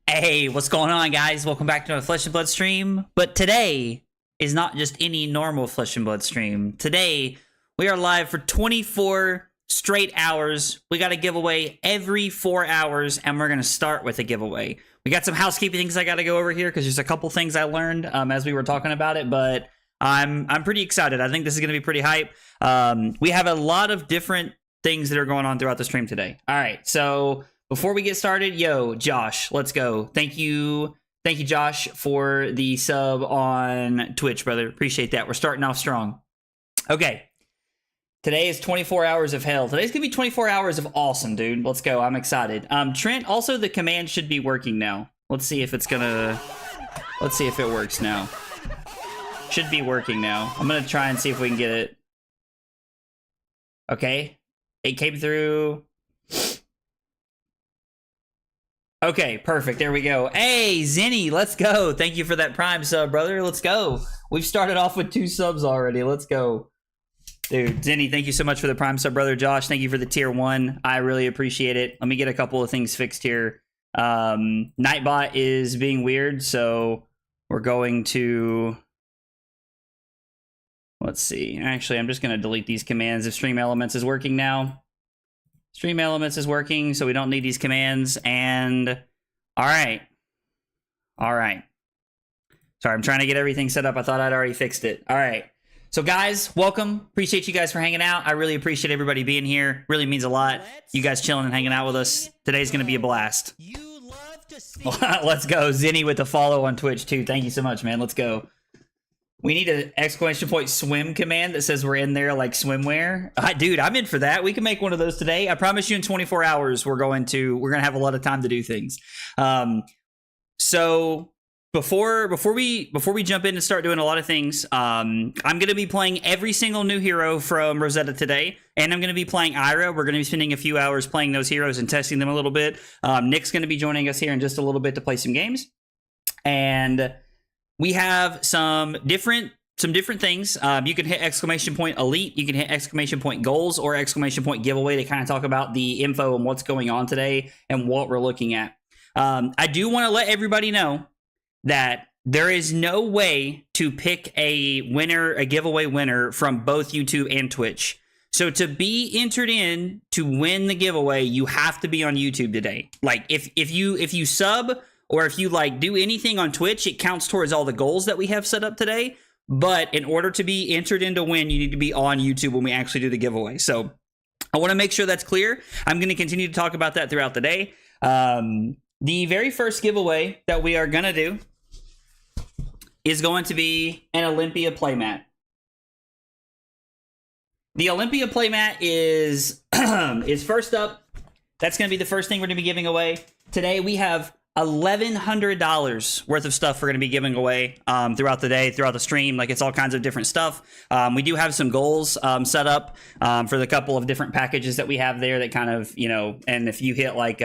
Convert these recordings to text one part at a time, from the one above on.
Hey, what's going on, guys? Welcome back to a Flesh and Blood stream. But today is not just any normal Flesh and Blood stream. Today, we are live for 24 straight hours. We got a giveaway every 4 hours, and we're going to start with a giveaway. We got some housekeeping things I got to go over here because there's a couple things I learned as we were talking about it, but I'm pretty excited. I think this is going to be pretty hype. We have a lot of different things that are going on throughout the stream today. All right, so before we get started, yo, Josh, let's go. Thank you, Josh, for the sub on Twitch, brother. Appreciate that. We're starting off strong. Okay, today is 24 hours of hell. Today's gonna be 24 hours of awesome, dude. Let's go. I'm excited. Trent, also the command should be working now. Let's see if it's gonna. Let's see if it works now. Should be working now. I'm gonna try and see if we can get it. Okay, it came through. Okay, perfect. There we go. Hey, Zenny, let's go. Thank you for that Prime sub, brother. Let's go. We've started off with 2 subs already. Let's go. Dude, Zenny, thank you so much for the Prime sub, brother. Josh, thank you for the tier 1. I really appreciate it. Let me get a couple of things fixed here. Nightbot is being weird, so we're going to... Let's see. Actually, I'm just going to delete these commands if Stream Elements is working now. Stream Elements is working, so we don't need these commands. And all right. Sorry, I'm trying to get everything set up. I thought I'd already fixed it. All right. So guys, welcome. Appreciate you guys for hanging out. I really appreciate everybody being here. Really means a lot. You guys chilling and hanging out with us. Today's going to be a blast. Let's go. Zenny with the follow on Twitch too. Thank you so much, man. Let's go. We need an exclamation point swim command that says we're in there like swimwear. Dude, I'm in for that. We can make one of those today. I promise you in 24 hours we're going to have a lot of time to do things. So before we jump in and start doing a lot of things, I'm going to be playing every single new hero from Rosetta today, and I'm going to be playing Ira. We're going to be spending a few hours playing those heroes and testing them a little bit. Nick's going to be joining us here in just a little bit to play some games. And we have some different things. You can hit exclamation point elite, you can hit exclamation point goals or exclamation point giveaway to kind of talk about the info and what's going on today and what we're looking at. I do want to let everybody know that there is no way to pick a winner, a giveaway winner from both YouTube and Twitch. So to be entered in to win the giveaway, you have to be on YouTube today. Like if you sub, or if you like do anything on Twitch, it counts towards all the goals that we have set up today. But in order to be entered in to win, you need to be on YouTube when we actually do the giveaway. So I want to make sure that's clear. I'm going to continue to talk about that throughout the day. The very first giveaway that we are going to do is going to be an Olympia playmat. The Olympia playmat is first up. That's going to be the first thing we're going to be giving away. Today we have $1,100 worth of stuff we're going to be giving away throughout the day, throughout the stream. Like, it's all kinds of different stuff. We do have some goals set up for the couple of different packages that we have there that kind of, you know, and if you hit like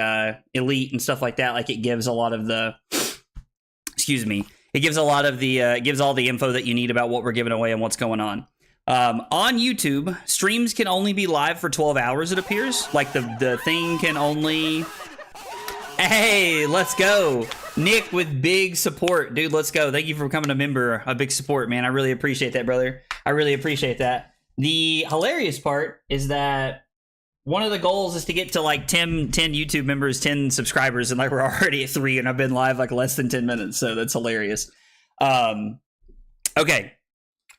elite and stuff like that, like it gives a lot of the, it gives a lot of the, it gives all the info that you need about what we're giving away and what's going on. On YouTube, streams can only be live for 12 hours, it appears. Like the thing can only... Hey, let's go. Nick with big support. Dude, let's go. Thank you for becoming a member. A big support, man. I really appreciate that, brother. I really appreciate that. The hilarious part is that one of the goals is to get to like 10 YouTube members, 10 subscribers, and like we're already at 3, and I've been live like less than 10 minutes, so that's hilarious. Okay.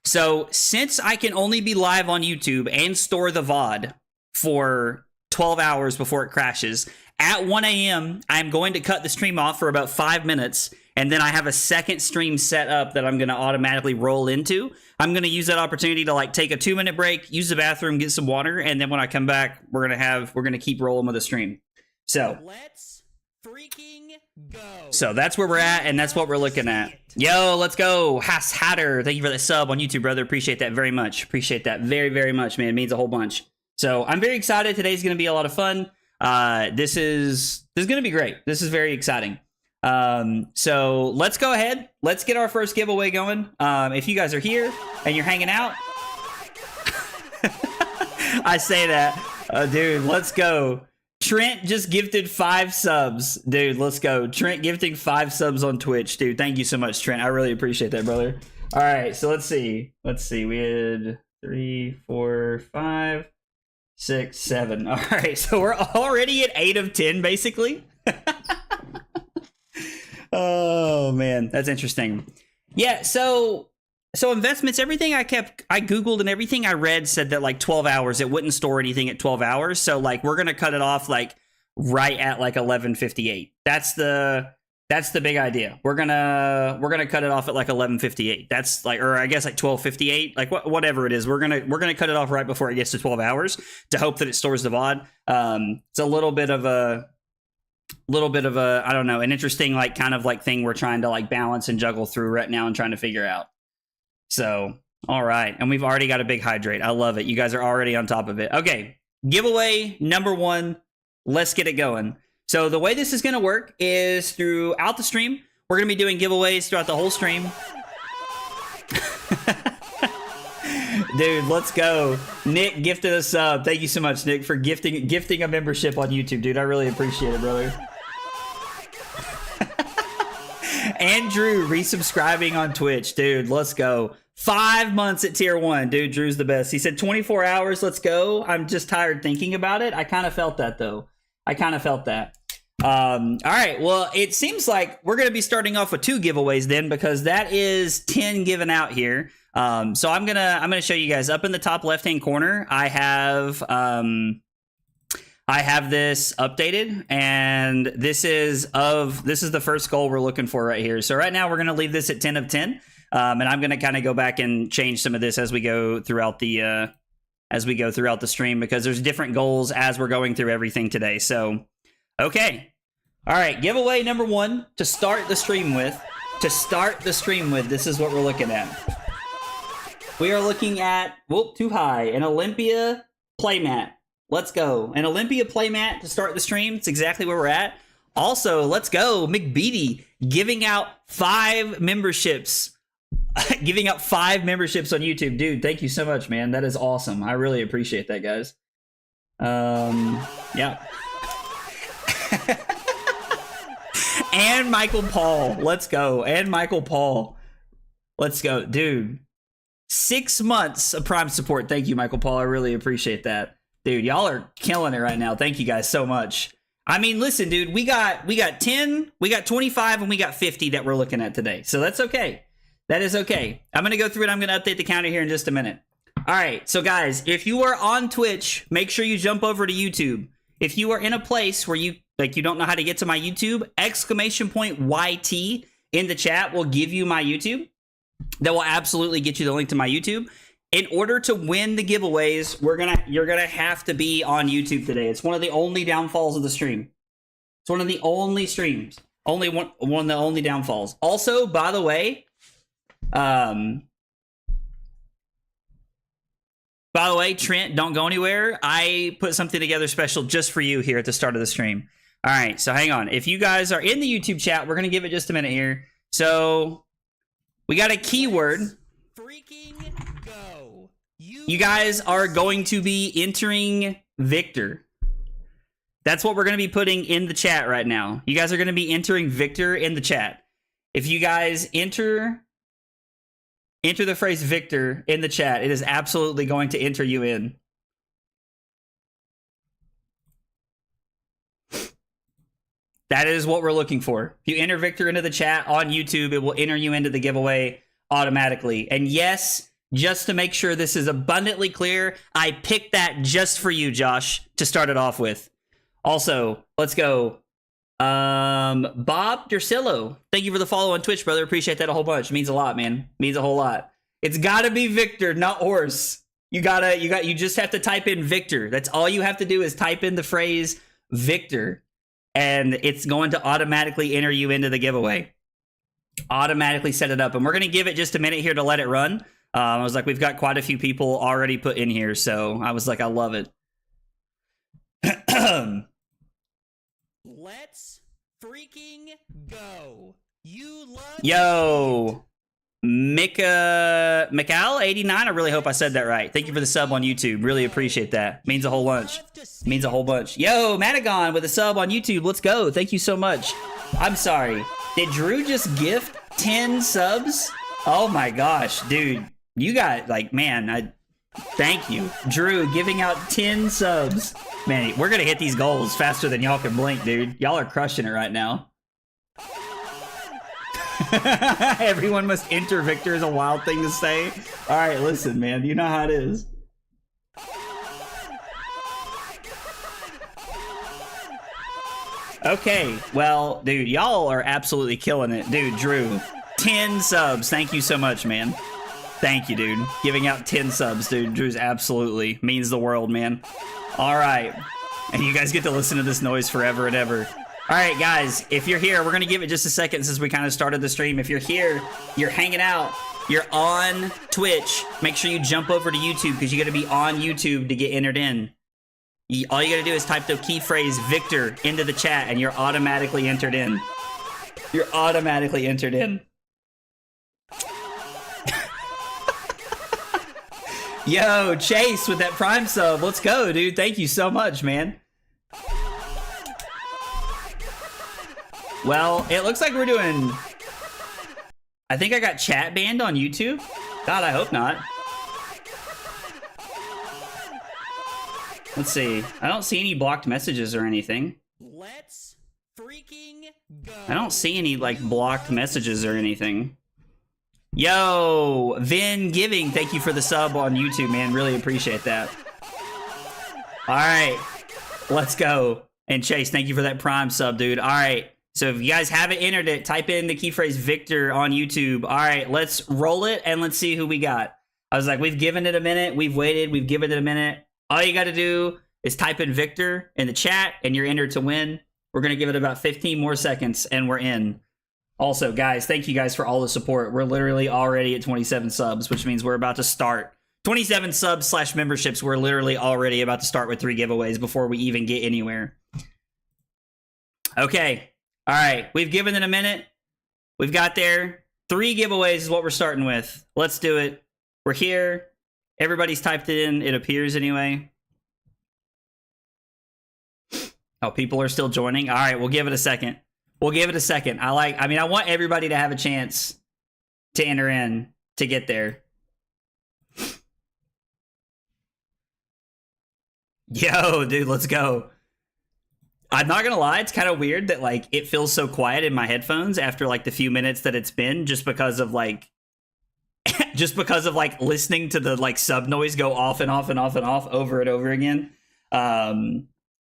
So since I can only be live on YouTube and store the VOD for 12 hours before it crashes, at 1 a.m., I'm going to cut the stream off for about 5 minutes, and then I have a second stream set up that I'm going to automatically roll into. I'm going to use that opportunity to like take a 2-minute break, use the bathroom, get some water, and then when I come back, we're going to keep rolling with the stream. So let's freaking go. So that's where we're at, and that's what we're looking at. Yo, let's go. Hass Hatter, thank you for the sub on YouTube, brother. Appreciate that very much. Appreciate that very, very much, man. It means a whole bunch. So I'm very excited. Today's going to be a lot of fun. This is going to be great. This is very exciting. So let's go ahead. Let's get our first giveaway going. If you guys are here and you're hanging out, I say that, dude, let's go. Trent just gifted 5 subs. Dude, let's go. Trent gifting 5 subs on Twitch. Dude, thank you so much, Trent. I really appreciate that, brother. All right, so let's see. We had 3, 4, 5, 6, 7. All right, so we're already at 8 of 10, basically. Oh, man, that's interesting. Yeah, so investments, everything I Googled and everything I read said that like 12 hours, it wouldn't store anything at 12 hours. So like, we're going to cut it off like right at like 11:58. That's the big idea. We're going to cut it off at like 11:58. That's like, or I guess like 12:58, like whatever it is. We're going to cut it off right before it gets to 12 hours to hope that it stores the VOD. It's a little bit of a, I don't know, an interesting, like kind of like thing we're trying to like balance and juggle through right now and trying to figure out. So, all right. And we've already got a big hydrate. I love it. You guys are already on top of it. Okay. Giveaway number 1. Let's get it going. So the way this is going to work is throughout the stream. We're going to be doing giveaways throughout the whole stream. Dude, let's go. Nick gifted a sub. Thank you so much, Nick, for gifting a membership on YouTube, dude. I really appreciate it, brother. Andrew resubscribing on Twitch, dude. Let's go. 5 months at tier 1, dude. Drew's the best. He said 24 hours. Let's go. I'm just tired thinking about it. I kind of felt that though. I kind of felt that. All right. Well, it seems like we're going to be starting off with 2 giveaways then, because that is 10 given out here. So I'm gonna show you guys up in the top left hand corner. I have this updated, and this is the first goal we're looking for right here. So right now we're going to leave this at 10 of 10. And I'm going to kind of go back and change some of this as we go throughout the stream, because there's different goals as we're going through everything today. So, okay. All right. Giveaway number 1 to start the stream with. This is what we're looking at. We are looking at, too high, an Olympia playmat. Let's go. An Olympia playmat to start the stream. It's exactly where we're at. Also, let's go. McBeady giving out 5 memberships. Giving out 5 memberships on YouTube. Dude, thank you so much, man. That is awesome. I really appreciate that, guys. Yeah. And Michael Paul. Let's go. And Michael Paul. Let's go. Dude. 6 months of Prime support. Thank you, Michael Paul. I really appreciate that. Dude, y'all are killing it right now. Thank you guys so much. I mean, listen, dude, we got 10, we got 25, and we got 50 that we're looking at today. So that's okay. That is okay. I'm going to go through it. I'm going to update the counter here in just a minute. All right. So guys, if you are on Twitch, make sure you jump over to YouTube. If you are in a place where you don't know how to get to my YouTube, !YT in the chat will give you my YouTube. That will absolutely get you the link to my YouTube. In order to win the giveaways, you're gonna have to be on YouTube today. It's one of the only downfalls of the stream. It's one of the only streams. Only one of the only downfalls. Also, by the way, Trent, don't go anywhere. I put something together special just for you here at the start of the stream. All right, so hang on. If you guys are in the YouTube chat, we're gonna give it just a minute here. So we got a keyword. Freaking go. You guys are going to be entering Victor. That's what we're going to be putting in the chat right now. You guys are going to be entering Victor in the chat. If you guys enter the phrase Victor in the chat, it is absolutely going to enter you in. That is what we're looking for. If you enter Victor into the chat on YouTube, it will enter you into the giveaway automatically. And yes, just to make sure this is abundantly clear, I picked that just for you, Josh, to start it off with. Also, let's go. Bob Dersillo, thank you for the follow on Twitch, brother. Appreciate that a whole bunch. It means a lot, man. It means a whole lot. It's gotta be Victor, not horse. You just have to type in Victor. That's all you have to do is type in the phrase Victor. and it's going to automatically enter you into the giveaway. Automatically set it up, and we're going to give it just a minute here to let it run. I was like, we've got quite a few people already put in here, so I was like, I love it. Let's freaking go. You love Yo, Mikal89, I really hope I said that right. Thank you for the sub on YouTube. Really appreciate that. Means a whole bunch. Means a whole bunch. Yo, Madagon with a sub on YouTube. Let's go. Thank you so much. I'm sorry. Did Drew just gift 10 subs? Oh my gosh, dude. You got, like, man, thank you. Drew giving out 10 subs. Man, we're going to hit these goals faster than y'all can blink, dude. Y'all are crushing it right now. Everyone must enter Victor is a wild thing to say. All right, listen, man. You know how it is. Okay, well, dude, y'all are absolutely killing it. Dude, Drew, 10 subs. Thank you so much, man. Thank you, dude. Giving out 10 subs, dude. Drew's absolutely means the world, man. All right. And you guys get to listen to this noise forever and ever. All right, guys, if you're here, we're going to give it just a second since we kind of started the stream. If you're here, you're hanging out, you're on Twitch, make sure you jump over to YouTube because you got to be on YouTube to get entered in. All you got to do is type the key phrase Victor into the chat and you're automatically entered in. You're automatically entered in. Yo, Chase with that Prime sub. Let's go, dude. Thank you so much, man. Well, it looks like we're doing... I think I got chat banned on YouTube. God, I hope not. Let's see. I don't see any blocked messages or anything. Let's freaking go. I don't see any, like, blocked messages or anything. Yo, Vin Giving, thank you for the sub on YouTube, man. Really appreciate that. All right, let's go. And Chase, thank you for that Prime sub, dude. All right, so if you guys haven't entered it, type in the key phrase Victor on YouTube. All right, let's roll it and let's see who we got. I was like, we've given it a minute. We've waited. We've given it a minute. All you got to do is type in Victor in the chat and you're entered to win. We're going to give it about 15 more seconds and we're in. Also, guys, thank you guys for all the support. We're literally already at 27 subs, which means we're about to start. 27 subs / memberships. We're literally already about to start with 3 giveaways before we even get anywhere. Okay. All right. We've given it a minute. We've got there. 3 giveaways is what we're starting with. Let's do it. We're here. Everybody's typed it in. It appears anyway. Oh, people are still joining. All right. We'll give it a second. We'll give it a second. I want everybody to have a chance to enter in to get there. Yo, dude, let's go. I'm not gonna lie, it's kind of weird that like it feels so quiet in my headphones after like the few minutes that it's been, just because of like listening to the like sub noise go off and off and off and off over and over again.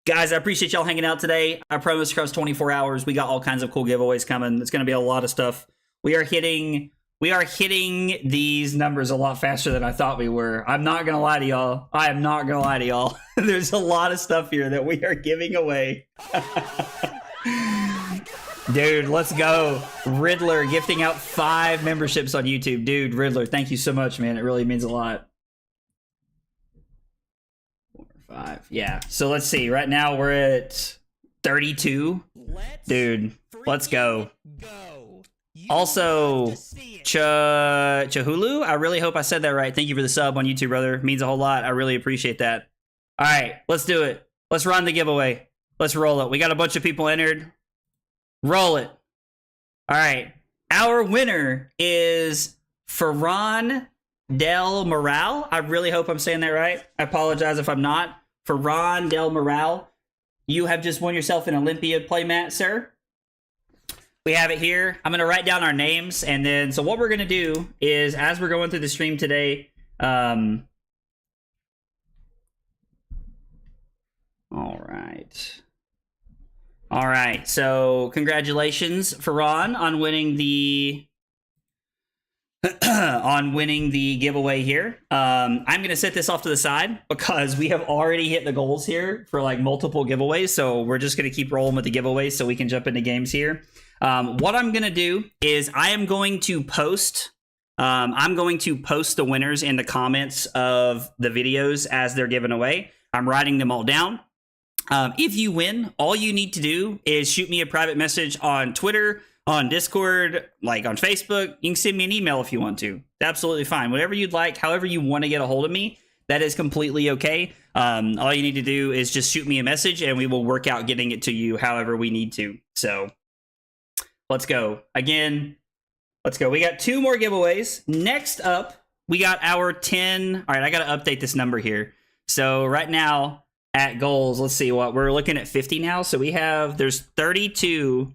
Guys, I appreciate y'all hanging out today. I promise across 24 hours, we got all kinds of cool giveaways coming. It's going to be a lot of stuff. We are hitting these numbers a lot faster than I thought we were. I'm not going to lie to y'all. I am not going to lie to y'all. There's a lot of stuff here that we are giving away. Dude, let's go. Riddler gifting out 5 memberships on YouTube. Dude, Riddler, thank you so much, man. It really means a lot. 5. Yeah. So let's see. Right now we're at 32. Dude, let's go. Also, Chahulu, I really hope I said that right. Thank you for the sub on YouTube, brother. It means a whole lot. I really appreciate that. All right, let's do it. Let's run the giveaway. Let's roll it. We got a bunch of people entered. Roll it. All right. Our winner is Ferran Del Moral. I really hope I'm saying that right. I apologize if I'm not. Ferran Del Moral, you have just won yourself an Olympia playmat, sir. We have it here. I'm going to write down our names, and then, so what we're going to do is, as we're going through the stream today, all right. All right, so congratulations, Ferran, on winning the on winning the giveaway here. I'm going to set this off to the side because we have already hit the goals here for like multiple giveaways. So we're just going to keep rolling with the giveaways so we can jump into games here. What I'm going to do is I am going to post the winners in the comments of the videos as they're given away. I'm writing them all down. If you win, all you need to do is shoot me a private message on Twitter, on Discord, like on Facebook. You can send me an email if you want to. Absolutely fine. Whatever you'd like, however you want to get a hold of me, that is completely okay. All you need to do is just shoot me a message and we will work out getting it to you however we need to. So let's go. Again, let's go. We got 2 more giveaways. Next up, we got our 10. All right, I got to update this number here. So right now at goals, let's see what we're looking at 50 now. So there's 32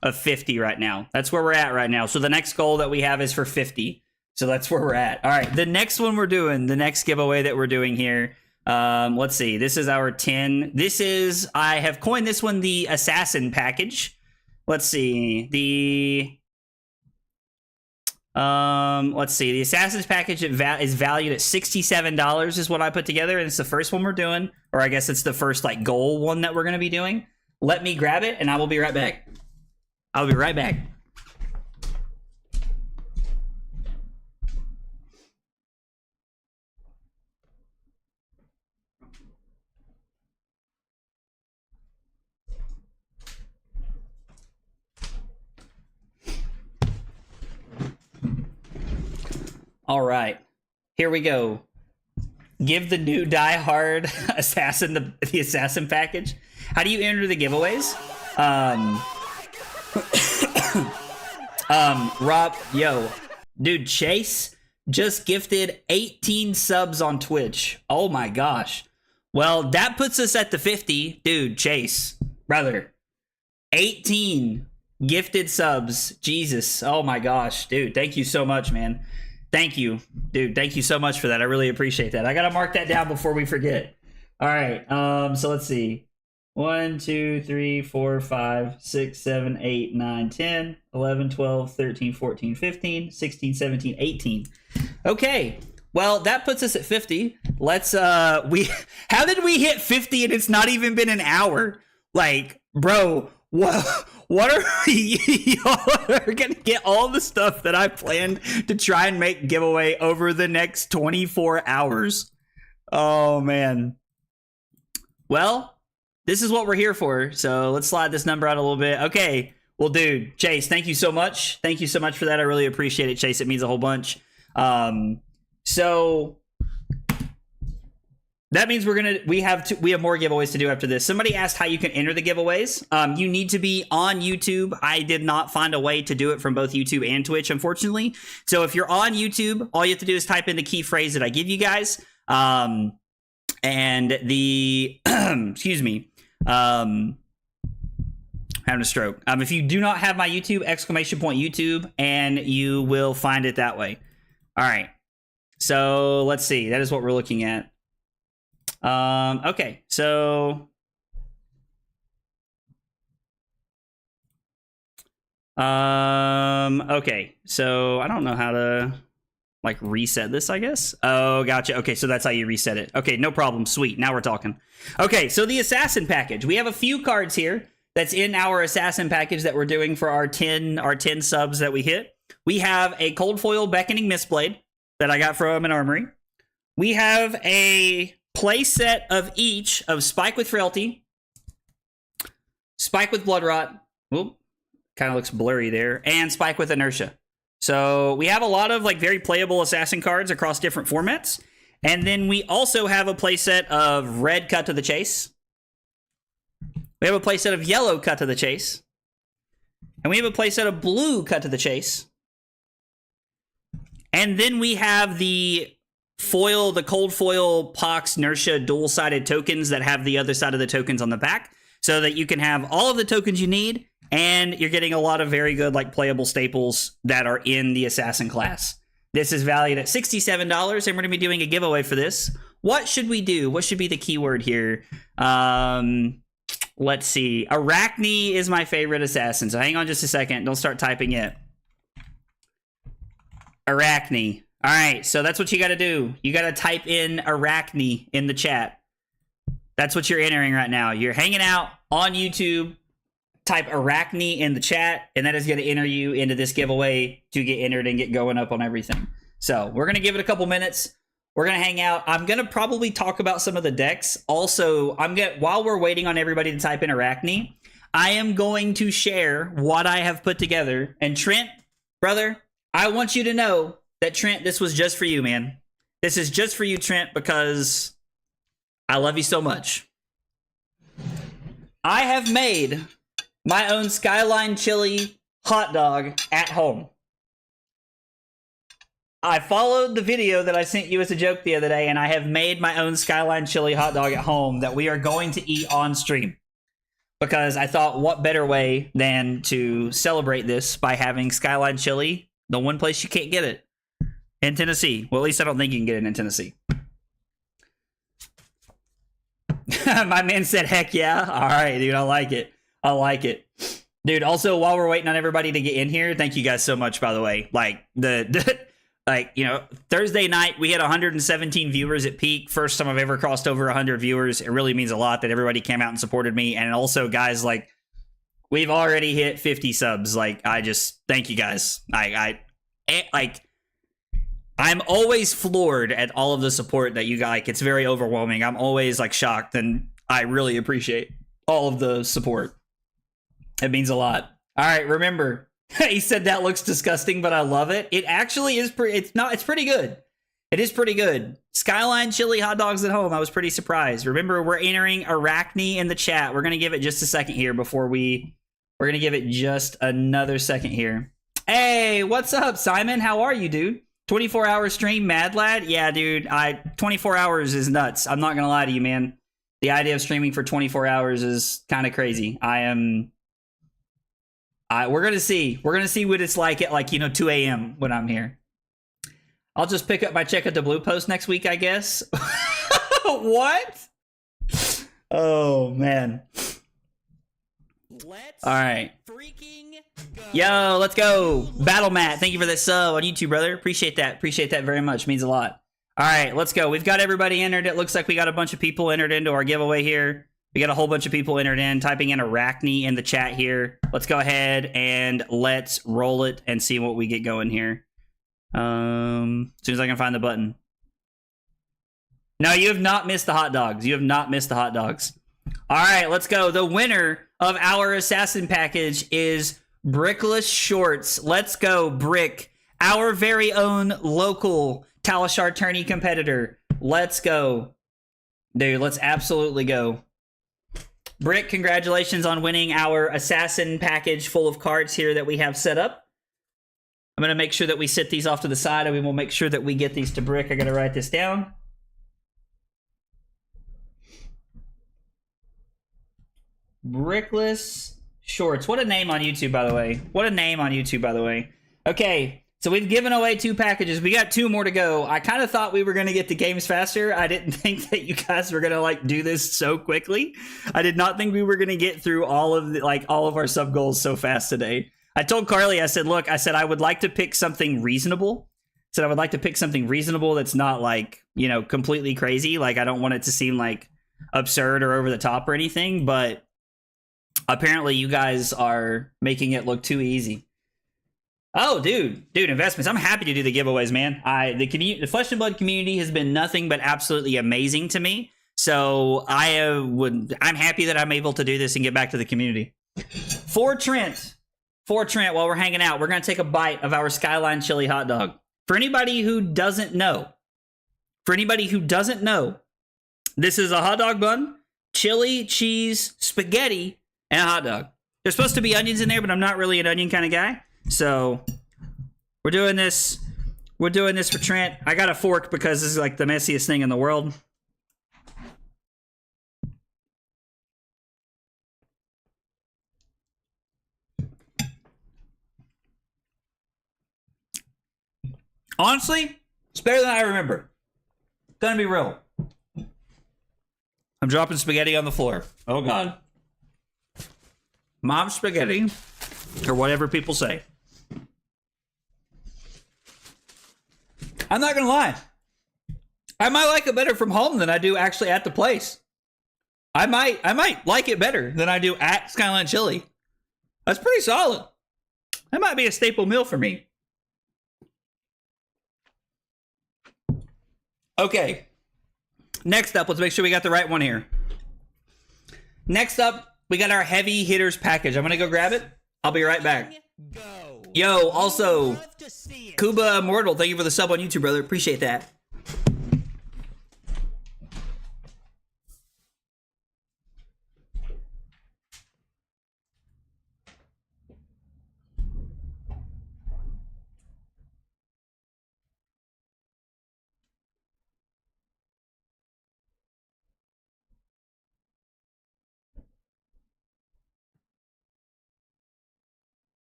of 50 right now. That's where we're at right now. So the next goal that we have is for 50. So that's where we're at. All right, the next one we're doing, the next giveaway that we're doing here. Let's see. This is our 10. I have coined this one the Assassin package. Let's see. The Assassin's package is valued at $67 is what I put together, and it's the first one we're doing, or I guess it's the first like goal one that we're going to be doing. Let me grab it, and I will be right back. I'll be right back. All right, here we go. Give the new diehard assassin the assassin package. How do you enter the giveaways? Rob, yo, dude, Chase just gifted 18 subs on Twitch. Oh my gosh. Well, that puts us at the 50. Dude, Chase, brother, 18 gifted subs. Jesus. Oh my gosh, dude, thank you so much, man. Thank you, dude. Thank you so much for that. I really appreciate that. I got to mark that down before we forget. All right. So let's see. 1, 2, 3, 4, 5, 6, 7, 8, 9, 10, 11, 12, 13, 14, 15, 16, 17, 18. Okay. Well, that puts us at 50. Let's how did we hit 50 and it's not even been an hour? Like, bro, what are y'all are gonna get all the stuff that I planned to try and make giveaway over the next 24 hours. Oh man. Well, this is what we're here for. So let's slide this number out a little bit. Okay. Well, dude, Chase, thank you so much. Thank you so much for that. I really appreciate it, Chase. It means a whole bunch. So that means we have more giveaways to do after this. Somebody asked how you can enter the giveaways. You need to be on YouTube. I did not find a way to do it from both YouTube and Twitch, unfortunately. So if you're on YouTube, all you have to do is type in the key phrase that I give you guys. And the excuse me, having a stroke. If you do not have my YouTube, ! YouTube, and you will find it that way. All right. So let's see. That is what we're looking at. Okay, so okay, so I don't know how to like reset this, I guess. Oh, gotcha. Okay, so that's how you reset it. Okay, no problem. Sweet. Now we're talking. Okay, so the assassin package. We have a few cards here that's in our assassin package that we're doing for our 10 subs that we hit. We have a cold foil beckoning mistblade that I got from an armory. We have a play set of each of Spike with Frailty, Spike with Blood Rot, whoop, kind of looks blurry there, and Spike with Inertia. So we have a lot of like very playable assassin cards across different formats. And then we also have a play set of red Cut to the Chase. We have a play set of yellow Cut to the Chase. And we have a play set of blue Cut to the Chase. And then we have the cold foil Pox Inertia dual-sided tokens that have the other side of the tokens on the back, so that you can have all of the tokens you need, and you're getting a lot of very good like playable staples that are in the assassin class. This is valued at $67, and we're going to be doing a giveaway for this. What should we do? What should be the keyword here? Let's see. Arachne is my favorite assassin, so hang on just a second. Don't start typing yet. Arachne. All right, so that's what you got to do. You got to type in Arachne in the chat. That's what you're entering right now. You're hanging out on YouTube. Type Arachne in the chat, and that is going to enter you into this giveaway to get entered and get going up on everything. So we're going to give it a couple minutes. We're going to hang out. I'm going to probably talk about some of the decks. Also, while we're waiting on everybody to type in Arachne, I am going to share what I have put together. And Trent, brother, I want you to know that, Trent, this was just for you, man. This is just for you, Trent, because I love you so much. I have made my own Skyline Chili hot dog at home. I followed the video that I sent you as a joke the other day, and I have made my own Skyline Chili hot dog at home that we are going to eat on stream. Because I thought, what better way than to celebrate this by having Skyline Chili, the one place you can't get it, in Tennessee. Well, at least I don't think you can get it in Tennessee. My man said, heck yeah. All right, dude, I like it. I like it. Dude, also, while we're waiting on everybody to get in here, thank you guys so much, by the way. Like, Thursday night, we had 117 viewers at peak. First time I've ever crossed over 100 viewers. It really means a lot that everybody came out and supported me. And also, guys, like, we've already hit 50 subs. Like, I just, thank you guys. I'm always floored at all of the support that you got. Like, it's very overwhelming. I'm always, like, shocked, and I really appreciate all of the support. It means a lot. All right, remember, he said that looks disgusting, but I love it. It actually is it's pretty good. It is pretty good. Skyline Chili hot dogs at home. I was pretty surprised. Remember, we're entering Arachne in the chat. We're going to give it just a second here before we're going to give it just another second here. Hey, what's up, Simon? How are you, dude? 24-hour stream, Mad Lad? Yeah, dude, 24 hours is nuts. I'm not going to lie to you, man. The idea of streaming for 24 hours is kind of crazy. We're going to see. We're going to see what it's like at 2 a.m. when I'm here. I'll just pick up my check at the Blue Post next week, I guess. What? Oh, man. Let's all right. freaking go. Yo, let's go. Battle Matt, thank you for that sub on YouTube, brother. Appreciate that. Appreciate that very much. Means a lot. All right, let's go. We've got everybody entered. It looks like we got a bunch of people entered into our giveaway here. We got a whole bunch of people entered in, typing in Arachne in the chat here. Let's go ahead and let's roll it and see what we get going here. As soon as I can find the button. No, you have not missed the hot dogs. You have not missed the hot dogs. All right, let's go. The winner of our assassin package is Brickless Shorts. Let's go, Brick. Our very own local Talishar tourney competitor. Let's go. Dude, let's absolutely go. Brick, congratulations on winning our assassin package full of cards here that we have set up. I'm going to make sure that we sit these off to the side, and we will make sure that we get these to Brick. I got to write this down. Brickless Shorts. What a name on YouTube, by the way. What a name on YouTube, by the way. Okay, so we've given away 2 packages. We got 2 more to go. I kind of thought we were going to get the games faster. I didn't think that you guys were going to do this so quickly. I did not think we were going to get through all of our sub goals so fast today. I told Carly, I said, look, I would like to pick something reasonable. I said I would like to pick something reasonable that's not completely crazy. I don't want it to seem absurd or over the top or anything, but apparently you guys are making it look too easy. Oh, dude, investments. I'm happy to do the giveaways, man. The Flesh and Blood community has been nothing but absolutely amazing to me. So I'm happy that I'm able to do this and get back to the community. For Trent, while we're hanging out, we're going to take a bite of our Skyline Chili hot dog. For anybody who doesn't know, this is a hot dog bun, chili, cheese, spaghetti, and a hot dog. There's supposed to be onions in there, but I'm not really an onion kind of guy. So we're doing this. We're doing this for Trent. I got a fork because this is the messiest thing in the world. Honestly, it's better than I remember. Gonna be real. I'm dropping spaghetti on the floor. Oh, God. Mom spaghetti, or whatever people say. I'm not gonna lie. I might like it better from home than I do actually at the place. I might like it better than I do at Skyline Chili. That's pretty solid. That might be a staple meal for me. Okay. Next up, let's make sure we got the right one here. Next up, we got our heavy hitters package. I'm gonna go grab it. I'll be right back. Go. Yo, also, Love to see it. Kuba Immortal, thank you for the sub on YouTube, brother. Appreciate that.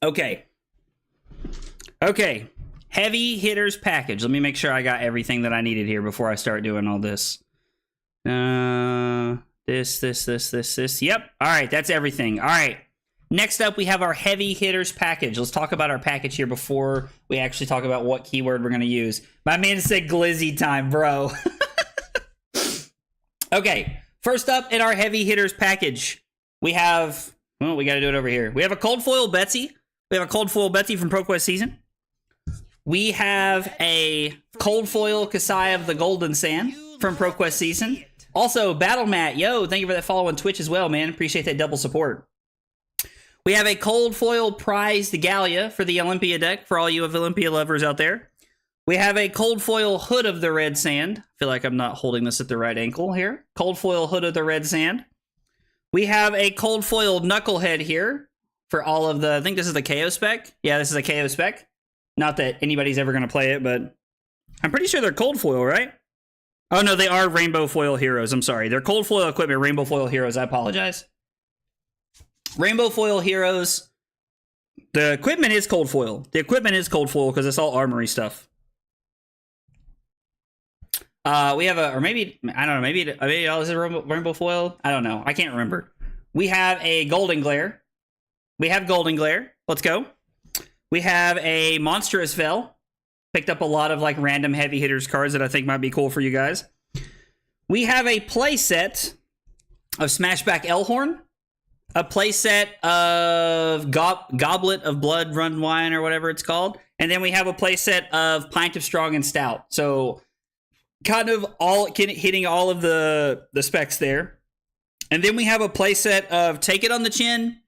Okay. Heavy hitters package. Let me make sure I got everything that I needed here before I start doing all this. This. Yep. All right, that's everything. All right. Next up, we have our heavy hitters package. Let's talk about our package here before we actually talk about what keyword we're going to use. My man said glizzy time, bro. Okay. First up in our heavy hitters package, we have... Well, we got to do it over here. We have a cold foil Betsy. We have a cold foil Betsy from ProQuest Season. We have a cold foil Kasai of the Golden Sand from ProQuest Season. Also, Battle Mat, yo, thank you for that follow on Twitch as well, man. Appreciate that double support. We have a cold foil prized Gallia for the Olympia deck, for all you of Olympia lovers out there. We have a cold foil Hood of the Red Sand. I feel like I'm not holding this at the right ankle here. Cold foil Hood of the Red Sand. We have a cold foil Knucklehead here for all of the, I think this is the KO spec. Yeah, this is a KO spec. Not that anybody's ever going to play it, but I'm pretty sure they're cold foil, right? Oh, no, they are rainbow foil heroes. I'm sorry. They're cold foil equipment, rainbow foil heroes. I apologize. Rainbow foil heroes. The equipment is cold foil. The equipment is cold foil because it's all armory stuff. We have a, or maybe, I don't know, maybe is it rainbow foil? I don't know. I can't remember. We have a Golden Glare. We have Golden Glare. Let's go. We have a Monstrous Veil. Picked up a lot of like random heavy hitters cards that I think might be cool for you guys. We have a playset of Smashback Elhorn. A playset of Goblet of Blood Run Wine or whatever it's called. And then we have a playset of Pint of Strong and Stout. So kind of all hitting all of the specs there. And then we have a playset of Take It on the Chin,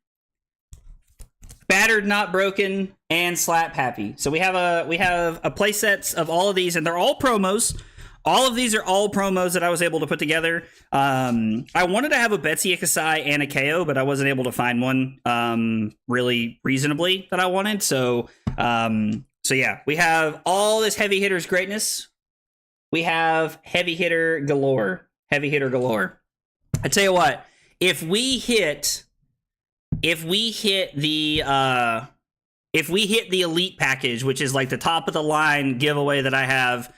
Battered Not Broken, and Slap Happy. So we have a playsets of all of these, and they're all promos. All of these are all promos that I was able to put together. I wanted to have a Betsy, a Kasai, and a KO, but I wasn't able to find one really reasonably that I wanted. So yeah, we have all this heavy hitters greatness. We have heavy hitter galore. Heavy hitter galore. I tell you what, if we hit the elite package, which is like the top of the line giveaway that I have,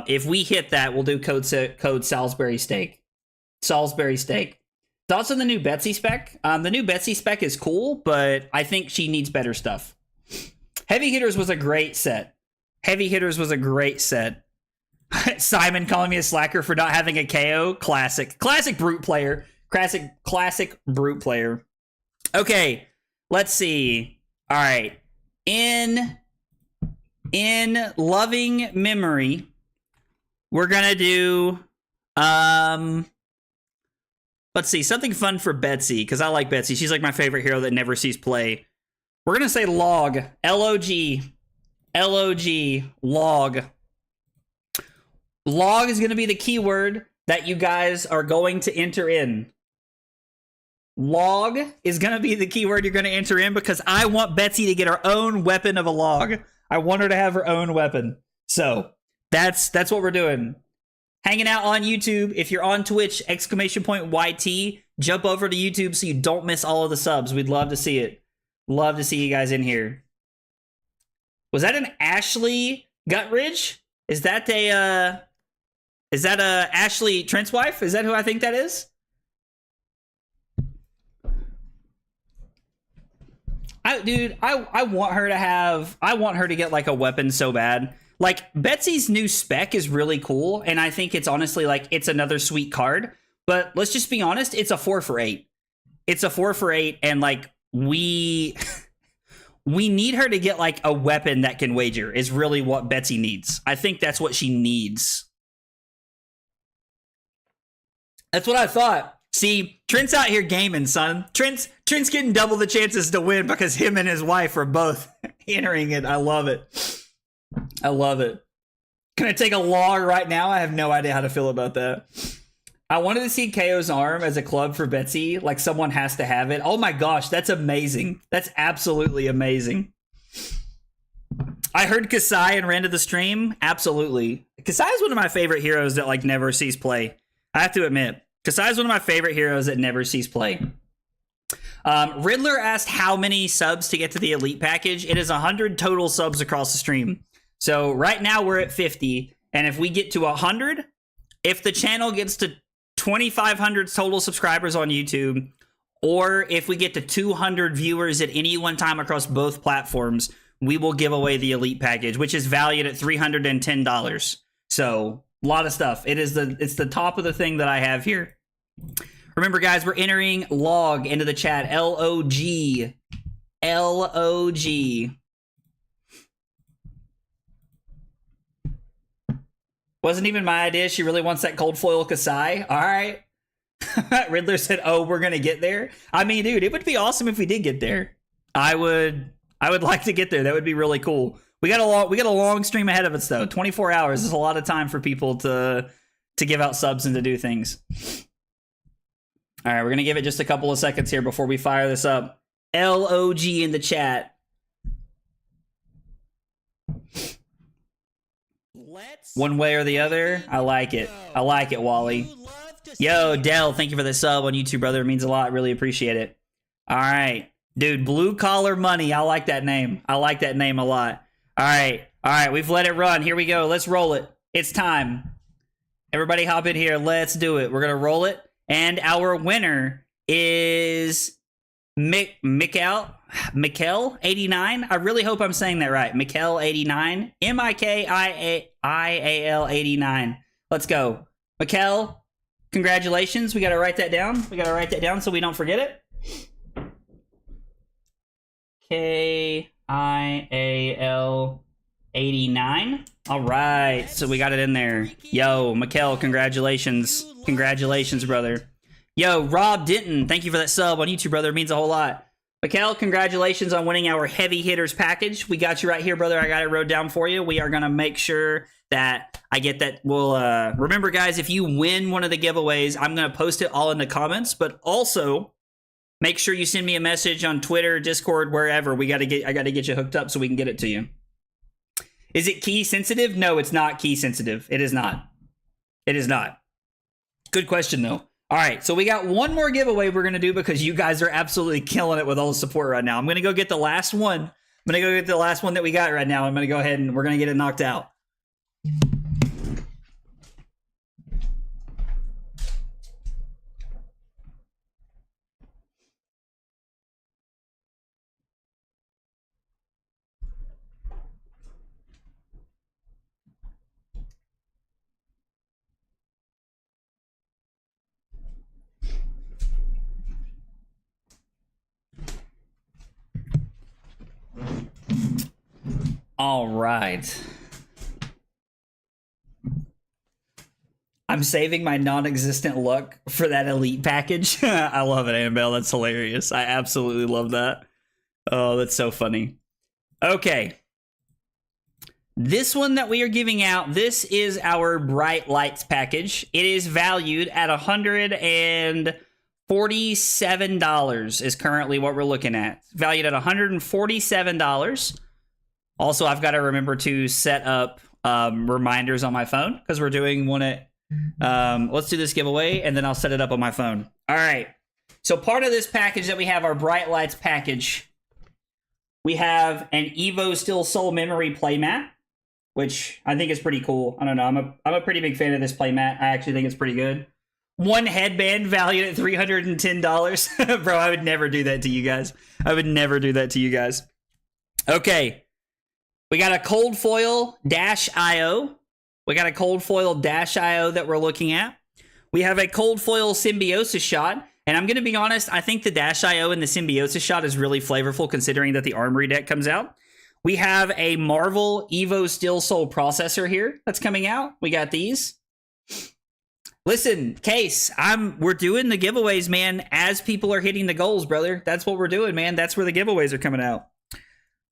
if we hit that, we'll do code Salisbury Steak. Salisbury Steak. Thoughts on the new Betsy spec? The new Betsy spec is cool, but I think she needs better stuff. Heavy Hitters was a great set. Heavy Hitters was a great set. Simon calling me a slacker for not having a KO. Classic brute player. Classic brute player. Okay, let's see. All right. In loving memory, we're gonna do let's see, something fun for Betsy, because I like Betsy. She's like my favorite hero that never sees play. We're gonna say log. Log. Log. Log is gonna be the keyword that you guys are going to enter in. Log is going to be the keyword you're going to enter in, because I want Betsy to get her own weapon of a log. I want her to have her own weapon. So that's what we're doing. Hanging out on YouTube. If you're on Twitch, ! YT, jump over to YouTube so you don't miss all of the subs. We'd love to see it. Love to see you guys in here. Was that an Ashley Gutridge? Is that a Ashley Trent's wife? Is that who I think that is? I want her to have, I want her to get like a weapon so bad. Like Betsy's new spec is really cool, and I think it's honestly like it's another sweet card. But let's just be honest, it's a 4 for 8. It's a 4 for 8, and like we need her to get like a weapon that can wager is really what Betsy needs. I think that's what she needs. That's what I thought. See, Trent's out here gaming, son. Trent's getting double the chances to win because him and his wife are both entering it. I love it. I love it. Can I take a log right now? I have no idea how to feel about that. I wanted to see KO's arm as a club for Betsy. Like, someone has to have it. Oh my gosh, that's amazing. That's absolutely amazing. I heard Kasai and ran to the stream. Absolutely. Kasai is one of my favorite heroes that, like, never sees play. I have to admit. Kasai is one of my favorite heroes that never sees play. Riddler asked how many subs to get to the Elite package. It is 100 total subs across the stream. So right now we're at 50. And if we get to 100, if the channel gets to 2,500 total subscribers on YouTube, or if we get to 200 viewers at any one time across both platforms, we will give away the Elite package, which is valued at $310. So a lot of stuff. It's the top of the thing that I have here. Remember, guys, we're entering log into the chat. L-O-G. L-O-G. Wasn't even my idea. She really wants that cold foil Kasai. All right. Riddler said, oh, we're going to get there. I mean, dude, it would be awesome if we did get there. I would like to get there. That would be really cool. We got a long stream ahead of us, though. 24 hours is a lot of time for people to give out subs and to do things. All right, we're going to give it just a couple of seconds here before we fire this up. L-O-G in the chat. One way or the other. I like it. I like it, Wally. Yo, Dell, thank you for the sub on YouTube, brother. It means a lot. Really appreciate it. All right. Dude, Blue Collar Money. I like that name. I like that name a lot. All right. All right. We've let it run. Here we go. Let's roll it. It's time. Everybody hop in here. Let's do it. We're going to roll it. And our winner is Mikkel 89. I really hope I'm saying that right. Mikkel 89. Mikial 89. Let's go. Mikkel, congratulations. We got to write that down. We got to write that down so we don't forget it. Kial 89. All right. So we got it in there. Yo, Mikkel, congratulations. Congratulations, brother. Yo, Rob Denton, thank you for that sub on YouTube, brother. It means a whole lot. Mikkel, congratulations on winning our Heavy Hitters package. We got you right here, brother. I got it wrote down for you. We are going to make sure that I get that. We'll remember, guys, if you win one of the giveaways, I'm going to post it all in the comments, but also make sure you send me a message on Twitter, Discord, wherever. I got to get you hooked up so we can get it to you. Is it key sensitive? No, it's not key sensitive. It is not. It is not. Good question, though. All right, so we got one more giveaway we're going to do because you guys are absolutely killing it with all the support right now. I'm going to go get the last one. I'm going to go get the last one that we got right now. I'm going to go ahead and we're going to get it knocked out. All right. I'm saving my non-existent luck for that Elite package. I love it, Annabelle. That's hilarious. I absolutely love that. Oh, that's so funny. Okay. This one that we are giving out, this is our Bright Lights package. It is valued at $147 is currently what we're looking at. Valued at $147. Also, I've got to remember to set up reminders on my phone because we're doing one at... let's do this giveaway, and then I'll set it up on my phone. All right. So part of this package that we have, our Bright Lights package, we have an Evo Still Soul Memory playmat, which I think is pretty cool. I don't know. I'm a pretty big fan of this playmat. I actually think it's pretty good. One headband valued at $310. Bro, I would never do that to you guys. I would never do that to you guys. Okay. We got a cold foil dash IO. We got a cold foil dash IO that we're looking at. We have a cold foil symbiosis shot. And I'm going to be honest, I think the dash IO and the symbiosis shot is really flavorful considering that the armory deck comes out. We have a Marvel Evo Steel Soul processor here that's coming out. We got these. Listen, Case, we're doing the giveaways, man, as people are hitting the goals, brother. That's what we're doing, man. That's where the giveaways are coming out.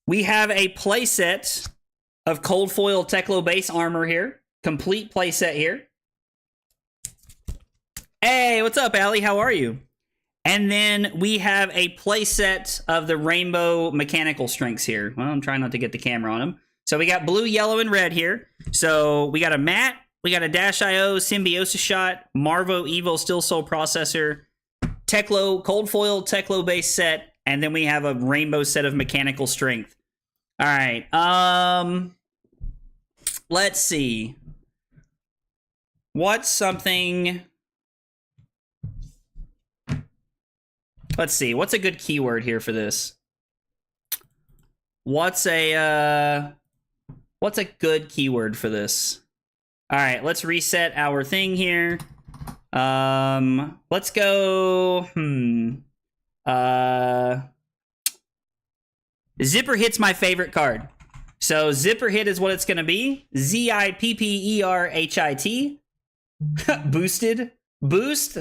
We have a playset of cold foil Teklo base armor here. Complete playset here. Hey, what's up, Allie? How are you? And then we have a playset of the rainbow mechanical strengths here. Well, I'm trying not to get the camera on them. So we got blue, yellow, and red here. So we got a matte, we got a Dash IO symbiosis shot, Marvo Evo Steel Soul processor, Teklo, cold foil Teklo base set, and then we have a rainbow set of mechanical strength. All right. Let's see. What's something... Let's see. What's a good keyword here for this? What's a good keyword for this? All right, let's reset our thing here. Let's go. Zipper Hit's my favorite card. So Zipper Hit is what it's gonna be. ZIPPERHIT. Boosted. Boost.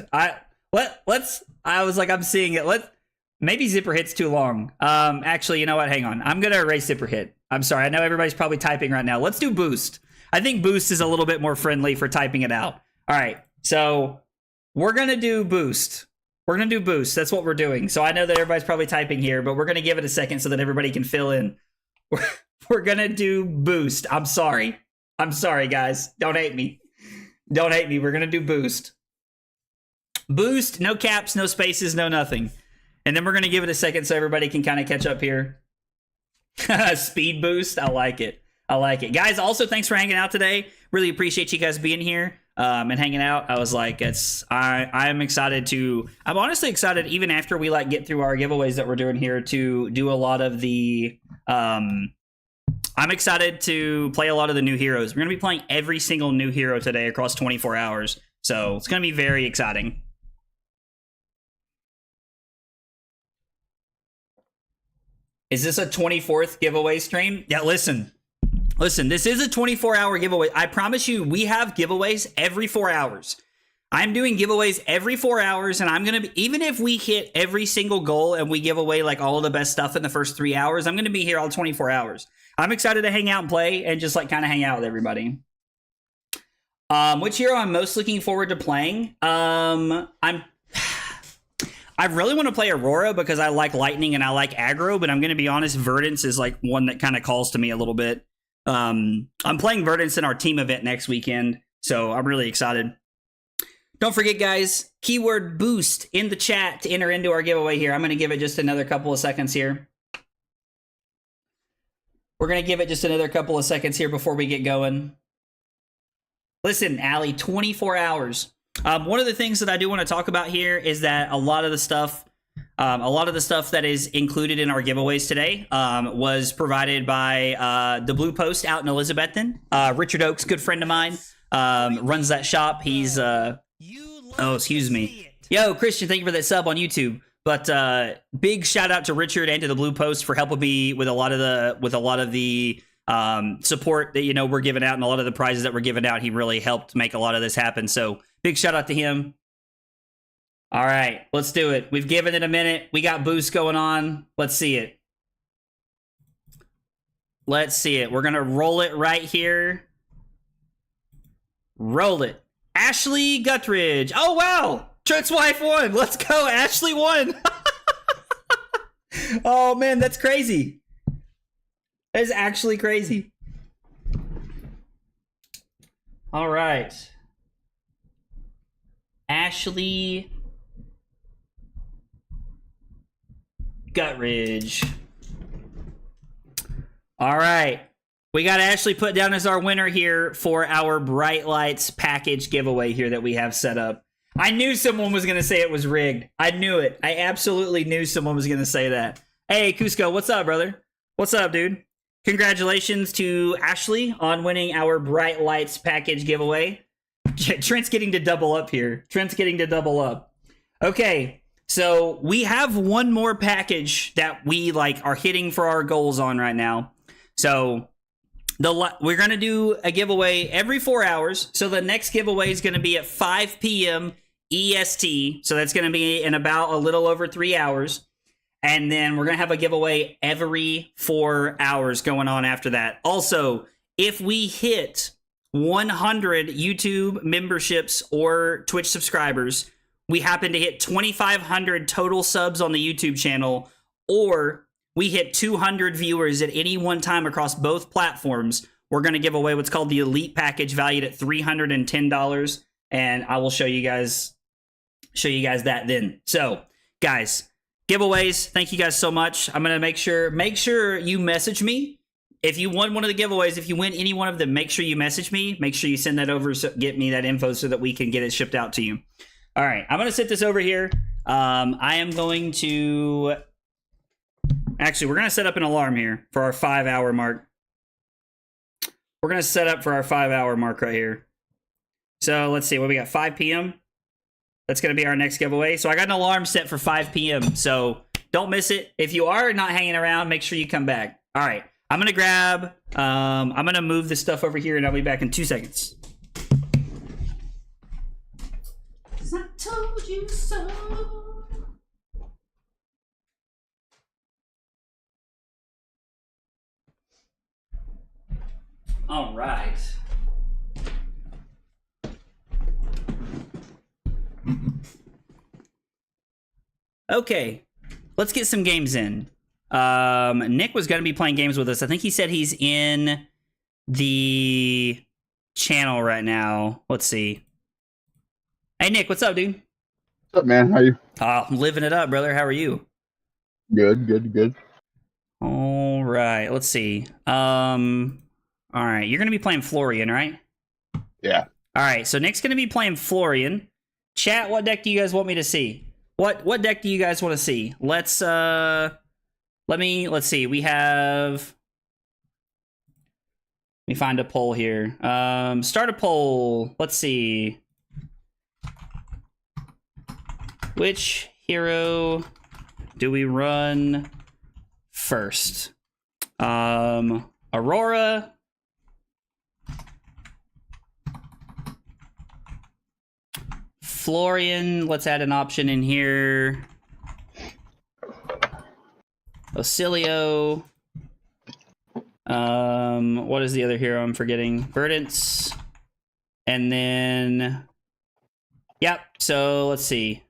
I was like, I'm seeing it. Maybe Zipper Hit's too long. Actually, you know what? Hang on. I'm gonna erase Zipper Hit. I'm sorry. I know everybody's probably typing right now. Let's do Boost. I think Boost is a little bit more friendly for typing it out. All right. So we're gonna do Boost. We're gonna do Boost. That's what we're doing. So I know that everybody's probably typing here, but we're gonna give it a second so that everybody can fill in. We're gonna do Boost. I'm sorry. I'm sorry, guys. Don't hate me. Don't hate me. We're gonna do Boost. Boost, no caps, no spaces, no nothing. And then we're going to give it a second so everybody can kind of catch up here. Speed boost, I like it. I like it. Guys, also thanks for hanging out today. Really appreciate you guys being here and hanging out. I was like, I'm excited to, I'm honestly excited even after we like get through our giveaways that we're doing here to do a lot of the, I'm excited to play a lot of the new heroes. We're going to be playing every single new hero today across 24 hours. So it's going to be very exciting. Is this a 24th giveaway stream? Yeah, listen, this is a 24-hour giveaway. I promise you, we have giveaways every 4 hours. I'm doing giveaways every 4 hours, and I'm going to be, even if we hit every single goal and we give away like all of the best stuff in the first 3 hours, I'm going to be here all 24 hours. I'm excited to hang out and play and just like kind of hang out with everybody. Which hero I'm most looking forward to playing? I really want to play Aurora because I like lightning and I like aggro, but I'm going to be honest, Verdance is like one that kind of calls to me a little bit. I'm playing Verdance in our team event next weekend, so I'm really excited. Don't forget, guys, keyword boost in the chat to enter into our giveaway here. I'm going to give it just another couple of seconds here. We're going to give it just another couple of seconds here before we get going. Listen, Allie, 24 hours. One of the things that I do want to talk about here is that a lot of the stuff that is included in our giveaways today was provided by the Blue Post out in Elizabethton. Richard Oakes, good friend of mine, runs that shop. He's oh, excuse me. Yo, Christian, thank you for that sub on YouTube. But big shout out to Richard and to the Blue Post for helping me with a lot of the support that we're giving out and a lot of the prizes that we're giving out. He really helped make a lot of this happen. So big shout out to him. All right, let's do it. We've given it a minute. We got boost going on. Let's see it. Let's see it. We're gonna roll it right here. Roll it. Ashley Guttridge. Oh wow, Trent's wife won. Let's go. Ashley won. Oh man, that's crazy. That is actually crazy. All right. Ashley Guttridge. All right. We got Ashley put down as our winner here for our Bright Lights package giveaway here that we have set up. I knew someone was going to say it was rigged. I knew it. I absolutely knew someone was going to say that. Hey, Cusco, what's up, brother? What's up, dude? Congratulations to Ashley on winning our Bright Lights package giveaway. Trent's getting to double up here. Trent's getting to double up. Okay, so we have one more package that we like are hitting for our goals on right now. So we're going to do a giveaway every 4 hours. So the next giveaway is going to be at 5 p.m. EST. So that's going to be in about a little over 3 hours. And then we're going to have a giveaway every 4 hours going on after that. Also, if we hit 100 YouTube memberships or Twitch subscribers, we happen to hit 2,500 total subs on the YouTube channel, or we hit 200 viewers at any one time across both platforms, we're going to give away what's called the Elite Package, valued at $310, and I will show you guys that then. So, guys, giveaways, thank you guys so much. I'm going to make sure you message me. If you won one of the giveaways, if you win any one of them, make sure you message me. Make sure you send that over, get me that info so that we can get it shipped out to you. All right, I'm going to set this over here. I am going to... Actually, we're going to set up an alarm here for our 5 hour mark. We're going to set up for our 5 hour mark right here. So let's see, what we got, 5 p.m.? That's going to be our next giveaway. So I got an alarm set for 5 p.m. So don't miss it. If you are not hanging around, make sure you come back. All right, I'm going to grab, I'm going to move this stuff over here and I'll be back in 2 seconds. I told you so. All right. Okay, let's get some games in. Nick was going to be playing games with us. I think he said he's in the channel right now. Let's see. Hey, Nick, what's up, dude? What's up, man? How you? I'm living it up, brother. How are you? Good. All right, let's see. All right, you're going to be playing Florian, right? Yeah. All right, so Nick's going to be playing Florian. Chat, what deck do you guys want me to see? What deck do you guys want to see? Let's see. We have... Let me find a poll here. Start a poll. Let's see. Which hero do we run first? Aurora. Florian. Let's add an option in here. Ocilio. What is the other hero I'm forgetting? Verdance. And then... Yep, so let's see.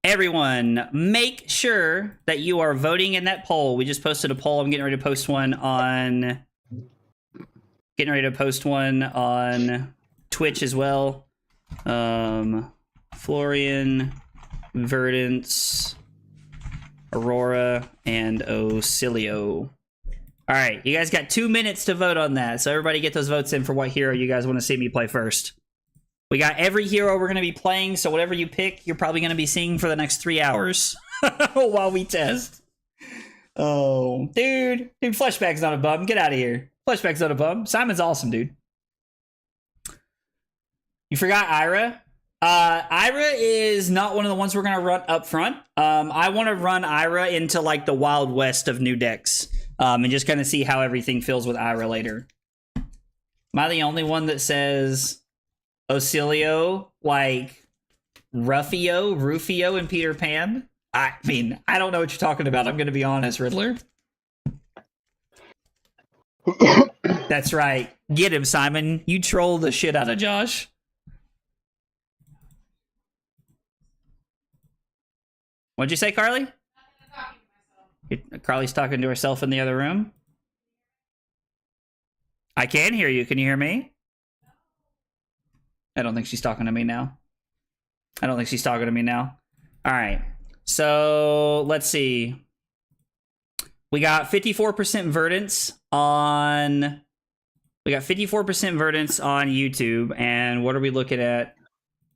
Everyone, make sure that you are voting in that poll. We just posted a poll. I'm getting ready to post one on... Twitch as well. Florian, Verdance, Aurora, and Ocilio. All right, you guys got 2 minutes to vote on that. So everybody get those votes in for what hero you guys want to see me play first. We got every hero we're going to be playing, so whatever you pick, you're probably going to be seeing for the next 3 hours while we test. Oh, dude, Fleshback's not a bum. Get out of here. Fleshback's not a bum. Simon's awesome, dude. You forgot Ira? Ira is not one of the ones we're going to run up front. I want to run Ira into like the Wild West of new decks and just kind of see how everything feels with Ira later. Am I the only one that says Ocilio, like Rufio, and Peter Pan? I mean, I don't know what you're talking about. I'm going to be honest, Riddler. That's right. Get him, Simon. You troll the shit out of Josh. What'd you say, Carly? Carly's talking to herself in the other room. I can hear you. Can you hear me? I don't think she's talking to me now. All right. So let's see. We got 54% Verdance on We got 54% Verdance on YouTube, and what are we looking at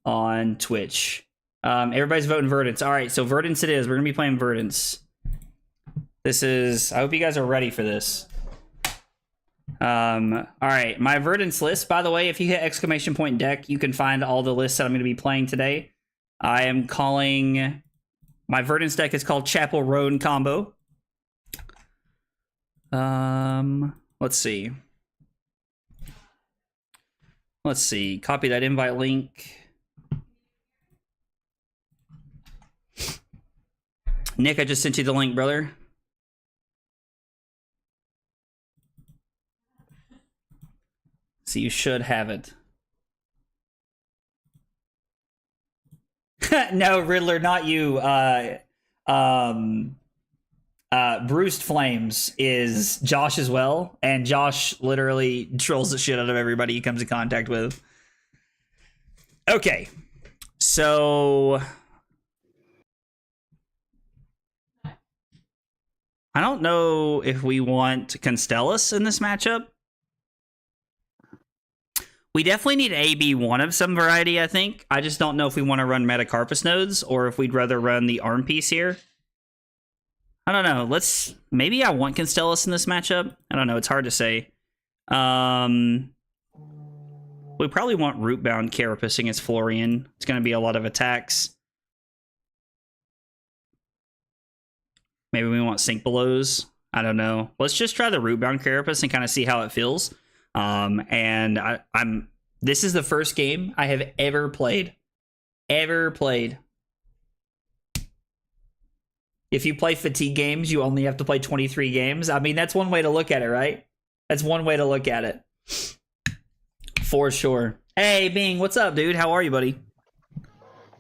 on Twitch? Everybody's voting Verdance. All right, so Verdance it is. We're gonna be playing Verdance. This is. I hope you guys are ready for this. All right, my Verdance list. By the way, if you hit ! deck, you can find all the lists that I'm gonna be playing today. I am calling my Verdance deck is called Chapel Roan Combo. Let's see. Let's see. Copy that invite link. Nick, I just sent you the link, brother. So you should have it. No, Riddler, not you. Bruised Flames is Josh as well, and Josh literally trolls the shit out of everybody he comes in contact with. Okay, so I don't know if we want Constellus in this matchup. We definitely need AB1 of some variety, I think. I just don't know if we want to run Metacarpus nodes or if we'd rather run the arm piece here. I don't know. Maybe I want Constellus in this matchup. I don't know. It's hard to say. We probably want Rootbound Carapace against Florian. It's going to be a lot of attacks. Maybe we want Sink Belows. I don't know. Let's just try the Rootbound Carapace and kind of see how it feels. And this is the first game I have ever played. If you play fatigue games, you only have to play 23 games. I mean, that's one way to look at it, right? That's one way to look at it. For sure. Hey, Bing, what's up, dude? How are you, buddy?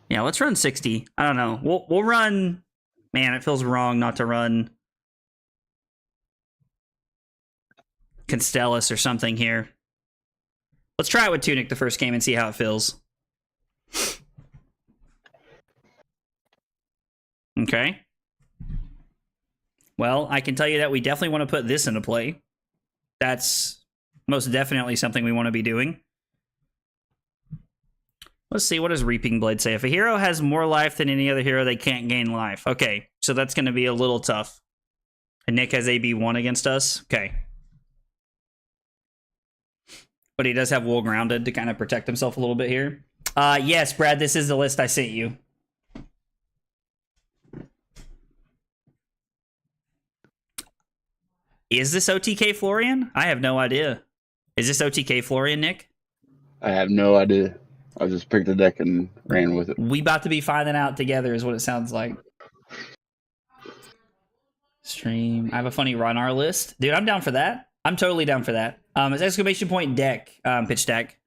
Yeah, let's run 60. I don't know. We'll run... Man, it feels wrong not to run Constellus or something here. Let's try it with Tunic the first game and see how it feels. Okay. Well, I can tell you that we definitely want to put this into play. That's most definitely something we want to be doing. Let's see, what does Reaping Blade say? If a hero has more life than any other hero, they can't gain life. Okay, so that's going to be a little tough. And Nick has AB1 against us. Okay. But he does have Wool Grounded to kind of protect himself a little bit here. Yes, Brad, this is the list I sent you. Is this OTK Florian? I have no idea. Is this OTK Florian, Nick? I have no idea. I just picked a deck and ran with it. We about to be finding out together is what it sounds like. Stream. I have a funny run our list. Dude, I'm down for that. I'm totally down for that. It's ! deck, pitch deck.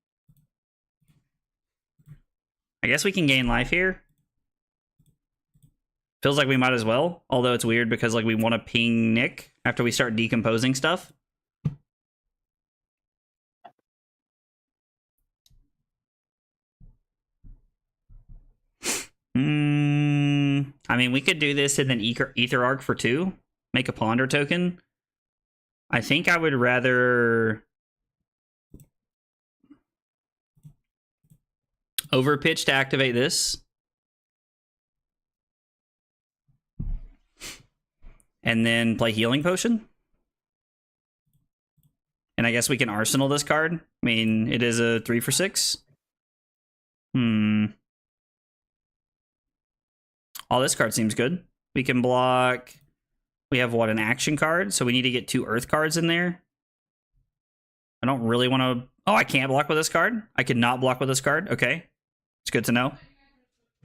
I guess we can gain life here. Feels like we might as well. Although it's weird because like we want to ping Nick after we start decomposing stuff. I mean, we could do this and then Ether Arc for 2. Make a Ponder token. I think I would rather overpitch to activate this. And then play Healing Potion. And I guess we can Arsenal this card. I mean, it is a 3 for 6. Oh, this card seems good. We can block... We have, what, an action card? So we need to get 2 Earth cards in there. I don't really want to... Oh, I can't block with this card? I could not block with this card? Okay. It's good to know.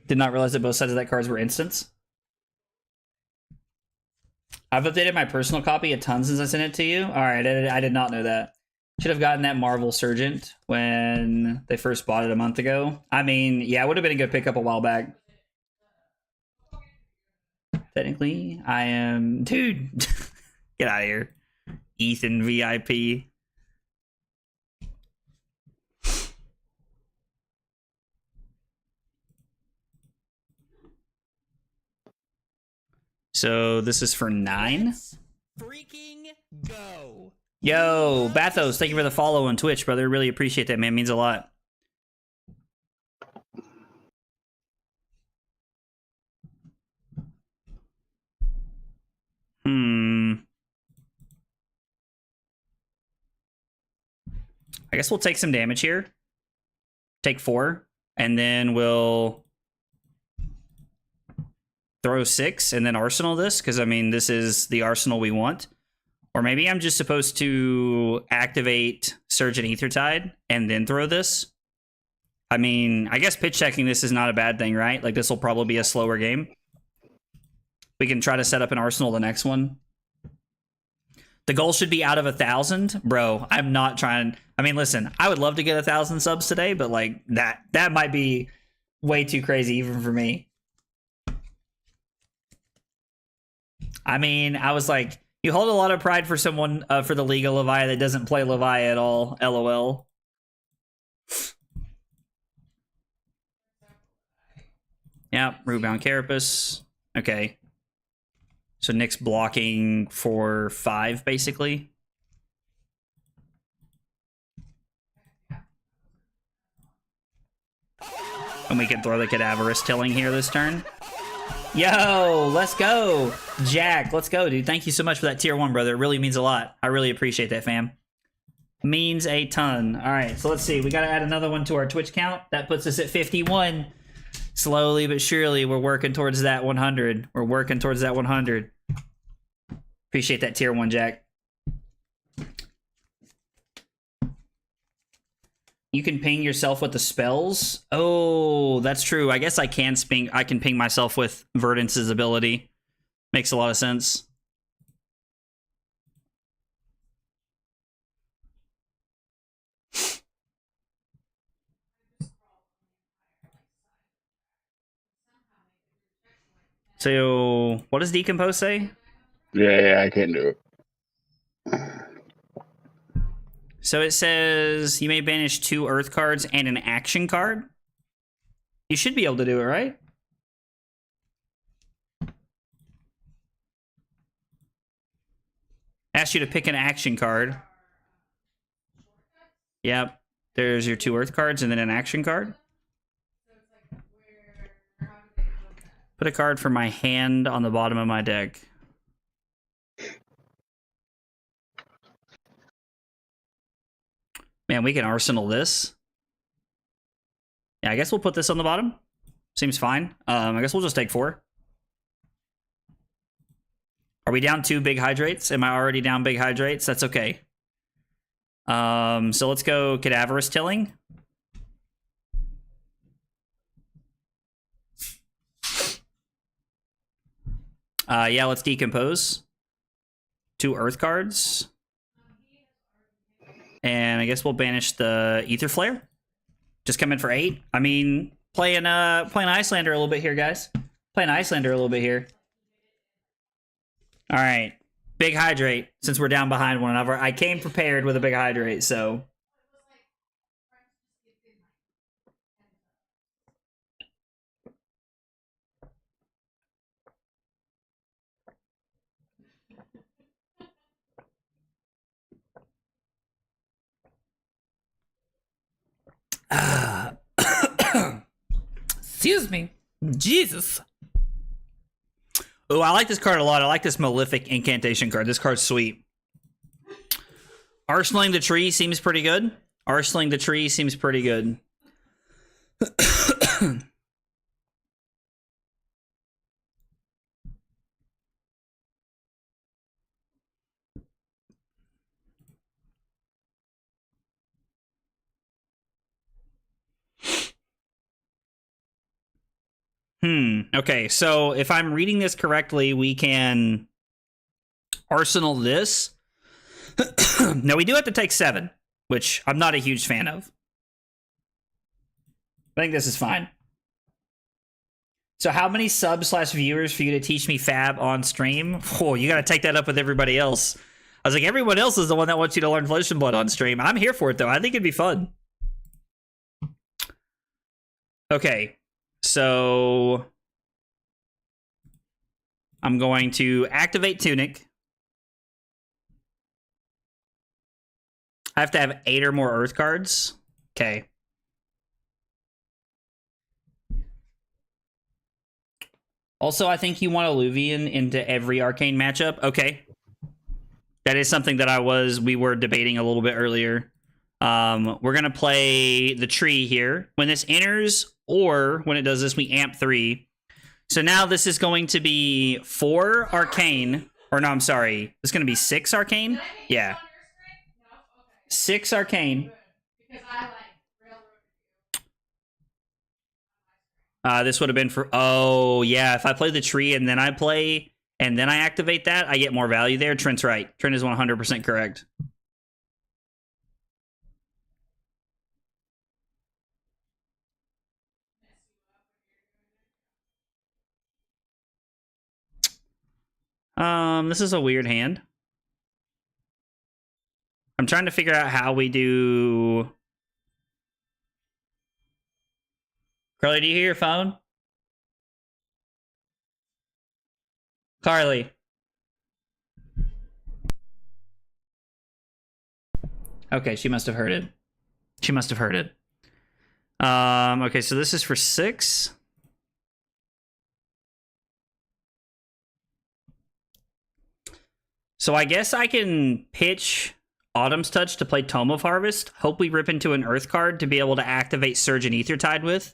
Did not realize that both sides of that cards were instants. I've updated my personal copy a ton since I sent it to you. All right, I did not know that. Should have gotten that Marvel Surgent when they first bought it a month ago. I mean, yeah, it would have been a good pickup a while back. Technically, I am... Dude, get out of here. Ethan VIP. So this is for 9. Let's freaking go. Yo, Bathos, thank you for the follow on Twitch, brother. Really appreciate that, man. Means a lot. I guess we'll take some damage here. Take 4. And then we'll throw 6 and then arsenal this. Because, I mean, this is the arsenal we want. Or maybe I'm just supposed to activate Surge and Aethertide and then throw this. I mean, I guess pitch checking this is not a bad thing, right? Like, this will probably be a slower game. We can try to set up an arsenal the next one. The goal should be out of 1,000. Bro, I'm not trying. I mean, listen, I would love to get 1,000 subs today, but like that might be way too crazy even for me. I mean, I was like, you hold a lot of pride for someone for the League of Levi that doesn't play Levi at all. LOL. Yeah, Rootbound Carapace. Okay. So Nick's blocking for 5, basically. And we can throw the Cadaverous Tilling here this turn. Yo, let's go. Jack, let's go, dude. Thank you so much for that tier 1, brother. It really means a lot. I really appreciate that, fam. Means a ton. All right, so let's see. We got to add another one to our Twitch count. That puts us at 51. Slowly but surely, we're working towards that 100. We're working towards that 100. Appreciate that tier 1, Jack. You can ping yourself with the spells. Oh, that's true. I guess I can ping myself with Verdance's ability. Makes a lot of sense. So, what does Decompose say? Yeah, I can't do it. So it says you may banish 2 Earth cards and an action card. You should be able to do it, right? Ask you to pick an action card. Yep. There's your 2 Earth cards and then an action card. Put a card from my hand on the bottom of my deck. Man, we can arsenal this. Yeah, I guess we'll put this on the bottom. Seems fine. I guess we'll just take 4. Are we down 2 big hydrates? Am I already down big hydrates? That's okay. So let's go Cadaverous Tilling. Yeah, let's Decompose. 2 Earth cards. And I guess we'll banish the Ether Flare. Just come in for 8. I mean, playing Icelander a little bit here, guys. Playing Icelander a little bit here. All right. Big Hydrate, since we're down behind one another. I came prepared with a big Hydrate, so... Excuse me. Jesus. Oh, I like this card a lot. I like this Malefic Incantation card. This card's sweet. Arsenaling the Tree seems pretty good. Arsenaling the Tree seems pretty good. Okay, so if I'm reading this correctly, we can arsenal this. Now, we do have to take 7, which I'm not a huge fan of. I think this is fine. So how many subs/viewers for you to teach me Fab on stream? Oh, you got to take that up with everybody else. I was like, everyone else is the one that wants you to learn Flesh and Blood on stream. I'm here for it, though. I think it'd be fun. Okay. So I'm going to activate Tunic. I have to have 8 or more Earth cards. Okay. Also, I think you want Alluvian into every Arcane matchup. Okay. That is something that we were debating a little bit earlier. We're going to play the tree here. When this enters, or when it does this, we amp 3. So now this is going to be 4 Arcane. Or no, I'm sorry. It's going to be 6 Arcane? Yeah. 6 Arcane. This would have been for... Oh, yeah. If I play the tree and then I activate that, I get more value there. Trent's right. Trent is 100% correct. This is a weird hand. I'm trying to figure out how we do... Carly, do you hear your phone? Carly. Okay, she must have heard it. She must have heard it. Okay, so this is for 6. So I guess I can pitch Autumn's Touch to play Tome of Harvest. Hope we rip into an Earth card to be able to activate Surge and Aethertide with.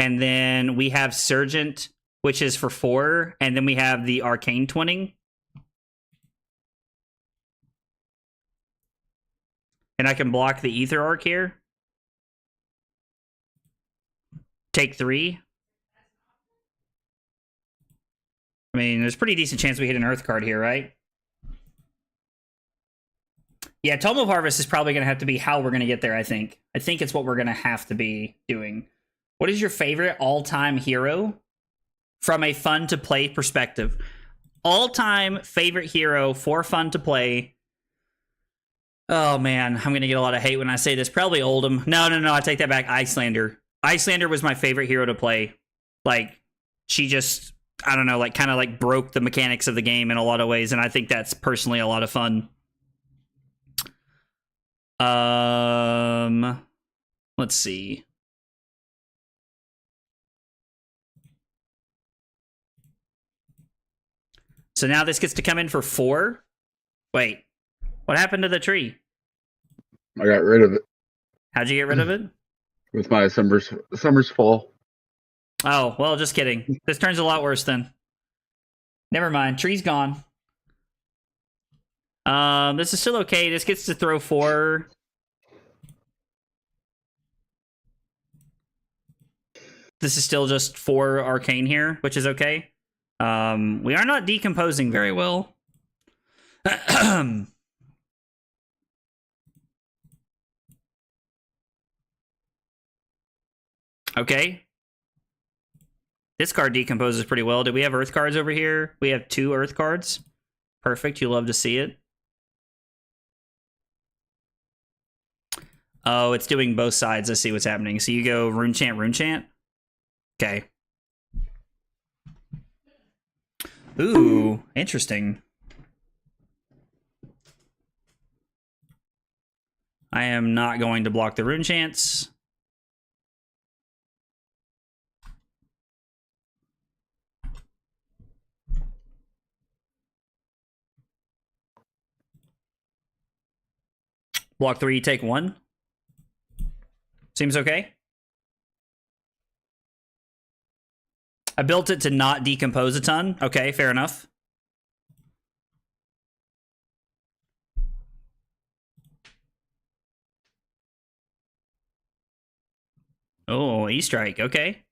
And then we have Surgent, which is for 4. And then we have the Arcane Twinning. And I can block the Ether Arc here. Take 3. I mean, there's a pretty decent chance we hit an Earth card here, right? Yeah, Tome of Harvest is probably going to have to be how we're going to get there, I think. I think it's what we're going to have to be doing. What is your favorite all-time hero from a fun-to-play perspective? All-time favorite hero for fun to play. Oh, man. I'm going to get a lot of hate when I say this. Probably Oldham. No, I take that back. Icelander. Icelander was my favorite hero to play. Like, she just, I don't know, like kind of like broke the mechanics of the game in a lot of ways, and I think that's personally a lot of fun. Let's see. So now this gets to come in for 4. Wait, what happened to the tree? I got rid of it How'd you get rid of it? with my summer's fall. Oh, well, just kidding. This turns a lot worse then. Never mind. Tree's gone. This is still okay. This gets to throw 4. This is still just 4 Arcane here, which is okay. We are not decomposing very well. Okay. This card decomposes pretty well. Do we have Earth cards over here? We have 2 Earth cards. Perfect. You love to see it. Oh, it's doing both sides. I see what's happening. So you go Rune Chant, Rune Chant. Okay. Ooh, interesting. I am not going to block the Rune Chants. Block 3, take 1. Seems okay. I built it to not decompose a ton. Okay, fair enough. Oh, E-Strike. Okay.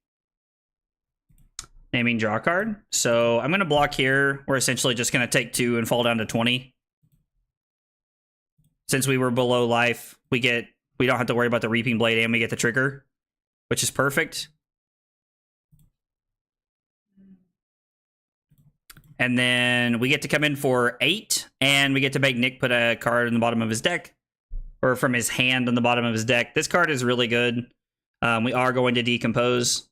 Naming draw card. So I'm going to block here. We're essentially just going to take 2 and fall down to 20. Since we were below life, we don't have to worry about the Reaping Blade and we get the trigger, which is perfect. And then we get to come in for 8, and we get to make Nick put a card in the bottom of his deck, or from his hand on the bottom of his deck. This card is really good. We are going to decompose,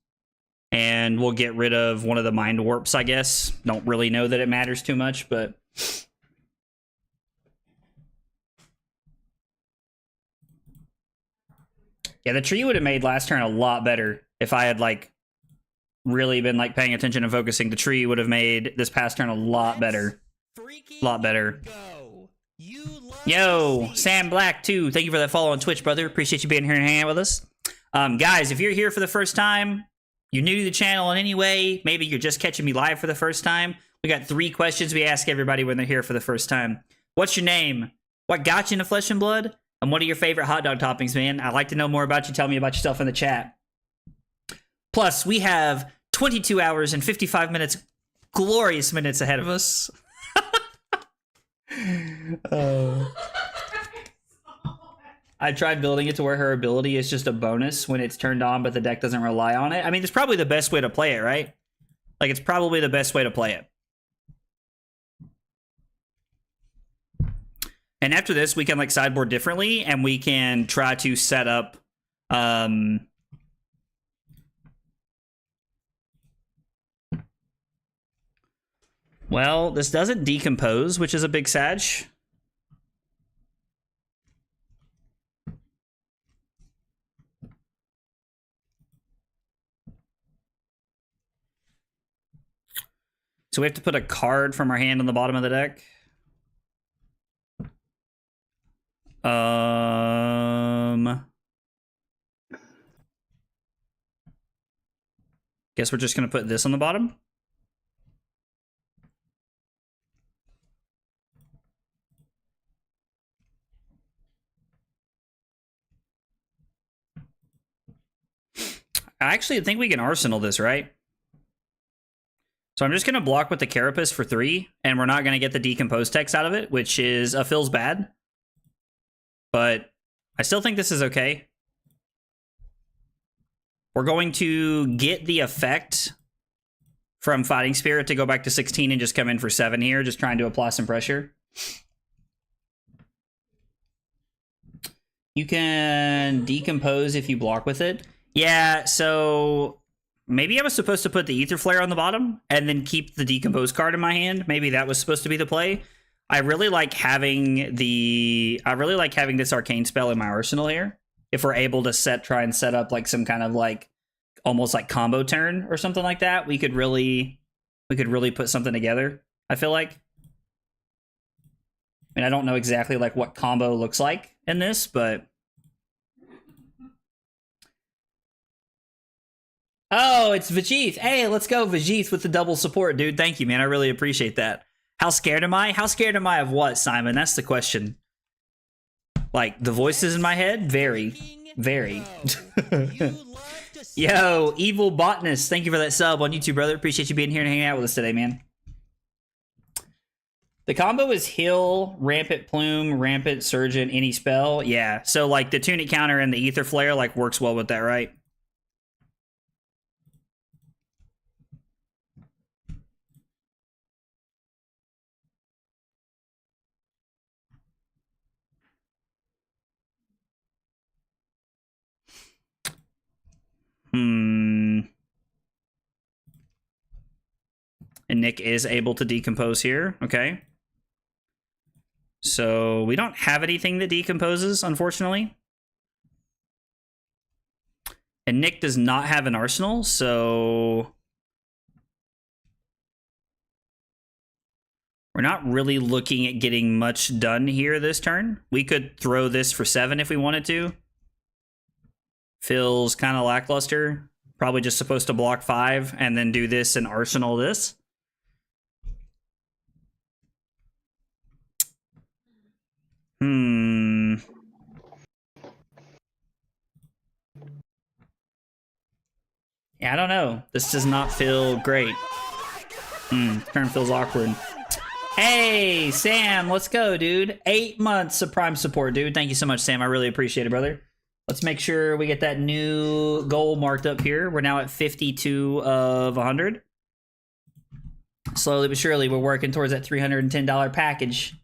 and we'll get rid of one of the Mind Warps, I guess. Don't really know that it matters too much, but... Yeah, the tree would have made last turn a lot better if I had like really been like paying attention and focusing. The tree would have made this past turn a lot better. Lot better. Go. You love Yo, to see Sam Black too. Thank you for that follow on Twitch, brother. Appreciate you being here and hanging out with us. Guys, if you're here for the first time, you're new to the channel in any way, maybe you're just catching me live for the first time, we got 3 questions we ask everybody when they're here for the first time. What's your name? What got you into Flesh and Blood? And what are your favorite hot dog toppings, man? I'd like to know more about you. Tell me about yourself in the chat. Plus, we have 22 hours and 55 minutes, glorious minutes ahead of us. I tried building it to where her ability is just a bonus when it's turned on, but the deck doesn't rely on it. I mean, it's probably the best way to play it, right? Like, it's probably the best way to play it. And after this, we can, like, sideboard differently, and we can try to set up... Well, this doesn't decompose, which is a big sag. So we have to put a card from our hand on the bottom of the deck. Guess we're just gonna put this on the bottom. I actually think we can arsenal this, right? So I'm just going to block with the Carapace for 3, and we're not going to get the Decompose text out of it, which is feels bad. But I still think this is okay. We're going to get the effect from Fighting Spirit to go back to 16 and just come in for 7 here, just trying to apply some pressure. You can Decompose if you block with it. Yeah, so maybe I was supposed to put the Ether Flare on the bottom and then keep the Decompose card in my hand. Maybe that was supposed to be the play. I really like having this Arcane spell in my arsenal here. If we're able to try and set up like some kind of like almost like combo turn or something like that, we could really put something together, I feel like. I mean, I don't know exactly like what combo looks like in this, but oh, it's Vajith. Hey, let's go, Vajith, with the double support, dude. Thank you, man. I really appreciate that. How scared am I? How scared am I of what, Simon? That's the question. Like, the voices in my head? Very. Very. Yo, Evil Botanist. Thank you for that sub on YouTube, brother. Appreciate you being here and hanging out with us today, man. The combo is Heal, Rampant Plume, Rampant Surgeon, any spell. Yeah, so, like, the Tunic counter and the Ether Flare, like, works well with that, right? And Nick is able to decompose here. Okay. So we don't have anything that decomposes, unfortunately. And Nick does not have an arsenal, so we're not really looking at getting much done here this turn. We could throw this for 7 if we wanted to. Feels kind of lackluster. Probably just supposed to block 5 and then do this and arsenal this. Yeah, I don't know. This does not feel great. Turn feels awkward. Hey, Sam, let's go, dude. 8 months of Prime support, dude. Thank you so much, Sam. I really appreciate it, brother. Let's make sure we get that new goal marked up here. We're now at 52 of 100. Slowly but surely, we're working towards that $310 package.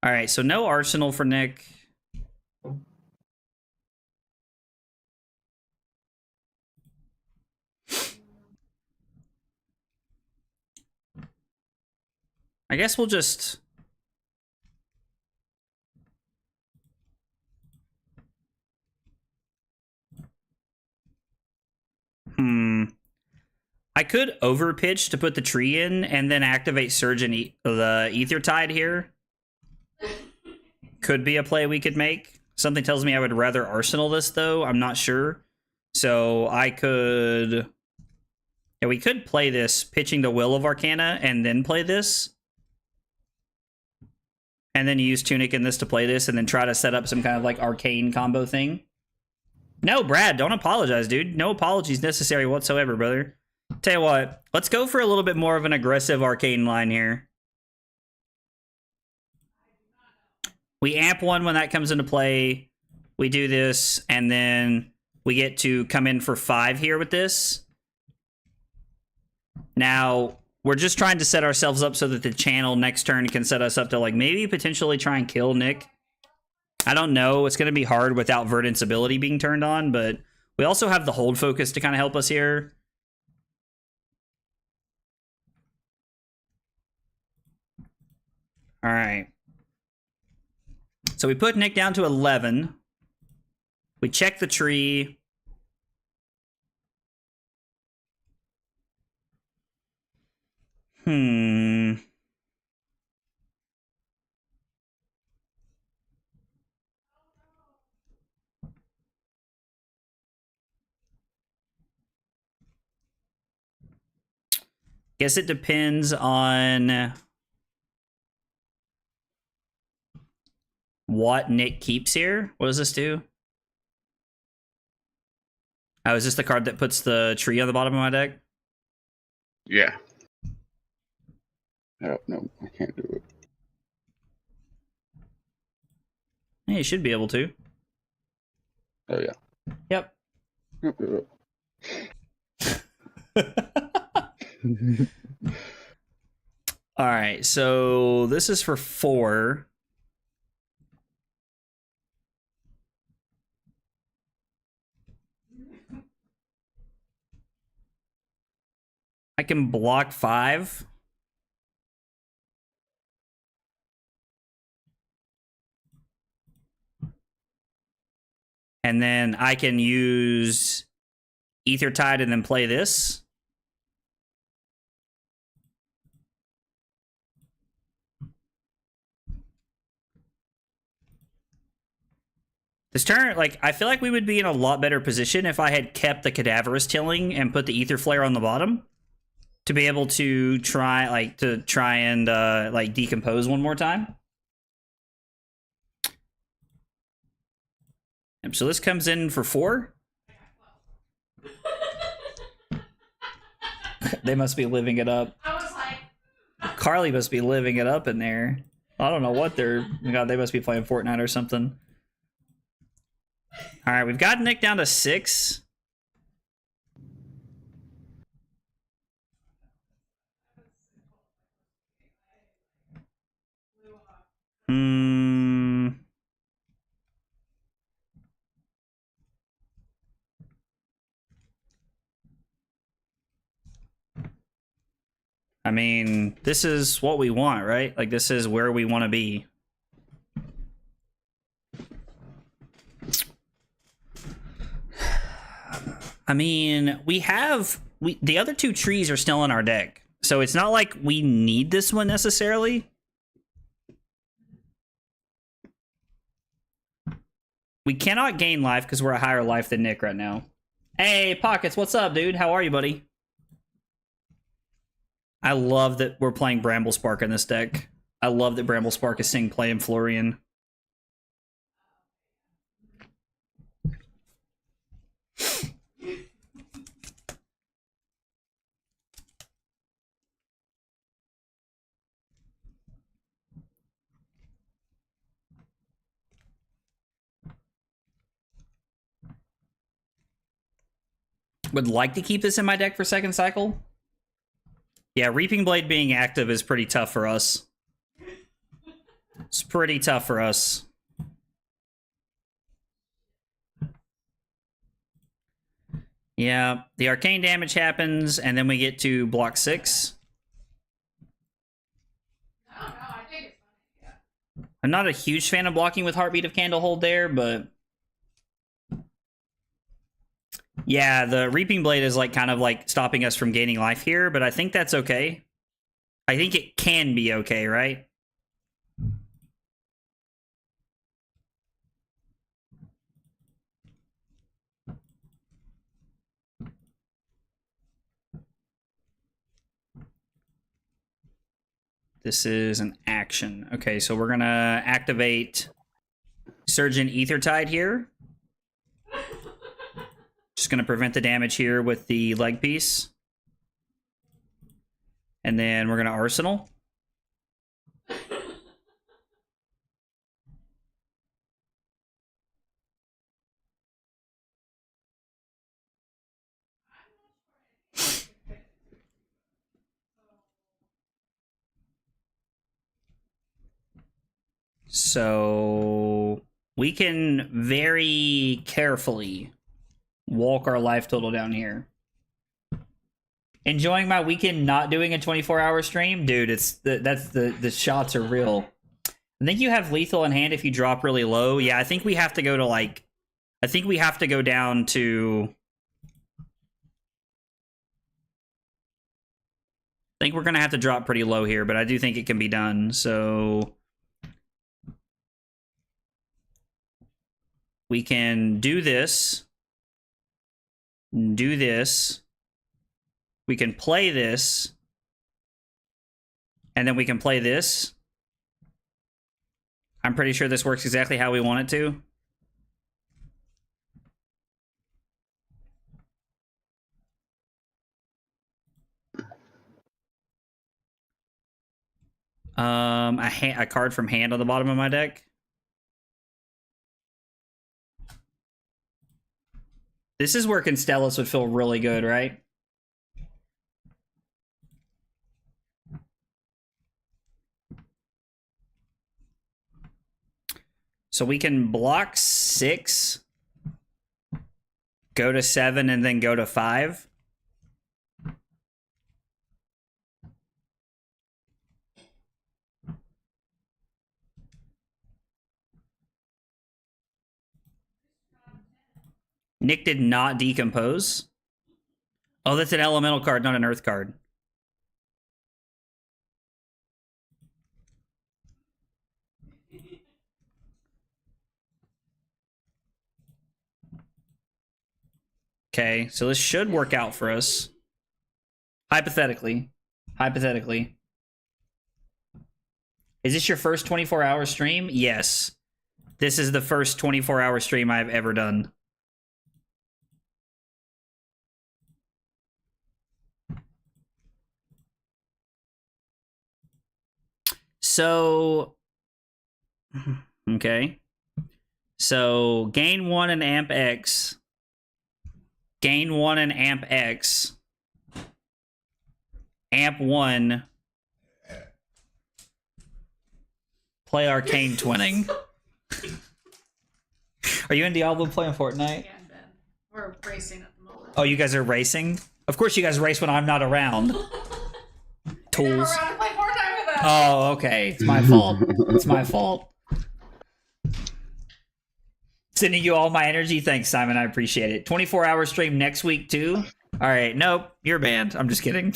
All right, so no arsenal for Nick. I guess we'll just... I could overpitch to put the tree in and then activate Surge and the Ether Tide here. Could be a play we could make. Something tells me I would rather Arsenal this, though. I'm not sure. So I could... Yeah, we could play this, pitching the Will of Arcana, and then play this. And then use Tunic in this to play this, and then try to set up some kind of, like, arcane combo thing. No, Brad, don't apologize, dude. No apologies necessary whatsoever, brother. Tell you what, let's go for a little bit more of an aggressive arcane line here. We amp one when that comes into play. We do this, and then we get to come in for 5 here with this. Now, we're just trying to set ourselves up so that the channel next turn can set us up to, like, maybe potentially try and kill Nick. I don't know. It's going to be hard without Verdance ability being turned on, but we also have the hold focus to kind of help us here. All right. So we put Nick down to 11. We check the tree. Guess it depends on what Nick keeps here. What does this do? Oh, is this the card that puts the tree on the bottom of my deck? Yeah. Oh, no, I can't do it. Yeah, you should be able to. Oh, yeah. Yep. All right, so this is for 4. I can block 5. And then I can use Ether Tide and then play this. This turn, like, I feel like we would be in a lot better position if I had kept the Cadaverous Tilling and put the Ether Flare on the bottom to be able to try and like decompose one more time. And so this comes in for 4. They must be living it up. I was like, Carly must be living it up in there. I don't know what they're... God, they must be playing Fortnite or something. All right, we've got Nick down to 6. I mean, this is what we want, right? Like, this is where we want to be. I mean, the other 2 trees are still in our deck. So it's not like we need this one necessarily. We cannot gain life because we're a higher life than Nick right now. Hey, Pockets, what's up, dude? How are you, buddy? I love that we're playing Bramble Spark in this deck. I love that Bramble Spark is seeing play in Florian. Would like to keep this in my deck for second cycle. Yeah, Reaping Blade being active is pretty tough for us. It's pretty tough for us. Yeah, the arcane damage happens, and then we get to block 6. I'm not a huge fan of blocking with Heartbeat of Candlehold there, but yeah, the Reaping Blade is like kind of like stopping us from gaining life here, but I think that's okay. I think it can be okay, right? This is an action. Okay, so we're gonna activate Surgeon Aethertide here. Just gonna prevent the damage here with the leg piece. And then we're gonna Arsenal. So we can very carefully walk our life total down here. Enjoying my weekend not doing a 24-hour stream? Dude, the shots are real. I think you have lethal in hand if you drop really low. Yeah, I think we have to go to like I think we have to go down to I think we're gonna have to drop pretty low here, but I do think it can be done, so we can do this. Do this. We can play this. And then we can play this. I'm pretty sure this works exactly how we want it to. A card from hand on the bottom of my deck. This is where Constellus would feel really good, right? So we can block 6, go to 7, and then go to 5. Nick did not decompose. Oh, that's an elemental card, not an earth card. Okay, so this should work out for us. Hypothetically. Hypothetically. Is this your first 24-hour stream? Yes. This is the first 24-hour stream I've ever done. So, okay. So, gain 1 and amp X. Gain 1 and amp X. Amp 1. Play Arcane Twinning. Are you in Diablo playing Fortnite? Yeah, Ben. We're racing at the moment. Oh, you guys are racing? Of course you guys race when I'm not around. Tools. Never around to play Fortnite with us. Oh, okay. It's my fault. It's my fault. Sending you all my energy. Thanks, Simon. I appreciate it. 24-hour stream next week, too. All right. Nope. You're banned. I'm just kidding.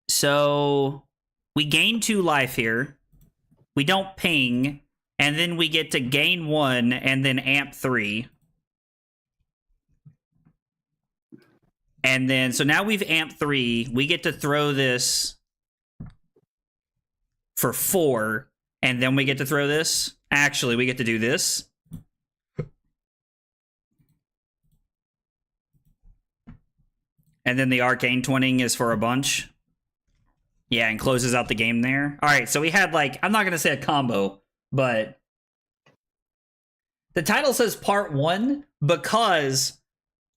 So we gain 2 life here. We don't ping, and then we get to gain 1 and then amp 3. And then, so now we've amped 3. We get to throw this for 4, and then we get to throw this. Actually, we get to do this. And then the Arcane Twinning is for a bunch. Yeah, and closes out the game there. All right, so we had like, I'm not going to say a combo, but the title says part 1 because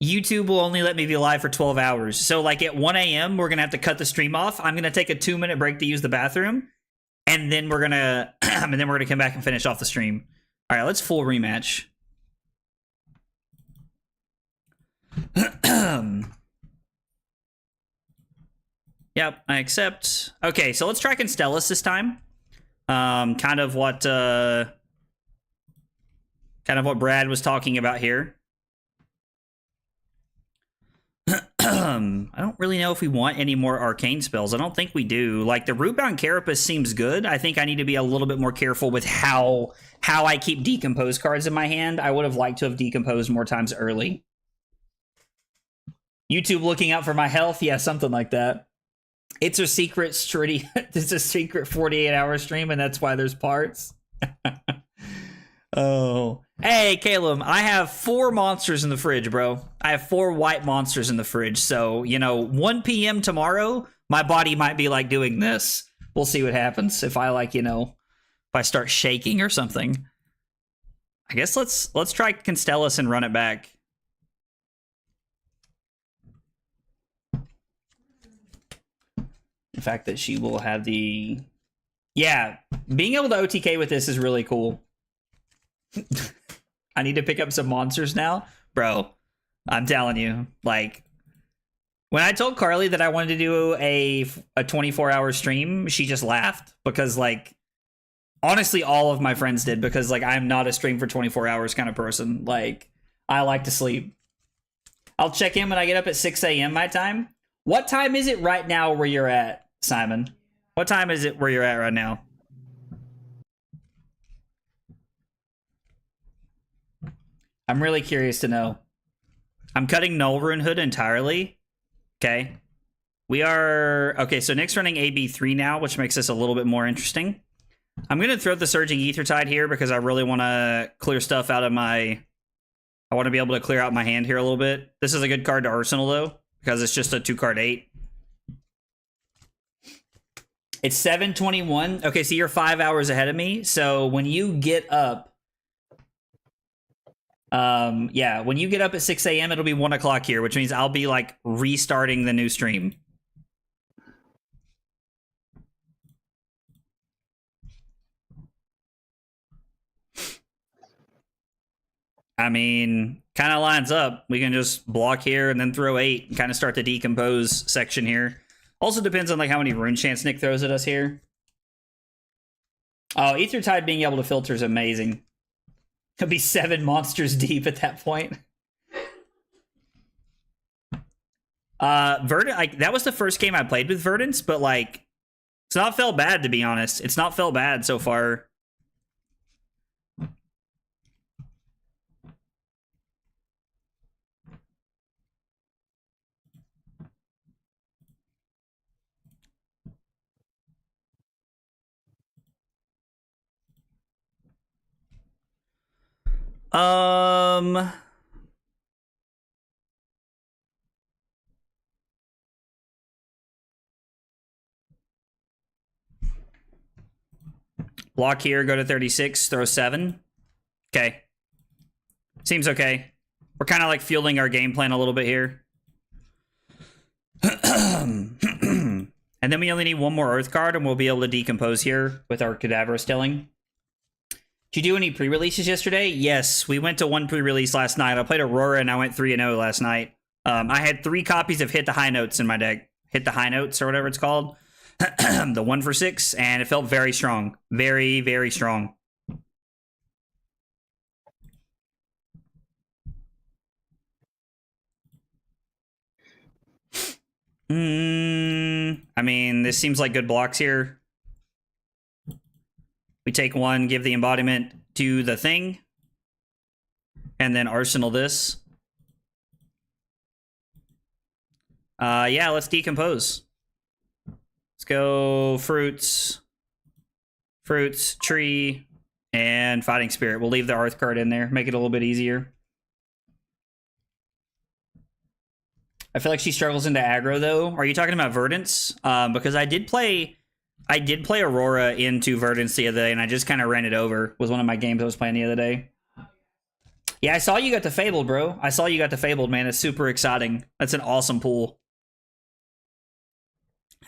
YouTube will only let me be live for 12 hours. So like at 1 a.m., we're going to have to cut the stream off. I'm going to take a 2-minute break to use the bathroom. And then we're going to come back and finish off the stream. All right, let's full rematch. Yep, I accept. Okay, so let's try Constellus this time. Kind of what Brad was talking about here. I don't really know if we want any more arcane spells. I don't think we do. Like, the Rootbound Carapace seems good. I think I need to be a little bit more careful with how I keep Decompose cards in my hand. I would have liked to have Decomposed more times early. YouTube looking out for my health? Yeah, something like that. It's a secret it's a secret 48-hour stream, and that's why there's parts. Oh. Hey, Caleb, I have 4 monsters in the fridge, bro. I have 4 white monsters in the fridge. So, you know, 1 p.m. tomorrow, my body might be like doing this. We'll see what happens if I like, you know, if I start shaking or something. I guess let's try Constellus and run it back. The fact that she will have the... Yeah, being able to OTK with this is really cool. I need to pick up some monsters now. Bro, I'm telling you, like, when I told Carly that I wanted to do a 24-hour stream, she just laughed because, like, honestly, all of my friends did because, like, I'm not a stream for 24 hours kind of person. Like, I like to sleep. I'll check in when I get up at 6 a.m. my time. What time is it right now where you're at, Simon? What time is it where you're at right now? I'm really curious to know. I'm cutting Nullrune Hood entirely. Okay. We are... Okay, so Nick's running AB3 now, which makes this a little bit more interesting. I'm going to throw the Surging Aethertide here because I really want to clear stuff out of my... I want to be able to clear out my hand here a little bit. This is a good card to Arsenal, though, because it's just a 2-card 8. It's 7:21. Okay, so you're 5 hours ahead of me. So when you get up... yeah, when you get up at 6 a.m., it'll be 1 o'clock here, which means I'll be, like, restarting the new stream. I mean, kind of lines up. We can just block here and then throw 8 and kind of start the Decompose section here. Also depends on, like, how many Rune Chants Nick throws at us here. Oh, Aethertide being able to filter is amazing. Could be 7 monsters deep at that point. Verdance, like, that was the first game I played with Verdance, but, like, it's not felt bad, to be honest. It's not felt bad so far. Block here, go to 36, throw 7. Okay. Seems okay. We're kind of like fueling our game plan a little bit here. And then we only need 1 more Earth card and we'll be able to Decompose here with our Cadaverous Tilling. Did you do any pre-releases yesterday? Yes, we went to 1 pre-release last night. I played Aurora and I went 3-0 last night. I had 3 copies of Hit the High Notes in my deck. Hit the High Notes or whatever it's called. The 1 for 6, and it felt very strong. Very, very strong. I mean, this seems like good blocks here. We take 1, give the embodiment to the thing, and then Arsenal this. Yeah, let's Decompose. Let's go fruits, tree, and Fighting Spirit. We'll leave the Earth card in there, make it a little bit easier. I feel like she struggles into aggro, though. Are you talking about Verdance? Because I did play Aurora into Verdance the other day, and I just kind of ran it over with one of my games I was playing the other day. Yeah, I saw you got the Fabled, bro. I saw you got the Fabled, man. It's super exciting. That's an awesome pool.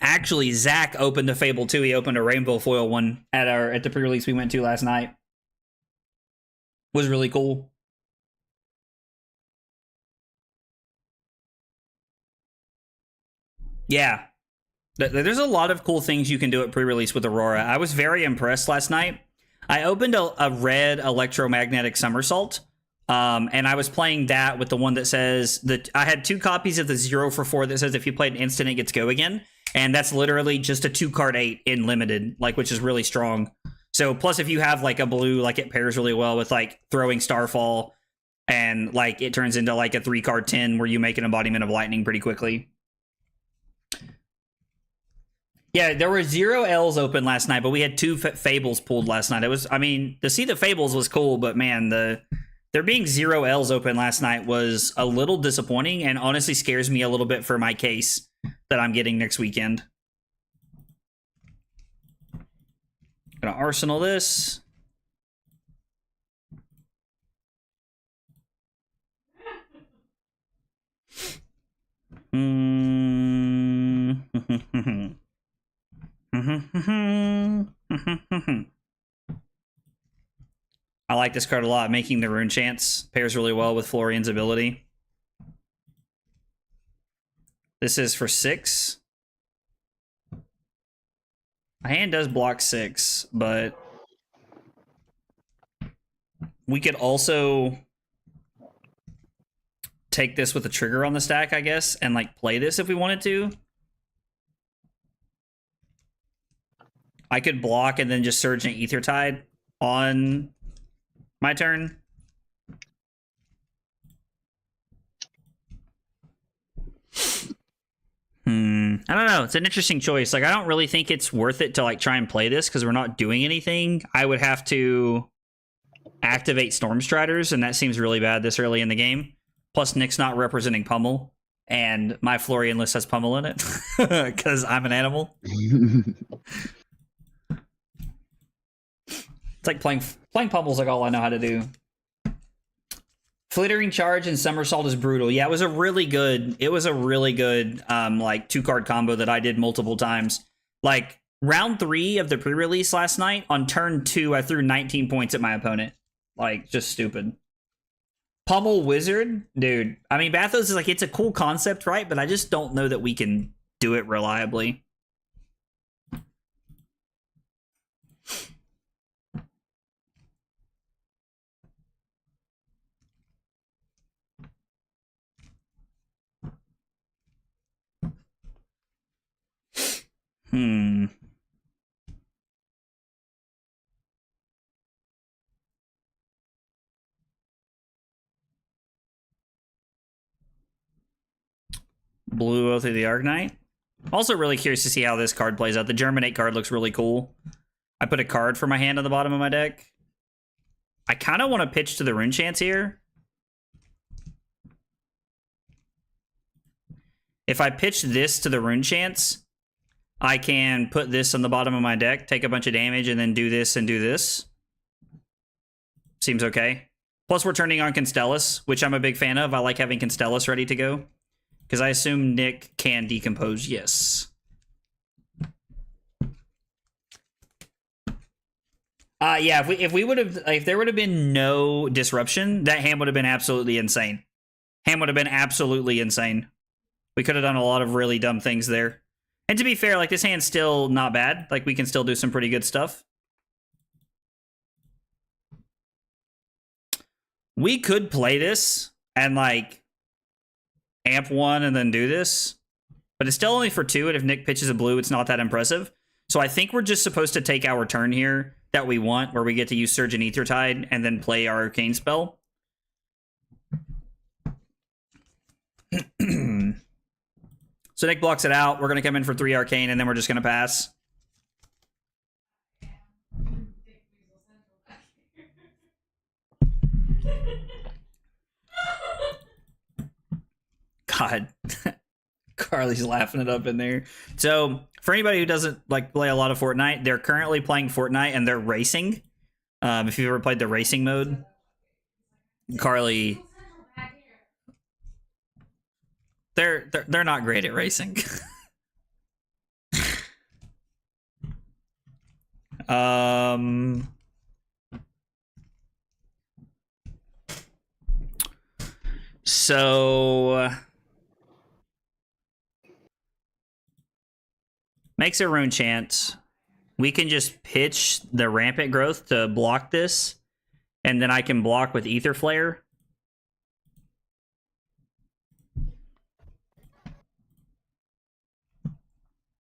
Actually, Zach opened a Fable too. He opened a Rainbow Foil one at the pre-release we went to last night. Was really cool. Yeah. There's a lot of cool things you can do at pre-release with Aurora. I was very impressed last night. I opened a red electromagnetic somersault, and I was playing that with the one that says that I had 2 copies of the 0 for 4 that says if you play an instant, it gets go again. And that's literally just a 2-card 8 in limited, like, which is really strong. So plus if you have like a blue, like it pairs really well with like throwing Starfall, and like it turns into like a 3-card 10 where you make an embodiment of lightning pretty quickly. Yeah, there were 0 L's open last night, but we had 2 Fables pulled last night. It was, I mean, to see the Fables was cool, but man, there being 0 L's open last night was a little disappointing, and honestly scares me a little bit for my case that I'm getting next weekend. Gonna arsenal this. I like this card a lot. Making the Rune Chance pairs really well with Florian's ability. This is for 6. My hand does block 6, but we could also take this with a trigger on the stack, I guess, and like play this if we wanted to. I could block and then just Surge an Ether Tide on my turn. I don't know. It's an interesting choice. Like, I don't really think it's worth it to like try and play this because we're not doing anything. I would have to activate Stormstriders, and that seems really bad this early in the game. Plus, Nick's not representing Pummel, and my Florian list has Pummel in it because I'm an animal. It's like playing Pummel's like all I know how to do. Flittering Charge and Somersault is brutal. Yeah, it was a really good like 2-card combo that I did multiple times. Like round 3 of the pre-release last night, on turn 2, I threw 19 points at my opponent. Like, just stupid. Pummel Wizard, dude. I mean, Bathos is like, it's a cool concept, right? But I just don't know that we can do it reliably. Blue Oath of the Arcanite. Also really curious to see how this card plays out. The Germinate card looks really cool. I put a card for my hand on the bottom of my deck. I kind of want to pitch to the Rune Chance here. If I pitch this to the Rune Chance, I can put this on the bottom of my deck, take a bunch of damage, and then do this and do this. Seems okay. Plus, we're turning on Constellus, which I'm a big fan of. I like having Constellus ready to go. Because I assume Nick can decompose, yes. Yeah, if we would have, if there would have been no disruption, that hand would have been absolutely insane. Hand would have been absolutely insane. We could have done a lot of really dumb things there. And to be fair, like, this hand's still not bad. Like, we can still do some pretty good stuff. We could play this and, like, amp 1 and then do this. But it's still only for 2, and if Nick pitches a blue, it's not that impressive. So I think we're just supposed to take our turn here that we want, where we get to use Surge and Ether Tide and then play our Arcane spell. So Nick blocks it out. We're going to come in for 3 Arcane, and then we're just going to pass. God. Carly's laughing it up in there. So for anybody who doesn't like play a lot of Fortnite, they're currently playing Fortnite and they're racing. If you've ever played the racing mode, Carly, they're not great at racing. So Makes a rune chant. We can just pitch the rampant growth to block this, and then I can block with Ether Flare.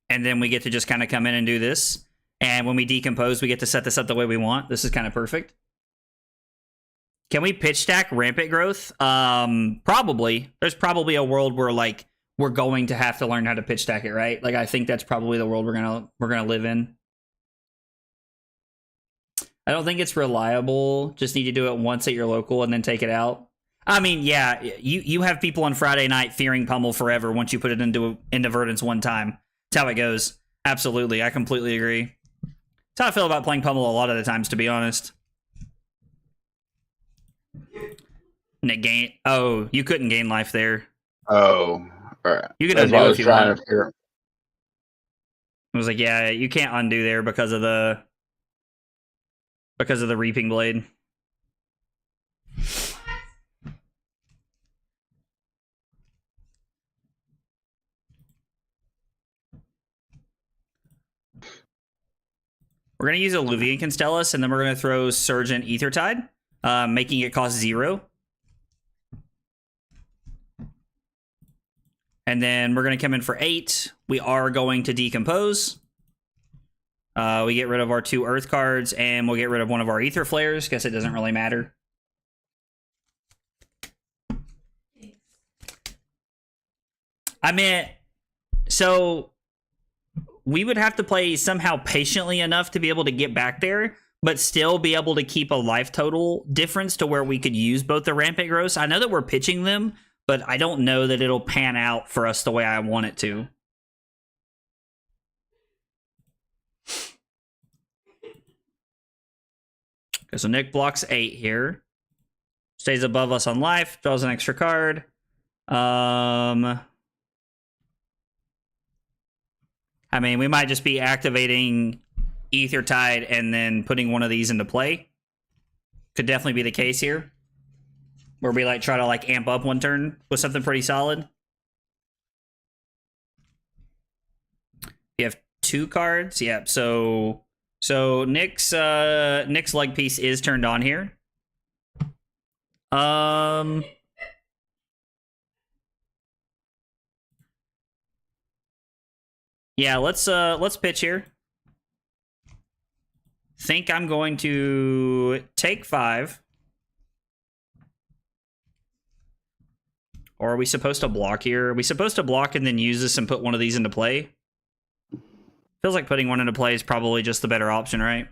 And then we get to just kind of come in and do this. And when we decompose, we get to set this up the way we want. This is kind of perfect. Can we pitch stack rampant growth? Probably. There's probably a world where like we're going to have to learn how to pitch stack it, right? Like I think that's probably the world we're gonna live in. I don't think it's reliable. Just need to do it once at your local and then take it out. I mean, yeah, you have people on Friday night fearing Pummel forever once you put it into Verdance one time. That's how it goes. Absolutely, I completely agree. That's how I feel about playing Pummel a lot of the times, to be honest. Gain. Oh, you couldn't gain life there. Oh, all right. You can That's undo what I if was you trying want. to figure. I was like, yeah, you can't undo there because of the Reaping Blade. We're going to use Alluvian Constellus, and then we're going to throw Surge and Aethertide, making it cost 0. And then we're going to come in for 8. We are going to decompose. We get rid of our 2 Earth cards, and we'll get rid of one of our Ether Flares. Guess it doesn't really matter. I mean, so we would have to play somehow patiently enough to be able to get back there, but still be able to keep a life total difference to where we could use both the Rampant Growths. I know that we're pitching them, but I don't know that it'll pan out for us the way I want it to. Okay, so Nick blocks 8 here. Stays above us on life, draws an extra card. I mean, we might just be activating Aethertide and then putting one of these into play. Could definitely be the case here. Where we like try to like amp up one turn with something pretty solid. You have 2 cards. Yep. So Nick's leg piece is turned on here. Yeah, let's pitch here. Think I'm going to take 5. Or are we supposed to block here? Are we supposed to block and then use this and put one of these into play? Feels like putting one into play is probably just the better option, right?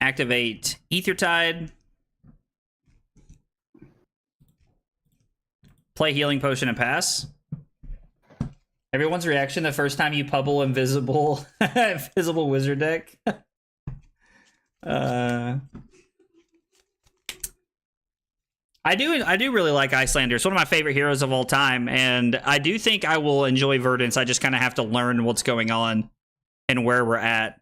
Activate Aethertide. Play Healing Potion and pass. Everyone's reaction the first time you Pubble Invisible Invisible Wizard deck. I do really like Icelander. It's one of my favorite heroes of all time, and I do think I will enjoy Verdance. I just kind of have to learn what's going on and where we're at.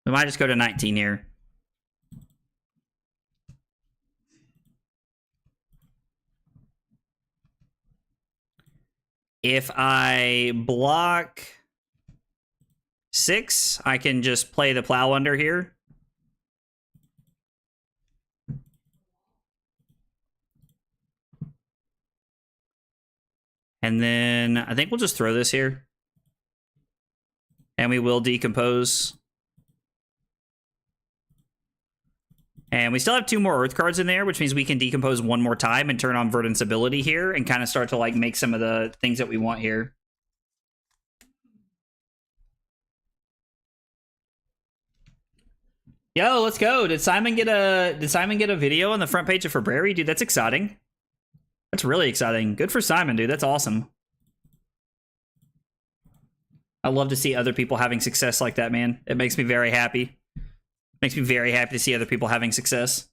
We might just go to 19 here. If I block 6, I can just play the Plow Under here. And then I think we'll just throw this here. And we will decompose. And we still have 2 more Earth cards in there, which means we can decompose one more time and turn on Verdance ability here and kind of start to like make some of the things that we want here. Yo, let's go. Did Simon get a video on the front page of February? Dude, that's exciting. That's really exciting. Good for Simon, dude. That's awesome. I love to see other people having success like that, man. It makes me very happy. Makes me very happy to see other people having success.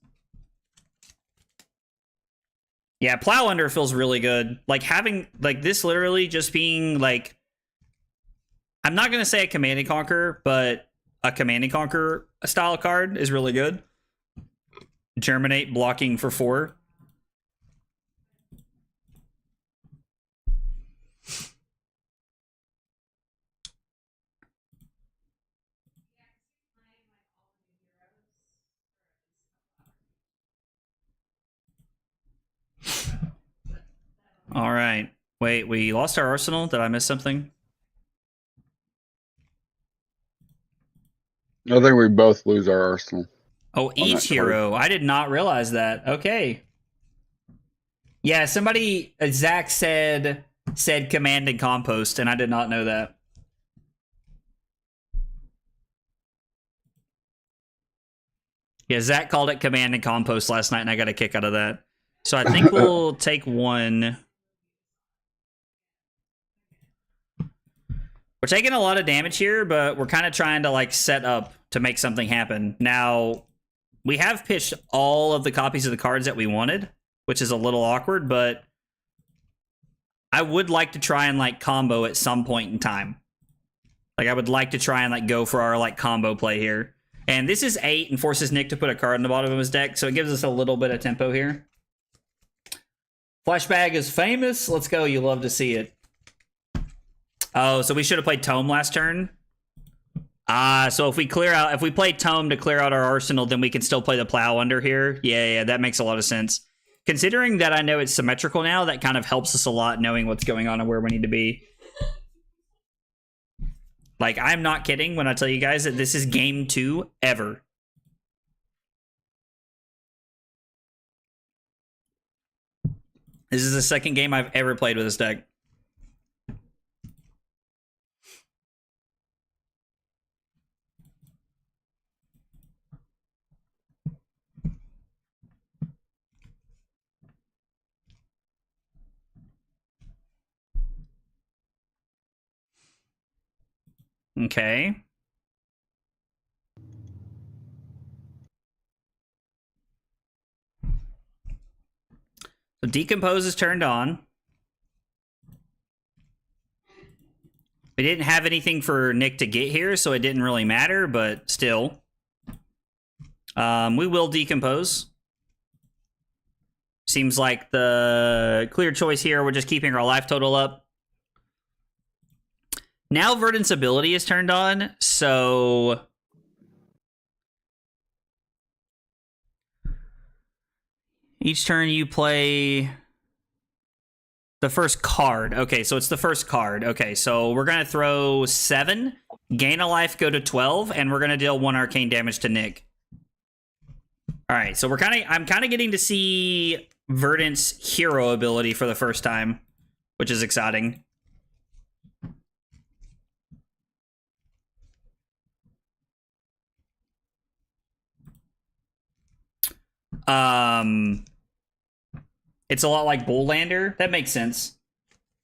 Yeah, Plow Under feels really good. Like having like this literally just being like, I'm not gonna say a Command and Conquer, but a Command and Conquer style card is really good. Germinate blocking for 4. All right. Wait, we lost our arsenal? Did I miss something? I think we both lose our arsenal. Oh, each hero. I did not realize that. Okay. Yeah, somebody, Zach said command and compost, and I did not know that. Yeah, Zach called it command and compost last night, and I got a kick out of that. So I think we'll take one. We're taking a lot of damage here, but we're kind of trying to like set up to make something happen. Now, we have pitched all of the copies of the cards that we wanted, which is a little awkward, but I would like to try and like combo at some point in time. Like I would like to try and like go for our like combo play here. And this is 8 and forces Nick to put a card in the bottom of his deck, so it gives us a little bit of tempo here. Flashbag is famous. Let's go. You love to see it. Oh, so we should have played Tome last turn. So if we play Tome to clear out our arsenal, then we can still play the Plow Under here. Yeah, that makes a lot of sense. Considering that I know it's symmetrical now, that kind of helps us a lot knowing what's going on and where we need to be. Like, I'm not kidding when I tell you guys that this is game 2 ever. This is the second game I've ever played with this deck. Okay. So Decompose is turned on. We didn't have anything for Nick to get here, so it didn't really matter, but still. We will Decompose. Seems like the clear choice here. We're just keeping our life total up. Now Verdance ability is turned on, so each turn you play the first card. Okay, so it's the first card. Okay, so we're going to throw 7, gain a life, go to 12, and we're going to deal 1 arcane damage to Nick. All right, so I'm kind of getting to see Verdance hero ability for the first time, which is exciting. It's a lot like Bullander. That makes sense.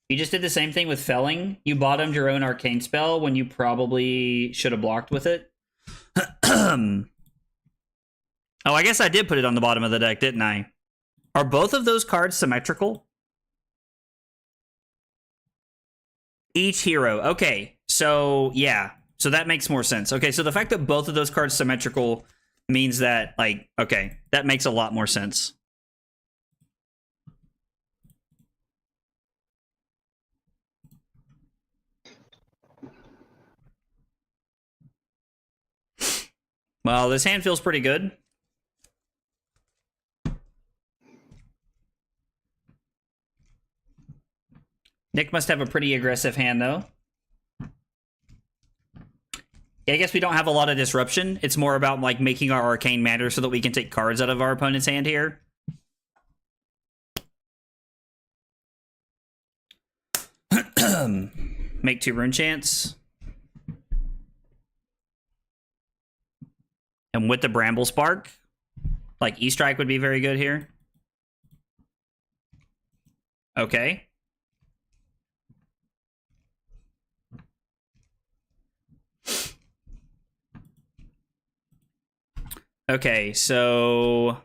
You just did the same thing with Felling. You bottomed your own arcane spell when you probably should have blocked with it. Oh, I guess I did put it on the bottom of the deck, didn't I? Are both of those cards symmetrical? Each hero. Okay, so yeah. So that makes more sense. Okay, so the fact that both of those cards symmetrical means that, like, okay, that makes a lot more sense. Well, this hand feels pretty good. Nick must have a pretty aggressive hand, though. Yeah, I guess we don't have a lot of disruption. It's more about, like, making our arcane matter so that we can take cards out of our opponent's hand here. Make 2 rune chants. And with the Bramble Spark, like, E-Strike would be very good here. Okay. Okay, so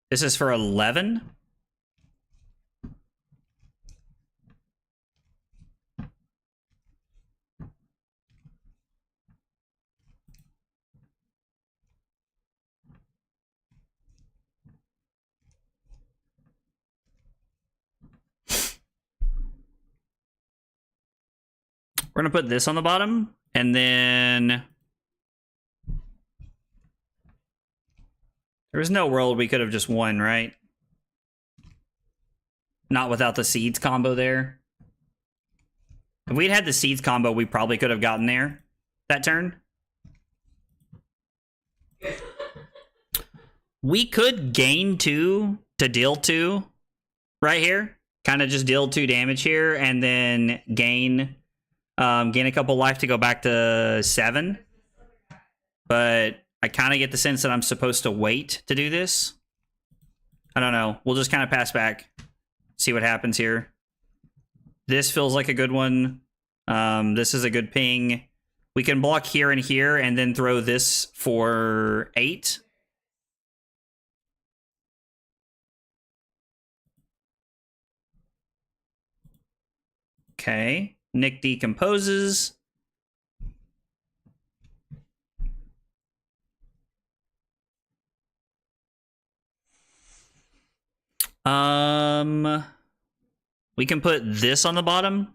this is for 11. We're gonna put this on the bottom, and then there's no world we could have just won, right? Not without the seeds combo there. If we'd had the seeds combo, we probably could have gotten there that turn. We could gain 2 to deal 2 right here. Kind of just deal 2 damage here, and then gain a couple life to go back to 7. But I kind of get the sense that I'm supposed to wait to do this. I don't know. We'll just kind of pass back. See what happens here. This feels like a good one. This is a good ping. We can block here and here and then throw this for 8. Okay. Nick decomposes. We can put this on the bottom.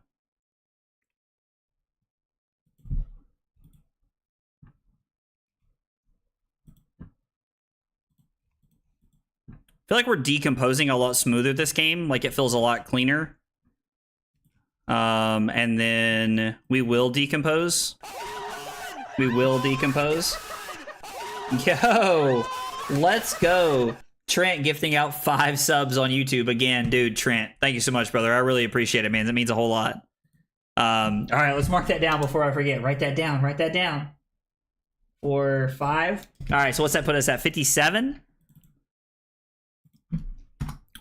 I feel like we're decomposing a lot smoother this game. Like it feels a lot cleaner. And then we will decompose. We will decompose. Yo, let's go. Trent gifting out 5 subs on YouTube again. Dude, Trent, thank you so much, brother. I really appreciate it, man. That means a whole lot. All right, let's mark that down before I forget. Write that down. Write that down. 4, 5. All right, so what's that put us at? 57?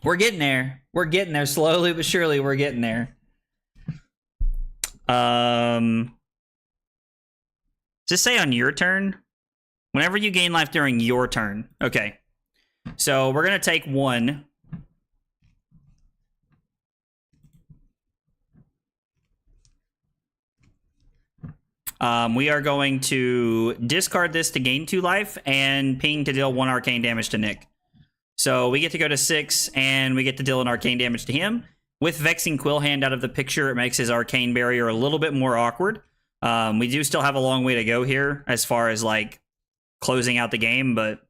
We're getting there. We're getting there slowly but surely. We're getting there. Just say on your turn. Whenever you gain life during your turn. Okay. So we're going to take 1. We are going to discard this to gain 2 life and ping to deal 1 arcane damage to Nick. So we get to go to 6 and we get to deal an arcane damage to him. With Vexing Quill Hand out of the picture, it makes his arcane barrier a little bit more awkward. We do still have a long way to go here as far as like closing out the game, but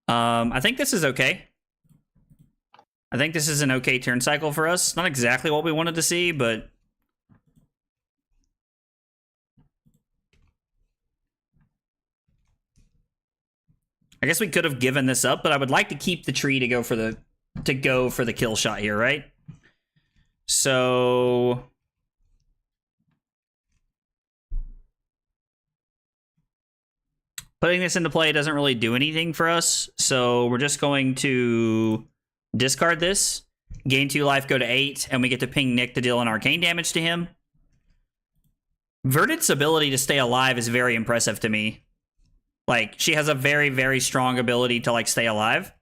I think this is okay. I think this is an okay turn cycle for us. Not exactly what we wanted to see, but I guess we could have given this up, but I would like to keep the tree to go for the kill shot here, right? So putting this into play doesn't really do anything for us, so we're just going to discard this, gain 2 life, go to 8, and we get to ping Nick to deal an arcane damage to him. Verdance's ability to stay alive is very impressive to me. Like, she has a very, very strong ability to, like, stay alive.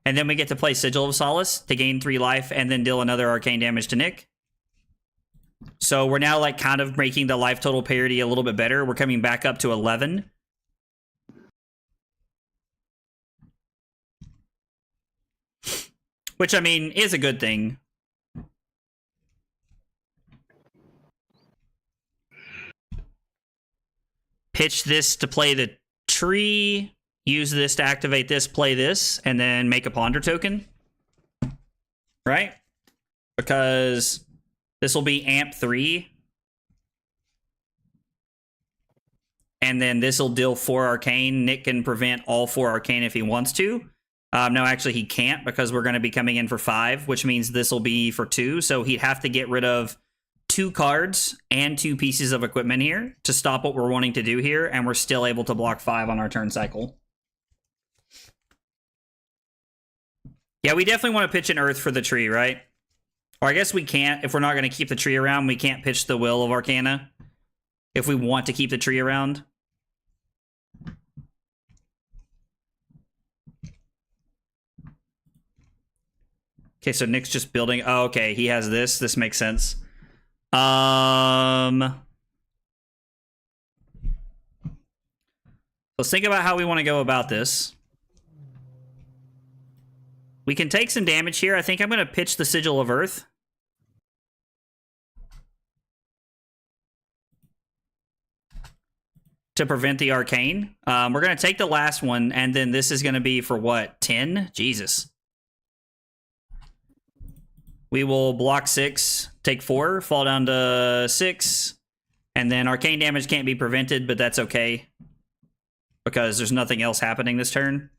And then we get to play Sigil of Solace to gain 3 life and then deal another arcane damage to Nick. So we're now, like, kind of making the life total parity a little bit better. We're coming back up to 11. Which, I mean, is a good thing. Pitch this to play the tree. Use this to activate this, play this, and then make a ponder token. Right? Because this will be amp 3. And then this will deal 4 arcane. Nick can prevent all 4 arcane if he wants to. No, actually, he can't because we're going to be coming in for 5, which means this will be for 2. So he'd have to get rid of 2 cards and 2 pieces of equipment here to stop what we're wanting to do here, and we're still able to block 5 on our turn cycle. Yeah, we definitely want to pitch an Earth for the tree, right? Or I guess we can't. If we're not going to keep the tree around, we can't pitch the Will of Arcana if we want to keep the tree around. Okay, so Nick's just building. Oh, okay, he has this. This makes sense. Let's think about how we want to go about this. We can take some damage here. I think I'm going to pitch the Sigil of Earth. To prevent the Arcane. We're going to take the last one, and then this is going to be for what? 10? Jesus. We will block 6, take 4, fall down to 6, and then Arcane damage can't be prevented, but that's okay. Because there's nothing else happening this turn.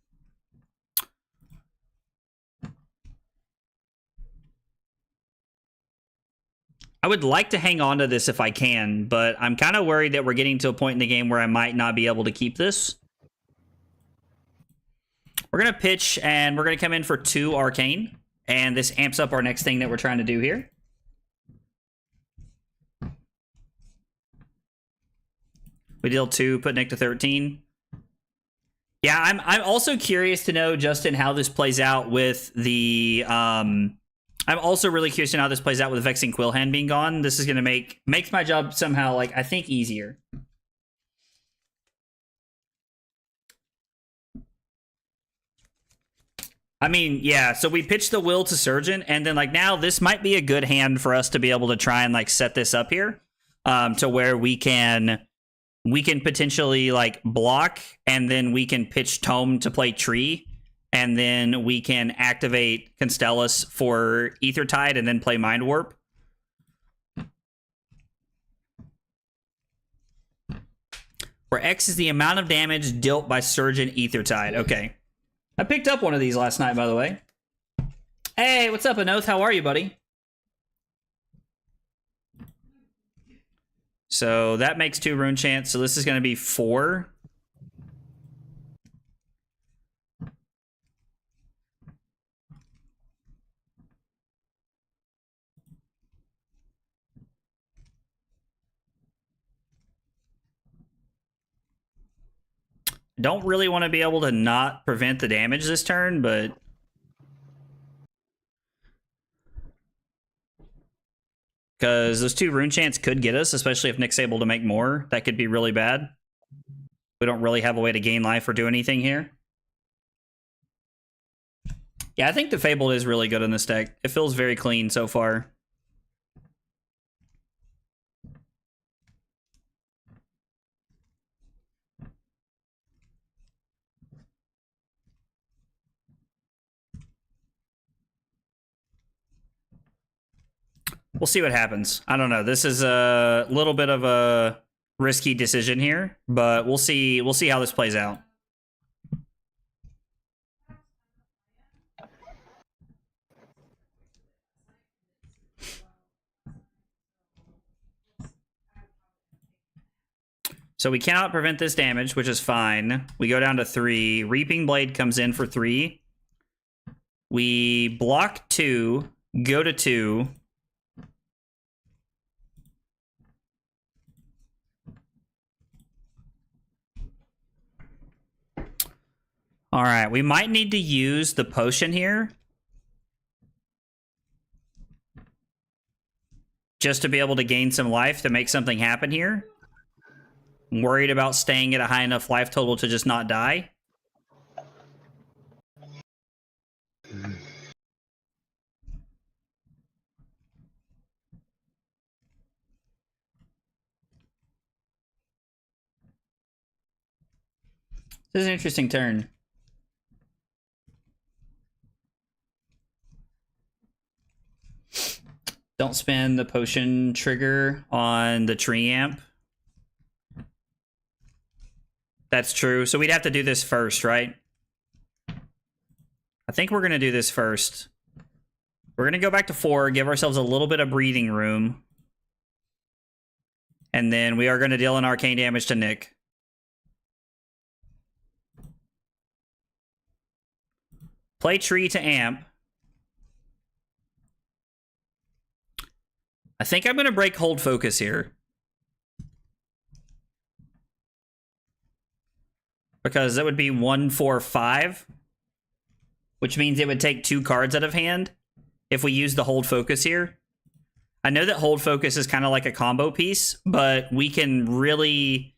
I would like to hang on to this if I can, but I'm kind of worried that we're getting to a point in the game where I might not be able to keep this. We're going to pitch, and we're going to come in for 2 Arcane, and this amps up our next thing that we're trying to do here. We deal 2, put Nick to 13. Yeah, I'm also curious to know, Justin, how this plays out with the... I'm also really curious to know how this plays out with Vexing Quillhand being gone. This is going to makes my job somehow, like, I think, easier. I mean, yeah, so we pitched the Will to Surgeon, and then, like, now this might be a good hand for us to be able to try and, like, set this up here to where we can potentially, like, block, and then we can pitch Tome to play Tree, and then we can activate Constellus for Aethertide and then play Mind Warp. Where X is the amount of damage dealt by Surgeon Aethertide. Okay. I picked up one of these last night, by the way. Hey, what's up, Anoth? How are you, buddy? So that makes 2 rune chance. So this is going to be 4. Don't really want to be able to not prevent the damage this turn, but... Because those 2 rune chants could get us, especially if Nick's able to make more. That could be really bad. We don't really have a way to gain life or do anything here. Yeah, I think the Fabled is really good in this deck. It feels very clean so far. We'll see what happens. I don't know. This is a little bit of a risky decision here, but we'll see. We'll see how this plays out. So we cannot prevent this damage, which is fine. We go down to 3. Reaping Blade comes in for 3. We block 2, go to 2. All right, we might need to use the potion here. Just to be able to gain some life to make something happen here. I'm worried about staying at a high enough life total to just not die. This is an interesting turn. Don't spend the potion trigger on the tree amp. That's true. So we'd have to do this first, right? I think we're going to do this first. We're going to go back to 4, give ourselves a little bit of breathing room. And then we are going to deal an arcane damage to Nick. Play tree to amp. I think I'm going to break hold focus here. Because that would be 1, 4, 5. Which means it would take 2 cards out of hand if we use the hold focus here. I know that hold focus is kind of like a combo piece, but we can really...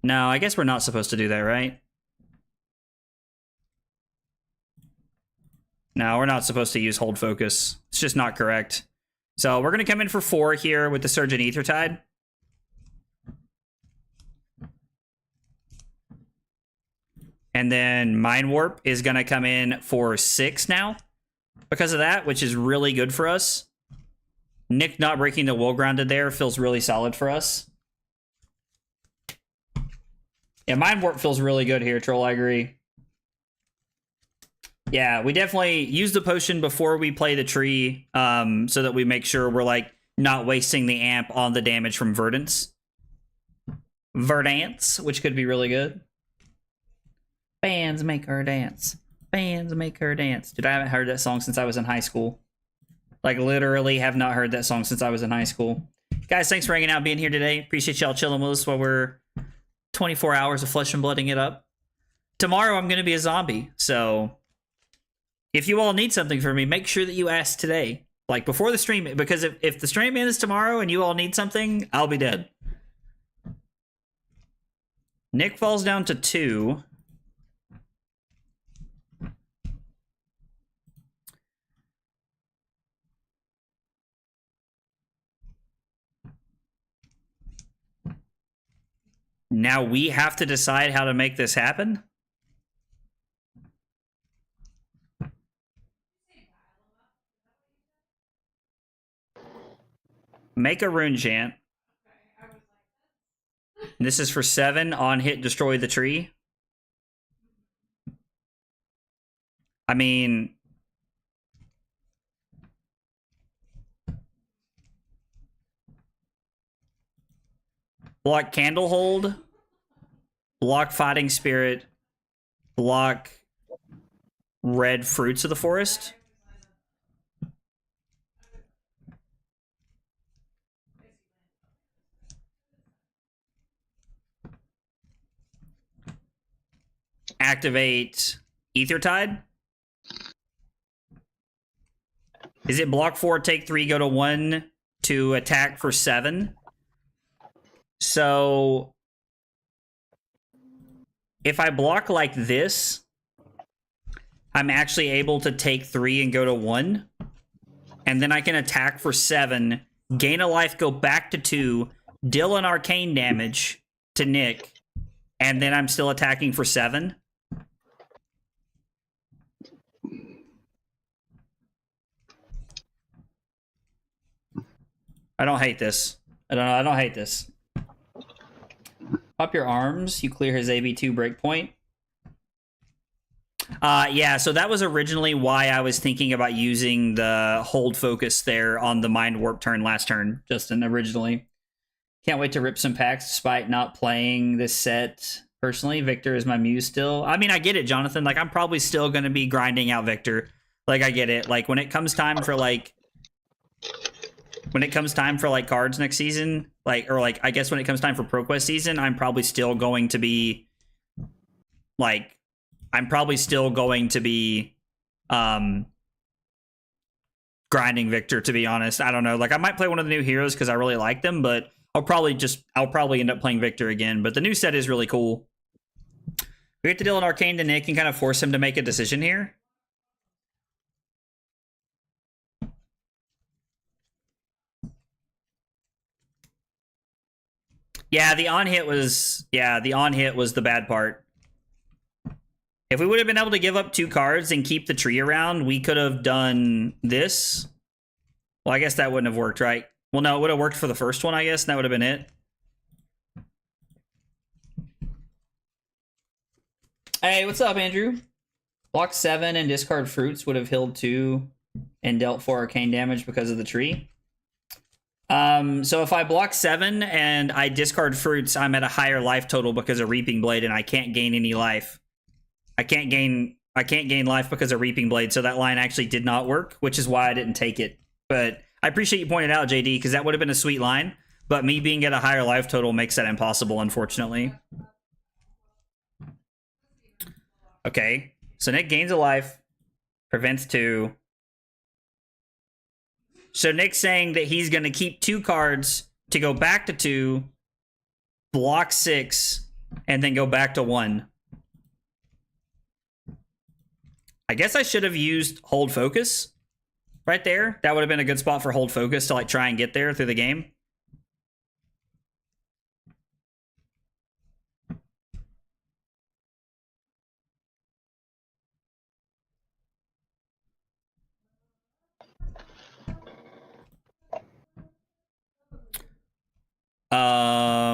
No, I guess we're not supposed to do that, right? No, we're not supposed to use hold focus. It's just not correct. So we're going to come in for 4 here with the Surge and Aethertide. And then Mind Warp is going to come in for 6 now because of that, which is really good for us. Nick not breaking the Will Grounded there feels really solid for us. Yeah, Mind Warp feels really good here, Troll. I agree. Yeah, we definitely use the potion before we play the tree so that we make sure we're like not wasting the amp on the damage from Verdance. Verdance, which could be really good. Fans make her dance. Fans make her dance. Dude, I haven't heard that song since I was in high school. Like, literally have not heard that song since I was in high school. Guys, thanks for hanging out, being here today. Appreciate y'all chilling with us while we're 24 hours of flesh and blooding it up. Tomorrow, I'm going to be a zombie. So, if you all need something from me, make sure that you ask today. Like, before the stream. Because if the stream ends tomorrow and you all need something, I'll be dead. Nick falls down to 2. Now we have to decide how to make this happen. Make a rune chant. This is for 7. On hit, destroy the tree. I mean... block Candlehold. Block Fighting Spirit. Block Red Fruits of the Forest. Activate Aethertide. Is it block 4, take 3, go to 1 to attack for 7? So if I block like this, I'm actually able to take 3 and go to 1. And then I can attack for 7, gain a life, go back to 2, deal an arcane damage to Nick, and then I'm still attacking for 7. I don't hate this. I don't hate this. Pop your arms. You clear his AB2 breakpoint. Yeah, so that was originally why I was thinking about using the hold focus there on the Mind Warp turn last turn, Justin, originally. Can't wait to rip some packs despite not playing this set. Personally, Victor is my muse still. I mean, I get it, Jonathan. Like, I'm probably still going to be grinding out Victor. Like, I get it. Like, when it comes time for, like... when it comes time for, like, cards next season, like, or, like, I guess when it comes time for ProQuest season, I'm probably still going to be, like, grinding Victor, to be honest. I don't know. Like, I might play one of the new heroes because I really like them, but I'll probably end up playing Victor again. But the new set is really cool. We have to deal an Arcane to Nick and kind of force him to make a decision here. Yeah, the on hit was the bad part. If we would have been able to give up 2 cards and keep the tree around, we could have done this. Well, I guess that wouldn't have worked, right? Well, no, it would have worked for the first one, I guess, and that would have been it. Hey, what's up, Andrew? Block 7 and discard fruits would have healed 2 and dealt 4 arcane damage because of the tree. So if I block 7 and I discard fruits, I'm at a higher life total because of Reaping Blade, and I can't gain any life. I can't gain life because of Reaping Blade, so that line actually did not work, which is why I didn't take it. But I appreciate you pointing it out, JD, because that would have been a sweet line. But me being at a higher life total makes that impossible, unfortunately. Okay, so Nick gains a life, prevents 2. So Nick's saying that he's going to keep 2 cards to go back to 2, block 6, and then go back to 1. I guess I should have used Hold Focus right there. That would have been a good spot for Hold Focus to like try and get there through the game.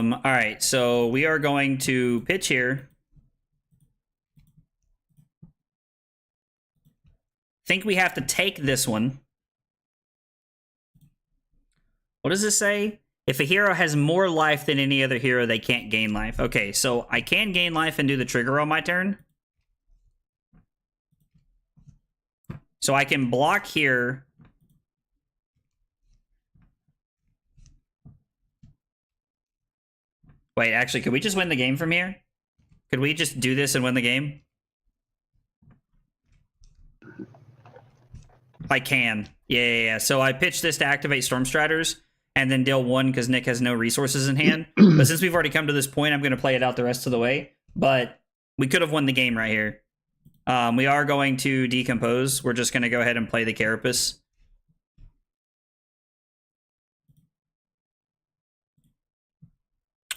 All right, so we are going to pitch here. Think we have to take this one. What does this say? If a hero has more life than any other hero, they can't gain life. Okay, so I can gain life and do the trigger on my turn. So I can block here. Wait, actually, could we just win the game from here? Could we just do this and win the game? I can. Yeah. So I pitched this to activate Stormstriders and then deal 1 because Nick has no resources in hand. But since we've already come to this point, I'm going to play it out the rest of the way. But we could have won the game right here. We are going to decompose. We're just going to go ahead and play the Carapace.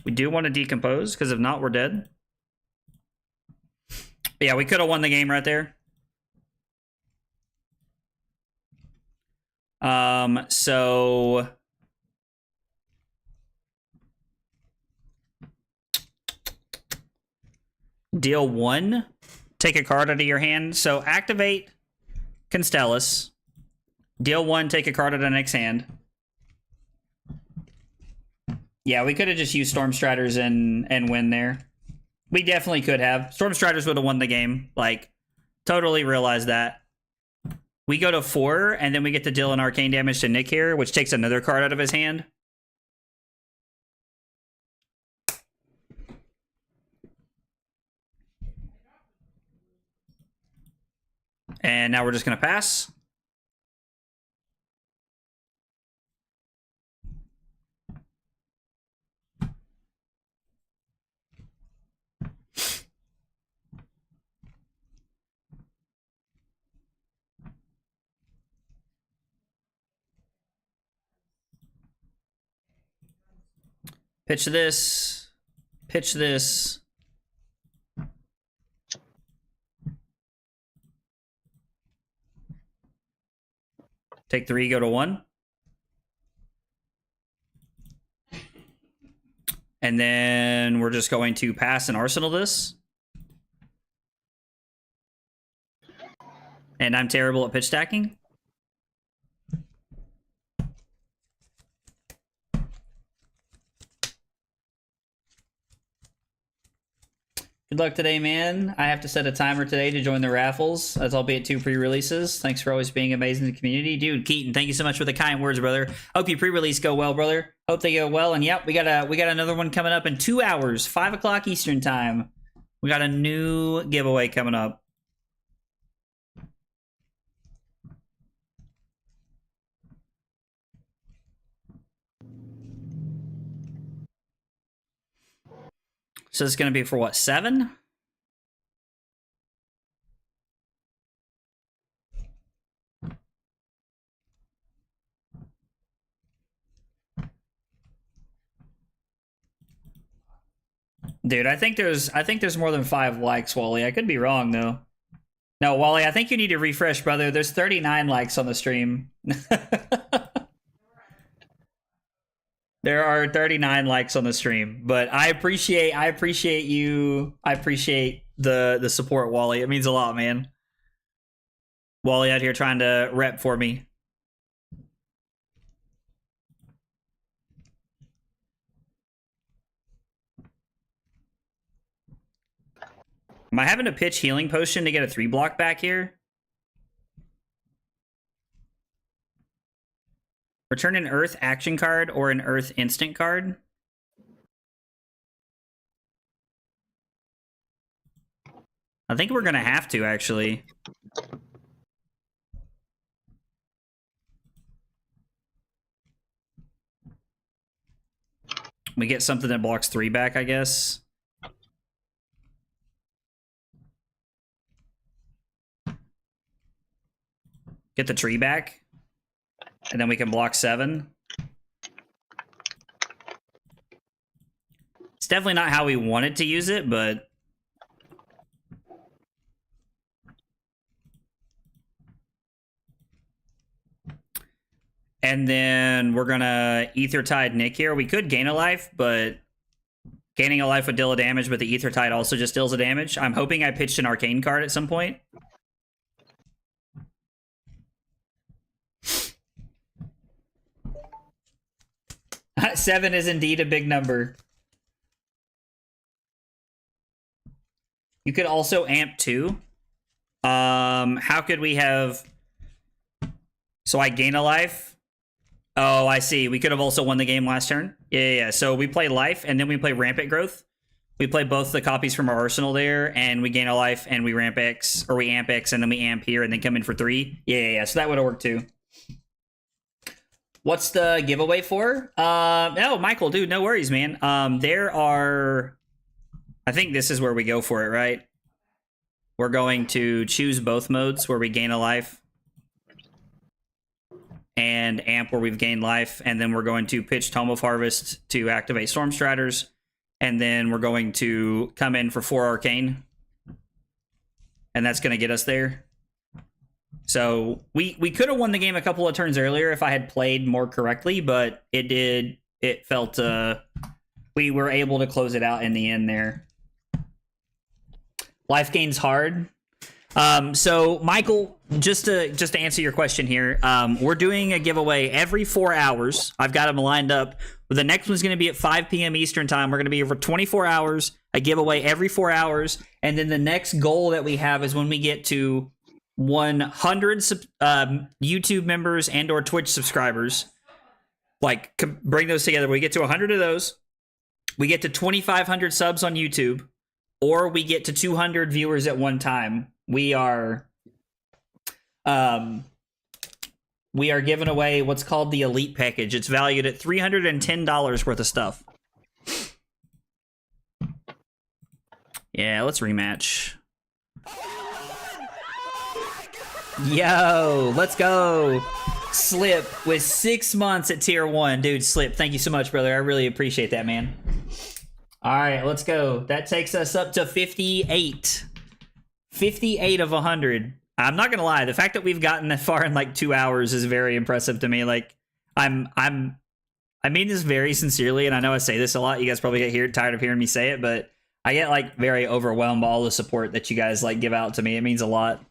We do want to decompose, because if not, we're dead. But yeah, we could have won the game right there. So... deal 1. Take a card out of your hand. So activate Constellus. Deal 1, take a card out of Nick's hand. Yeah, we could have just used Stormstriders and win there. We definitely could have. Stormstriders would have won the game. Like, totally realize that. We go to 4, and then we get to deal an arcane damage to Nick here, which takes another card out of his hand. And now we're just going to pass. Pitch this. Pitch this. Take 3, go to 1. And then we're just going to pass and arsenal this. And I'm terrible at pitch stacking. Good luck today, man. I have to set a timer today to join the raffles, as I'll be at 2 pre-releases. Thanks for always being amazing in the community. Dude, Keaton, thank you so much for the kind words, brother. Hope your pre-release go well, brother. Hope they go well. And yep, we got another one coming up in 2 hours, 5 o'clock Eastern time. We got a new giveaway coming up. So it's going to be for what, 7? Dude, I think there's more than 5 likes, Wally. I could be wrong though. No, Wally, I think you need to refresh, brother. There's 39 likes on the stream. There are 39 likes on the stream, but I appreciate you. I appreciate the support, Wally. It means a lot, man. Wally out here trying to rep for me. Am I having to pitch Healing Potion to get a 3-block back here? Return an Earth action card or an Earth instant card. I think we're going to have to, actually. We get something that blocks 3 back, I guess. Get the tree back. And then we can block 7. It's definitely not how we wanted to use it, but... And then we're gonna Ether Tide Nick here. We could gain a life, but gaining a life would deal a damage, but the Ether Tide also just deals a damage. I'm hoping I pitched an Arcane card at some point. Seven is indeed a big number. You could also amp 2. How could we have... So I gain a life. Oh, I see. We could have also won the game last turn. Yeah. So we play life, and then we play Rampant Growth. We play both the copies from our arsenal there, and we gain a life, and we ramp X, or we amp X, and then we amp here, and then come in for 3. Yeah. So that would have worked too. What's the giveaway for? No, Michael, dude, no worries, man. There are... I think this is where we go for it, right? We're going to choose both modes where we gain a life. And amp where we've gained life. And then we're going to pitch Tome of Harvest to activate Storm Striders. And then we're going to come in for 4 Arcane. And that's going to get us there. So we could have won the game a couple of turns earlier if I had played more correctly, but it felt we were able to close it out in the end there. Life gain's hard. So Michael, just to answer your question here, we're doing a giveaway every 4 hours. I've got them lined up. The next one's going to be at 5 p.m. Eastern time. We're going to be over 24 hours, a giveaway every 4 hours. And then the next goal that we have is when we get to 100 YouTube members and or Twitch subscribers, like bring those together. We get to 100 of those. We get to 2,500 subs on YouTube, or we get to 200 viewers at one time. We are giving away what's called the Elite Package. It's valued at $310 worth of stuff. Yeah, let's rematch. Yo, let's go. Slip with 6 months at tier 1. Dude, Slip, thank you so much, brother. I really appreciate that, man. All right, let's go. That takes us up to 58. 58 of 100. I'm not gonna lie, the fact that we've gotten that far in like 2 hours is very impressive to me. Like, I mean this very sincerely, and I know I say this a lot. You guys probably get tired of hearing me say it, but I get like very overwhelmed by all the support that you guys like give out to me. It means a lot.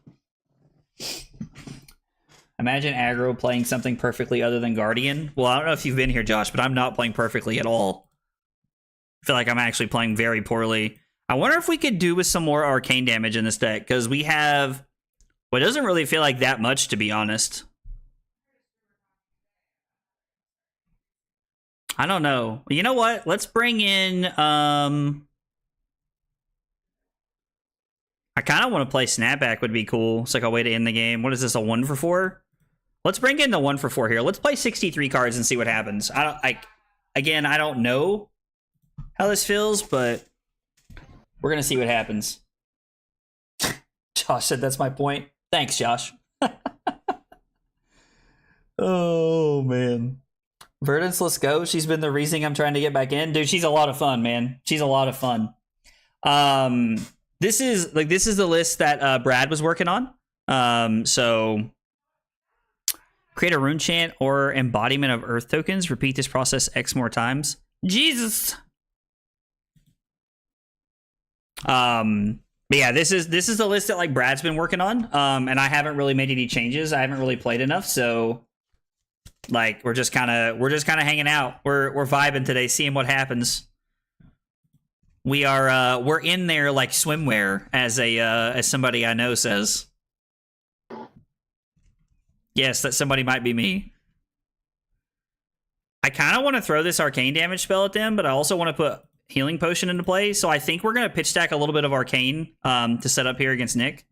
Imagine aggro playing something perfectly other than Guardian. Well, I don't know if you've been here, Josh, but I'm not playing perfectly at all. I feel like I'm actually playing very poorly. I wonder if we could do with some more arcane damage in this deck, because we have... Well, it doesn't really feel like that much, to be honest. I don't know. You know what? Let's bring in... I kind of want to play Snapback would be cool. It's like a way to end the game. What is this, a 1 for 4? Let's bring in the 1 for 4 here. Let's play 63 cards and see what happens. Again, I don't know how this feels, but we're going to see what happens. Josh said that's my point. Thanks, Josh. Oh, man. Verdance, let's go. She's been the reason I'm trying to get back in. Dude, she's a lot of fun, man. She's a lot of fun. This is the list that Brad was working on. So create a rune chant or embodiment of earth tokens. Repeat this process X more times. Jesus. But yeah, this is the list that like Brad's been working on, and I haven't really made any changes. I haven't really played enough, so like we're just kind of hanging out. We're vibing today, seeing what happens. We're in there like swimwear, as somebody I know says. Yes, that somebody might be me. I kind of want to throw this arcane damage spell at them, but I also want to put healing potion into play. So I think we're going to pitch stack a little bit of arcane to set up here against Nick.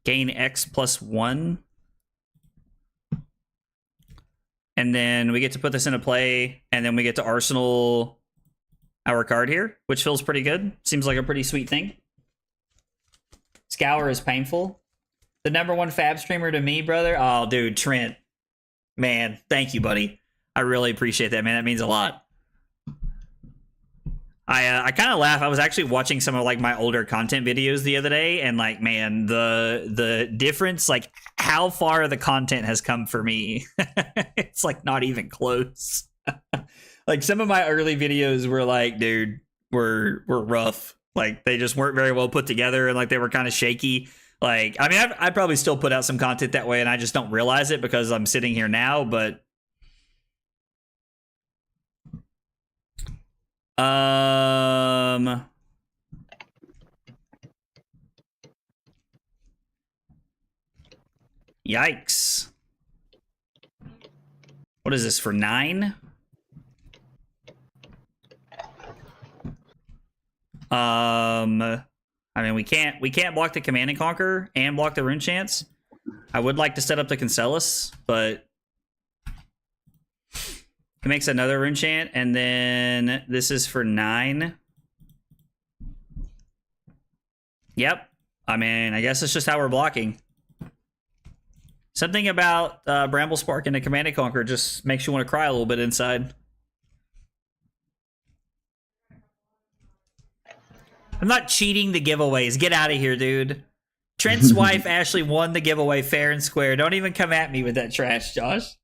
Gain X +1. And then we get to put this into play, and then we get to arsenal our card here, which feels pretty good. Seems like a pretty sweet thing. Scour is painful. The #1 Fab streamer to me, brother. Oh, dude, Trent. Man, thank you, buddy. I really appreciate that, man. That means a lot. I kind of laugh. I was actually watching some of like my older content videos the other day, and like, man, the difference, like how far the content has come for me. It's like not even close. Like some of my early videos were like, dude, were rough. Like they just weren't very well put together, and like they were kind of shaky. Like, I mean, I'd probably still put out some content that way, and I just don't realize it because I'm sitting here now, but yikes. What is this for 9? I mean, we can't block the Command and Conquer and block the Rune Chance. I would like to set up the Cancellus, but he makes another Rune Chant, and then this is for 9. Yep. I mean, I guess it's just how we're blocking. Something about Bramble Spark and the Command and Conquer just makes you want to cry a little bit inside. I'm not cheating the giveaways. Get out of here, dude. Trent's wife, Ashley, won the giveaway fair and square. Don't even come at me with that trash, Josh.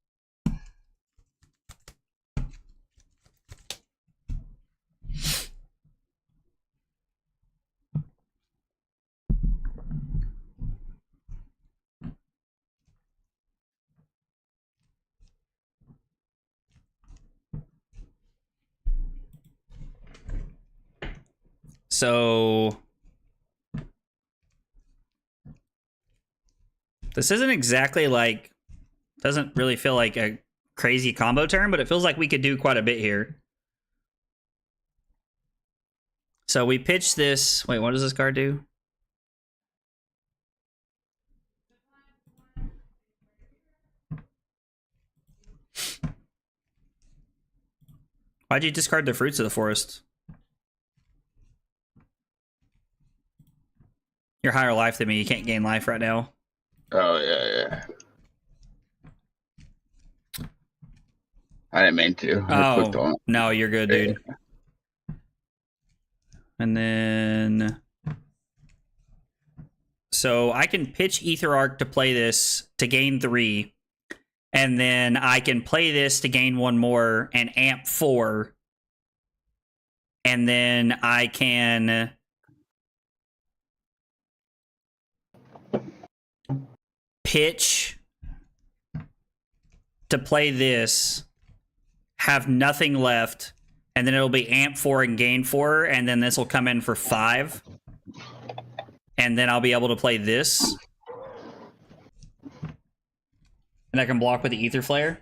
So this isn't exactly like, doesn't really feel like a crazy combo turn, but it feels like we could do quite a bit here. So we pitch this. Wait, what does this card do? Why'd you discard the Fruits of the Forest? You're higher life than me. You can't gain life right now. Oh, yeah. I didn't mean to. I clicked on it. No, you're good, dude. And then... So I can pitch Ether Arc to play this to gain 3. And then I can play this to gain 1 more and amp 4. And then I can... pitch to play this, have nothing left, and then it'll be amp 4 and gain 4, and then this will come in for 5. And then I'll be able to play this. And I can block with the Ether Flare.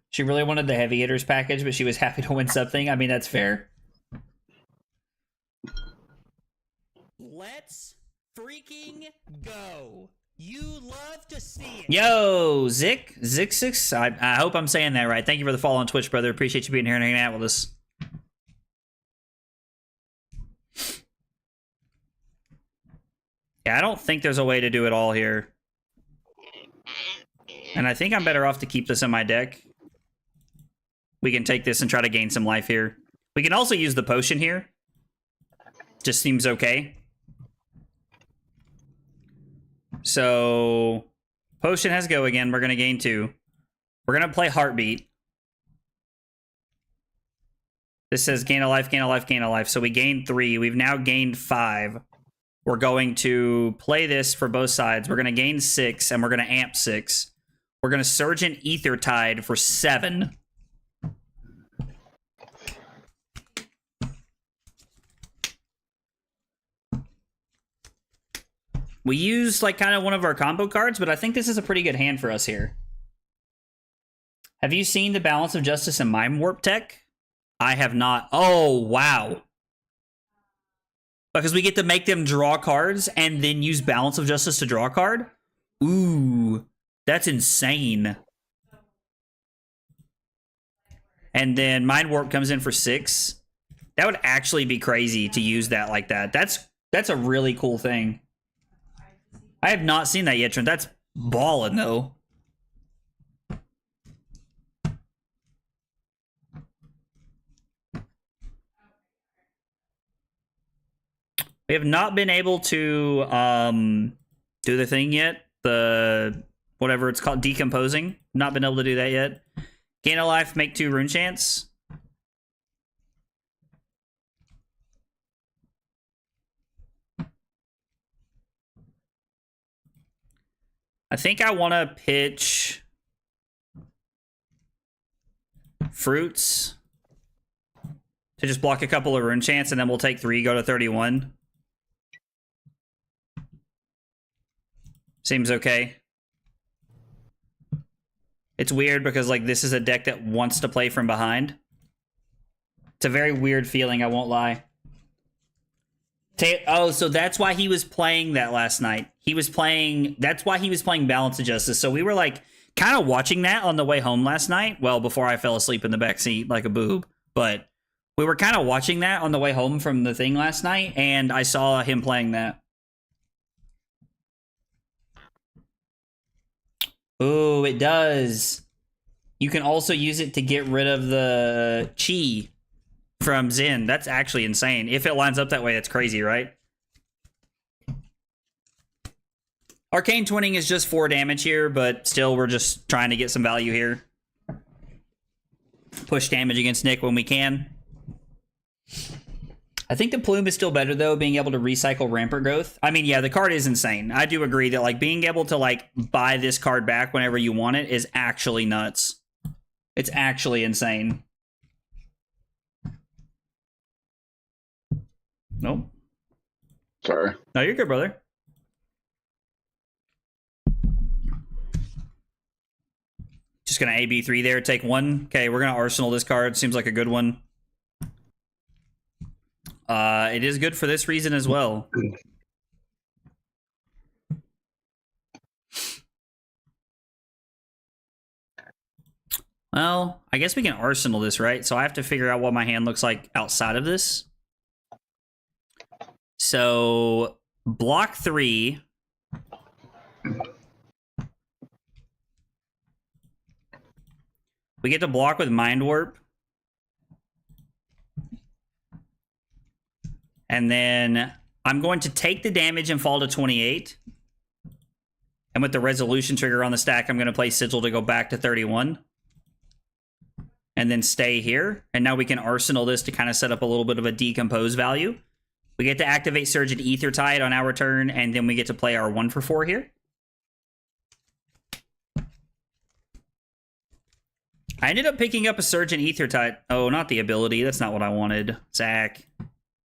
She really wanted the Heavy Hitters package, but she was happy to win something. I mean, that's fair. Let's freaking go. You love to see it. Yo, Zik6. I hope I'm saying that right. Thank you for the follow on Twitch, brother. Appreciate you being here and hanging out with us. Yeah, I don't think there's a way to do it all here. And I think I'm better off to keep this in my deck. We can take this and try to gain some life here. We can also use the potion here. Just seems okay. So, potion has go again. We're going to gain 2. We're gonna play Heartbeat. This says gain a life, gain a life, gain a life. So we gained 3. We've now gained 5. We're going to play this for both sides. We're going to gain 6, and we're going to amp 6. We're going to Surge in Ether Tide for 7. We used like kind of one of our combo cards, but I think this is a pretty good hand for us here. Have you seen the Balance of Justice and Mind Warp tech? I have not. Oh, wow. Because we get to make them draw cards and then use Balance of Justice to draw a card? Ooh, that's insane. And then Mind Warp comes in for 6. That would actually be crazy to use that like that. That's a really cool thing. I have not seen that yet, Trent. That's ballin', though. We have not been able to do the thing yet. The whatever it's called, decomposing. Not been able to do that yet. Gain a life, make 2 rune chance. I think I want to pitch Fruits to just block a couple of rune chance, and then we'll take 3, go to 31. Seems okay. It's weird because like this is a deck that wants to play from behind. It's a very weird feeling, I won't lie. Oh, so that's why he was playing that last night. That's why he was playing Balance of Justice. So we were like kind of watching that on the way home last night. Well, before I fell asleep in the backseat like a boob. But we were kind of watching that on the way home from the thing last night, and I saw him playing that. Oh, it does. You can also use it to get rid of the chi from Zen. That's actually insane. If it lines up that way, that's crazy, right? Arcane Twinning is just 4 damage here, but still, we're just trying to get some value here. Push damage against Nick when we can. I think the Plume is still better, though, being able to recycle Rampart Growth. I mean, yeah, the card is insane. I do agree that, like, being able to, like, buy this card back whenever you want it is actually nuts. It's actually insane. Nope. Sorry. No, you're good, brother. Just gonna AB3 there, take 1. Okay, we're gonna Arsenal this card. Seems like a good one. It is good for this reason as well. Well, I guess we can Arsenal this, right? So I have to figure out what my hand looks like outside of this. So, block 3. We get to block with Mind Warp. And then I'm going to take the damage and fall to 28. And with the resolution trigger on the stack, I'm going to play Sigil to go back to 31. And then stay here. And now we can Arsenal this to kind of set up a little bit of a decompose value. We get to activate Surge and Ether Tide on our turn, and then we get to play our 1 for 4 here. I ended up picking up a Surge and Ether Tide. Oh, not the ability. That's not what I wanted. Zach,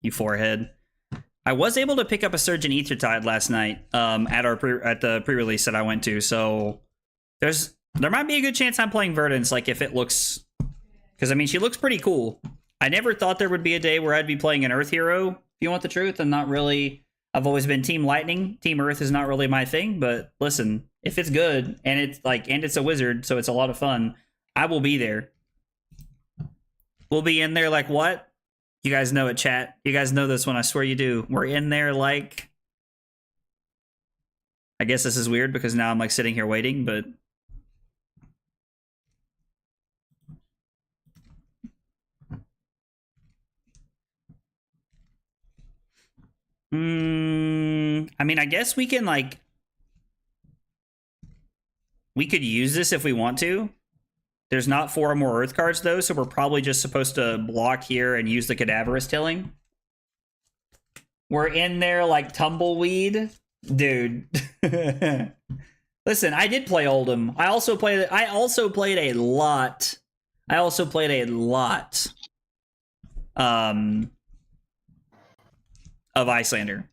you forehead. I was able to pick up a Surge and Ether Tide last night at the pre-release that I went to, so there might be a good chance I'm playing Verdance, like if it looks... Because, I mean, she looks pretty cool. I never thought there would be a day where I'd be playing an Earth hero, if you want the truth. I'm not really... I've always been Team Lightning. Team Earth is not really my thing, but listen, if it's good, and it's a wizard, so it's a lot of fun, I will be there. We'll be in there like what? You guys know it, chat. You guys know this one, I swear you do. We're in there like... I guess this is weird because now I'm like sitting here waiting, but... I mean, I guess we can, like... We could use this if we want to. There's not 4 or more Earth cards, though, so we're probably just supposed to block here and use the Cadaverous Tilling. We're in there like tumbleweed. Dude. Listen, I did play Oldhim. I also played a lot. Of Icelander.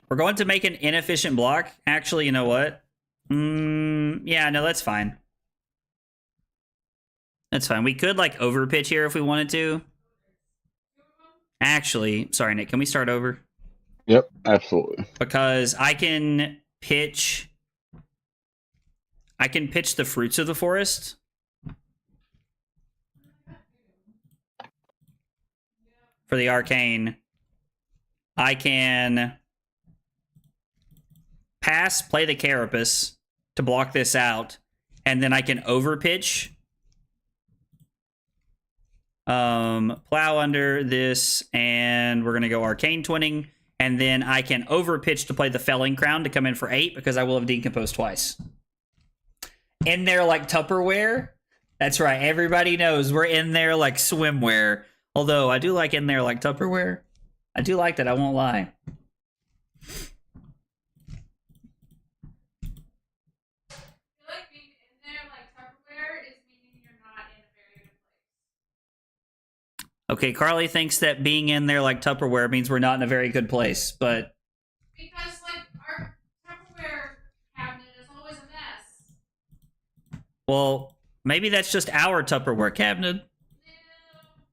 We're going to make an inefficient block. Actually, you know what? Yeah, no, that's fine. That's fine. We could, like, overpitch here if we wanted to. Actually, sorry, Nick, can we start over? Yep, absolutely. Because I can pitch the Fruits of the Forest. For the Arcane. I can pass, play the Carapace to block this out, and then I can overpitch. Plow under this, and we're going to go Arcane Twinning, and then I can overpitch to play the Felling Crown to come in for 8 because I will have decomposed twice. In there like Tupperware? That's right, everybody knows we're in there like swimwear. Although, I do like in there like Tupperware. I do like that, I won't lie. Okay, Carly thinks that being in there like Tupperware means we're not in a very good place, but... Because, like, our Tupperware cabinet is always a mess. Well, maybe that's just our Tupperware cabinet.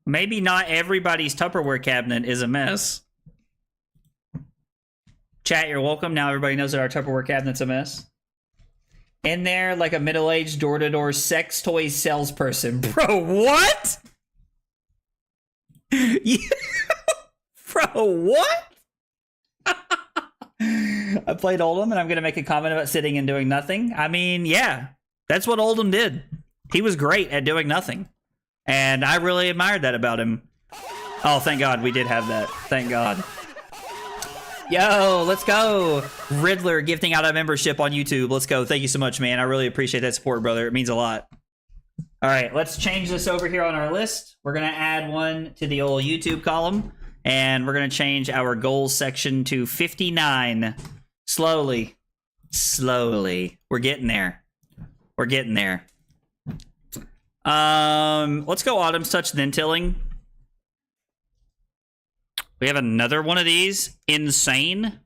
Maybe not everybody's Tupperware cabinet is a mess. Chat, you're welcome. Now everybody knows that our Tupperware cabinet's a mess. In there like a middle-aged door-to-door sex toy salesperson. Bro, what? Bro, what? I played Oldhim, and I'm going to make a comment about sitting and doing nothing. I mean, yeah, that's what Oldhim did. He was great at doing nothing, and I really admired that about him. Oh, thank God we did have that. Thank God. Yo, let's go. Riddler gifting out a membership on YouTube. Let's go. Thank you so much, man. I really appreciate that support, brother. It means a lot. All right, let's change this over here on our list. We're going to add one to the old YouTube column, and we're going to change our goals section to 59. Slowly. Slowly. We're getting there. We're getting there. Let's go Autumn's Touch, then Tilling. We have another one of these. Insane.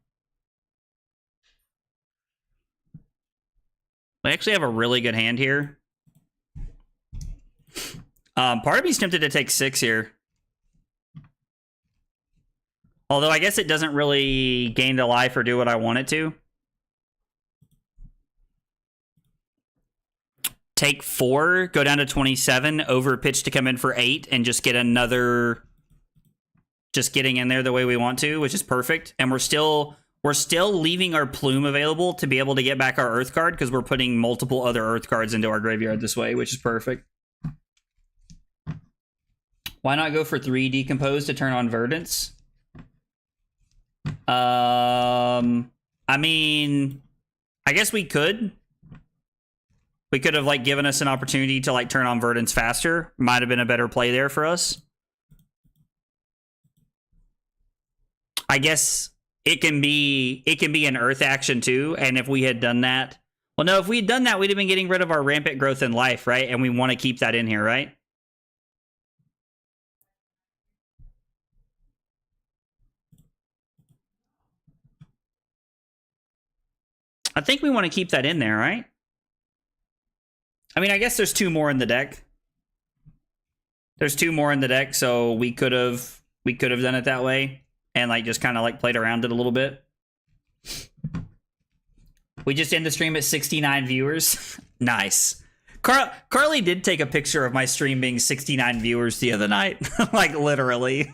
We actually have a really good hand here. Part of me's tempted to take 6 here. Although I guess it doesn't really gain the life or do what I want it to. Take 4, go down to 27, over pitch to come in for 8, and just get another... Just getting in there the way we want to, which is perfect. And we're still leaving our Plume available to be able to get back our Earth card, because we're putting multiple other Earth cards into our graveyard this way, which is perfect. Why not go for 3 Decompose to turn on Verdance? I mean, I guess we could. We could have, like, given us an opportunity to, like, turn on Verdance faster. Might have been a better play there for us. I guess it can be an Earth action, too. And if we had done that... Well, no, if we had done that, we'd have been getting rid of our Rampant Growth in life, right? And we want to keep that in here, right? I think we want to keep that in there, right? I mean, I guess there's 2 more in the deck. There's 2 more in the deck, so we could have done it that way and like just kind of like played around it a little bit. We just end the stream at 69 viewers. Nice. Carly did take a picture of my stream being 69 viewers the other night. Like literally.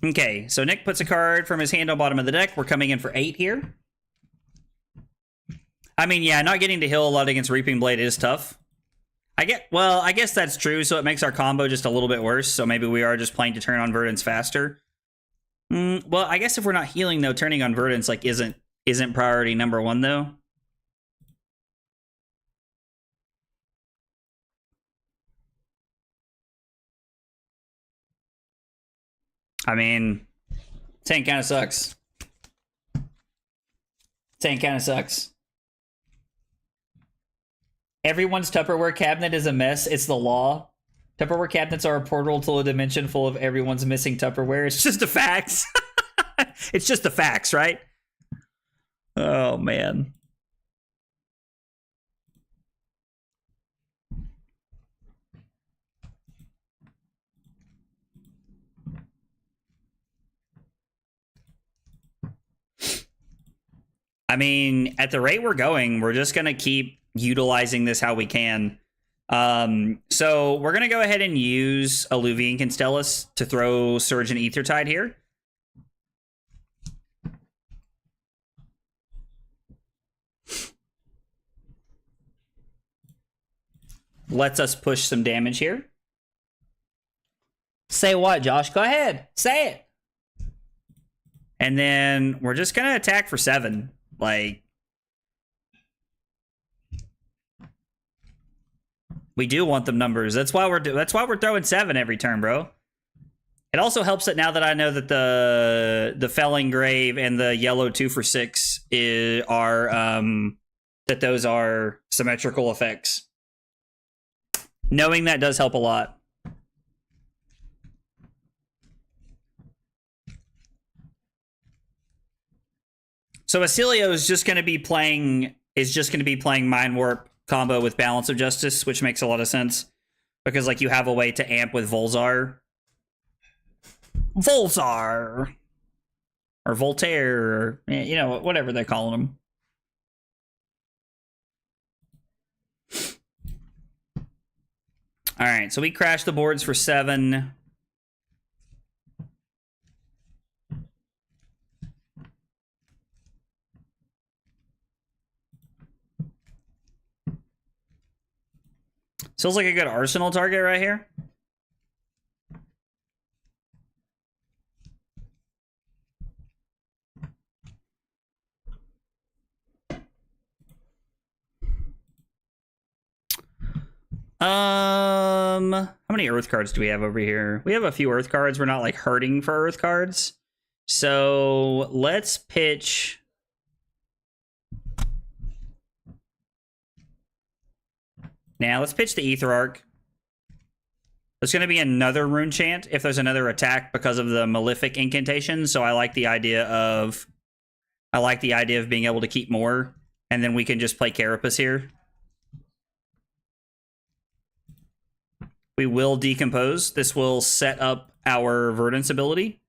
Okay, so Nick puts a card from his hand on bottom of the deck. We're coming in for 8 here. I mean, yeah, not getting to heal a lot against Reaping Blade is tough. I guess that's true, so it makes our combo just a little bit worse, so maybe we are just playing to turn on Verdance faster. Well, I guess if we're not healing, though, turning on Verdance, like, isn't priority number one, though. I mean, tank kind of sucks. Tank kind of sucks. Everyone's Tupperware cabinet is a mess. It's the law. Tupperware cabinets are a portal to a dimension full of everyone's missing Tupperware. It's just a fact. It's just the facts, right? Oh, man. I mean, at the rate we're going, we're just going to keep utilizing this how we can. So we're going to go ahead and use Alluvian Constellus to throw Surge and Aethertide here. Lets us push some damage here. Say what, Josh? Go ahead. Say it. And then we're just going to attack for 7. Like, we do want them numbers. That's why we're throwing 7 every turn, bro. It also helps that now that I know that the Felling Grave and the yellow 2 for 6 are that those are symmetrical effects. Knowing that does help a lot. So Asilio is just going to be playing Mind Warp combo with Balance of Justice, which makes a lot of sense because like you have a way to amp with Volzar, or Voltaire, or you know, whatever they're calling them. All right, so we crashed the boards for 7. Feels like a good Arsenal target right here. How many Earth cards do we have over here? We have a few Earth cards. We're not like hurting for Earth cards. So let's pitch. Now, let's pitch the Aether Arc. There's going to be another Rune Chant if there's another attack because of the Malefic incantation. So I like the idea of being able to keep more, and then we can just play Carapace here. We will Decompose. This will set up our Verdance ability,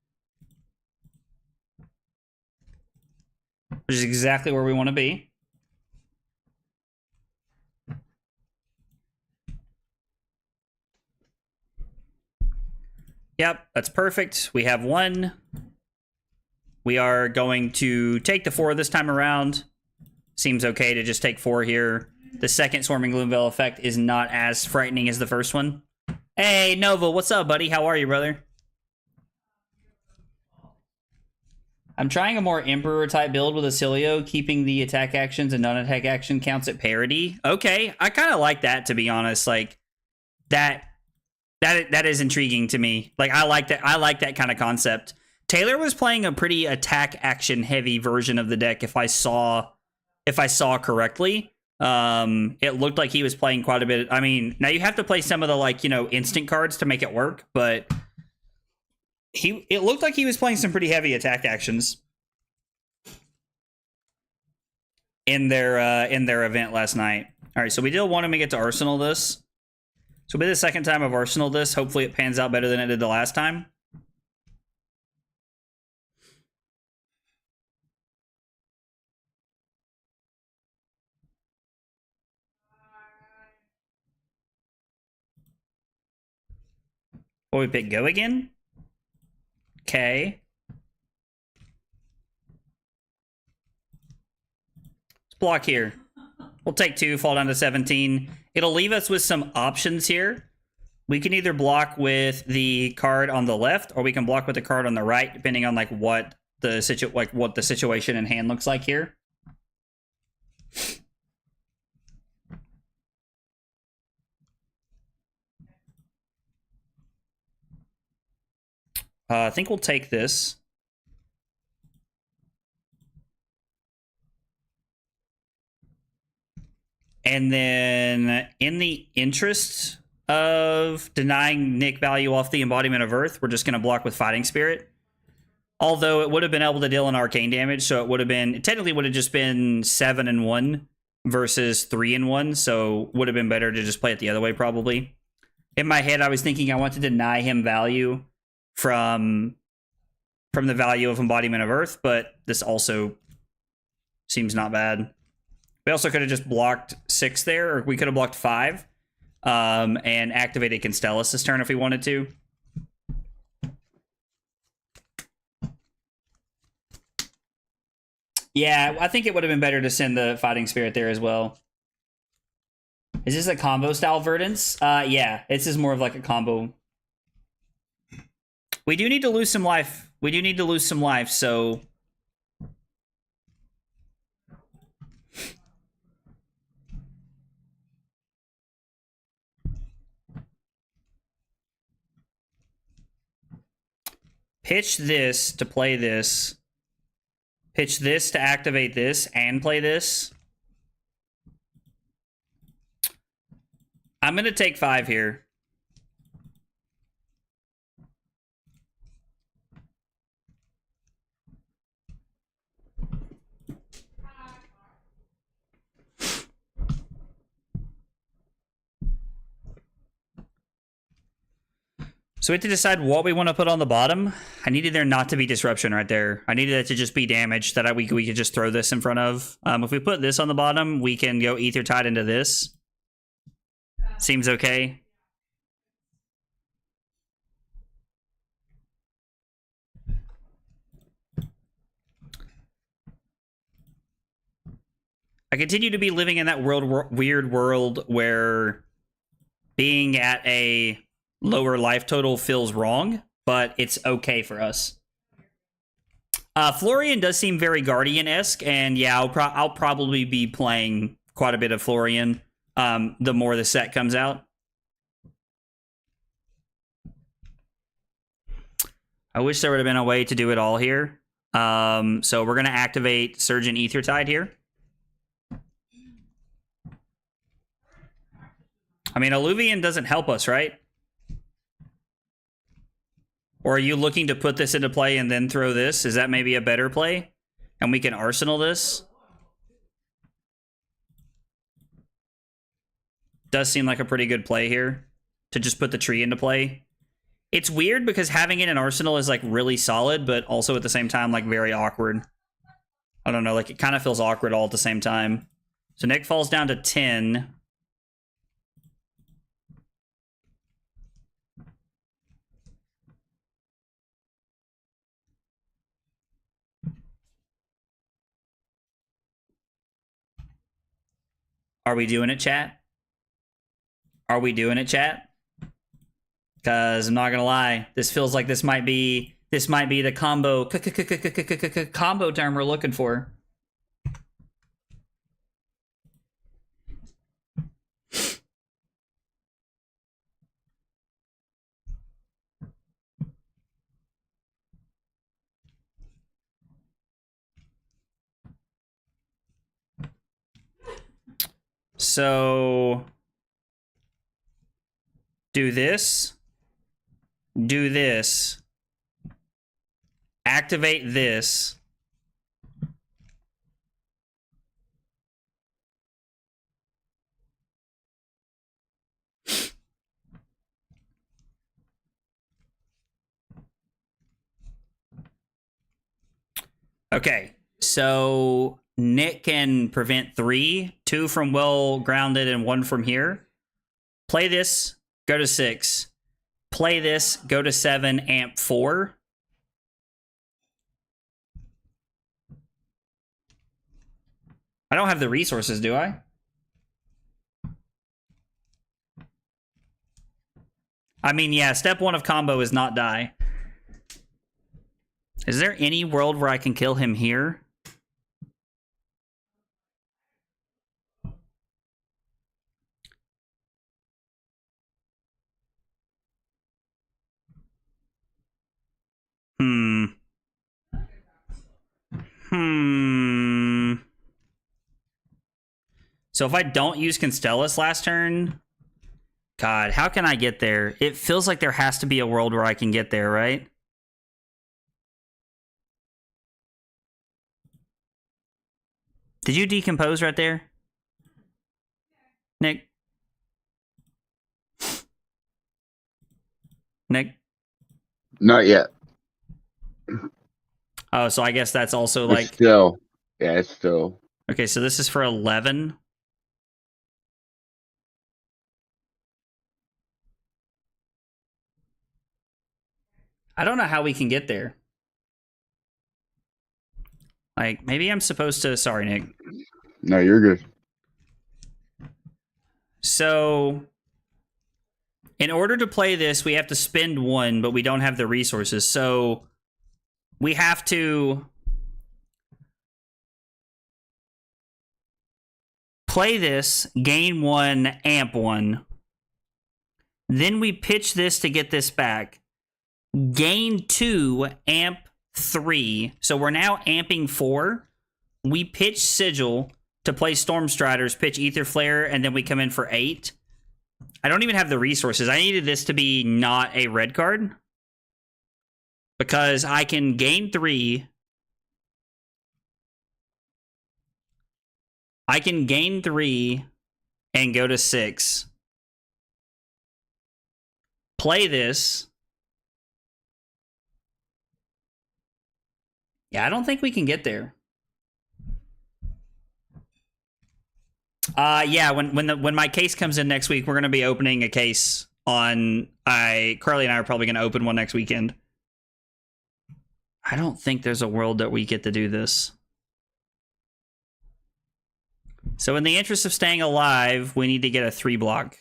which is exactly where we want to be. Yep, that's perfect. We have 1. We are going to take the 4 this time around. Seems okay to just take 4 here. The second Swarming Gloomveil effect is not as frightening as the first one. Hey, Nova, what's up, buddy? How are you, brother? I'm trying a more Emperor-type build with Asilio, keeping the attack actions and non-attack action counts at parity. Okay, I kind of like that, to be honest. Like, that is intriguing to me. Like, I like that kind of concept. Taylor was playing a pretty attack action heavy version of the deck if I saw correctly. It looked like he was playing quite a bit. I mean, now you have to play some of the, like, you know, instant cards to make it work, but it looked like he was playing some pretty heavy attack actions in their event last night. All right, so we did want him to get to Arsenal this. So it'll be the second time I've Arsenal this. Hopefully it pans out better than it did the last time. Will we pick Go again? Okay. Let's block here. We'll take 2, fall down to 17. It'll leave us with some options here. We can either block with the card on the left, or we can block with the card on the right, depending on like what the situation in hand looks like here. I think we'll take this. And then, in the interest of denying Nick value off the Embodiment of Earth, we're just going to block with Fighting Spirit. Although it would have been able to deal an arcane damage, so it would have been, technically would have just been 7-1 versus 3-1, so would have been better to just play it the other way, probably. In my head, I was thinking I want to deny him value from the value of Embodiment of Earth, but this also seems not bad. We also could have just blocked 6 there, or we could have blocked 5 and activated Constellus this turn if we wanted to. Yeah, I think it would have been better to send the Fighting Spirit there as well. Is this a combo style Verdance? Yeah, this is more of like a combo. We do need to lose some life. We do need to lose some life, so... Pitch this to play this. Pitch this to activate this and play this. I'm going to take 5 here. So we have to decide what we want to put on the bottom. I needed there not to be disruption right there. I needed it to just be damage that we could just throw this in front of. If we put this on the bottom, we can go Ether Tide into this. Seems okay. I continue to be living in that weird world where being at a lower life total feels wrong, but it's okay for us. Florian does seem very Guardian-esque, and yeah, I'll probably be playing quite a bit of Florian the more the set comes out. I wish there would have been a way to do it all here. So we're going to activate Surgeon Aethertide here. I mean, Alluvian doesn't help us, right? Or are you looking to put this into play and then throw this? Is that maybe a better play? And we can arsenal this? Does seem like a pretty good play here to just put the tree into play. It's weird because having it in arsenal is like really solid, but also at the same time like very awkward. I don't know, like it kind of feels awkward all at the same time. So Nick falls down to 10. Are we doing it, chat? Are we doing it, chat? Because I'm not gonna lie, this feels like this might be the combo term we're looking for. So do this, activate this, okay, so Nick can prevent 3, 2 from well grounded and 1 from here. Play this, go to 6. Play this, go to 7, amp 4. I don't have the resources, do I? I mean, yeah, step 1 of combo is not die. Is there any world where I can kill him here? So if I don't use Constellus last turn... God, how can I get there? It feels like there has to be a world where I can get there, right? Did you decompose right there? Nick? Nick? Not yet. Oh, so I guess that's also It's like... still. Yeah, it's still. Okay, so this is for 11. I don't know how we can get there. Like, maybe I'm supposed to... Sorry, Nick. No, you're good. So, in order to play this, we have to spend 1, but we don't have the resources. So, we have to play this, gain 1, amp 1. Then we pitch this to get this back. Gain 2, amp 3. So we're now amping 4. We pitch Sigil to play Stormstriders, pitch Ether Flare, and then we come in for 8. I don't even have the resources. I needed this to be not a red card. Because I can gain 3. I can gain 3 and go to 6. Play this. Yeah, I don't think we can get there. Yeah, when my case comes in next week, we're gonna be opening a case on Carly and I are probably gonna open one next weekend. I don't think there's a world that we get to do this. So in the interest of staying alive, we need to get a 3 block.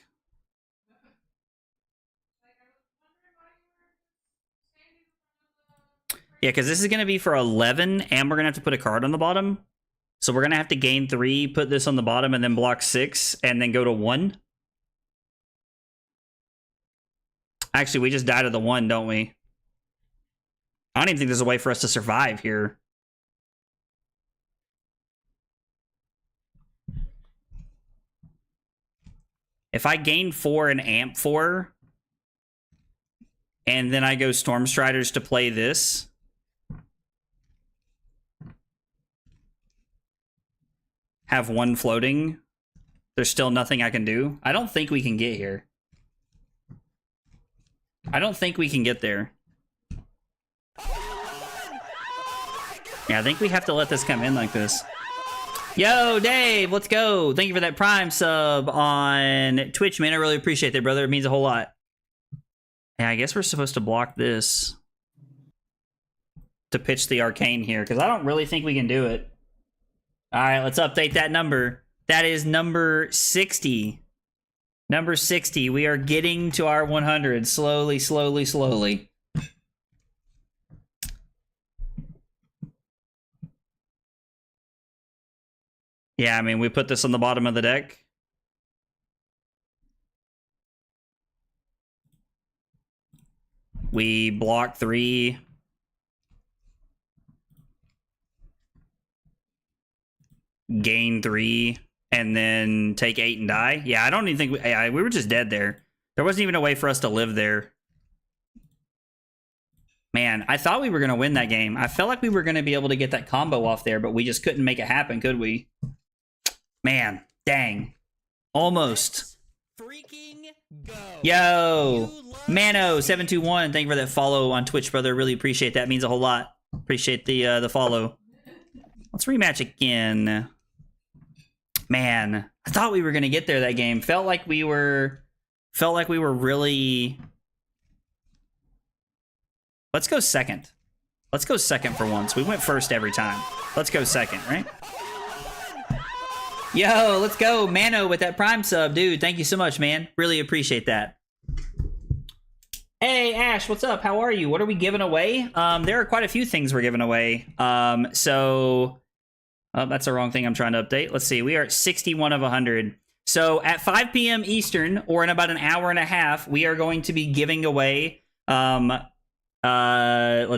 Yeah, because this is going to be for 11, and we're going to have to put a card on the bottom. So we're going to have to gain 3, put this on the bottom, and then block 6, and then go to 1. Actually, we just die to the 1, don't we? I don't even think there's a way for us to survive here. If I gain 4 and amp 4, and then I go Stormstriders to play this... have 1 floating, there's still nothing I can do. I don't think we can get here. I don't think we can get there. Yeah, I think we have to let this come in like this. Yo, Dave, let's go. Thank you for that Prime sub on Twitch, man. I really appreciate that, brother. It means a whole lot. Yeah, I guess we're supposed to block this to pitch the Arcane here, because I don't really think we can do it. All right, let's update that number. That is number 60. Number 60. We are getting to our 100 slowly, slowly, slowly. Yeah, I mean, we put this on the bottom of the deck. We block 3. Gain 3, and then take 8 and die. Yeah, I don't even think we were just dead there. There wasn't even a way for us to live there. Man, I thought we were going to win that game. I felt like we were going to be able to get that combo off there, but we just couldn't make it happen, could we? Man, dang. Almost. Freaking go. Yo, Mano721, thank you for that follow on Twitch, brother. Really appreciate that. Means a whole lot. Appreciate the follow. Let's rematch again. Man, I thought we were gonna get there that game. Felt like we were really. Let's go second. Let's go second for once. We went first every time. Let's go second, right? Yo, let's go, Mano, with that Prime sub, dude. Thank you so much, man. Really appreciate that. Hey Ash, what's up? How are you? What are we giving away? There are quite a few things we're giving away. Oh, that's the wrong thing I'm trying to update. Let's see. We are at 61 of 100. So at 5 p.m. Eastern, or in about an hour and a half, we are going to be giving away. Let's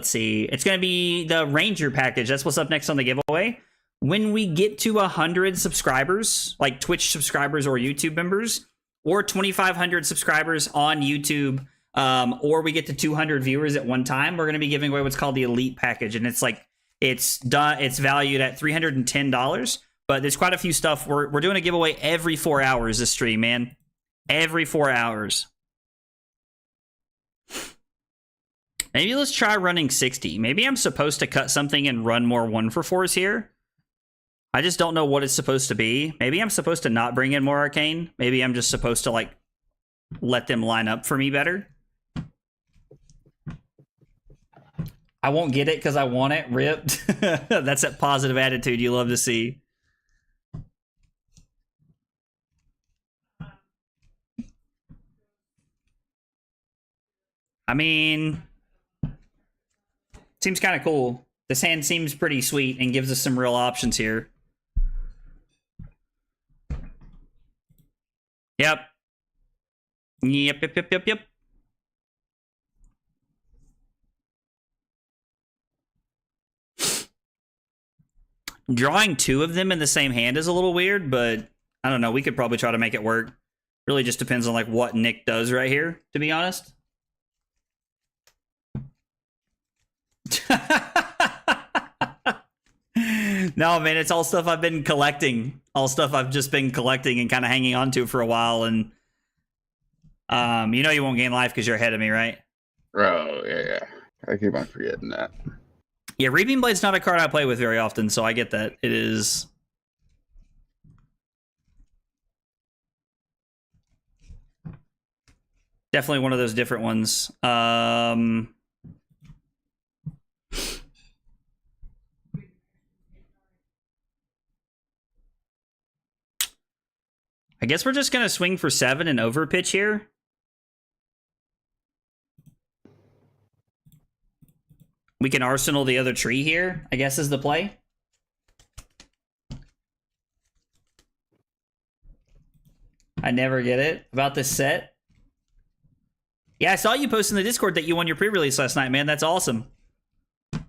see. It's going to be the Ranger package. That's what's up next on the giveaway. When we get to 100 subscribers, like Twitch subscribers or YouTube members, or 2,500 subscribers on YouTube, or we get to 200 viewers at one time, we're going to be giving away what's called the Elite package, and it's like it's valued at $310. But there's quite a few stuff. We're doing a giveaway every 4 hours this stream, man. Every 4 hours. Maybe let's try running 60. Maybe I'm supposed to cut something and run more 1-for-4s here. I just don't know what it's supposed to be. Maybe I'm supposed to not bring in more arcane. Maybe I'm just supposed to like let them line up for me better. I won't get it because I want it. Ripped. That's that positive attitude you love to see. I mean, seems kind of cool. This hand seems pretty sweet and gives us some real options here. Yep. Yep. Drawing two of them in the same hand is a little weird, but I don't know. We could probably try to make it work. Really just depends on like what Nick does right here, to be honest. No, man, it's all stuff I've been collecting. All stuff I've just been collecting and kind of hanging on to for a while. And you know you won't gain life because you're ahead of me, right? Oh, yeah. I keep on forgetting that. Yeah, Reaping Blade's not a card I play with very often, so I get that. It is... definitely one of those different ones. I guess we're just going to swing for 7 and overpitch here. We can arsenal the other tree here, I guess is the play. I never get it about this set. Yeah, I saw you post in the Discord that you won your pre-release last night, man. That's awesome. I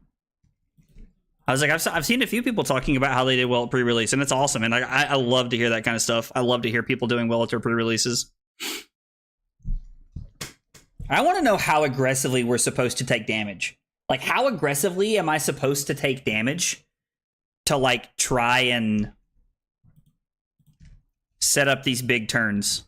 was like, I've seen a few people talking about how they did well at pre-release, and it's awesome. And I love to hear that kind of stuff. I love to hear people doing well at their pre-releases. I want to know how aggressively we're supposed to take damage. Like, how aggressively am I supposed to take damage to, like, try and set up these big turns?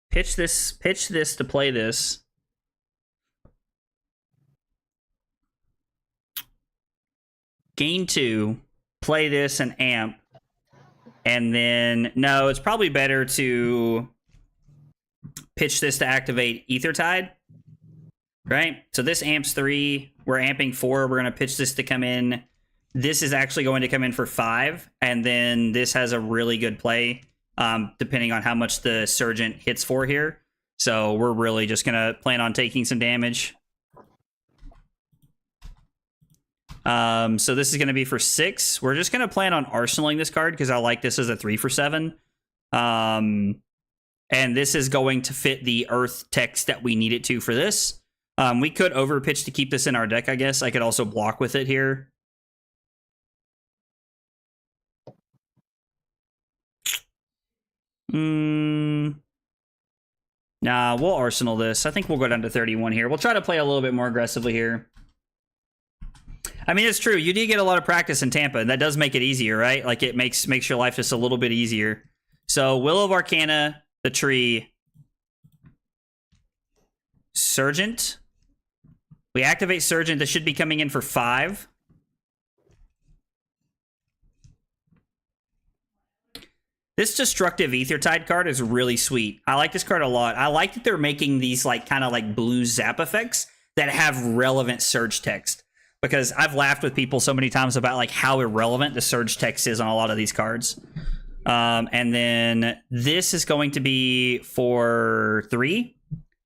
Pitch this to play this. Gain 2, play this and amp. And then, no, it's probably better to pitch this to activate Aethertide. Right? So this amps 3, we're amping 4, we're going to pitch this to come in. This is actually going to come in for 5, and then this has a really good play. Depending on how much the Surgent hits for here. So we're really just going to plan on taking some damage. So this is going to be for 6. We're just going to plan on arsenaling this card because I like this as a 3 for 7. And this is going to fit the Earth text that we need it to for this. We could overpitch to keep this in our deck, I guess. I could also block with it here. Nah, we'll arsenal this. I think we'll go down to 31 here. We'll try to play a little bit more aggressively here. I mean, it's true. You do get a lot of practice in Tampa, and that does make it easier, right? Like, it makes your life just a little bit easier. So, Will of Arcana, the tree. Surgent. We activate Surgent. This should be coming in for 5. This Destructive Aethertide card is really sweet. I like this card a lot. I like that they're making these like kind of like blue zap effects that have relevant surge text. Because I've laughed with people so many times about like how irrelevant the surge text is on a lot of these cards. And then this is going to be for 3.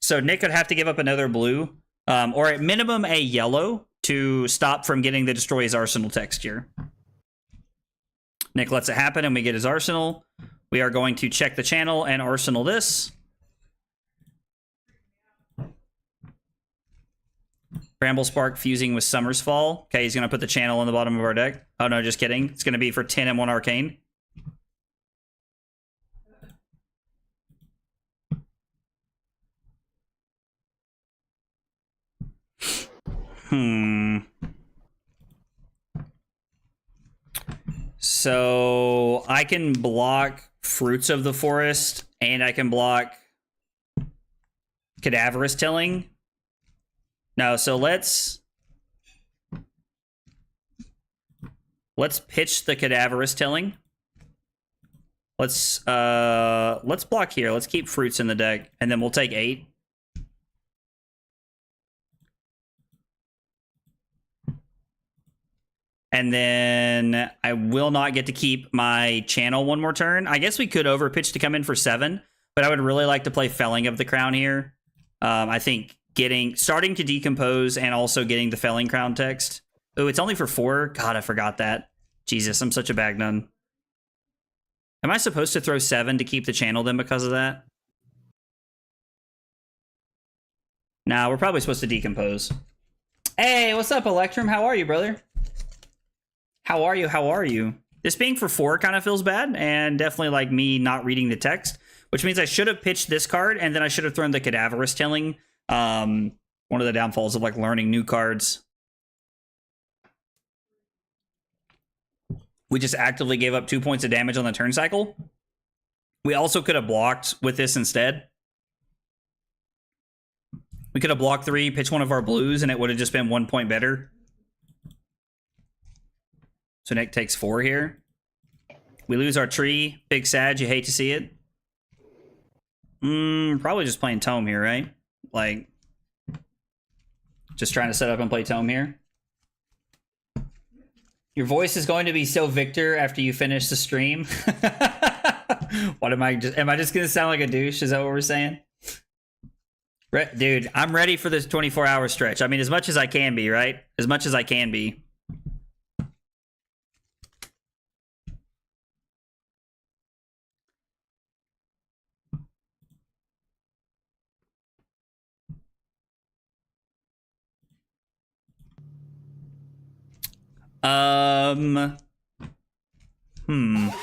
So Nick would have to give up another blue, or at minimum a yellow to stop from getting the Destroy His Arsenal texture. Nick lets it happen and we get his Arsenal. We are going to check the channel and Arsenal this. Bramble Spark fusing with Summer's Fall. Okay, he's going to put the channel on the bottom of our deck. Oh, no, just kidding. It's going to be for 10 and 1 Arcane. So I can block Fruits of the Forest and I can block Cadaverous Tilling. No, so let's pitch the Cadaverous Tilling. Let's block here. Let's keep Fruits in the deck, and then we'll take 8. And then I will not get to keep my channel one more turn. I guess we could overpitch to come in for 7, but I would really like to play Felling of the Crown here. I think starting to decompose and also getting the Felling Crown text. Oh, it's only for 4? God, I forgot that. Jesus, I'm such a Bagnun. Am I supposed to throw 7 to keep the channel then because of that? Nah, we're probably supposed to decompose. Hey, what's up, Electrum? How are you, brother? How are you? How are you? This being for 4 kind of feels bad, and definitely like me not reading the text, which means I should have pitched this card, and then I should have thrown the Cadaverous Tilling. One of the downfalls of like learning new cards. We just actively gave up 2 points of damage on the turn cycle. We also could have blocked with this instead. We could have blocked 3, pitch one of our blues, and it would have just been 1 point better. So Nick takes 4 here. We lose our tree. Big sad. You hate to see it. Probably just playing Tome here, right? Like, just trying to set up and play Tome here. Your voice is going to be so Victor after you finish the stream. What am I just going to sound like a douche? Is that what we're saying? Dude, I'm ready for this 24-hour stretch. I mean, as much as I can be, right? As much as I can be.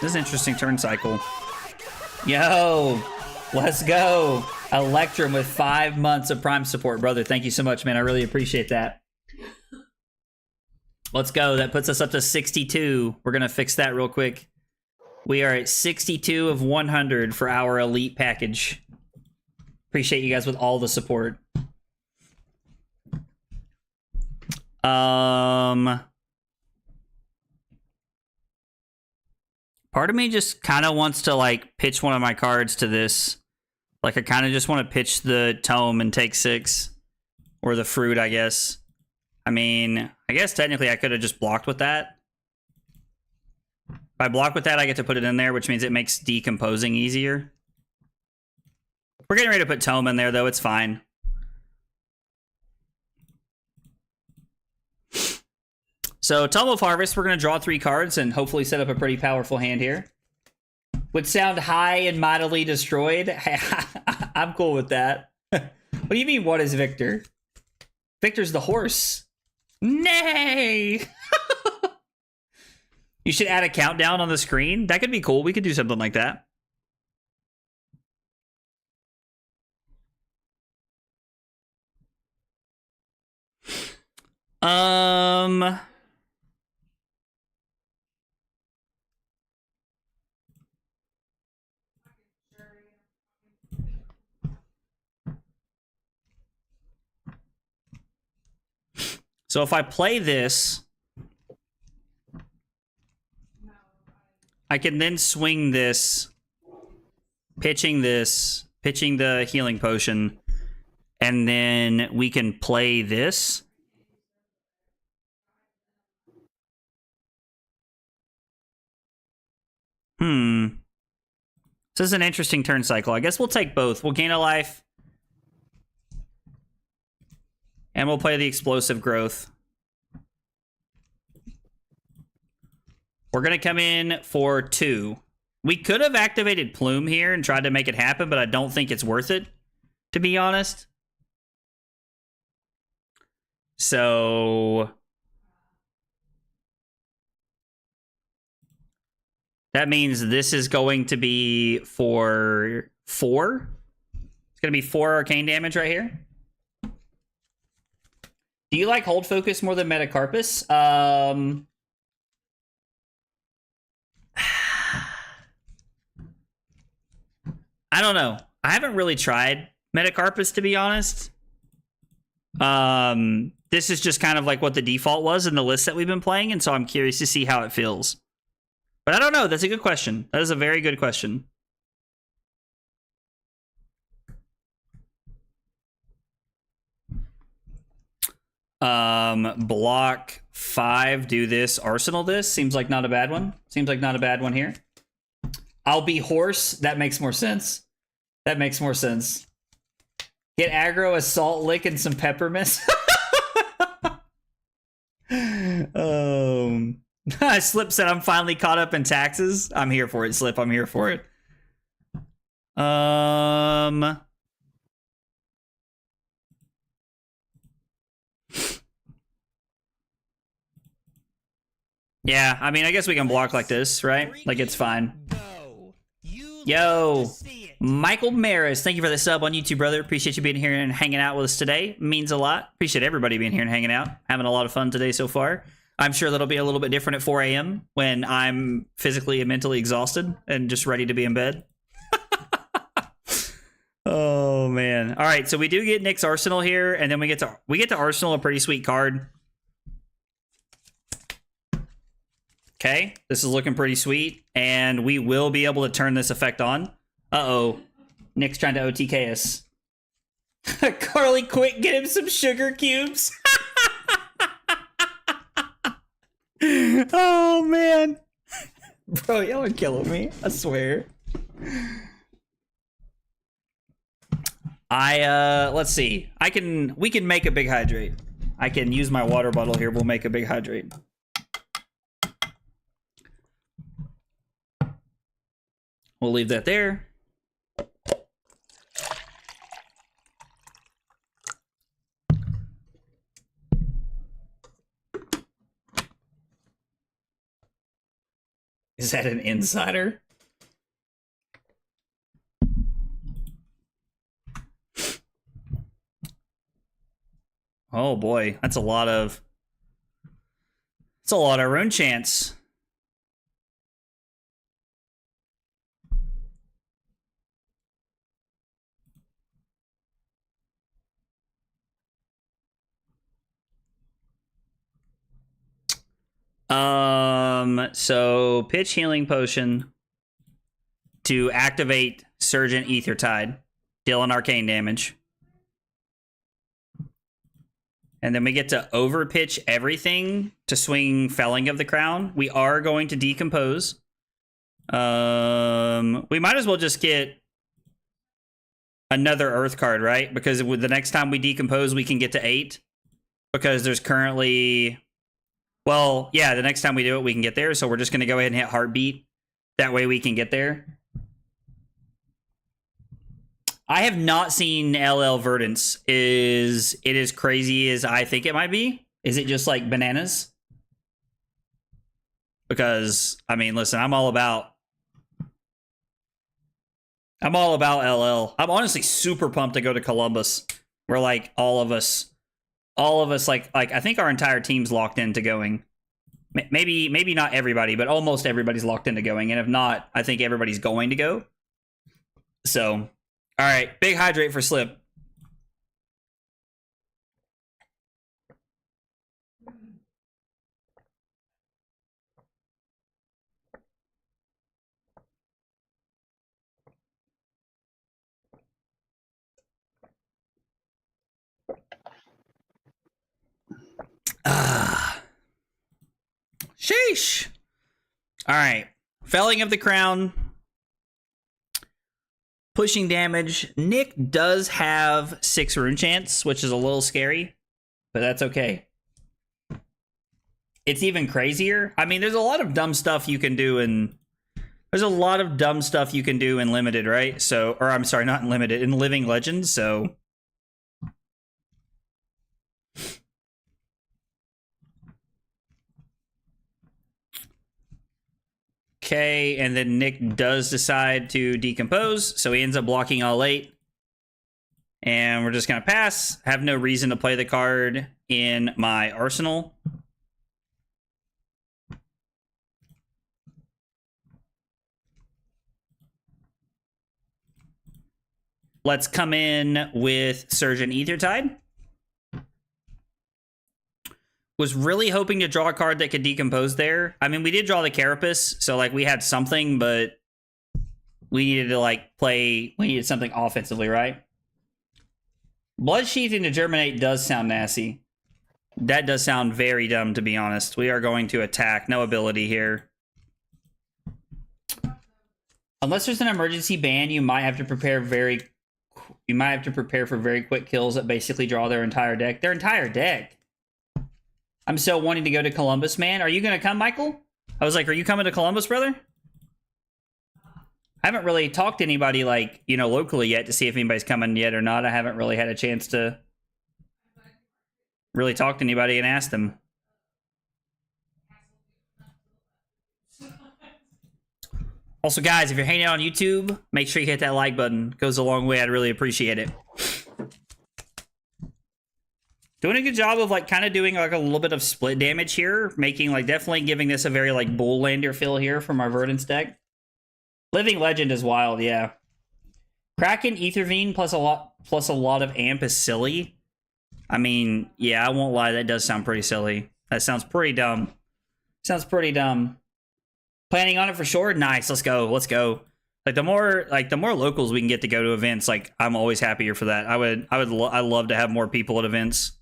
This is an interesting turn cycle. Yo, let's go. Electrum with 5 months of Prime support, brother. Thank you so much, man. I really appreciate that. Let's go. That puts us up to 62. We're going to fix that real quick. We are at 62 of 100 for our elite package. Appreciate you guys with all the support. Part of me just kind of wants to like pitch one of my cards to this. Like I kind of just want to pitch the Tome and take 6. Or the Fruit, I guess. I mean, I guess technically I could have just blocked with that. If I block with that, I get to put it in there, which means it makes decomposing easier. We're getting ready to put Tome in there, though. It's fine. So, Tome of Harvest, we're going to draw 3 cards and hopefully set up a pretty powerful hand here. Would sound high and mightily destroyed. I'm cool with that. What do you mean, what is Victor? Victor's the horse. Nay! You should add a countdown on the screen. That could be cool. We could do something like that. So if I play this, I can then swing this pitching this, pitching the healing potion, and then we can play this. This is an interesting turn cycle. I guess we'll take both. We'll gain a life. And we'll play the explosive growth. We're going to come in for 2. We could have activated Plume here and tried to make it happen, but I don't think it's worth it, to be honest. So that means this is going to be for 4. It's going to be 4 arcane damage right here. Do you like Hold Focus more than Metacarpus? I don't know. I haven't really tried Metacarpus, to be honest. This is just kind of like what the default was in the list that we've been playing, and so I'm curious to see how it feels. But I don't know. That's a good question. That is a very good question. Block 5, do this, Arsenal this. Seems like not a bad one. Seems like not a bad one here. I'll be Horse. That makes more sense. That makes more sense. Get aggro, Assault Lick, and some Peppermint. Slip said I'm finally caught up in taxes. I'm here for it, Slip. I'm here for it. Yeah, I mean, I guess we can block like this, right? Like, it's fine. Yo, Michael Maris, thank you for the sub on YouTube, brother. Appreciate you being here and hanging out with us today. Means a lot. Appreciate everybody being here and hanging out. Having a lot of fun today so far. I'm sure that'll be a little bit different at 4 a.m. when I'm physically and mentally exhausted and just ready to be in bed. Oh, man. All right, so we do get Nick's Arsenal here, and then we get to Arsenal, a pretty sweet card. Okay, this is looking pretty sweet, and we will be able to turn this effect on. Uh-oh, Nick's trying to OTK us. Carly, quick, get him some sugar cubes. Oh, man. Bro, y'all are killing me, I swear. Let's see. We can make a big hydrate. I can use my water bottle here, we'll make a big hydrate. We'll leave that there. Is that an insider? Oh boy, that's a lot of rune chance. So pitch healing potion to activate Surgent Ether Tide, dealing arcane damage. And then we get to overpitch everything to swing Felling of the Crown. We are going to decompose. We might as well just get another Earth card, right? Because with the next time we decompose, we can get to 8. Because there's currently... Well, yeah, the next time we do it, we can get there. So we're just going to go ahead and hit Heartbeat. That way we can get there. I have not seen LL Verdance. Is it as crazy as I think it might be? Is it just like bananas? Because, I mean, listen, I'm all about LL. I'm honestly super pumped to go to Columbus. Where like all of us like I think our entire team's locked into going. Maybe not everybody, but almost everybody's locked into going. And if not, I think everybody's going to go. So, all right, big hydrate for Slip. Sheesh. All right. Felling of the Crown. Pushing damage. Nick does have 6 rune chance, which is a little scary, but that's okay. It's even crazier. I mean, there's a lot of dumb stuff you can do in... There's a lot of dumb stuff you can do in Limited, right? So, or I'm sorry, not in Limited, in Living Legends, so... Okay, and then Nick does decide to decompose, so he ends up blocking all 8. And we're just going to pass. Have no reason to play the card in my arsenal. Let's come in with Surgeon Aethertide. Was really hoping to draw a card that could decompose there. I mean, we did draw the Carapace, so like we had something, but we needed to like play. We needed something offensively, right? Blood Sheathing to Germinate does sound nasty. That does sound very dumb, to be honest. We are going to attack. No ability here. Unless there's an emergency ban, you might have to prepare for very quick kills that basically draw their entire deck. Their entire deck. I'm so wanting to go to Columbus, man. Are you going to come, Michael? I was like, are you coming to Columbus, brother? I haven't really talked to anybody, like, you know, locally yet to see if anybody's coming yet or not. I haven't really had a chance to really talk to anybody and ask them. Also, guys, if you're hanging out on YouTube, make sure you hit that like button. It goes a long way. I'd really appreciate it. Doing a good job of like kind of doing like a little bit of split damage here, making like definitely giving this a very like bull lander feel here from our Verdance deck. Living Legend is wild, yeah. Kraken Aethervine plus a lot of amp is silly. I mean, yeah, I won't lie, that does sound pretty silly. That sounds pretty dumb. Sounds pretty dumb. Planning on it for sure. Nice, let's go. Let's go. Like the more locals we can get to go to events, like I'm always happier for that. I'd love to have more people at events.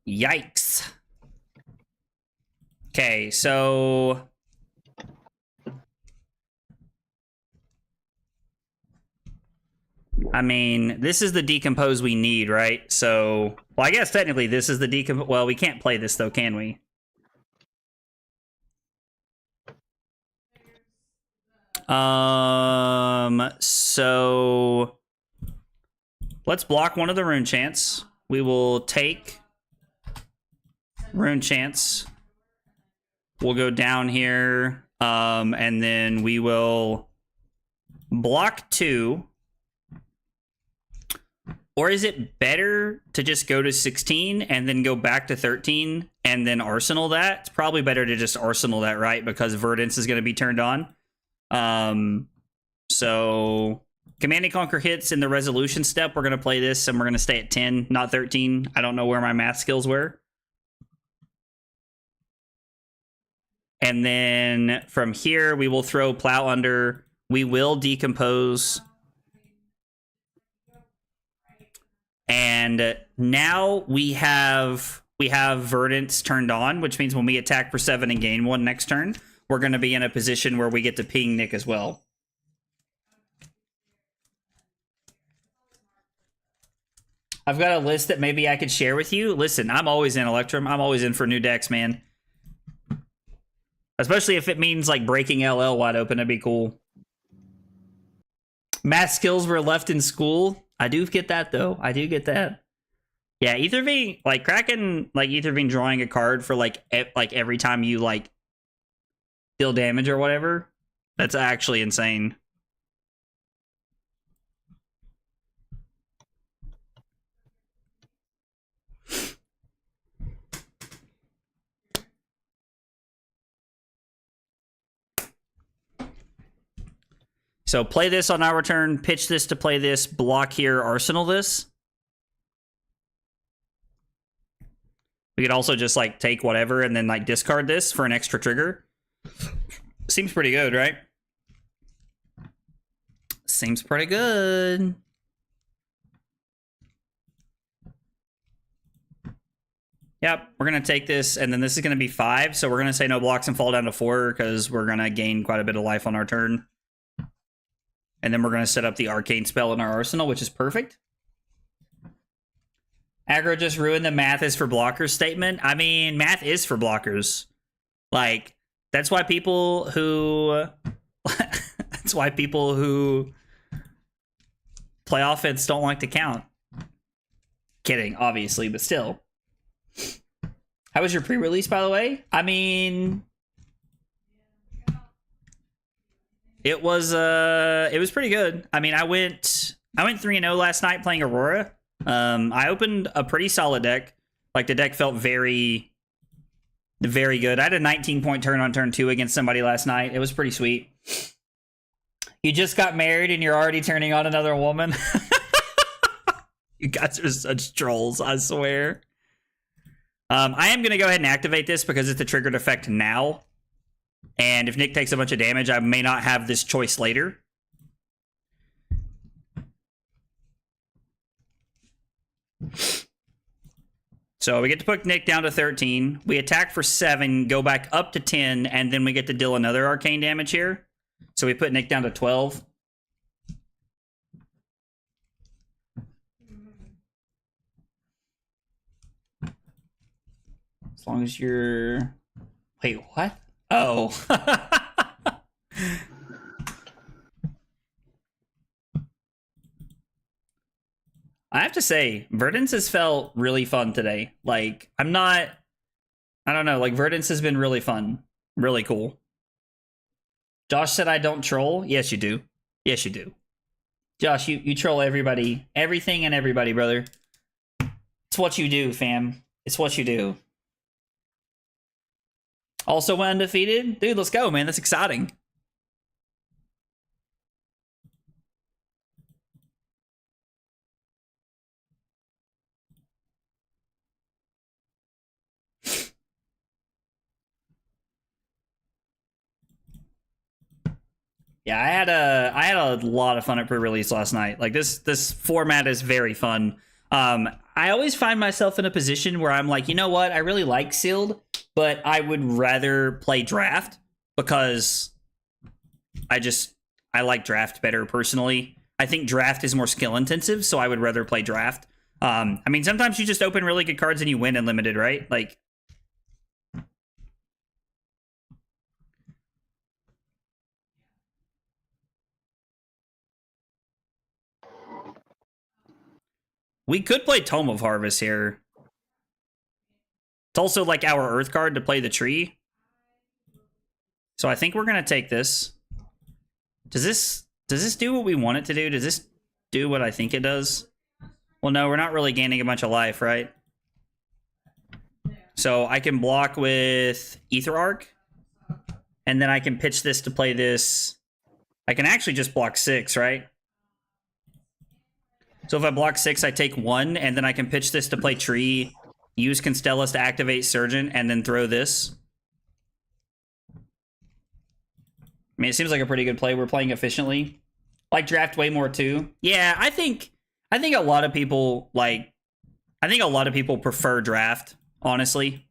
Yikes. Okay, so I mean, this is the decompose we need, right? So, well, I guess technically this is the decompose. Well, we can't play this though, can we? So let's block one of the rune chants. We will take rune chants. We'll go down here, and then we will block 2. Or is it better to just go to 16 and then go back to 13 and then arsenal that? It's probably better to just arsenal that, right? Because Verdance is going to be turned on. So Command and Conquer hits in the resolution step. We're going to play this and we're going to stay at 10, not 13. I don't know where my math skills were. And then from here, we will throw Plow Under. We will decompose. And now we have Verdance turned on, which means when we attack for 7 and gain 1 next turn, we're going to be in a position where we get to ping Nick as well. I've got a list that maybe I could share with you. Listen, I'm always in Electrum. I'm always in for new decks, man. Especially if it means like breaking LL wide open, that'd be cool. Math skills were left in school. I do get that though. I do get that. Yeah, Aethervine, like Kraken, like Aethervine drawing a card for like every time you like deal damage or whatever. That's actually insane. So play this on our turn, pitch this to play this, block here, arsenal this. We could also just like take whatever and then like discard this for an extra trigger. Seems pretty good, right? Seems pretty good. Yep, we're going to take this, and then this is going to be 5, so we're going to say no blocks and fall down to 4, because we're going to gain quite a bit of life on our turn. And then we're going to set up the arcane spell in our arsenal, which is perfect. Aggro just ruined the math is for blockers statement. I mean, math is for blockers. Like, that's why people who... that's why people who play offense don't like to count. Kidding, obviously, but still. How was your pre-release, by the way? I mean, it was pretty good. I mean, I went 3-0 last night playing Aurora. I opened a pretty solid deck. Like, the deck felt very, very good. I had a 19-point turn on turn 2 against somebody last night. It was pretty sweet. You just got married and you're already turning on another woman. You guys are such trolls, I swear. I am going to go ahead and activate this because it's a triggered effect now. And if Nick takes a bunch of damage, I may not have this choice later. So we get to put Nick down to 13. We attack for 7, go back up to 10, and then we get to deal another arcane damage here. So we put Nick down to 12. As long as you're... Wait, what? Oh. I have to say, Verdance has felt really fun today. Like, I don't know, like, Verdance has been really fun. Really cool. Josh said I don't troll. Yes, you do. Yes, you do. Josh, you troll everybody. Everything and everybody, brother. It's what you do, fam. It's what you do. Also went undefeated? Dude, let's go, man. That's exciting. Yeah, I had a lot of fun at pre-release last night. Like, this format is very fun. I always find myself in a position where I'm like, you know what? I really like sealed, but I would rather play draft because I like draft better personally. I think draft is more skill intensive, so I would rather play draft. I mean, sometimes you just open really good cards and you win unlimited, right? Like, we could play Tome of Harvest here. It's also like our Earth card to play the tree. So I think we're going to take this. Does this do what we want it to do? Does this do what I think it does? Well, no, we're not really gaining a bunch of life, right? So I can block with Ether Arc. And then I can pitch this to play this. I can actually just block 6, right? So if I block 6, I take 1, and then I can pitch this to play tree, use Constellas to activate Surgeon, and then throw this. I mean, it seems like a pretty good play. We're playing efficiently. Like draft way more too. Yeah, I think a lot of people prefer draft, honestly.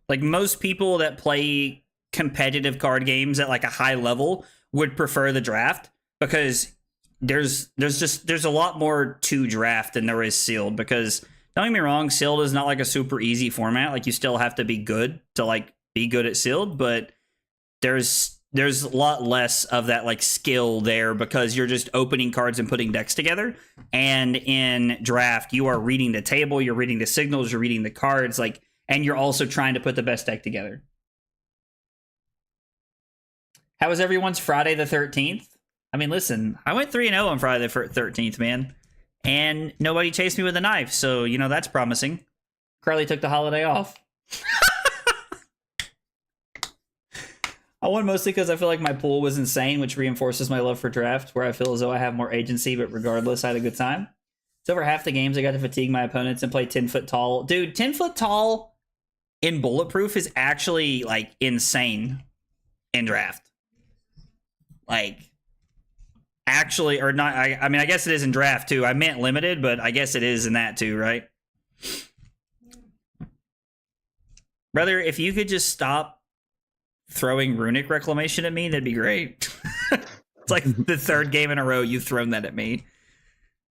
Like, most people that play competitive card games at like a high level would prefer the draft because there's a lot more to draft than there is sealed. Because don't get me wrong, sealed is not like a super easy format. Like, you still have to be good to like be good at sealed, but there's a lot less of that like skill there because you're just opening cards and putting decks together. And in draft, you are reading the table, you're reading the signals, you're reading the cards, like, and you're also trying to put the best deck together. How was everyone's Friday the 13th? I mean, listen, I went 3-0 on Friday the 13th, man. And nobody chased me with a knife, so, you know, that's promising. Carly took the holiday off. I won mostly because I feel like my pool was insane, which reinforces my love for draft, where I feel as though I have more agency, but regardless, I had a good time. It's over half the games I got to fatigue my opponents and play 10 foot tall. Dude, 10 foot tall in Bulletproof is actually, like, insane in draft. Like, actually, or not. I mean, I guess it is in draft too. I meant limited, but I guess it is in that too, right? Brother, if you could just stop throwing runic reclamation at me, that'd be great. It's like the third game in a row you've thrown that at me.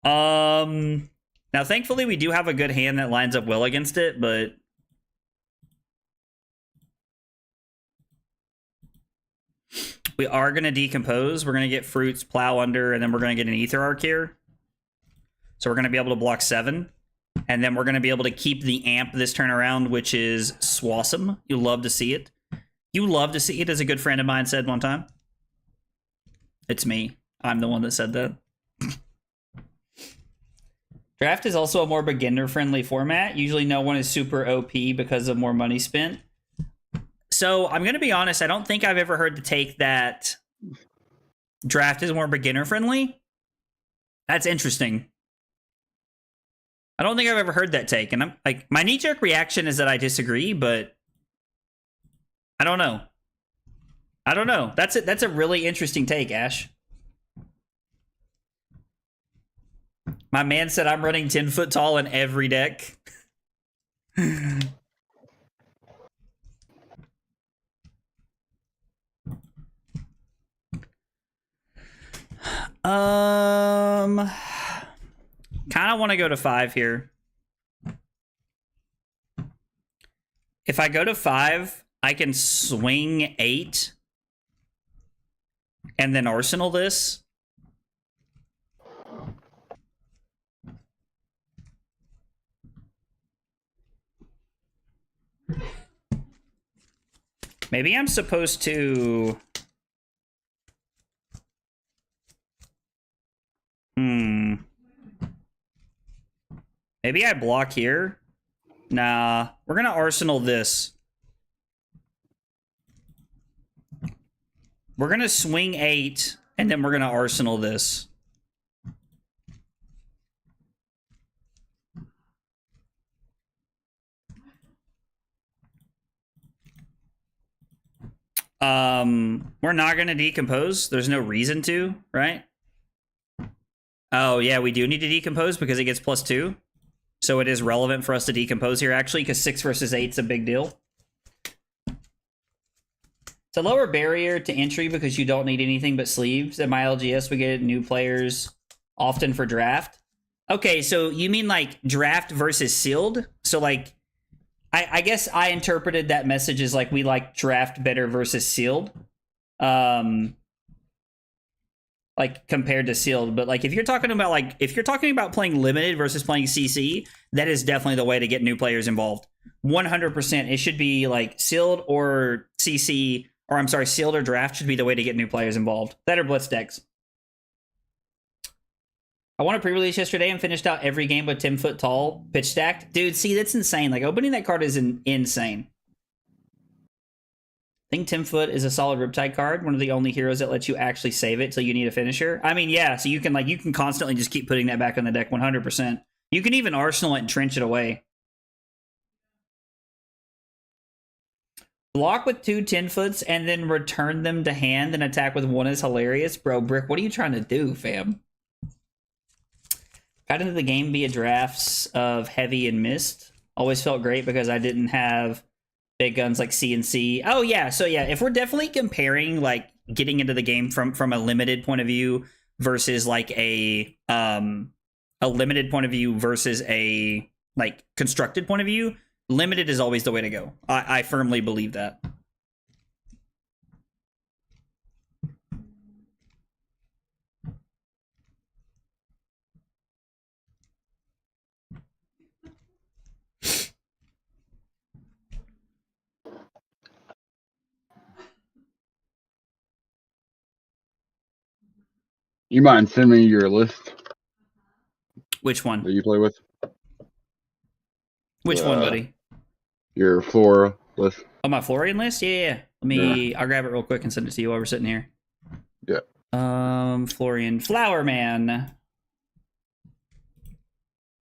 Now thankfully we do have a good hand that lines up well against it, but we are going to decompose. We're going to get fruits, plow under, and then we're going to get an ether arc here. So we're going to be able to block 7. And then we're going to be able to keep the amp this turn around, which is swawesome. You love to see it. You love to see it, as a good friend of mine said one time. It's me. I'm the one that said that. Draft is also a more beginner-friendly format. Usually no one is super OP because of more money spent. So I'm going to be honest, I don't think I've ever heard the take that draft is more beginner-friendly. That's interesting. I don't think I've ever heard that take. And I'm like, my knee-jerk reaction is that I disagree, but I don't know. I don't know. That's it. That's a really interesting take, Ash. My man said I'm running 10 foot tall in every deck. Kind of want to go to 5 here. If I go to 5, I can swing 8 and then arsenal this. Maybe I'm supposed to... Maybe I block here. Nah, we're gonna arsenal this. We're gonna swing 8, and then we're gonna arsenal this. We're not gonna decompose. There's no reason to, right? Oh yeah, we do need to decompose because it gets +2. So it is relevant for us to decompose here, actually, because 6 versus 8 is a big deal. It's a lower barrier to entry because you don't need anything but sleeves. At my LGS, we get new players often for draft. Okay, so you mean like draft versus sealed? So like, I guess I interpreted that message as like we like draft better versus sealed. Like compared to sealed, but like if you're talking about playing limited versus playing CC, that is definitely the way to get new players involved. 100%. It should be like sealed or CC, or I'm sorry, sealed or draft should be the way to get new players involved. That or blitz decks. I won a pre-release yesterday and finished out every game with 10 foot tall pitch stacked. Dude, see, that's insane. Like opening that card is insane. I think 10 foot is a solid Riptide card. One of the only heroes that lets you actually save it till you need a finisher. I mean, yeah, so you can constantly just keep putting that back on the deck 100%. You can even arsenal it and trench it away. Block with 2 10-foots and then return them to hand and attack with 1 is hilarious. Bro, Brick, what are you trying to do, fam? Got into the game via drafts of Heavy and Mist. Always felt great because I didn't have big guns like CNC. Oh yeah, so yeah, if we're definitely comparing like getting into the game from a limited point of view versus like a limited point of view versus a like constructed point of view, limited is always the way to go. I firmly believe that. You mind sending me your list Which one? that you play with? Which one, buddy? Your Flora list. Oh, my Florian list? Yeah. Let me. I'll grab it real quick and send it to you while we're sitting here. Yeah. Florian Flower Man. Let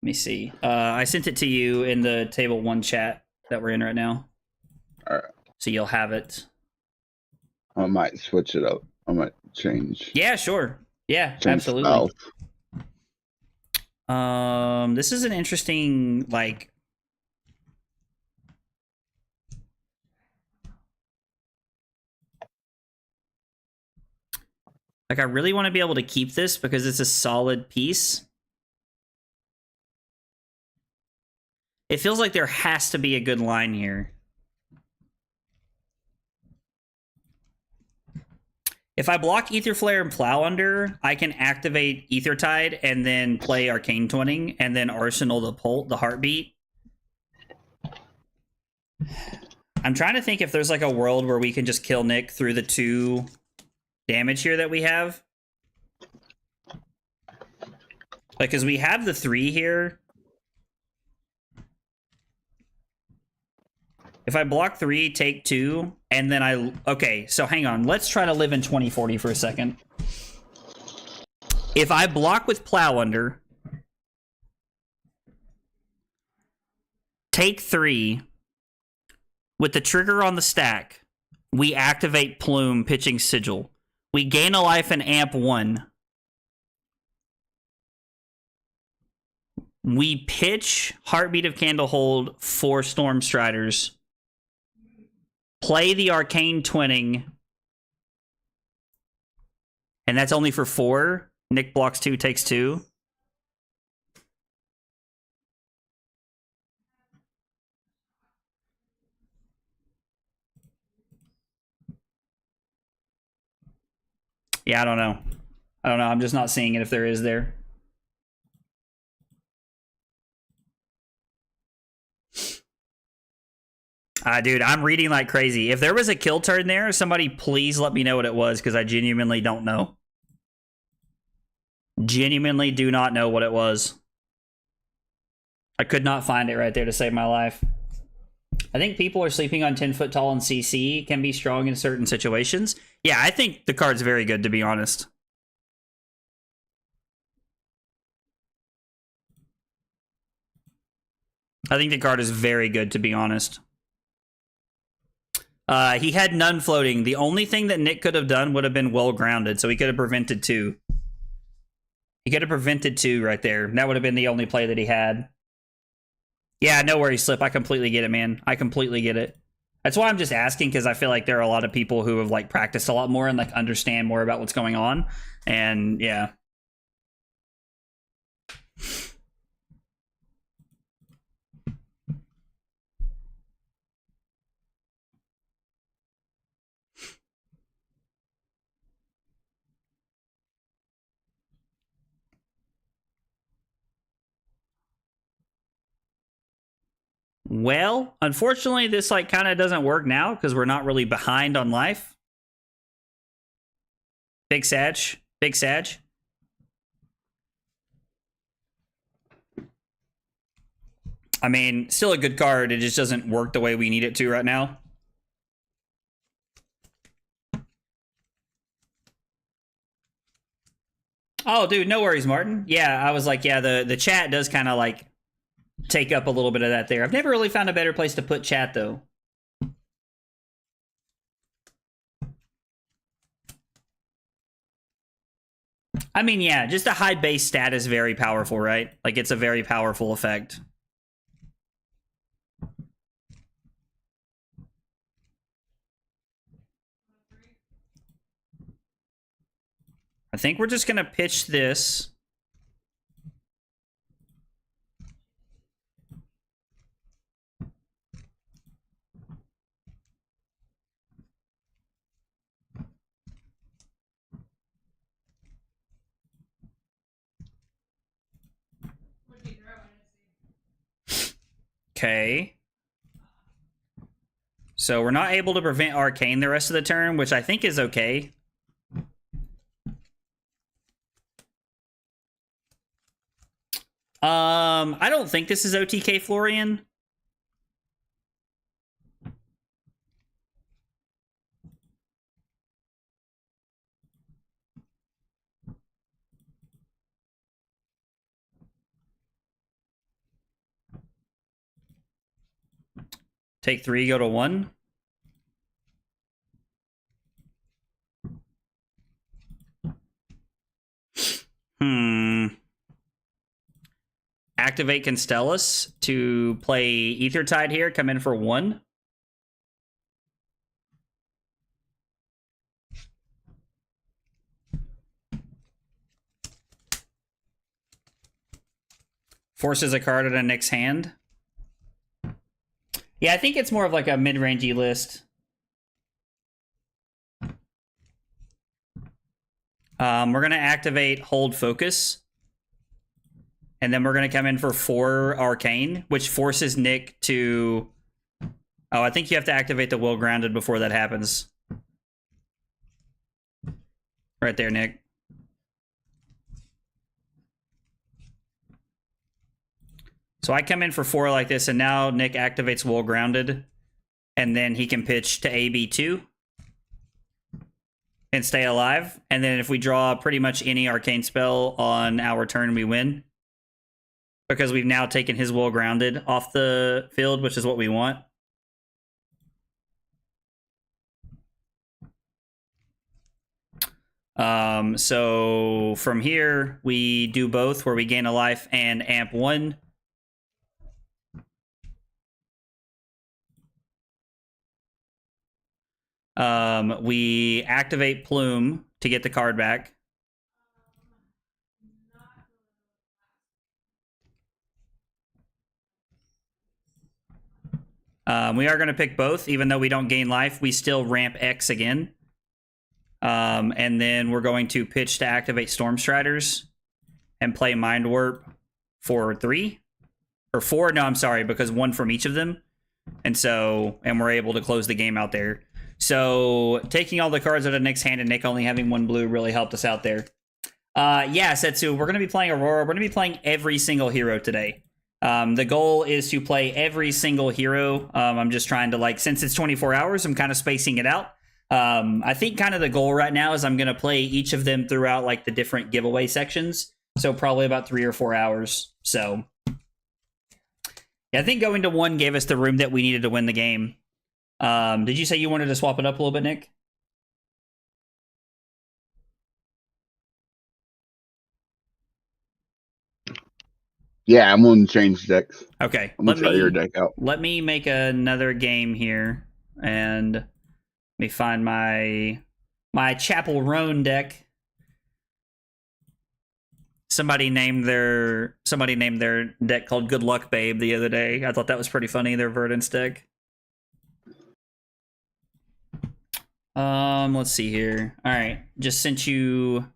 me see. I sent it to you in the table 1 chat that we're in right now. All right. So you'll have it. I might switch it up. I might change. Yeah, sure. Yeah, Change absolutely. styles. This is an interesting, like, I really want to be able to keep this because it's a solid piece. It feels like there has to be a good line here. If I block Ether Flare and Plow Under, I can activate Ether Tide and then play Arcane Twinning and then Arsenal the Heartbeat. I'm trying to think if there's like a world where we can just kill Nick through the 2 damage here that we have. Like, because we have the 3 here. If I block 3, take 2, and then okay, so hang on. Let's try to live in 2040 for a second. If I block with Plow Under, take 3, with the trigger on the stack, we activate Plume, pitching Sigil. We gain a life and amp 1. We pitch Heartbeat of Candlehold for Storm Striders. Play the Arcane Twinning. And that's only for 4. Nick blocks 2, takes 2. Yeah, I don't know. I'm just not seeing it if there is there. Dude, I'm reading like crazy. If there was a kill turn there, somebody please let me know what it was, because I genuinely don't know. Genuinely do not know what it was. I could not find it right there to save my life. I think people are sleeping on 10 foot tall and CC can be strong in certain situations. Yeah, I think the card's very good, to be honest. I think the card is very good, to be honest. He had none floating. The only thing that Nick could have done would have been well grounded, so he could have prevented 2. He could have prevented 2 right there. That would have been the only play that he had. Yeah, no worries, Slip. I completely get it, man. I completely get it. That's why I'm just asking, because I feel like there are a lot of people who have like practiced a lot more and like understand more about what's going on. And yeah. Well, unfortunately, this like kind of doesn't work now because we're not really behind on life. Big Sag. Big Sag. I mean, still a good card. It just doesn't work the way we need it to right now. Oh, dude, no worries, Martin. Yeah, I was like, yeah, the chat does kind of like take up a little bit of that there. I've never really found a better place to put chat, though. I mean, yeah, just a high base stat is very powerful, right? Like, it's a very powerful effect. I think we're just going to pitch this. Okay. So we're not able to prevent Arcane the rest of the turn, which I think is okay. I don't think this is OTK, Florian. Take 3, go to 1. Activate Constellus to play Aethertide here. Come in for 1. Forces a card at a Nick's hand. Yeah, I think it's more of like a mid-rangey list. We're going to activate Hold Focus. And then we're going to come in for 4 Arcane, which forces Nick to... Oh, I think you have to activate the Will Grounded before that happens. Right there, Nick. So I come in for 4 like this, and now Nick activates Will Grounded. And then he can pitch to AB2. And stay alive. And then if we draw pretty much any Arcane spell on our turn, we win. Because we've now taken his Will Grounded off the field, which is what we want. So from here, we do both, where we gain a life and amp 1. We activate Plume to get the card back. We are going to pick both, even though we don't gain life. We still ramp X again. And then we're going to pitch to activate Stormstriders and play Mind Warp for 3. Or 4, no, I'm sorry, because 1 from each of them. And we're able to close the game out there. So taking all the cards out of Nick's hand and Nick only having 1 blue really helped us out there. Yeah, Setsu, we're going to be playing Aurora. We're going to be playing every single hero today. The goal is to play every single hero. I'm just trying to, like, since it's 24 hours, I'm kind of spacing it out. I think kind of the goal right now is I'm going to play each of them throughout, like, the different giveaway sections. So probably about 3 or 4 hours. So yeah, I think going to 1 gave us the room that we needed to win the game. Did you say you wanted to swap it up a little bit, Nick? Yeah, I'm going to change decks. Okay. I'm going to try your deck out. Let me make another game here. And let me find my Chapel Roan deck. Somebody named their deck called Good Luck Babe the other day. I thought that was pretty funny, their Verdance deck. Let's see here. All right, just sent you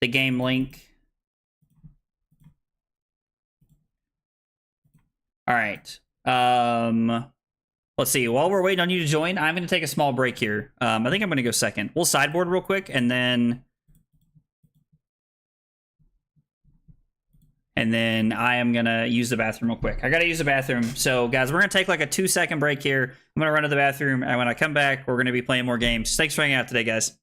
the game link. All right. Let's see. While we're waiting on you to join, I'm going to take a small break here. I think I'm going to go second. We'll sideboard real quick, and then I am going to use the bathroom real quick. I got to use the bathroom. So, guys, we're going to take like a 2-second break here. I'm going to run to the bathroom, and when I come back, we're going to be playing more games. Thanks for hanging out today, guys.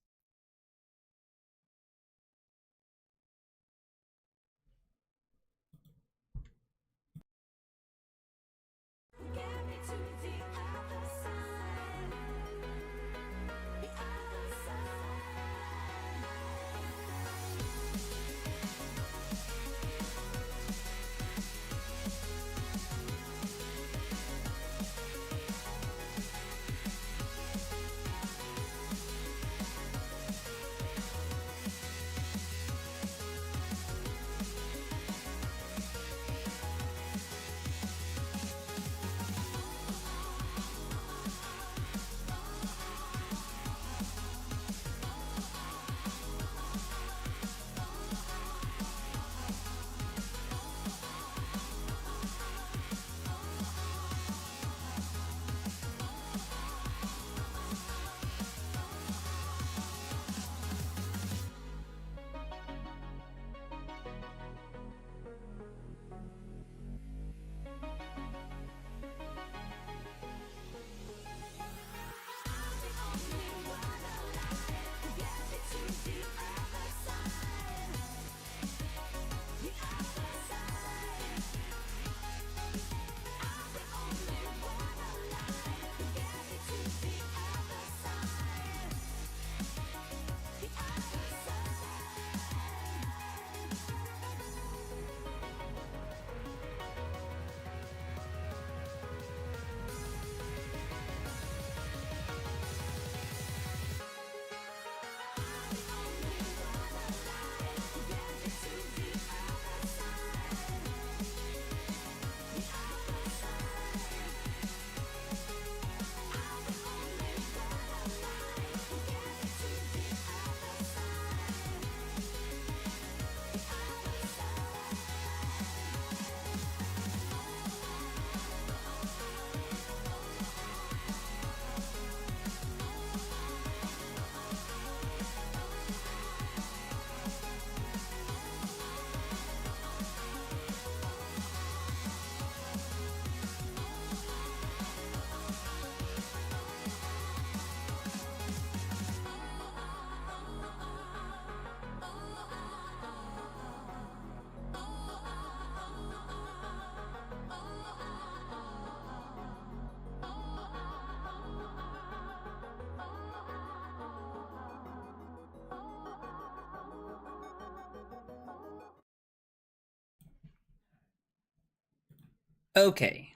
Okay.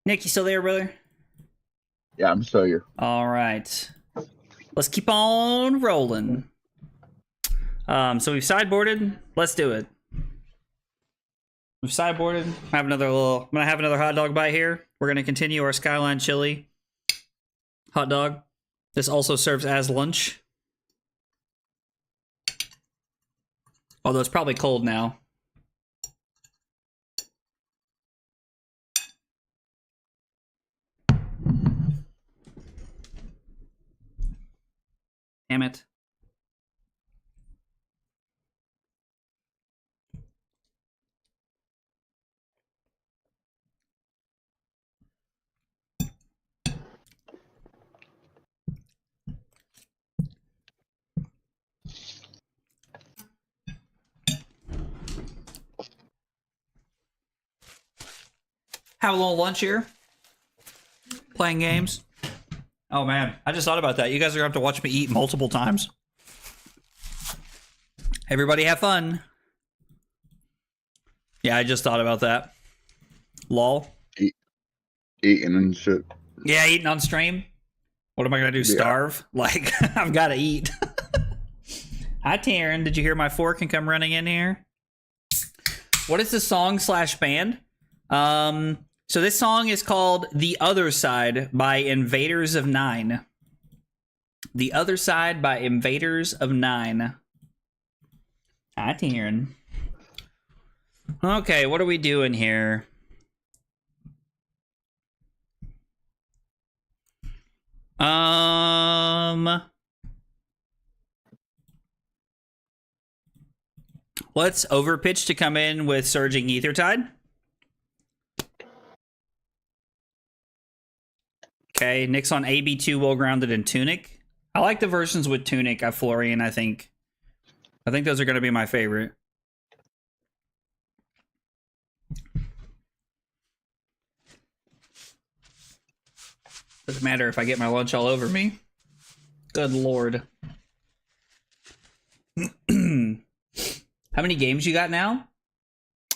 Nick, you still there, brother? Yeah, I'm still here. All right. Let's keep on rolling. So we've sideboarded. Let's do it. We've sideboarded. I'm gonna have another hot dog bite here. We're gonna continue our Skyline Chili hot dog. This also serves as lunch. Although it's probably cold now. Damn it. Have a little lunch here. Playing games. Oh man, I just thought about that. You guys are gonna have to watch me eat multiple times. Everybody have fun. Yeah, I just thought about that. Lol. Eating and shit. Yeah, eating on stream. What am I gonna do? Starve? Like, I've gotta eat. Hi, Taryn. Did you hear my fork and come running in here? What is the song / band? So this song is called The Other Side by Invaders of Nine. The Other Side by Invaders of Nine. Hi, Taryn. Okay, what are we doing here? Let's overpitch to come in with Surging Aethertide. Okay, Nick's on AB2, Well Grounded, and Tunic. I like the versions with Tunic, Florian, I think. I think those are going to be my favorite. Doesn't matter if I get my lunch all over me. Good lord. How many games you got now?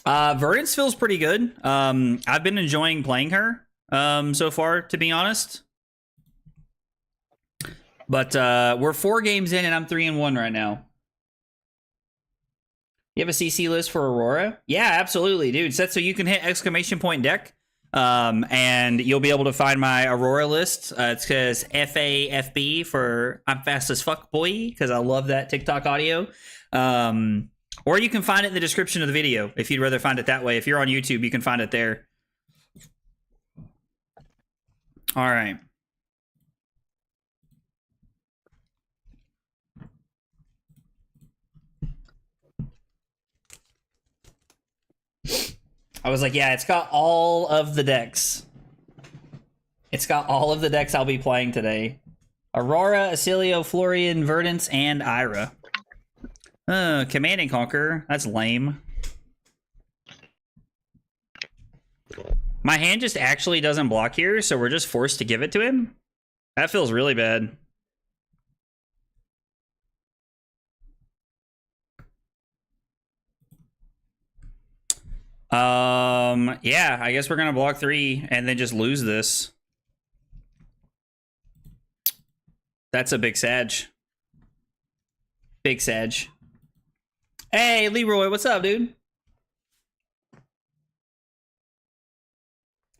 Verdance feels pretty good. I've been enjoying playing her so far, to be honest. But we're 4 games in and I'm 3-1 right now. You have a CC list for Aurora? Yeah, absolutely, dude. Set so you can hit ! deck. And you'll be able to find my Aurora list. It says FaB for I'm fast as fuck boy, because I love that TikTok audio. Or you can find it in the description of the video if you'd rather find it that way. If you're on YouTube, you can find it there. All right. I was like, yeah, it's got all of the decks. It's got all of the decks I'll be playing today. Aurora, Acilio, Florian, Verdance, and Ira. Command and Conquer. That's lame. My hand just actually doesn't block here, so we're just forced to give it to him. That feels really bad. Yeah, I guess we're gonna block 3 and then just lose this. That's a big Sag. Big Sag. Hey, Leroy, what's up, dude?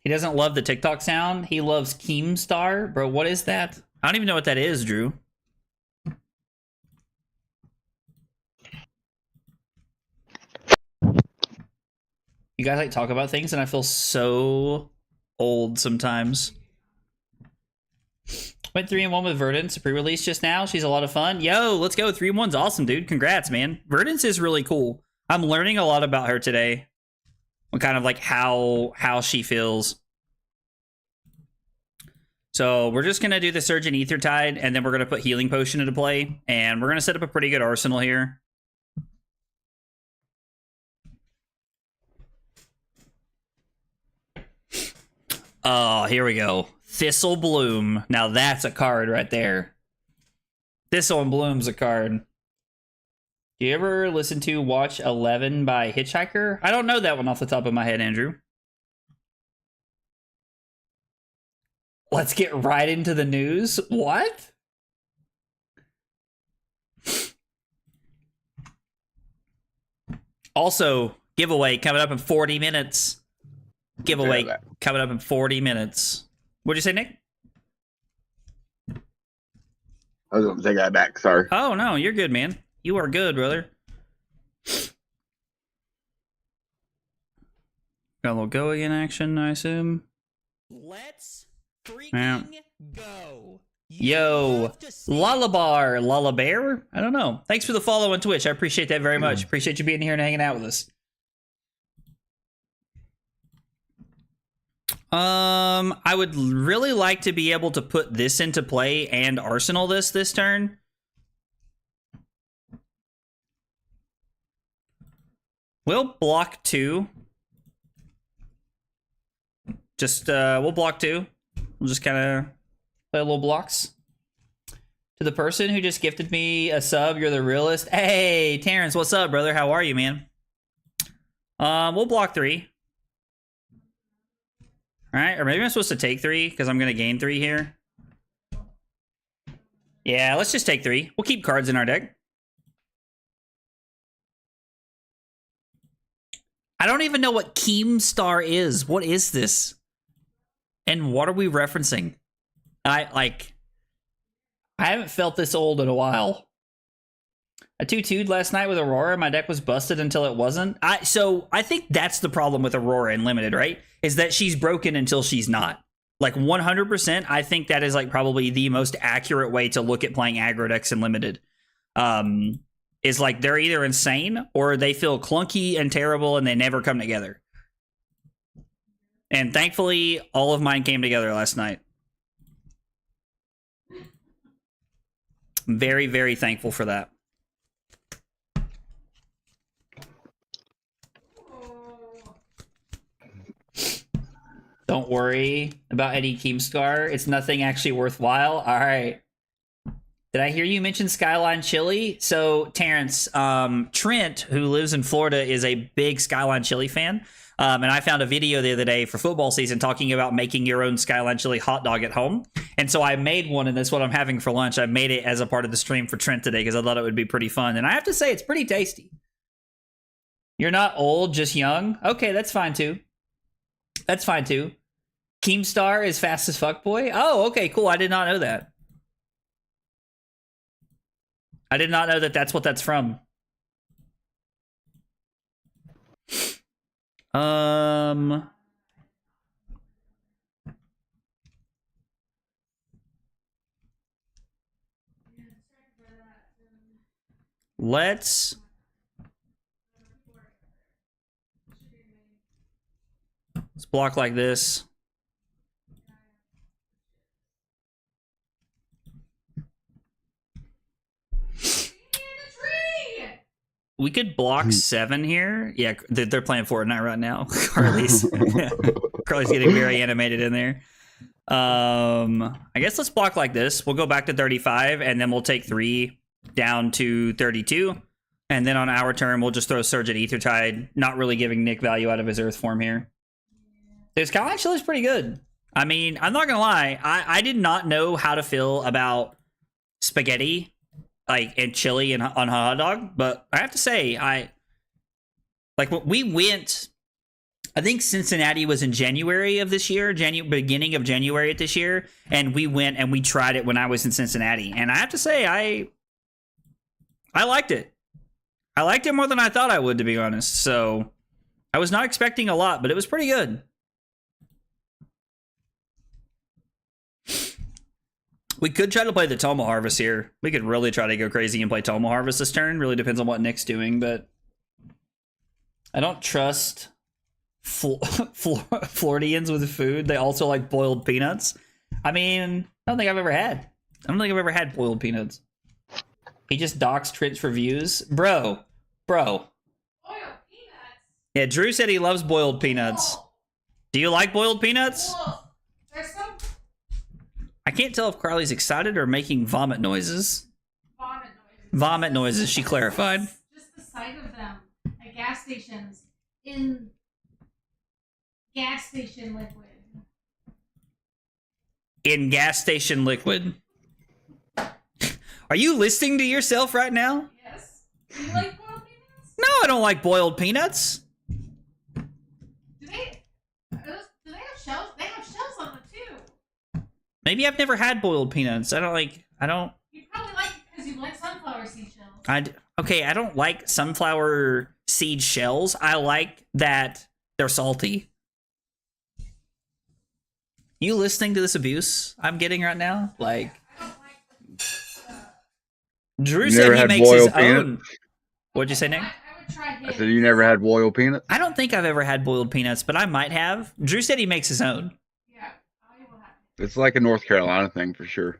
He doesn't love the TikTok sound. He loves Keemstar. Bro, what is that? I don't even know what that is, Drew. You guys like talk about things and I feel so old sometimes. Went 3-1 with Verdance, pre-release just now. She's a lot of fun. Yo, let's go. 3-1's awesome, dude. Congrats, man. Verdance is really cool. I'm learning a lot about her today. Kind of like how she feels. So we're just going to do the Surge and Aethertide, and then we're going to put Healing Potion into play. And we're going to set up a pretty good arsenal here. Oh, here we go. Thistle Bloom. Now that's a card right there. Thistle and Bloom's a card. Do you ever listen to Watch 11 by Hitchhiker? I don't know that one off the top of my head, Andrew. Let's get right into the news. What? Also, giveaway coming up in 40 minutes. Giveaway coming up in 40 minutes. What'd you say, Nick? I was gonna take that back. Sorry. Oh, no, you're good, man. You are good, brother. Got a little go again action, I assume. Let's freaking Yeah. go. Yo, Lullabar, Lullabear? I don't know. Thanks for the follow on Twitch. I appreciate that very much. Appreciate you being here and hanging out with us. I would really like to be able to put this into play and Arsenal this turn. We'll block 2. Just, we'll block 2. We'll just kind of play little blocks. To the person who just gifted me a sub, you're the realest. Hey, Terrence, what's up, brother? How are you, man? We'll block 3. All right, or maybe I'm supposed to take 3 because I'm going to gain 3 here. Yeah, let's just take 3. We'll keep cards in our deck. I don't even know what Keemstar is. What is this? And what are we referencing? I haven't felt this old in a while. I 2-2'd last night with Aurora. My deck was busted until it wasn't. So I think that's the problem with Aurora in Limited, right? Is that she's broken until she's not. Like 100%, I think that is like probably the most accurate way to look at playing aggro decks in Limited. Is like they're either insane or they feel clunky and terrible and they never come together. And thankfully, all of mine came together last night. I'm very, very thankful for that. Don't worry about Eddie Keemstar. It's nothing actually worthwhile. All right. Did I hear you mention Skyline Chili? So, Terrence, Trent, who lives in Florida, is a big Skyline Chili fan. And I found a video the other day for football season talking about making your own Skyline Chili hot dog at home. And so I made one, and that's what I'm having for lunch. I made it as a part of the stream for Trent today because I thought it would be pretty fun. And I have to say, it's pretty tasty. You're not old, just young? Okay, that's fine too. That's fine too. Keemstar is fast as fuck boy? Oh, okay, cool. I did not know that. I did not know that that's what that's from. Let's block like this. We could block 7 here. Yeah, they're playing Fortnite right now. Carly's getting very animated in there. I guess let's block like this. We'll go back to 35, and then we'll take 3 down to 32. And then on our turn, we'll just throw Surge at Aethertide, not really giving Nick value out of his Earth form here. This Skyline Chili is pretty good. I mean, I'm not going to lie. I did not know how to feel about spaghetti and chili and on hot dog, but I have to say, we went, I think Cincinnati was in January of this year, beginning of January of this year, and we went and we tried it when I was in Cincinnati, and I have to say, I liked it. I liked it more than I thought I would, to be honest. So I was not expecting a lot, but it was pretty good. We could try to play the Toma Harvest here. We could really try to go crazy and play Toma Harvest this turn. Really depends on what Nick's doing, but I don't trust Floridians with food. They also like boiled peanuts. I mean, I don't think I've ever had boiled peanuts. He just docks Trent for views. Bro. Boiled peanuts? Yeah, Drew said he loves boiled peanuts. Cool. Do you like boiled peanuts? Cool. There's some I can't tell if Carly's excited or making vomit noises. vomit noises. Vomit noises, she clarified. Just gas stations in gas station liquid. In gas station liquid. Are you listening to yourself right now? Yes. Do you like boiled peanuts? No, I don't like boiled peanuts. Do they have shells? They have shells on them too. Maybe I've never had boiled peanuts. I don't. You probably like it because you like sunflower seed shells. Okay, I don't like sunflower seed shells. I like that they're salty. You listening to this abuse I'm getting right now? Like, I don't like Drew You said never he had makes his boiled peanuts? own. What'd you say, Nick? I would try his. I said you never had boiled peanuts? I don't think I've ever had boiled peanuts, but I might have. Drew said he makes his own. Yeah, I will have it. It's like a North Carolina thing for sure.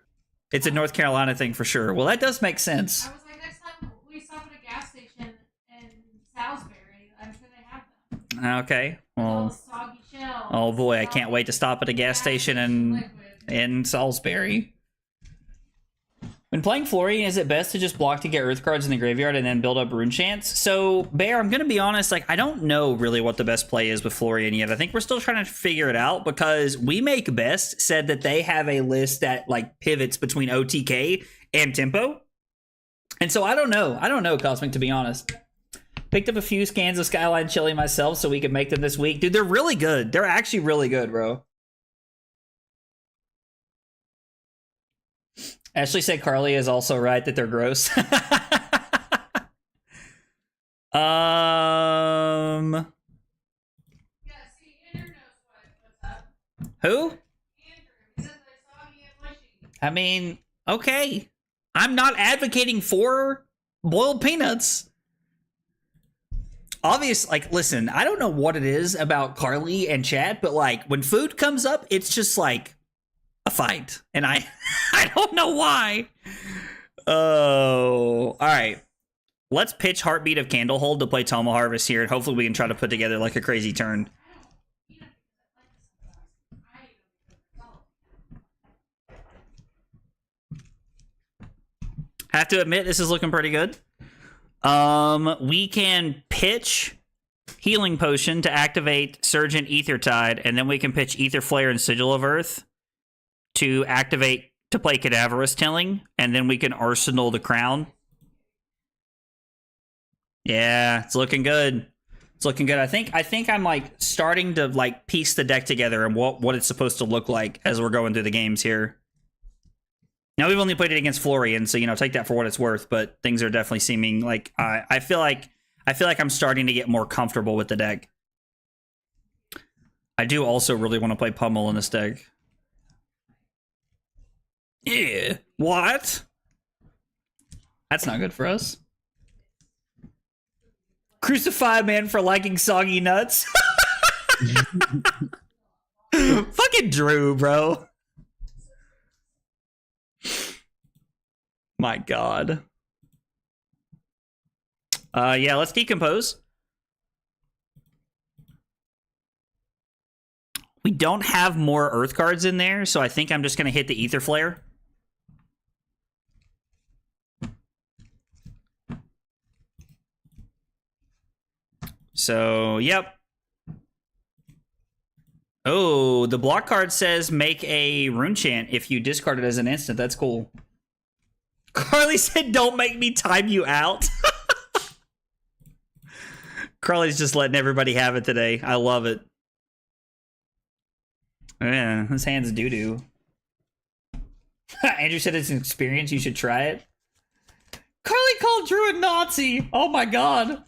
It's a North Carolina thing for sure. Well, that does make sense. I was like, next time we stop at a gas station in Salisbury, I'm sure they have them. Okay. All Well, soggy shells. oh boy, I can't wait to stop at a gas station in Salisbury. When playing Florian, is it best to just block to get Earth cards in the graveyard and then build up rune chants? So, Bear, I'm going to be honest, like, I don't know really what the best play is with Florian yet. I think we're still trying to figure it out because We Make Best said that they have a list that, like, pivots between OTK and Tempo. And so I don't know, Cosmic, to be honest. Picked up a few scans of Skyline Chili myself so we could make them this week. Dude, they're really good. They're actually really good, bro. Ashley said Carly is also right that they're gross. Yeah, see, Andrew knows what's up. Who? Andrew, he says they're soggy and mushy. I mean, okay. I'm not advocating for boiled peanuts. Obvious, like, listen, I don't know what it is about Carly and Chad, but like when food comes up, it's just like a fight. And I don't know why. Oh, all right. Let's pitch Heartbeat of Candlehold to play Toma Harvest here, and hopefully we can try to put together like a crazy turn. Have to admit, this is looking pretty good. We can pitch Healing Potion to activate Surge and Ether Tide, and then we can pitch Ether Flare and Sigil of Earth to activate to play Cadaverous Tilling, and then we can Arsenal the Crown. Yeah, it's looking good. It's looking good. I think I'm like starting to like piece the deck together and what it's supposed to look like as we're going through the games here. Now we've only played it against Florian, so take that for what it's worth. But things are definitely seeming like I feel like I'm starting to get more comfortable with the deck. I do also really want to play Pummel in this deck. Yeah, what? That's not good for us. Crucify man for liking soggy nuts. Fucking Drew, bro. My God. Yeah, let's decompose. We don't have more Earth cards in there, so I think I'm just going to hit the Ether Flare. So, yep. Oh, the block card says make a rune chant if you discard it as an instant. That's cool. Carly said, don't make me time you out. Carly's just letting everybody have it today. I love it. Yeah, this hand's doo-doo. Andrew said it's an experience. You should try it. Carly called Drew a Nazi. Oh my God.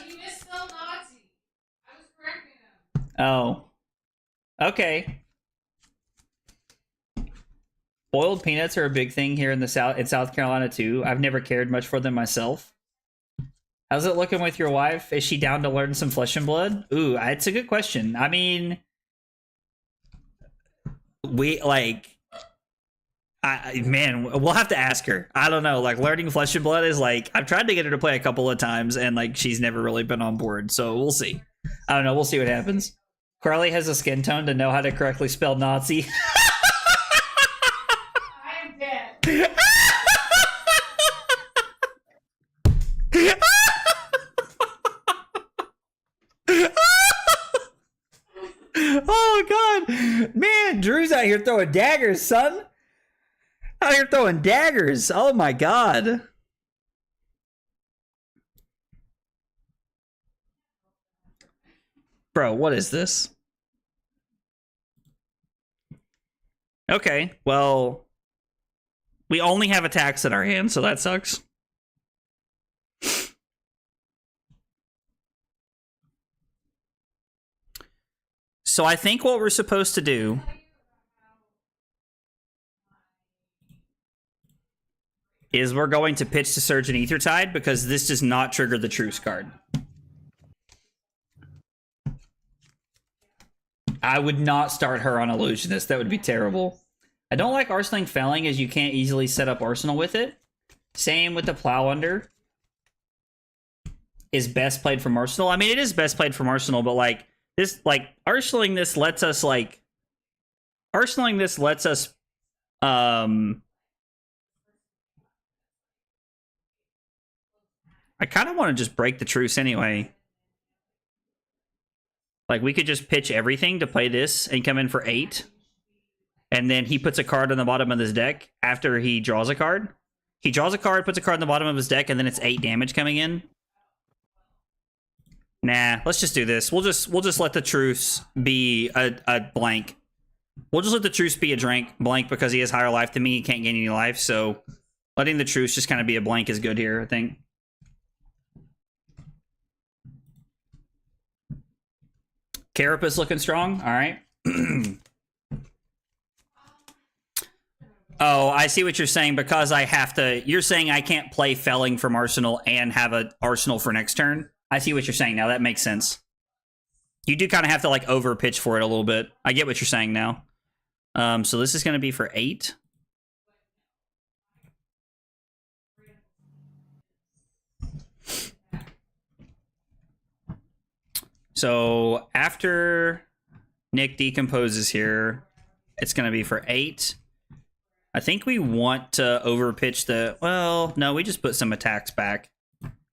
You misspelled Nazi. I was correcting him. Oh. Okay. Boiled peanuts are a big thing here in South Carolina too. I've never cared much for them myself. How's it looking with your wife? Is she down to learn some Flesh and Blood? Ooh, it's a good question. I mean, man, we'll have to ask her. I don't know. Like, learning Flesh and Blood is like, I've tried to get her to play a couple of times, and like, she's never really been on board. So we'll see. I don't know. We'll see what happens. Carly has a skin tone to know how to correctly spell Nazi. I am dead. Man, Drew's out here throwing daggers, son. Out here throwing daggers. Oh my god. Bro, what is this? Okay, well, we only have attacks in our hand, so that sucks. So I think what we're supposed to do is we're going to pitch to Surge and Aethertide because this does not trigger the Truce card. I would not start her on Illusionist. That would be terrible. I don't like Arseling Felling as you can't easily set up Arsenal with it. Same with the Plow Under. Is best played from Arsenal. I mean, it is best played from Arsenal, but like this, like Arseling this lets us like Arseling this lets us I kind of want to just break the truce anyway. Like, we could just pitch everything to play this and come in for 8. And then he puts a card on the bottom of his deck after he draws a card. He draws a card, puts a card on the bottom of his deck, and then it's 8 damage coming in. Nah, let's just do this. We'll just let the truce be a blank. We'll just let the truce be a blank because he has higher life than me. He can't gain any life, so letting the truce just kind of be a blank is good here, I think. Carapace looking strong. All right. Oh, I see what you're saying. Because I have to... You're saying I can't play Felling from Arsenal and have an Arsenal for next turn? I see what you're saying now. That makes sense. You do kind of have to, like, over-pitch for it a little bit. I get what you're saying now. So this is going to be for 8. So after Nick decomposes here, it's going to be for 8. I think we want to overpitch the... Well, no, we just put some attacks back.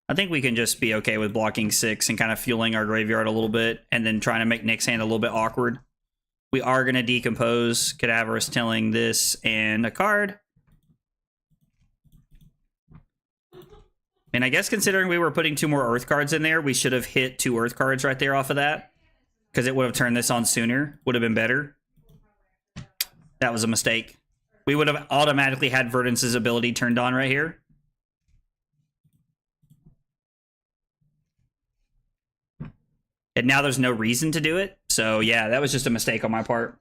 I think we can just be okay with blocking 6 and kind of fueling our graveyard a little bit and then trying to make Nick's hand a little bit awkward. We are going to decompose Cadaverous Tilling this and a card. And I guess considering we were putting 2 more Earth cards in there, we should have hit 2 Earth cards right there off of that. Because it would have turned this on sooner. Would have been better. That was a mistake. We would have automatically had Verdance's ability turned on right here. And now there's no reason to do it. So yeah, that was just a mistake on my part.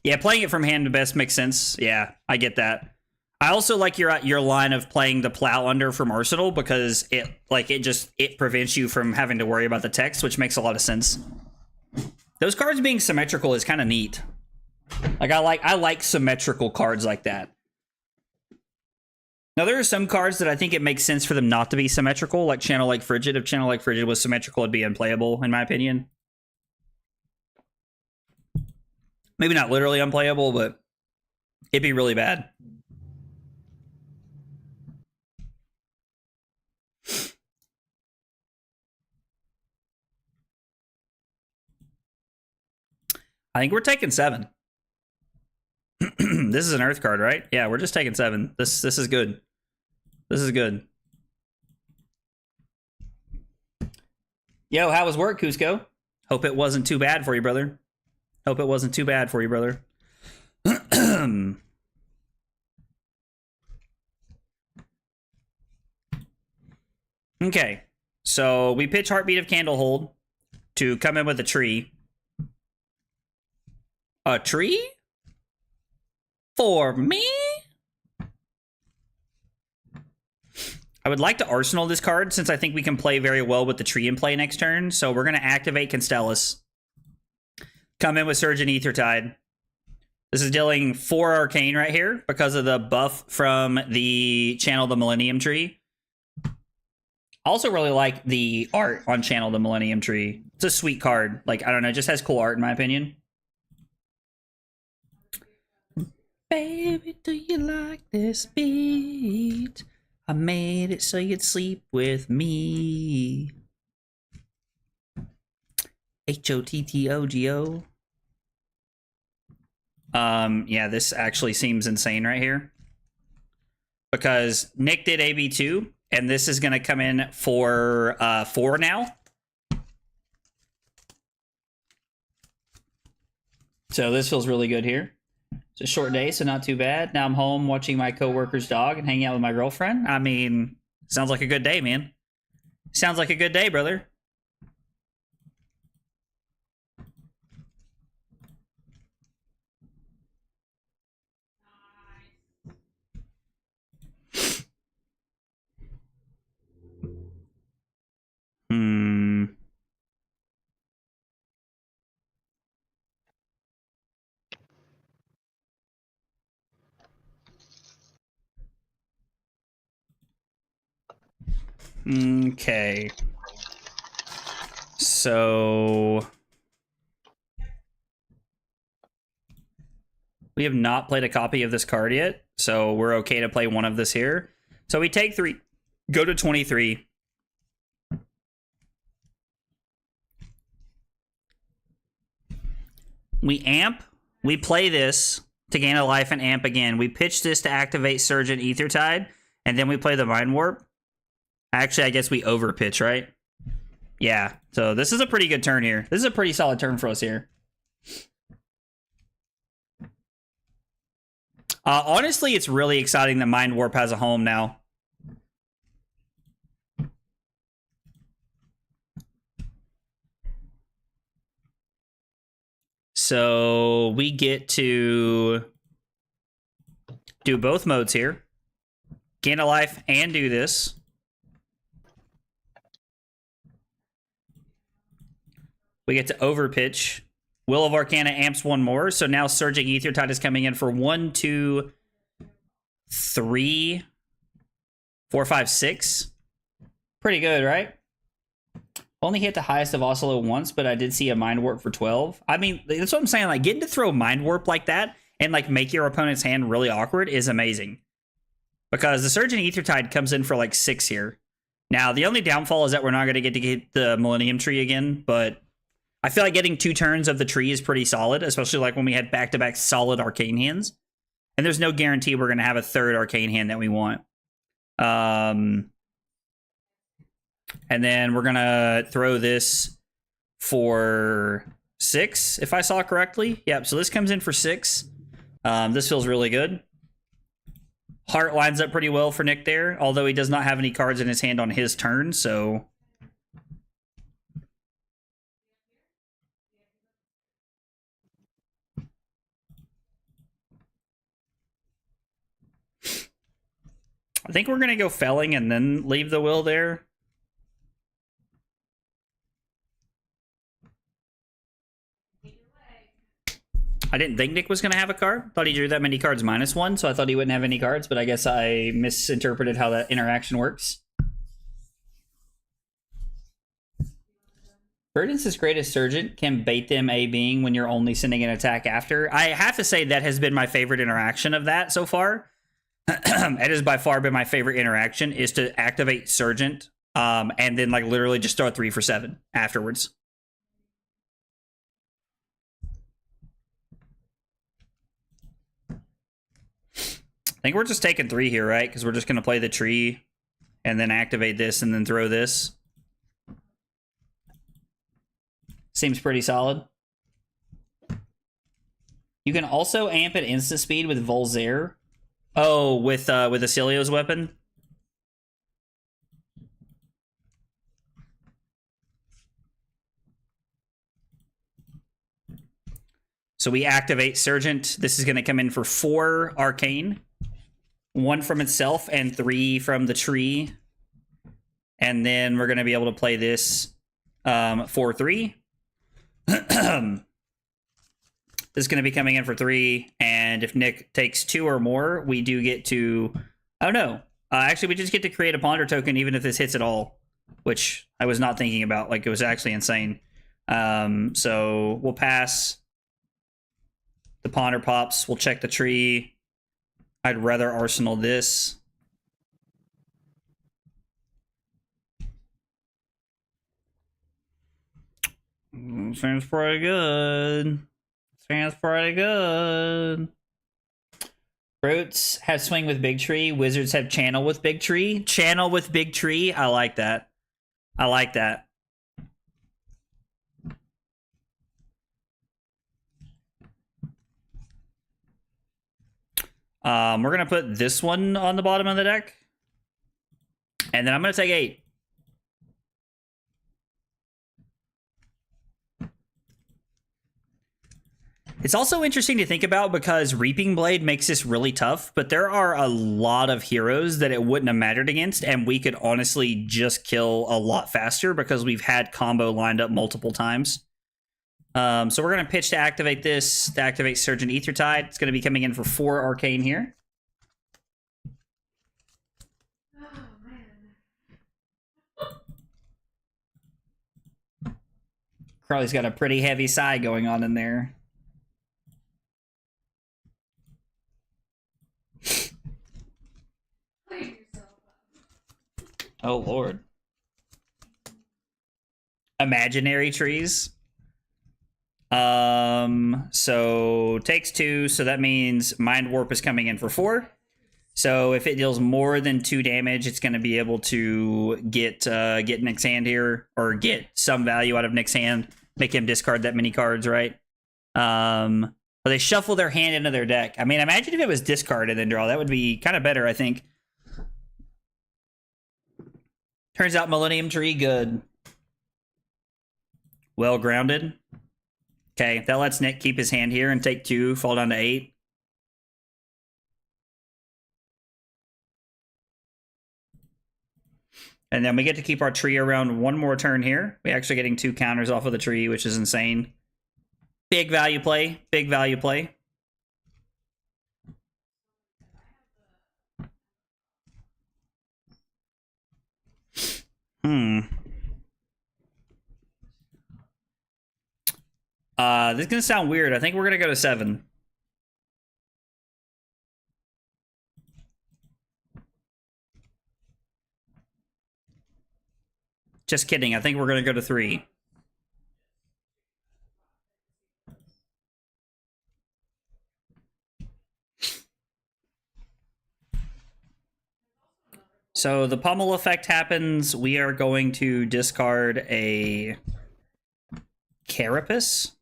Yeah, playing it from hand to best makes sense. Yeah, I get that. I also like your line of playing the Plow Under from Arsenal because it prevents you from having to worry about the text, which makes a lot of sense. Those cards being symmetrical is kind of neat. Like I like symmetrical cards like that. Now there are some cards that I think it makes sense for them not to be symmetrical, like Channel Like Frigid. If Channel Like Frigid was symmetrical, it'd be unplayable, in my opinion. Maybe not literally unplayable, but it'd be really bad. I think we're taking 7. This is an Earth card, right? Yeah, we're just taking 7. This is good. This is good. Yo, how was work, Cusco? Hope it wasn't too bad for you, brother. Hope it wasn't too bad for you, brother. Okay, so we pitch Heartbeat of Candlehold to come in with a tree. A tree? For me? I would like to Arsenal this card since I think we can play very well with the tree in play next turn. So we're going to activate Constellus. Come in with Surge and Aethertide. This is dealing 4 Arcane right here because of the buff from the Channel the Millennium Tree. Also really like the art on Channel the Millennium Tree. It's a sweet card. Like, I don't know, it just has cool art in my opinion. Baby, do you like this beat? I made it so you'd sleep with me. HOTTOGO. Yeah, this actually seems insane right here. Because Nick did AB2, and this is going to come in for 4 now. So this feels really good here. It's a short day, so not too bad. Now I'm home watching my coworker's dog and hanging out with my girlfriend. I mean, sounds like a good day, man. Sounds like a good day, brother. Okay. So we have not played a copy of this card yet, so we're okay to play one of this here. So we take 3, go to 23. We amp, we play this to gain a life and amp again. We pitch this to activate Surgent Aethertide, and then we play the Mind Warp. Actually, I guess we overpitch, right? Yeah, so this is a pretty good turn here. This is a pretty solid turn for us here. Honestly, it's really exciting that Mind Warp has a home now. So we get to do both modes here. Gain a life and do this. We get to overpitch. Will of Arcana amps 1 more. So now Surging Aethertide is coming in for 1, 2, 3, 4, 5, 6. Pretty good, right? Only hit the highest of Oslo once, but I did see a Mind Warp for 12. I mean, that's what I'm saying. Like, getting to throw Mind Warp like that and, like, make your opponent's hand really awkward is amazing. Because the Surging Aethertide comes in for, like, 6 here. Now, the only downfall is that we're not going to get the Millennium Tree again, but I feel like getting 2 turns of the tree is pretty solid, especially, like, when we had back-to-back solid Arcane hands. And there's no guarantee we're going to have a 3rd Arcane hand that we want. And then we're going to throw this for 6, if I saw correctly. Yep, so this comes in for 6. This feels really good. Heart lines up pretty well for Nick there, although he does not have any cards in his hand on his turn, so... I think we're going to go Felling and then leave the will there. I didn't think Nick was going to have a card. Thought he drew that many cards -1, so I thought he wouldn't have any cards, but I guess I misinterpreted how that interaction works. Verdance's greatest Surgent can bait them A-being when you're only sending an attack after. I have to say that has been my favorite interaction of that so far. It has by far been my favorite interaction, is to activate Surgent and then like literally just throw a 3 for 7 afterwards. I think we're just taking 3 here, right? Because we're just going to play the tree and then activate this and then throw this. Seems pretty solid. You can also amp at instant speed with Volzair. Oh, with Acilio's weapon? So we activate Surgent. This is going to come in for 4 Arcane. 1 from itself and 3 from the tree. And then we're going to be able to play this for 3. This is going to be coming in for 3, and if Nick takes 2 or more, we do get to... Oh, no. Actually, we just get to create a Ponder token even if this hits at all, which I was not thinking about. Like, it was actually insane. So we'll pass. The Ponder pops. We'll check the tree. I'd rather Arsenal this. Seems pretty good. Seems pretty good. Fruits have swing with big tree. Wizards have channel with big tree. Channel with big tree. I like that. I like that. We're gonna put this one on the bottom of the deck, and then I'm gonna take 8. It's also interesting to think about because Reaping Blade makes this really tough, but there are a lot of heroes that it wouldn't have mattered against, and we could honestly just kill a lot faster because we've had combo lined up multiple times. So we're going to pitch to activate this, to activate Surgeon Aethertide. It's going to be coming in for 4 Arcane here. Oh, man. Crowley's got a pretty heavy sigh going on in there. Clean yourself up. Oh, Lord. Imaginary trees. So takes 2, so that means Mind Warp is coming in for 4. So if it deals more than 2 damage, it's going to be able to get Nick's hand here, or get some value out of Nick's hand, make him discard that many cards, right? But they shuffle their hand into their deck. I mean, imagine if it was discard and then draw. That would be kind of better, I think. Turns out Millennium Tree, good. Well grounded. Okay, that lets Nick keep his hand here and take 2, fall down to 8. And then we get to keep our tree around 1 more turn here. We're actually getting 2 counters off of the tree, which is insane. Big value play. Big value play. This is going to sound weird. I think we're going to go to 7. Just kidding. I think we're going to go to 3. So the pummel effect happens. We are going to discard a Carapace.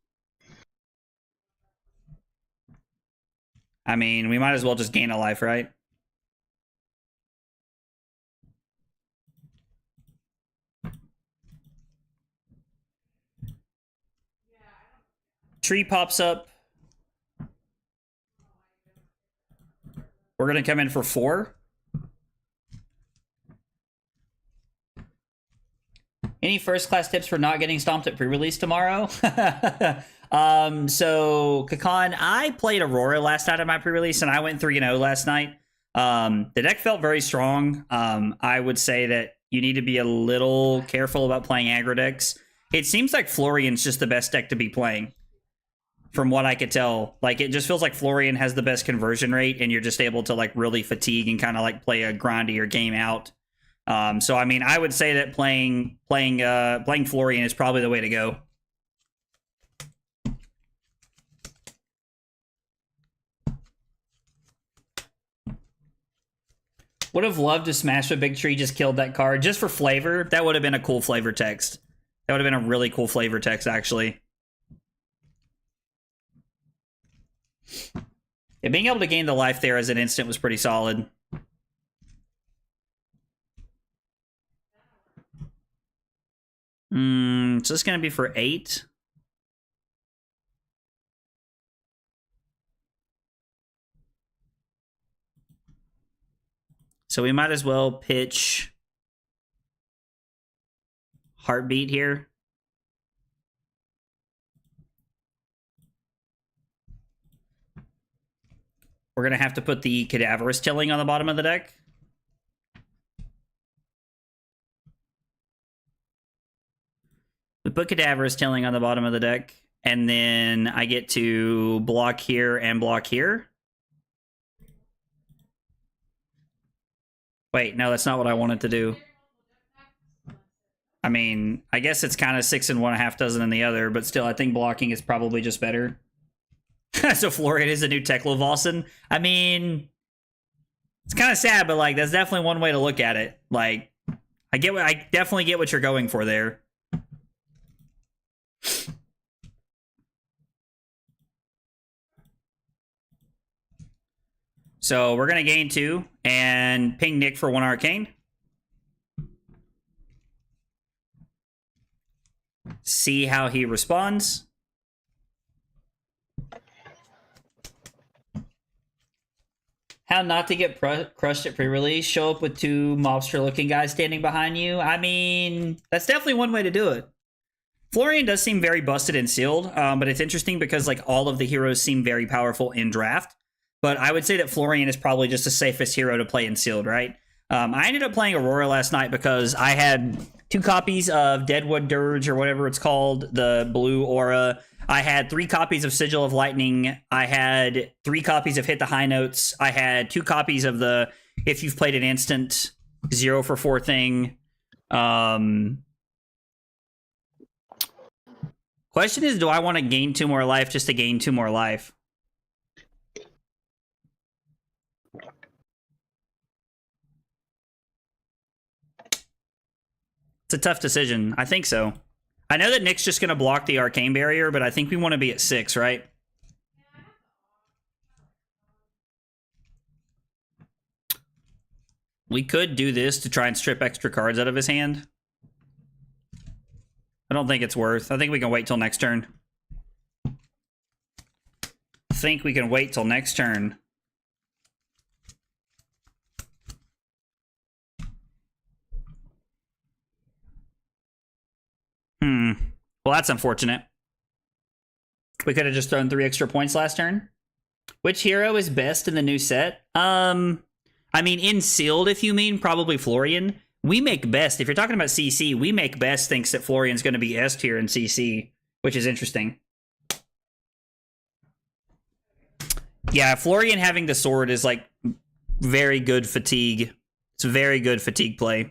I mean, we might as well just gain a life, right? Tree pops up. We're going to come in for 4. Any first class tips for not getting stomped at pre-release tomorrow? So Kakan, I played Aurora last night at my pre-release and I went 3-0 last night. The deck felt very strong. I would say that you need to be a little careful about playing aggro decks. It seems like Florian's just the best deck to be playing. From what I could tell, like, it just feels like Florian has the best conversion rate and you're just able to like really fatigue and kind of like play a grindier game out. So I mean, I would say that playing Florian is probably the way to go. Would have loved to smash a big tree, just killed that card just for flavor. That would have been a cool flavor text. That would have been a really cool flavor text, actually. Yeah, being able to gain the life there as an instant was pretty solid. So it's going to be for 8. So we might as well pitch Heartbeat here. We're going to have to put the Cadaverous Tilling on the bottom of the deck. We put Cadaverous Tilling on the bottom of the deck, and then I get to block here and block here. Wait, no, that's not what I wanted to do. I mean, I guess it's kind of 6 in one, a half dozen in the other, but still, I think blocking is probably just better. So Florian is the new Tekla Vossen. I mean, it's kind of sad, but like that's definitely one way to look at it. Like, I definitely get what you're going for there. So we're gonna gain 2 and ping Nick for 1 arcane. See how he responds. How not to get crushed at pre-release. Show up with 2 mobster-looking guys standing behind you. I mean, that's definitely one way to do it. Florian does seem very busted and sealed, but it's interesting because like all of the heroes seem very powerful in draft. But I would say that Florian is probably just the safest hero to play in sealed, right? I ended up playing Aurora last night because I had 2 copies of Deadwood Dirge or whatever it's called, the blue aura. I had 3 copies of Sigil of Lightning. I had 3 copies of Hit the High Notes. I had 2 copies of the If You've Played an Instant 0 for 4 thing. Question is, do I want to gain 2 more life just to gain 2 more life? It's a tough decision. I think so. I know that Nick's just going to block the arcane barrier, but I think we want to be at 6, right? We could do this to try and strip extra cards out of his hand. I don't think it's worth. I think we can wait till next turn. I think we can wait till next turn. Well, that's unfortunate. We could have just thrown 3 extra points last turn. Which hero is best in the new set? I mean, in sealed, if you mean, probably Florian. We make best. If you're talking about CC, we make best thinks that Florian's going to be S tier in CC, which is interesting. Yeah, Florian having the sword is like very good fatigue. It's a very good fatigue play.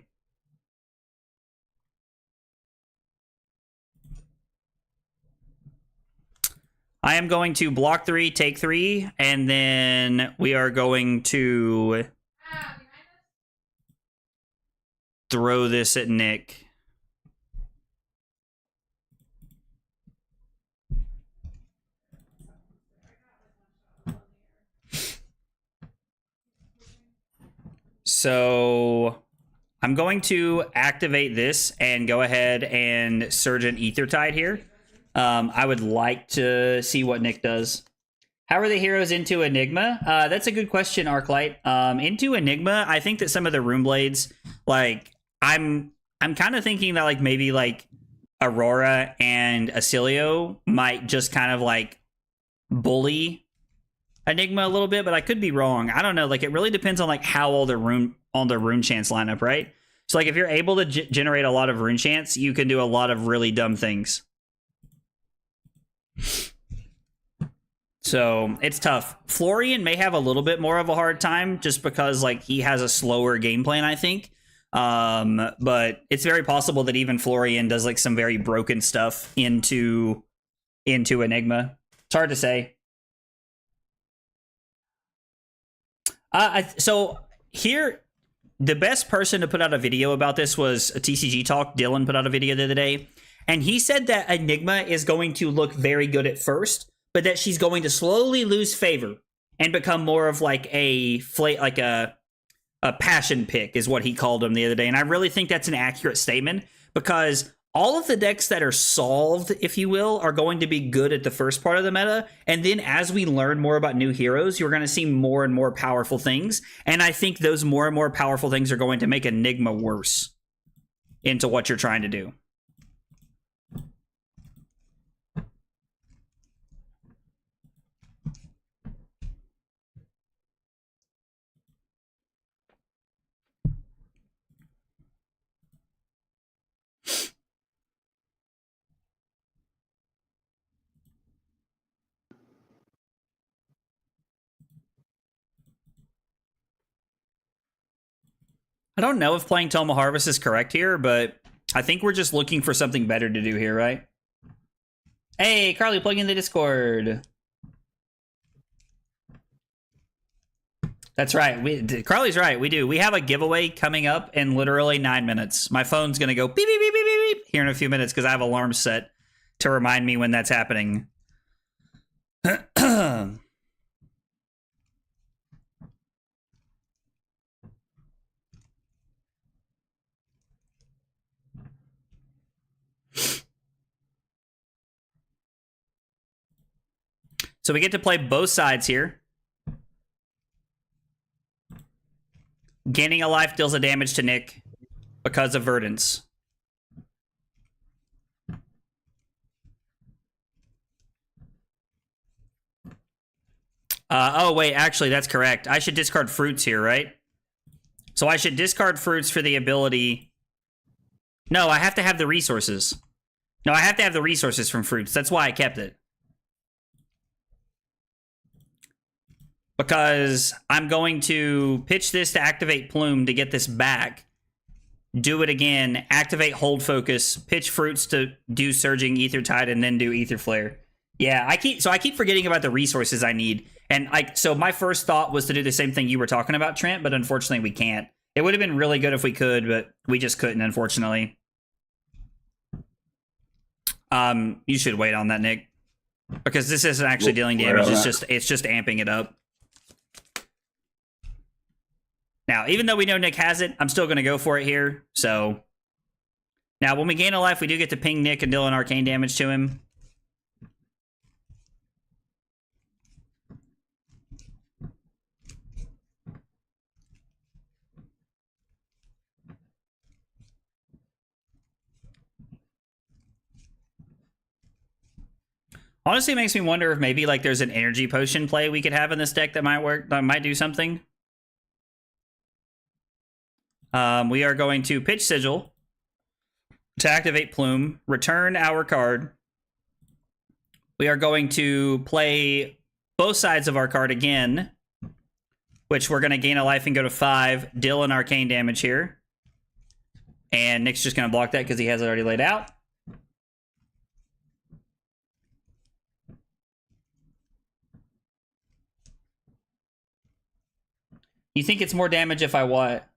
I am going to block 3, take 3, and then we are going to throw this at Nick. So I'm going to activate this and go ahead and Surge an Aethertide here. I would like to see what Nick does. How are the heroes into Enigma? That's a good question, Arclight. Into Enigma, I think that some of the Rune Blades, like, I'm kind of thinking that, like, maybe, like, Aurora and Acilio might just kind of, like, bully Enigma a little bit, but I could be wrong. I don't know. Like, it really depends on, like, how all the rune chants line up, right? So, like, if you're able to generate a lot of rune chants, you can do a lot of really dumb things. So it's tough. Florian may have a little bit more of a hard time just because like he has a slower game plan, I think. But it's very possible that even Florian does like some very broken stuff into Enigma. It's hard to say. So here, the best person to put out a video about this was a TCG Talk. Dylan put out a video the other day. And he said that Enigma is going to look very good at first, but that she's going to slowly lose favor and become more of like a passion pick is what he called them the other day. And I really think that's an accurate statement because all of the decks that are solved, if you will, are going to be good at the first part of the meta. And then as we learn more about new heroes, you're going to see more and more powerful things. And I think those more and more powerful things are going to make Enigma worse into what you're trying to do. I don't know if playing Toma Harvest is correct here, but I think we're just looking for something better to do here, right? Hey, Carly, plug in the Discord. That's right. Carly's right. We do. We have a giveaway coming up in literally 9 minutes. My phone's going to go beep, beep, beep, beep, beep, beep here in a few minutes because I have alarms set to remind me when that's happening. So we get to play both sides here. Gaining a life deals a damage to Nick because of Verdance. Oh, wait, actually, that's correct. I should discard fruits here, right? So I should discard fruits for the ability... No, I have to have the resources. No, I have to have the resources from fruits. That's why I kept it. Because I'm going to pitch this to activate Plume to get this back. Do it again. Activate Hold Focus. Pitch Fruits to do Surging Ether Tide and then do Ether Flare. Yeah, I keep forgetting about the resources I need. And so my first thought was to do the same thing you were talking about, Trent, but unfortunately we can't. It would have been really good if we could, but we just couldn't, unfortunately. You should wait on that, Nick. Because this isn't actually dealing damage, it's just amping it up. Now, even though we know Nick has it, I'm still going to go for it here. So, now when we gain a life, we do get to ping Nick and deal an arcane damage to him. Honestly, it makes me wonder if maybe like there's an energy potion play we could have in this deck that might work, that might do something. We are going to pitch Sigil to activate Plume, return our card. We are going to play both sides of our card again, which we're going to gain a life and go to 5, deal an arcane damage here. And Nick's just going to block that because he has it already laid out. You think it's more damage if I what?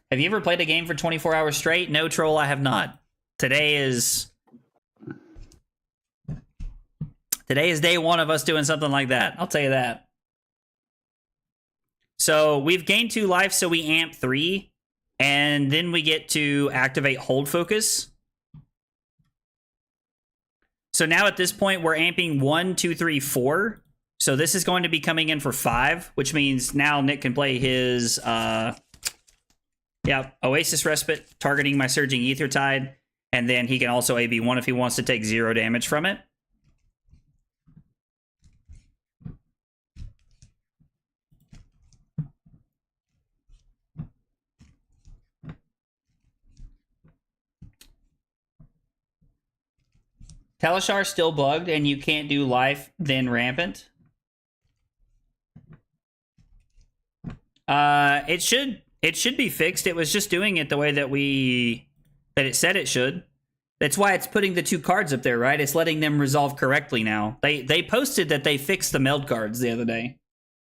Have you ever played a game for 24 hours straight? No, troll, I have not. Today is day one of us doing something like that. I'll tell you that. So we've gained 2 life, so we amp 3. And then we get to activate Hold Focus. So now at this point, we're amping 1, 2, 3, 4. So this is going to be coming in for 5, which means now Nick can play his... Oasis Respite, targeting my Surging Ether Tide, and then he can also AB1 if he wants to take 0 damage from it. Talishar still bugged, and you can't do life, then rampant. It should be fixed. It was just doing it the way that it said it should. That's why it's putting the 2 cards up there, right? It's letting them resolve correctly now. They posted that they fixed the meld cards the other day.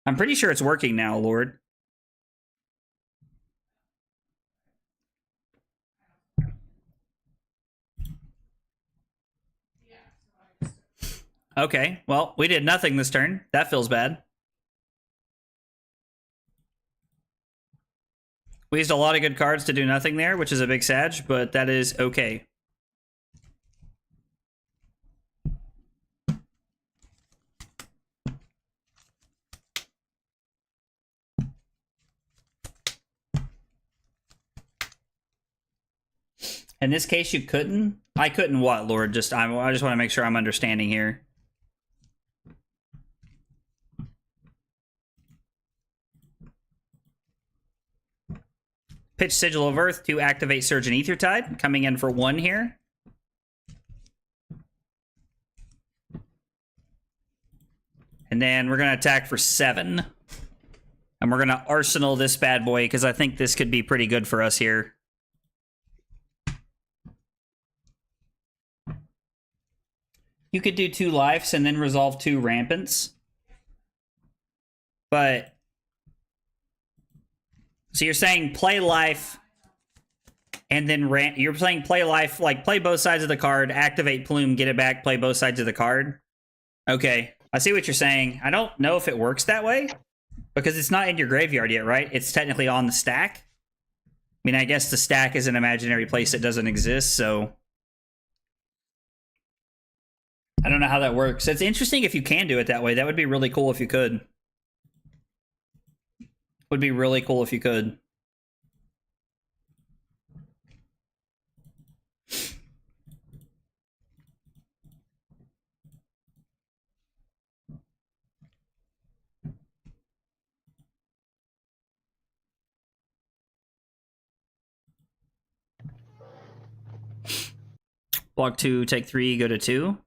I'm pretty sure it's working now, Lord. Okay, well, we did nothing this turn. That feels bad. We used a lot of good cards to do nothing there, which is a big sag, but that is okay. In this case, you couldn't? I couldn't what, Lord? I just want to make sure I'm understanding here. Pitch Sigil of Earth to activate Surge and Ether Tide, coming in for 1 here. And then we're going to attack for 7. And we're going to arsenal this bad boy because I think this could be pretty good for us here. You could do 2 lives and then resolve 2 rampants. But... So you're saying play life and then you're saying play life, like play both sides of the card, activate plume, get it back, play both sides of the card. Okay, I see what you're saying. I don't know if it works that way because it's not in your graveyard yet, right? It's technically on the stack. I mean, I guess the stack is an imaginary place that doesn't exist, so... I don't know how that works. It's interesting if you can do it that way. That would be really cool if you could. Would be really cool if you could. Block 2, take 3, go to 2.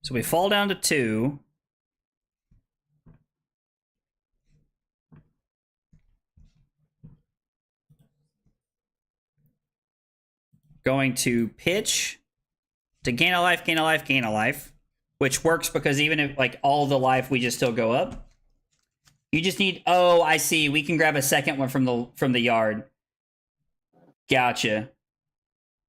So we fall down to 2. Going to pitch to gain a life, gain a life, gain a life. Which works because even if, like, all the life, we just still go up. You just need... Oh, I see. We can grab a second one from the yard. Gotcha.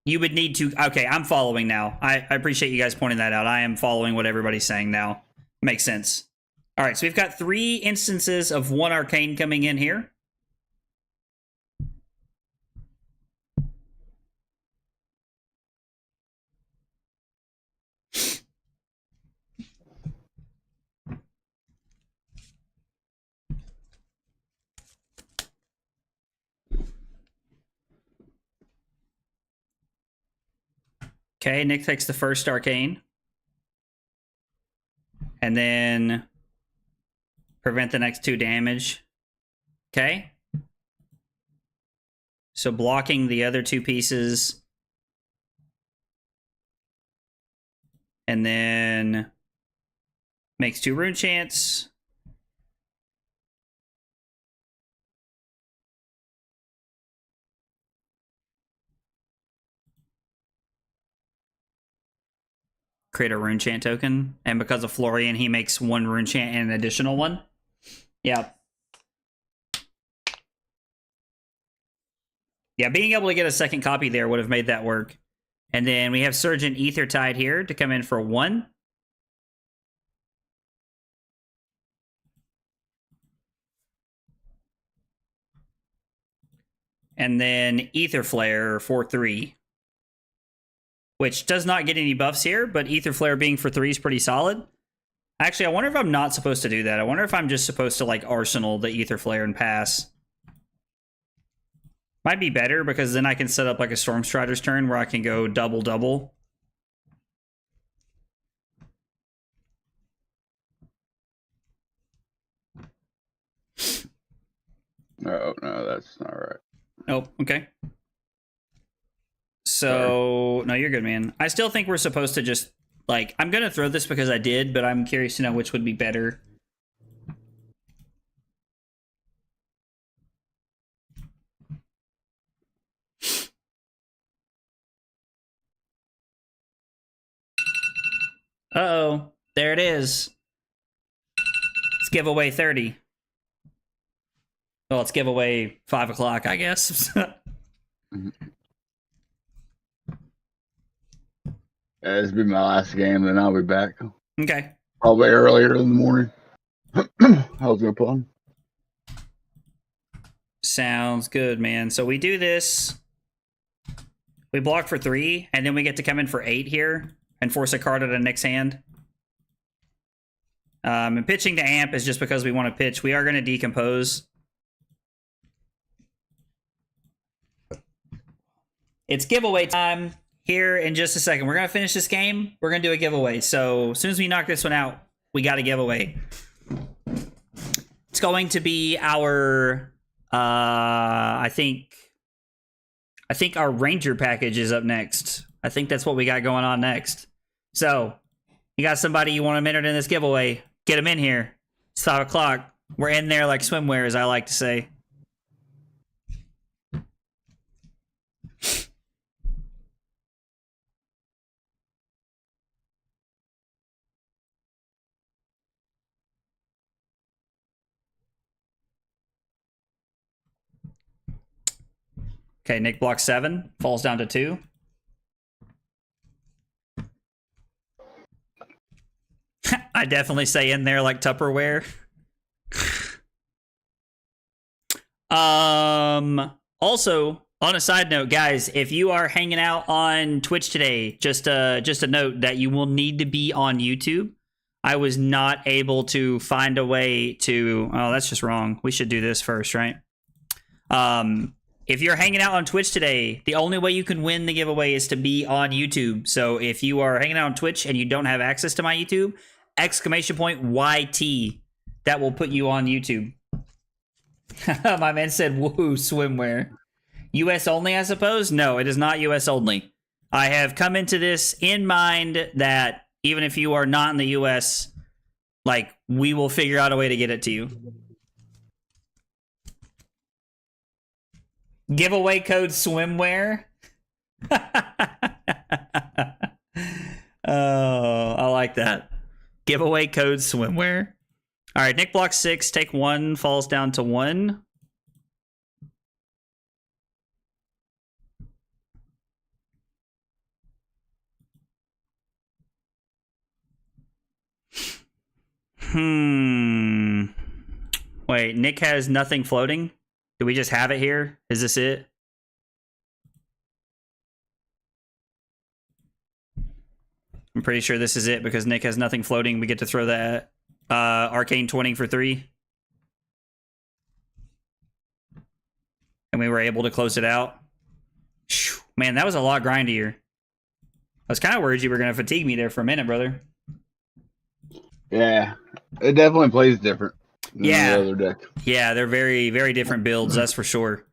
You would need to... Okay, I'm following now. I appreciate you guys pointing that out. I am following what everybody's saying now. Makes sense. All right, so we've got 3 instances of 1 arcane coming in here. Okay, Nick takes the first arcane. And then prevent the next 2 damage. Okay. So blocking the other 2 pieces. And then makes 2 rune chants. Create a rune chant token, and because of Florian, he makes 1 rune chant and an additional one. Yep. Yeah, being able to get a second copy there would have made that work. And then we have Surgeon Aethertide here to come in for 1. And then Aether Flare for 3. Which does not get any buffs here, but Aether Flare being for 3 is pretty solid. Actually, I wonder if I'm not supposed to do that. I wonder if I'm just supposed to, like, arsenal the Aether Flare and pass. Might be better, because then I can set up, like, a Stormstrider's turn where I can go double-double. Oh, no, that's not right. Oh, okay. So, no, you're good, man. I still think we're supposed to just, like, I'm going to throw this because I did, but I'm curious to know which would be better. Uh-oh, there it is. It's giveaway 30. Well, it's giveaway 5 o'clock, I guess. Yeah, this will be my last game, then I'll be back. Okay. Probably earlier in the morning. How's it play? Sounds good, man. So we do this. We block for 3, and then we get to come in for 8 here and force a card out of Nick's hand. And pitching to amp is just because we want to pitch. We are going to decompose. It's giveaway time here in just a second. We're going to finish this game. We're going to do a giveaway. So as soon as we knock this one out, we got a giveaway. It's going to be our, I think, I think our Ranger package is up next. I think that's what we got going on next. So, you got somebody you want them entered in this giveaway, get them in here. It's 5 o'clock. We're in there like swimwear, as I like to say. Okay, Nick blocks 7, falls down to 2. I definitely say in there like Tupperware. Also, on a side note, guys, if you are hanging out on Twitch today, just a note that you will need to be on YouTube. I was not able to find a way to... Oh, that's just wrong. We should do this first, right? If you're hanging out on Twitch today, the only way you can win the giveaway is to be on YouTube. So if you are hanging out on Twitch and you don't have access to my YouTube, exclamation point YT. That will put you on YouTube. My man said, woohoo, swimwear. US only, I suppose? No, it is not US only. I have come into this in mind that even if you are not in the US, like, we will figure out a way to get it to you. Giveaway code swimwear. Oh, I like that. Giveaway code swimwear. All right, Nick blocks 6, take 1, falls down to 1. Wait, Nick has nothing floating? Do we just have it here? Is this it? I'm pretty sure this is it because Nick has nothing floating. We get to throw that Arcane 20 for 3. And we were able to close it out. Man, that was a lot grindier. I was kind of worried you were going to fatigue me there for a minute, brother. Yeah, it definitely plays different than Yeah. the other deck. Yeah, they're very, very different builds, that's for sure.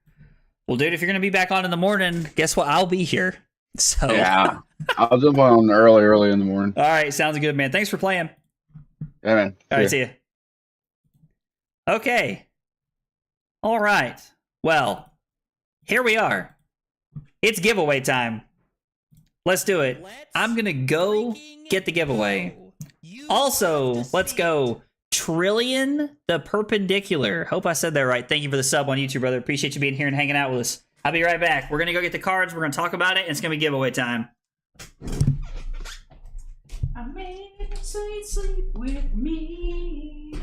Well, dude, if you're going to be back on in the morning, guess what? I'll be here. So Yeah, I'll jump on early in the morning. All right, sounds good, man. Thanks for playing. Yeah, man. All right, see ya. Okay. All right. Well, here we are. It's giveaway time. Let's do it. I'm going to go get the giveaway. Also, let's go Trillion the Perpendicular. Hope I said that right. Thank you for the sub on YouTube, brother. Appreciate you being here and hanging out with us. I'll be right back. We're going to go get the cards. We're going to talk about it. And it's going to be giveaway time. I made it so you'd sleep with me.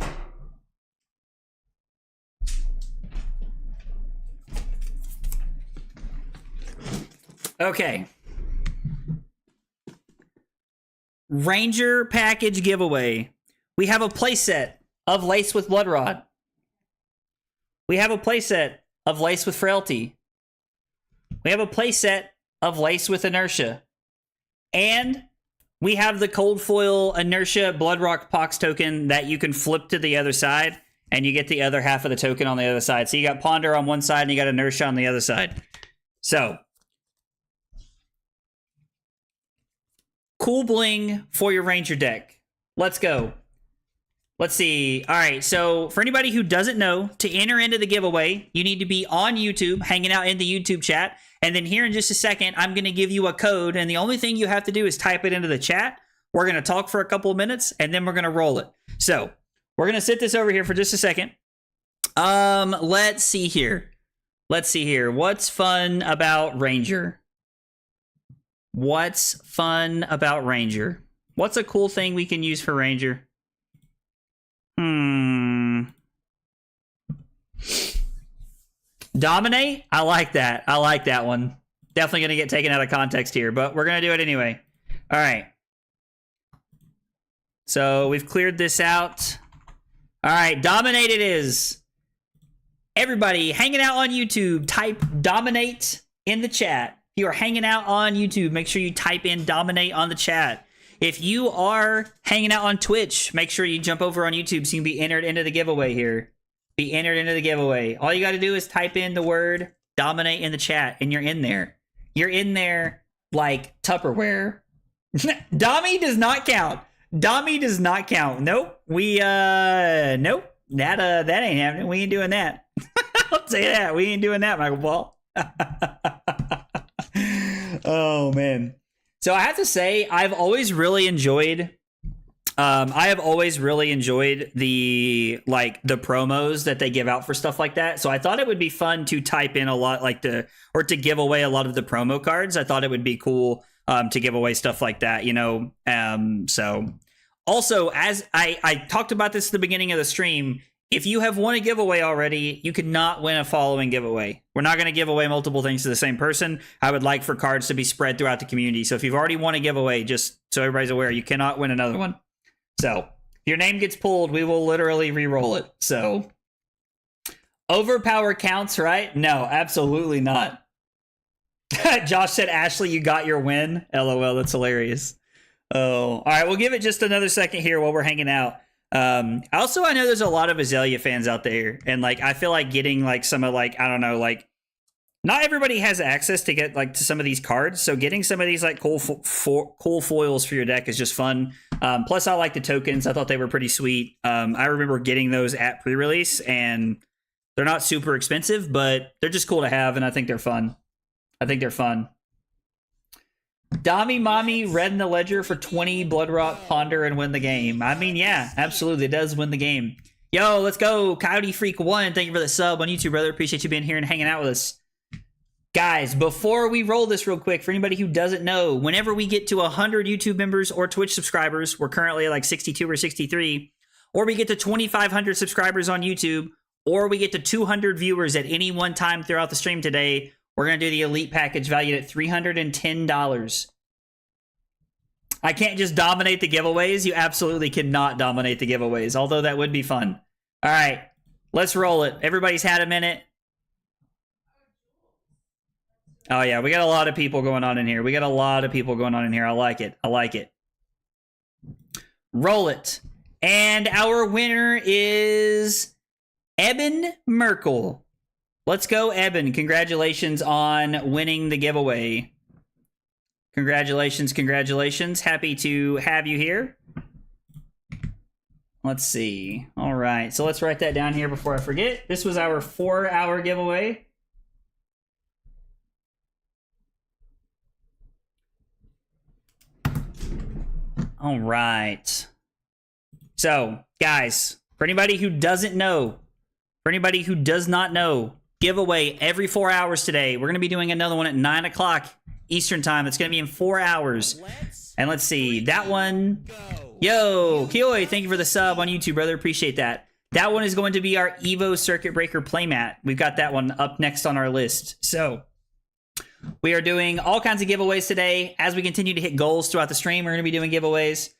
Okay. Ranger package giveaway. We have a playset of Lace with Bloodrod. We have a playset of Lace with Frailty. We have a playset of Lace with Inertia. And we have the Cold Foil Inertia Bloodrock Pox token that you can flip to the other side, and you get the other half of the token on the other side. So you got Ponder on one side, and you got Inertia on the other side. So, cool bling for your Ranger deck. Let's go. Let's see. All right, so for anybody who doesn't know, to enter into the giveaway, you need to be on YouTube, hanging out in the YouTube chat. And then here in just a second, I'm going to give you a code. And the only thing you have to do is type it into the chat. We're going to talk for a couple of minutes, and then we're going to roll it. So we're going to sit this over here for just a second. Let's see here. Let's see here. What's fun about Ranger? What's fun about Ranger? What's a cool thing we can use for Ranger? Dominate? I like that. I like that one. Definitely going to get taken out of context here, but we're going to do it anyway. All right. So we've cleared this out. All right. Dominate it is. Everybody hanging out on YouTube, type dominate in the chat. If you are hanging out on YouTube, make sure you type in dominate on the chat. If you are hanging out on Twitch, make sure you jump over on YouTube so you can be entered into the giveaway here. Be entered into the giveaway. All you got to do is type in the word dominate in the chat, and you're in there. You're in there like Tupperware. Dami does not count. Dami does not count. Nope. Nope. That ain't happening. We ain't doing that. I'll say that. We ain't doing that, Michael Paul. Oh man. So I have to say, I've always really enjoyed the promos that they give out for stuff like that. So I thought it would be fun to type in a lot to give away a lot of the promo cards. I thought it would be cool to give away stuff like that, so also, as I talked about this at the beginning of the stream, if you have won a giveaway already, you could not win a following giveaway. We're not going to give away multiple things to the same person. I would like for cards to be spread throughout the community. So if you've already won a giveaway, just so everybody's aware, you cannot win another one. So if your name gets pulled, we will literally re-roll it. So overpower counts, right? No, absolutely not. Josh said, Ashley, you got your win. LOL, that's hilarious. Oh, all right. We'll give it just another second here while we're hanging out. Also, I know there's a lot of Azalea fans out there, and I feel like getting some of I don't know, not everybody has access to get to some of these cards. So getting some of these cool foils for your deck is just fun. Plus, I like the tokens. I thought they were pretty sweet. I remember getting those at pre-release, and they're not super expensive, but they're just cool to have, and I think they're fun. Dami Mommy read in the ledger for 20 Bloodrock Ponder and win the game. I mean, yeah, absolutely. It does win the game. Yo, let's go. Coyote Freak 1. Thank you for the sub on YouTube, brother. Appreciate you being here and hanging out with us. Guys, before we roll this real quick, for anybody who doesn't know, whenever we get to 100 YouTube members or Twitch subscribers, we're currently at 62 or 63, or we get to 2,500 subscribers on YouTube, or we get to 200 viewers at any one time throughout the stream today, we're going to do the Elite Package valued at $310. I can't just dominate the giveaways. You absolutely cannot dominate the giveaways, although that would be fun. All right, let's roll it. Everybody's had a minute. Oh, yeah, we got a lot of people going on in here. I like it. Roll it. And our winner is Eben Merkel. Let's go, Eben. Congratulations on winning the giveaway. Congratulations. Happy to have you here. Let's see. All right, so let's write that down here before I forget. This was our 4-hour giveaway. All right. So, guys, for anybody who doesn't know, for anybody who does not know, giveaway every 4 hours today. We're going to be doing another one at 9 o'clock Eastern time. It's going to be in 4 hours. And let's see. That one. Yo, Kioi, thank you for the sub on YouTube, brother. Appreciate that. That one is going to be our Evo Circuit Breaker playmat. We've got that one up next on our list. So we are doing all kinds of giveaways today. As we continue to hit goals throughout the stream, we're going to be doing giveaways.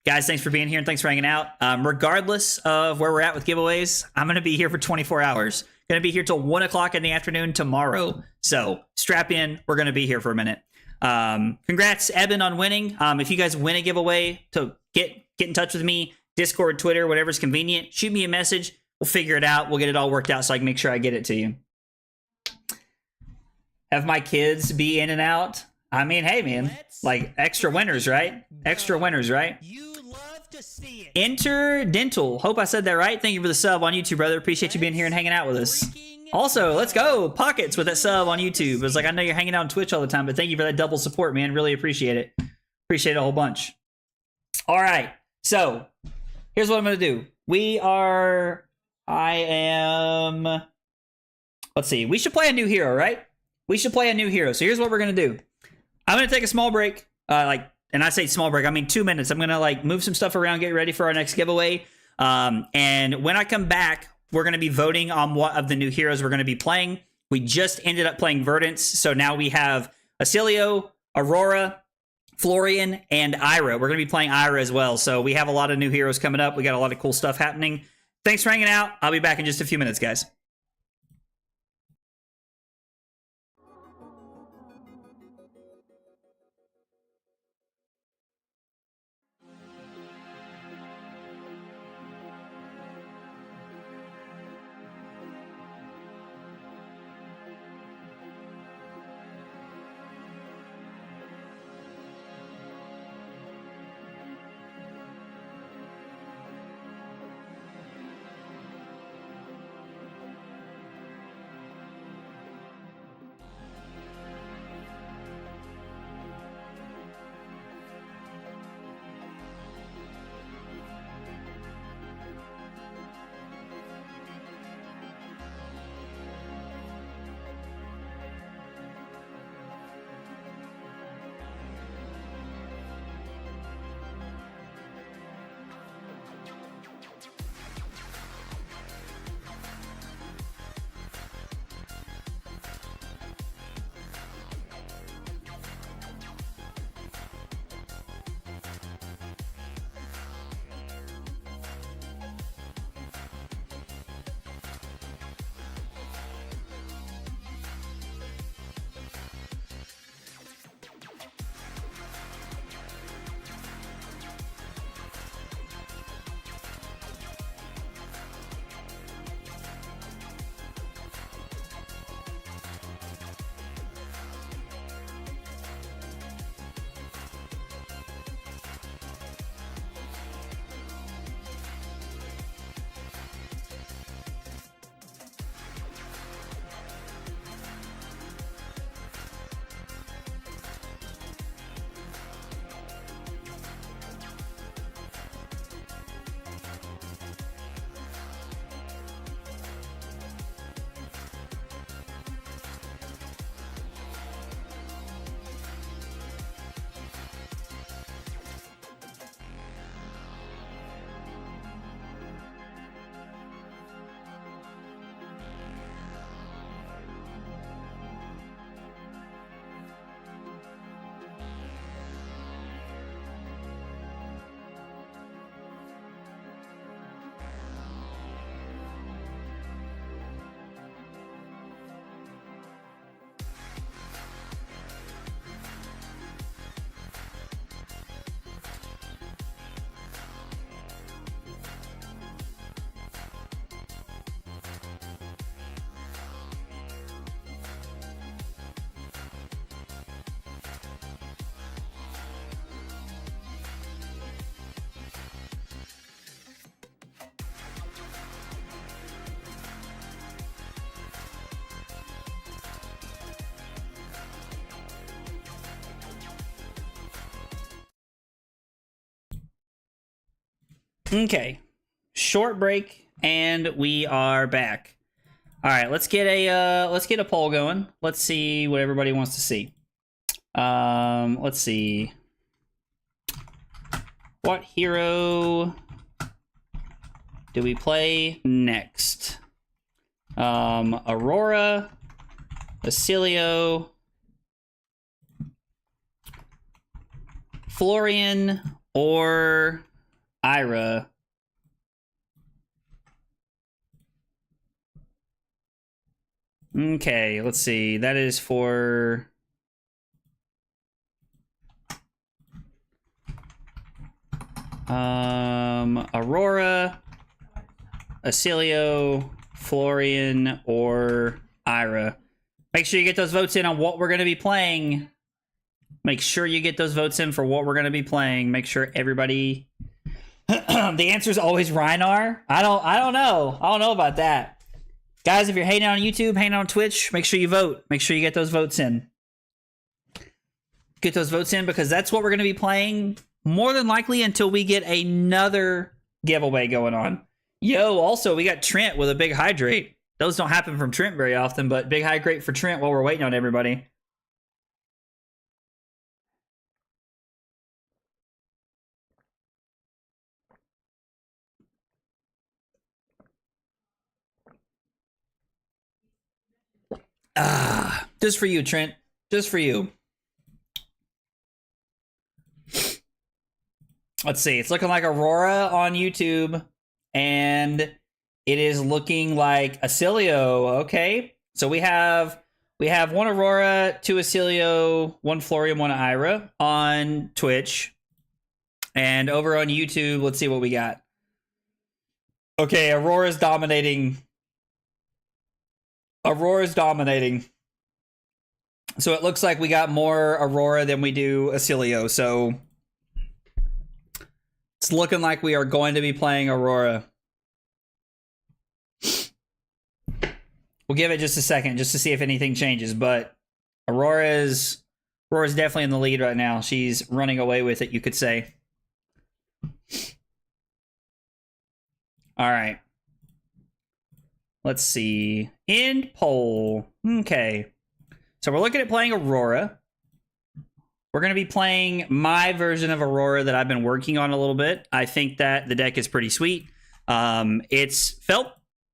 Guys, thanks for being here and thanks for hanging out. Regardless of where we're at with giveaways, I'm going to be here for 24 hours. Going to be here till 1 o'clock in the afternoon tomorrow. So strap in. We're going to be here for a minute. Congrats, Eben, on winning. If you guys win a giveaway, to get in touch with me, Discord, Twitter, whatever's convenient. Shoot me a message. We'll figure it out. We'll get it all worked out so I can make sure I get it to you. Have my kids be in and out. I mean, hey, man, extra winners, right? Extra winners, right? You love to see it. Enter Dental. Hope I said that right. Thank you for the sub on YouTube, brother. Appreciate you being here and hanging out with us. Also, let's go. Pockets with that sub on YouTube. It's I know you're hanging out on Twitch all the time, but thank you for that double support, man. Really appreciate it. Appreciate it a whole bunch. All right. So here's what I'm going to do. Let's see. We should play a new hero, right? We should play a new hero. So here's what we're going to do. I'm going to take a small break. And I say small break, I mean 2 minutes. I'm going to move some stuff around, get ready for our next giveaway. And when I come back, we're going to be voting on what of the new heroes we're going to be playing. We just ended up playing Verdance. So now we have Acilio, Aurora, Florian, and Ira. We're going to be playing Ira as well. So we have a lot of new heroes coming up. We got a lot of cool stuff happening. Thanks for hanging out. I'll be back in just a few minutes, guys. Okay. Short break, and we are back. All right, let's get a poll going. Let's see what everybody wants to see. Let's see. What hero do we play next? Aurora, Basilio, Florian, or Ira? Okay, let's see. That is for Aurora, Acilio, Florian, or Ira. Make sure you get those votes in on what we're going to be playing. Make sure you get those votes in for what we're going to be playing. Make sure everybody... The answer is always Reinar. I don't know. I don't know about that. Guys, if you're hating on YouTube, hating on Twitch, make sure you vote. Make sure you get those votes in. Get those votes in because that's what we're going to be playing more than likely until we get another giveaway going on. Yo, also, we got Trent with a big hydrate. Those don't happen from Trent very often, but big hydrate for Trent while we're waiting on everybody. Just for you, Trent. Just for you. Let's see. It's looking like Aurora on YouTube, and it is looking like Acilio. Okay, so we have one Aurora, two Acilio, one Florian, one Ira on Twitch, and over on YouTube. Let's see what we got. Okay, Aurora's dominating. Aurora's dominating. So it looks like we got more Aurora than we do Acilio. So it's looking like we are going to be playing Aurora. We'll give it just a second just to see if anything changes. But Aurora's definitely in the lead right now. She's running away with it, you could say. All right. Let's see. End poll. Okay. So we're looking at playing Aurora. We're going to be playing my version of Aurora that I've been working on a little bit. I think that the deck is pretty sweet. It's felt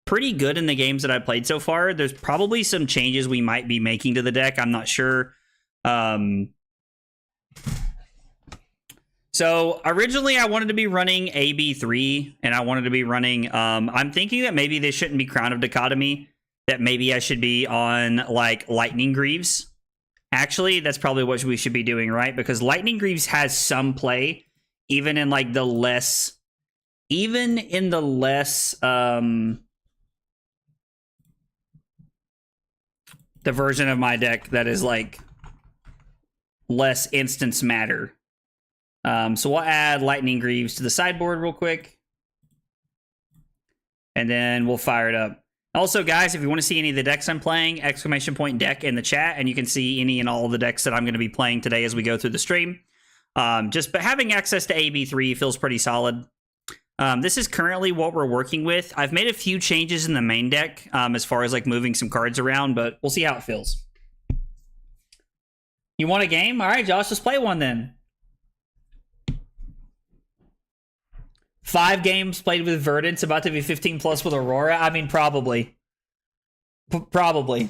pretty good in the games that I've played so far. There's probably some changes we might be making to the deck. I'm not sure. So originally I wanted to be running AB3 and I wanted to be running, I'm thinking that maybe this shouldn't be Crown of Dichotomy, that maybe I should be on like Lightning Greaves. Actually, that's probably what we should be doing, right? Because Lightning Greaves has some play, even in like the less, the version of my deck that is like less instance matter. So we'll add Lightning Greaves to the sideboard real quick. And then we'll fire it up. Also, guys, if you want to see any of the decks I'm playing, ! deck in the chat, and you can see any and all of the decks that I'm going to be playing today as we go through the stream. But having access to AB3 feels pretty solid. This is currently what we're working with. I've made a few changes in the main deck as far as like moving some cards around, but we'll see how it feels. You want a game? All right, Josh, let's play one then. 5 games played with Verdance, about to be 15 plus with Aurora. I mean, probably. Probably.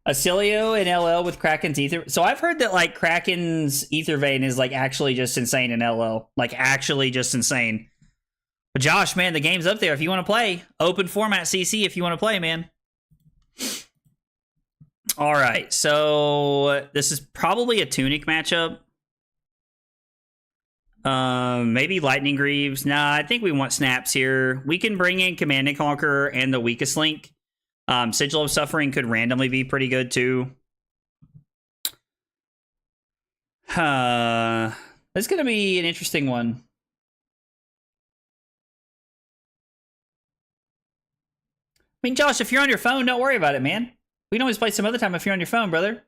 Acilio and LL with Kraken's Ether. So I've heard that like Kraken's Ether Vein is like actually just insane in LL. Like actually just insane. But Josh, man, the game's up there if you want to play. Open format CC if you want to play, man. All right, so this is probably a Tunic matchup. Maybe Lightning Greaves. Nah, I think we want Snaps here. We can bring in Command and Conquer and the Weakest Link. Sigil of Suffering could randomly be pretty good too. This is going to be an interesting one. I mean, Josh, if you're on your phone, don't worry about it, man. We can always play some other time if you're on your phone, brother.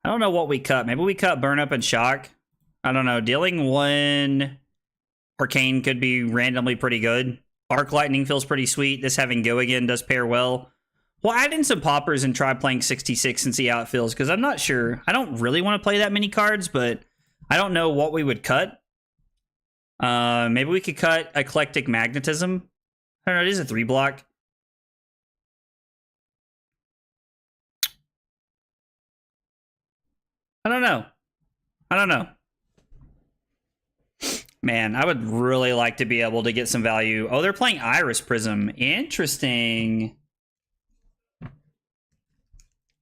I don't know what we cut. Maybe we cut Burn Up and Shock. I don't know. Dealing 1 Arcane could be randomly pretty good. Arc Lightning feels pretty sweet. This having Go Again does pair well. We'll add in some poppers and try playing 66 and see how it feels, because I'm not sure. I don't really want to play that many cards, but I don't know what we would cut. Maybe we could cut Eclectic Magnetism. I don't know, it is a 3-block. I don't know. I don't know. Man, I would really like to be able to get some value. Oh, they're playing Iris Prism. Interesting.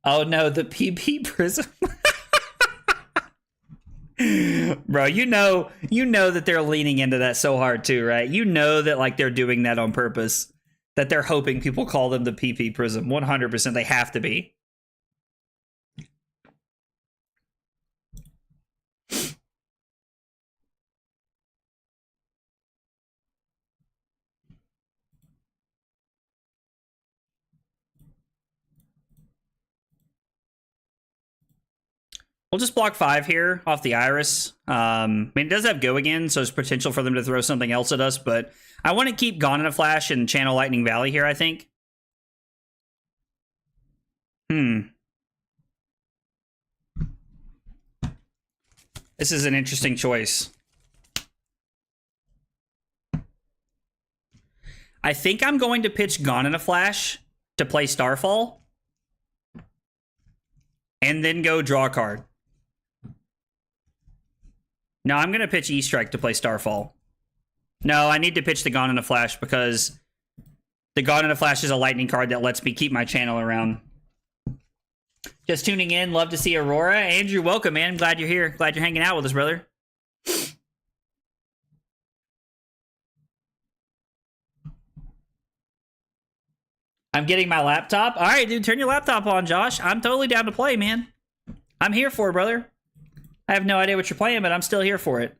Oh no, the PP Prism. Bro, you know that they're leaning into that so hard too, right? You know that like they're doing that on purpose. That they're hoping people call them the PP Prism. 100%, they have to be. We'll just block 5 here off the Iris. I mean, it does have Go Again, so there's potential for them to throw something else at us, but I want to keep Gone in a Flash and Channel Lightning Valley here, I think. This is an interesting choice. I think I'm going to pitch Gone in a Flash to play Starfall. And then go draw a card. No, I'm going to pitch E-Strike to play Starfall. No, I need to pitch the Gone in a Flash because the Gone in a Flash is a lightning card that lets me keep my channel around. Just tuning in. Love to see Aurora. Andrew, welcome, man. Glad you're here. Glad you're hanging out with us, brother. I'm getting my laptop. All right, dude, turn your laptop on, Josh. I'm totally down to play, man. I'm here for it, brother. I have no idea what you're playing, but I'm still here for it.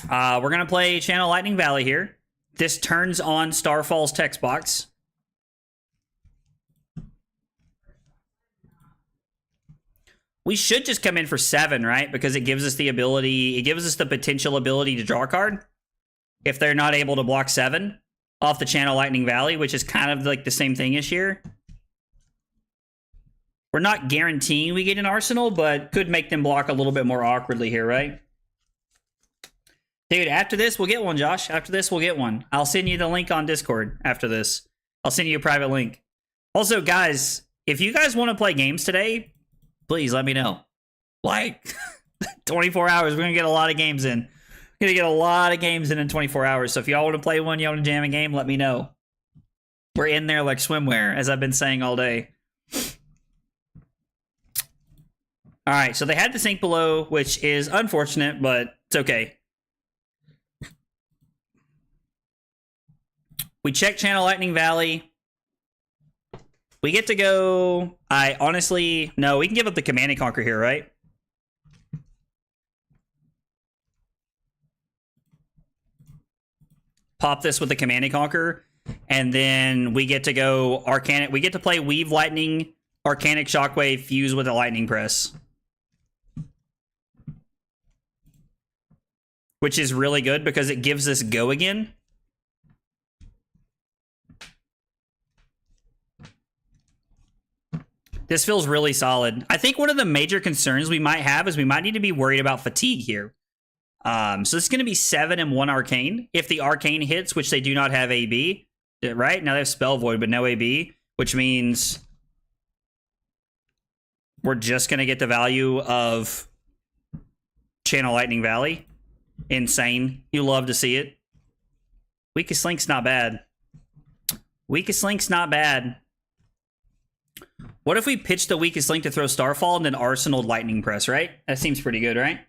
We're going to play Channel Lightning Valley here. This turns on Starfall's text box. We should just come in for 7, right? Because it gives us the ability, it gives us the potential ability to draw a card. If they're not able to block 7 off the Channel Lightning Valley, which is kind of like the same thing-ish here. We're not guaranteeing we get an Arsenal, but could make them block a little bit more awkwardly here, right? Dude, after this, we'll get one, Josh. After this, we'll get one. I'll send you the link on Discord after this. I'll send you a private link. Also, guys, if you guys want to play games today, please let me know. Like, 24 hours, we're going to get a lot of games in. We're going to get a lot of games in 24 hours. So if y'all want to play one, y'all want to jam a game, let me know. We're in there like swimwear, as I've been saying all day. All right, so they had the sink below, which is unfortunate, but it's okay. We check Channel Lightning Valley. We get to go... I honestly... No, we can give up the Command and Conquer here, right? Pop this with the Command and Conquer. And then we get to go Arcanic... We get to play Weave Lightning, Arcanic Shockwave, fuse with a Lightning Press. Which is really good because it gives us Go Again. This feels really solid. I think one of the major concerns we might have is we might need to be worried about fatigue here. So this is going to be 7 and 1 Arcane. If the Arcane hits, which they do not have AB, right? Now they have Spell Void, but no AB, which means we're just going to get the value of Channel Lightning Valley. Insane. You love to see it. Weakest Link's not bad. Weakest Link's not bad. What if we pitch the Weakest Link to throw Starfall and then Arsenal Lightning Press, right? That seems pretty good, right?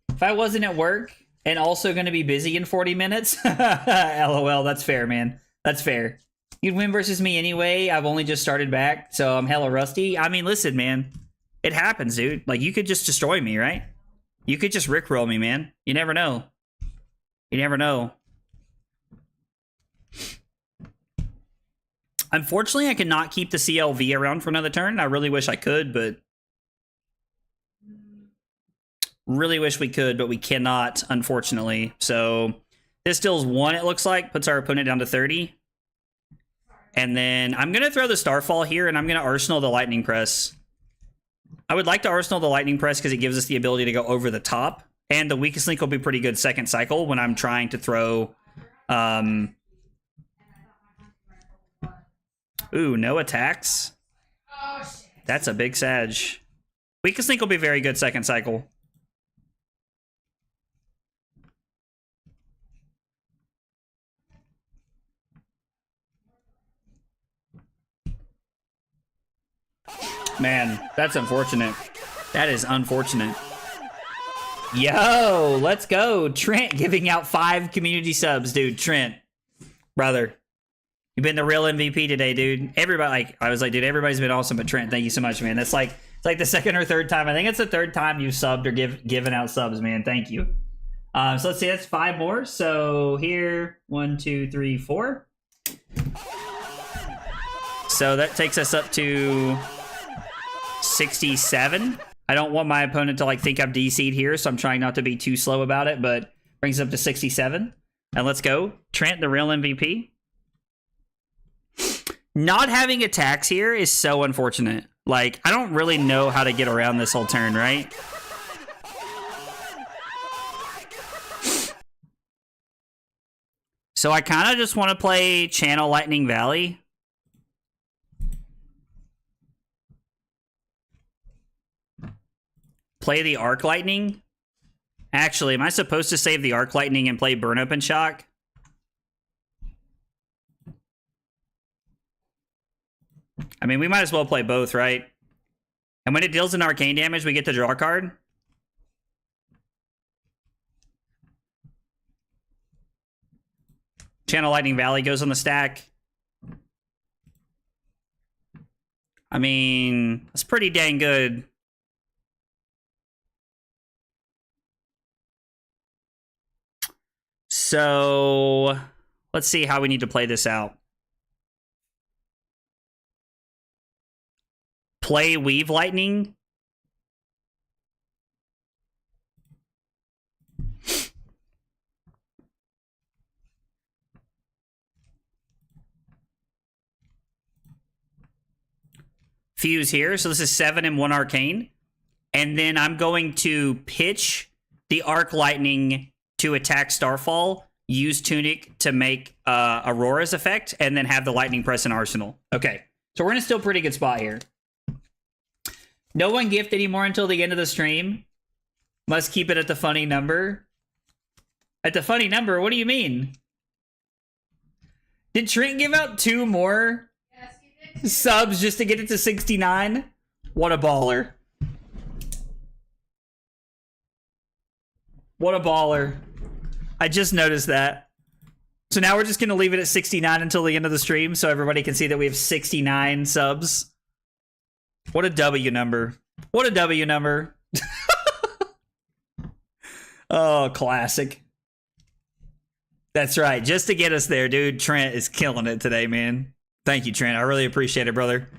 If I wasn't at work and also going to be busy in 40 minutes, LOL, that's fair, man. That's fair. You'd win versus me anyway. I've only just started back, so I'm hella rusty. I mean, listen, man. It happens, dude. Like, you could just destroy me, right? You could just rickroll me, man. You never know. You never know. Unfortunately, I cannot keep the CLV around for another turn. I really wish I could, but really wish we could, but we cannot, unfortunately. So this deals 1, it looks like, puts our opponent down to 30. And then I'm going to throw the Starfall here, and I'm going to Arsenal the Lightning Press. I would like to Arsenal the Lightning Press because it gives us the ability to go over the top. And the Weakest Link will be pretty good second cycle when I'm trying to throw... Ooh, no attacks. Oh, shit. That's a big Sag. Weakest Link will be very good second cycle. Man, that's unfortunate. That is unfortunate. Yo, let's go. Trent giving out 5 community subs, dude. Trent, brother, you've been the real MVP today, dude. Everybody, like, I was like, dude, everybody's been awesome, but Trent, thank you so much, man. That's like, it's like the second or third time. I think it's the third time you subbed or given out subs, man. Thank you. So let's see, that's 5 more. So here, 1, 2, 3, 4. So that takes us up to 67. I don't want my opponent to like think I'm DC'd here, so I'm trying not to be too slow about it, but brings us up to 67. And let's go. Trent, the real MVP. Not having attacks here is so unfortunate. Like, I don't really know how to get around this whole turn, right? So I kind of just want to play Channel Lightning Valley. Play the Arc Lightning. Actually, am I supposed to save the Arc Lightning and play Burn Up and Shock? I mean, we might as well play both, right? And when it deals an arcane damage, we get to draw a card. Channel Lightning Valley goes on the stack. I mean, that's pretty dang good. So let's see how we need to play this out. Play Weave Lightning. Fuse here. So this is 7 and 1 arcane. And then I'm going to pitch the Arc Lightning to attack Starfall, use Tunic to make Aurora's effect, and then have the Lightning Press in Arsenal. Okay, so we're in a still pretty good spot here. No one gift anymore until the end of the stream. Must keep it at the funny number. At the funny number? What do you mean? Did Trent give out 2 more Yes, you did. subs just to get it to 69? What a baller. What a baller. I just noticed that. So now we're just going to leave it at 69 until the end of the stream so everybody can see that we have 69 subs. What a W number. What a W number. Oh, classic. That's right. Just to get us there, dude. Trent is killing it today, man. Thank you, Trent. I really appreciate it, brother.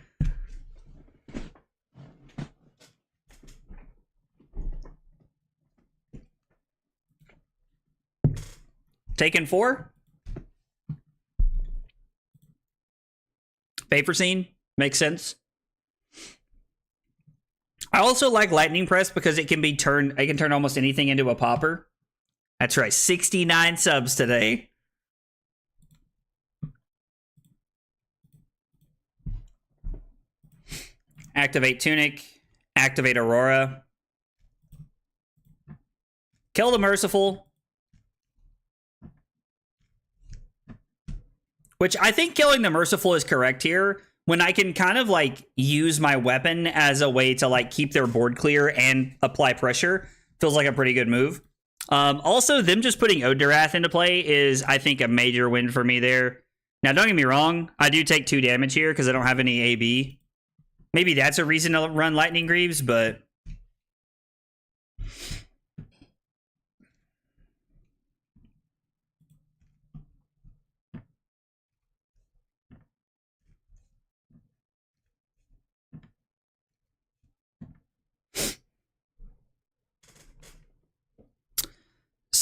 Taken 4. Paper scene. Makes sense. I also like Lightning Press because it can be turned. I can turn almost anything into a popper. That's right. 69 subs today. Activate Tunic. Activate Aurora. Kill the Merciful. Which I think killing the Merciful is correct here. When I can kind of like use my weapon as a way to like keep their board clear and apply pressure. Feels like a pretty good move. Also, them just putting Odarath into play is, I think, a major win for me there. Now, don't get me wrong. I do take 2 damage here because I don't have any AB. Maybe that's a reason to run Lightning Greaves, but...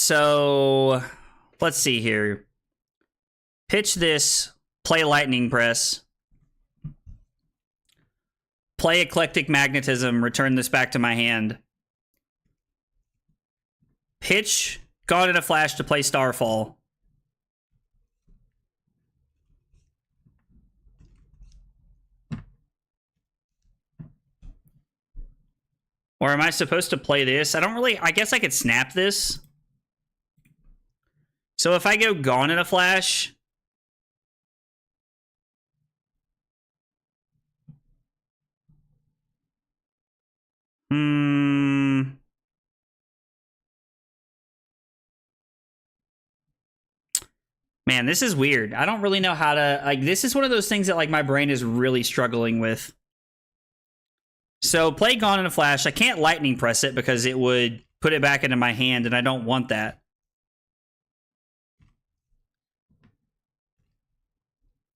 So let's see here. Pitch this, play Lightning Press. Play Eclectic Magnetism, return this back to my hand. Pitch Gone in a Flash to play Starfall. Or am I supposed to play this? I guess I could snap this. So if I go Gone in a Flash... Man, this is weird. I don't really know how to... Like, this is one of those things that, like, my brain is really struggling with. So, play Gone in a Flash. I can't Lightning Press it because it would put it back into my hand, and I don't want that.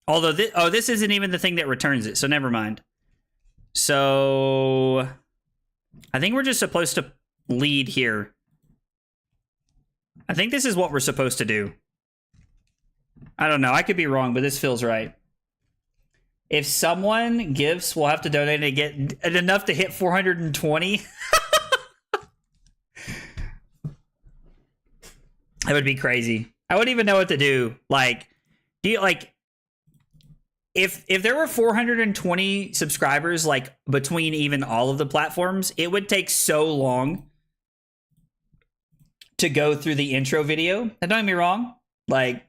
Although, this isn't even the thing that returns it, so never mind. So, I think we're just supposed to lead here. I think this is what we're supposed to do. I don't know. I could be wrong, but this feels right. If someone gives, we'll have to donate and get enough to hit 420. That would be crazy. I wouldn't even know what to do. Like, do you like if there were 420 subscribers, like between even all of the platforms, it would take so long to go through the intro video. And don't get me wrong, like,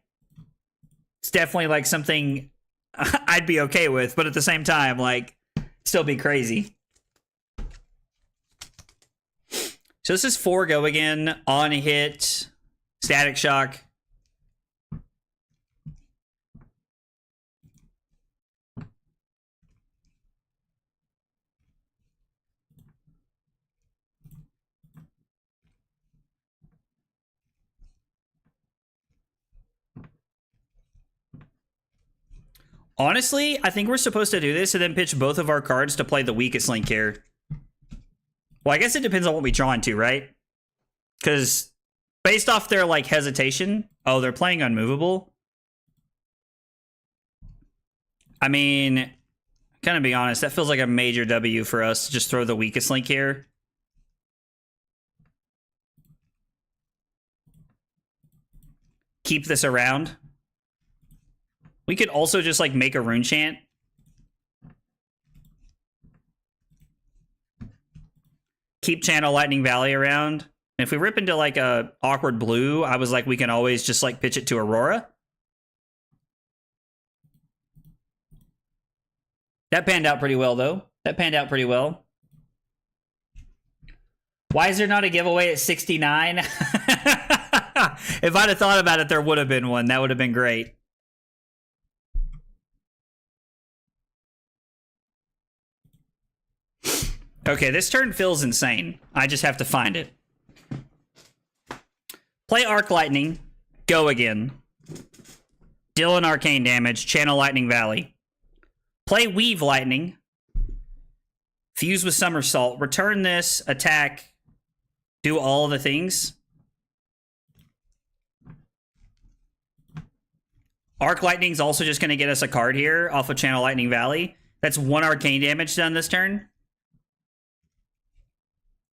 it's definitely like something I'd be okay with, but at the same time, like, still be crazy. So this is 4 go again, on hit, Static Shock. Honestly, I think we're supposed to do this and then pitch both of our cards to play the weakest link here. Well, I guess it depends on what we draw into, right? Because based off their, like, hesitation... Oh, they're playing Unmovable? I mean, gonna be honest, that feels like a major W for us to just throw the weakest link here. Keep this around. We could also just, like, make a rune chant. Keep Channel Lightning Valley around. And if we rip into, like, a awkward blue, I was like, we can always just, like, pitch it to Aurora. That panned out pretty well, though. That panned out pretty well. Why is there not a giveaway at 69? If I'd have thought about it, there would have been one. That would have been great. Okay, this turn feels insane. I just have to find it. Play Arc Lightning. Go again. Deal an arcane damage. Channel Lightning Valley. Play Weave Lightning. Fuse with Somersault. Return this. Attack. Do all of the things. Arc Lightning's also just going to get us a card here off of Channel Lightning Valley. That's 1 arcane damage done this turn.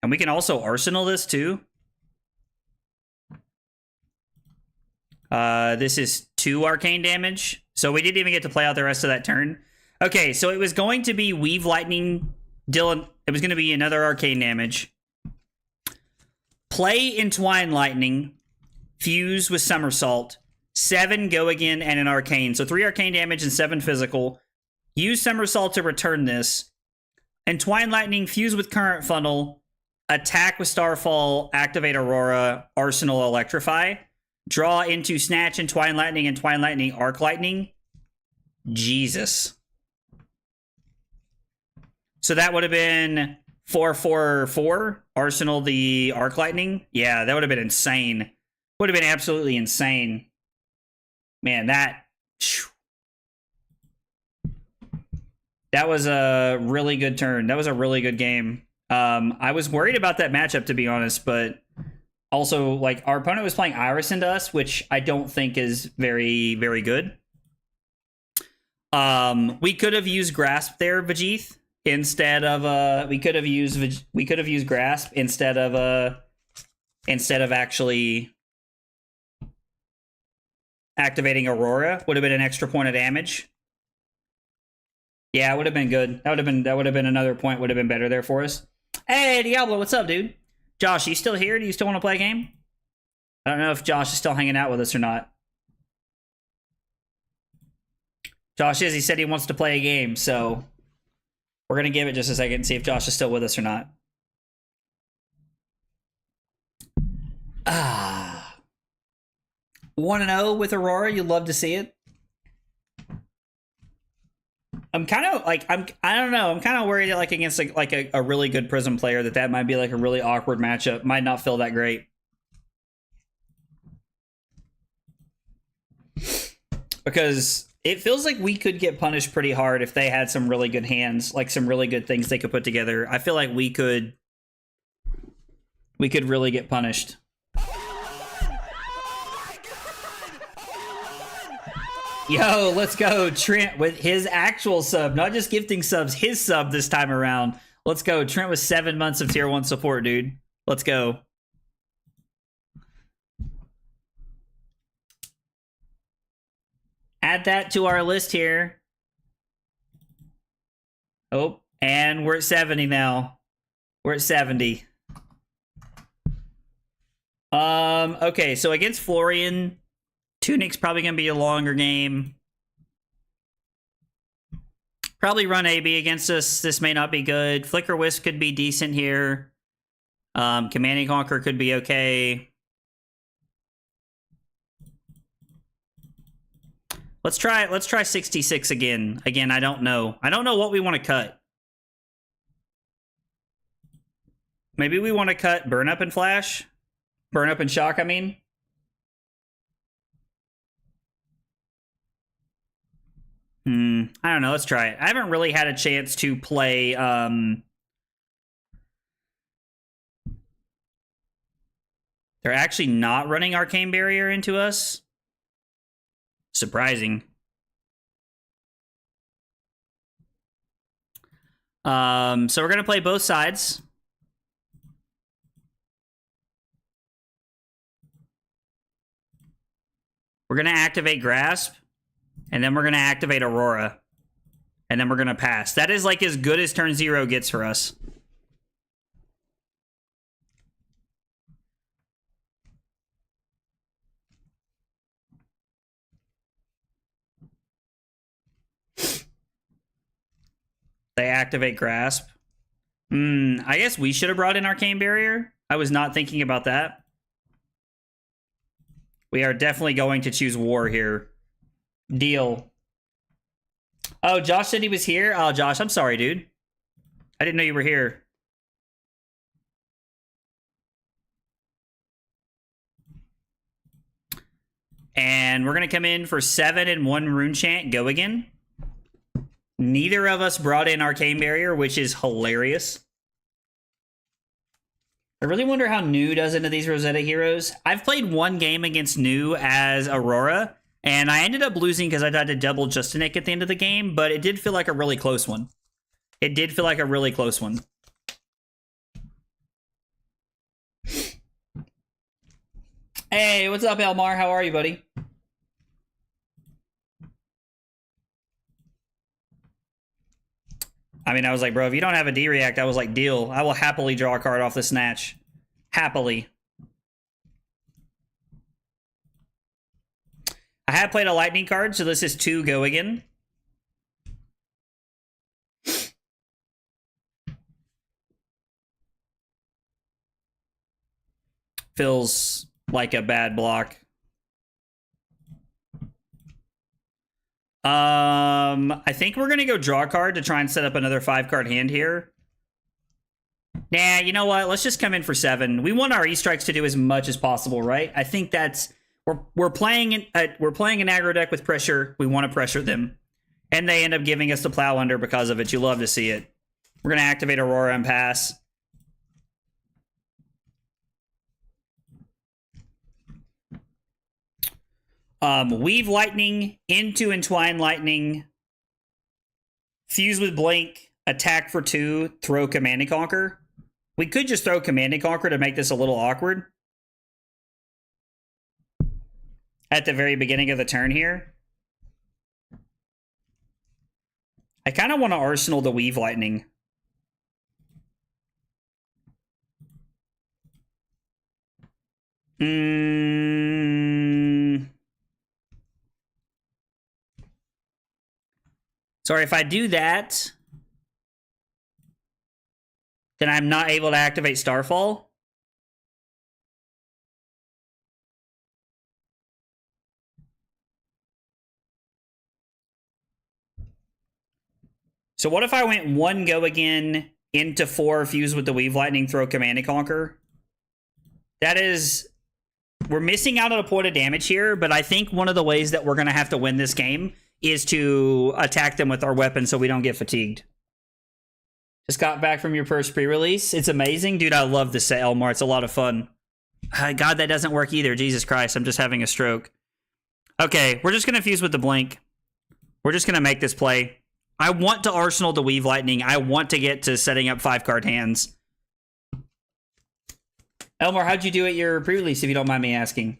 And we can also Arsenal this too. This is 2 arcane damage. So we didn't even get to play out the rest of that turn. Okay, so it was going to be Weave Lightning, Dylan. It was going to be another arcane damage. Play Entwine Lightning, Fuse with Somersault, 7 go again and an arcane. So 3 arcane damage and 7 physical. Use Somersault to return this. Entwine Lightning, Fuse with Current Funnel, attack with Starfall, activate Aurora, Arsenal Electrify. Draw into Snatch, Entwine Lightning, Arc Lightning. Jesus. So that would have been 4/4/4. Arsenal the Arc Lightning. Yeah, that would have been insane. Would have been absolutely insane. Man, that was a really good turn. That was a really good game. I was worried about that matchup, to be honest, but Also, like, our opponent was playing Iris into us, which I don't think is very, very good. We could have used Grasp there, Vajith, instead of we could have used Grasp instead of actually activating Aurora. Would have been an extra point of damage. Yeah, it would have been good. That would have been another point. Would have been better there for us. Hey, Diablo, what's up, dude? Josh, you still here? Do you still want to play a game? I don't know if Josh is still hanging out with us or not. Josh is. He said he wants to play a game, so we're gonna give it just a second and see if Josh is still with us or not. 1-0 with Aurora. You'd love to see it. I'm kind of like I don't know. I'm kind of worried that like against like a really good Prism player that might be like a really awkward matchup. Might not feel that great. Because it feels like we could get punished pretty hard if they had some really good hands, like some really good things they could put together. I feel like we could really get punished. Yo, let's go, Trent with his actual sub, not just gifting subs, his sub this time around. Let's go. Trent with 7 months of tier 1 support, dude. Let's go. Add that to our list here. Oh, and we're at 70 now. We're at 70. Okay, so against Florian, Tunic's probably going to be a longer game. Probably run AB against us. This may not be good. Flicker Wisp could be decent here. Command and Conquer could be okay. Let's try 66 again. Again, I don't know. I don't know what we want to cut. Maybe we want to cut Burn Up and Flash. Burn Up and Shock, I mean. I don't know. Let's try it. I haven't really had a chance to play. They're actually not running Arcane Barrier into us. Surprising. So we're going to play both sides. We're going to activate Grasp. And then we're going to activate Aurora. And then we're going to pass. That is like as good as turn 0 gets for us. They activate Grasp. I guess we should have brought in Arcane Barrier. I was not thinking about that. We are definitely going to choose War here. Deal. Oh, Josh said he was here? Oh, Josh, I'm sorry, dude. I didn't know you were here. And we're going to come in for 7 and 1 Rune Chant. Go again. Neither of us brought in Arcane Barrier, which is hilarious. I really wonder how New does into these Rosetta heroes. I've played one game against New as Aurora, and I ended up losing because I tried to double Justinic at the end of the game, but it did feel like a really close one. It did feel like a really close one. Hey, what's up, Elmar? How are you, buddy? I mean, I was like, bro, if you don't have a D-React, I was like, deal. I will happily draw a card off the Snatch. Happily. I have played a Lightning card, so this is 2 go again. Feels like a bad block. I think we're going to go draw a card to try and set up another 5-card hand here. Nah, you know what? Let's just come in for 7. We want our E-Strikes to do as much as possible, right? I think that's... We're playing an aggro deck with pressure. We want to pressure them. And they end up giving us the Plow Under because of it. You love to see it. We're going to activate Aurora and pass. Weave Lightning into Entwine Lightning, fuse with Blink, attack for 2, throw Command and Conquer. We could just throw Command and Conquer to make this a little awkward at the very beginning of the turn here. I kind of want to Arsenal the Weave Lightning. Sorry, if I do that, then I'm not able to activate Starfall. So what if I went 1 go again into 4, fuse with the Weave Lightning, throw Command and Conquer? That is... We're missing out on a point of damage here, but I think one of the ways that we're going to have to win this game is to attack them with our weapon so we don't get fatigued. Just got back from your first pre-release. It's amazing. Dude, I love this set, Elmar. It's a lot of fun. God, that doesn't work either. Jesus Christ, I'm just having a stroke. Okay, we're just going to fuse with the Blink. We're just going to make this play. I want to Arsenal the Weave Lightning. I want to get to setting up 5-card hands. Elmar, how'd you do at your pre-release, if you don't mind me asking?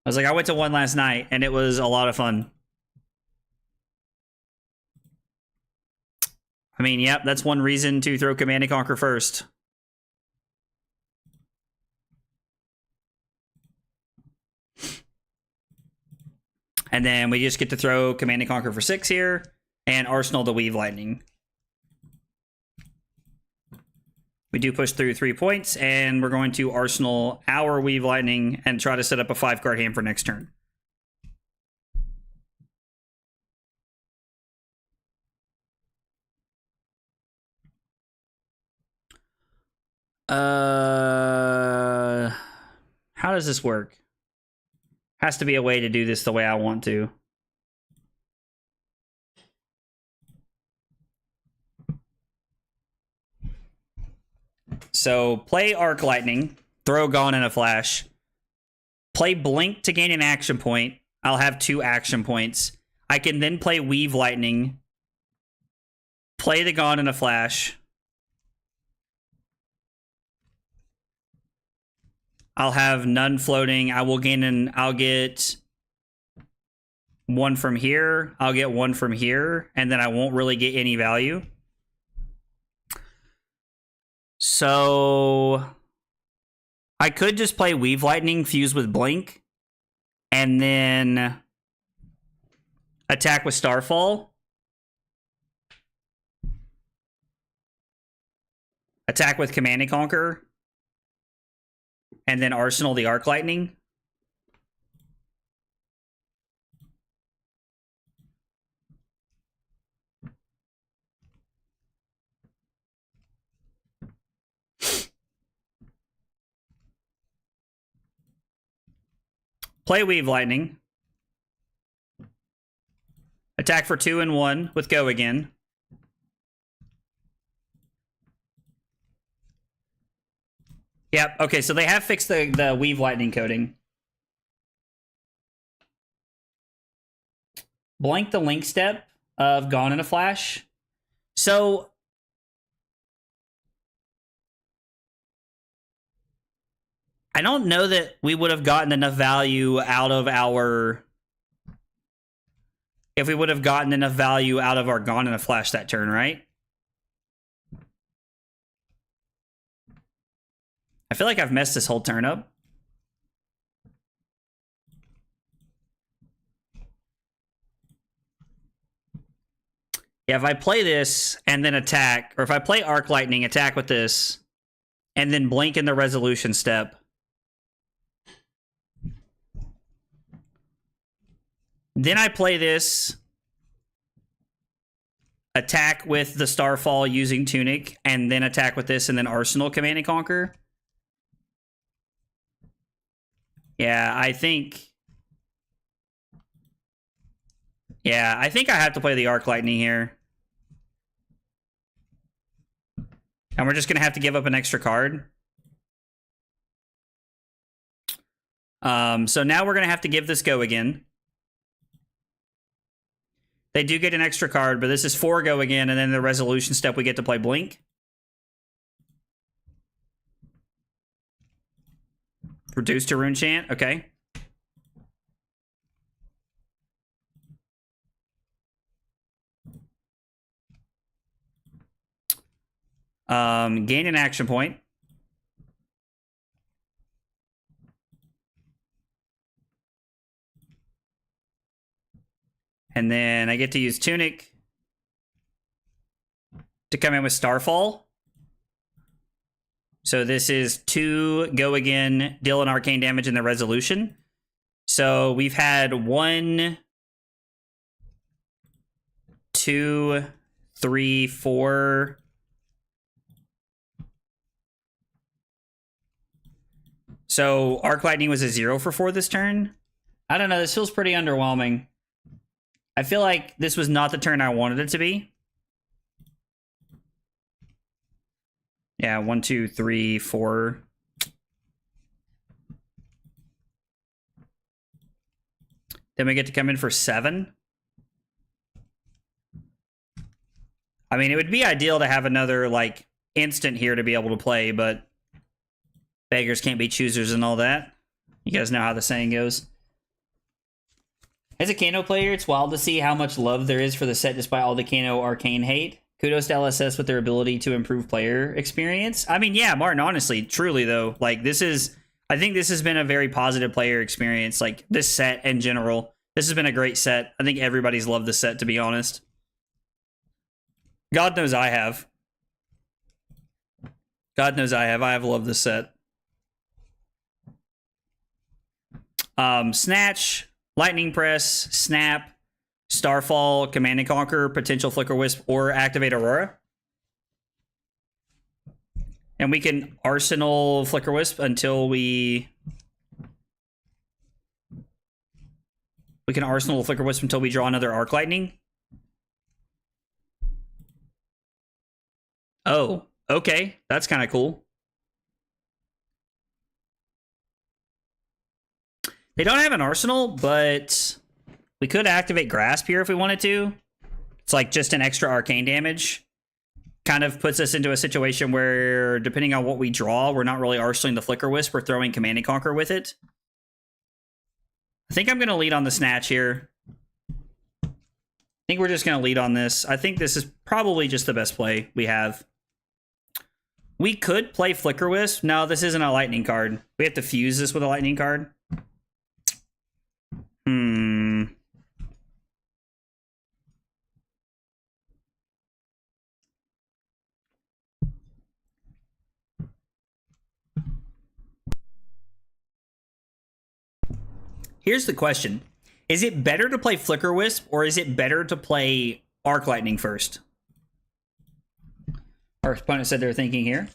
I was like, I went to one last night, and it was a lot of fun. I mean, yep, that's one reason to throw Command and Conquer first. And then we just get to throw Command and Conquer for 6 here, and Arsenal the Weave Lightning. We do push through 3 points, and we're going to Arsenal our Weave Lightning and try to set up a 5-card hand for next turn. How does this work? Has to be a way to do this the way I want to. So play Arc Lightning, throw Gone in a Flash. Play Blink to gain an action point. I'll have 2 action points. I can then play Weave Lightning. Play the Gone in a Flash. I'll have none floating. I will gain an... I'll get 1 from here. I'll get 1 from here. And then I won't really get any value. So I could just play Weave Lightning, fuse with Blink, and then attack with Starfall. Attack with Command and Conquer. And then Arsenal the Arc Lightning. Play Weave Lightning. Attack for 2 and 1 with Go again. Yep, okay, so they have fixed the Weave Lightning coding. Blank the link step of Gone in a Flash. So I don't know that we would have gotten enough value out of our... If we would have gotten enough value out of our Gone in a Flash that turn, right? I feel like I've messed this whole turn up. Yeah, if I play this and then attack, or if I play Arc Lightning, attack with this, and then blink in the resolution step. Then I play this, attack with the Starfall using Tunic, and then attack with this, and then Arsenal Command and Conquer. Yeah, I think I have to play the Arc Lightning here. And we're just going to have to give up an extra card. So now we're going to have to give this Go again. They do get an extra card, but this is 4 go again, and then the resolution step we get to play Blink. Reduce to Rune Chant, okay. Gain an action point. And then I get to use Tunic to come in with Starfall. So this is 2 go again, deal an arcane damage in the resolution. So we've had 1, 2, 3, 4. So Arc Lightning was a 0 for 4 this turn. I don't know, this feels pretty underwhelming. I feel like this was not the turn I wanted it to be. Yeah, 1, 2, 3, 4. Then we get to come in for 7. I mean, it would be ideal to have another, like, instant here to be able to play, but beggars can't be choosers and all that. You guys know how the saying goes. As a Kano player, it's wild to see how much love there is for the set despite all the Kano arcane hate. Kudos to LSS with their ability to improve player experience. I mean, yeah, Martin, honestly, truly though, like this is, I think this has been a very positive player experience. Like this set in general, this has been a great set. I think everybody's loved this set, to be honest. God knows I have. God knows I have. I have loved this set. Snatch, Lightning Press, Snap, Starfall, Command and Conquer, potential Flicker Wisp, or activate Aurora. And we can Arsenal Flicker Wisp until we can Arsenal Flicker Wisp until we draw another Arc Lightning. Oh, okay. That's kind of cool. They don't have an Arsenal, but we could activate Grasp here if we wanted to. It's like just an extra arcane damage. Kind of puts us into a situation where, depending on what we draw, we're not really arsenaling the Flicker Wisp, we're throwing Command and Conquer with it. I think I'm going to lead on the Snatch here. I think we're just going to lead on this. I think this is probably just the best play we have. We could play Flicker Wisp. No, this isn't a Lightning card. We have to fuse this with a Lightning card. Here's the question. Is it better to play Flicker Wisp, or is it better to play Arc Lightning first? Our opponent said they're thinking here.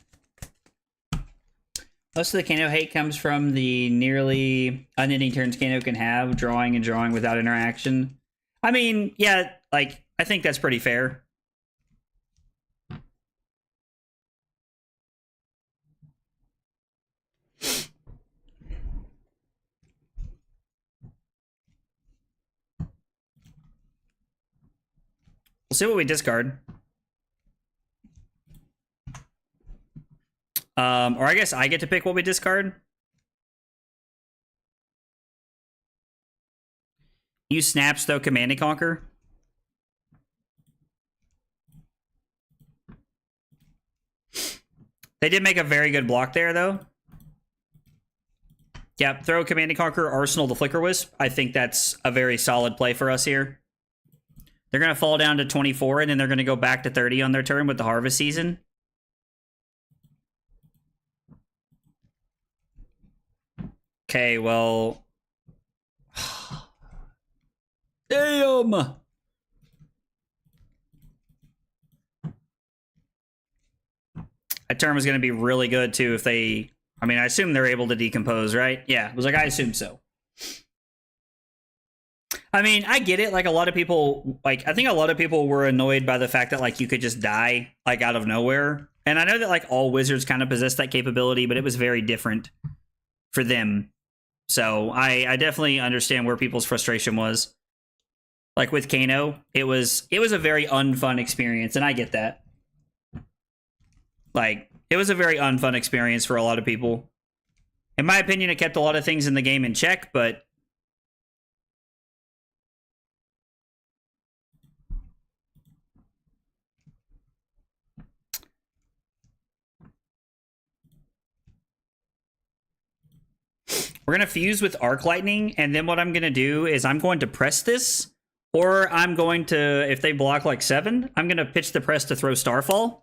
Most of the Kano hate comes from the nearly unending turns Kano can have, drawing and drawing without interaction. I mean, yeah, like, I think that's pretty fair. We'll see what we discard. Or I guess I get to pick what we discard. Use Snaps, though, Command and Conquer. They did make a very good block there, though. Yeah, throw Command and Conquer, Arsenal the Flicker Wisp. I think that's a very solid play for us here. They're going to fall down to 24, and then they're going to go back to 30 on their turn with the Harvest Season. Okay, well... Damn! That turn was going to be really good, too, if they... I mean, I assume they're able to decompose, right? Yeah, it was like, I assume so. I mean, I get it. Like, a lot of people... Like, I think a lot of people were annoyed by the fact that, like, you could just die, like, out of nowhere. And I know that, like, all wizards kind of possess that capability, but it was very different for them. So I definitely understand where people's frustration was. like with Kano, it was a very unfun experience, and I get that. Like, it was a very unfun experience for a lot of people. In my opinion, it kept a lot of things in the game in check, but we're going to fuse with Arc Lightning, and then what I'm going to do is I'm going to press this, or I'm going to, if they block like 7, I'm going to pitch the press to throw Starfall.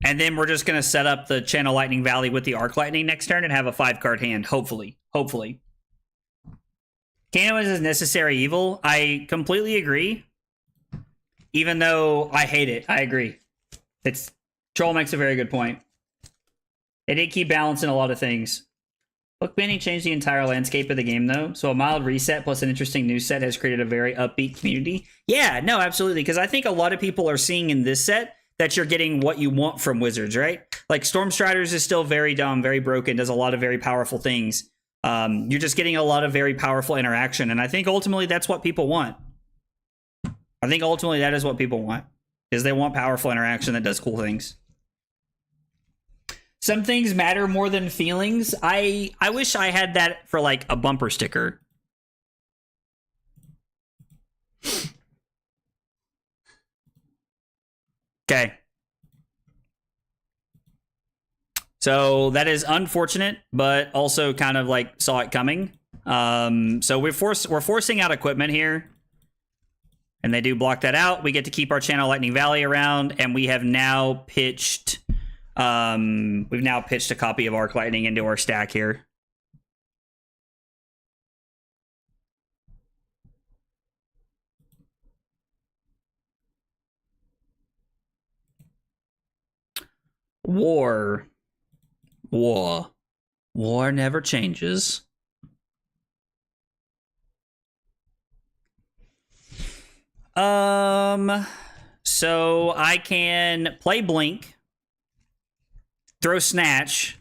And then we're just going to set up the Channel Lightning Valley with the Arc Lightning next turn and have a 5-card hand, hopefully. Hopefully. Kano is a necessary evil. I completely agree. Even though I hate it, I agree. Troll makes a very good point. They did keep balancing a lot of things. Book banning changed the entire landscape of the game, though. So a mild reset plus an interesting new set has created a very upbeat community. Yeah, no, absolutely. Because I think a lot of people are seeing in this set that you're getting what you want from Wizards, right? Like Stormstriders is still very dumb, very broken, does a lot of very powerful things. You're just getting a lot of very powerful interaction. And I think ultimately that's what people want. I think ultimately that is what people want. Is they want powerful interaction that does cool things. Some things matter more than feelings. I wish I had that for like a bumper sticker. Okay. So that is unfortunate, but also kind of like saw it coming. So we're forcing out equipment here. And they do block that out. We get to keep our Channel Lightning Valley around, and we have now pitched a copy of Arc Lightning into our stack here. War never changes. So I can play Blink, throw Snatch,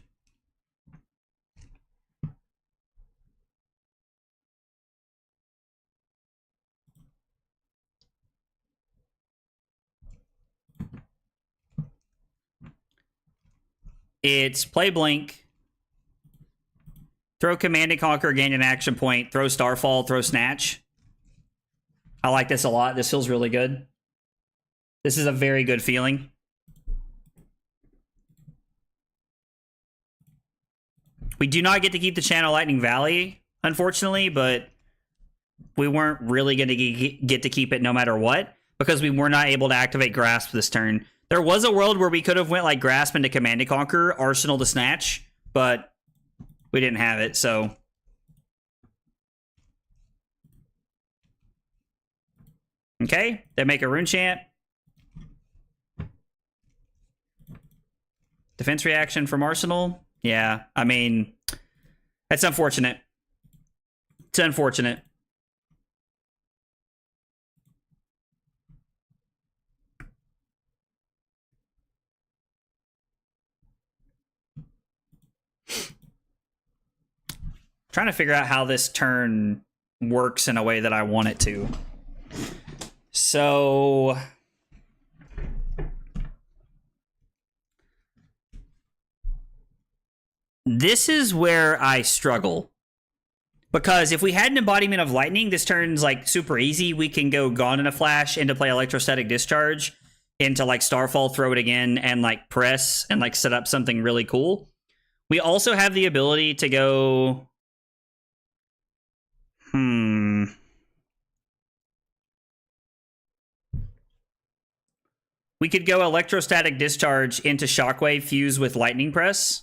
it's play Blink, throw Command and Conquer, gain an action point, throw Starfall, throw Snatch. I like this a lot. This feels really good. This is a very good feeling. We do not get to keep the Channel Lightning Valley, unfortunately, but we weren't really going to get to keep it no matter what, because we were not able to activate Grasp this turn. There was a world where we could have went like Grasp into Command and Conquer, Arsenal to Snatch, but we didn't have it, so... Okay, they make a Rune Chant. Defense reaction from Arsenal. Yeah, I mean, that's unfortunate. It's unfortunate. Trying to figure out how this turn works in a way that I want it to. So... this is where I struggle. Because if we had an embodiment of lightning, this turn's like super easy. We can go Gone in a Flash into play Electrostatic Discharge, into like Starfall, throw it again, and like press and like set up something really cool. We also have the ability to go... We could go Electrostatic Discharge into Shockwave, fuse with Lightning Press.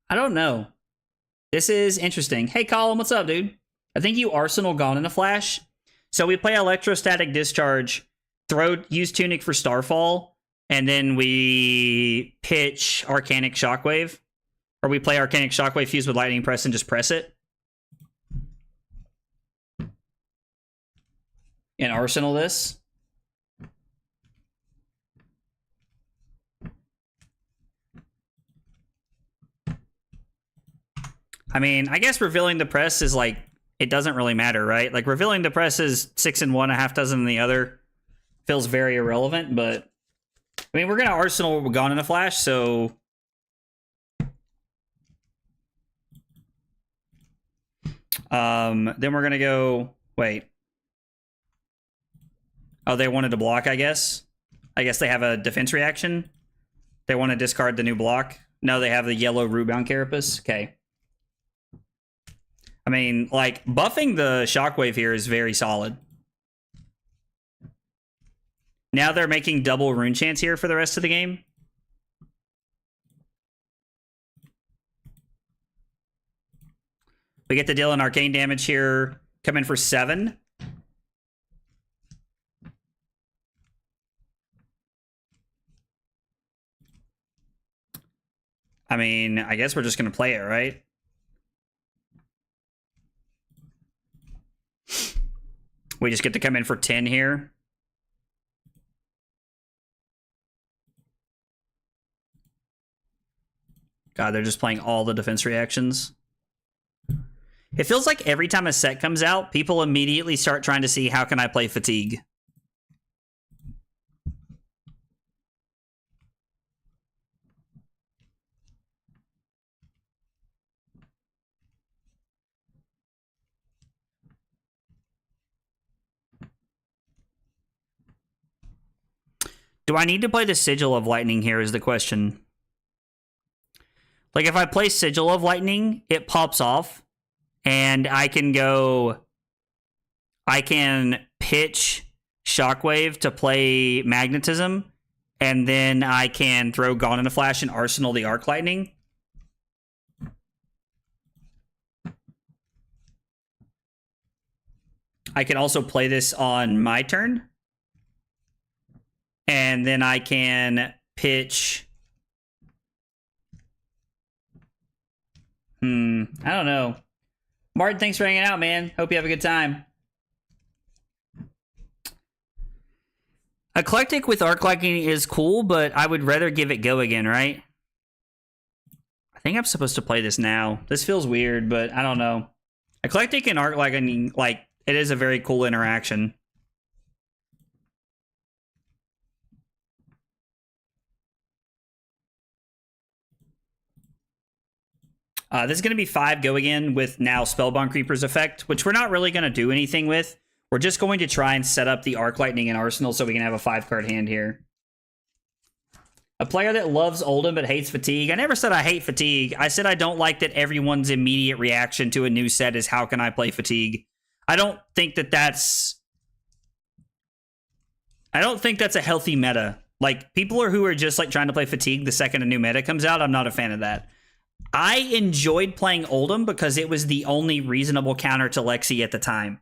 I don't know. This is interesting. Hey, Colin, what's up, dude? I think you Arsenal Gone in a Flash. So we play Electrostatic Discharge, use Tunic for Starfall, and then we pitch Arcanic Shockwave. Or we play Arcanic Shockwave, fuse with Lightning Press, and just press it. And Arsenal this. I mean, I guess revealing the press is like, it doesn't really matter, right? Like revealing the press is 6 in one, a half dozen in the other. Feels very irrelevant, but I mean, we're gonna Arsenal Gone in a Flash, so then we're gonna go. Wait. Oh, they wanted to block, I guess. I guess they have a defense reaction. They want to discard the new block. No, they have the yellow Rootbound Carapace. Okay. I mean, like, buffing the Shockwave here is very solid. Now they're making double Rune Chance here for the rest of the game. We get to deal an arcane damage here. Come in for 7. I mean, I guess we're just going to play it, right? We just get to come in for 10 here. God, they're just playing all the defense reactions. It feels like every time a set comes out, people immediately start trying to see how can I play Fatigue. Do I need to play the Sigil of Lightning here is the question. Like, if I play Sigil of Lightning, it pops off, and I can go... I can pitch Shockwave to play Magnetism, and then I can throw Gone in a Flash and Arsenal the Arc Lightning. I can also play this on my turn. And then I can pitch... I don't know. Martin, thanks for hanging out, man. Hope you have a good time. Eclectic with Arc Lightning is cool, but I would rather give it go again, right? I think I'm supposed to play this now. This feels weird, but I don't know. Eclectic and Arc Lightning, like, it is a very cool interaction. This is going to be 5 go again with now Spellbound Creeper's effect, which we're not really going to do anything with. We're just going to try and set up the Arc Lightning and Arsenal so we can have a 5-card hand here. A player that loves Oldhim but hates Fatigue. I never said I hate Fatigue. I said I don't like that everyone's immediate reaction to a new set is how can I play Fatigue. I don't think that's a healthy meta. Like, people who are just like trying to play Fatigue the second a new meta comes out, I'm not a fan of that. I enjoyed playing Oldhim because it was the only reasonable counter to Lexi at the time.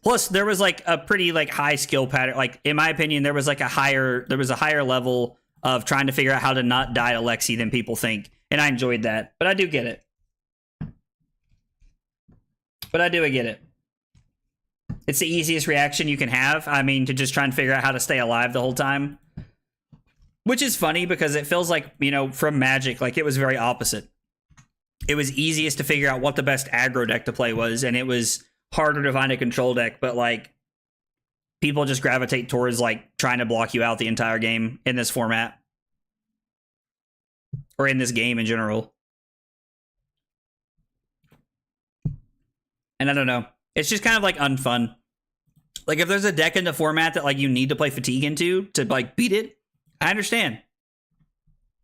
Plus, there was like a pretty like high skill pattern. Like, in my opinion, there was a higher level of trying to figure out how to not die to Lexi than people think. And I enjoyed that. But I do get it. It's the easiest reaction you can have. I mean, to just try and figure out how to stay alive the whole time. Which is funny because it feels like, you know, from Magic, like it was very opposite. It was easiest to figure out what the best aggro deck to play was, and it was harder to find a control deck, but like people just gravitate towards like trying to block you out the entire game in this format. Or in this game in general. And I don't know. It's just kind of like unfun. Like if there's a deck in the format that like you need to play Fatigue into to like beat it, I understand.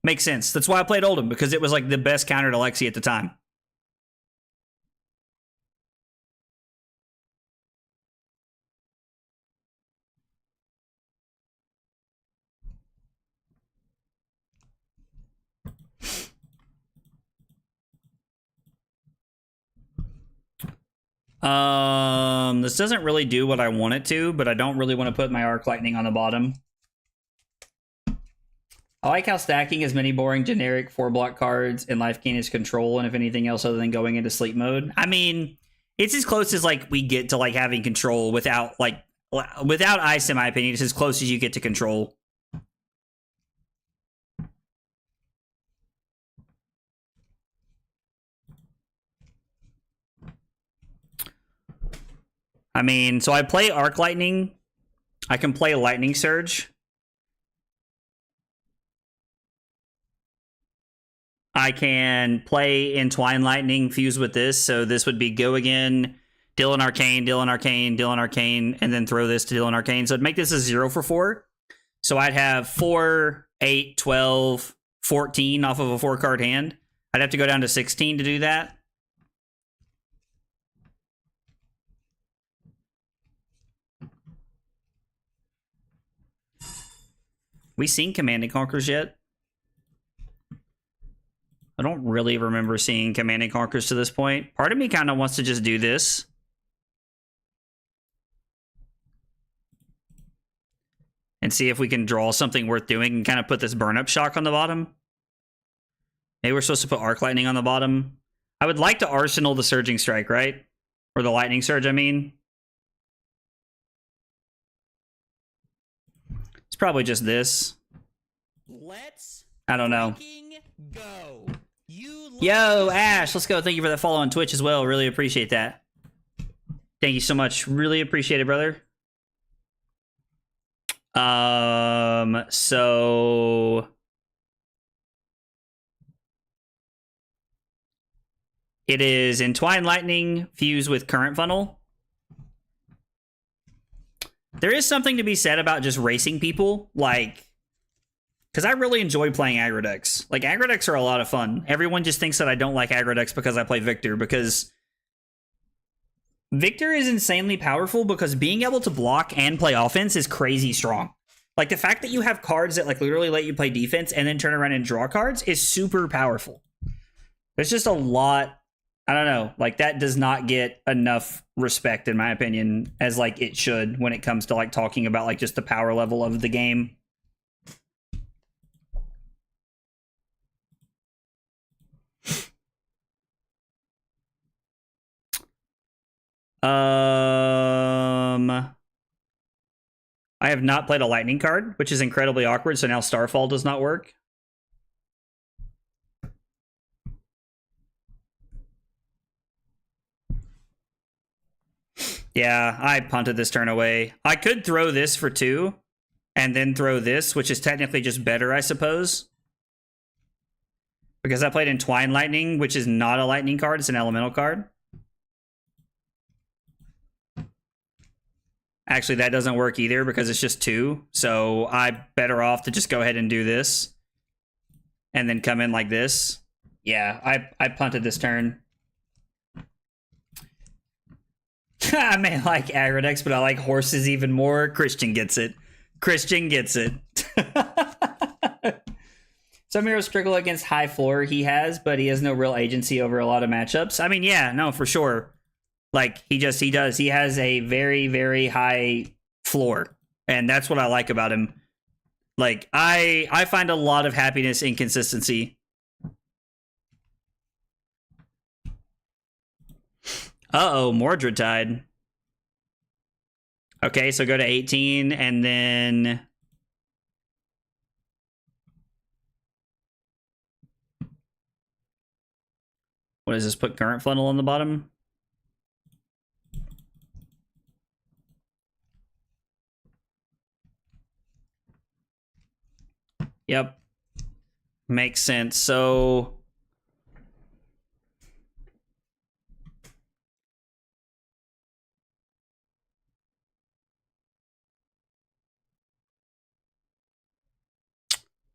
Makes sense. That's why I played Oldhim, because it was like the best counter to Lexi at the time. This doesn't really do what I want it to, but I don't really want to put my Arc Lightning on the bottom. I like how stacking as many boring generic 4-block cards and life gain is control, and if anything else other than going into sleep mode. I mean, it's as close as like we get to like having control without ice, in my opinion. It's as close as you get to control. I mean, so I play Arc Lightning. I can play Lightning Surge. I can play Entwine Lightning, fuse with this. So this would be go again, Dylan Arcane, Dylan Arcane, Dylan Arcane, and then throw this to Dylan Arcane. So it'd make this a 0 for 4. So I'd have 4, 8, 12, 14 off of a 4-card hand. I'd have to go down to 16 to do that. We seen Command and Conquers yet? I don't really remember seeing Command and Conquers to this point. Part of me kind of wants to just do this. And see if we can draw something worth doing and kind of put this burn-up shock on the bottom. Maybe we're supposed to put Arc Lightning on the bottom. I would like to Arsenal the Surging Strike, right? Or the Lightning Surge, I mean. It's probably just this. Let's I don't know. fucking go. You love Yo, to Ash, let's go. Thank you for that follow on Twitch as well. Really appreciate that. Thank you so much. Really appreciate it, brother. So it is Entwine Lightning fused with Current Funnel. There is something to be said about just racing people, like, because I really enjoy playing aggro decks. Like, aggro decks are a lot of fun. Everyone just thinks that I don't like aggro decks because I play Victor, because Victor is insanely powerful because being able to block and play offense is crazy strong. Like, the fact that you have cards that, like, literally let you play defense and then turn around and draw cards is super powerful. There's just a lot, I don't know, like, that does not get enough respect, in my opinion, as, like, it should when it comes to, like, talking about, like, just the power level of the game. I have not played a lightning card, which is incredibly awkward, so now Starfall does not work. Yeah, I punted this turn away. I could throw this for 2, and then throw this, which is technically just better, I suppose. Because I played Entwine Lightning, which is not a lightning card, it's an elemental card. Actually, that doesn't work either because it's just 2. So I'm better off to just go ahead and do this. And then come in like this. Yeah, I punted this turn. I may like aggro decks, but I like horses even more. Christian gets it. Christian gets it. Some heroes struggle against high floor he has, but he has no real agency over a lot of matchups. I mean, yeah, no, for sure. Like, he does. He has a very, very high floor. And that's what I like about him. Like, I find a lot of happiness in consistency. Uh-oh, Mordred Tide. Okay, so go to 18, and then... What does this put? Current Funnel on the bottom? Yep. Makes sense. So...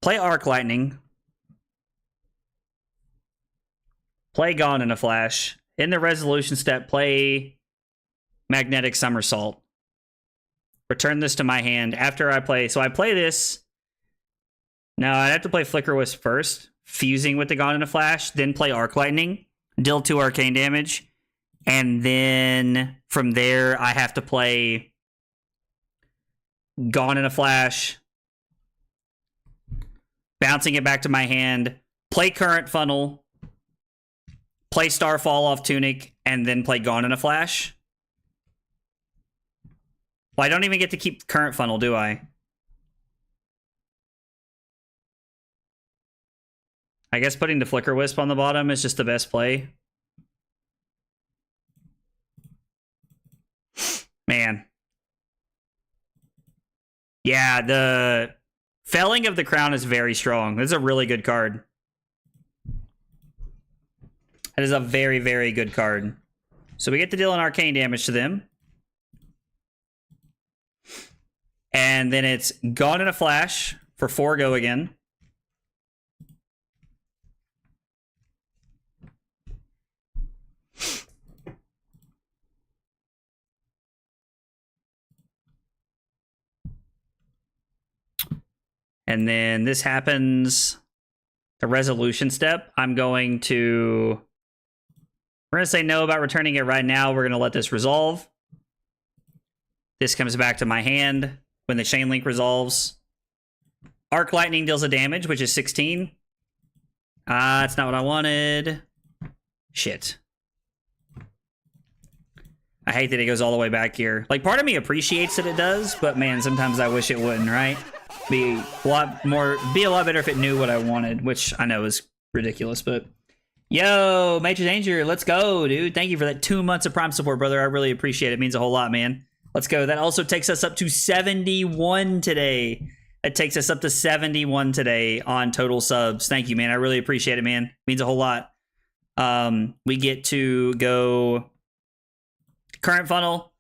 Play Arc Lightning. Play Gone in a Flash. In the resolution step, play Magnetic Somersault. Return this to my hand after I play. So I play this. Now I'd have to play Flicker Wisp first, fusing with the Gone in a Flash, then play Arc Lightning, deal 2 arcane damage, and then from there I have to play Gone in a Flash, bouncing it back to my hand, play Current Funnel, play Starfall off Tunic, and then play Gone in a Flash. Well, I don't even get to keep Current Funnel, do I? I guess putting the Flicker Wisp on the bottom is just the best play. Man. Yeah, the Felling of the Crown is very strong. This is a really good card. That is a very, very good card. So we get to deal an arcane damage to them. And then it's Gone in a Flash for 4 go again. And then this happens, a resolution step. We're going to say no about returning it right now. We're going to let this resolve. This comes back to my hand when the chain link resolves. Arc Lightning deals a damage, which is 16. That's not what I wanted. Shit. I hate that it goes all the way back here. Like, part of me appreciates that it does, but man, sometimes I wish it wouldn't, right? Be a lot better if it knew what I wanted, which I know is ridiculous, but yo, Major Danger, let's go, dude. Thank you for that 2 months of Prime support, brother. I really appreciate it. It means a whole lot, man. Let's go. That also takes us up to 71 today. It takes us up to 71 today on total subs. Thank you, man. I really appreciate it, man. It means a whole lot. We get to go current funnel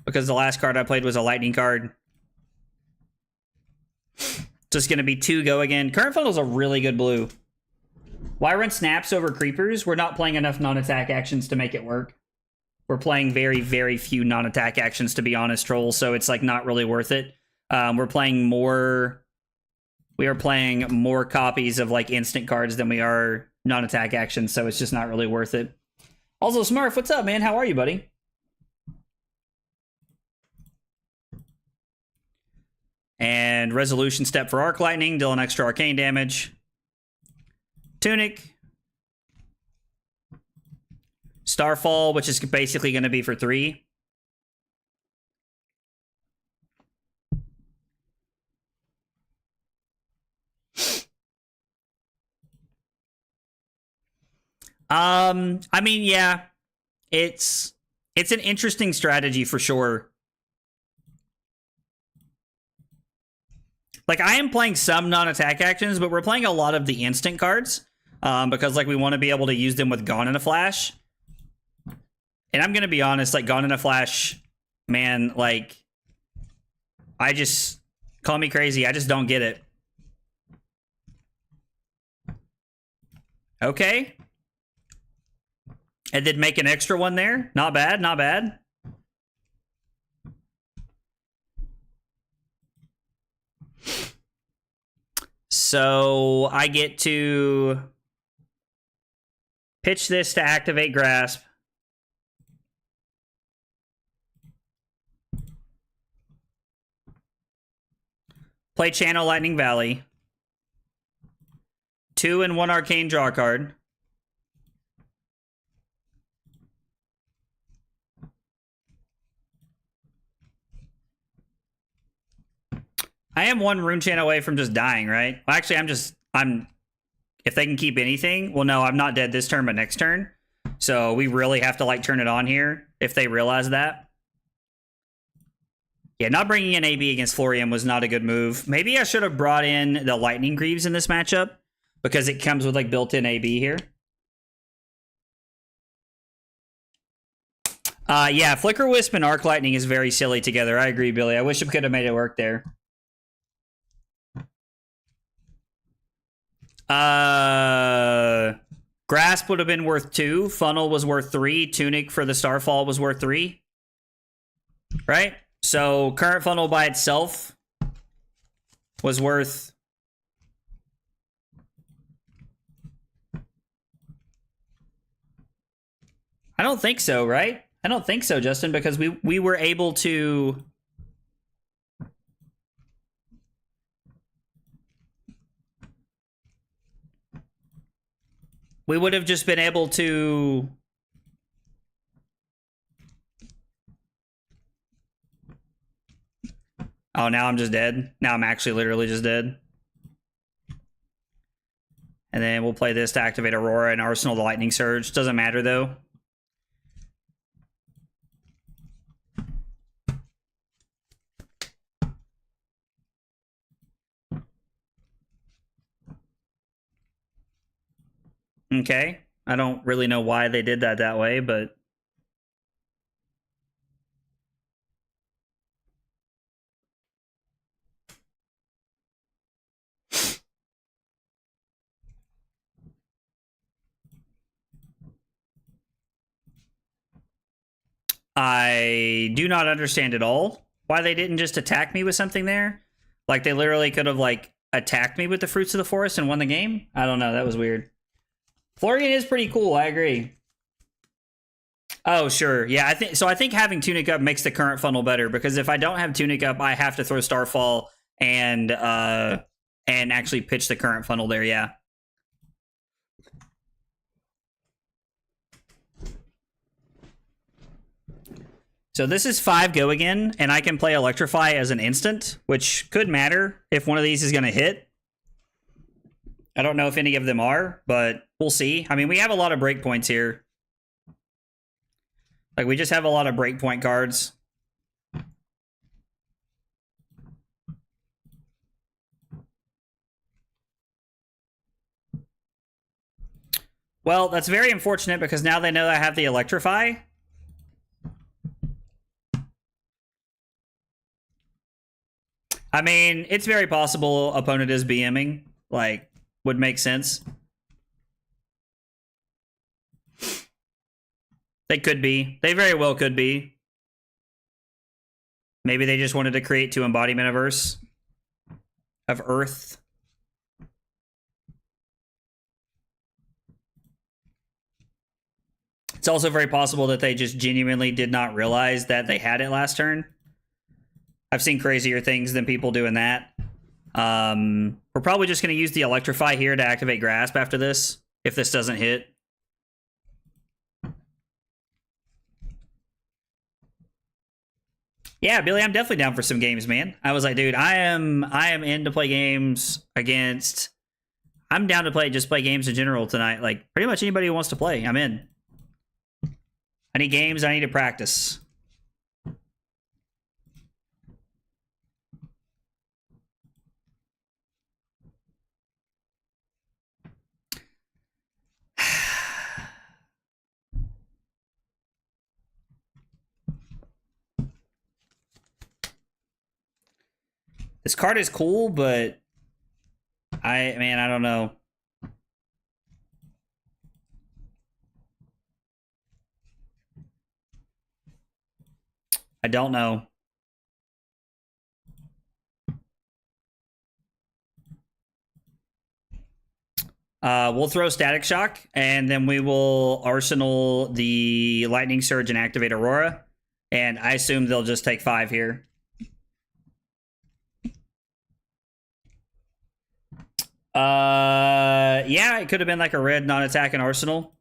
because the last card I played was a lightning card. Just going to be 2 go again. Current funnel is a really good blue. Why run snaps over creepers? We're not playing enough non-attack actions to make it work. We're playing very, very few non-attack actions, to be honest, Troll, so it's like not really worth it. We are playing more copies of like instant cards than we are non-attack actions, so it's just not really worth it. Also, Smurf, what's up, man? How are you, buddy? And resolution step for Arc Lightning, deal an extra arcane damage. Tunic. Starfall, which is basically going to be for 3. I mean, yeah, it's an interesting strategy for sure. Like, I am playing some non-attack actions, but we're playing a lot of the instant cards because, like, we want to be able to use them with Gone in a Flash. And I'm going to be honest, like, Gone in a Flash, man, like, call me crazy, I just don't get it. Okay. And did make an extra one there. Not bad, not bad. So I get to pitch this to activate Grasp. Play Channel Lightning Valley. 2 and 1 arcane draw card. I am 1 rune chant away from just dying, right? Well, actually, if they can keep anything, well, no, I'm not dead this turn, but next turn. So we really have to, like, turn it on here if they realize that. Yeah, not bringing in AB against Florian was not a good move. Maybe I should have brought in the Lightning Greaves in this matchup because it comes with, like, built-in AB here. Yeah, Flicker Wisp and Arc Lightning is very silly together. I agree, Billy. I wish I could have made it work there. Grasp would have been worth 2. Funnel was worth 3. Tunic for the Starfall was worth 3. Right? So current funnel by itself was worth... I don't think so, right? I don't think so, Justin, because we were able to... We would have just been able to... Oh, now I'm just dead. Now I'm actually literally just dead. And then we'll play this to activate Aurora and Arsenal the Lightning Surge. Doesn't matter, though. Okay. I don't really know why they did that way, but I do not understand at all why they didn't just attack me with something there. Like they literally could have like attacked me with the fruits of the forest and won the game. I don't know. That was weird. Florian is pretty cool. I agree. Oh, sure. Yeah, I think having Tunic up makes the current funnel better because if I don't have Tunic up, I have to throw Starfall and actually pitch the current funnel there. Yeah. So this is 5 go again, and I can play Electrify as an instant, which could matter if one of these is going to hit. I don't know if any of them are, but we'll see. I mean, we have a lot of breakpoints here. Like, we just have a lot of breakpoint cards. Well, that's very unfortunate because now they know I have the Electrify. I mean, it's very possible opponent is BMing. Like, would make sense. They could be. They very well could be. Maybe they just wanted to create 2 embodiment of Earth. It's also very possible that they just genuinely did not realize that they had it last turn. I've seen crazier things than people doing that. We're probably just going to use the Electrify here to activate Grasp after this, if this doesn't hit. Yeah, Billy, I'm definitely down for some games, man. I was like, dude, I am in to play games against... I'm down to play games in general tonight. Like, pretty much anybody who wants to play, I'm in. I need games, I need to practice. This card is cool, but I don't know. I don't know. We'll throw Static Shock, and then we will Arsenal the Lightning Surge and activate Aurora. And I assume they'll just take 5 here. Yeah, it could have been like a red non-attack and Arsenal.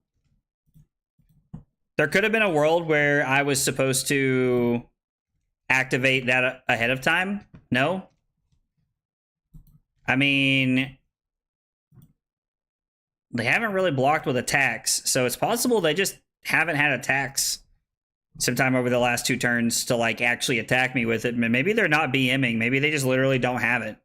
There could have been a world where I was supposed to activate that ahead of time. No? I mean, they haven't really blocked with attacks, so it's possible they just haven't had attacks sometime over the last 2 turns to like actually attack me with it. Maybe they're not BMing. Maybe they just literally don't have it.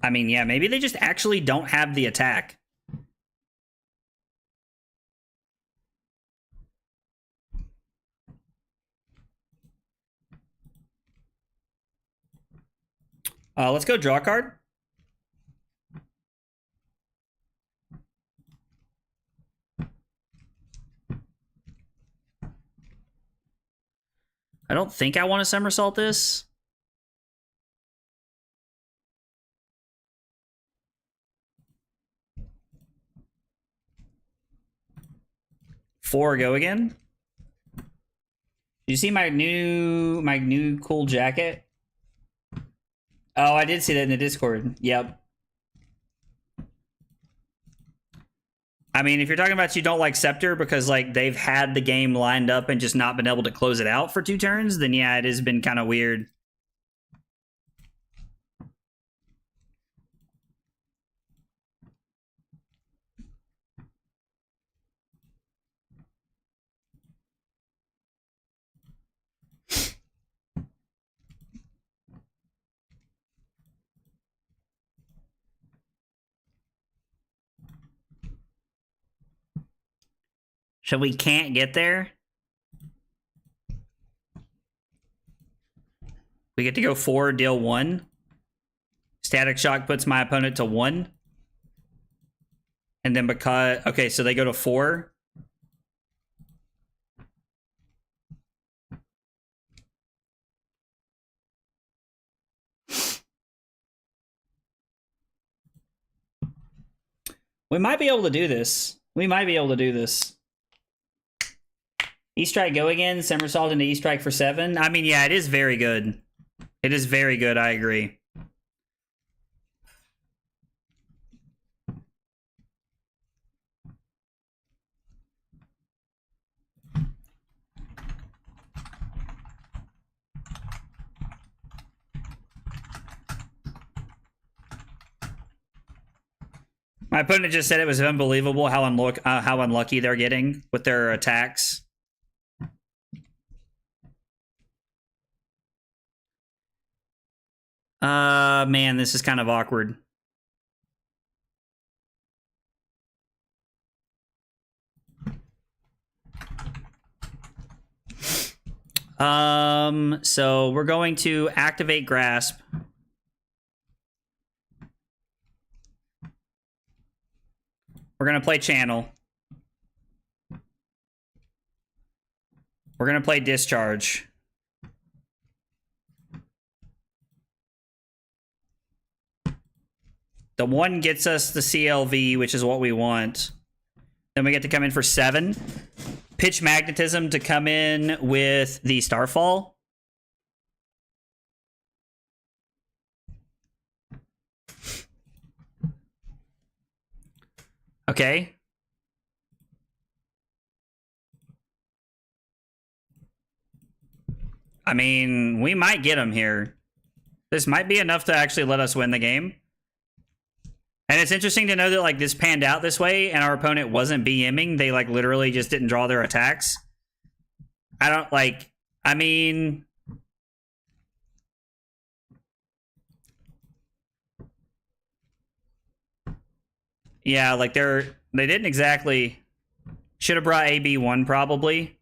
I mean, yeah, maybe they just actually don't have the attack. Let's go draw a card. I don't think I want to somersault this. Four go again. You see my new cool jacket? Oh, I did see that in the Discord. Yep. I mean, if you're talking about you don't like Scepter because like they've had the game lined up and just not been able to close it out for 2 turns, then yeah, it has been kind of weird. So we can't get there? We get to go 4, deal 1. Static Shock puts my opponent to 1. And then because... Okay, so they go to 4. We might be able to do this. We might be able to do this. E-Strike go again. Somersault into E-Strike for 7. I mean, yeah, it is very good. It is very good, I agree. My opponent just said it was unbelievable how unlucky they're getting with their attacks. Man, this is kind of awkward. So we're going to activate Grasp. We're going to play Channel. We're going to play Discharge. The 1 gets us the CLV, which is what we want. Then we get to come in for 7. Pitch Magnetism to come in with the Starfall. Okay. I mean, we might get him here. This might be enough to actually let us win the game. And it's interesting to know that, like, this panned out this way and our opponent wasn't BMing. They, like, literally just didn't draw their attacks. I don't, like, I mean... Yeah, like, they didn't exactly... Should have brought AB1, probably.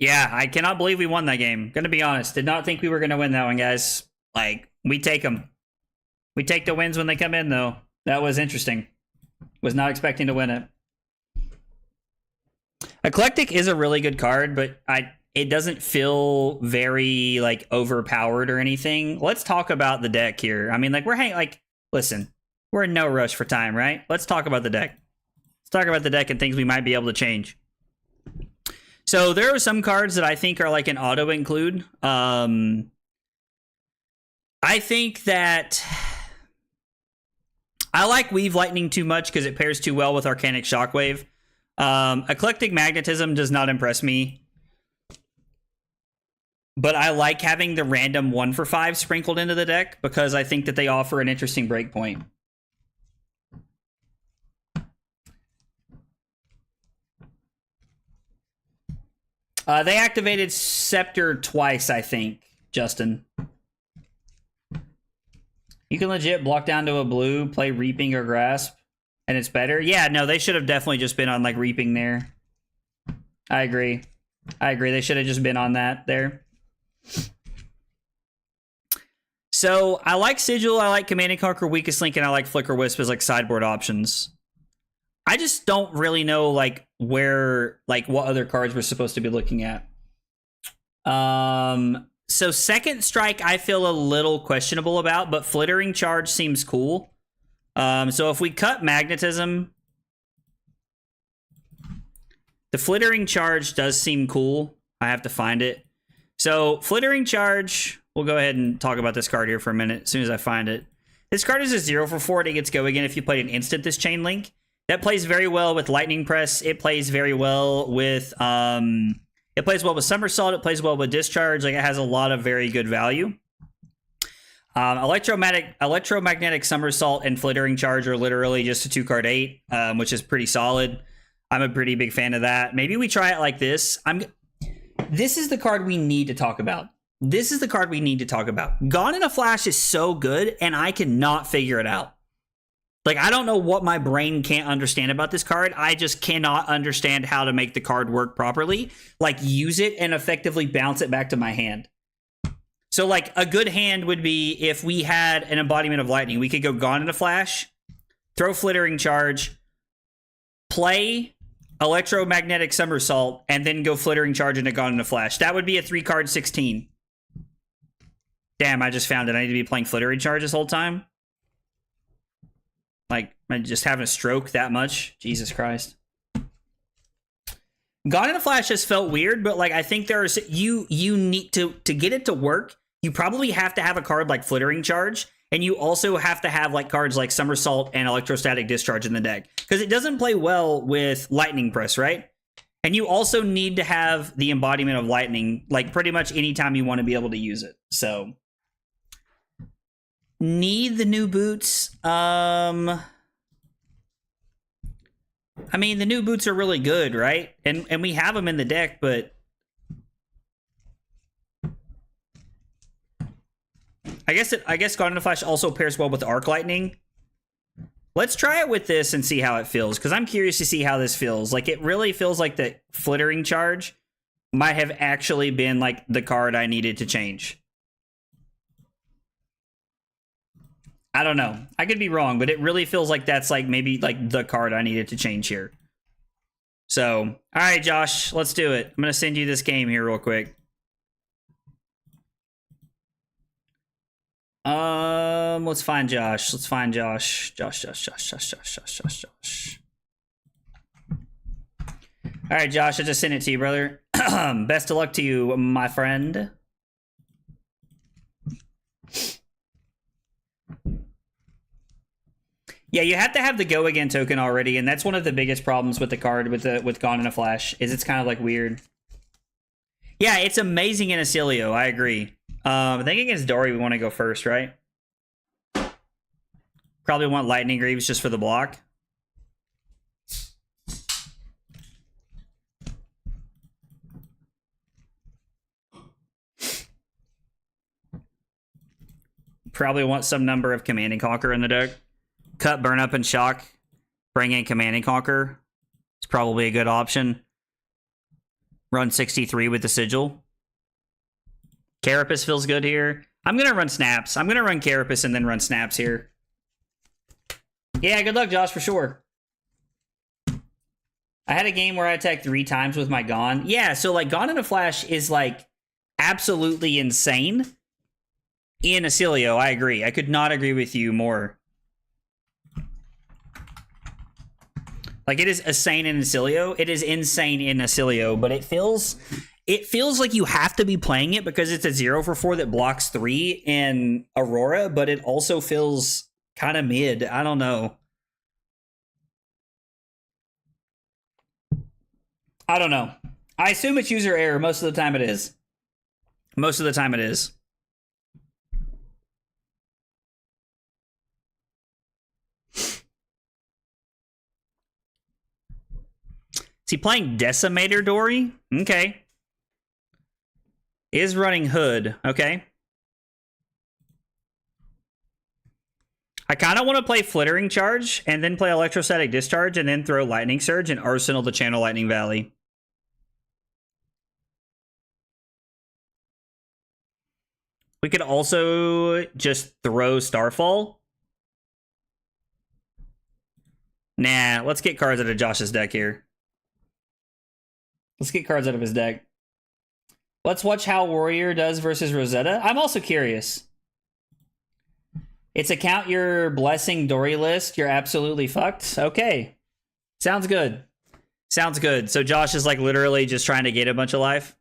Yeah, I cannot believe we won that game. Gonna be honest. Did not think we were gonna win that one, guys. Like, we take them. We take the wins when they come in, though. That was interesting. Was not expecting to win it. Eclectic is a really good card, but it doesn't feel very, like, overpowered or anything. Let's talk about the deck here. I mean, like, listen, we're in no rush for time, right? Let's talk about the deck. Let's talk about the deck and things we might be able to change. So there are some cards that I think are like an auto include. I think that I like Weave Lightning too much because it pairs too well with Arcanic Shockwave. Eclectic Magnetism does not impress me. But I like having the random 1 for 5 sprinkled into the deck because I think that they offer an interesting breakpoint. They activated Scepter twice, I think, Justin. You can legit block down to a blue, play Reaping or Grasp, and it's better. Yeah, no, they should have definitely just been on, like, Reaping there. I agree. They should have just been on that there. So, I like Sigil, I like Command and Conquer, Weakest Link, and I like Flicker Wisp as, like, sideboard options. I just don't really know, like, where, like, what other cards we're supposed to be looking at. So Second Strike I feel a little questionable about, but Flittering Charge seems cool. So if we cut Magnetism, the Flittering Charge does seem cool. I have to find it. So Flittering Charge, we'll go ahead and talk about this card here for a minute as soon as I find it. This card is a 0 for 4. It gets go again if you played an instant this Chain Link. That plays very well with Lightning Press. It plays very well with it plays well with Somersault. It plays well with Discharge. Like, it has a lot of very good value. Electromagnetic Somersault and Flittering Charge are literally just a 2-card 8, which is pretty solid. I'm a pretty big fan of that. Maybe we try it like this. This is the card we need to talk about. This is the card we need to talk about. Gone in a Flash is so good, and I cannot figure it out. Like, I don't know what my brain can't understand about this card. I just cannot understand how to make the card work properly. Like, use it and effectively bounce it back to my hand. So, like, a good hand would be if we had an embodiment of lightning. We could go Gone in a Flash, throw Flittering Charge, play Electromagnetic Somersault, and then go Flittering Charge into Gone in a Flash. That would be a 3-card 16. Damn, I just found it. I need to be playing Flittering Charge this whole time. Like, am I just having a stroke that much? Jesus Christ. Gone in a Flash has felt weird, but like I think there's you need to get it to work. You probably have to have a card like Flittering Charge, and you also have to have like cards like Somersault and Electrostatic Discharge in the deck because it doesn't play well with Lightning Press, right? And you also need to have the embodiment of Lightning like pretty much anytime you want to be able to use it. So need the new boots. I mean, the new boots are really good, right? And we have them in the deck, but I guess Gone in a Flash also pairs well with Arc Lightning. Let's try it with this and see how it feels, because I'm curious to see how this feels. Like, it really feels like the Flittering Charge might have actually been like the card I needed to change. I don't know. I could be wrong, but it really feels like that's like maybe like the card I needed to change here. So, all right, Josh, let's do it. I'm going to send you this game here real quick. Let's find Josh. Let's find Josh. Josh. All right, Josh, I just sent it to you, brother. Best of luck to you, my friend. Yeah, you have to have the Go Again token already, and that's one of the biggest problems with the card with Gone in a Flash, is it's kind of like weird. Yeah, it's amazing in Acilio, I agree. I think against Dory we want to go first, right? Probably want Lightning Greaves just for the block. Probably want some number of Command and Conquer in the deck. Cut, Burn Up, and Shock. Bring in Command and Conquer. It's probably a good option. Run 63 with the Sigil. Carapace feels good here. I'm going to run Snaps. I'm going to run Carapace and then run Snaps here. Yeah, good luck, Josh, for sure. I had a game where I attacked 3 times with my Gone. Yeah, so like Gone in a Flash is like absolutely insane in Acilio. I agree. I could not agree with you more. Like, it is insane in Acilio. It is insane in Acilio, but it feels like you have to be playing it because it's a 0-for-4 that blocks 3 in Aurora, but it also feels kind of mid. I don't know. I don't know. I assume it's user error. Most of the time it is. Most of the time it is. Is he playing Decimator Dory? Okay. Is running Hood. Okay. I kind of want to play Flittering Charge and then play Electrostatic Discharge and then throw Lightning Surge and Arsenal to channel Lightning Valley. We could also just throw Starfall. Nah, let's get cards out of Josh's deck here. Let's get cards out of his deck. Let's watch how Warrior does versus Rosetta. I'm also curious. It's a count your blessing Dory list. You're absolutely fucked. Okay. Sounds good. Sounds good. So Josh is like literally just trying to get a bunch of life.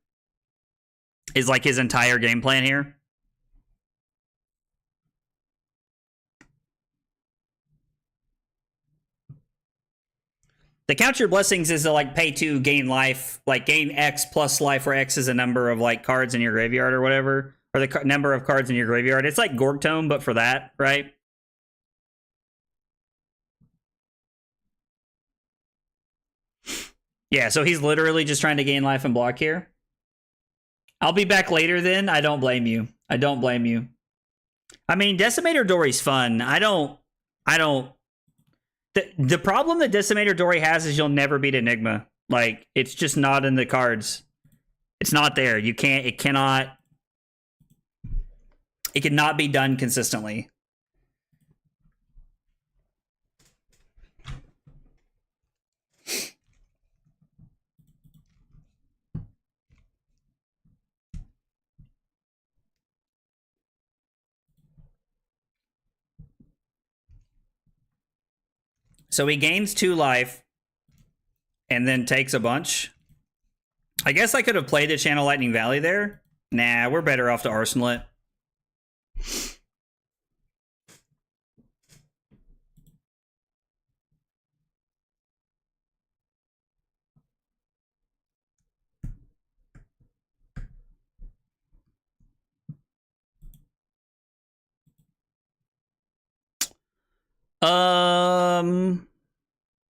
Is like his entire game plan here. The count your blessings is to like pay 2, gain life, like gain X plus life, where X is a number of like cards in your graveyard or whatever, or the number of cards in your graveyard. It's like Gorg Tome, but for that, right? Yeah, so he's literally just trying to gain life and block here. I'll be back later then. I don't blame you. I don't blame you. I mean, Decimator Dory's fun. The problem that Decimator Dory has is you'll never beat Enigma. Like, it's just not in the cards. It's not there. It cannot be done consistently. So he gains 2 life and then takes a bunch. I guess I could have played the Channel Lightning Valley there. Nah, we're better off to Arsenal it.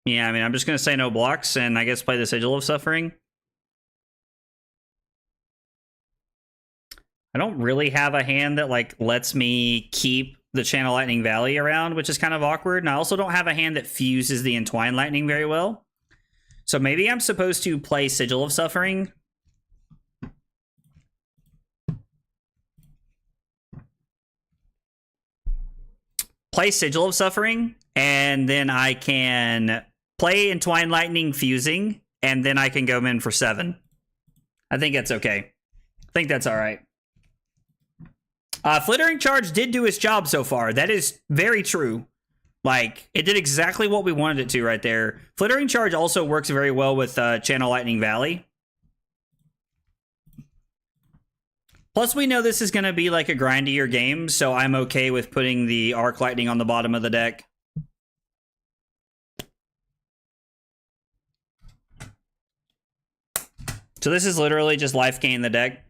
Yeah, I mean, I'm just gonna say no blocks and I guess play the Sigil of Suffering. I don't really have a hand that like lets me keep the Channel Lightning Valley around, which is kind of awkward. And I also don't have a hand that fuses the Entwine Lightning very well. So maybe I'm supposed to play Sigil of Suffering. Play Sigil of Suffering, and then I can play Entwine Lightning fusing, and then I can go in for 7. I think that's okay. I think that's all right. Flittering Charge did do its job so far. That is very true. Like, it did exactly what we wanted it to right there. Flittering Charge also works very well with Channel Lightning Valley. Plus, we know this is going to be like a grindier game, so I'm okay with putting the Arc Lightning on the bottom of the deck. So this is literally just life gain the deck.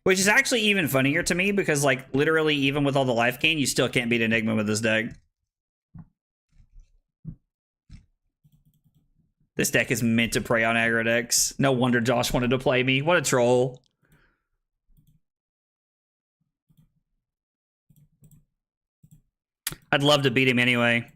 Which is actually even funnier to me because, like, literally even with all the life gain, you still can't beat Enigma with this deck. This deck is meant to prey on aggro decks. No wonder Josh wanted to play me. What a troll. I'd love to beat him anyway.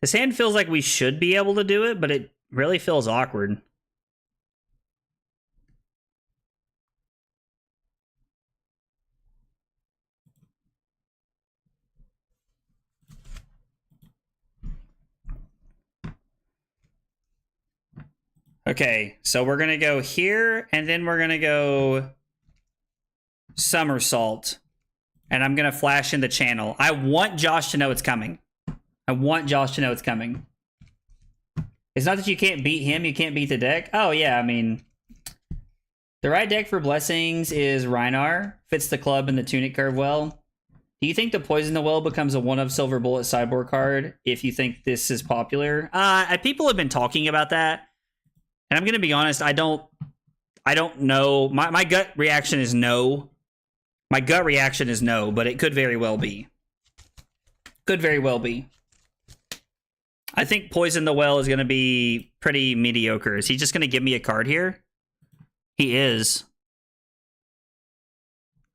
This hand feels like we should be able to do it, but it really feels awkward. Okay, so we're gonna go here, and then we're gonna go Somersault. And I'm gonna flash in the channel. I want Josh to know it's coming. I want Josh to know it's coming. It's not that you can't beat him, you can't beat the deck. Oh, yeah, I mean... The right deck for Blessings is Rhinar. Fits the club and the Tunic curve well. Do you think the Poison the Well becomes a one-of Silver Bullet sideboard card if you think this is popular? People have been talking about that. And I'm going to be honest, I don't know. My gut reaction is no. My gut reaction is no, but it could very well be. Could very well be. I think Poison the Well is going to be pretty mediocre. Is he just going to give me a card here? He is.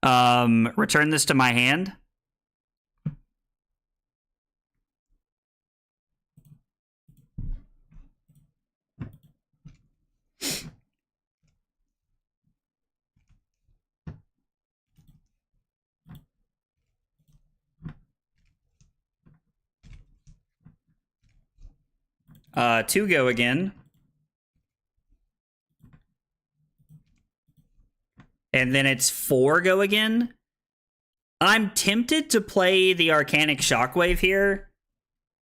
Return this to my hand. Two go again. And then it's 4 go again. I'm tempted to play the Arcanic Shockwave here,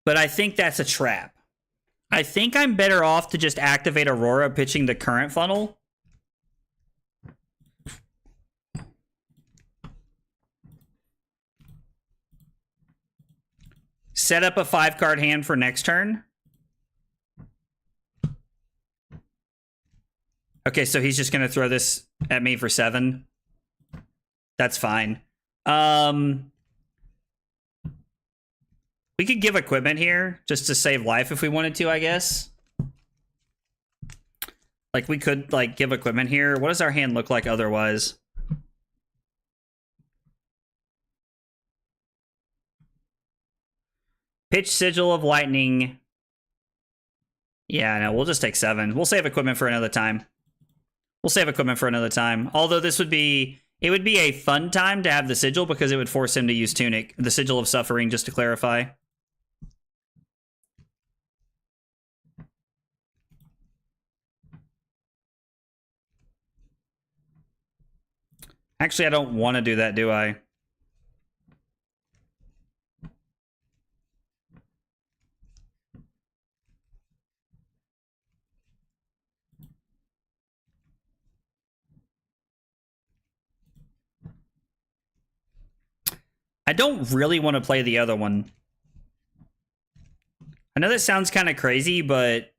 but I think that's a trap. I think I'm better off to just activate Aurora pitching the current funnel. Set up a 5-card hand for next turn. Okay, so he's just going to throw this at me for 7. That's fine. We could give equipment here just to save life if we wanted to, I guess. Like, we could, like, give equipment here. What does our hand look like otherwise? Pitch Sigil of Lightning. Yeah, no, we'll just take 7. We'll save equipment for another time. We'll save equipment for another time. Although this would be... It would be a fun time to have the Sigil because it would force him to use Tunic. The Sigil of Suffering, just to clarify. Actually, I don't want to do that, do I? I don't really want to play the other one. I know that sounds kind of crazy, but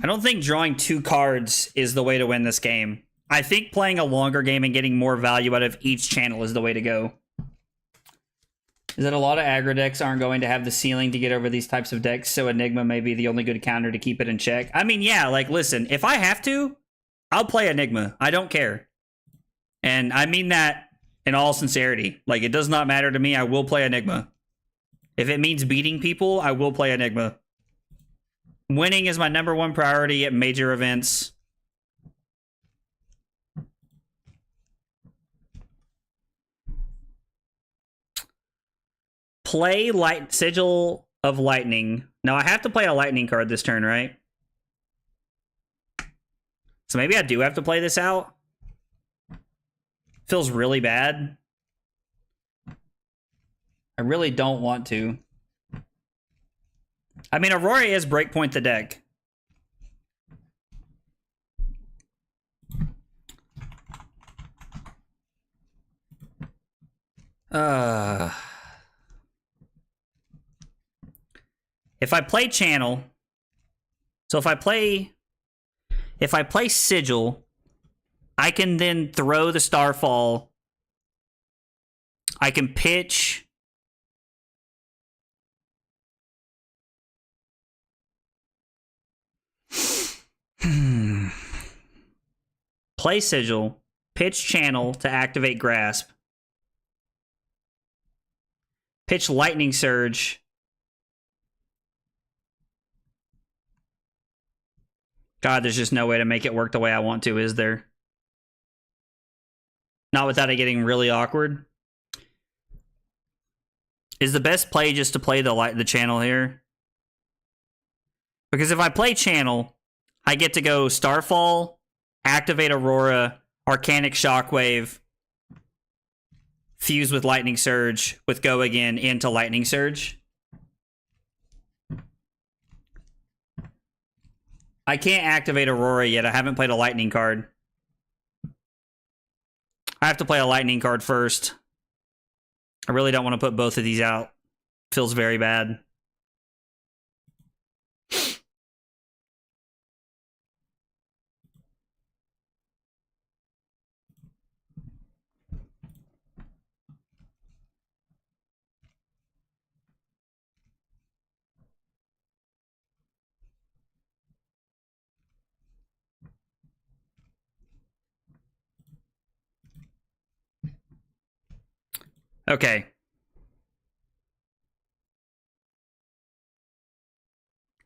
I don't think drawing 2 cards is the way to win this game. I think playing a longer game and getting more value out of each channel is the way to go. Is that a lot of aggro decks aren't going to have the ceiling to get over these types of decks, so Enigma may be the only good counter to keep it in check? I mean, yeah, like, listen, if I have to, I'll play Enigma. I don't care. And I mean that in all sincerity. Like, it does not matter to me. I will play Enigma. If it means beating people, I will play Enigma. Winning is my #1 priority at major events. Play Sigil of Lightning. No, I have to play a lightning card this turn, right? So maybe I do have to play this out. Feels really bad. I really don't want to. I mean, Aurora is breakpoint the deck. If I play Channel, so if I play Sigil, I can then throw the Starfall. I can pitch. Play Sigil, pitch Channel to activate Grasp. Pitch Lightning Surge. God, there's just no way to make it work the way I want to, is there? Not without it getting really awkward. Is the best play just to play the Channel here? Because if I play Channel, I get to go Starfall, activate Aurora, Arcanic Shockwave, fuse with Lightning Surge, with Go Again into Lightning Surge. I can't activate Aurora yet. I haven't played a Lightning card. I have to play a Lightning card first. I really don't want to put both of these out. Feels very bad. Okay.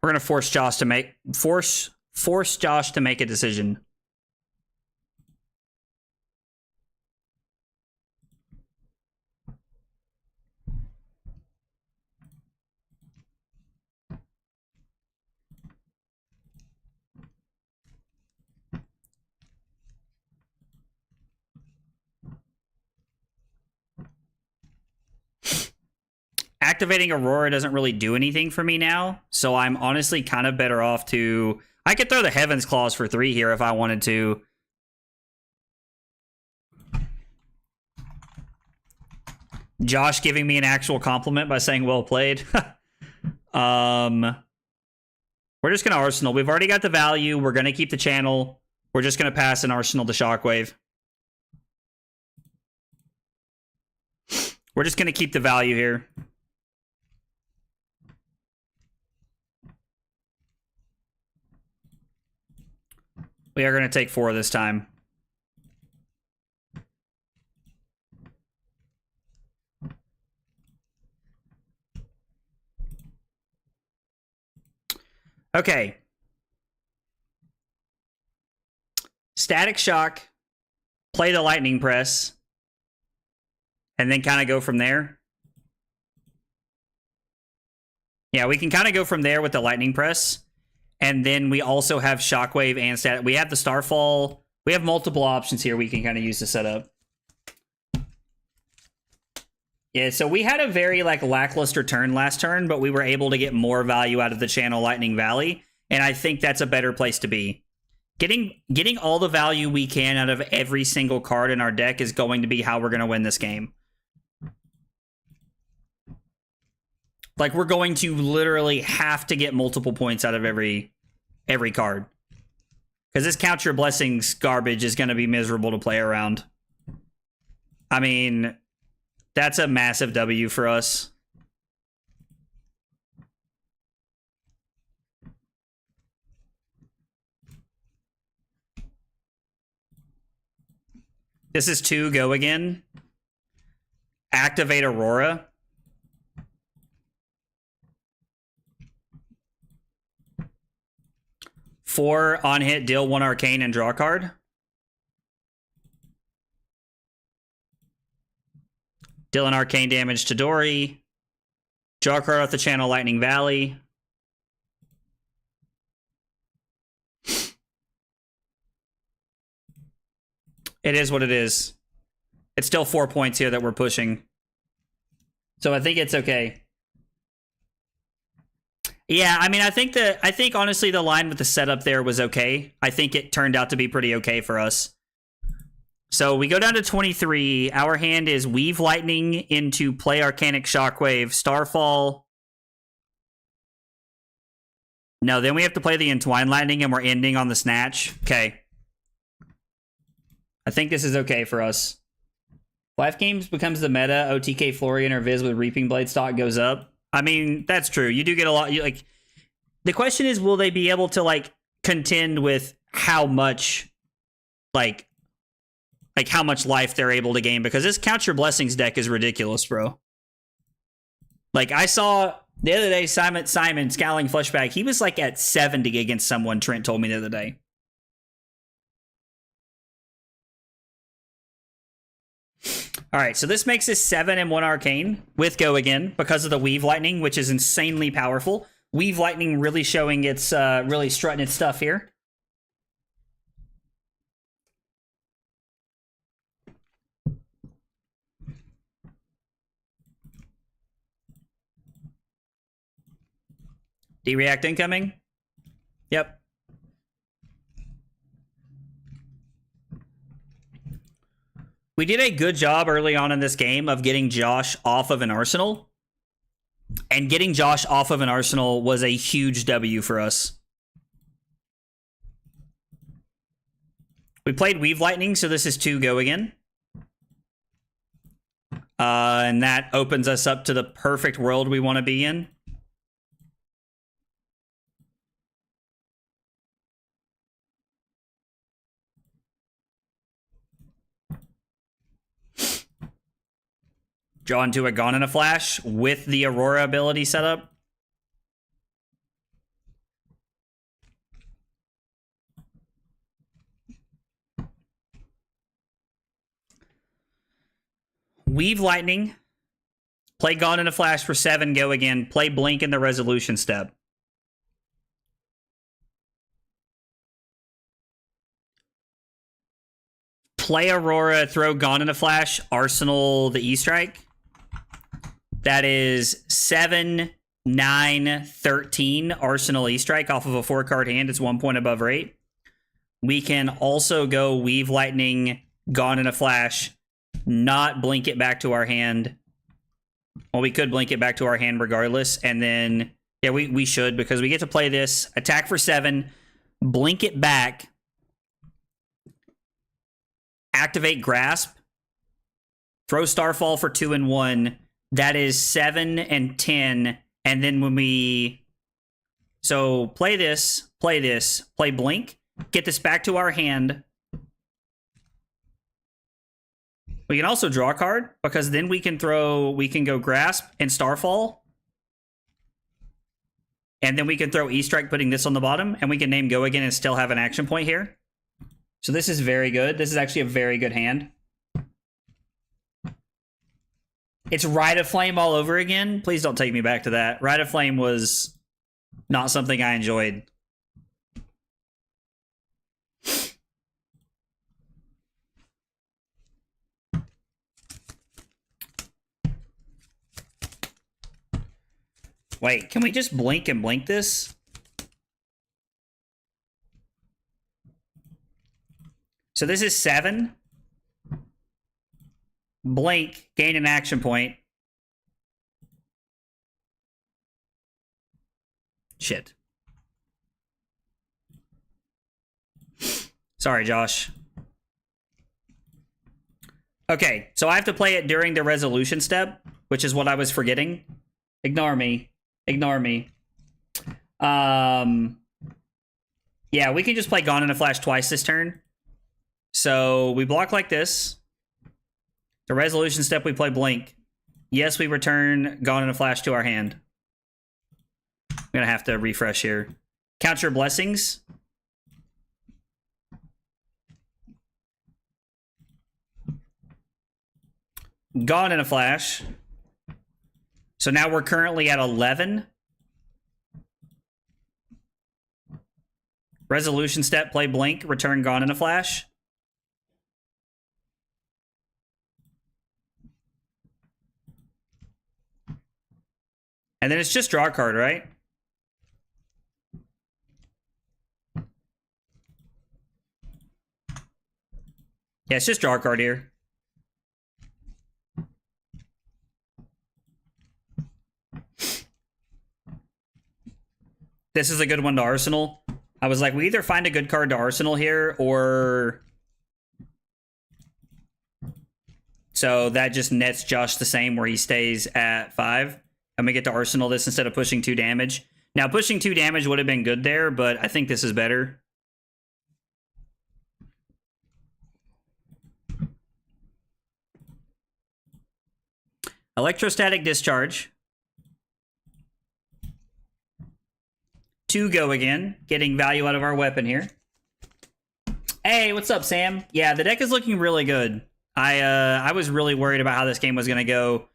We're gonna force Josh to make Josh to make a decision. Activating Aurora doesn't really do anything for me now, so I'm honestly kind of better off to... I could throw the Heaven's Claws for 3 here if I wanted to. Josh giving me an actual compliment by saying well played. We're just going to Arsenal. We've already got the value. We're going to keep the channel. We're just going to pass an Arsenal to Shockwave. We're just going to keep the value here. We are going to take 4 this time. Okay. Static Shock. Play the Lightning Press. And then kind of go from there. Yeah, we can kind of go from there with the Lightning Press. And then we also have Shockwave and Static. We have the Starfall. We have multiple options here we can kind of use to set up. Yeah, so we had a very lackluster turn last turn, but we were able to get more value out of the channel Lightning Valley, and I think that's a better place to be. Getting all the value we can out of every single card in our deck is going to be how we're going to win this game. We're going to literally have to get multiple points out of every card. Because this Count Your Blessings garbage is going to be miserable to play around. I mean, that's a massive W for us. This is 2, go again. Activate Aurora. Four, on hit, deal 1 arcane and draw a card. Deal an arcane damage to Dory. Draw a card off the channel Lightning Valley. It is what it is. It's still 4 points here that we're pushing. So I think it's okay. Yeah, I mean, I think honestly the line with the setup there was okay. I think it turned out to be pretty okay for us. So we go down to 23. Our hand is Weave Lightning into Play Arcanic Shockwave, Starfall. No, then we have to play the Entwine Lightning and we're ending on the Snatch. Okay. I think this is okay for us. 5 games becomes the meta. OTK Florian or Viz with Reaping Blade stock goes up. I mean, that's true. You do get a lot. The question is, will they be able to contend with how much, how much life they're able to gain? Because this Count Your Blessings deck is ridiculous, bro. I saw the other day Simon Scowling Fleshbag. He was at 70 against someone. Trent told me the other day. All right, so this makes us 7 and 1 arcane with go again because of the Weave Lightning, which is insanely powerful. Weave Lightning really showing its, really strutting its stuff here. D-React incoming. Yep. We did a good job early on in this game of getting Josh off of an Arsenal. And getting Josh off of an Arsenal was a huge W for us. We played Weave Lightning, so this is 2 go again. And that opens us up to the perfect world we want to be in. Draw into a Gone in a Flash with the Aurora ability set up. Weave Lightning. Play Gone in a Flash for 7, go again. Play Blink in the resolution step. Play Aurora, throw Gone in a Flash, Arsenal the E-Strike. That is 7, 9, 13 Arsenal E-Strike off of a 4-card hand. It's 1 point above rate. We can also go Weave Lightning, Gone in a Flash, not blink it back to our hand, Well, we could blink it back to our hand regardless, and then yeah, we should, because we get to play this attack for 7, blink it back, activate Grasp, throw Starfall for 2 and 1. That is 7 and 10, and then when we play this, play blink, get this back to our hand. We can also draw a card, because then we can go Grasp and Starfall. And then we can throw E-Strike, putting this on the bottom, and we can name Go Again and still have an action point here. So this is very good. This is actually a very good hand. It's Rite of Flame all over again. Please don't take me back to that. Rite of Flame was not something I enjoyed. Wait, can we just blink and blink this? So this is 7. Blink, gain an action point. Shit. Sorry, Josh. Okay, so I have to play it during the resolution step, which is what I was forgetting. Ignore me. Ignore me. Yeah, we can just play Gone in a Flash twice this turn. So we block like this. The resolution step, we play Blink. Yes, we return Gone in a Flash to our hand. I'm gonna have to refresh here. Count your blessings. Gone in a Flash. So now we're currently at 11. Resolution step, play Blink, return Gone in a Flash. And then it's just draw a card, right? Yeah, it's just draw a card here. This is a good one to Arsenal. I was like, we either find a good card to Arsenal here, or... So that just nets Josh the same, where he stays at 5. And we get to Arsenal this instead of pushing 2 damage. Now, pushing 2 damage would have been good there, but I think this is better. Electrostatic Discharge. 2 Go Again, getting value out of our weapon here. Hey, what's up, Sam? Yeah, the deck is looking really good. I was really worried about how this game was going to go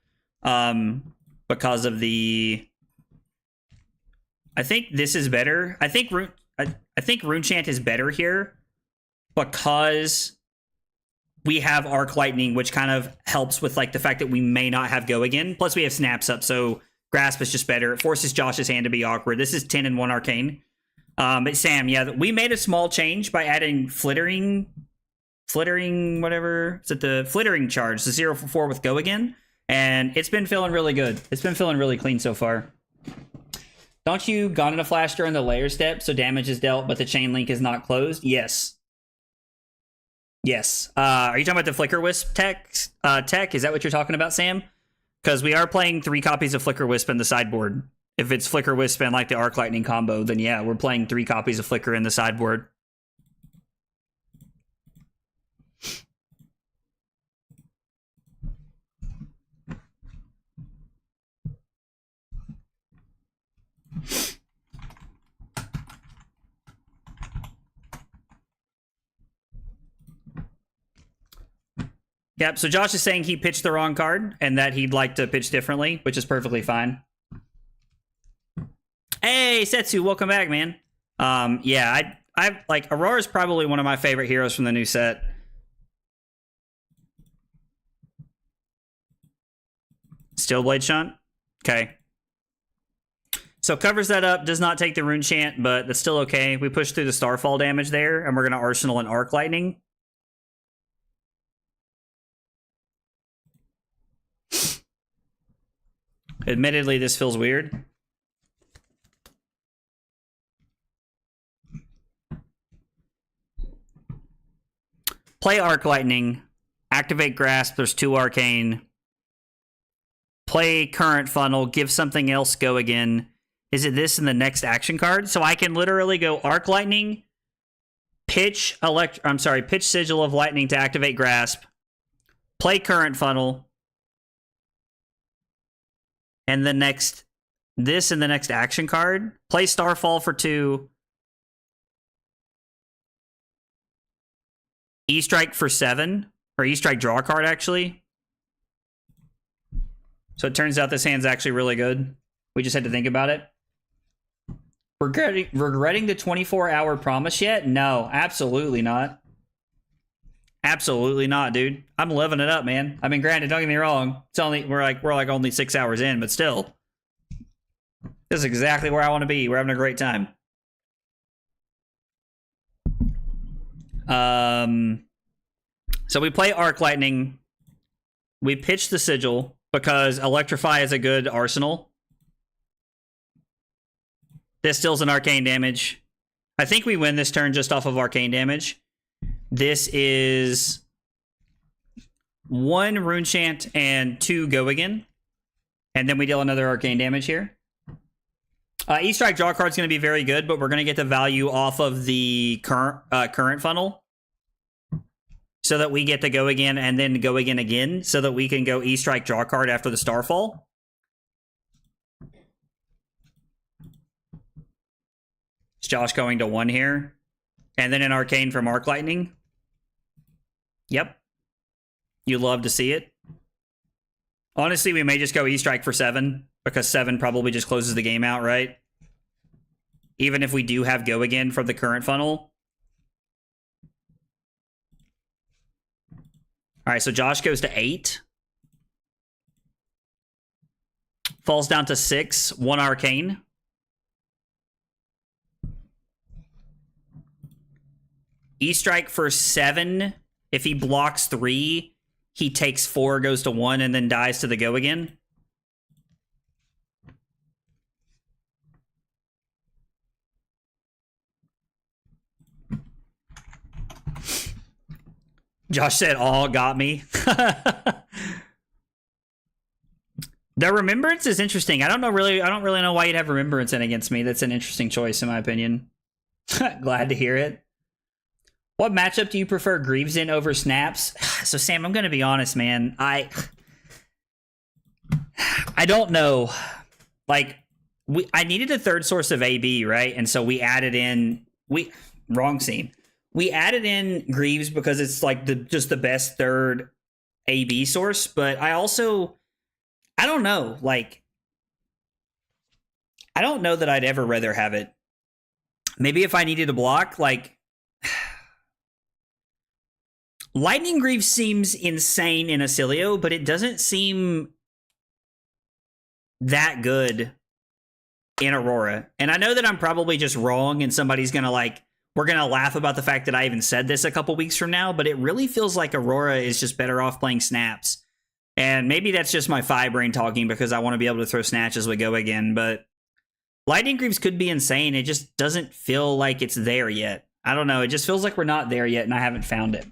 because of the... I think this is better. I think Rune Chant is better here because we have Arc Lightning, which kind of helps with like the fact that we may not have Go Again. Plus we have Snaps up, so Grasp is just better. It forces Josh's hand to be awkward. This is 10 and 1 Arcane. But Sam, yeah, we made a small change by adding Flittering, whatever. Is it the Flittering charge, the 0 for 4 with Go Again? And it's been feeling really good. It's been feeling really clean so far. Don't you Gone in a Flash during the layer step so damage is dealt, but the chain link is not closed? Yes. Yes. Are you talking about the Flicker Wisp tech? Is that what you're talking about, Sam? Because we are playing 3 copies of Flicker Wisp in the sideboard. If it's Flicker Wisp and like the Arc Lightning combo, then yeah, we're playing 3 copies of Flicker in the sideboard. Yep, so Josh is saying he pitched the wrong card and that he'd like to pitch differently, which is perfectly fine. Hey, Setsu, welcome back, man. Yeah, I like Aurora's probably one of my favorite heroes from the new set. Steel Blade Shunt? Okay. So covers that up, does not take the Rune Chant, but that's still okay. We push through the Starfall damage there, and we're going to Arsenal and Arc Lightning. Admittedly, this feels weird. Play Arc Lightning. Activate Grasp. There's 2 Arcane. Play Current Funnel. Give something else go again. Is it this in the next action card? So I can literally go Arc Lightning, pitch Sigil of Lightning to activate Grasp, play Current Funnel, and this in the next action card. Play Starfall for 2. E-Strike for 7. Or E-Strike draw a card, actually. So it turns out this hand's actually really good. We just had to think about it. Regretting the 24-hour promise yet? No, absolutely not. Absolutely not, dude. I'm living it up, man. I mean, granted, don't get me wrong. It's only we're like only 6 hours in, but still. This is exactly where I want to be. We're having a great time. So we play Arc Lightning. We pitch the Sigil because Electrify is a good arsenal. This deals an arcane damage. I think we win this turn just off of arcane damage. This is 1 Rune Chant and 2 Go Again. And then we deal another arcane damage here. E-Strike draw card's going to be very good, but we're going to get the value off of the current funnel. So that we get to Go Again and then Go Again so that we can go E-Strike draw card after the Starfall. Is Josh going to 1 here? And then an Arcane from Arc Lightning. Yep. You love to see it. Honestly, we may just go E-Strike for 7, because 7 probably just closes the game out, right? Even if we do have Go Again from the current funnel. Alright, so Josh goes to 8. Falls down to 6. 1 Arcane. E-Strike for 7. If he blocks 3, he takes 4, goes to 1, and then dies to the Go Again. Josh said, "All got me." The Remembrance is interesting. I don't really know why you'd have Remembrance in against me. That's an interesting choice, in my opinion. Glad to hear it. What matchup do you prefer Greaves in over Snaps? So, Sam, I'm going to be honest, man. I don't know. Like, I needed a third source of AB, right? And so we added in... Wrong scene. We added in Greaves because it's like just the best third AB source, but I don't know. Like, I don't know that I'd ever rather have it. Maybe if I needed a block, like... Lightning Greaves seems insane in Acilio, but it doesn't seem that good in Aurora. And I know that I'm probably just wrong and somebody's gonna we're gonna laugh about the fact that I even said this a couple weeks from now, but it really feels like Aurora is just better off playing Snaps. And maybe that's just my FaB brain talking because I want to be able to throw Snatch as we go again, but Lightning Greaves could be insane. It just doesn't feel like it's there yet. I don't know. It just feels like we're not there yet and I haven't found it.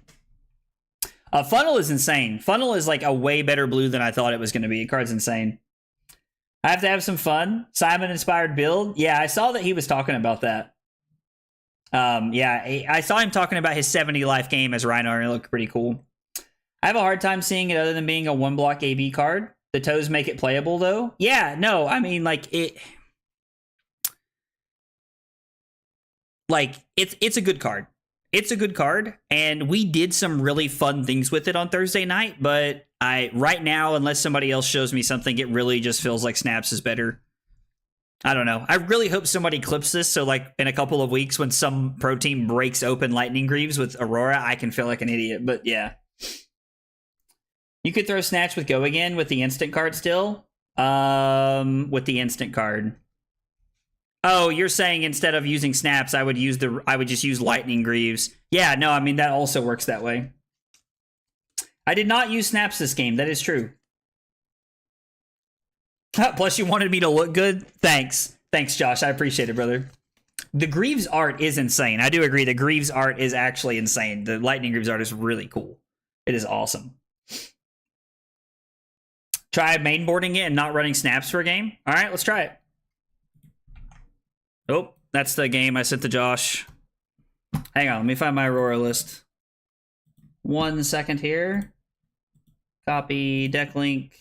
Funnel is insane. Funnel is like a way better blue than I thought it was going to be. The card's insane. I have to have some fun. Simon-inspired build. Yeah, I saw that he was talking about that. Yeah, I saw him talking about his 70 life game as Rhino, and it looked pretty cool. I have a hard time seeing it other than being a 1-block AB card. The toes make it playable, though. Yeah, no, I mean, like, it's a good card. It's a good card, and we did some really fun things with it on Thursday night, but right now, unless somebody else shows me something, it really just feels like Snaps is better. I don't know. I really hope somebody clips this, so like in a couple of weeks when some pro team breaks open Lightning Greaves with Aurora, I can feel like an idiot, but yeah. You could throw Snatch with Go Again with the instant card still? With the instant card. Oh, you're saying instead of using Snaps, I would just use Lightning Greaves. Yeah, no, I mean, that also works that way. I did not use Snaps this game. That is true. Plus, you wanted me to look good. Thanks, Josh. I appreciate it, brother. The Greaves art is insane. I do agree. The Greaves art is actually insane. The Lightning Greaves art is really cool. It is awesome. Try mainboarding it and not running snaps for a game. All right, let's try it. Oh, that's the game I sent to Josh. Hang on, let me find my Aurora list. 1 second here. Copy deck link.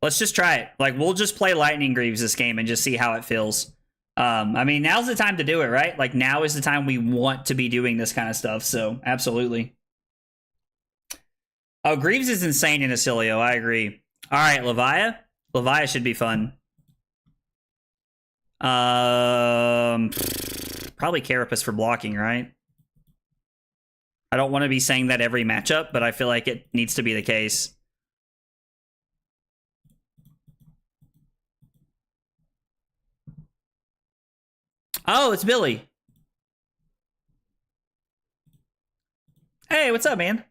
Let's just try it. Like, we'll just play Lightning Greaves this game and just see how it feels. I mean, now's the time to do it, right? Like, now is the time we want to be doing this kind of stuff, so absolutely. Oh, Greaves is insane in Acilio, I agree. All right, Levia. Levia should be fun. Probably Carapace for blocking, right? I don't want to be saying that every matchup, but I feel like it needs to be the case. Oh, it's Billy. Hey, what's up, man?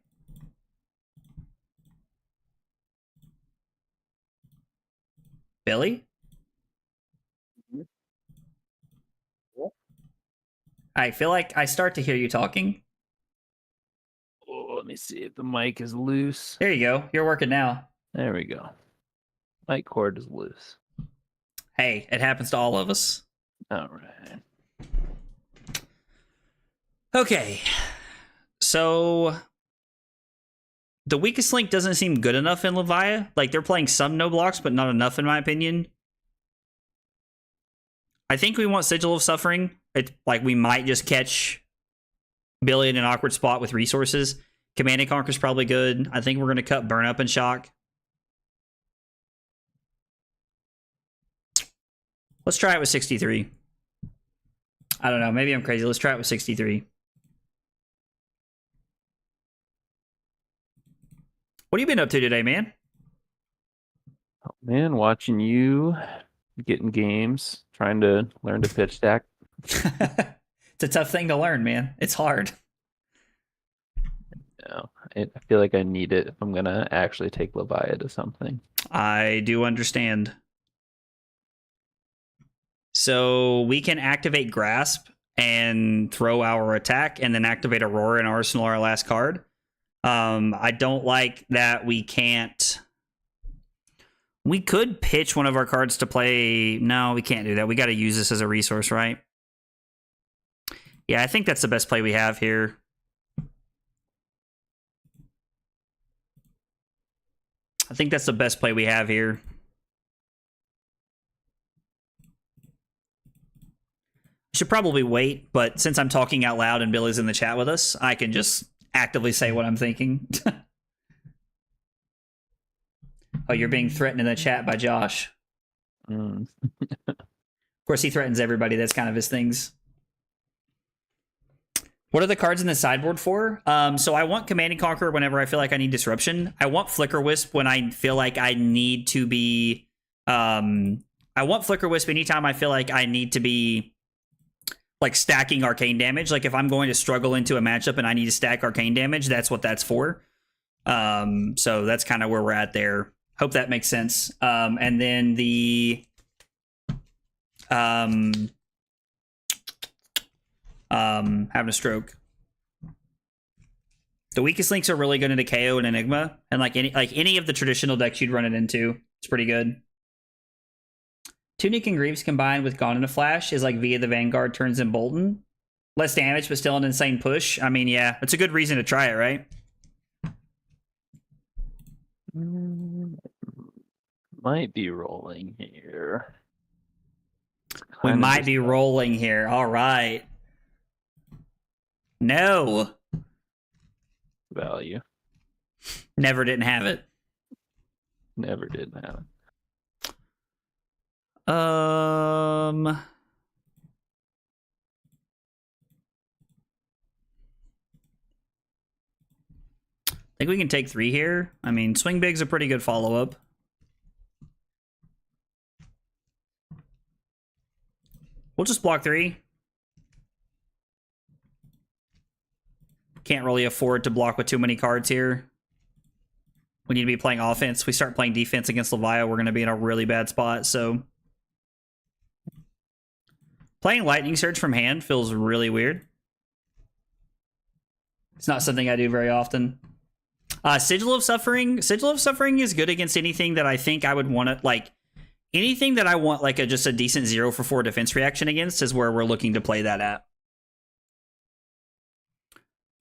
Billy? I feel like I start to hear you talking. Oh, let me see if the mic is loose. There you go. You're working now. There we go. Mic cord is loose. Hey, it happens to all of us. All right. Okay. So the weakest link doesn't seem good enough in Levia. Like, they're playing some no blocks, but not enough in my opinion. I think we want Sigil of Suffering. It's like we might just catch Billy in an awkward spot with resources. Command and Conquer is probably good. I think we're going to cut Burn Up and Shock. Let's try it with 63. I don't know. Maybe I'm crazy. Let's try it with 63. What have you been up to today, man? Oh, man, watching you getting games, trying to learn to pitch deck. It's a tough thing to learn, man. It's hard. No, I feel like I need it if I'm going to actually take Levia to something. I do understand. So we can activate Grasp and throw our attack and then activate Aurora in Arsenal, our last card. I don't like that we can't... We could pitch one of our cards to play... No, we can't do that. We got to use this as a resource, right? Yeah, I think that's the best play we have here. I think that's the best play we have here. Should probably wait, but since I'm talking out loud and Billy's in the chat with us, I can just actively say what I'm thinking. Oh, you're being threatened in the chat by Josh. Mm. Of course, he threatens everybody. That's kind of his things. What are the cards in the sideboard for? So I want Command and Conquer whenever I feel like I need disruption. I want Flicker Wisp when I feel like I need to be... I want Flicker Wisp anytime I feel like I need to be like stacking arcane damage. Like if I'm going to struggle into a matchup and I need to stack arcane damage, that's what that's for. So that's kind of where we're at there. Hope that makes sense. And then the having a stroke. The weakest links are really good into KO and Enigma, and like any of the traditional decks you'd run it into, it's pretty good. Tunic and Greaves combined with Gone in a Flash is like via the Vanguard turns in Bolton. Less damage, but still an insane push. I mean, yeah, it's a good reason to try it, right? Might be rolling here. We Kinda might just be rolling here. All right. No. value. Never didn't have it. Never did have it. I think we can take 3 here. I mean, Swing Big's a pretty good follow-up. We'll just block 3. Can't really afford to block with too many cards here. We need to be playing offense. We start playing defense against Leviah, we're going to be in a really bad spot. So playing Lightning Surge from hand feels really weird. It's not something I do very often. Sigil of Suffering. Sigil of Suffering is good against anything that I think I would want to, like, anything that I want, like, just a decent 0 for 4 defense reaction against is where we're looking to play that at.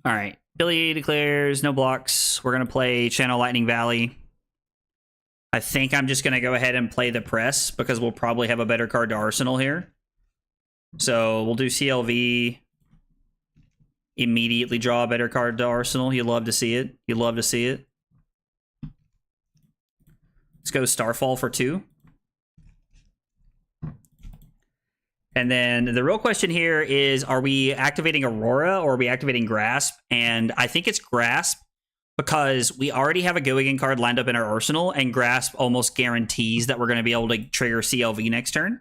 All right. Billy declares no blocks. We're going to play Channel Lightning Valley. I think I'm just going to go ahead and play the press because we'll probably have a better card to Arsenal here. So we'll do CLV. Immediately draw a better card to Arsenal. You'd love to see it. You'd love to see it. Let's go Starfall for 2. And then the real question here is, are we activating Aurora or are we activating Grasp? And I think it's Grasp because we already have a Go Again card lined up in our arsenal, and Grasp almost guarantees that we're going to be able to trigger CLV next turn.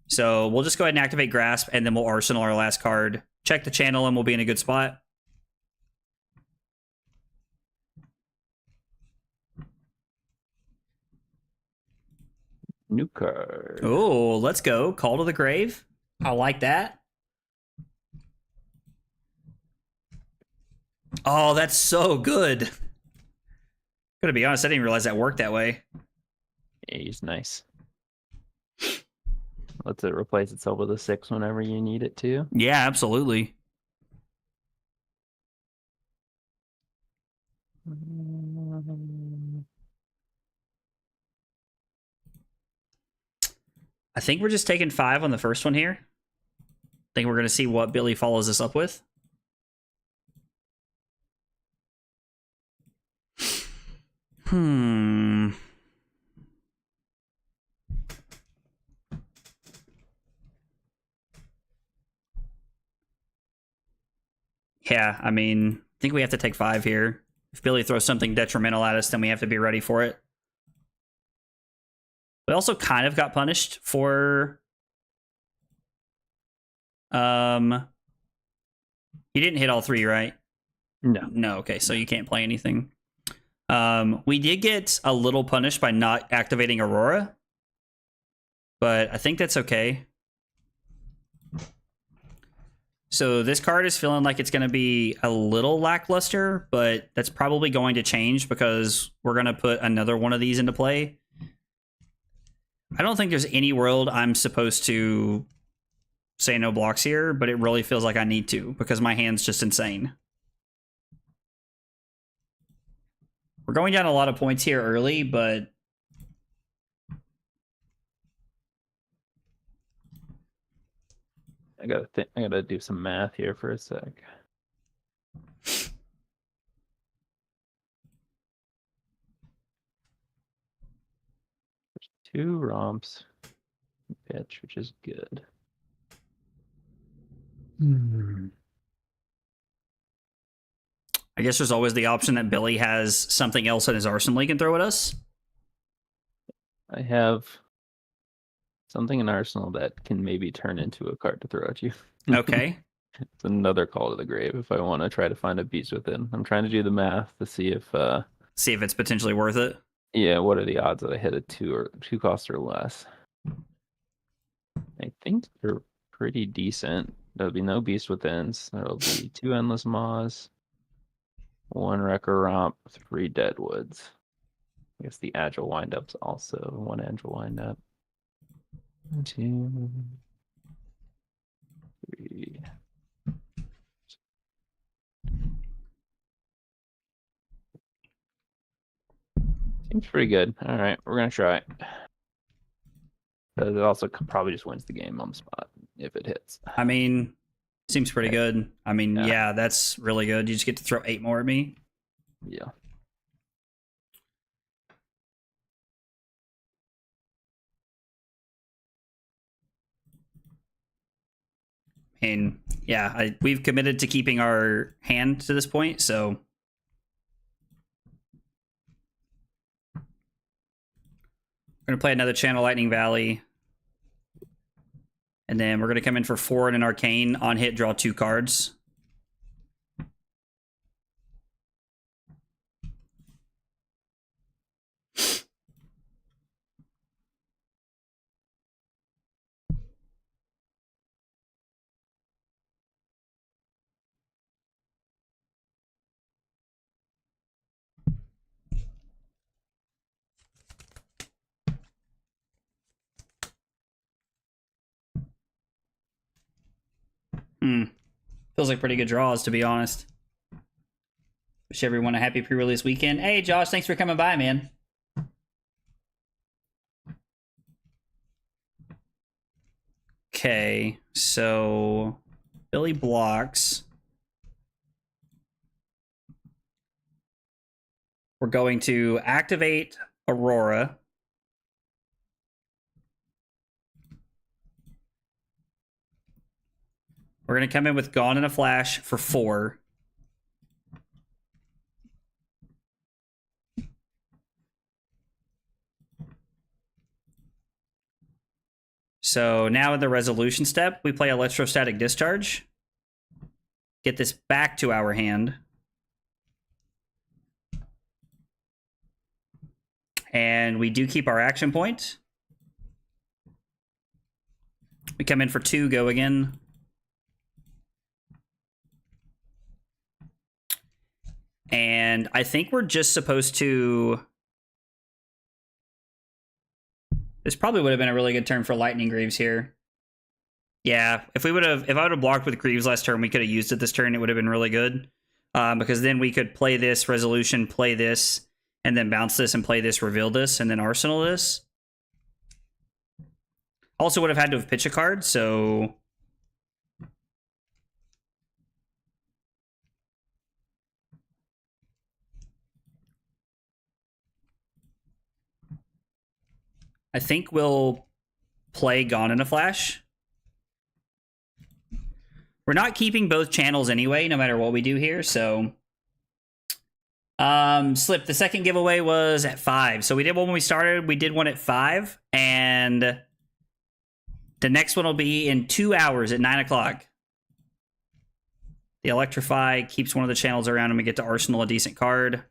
So we'll just go ahead and activate Grasp, and then we'll Arsenal our last card. Check the channel, and we'll be in a good spot. New card. Oh, let's go. Call to the Grave. I like that. Oh, that's so good. Gotta be honest, I didn't realize that worked that way. Yeah, he's nice. Lets it replace itself with a 6 whenever you need it to. Yeah, absolutely. I think we're just taking 5 on the first one here. I think we're going to see what Billy follows us up with. Yeah, I mean, I think we have to take 5 here. If Billy throws something detrimental at us, then we have to be ready for it. We also kind of got punished for... You didn't hit all 3, right? No. No, okay, so you can't play anything. We did get a little punished by not activating Aurora, but I think that's okay. So this card is feeling like it's going to be a little lackluster, but that's probably going to change because we're going to put another one of these into play. I don't think there's any world I'm supposed to say no blocks here, but it really feels like I need to because my hand's just insane. We're going down a lot of points here early, but I gotta do some math here for a sec. There's 2 romps pitch, which is good. I guess there's always the option that Billy has something else in his arsenal he can throw at us. I have something in Arsenal that can maybe turn into a card to throw at you. Okay. It's another call to the grave if I want to try to find a beast within. I'm trying to do the math to see if it's potentially worth it. yeah, what are the odds that I hit a 2 cost or less? I think they're pretty decent. There'll be no beast withins. There'll be 2 endless maws, 1 wrecker romp, 3 deadwoods. I guess the agile windups also 1 agile windup. 2, 3. Seems pretty good. All right, we're gonna try it. But it also probably just wins the game on the spot if it hits. I mean, seems pretty good. I mean, yeah, that's really good. You just get to throw 8 more at me. Yeah. And yeah, we've committed to keeping our hand to this point, so we're going to play another Channel Lightning Valley. And then we're going to come in for 4 and an Arcane. On hit, draw 2 cards. Feels like pretty good draws, to be honest. Wish everyone a happy pre-release weekend. Hey, Josh, thanks for coming by, man. Okay, so Billy blocks. We're going to activate Aurora. We're going to come in with Gone in a Flash for 4. So now in the resolution step, we play Electrostatic Discharge. Get this back to our hand. And we do keep our action point. We come in for 2, go again. And I think we're just supposed to... This probably would have been a really good turn for Lightning Greaves here. Yeah, if I would have blocked with Greaves last turn, we could have used it this turn. It would have been really good. Because then we could play this resolution, play this, and then bounce this and play this, reveal this, and then arsenal this. Also would have had to have pitched a card, so... I think we'll play Gone in a Flash. We're not keeping both channels anyway, no matter what we do here, so... Slip, the second giveaway was at 5. So we did one when we started, we did one at 5, and the next one will be in 2 hours at 9 o'clock. The Electrify keeps one of the channels around and we get to arsenal a decent card.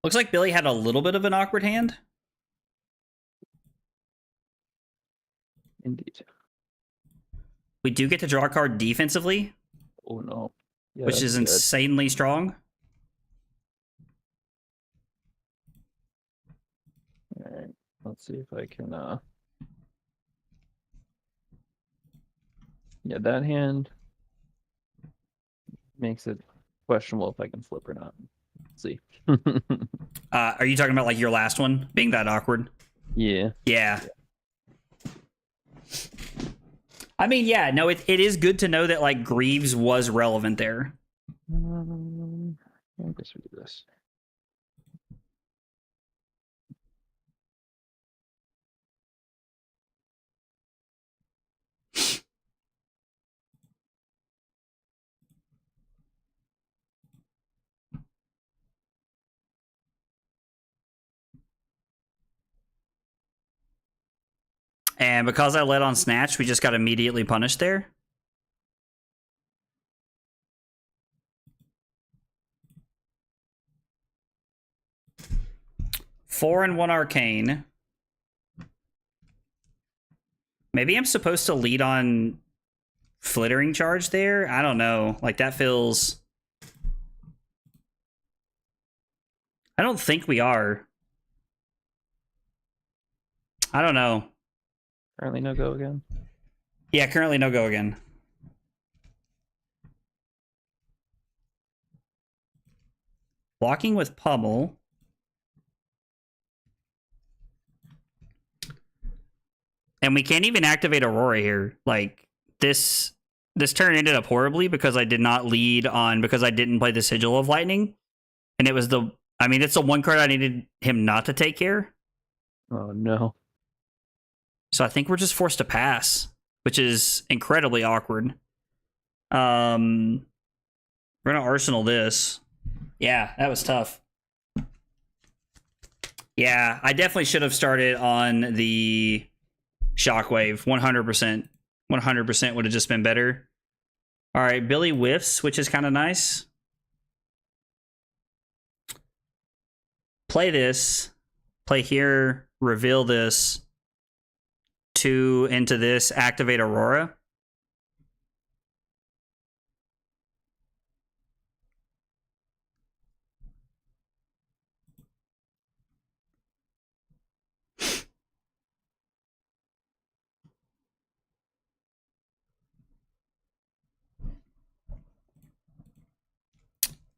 Looks like Billy had a little bit of an awkward hand. Indeed. We do get to draw a card defensively, Oh no. Yeah, which is that's good. insanely strong. Alright, let's see if I can yeah, that hand makes it questionable if I can flip or not. Let's see. Are you talking about like your last one being that awkward? Yeah. Yeah. I mean, yeah, no, it is good to know that like Greaves was relevant there. I guess we do this. And because I led on Snatch, we just got immediately punished there. Four and 1 Arcane. Maybe I'm supposed to lead on Flittering Charge there? I don't know. Like, that feels... I don't think we are. I don't know. Currently no go again. Yeah, currently no go again. Blocking with Pummel. And we can't even activate Aurora here. Like, this turn ended up horribly because I did not lead on, because I didn't play the Sigil of Lightning. And it was the, I mean, it's the one card I needed him not to take here. Oh no. So I think we're just forced to pass, which is incredibly awkward. We're going to arsenal this. Yeah, that was tough. Yeah, I definitely should have started on the Shockwave. 100%. 100% would have just been better. All right, Billy whiffs, which is kind of nice. Play this. Play here. Reveal this. 2 into this. Activate Aurora.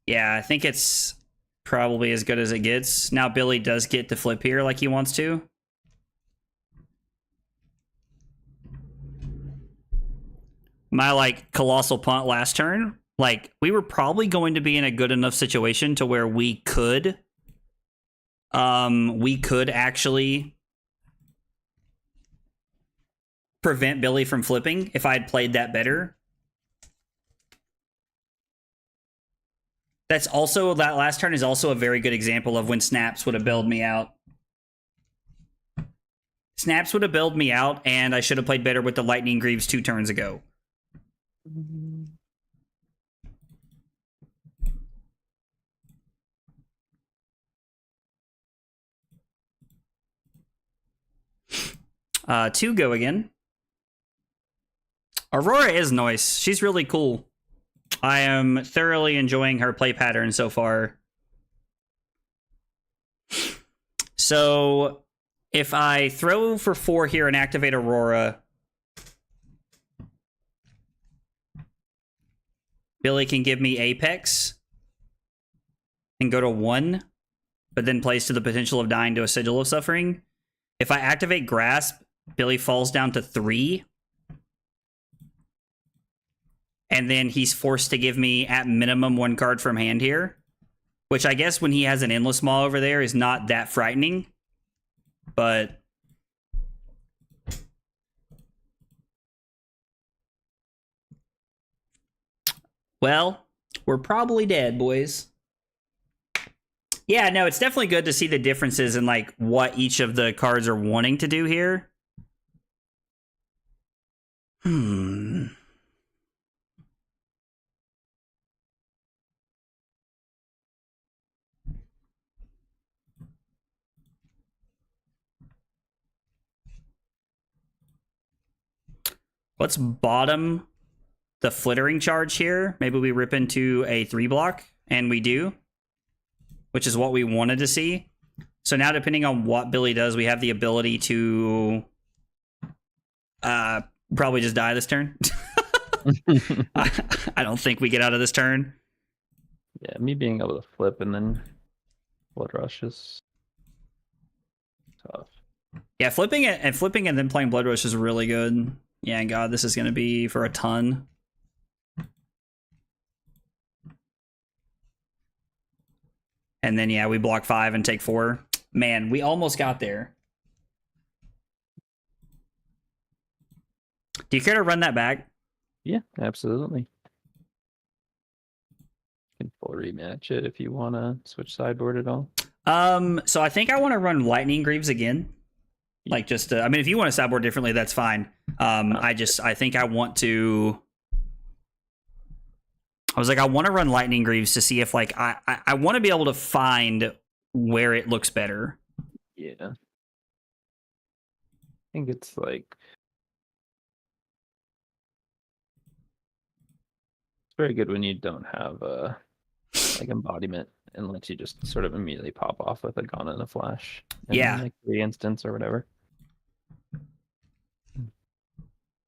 Yeah, I think it's probably as good as it gets. Now Billy does get to flip here like he wants to. My like colossal punt last turn, like we were probably going to be in a good enough situation to where we could actually prevent Billy from flipping if I had played that better. That's also, that last turn is also a very good example of when Snaps would have bailed me out. Snaps would have bailed me out, and I should have played better with the Lightning Greaves 2 turns ago. Two go again. Aurora is nice. She's really cool. I am thoroughly enjoying her play pattern so far. So, if I throw for 4 here and activate Aurora, Billy can give me Apex and go to 1, but then plays to the potential of dying to a Sigil of Suffering. If I activate Grasp, Billy falls down to 3. And then he's forced to give me, at minimum, 1 card from hand here. Which I guess when he has an Endless Maw over there is not that frightening. But... well, we're probably dead, boys. Yeah, no, it's definitely good to see the differences in, like, what each of the cards are wanting to do here. Let's bottom the Flittering charge here. Maybe we rip into a 3-block, and we do, which is what we wanted to see. So now, depending on what Billy does, we have the ability to probably just die this turn. I don't think we get out of this turn. Yeah, me being able to flip and then Blood Rush is tough. Yeah, flipping it and then playing Blood Rush is really good. Yeah, God, this is going to be for a ton. And then, yeah, we block 5 and take 4. Man, we almost got there. Do you care to run that back? Yeah, absolutely. You can full rematch it if you want to switch sideboard at all. So I think I want to run Lightning Greaves again. Like, just I mean, if you want to sideboard differently, that's fine. I think I want to. I was like, I want to run Lightning Greaves to see if, like, I want to be able to find where it looks better. Yeah. I think it's like. It's very good when you don't have like embodiment and lets you just sort of immediately pop off with a Gone in a Flash. Yeah. Like 3 instants or whatever.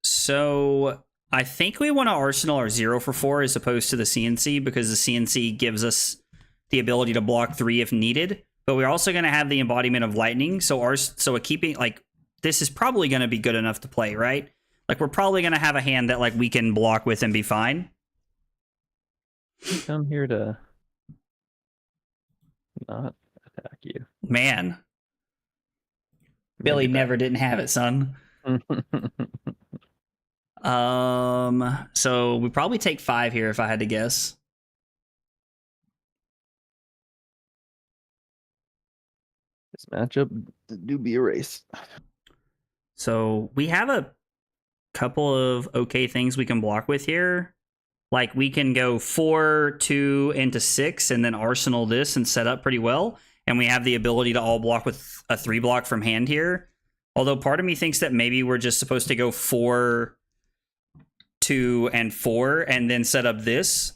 So I think we want to Arsenal our 0 for 4 as opposed to the CNC, because the CNC gives us the ability to block 3 if needed. But we're also going to have the embodiment of Lightning. So a keeping, like, this is probably going to be good enough to play, right? Like, we're probably going to have a hand that, like, we can block with and be fine. Come here to not attack you. Man. Billy never didn't have it, son. So we probably take 5 here if I had to guess. This matchup do be a race. So we have a couple of okay things we can block with here. Like, we can go 4, 2 into 6 and then Arsenal this and set up pretty well. And we have the ability to all block with a 3-block from hand here. Although part of me thinks that maybe we're just supposed to go 4, 2, and 4 and then set up this.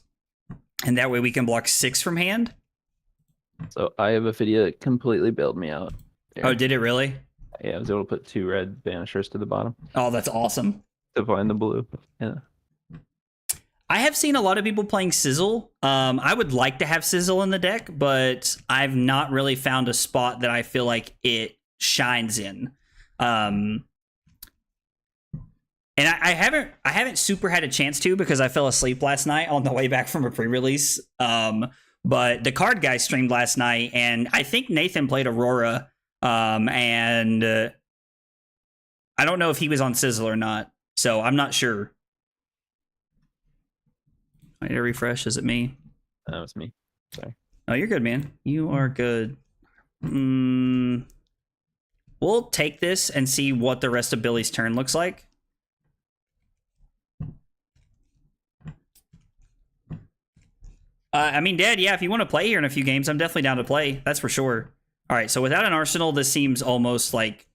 And that way we can block 6 from hand. So I have a video that completely bailed me out. There. Oh, did it really? Yeah, I was able to put 2 red banishers to the bottom Oh, that's awesome. to find the blue. Yeah. I have seen a lot of people playing Sizzle. I would like to have Sizzle in the deck, but I've not really found a spot that I feel like it shines in. And I haven't super had a chance to because I fell asleep last night on the way back from a pre-release. But the card guy streamed last night, and I think Nathan played Aurora. And I don't know if he was on Sizzle or not, so I'm not sure. I need to refresh. Is it me? That was me. Sorry. Oh, you're good, man. You are good. We'll take this and see what the rest of Billy's turn looks like. I mean, Dad, yeah, if you want to play here in a few games, I'm definitely down to play. That's for sure. All right, so without an arsenal, this seems almost like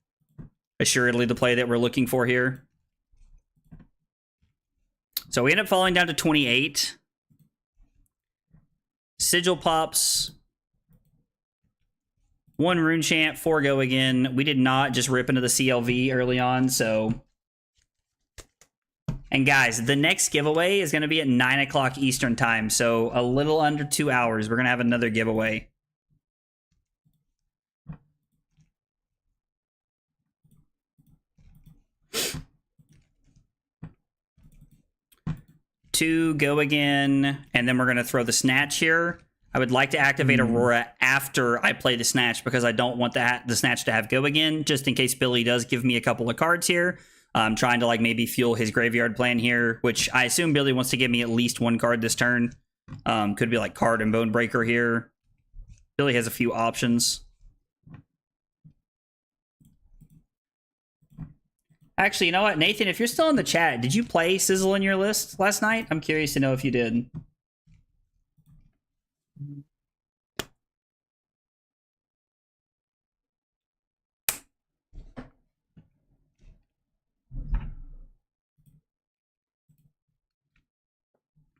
assuredly the play that we're looking for here. So we end up falling down to 28. Sigil pops. 1 Rune Chant, 4 Go Again. We did not just rip into the CLV early on, so... And guys, the next giveaway is going to be at 9 o'clock Eastern time, so a little under 2 hours. We're going to have another giveaway. Two Go Again, and then we're going to throw the Snatch here. I would like to activate Aurora after I play the Snatch because I don't want the Snatch to have Go Again, just in case Billy does give me a couple of cards here. I'm trying to like maybe fuel his graveyard plan here, which I assume Billy wants to give me at least 1 card this turn. Could be like Card and Bone Breaker here. Billy has a few options. Actually, you know what, Nathan, if you're still in the chat, did you play Sizzle in your list last night? I'm curious to know if you did.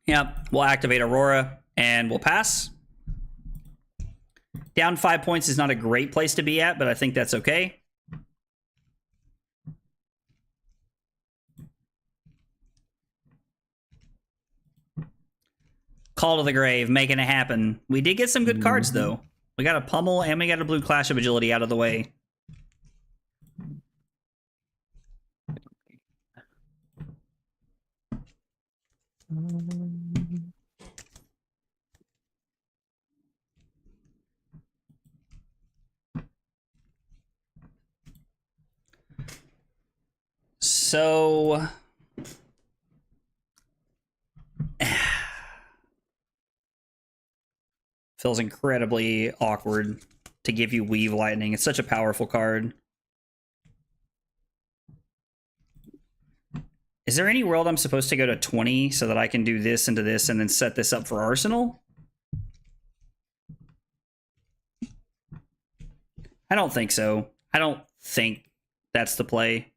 Yep, we'll activate Aurora and we'll pass. Down 5 points is not a great place to be at, but I think that's okay. Call to the Grave, making it happen. We did get some good cards, though. We got a Pummel and we got a blue Clash of Agility out of the way. So... feels incredibly awkward to give you Weave Lightning. It's such a powerful card. Is there any world I'm supposed to go to 20 so that I can do this into this and then set this up for Arsenal? I don't think so. I don't think that's the play.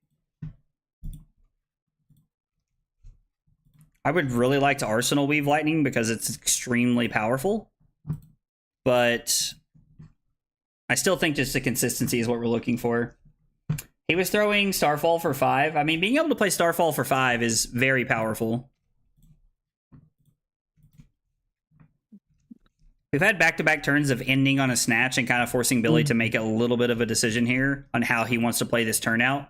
I would really like to Arsenal Weave Lightning because it's extremely powerful. But I still think just the consistency is what we're looking for. He was throwing Starfall for 5. I mean, being able to play Starfall for 5 is very powerful. We've had back-to-back turns of ending on a Snatch and kind of forcing Billy to make a little bit of a decision here on how he wants to play this turn out.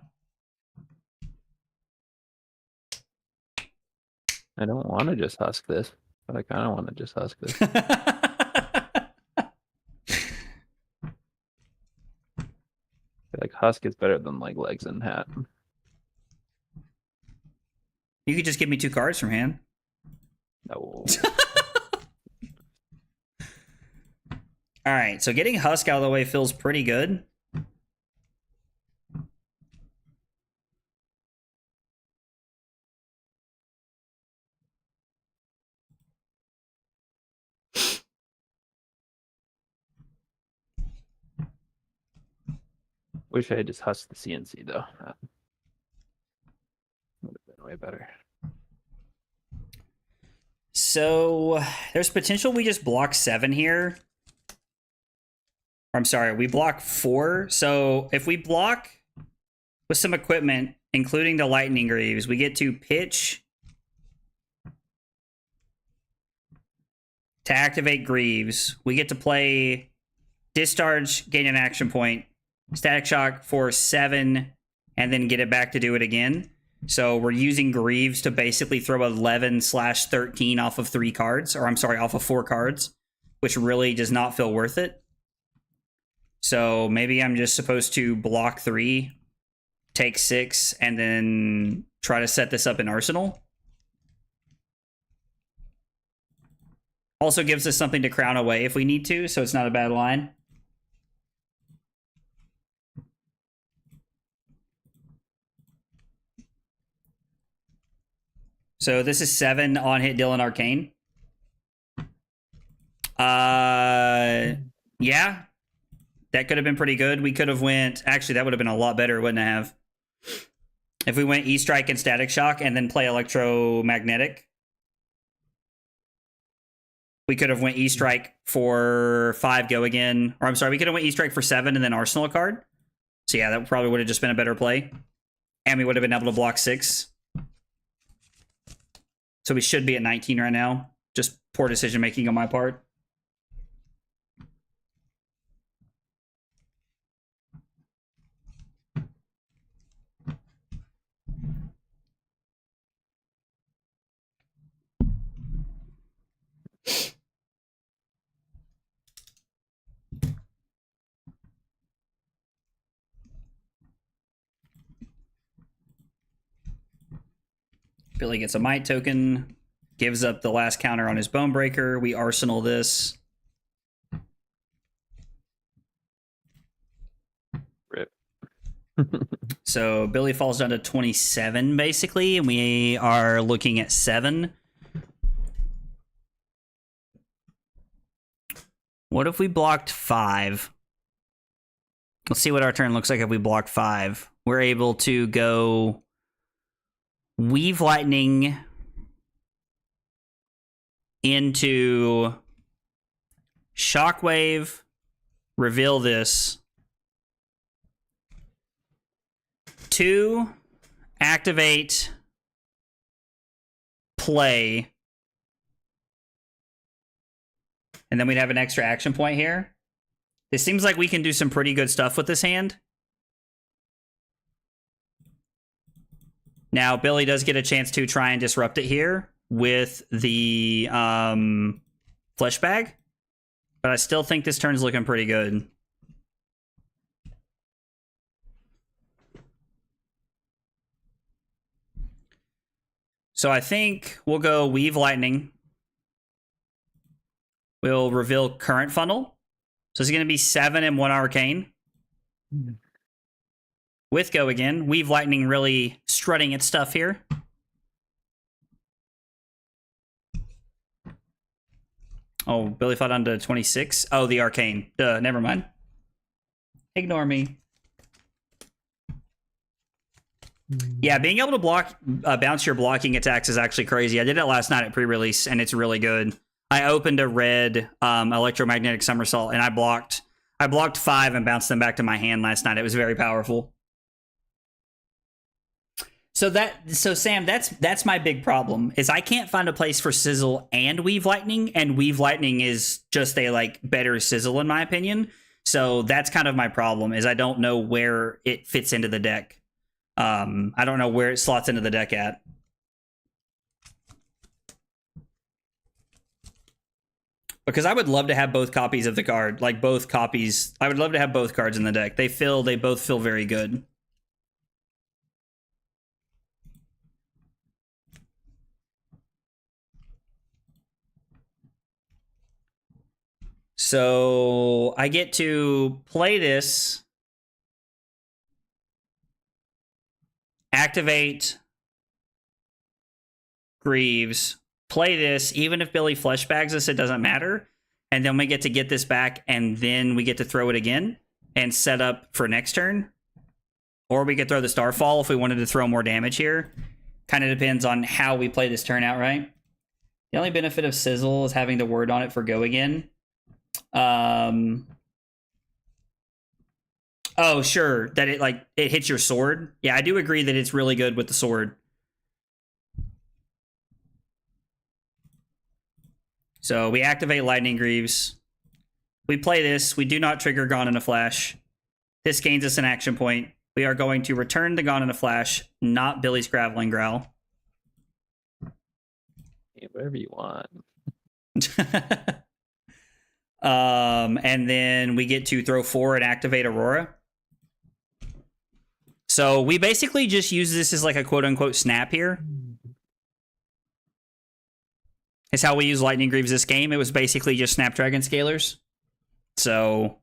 I don't want to just husk this, but I kind of want to just husk this. Like husk is better than like legs and hat. You could just give me 2 cards from hand. No. All right, so getting Husk out of the way feels pretty good. Wish I had just husked the CNC though. That would have been way better. So there's potential we just block 7 here. I'm sorry, we block 4. So if we block with some equipment, including the Lightning Greaves, we get to pitch to activate Greaves, we get to play Discharge, gain an action point, Static Shock for 7, and then get it back to do it again. So we're using Greaves to basically throw 11/13 off of 3 cards, or I'm sorry, off of 4 cards, which really does not feel worth it. So maybe I'm just supposed to block 3, take 6, and then try to set this up in Arsenal. Also gives us something to crown away if we need to, so it's not a bad line. So this is 7 on hit Dylan Arcane. Yeah. That could have been pretty good. We could have went... Actually, that would have been a lot better, wouldn't it have? If we went E-Strike and Static Shock and then play Electromagnetic. We could have went E-Strike for 5, go again. Or I'm sorry, we could have went E-Strike for 7 and then Arsenal a card. So yeah, that probably would have just been a better play. And we would have been able to block 6. So we should be at 19 right now. Just poor decision making on my part. Billy gets a Might token, gives up the last counter on his Bonebreaker. We Arsenal this. Rip. So Billy falls down to 27, basically, and we are looking at 7. What if we blocked 5? Let's see what our turn looks like if we blocked 5. We're able to go Weave Lightning into Shockwave, reveal this. 2, activate, play. And then we'd have an extra action point here. It seems like we can do some pretty good stuff with this hand. Now, Billy does get a chance to try and disrupt it here with the Flesh Bag. But I still think this turn's looking pretty good. So I think we'll go Weave Lightning. We'll reveal Current Funnel. So it's going to be 7 and 1 Arcane. With Go again. Weave Lightning really strutting its stuff here. Oh, Billy fought down to 26. Oh, the Arcane. Duh, never mind. Ignore me. Yeah, being able to block, bounce your blocking attacks is actually crazy. I did it last night at pre-release, and it's really good. I opened a red electromagnetic somersault, and I blocked 5 and bounced them back to my hand last night. It was very powerful. So Sam, that's my big problem, is I can't find a place for Sizzle and Weave Lightning, and Weave Lightning is just a like better Sizzle in my opinion. So that's kind of my problem, is I don't know where it fits into the deck. I don't know where it slots into the deck at. Because I would love to have both copies of the card, like both copies. I would love to have both cards in the deck. They both feel very good. So I get to play this, activate Greaves, play this. Even if Billy Flesh Bags us, it doesn't matter. And then we get to get this back, and then we get to throw it again and set up for next turn. Or we could throw the Starfall if we wanted to throw more damage here. Kind of depends on how we play this turn out, right? The only benefit of Sizzle is having to word on it for Go again. Oh, sure. That it hits your sword. Yeah, I do agree that it's really good with the sword. So we activate Lightning Greaves. We play this. We do not trigger Gone in a Flash. This gains us an action point. We are going to return the Gone in a Flash, not Billy's Graveling Growl. Yeah, whatever you want. And then we get to throw 4 and activate Aurora. So we basically just use this as like a quote-unquote snap here. It's how we use Lightning Greaves this game. It was basically just Snapdragon Scalers. So,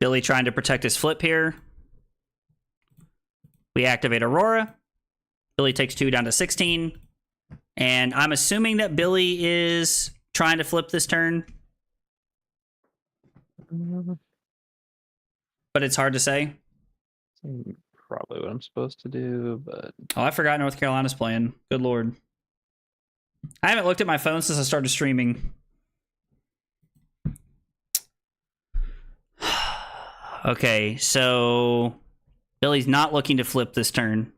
Billy trying to protect his flip here. We activate Aurora. Billy takes 2 down to 16. And I'm assuming that Billy is trying to flip this turn. But it's hard to say. Probably what I'm supposed to do, but... Oh, I forgot North Carolina's playing. Good lord. I haven't looked at my phone since I started streaming. Okay, so Billy's not looking to flip this turn.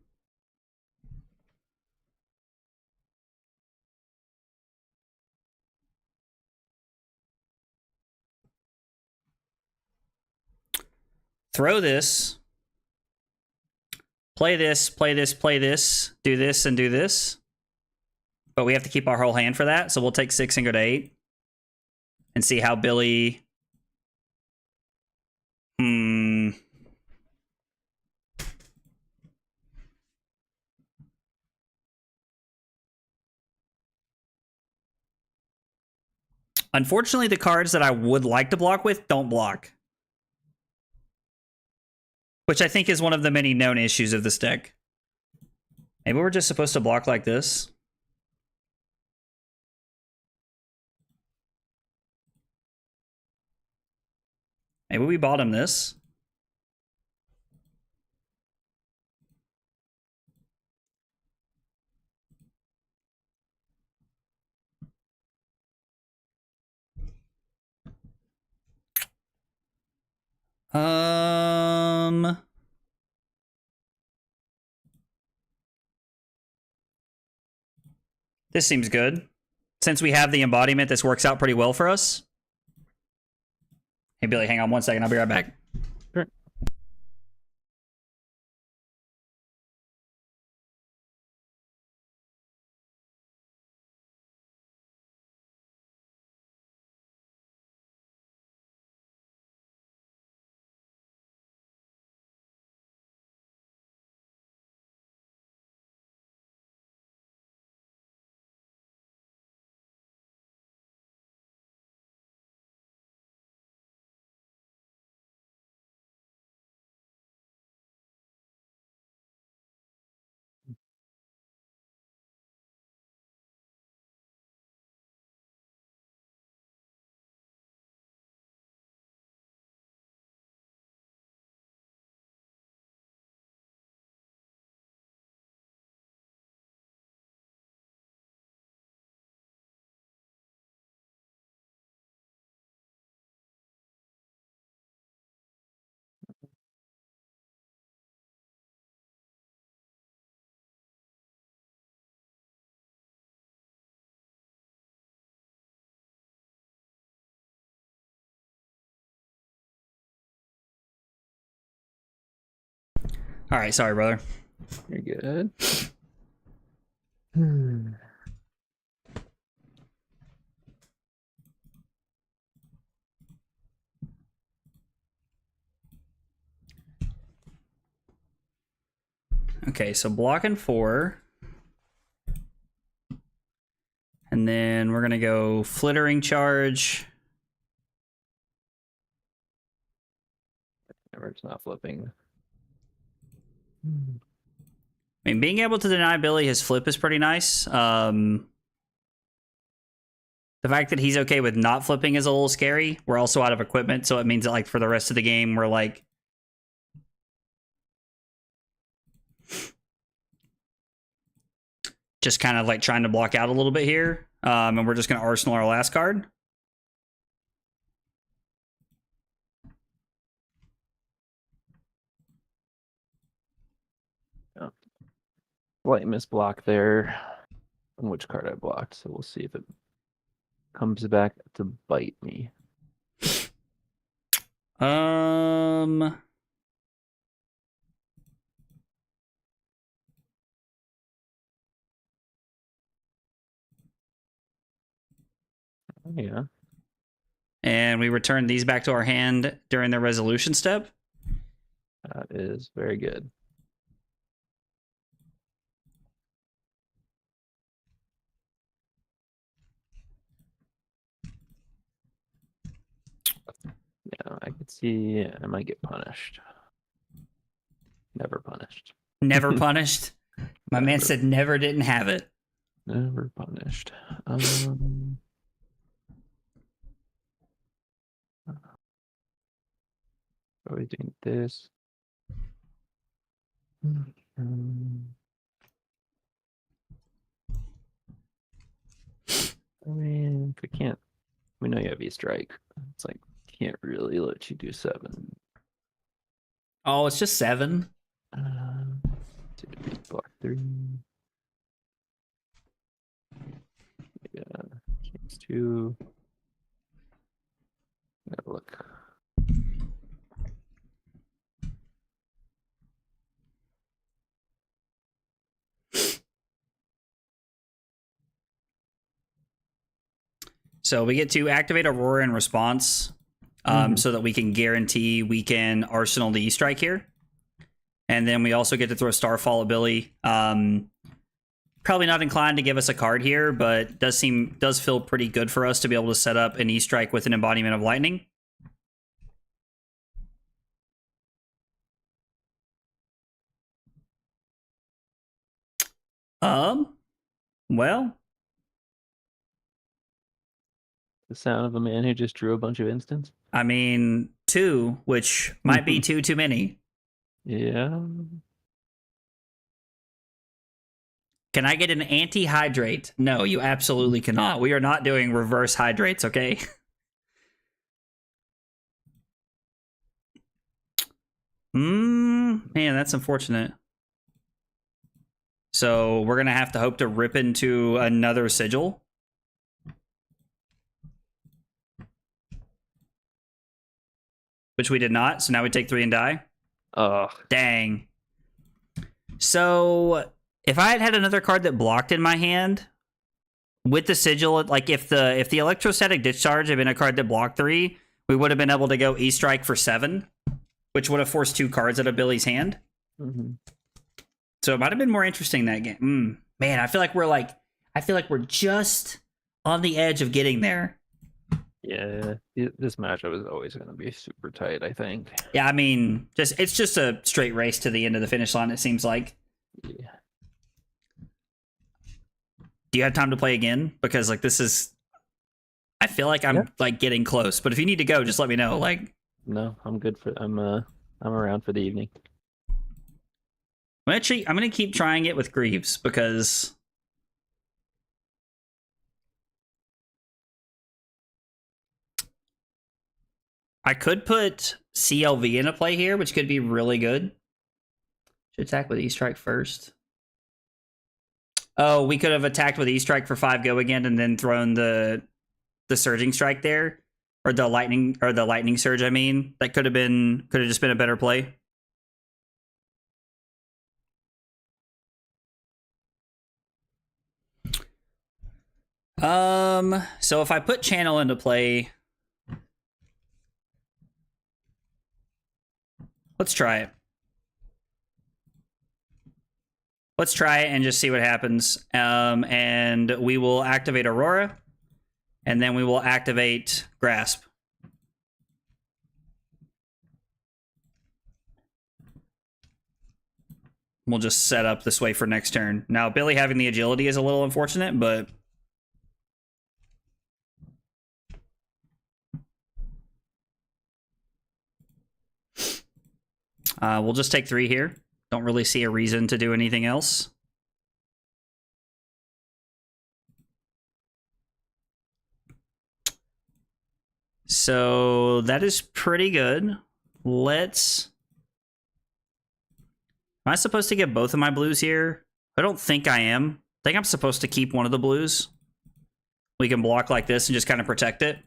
Throw this. Play this, play this, play this. Do this and do this. But we have to keep our whole hand for that, so we'll take 6 and go to 8. And see how Billy... Unfortunately, the cards that I would like to block with don't block. Which I think is one of the many known issues of this deck. Maybe we're just supposed to block like this. Maybe we bottom this. This seems good. Since we have the embodiment, this works out pretty well for us. Hey, Billy, hang on 1 second. I'll be right back. Sure. All right, sorry, brother. You're good. Okay, so blocking 4. And then we're going to go Flittering Charge. Never, it's not flipping. I mean, being able to deny Billy his flip is pretty nice. The fact that he's okay with not flipping is a little scary. We're also out of equipment, so it means that, like, for the rest of the game, we're, like... just kind of, like, trying to block out a little bit here. And we're just going to arsenal our last card. Slight misblock there on which card I blocked, so we'll see if it comes back to bite me. Yeah. And we return these back to our hand during the resolution step. That is very good. Yeah, I could see I might get punished. Never punished. Never punished. My man said never didn't have it. Never punished. Always doing this. I mean, if we can't, we know you have E-Strike. It's like, can't really let you do 7. Oh, it's just 7. Block 3. Yeah, Kings 2. Have a look. So we get to activate Aurora in response, so that we can guarantee we can arsenal the E-Strike here. And then we also get to throw Starfall at Billy. Probably not inclined to give us a card here, but does feel pretty good for us to be able to set up an E-Strike with an embodiment of lightning. Well, The sound of a man who just drew a bunch of instants. I mean, 2, which might be too many. Yeah. Can I get an anti-hydrate? No, you absolutely cannot. We are not doing reverse hydrates, okay? Man, that's unfortunate. So we're going to have to hope to rip into another sigil. Which we did not, so now we take 3 and die. Oh, Dang. So if I had another card that blocked in my hand with the sigil, like if the electrostatic discharge had been a card that blocked 3, we would have been able to go E-Strike for 7, which would have forced 2 cards out of Billy's hand. So it might have been more interesting that game. Man, I feel like we're just on the edge of getting there. yeah. This matchup is always going to be super tight, I think. Yeah, I mean, it's just a straight race to the end of the finish line, it seems like. Yeah. Do you have time to play again? Because like this is, I feel like I'm like getting close. But if you need to go, just let me know. Like, No, I'm good for. I'm around for the evening. I'm gonna keep trying it with Greaves because I could put CLV into play here, which could be really good. Should attack with E-Strike first. Oh, we could have attacked with E-Strike for 5 go again and then thrown the Surging Strike there. Or the lightning surge, I mean. That could have just been a better play. So if I put channel into play, let's try it. Let's try it and just see what happens. And we will activate Aurora, and then we will activate Grasp. We'll just set up this way for next turn. Now, Billy having the agility is a little unfortunate, but we'll just take 3 here. Don't really see a reason to do anything else. So that is pretty good. Let's... Am I supposed to get both of my blues here? I don't think I am. I think I'm supposed to keep one of the blues. We can block like this and just kind of protect it.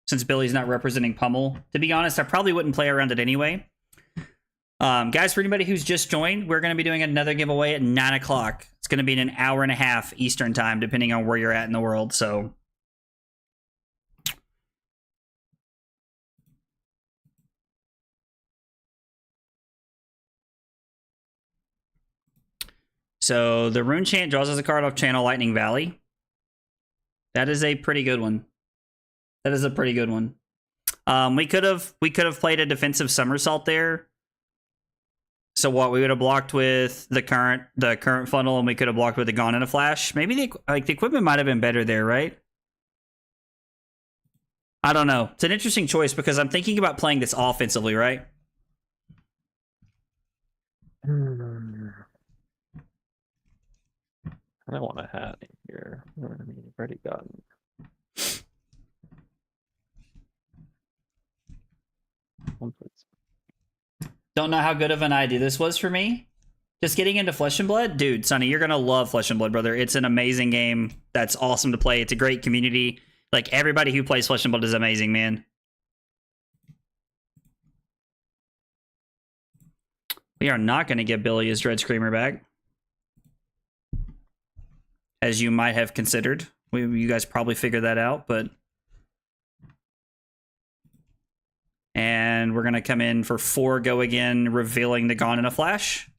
Since Billy's not representing Pummel. To be honest, I probably wouldn't play around it anyway. Guys, for anybody who's just joined, we're going to be doing another giveaway at 9 o'clock. It's going to be in an hour and a half Eastern time, depending on where you're at in the world. So the Rune Chant draws us a card off Channel Lightning Valley. That is a pretty good one. That is a pretty good one. We could have played a defensive somersault there. So what, we would have blocked with the current funnel, and we could have blocked with the Gone in a Flash. Maybe the equipment might have been better there, right? I don't know. It's an interesting choice because I'm thinking about playing this offensively, right? I don't want a hat in here. I mean, I've already gotten. Don't know how good of an idea this was for me. Just getting into Flesh and Blood? Dude, Sonny, you're going to love Flesh and Blood, brother. It's an amazing game. That's awesome to play. It's a great community. Like, everybody who plays Flesh and Blood is amazing, man. We are not going to get Billy as Dread Screamer back. As you might have considered. You guys probably figured that out, but... And we're going to come in for 4 go again, revealing the Gone in a Flash.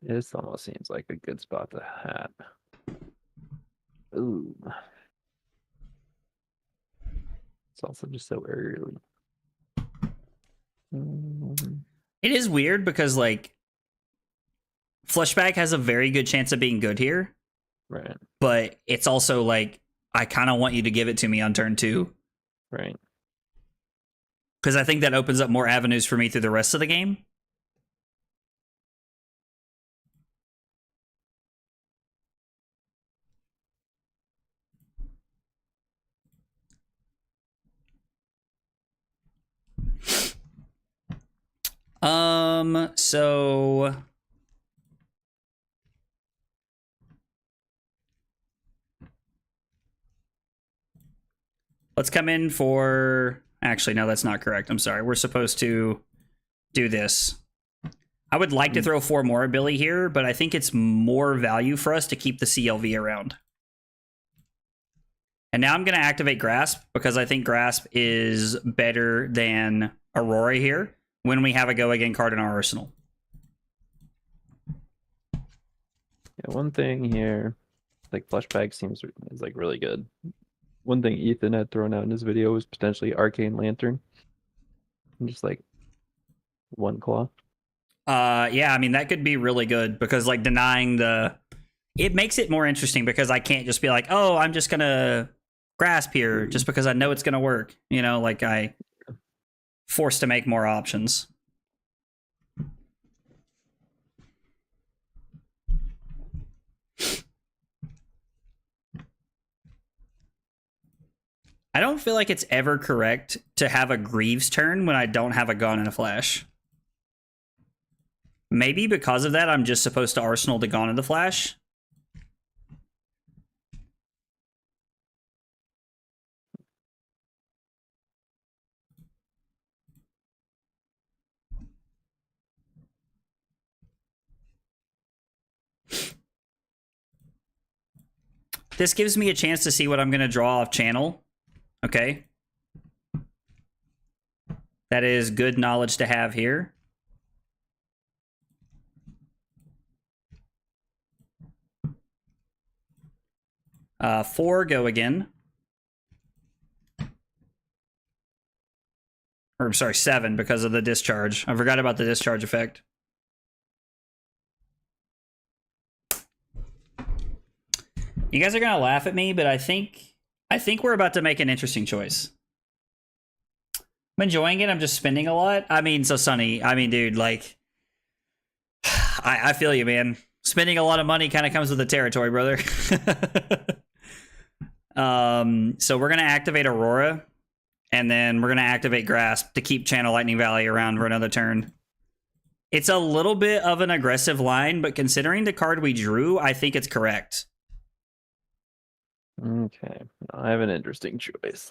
This almost seems like a good spot to hat. Ooh. It's also just so early. It is weird because, like, Fleshback has a very good chance of being good here. Right. But it's also, like, I kind of want you to give it to me on turn 2. Right. Because I think that opens up more avenues for me through the rest of the game. So let's come in for, actually, no, that's not correct. I'm sorry. We're supposed to do this. I would like to throw 4 more Billy here, but I think it's more value for us to keep the CLV around. And now I'm going to activate Grasp because I think Grasp is better than Aurora here when we have a go again card in our arsenal. Yeah, one thing here, like Fleshbag is like really good. One thing Ethan had thrown out in his video was potentially Arcane Lantern. And just like 1 claw. Yeah, I mean that could be really good because like denying it makes it more interesting because I can't just be like, oh, I'm just gonna Grasp here just because I know it's gonna work. You know, like I forced to make more options. I don't feel like it's ever correct to have a Greaves turn when I don't have a Gone in a Flash. Maybe because of that, I'm just supposed to Arsenal the Gone in the Flash. This gives me a chance to see what I'm going to draw off channel. Okay. That is good knowledge to have here. Four go again. Or, sorry, 7 because of the discharge. I forgot about the discharge effect. You guys are gonna laugh at me, but I think we're about to make an interesting choice. I'm enjoying it. I'm just spending a lot. I mean, so Sonny, I mean, dude, like, I feel you, man. Spending a lot of money kind of comes with the territory, brother. So we're gonna activate Aurora, and then we're gonna activate Grasp to keep Channel Lightning Valley around for another turn. It's a little bit of an aggressive line, but considering the card we drew, I think it's correct. Okay, I have an interesting choice.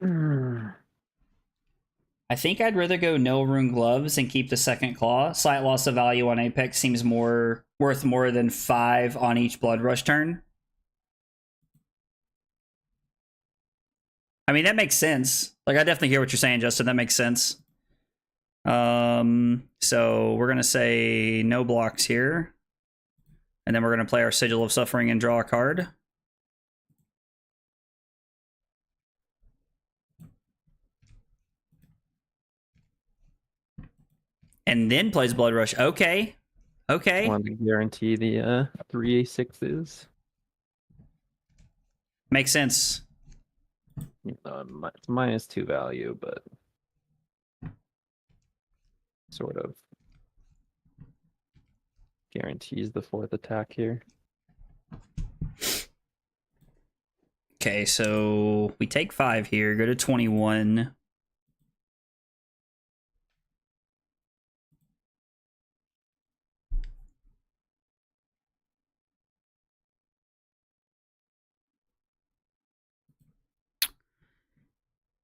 I think I'd rather go no rune gloves and keep the second claw. Slight loss of value on Apex seems worth more than 5 on each Blood Rush turn. I mean, that makes sense. Like, I definitely hear what you're saying, Justin. That makes sense. So we're gonna say no blocks here, and then we're gonna play our Sigil of Suffering and draw a card. And then plays Blood Rush. Okay. Okay. Want to guarantee the 3/6s. Makes sense. It's -2 value, but sort of guarantees the 4th attack here. Okay, so we take 5 here, go to 21.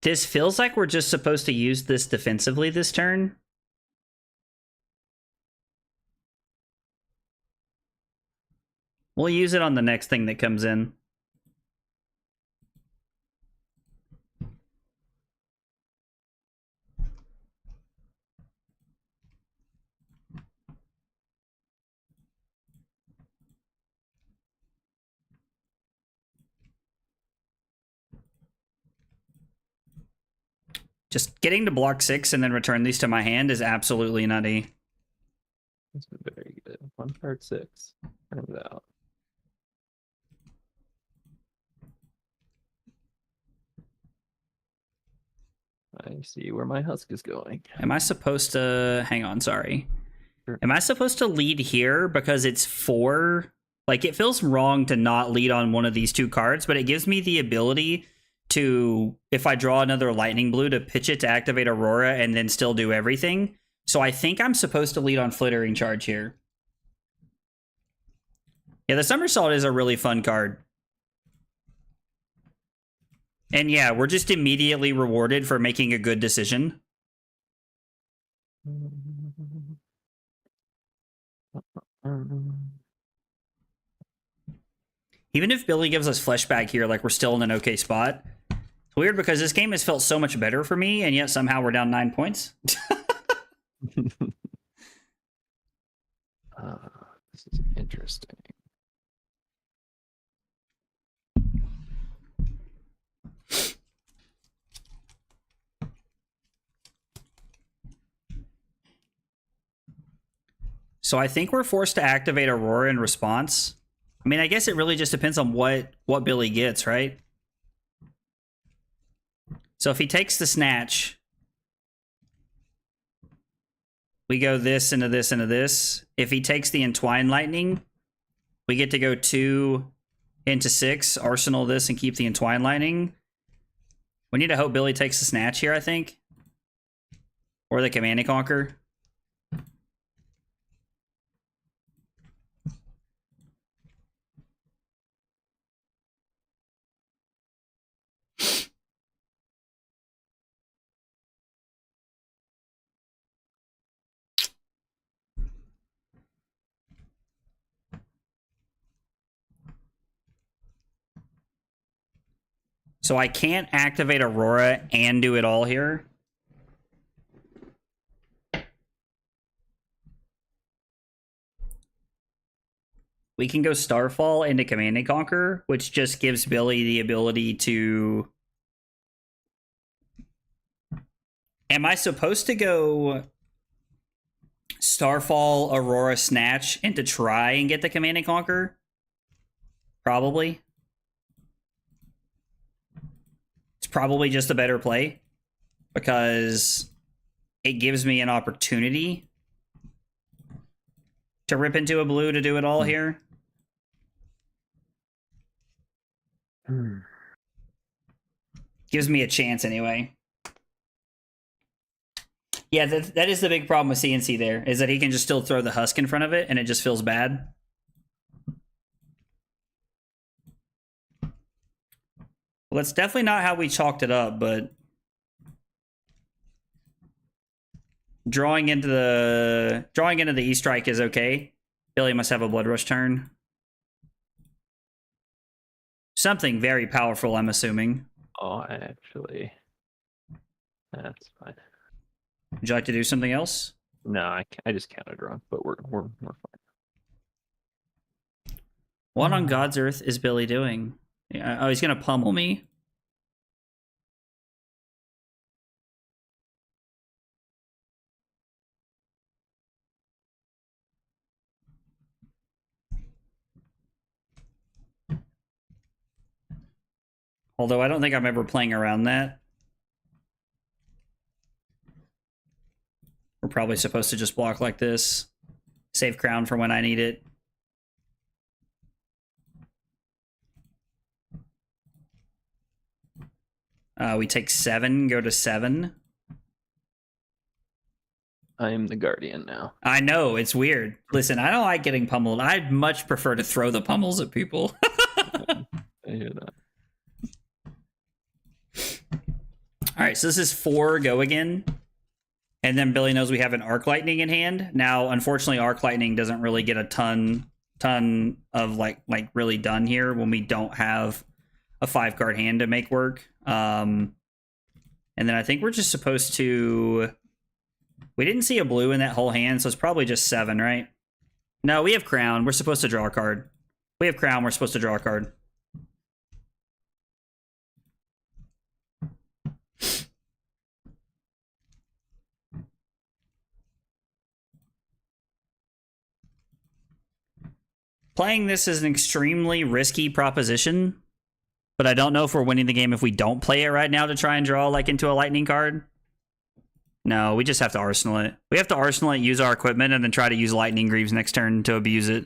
This feels like we're just supposed to use this defensively this turn. We'll use it on the next thing that comes in. Just getting to block 6 and then return these to my hand is absolutely nutty. That's very good. 1 card 6. Turns out. I see where my husk is going. Am I supposed to... Hang on, sorry. Sure. Am I supposed to lead here because it's 4? Like, it feels wrong to not lead on one of these 2 cards, but it gives me the ability to, if I draw another Lightning Blue, to pitch it to activate Aurora and then still do everything. So I think I'm supposed to lead on Flittering Charge here. Yeah, the Somersault is a really fun card. And yeah, we're just immediately rewarded for making a good decision. Even if Billy gives us Fleshbag here, like, we're still in an okay spot. It's weird because this game has felt so much better for me, and yet somehow we're down 9 points. This is interesting. So I think we're forced to activate Aurora in response. I mean, I guess it really just depends on what Billy gets, right? So if he takes the Snatch, we go this into this into this. If he takes the Entwine Lightning, we get to go 2 into 6, arsenal this, and keep the Entwine Lightning. We need to hope Billy takes the Snatch here, I think. Or the Command and Conquer. So I can't activate Aurora and do it all here. We can go Starfall into Command and Conquer, which just gives Billy the ability to... Am I supposed to go Starfall, Aurora, Snatch, and to try and get the Command and Conquer? Probably. It's probably just a better play because it gives me an opportunity to rip into a blue to do it all here. Gives me a chance anyway. Yeah, that is the big problem with CNC there, is that he can just still throw the husk in front of it and it just feels bad. Well, that's definitely not how we chalked it up, but drawing into the E strike is okay. Billy must have a blood rush turn. Something very powerful, I'm assuming. Oh, actually, that's fine. Would you like to do something else? No, I just counted wrong, but we're fine. What on God's earth is Billy doing? Oh, he's gonna pummel me. Although I don't think I'm ever playing around that. We're probably supposed to just block like this. Save crown for when I need it. We take 7, go to 7. I am the guardian now. I know, it's weird. Listen, I don't like getting pummeled. I'd much prefer to throw the pummels at people. I hear that. Alright, so this is 4, go again. And then Billy knows we have an Arc Lightning in hand. Now, unfortunately, Arc Lightning doesn't really get a ton of like really done here when we don't have a 5-card hand to make work. And then I think we're just supposed to... We didn't see a blue in that whole hand, so it's probably just 7, right? No, we have Crown. We're supposed to draw a card. We have Crown. We're supposed to draw a card. Playing this is an extremely risky proposition, but I don't know if we're winning the game if we don't play it right now to try and draw like into a lightning card. No, we just have to arsenal it. We have to arsenal it, use our equipment, and then try to use Lightning Greaves next turn to abuse it.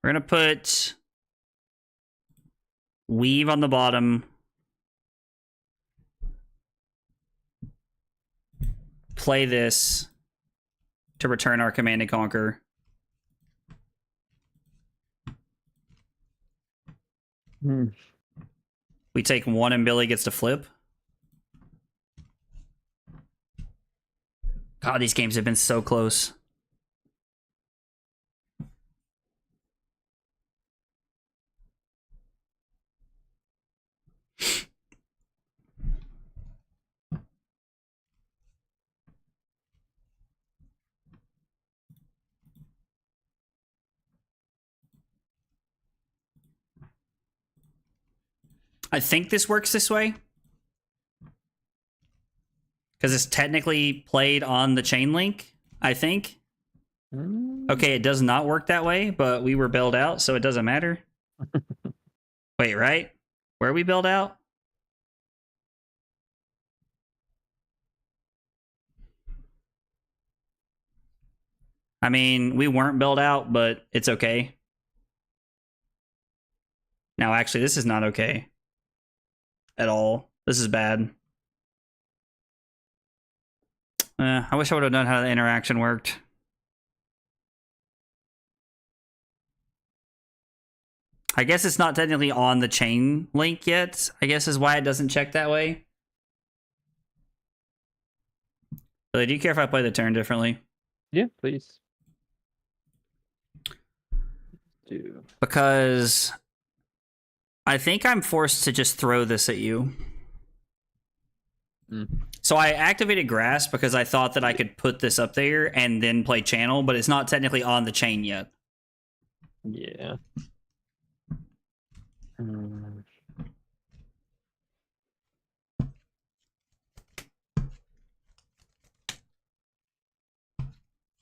We're going to put Weave on the bottom. Play this to return our Command and Conquer. We take 1 and Billy gets to flip. God, these games have been so close. I think this works this way. Because it's technically played on the chain link, I think. Okay, it does not work that way, but we were bailed out, so it doesn't matter. Wait, right? Where are we bailed out? I mean, we weren't bailed out, but it's okay. Now, actually, this is not okay. At all. This is bad. I wish I would have known how the interaction worked. I guess it's not technically on the chain link yet, I guess is why it doesn't check that way. But do you care if I play the turn differently? Yeah, please. Do. Because I think I'm forced to just throw this at you. So I activated Grasp because I thought that I could put this up there and then play Channel, but it's not technically on the chain yet. Yeah.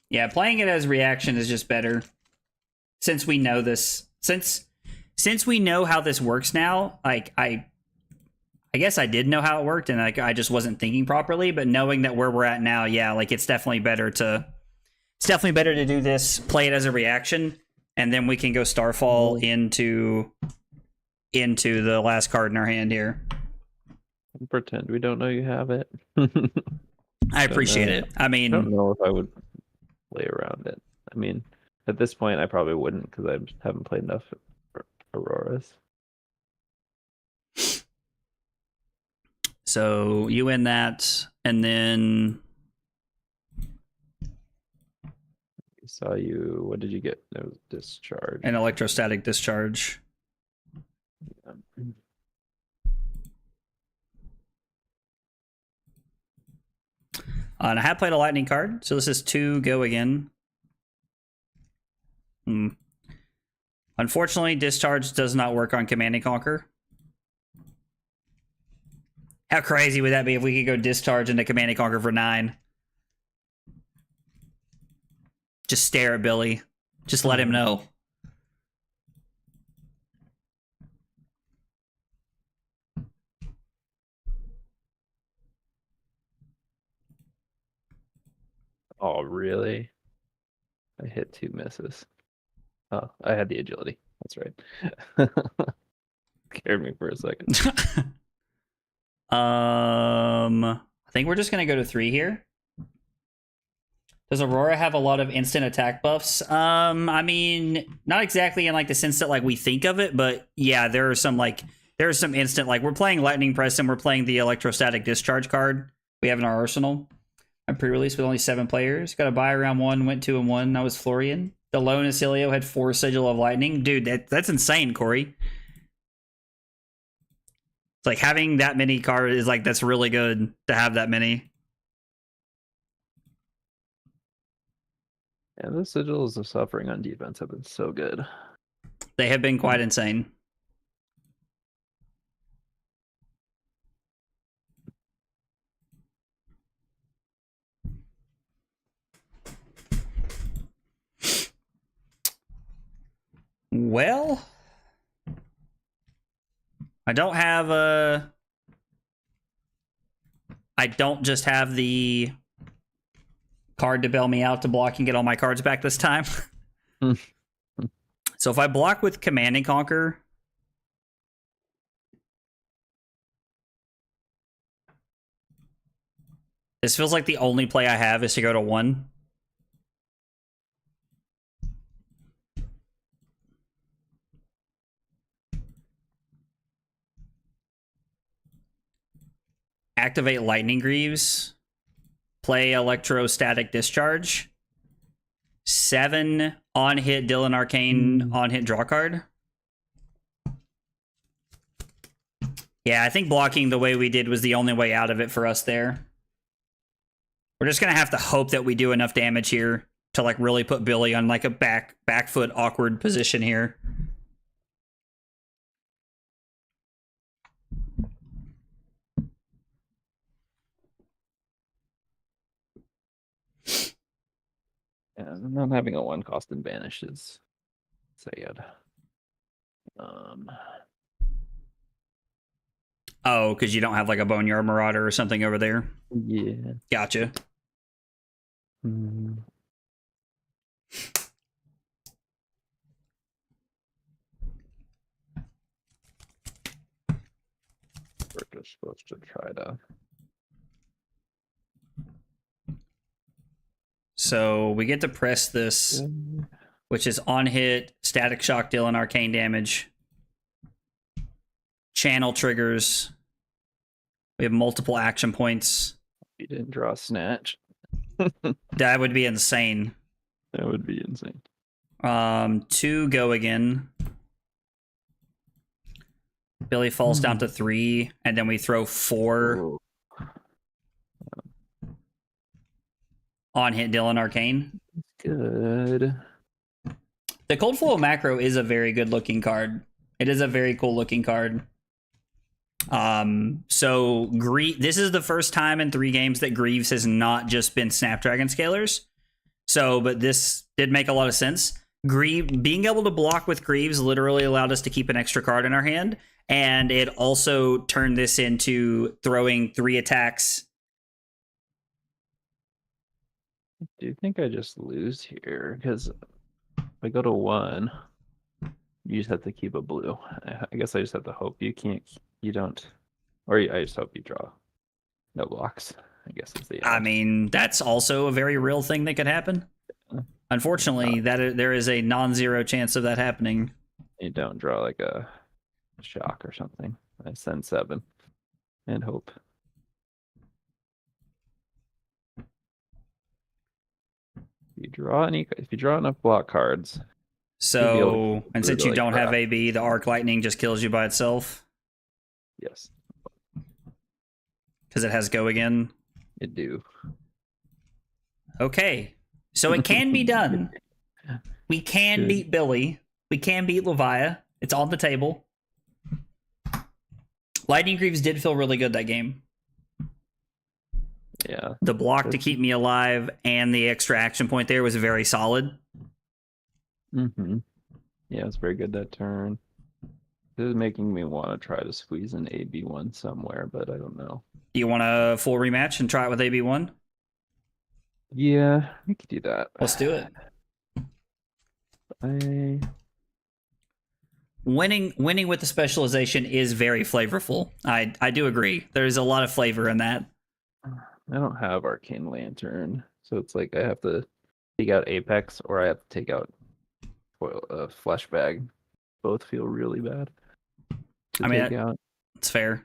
Yeah, playing it as reaction is just better. Since we know this, since we know how this works now, like I guess I did know how it worked, and like I just wasn't thinking properly. But knowing that where we're at now, yeah, like it's definitely better to do this, play it as a reaction, and then we can go Starfall into the last card in our hand here. Pretend we don't know you have it. I appreciate it. I mean, I don't know if I would play around it. I mean, at this point, I probably wouldn't because I haven't played enough Auroras. So you win that, and then I saw you. What did you get? It was discharge. an electrostatic discharge. And I have played a lightning card, so this is 2 go again. Unfortunately, discharge does not work on Command and Conquer. How crazy would that be if we could go discharge into Command and Conquer for 9? Just stare at Billy. Just let him know. Oh, really? I hit 2 misses. Oh, I had the agility. That's right. Scared me for a second. I think we're just gonna go to 3 here. Does Aurora have a lot of instant attack buffs? I mean, not exactly in like the sense that like we think of it, but yeah, there are some instant, like we're playing Lightning Press and we're playing the electrostatic discharge card we have in our arsenal. I'm pre-released with only 7 players. Got a buy around 1, went 2-1. That was Florian. The lone Acilio had 4 Sigil of Lightning. Dude, that's insane, Corey. It's like having that many cards is like, that's really good to have that many. Yeah, the sigils of suffering on defense have been so good. They have been quite insane. Well, I don't just have the card to bail me out to block and get all my cards back this time. So if I block with Command and Conquer, this feels like the only play I have is to go to 1. Activate Lightning Greaves. Play Electrostatic Discharge. 7 on hit Dylan Arcane on hit draw card. Yeah, I think blocking the way we did was the only way out of it for us there. We're just gonna have to hope that we do enough damage here to like really put Billy on like a back foot awkward position here. Yeah, not having a 1 cost and banish is sad. Oh, because you don't have like a Boneyard Marauder or something over there. Yeah. Gotcha. We're just supposed to try to. So we get to press this, which is on hit, static shock, Dylan arcane damage, channel triggers. We have multiple action points. You didn't draw snatch. That would be insane. That would be insane. 2 go again. Billy falls down to 3, and then we throw 4 on hit Dylan Arcane. Good. The Cold Flow Macro is a very good looking card. It is a very cool looking card. So this is the first time in 3 games that Greaves has not just been Snapdragon Scalers. So, but this did make a lot of sense. Being able to block with Greaves literally allowed us to keep an extra card in our hand, and it also turned this into throwing 3 attacks. Do you think I just lose here? Because if I go to 1, you just have to keep a blue. I guess I just have to hope you don't, or I just hope you draw no blocks, I guess is the I end. mean, that's also a very real thing that could happen. Unfortunately, there is a non-zero chance of that happening. You don't draw like a shock or something. I send 7 and hope. If you draw enough block cards. So, and since you brutally don't have crap. AB, the Arc Lightning just kills you by itself Yes, because it has Go again. it do. Okay, so it can be done. We can Good. beat Billy. We can beat Levia. It's on the table. Lightning Greaves did feel really good that game. Yeah. The block to keep me alive and the extra action point there was very solid. Mm-hmm. Yeah, it's very good that turn. This is making me want to try to squeeze an AB1 somewhere, but I don't know. Do you want a full rematch and try it with AB1? Yeah, we could do that. Let's do it. Winning with the specialization is very flavorful. I do agree. There's a lot of flavor in that. I don't have Arcane Lantern, so it's like I have to take out Apex or I have to take out Flesh Bag. Both feel really bad. I mean, take out. It's fair.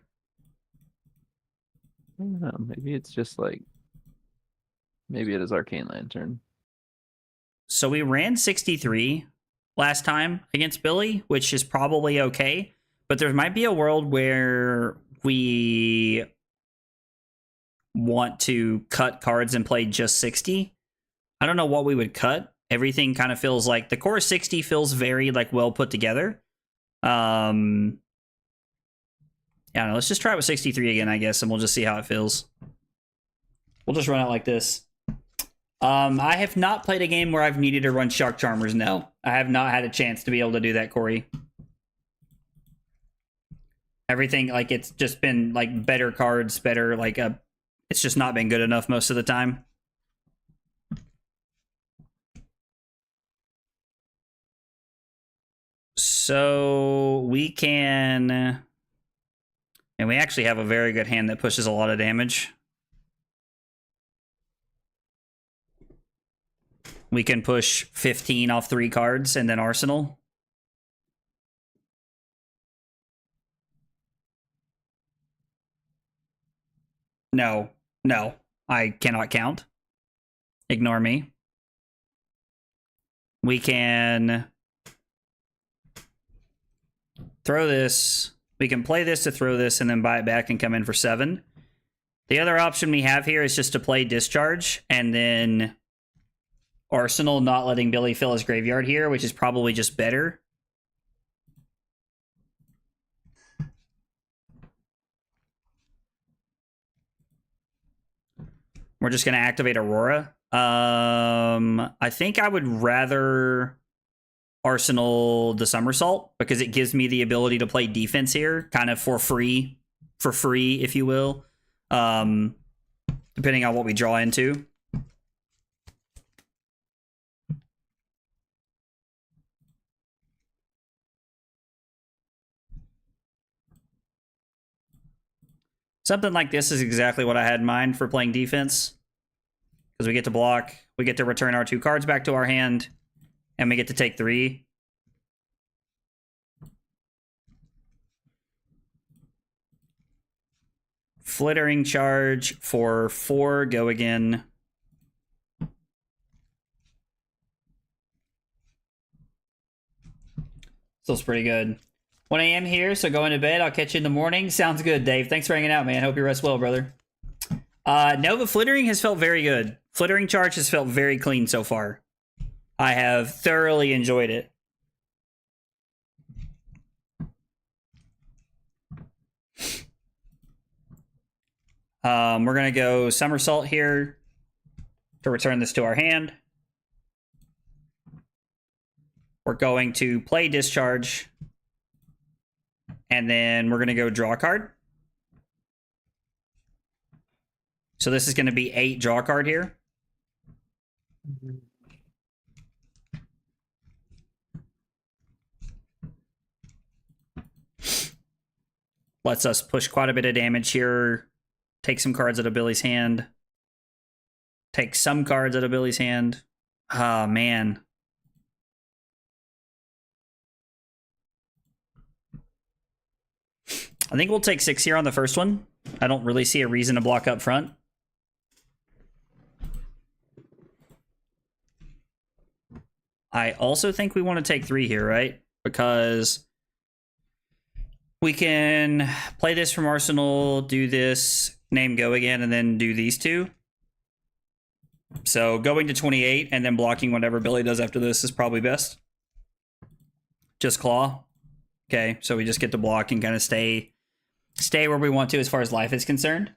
I don't know. Maybe it's just like maybe it is Arcane Lantern. So we ran 63 last time against Billy, which is probably okay. But there might be a world where we want to cut cards and play just 60. I don't know what we would cut. Everything kind of feels like the core 60 feels very like well put together. Yeah, no, let's just try it with 63 again, I guess, and we'll just see how it feels. We'll just run it like this. I have not played a game where I've needed to run Shark Charmers, no. I have not had a chance to be able to do that, Corey. Everything, like, it's just been, like, better cards, better, like, it's just not been good enough most of the time. So, we can... And we actually have a very good hand that pushes a lot of damage. We can push 15 off 3 cards and then Arsenal. No, I cannot count. Ignore me. We can throw this. We can play this to throw this and then buy it back and come in for 7. The other option we have here is just to play Discharge and then Arsenal not letting Billy fill his graveyard here, which is probably just better. We're just going to activate Aurora. I think I would rather Arsenal the Somersault because it gives me the ability to play defense here, kind of for free, if you will, depending on what we draw into. Something like this is exactly what I had in mind for playing defense. Because we get to block, we get to return our 2 cards back to our hand, and we get to take 3. Flittering Charge for 4, go again. Feels pretty good. 1 a.m. here, so going to bed. I'll catch you in the morning. Sounds good, Dave. Thanks for hanging out, man. Hope you rest well, brother. No, but flittering has felt very good. Flittering charge has felt very clean so far. I have thoroughly enjoyed it. We're going to go somersault here to return this to our hand. We're going to play discharge. And then we're going to go draw a card. So this is going to be 8 draw card here. Lets us push quite a bit of damage here. Take some cards out of Billy's hand. Take some cards out of Billy's hand. Oh, man. I think we'll take 6 here on the first one. I don't really see a reason to block up front. I also think we want to take 3 here, right? Because we can play this from Arsenal, do this, name go again, and then do these 2. So going to 28 and then blocking whatever Billy does after this is probably best. Just claw. Okay, so we just get to block and kind of stay where we want to as far as life is concerned.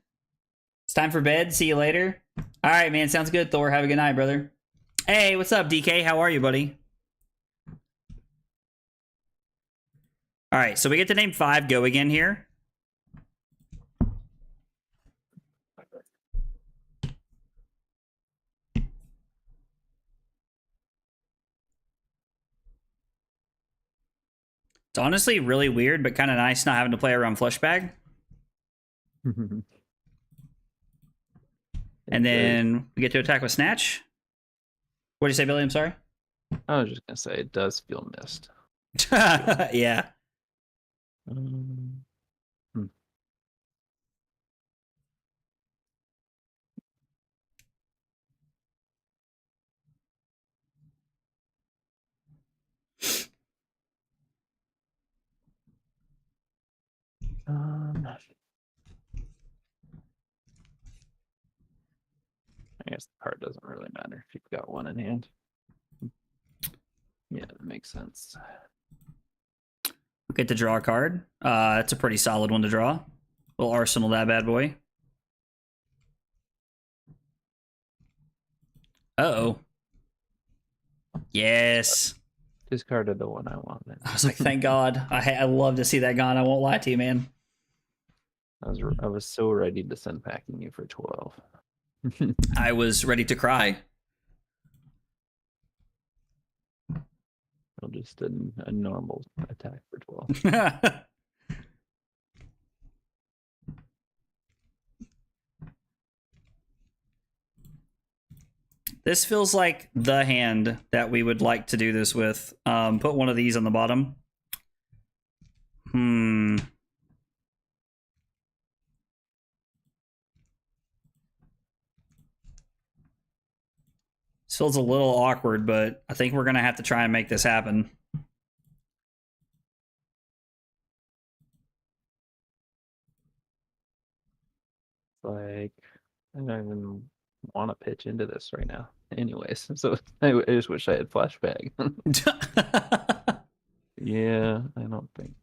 It's time for bed. See you later. All right, man. Sounds good, Thor. Have a good night, brother. Hey, what's up, DK? How are you, buddy? All right, so we get to name 5 go again here. It's honestly really weird, but kind of nice not having to play around flush bag. And then we get to attack with snatch. What did you say, Billy? I'm sorry. I was just gonna say it does feel missed. Yeah. Hmm. I guess the card doesn't really matter if you've got one in hand. Yeah, that makes sense. We get to draw a card. It's a pretty solid one to draw. We'll arsenal that bad boy. Uh-oh. Yes. Discarded the one I wanted. I was like, thank God. I love to see that gone. I won't lie to you, man. I was so ready to send packing you for 12. I was ready to cry. Well, just a normal attack for 12. This feels like the hand that we would like to do this with. Put one of these on the bottom. This feels a little awkward, but I think we're going to have to try and make this happen. Like, I don't even want to pitch into this right now. Anyways, so I just wish I had flashback. Yeah, I don't think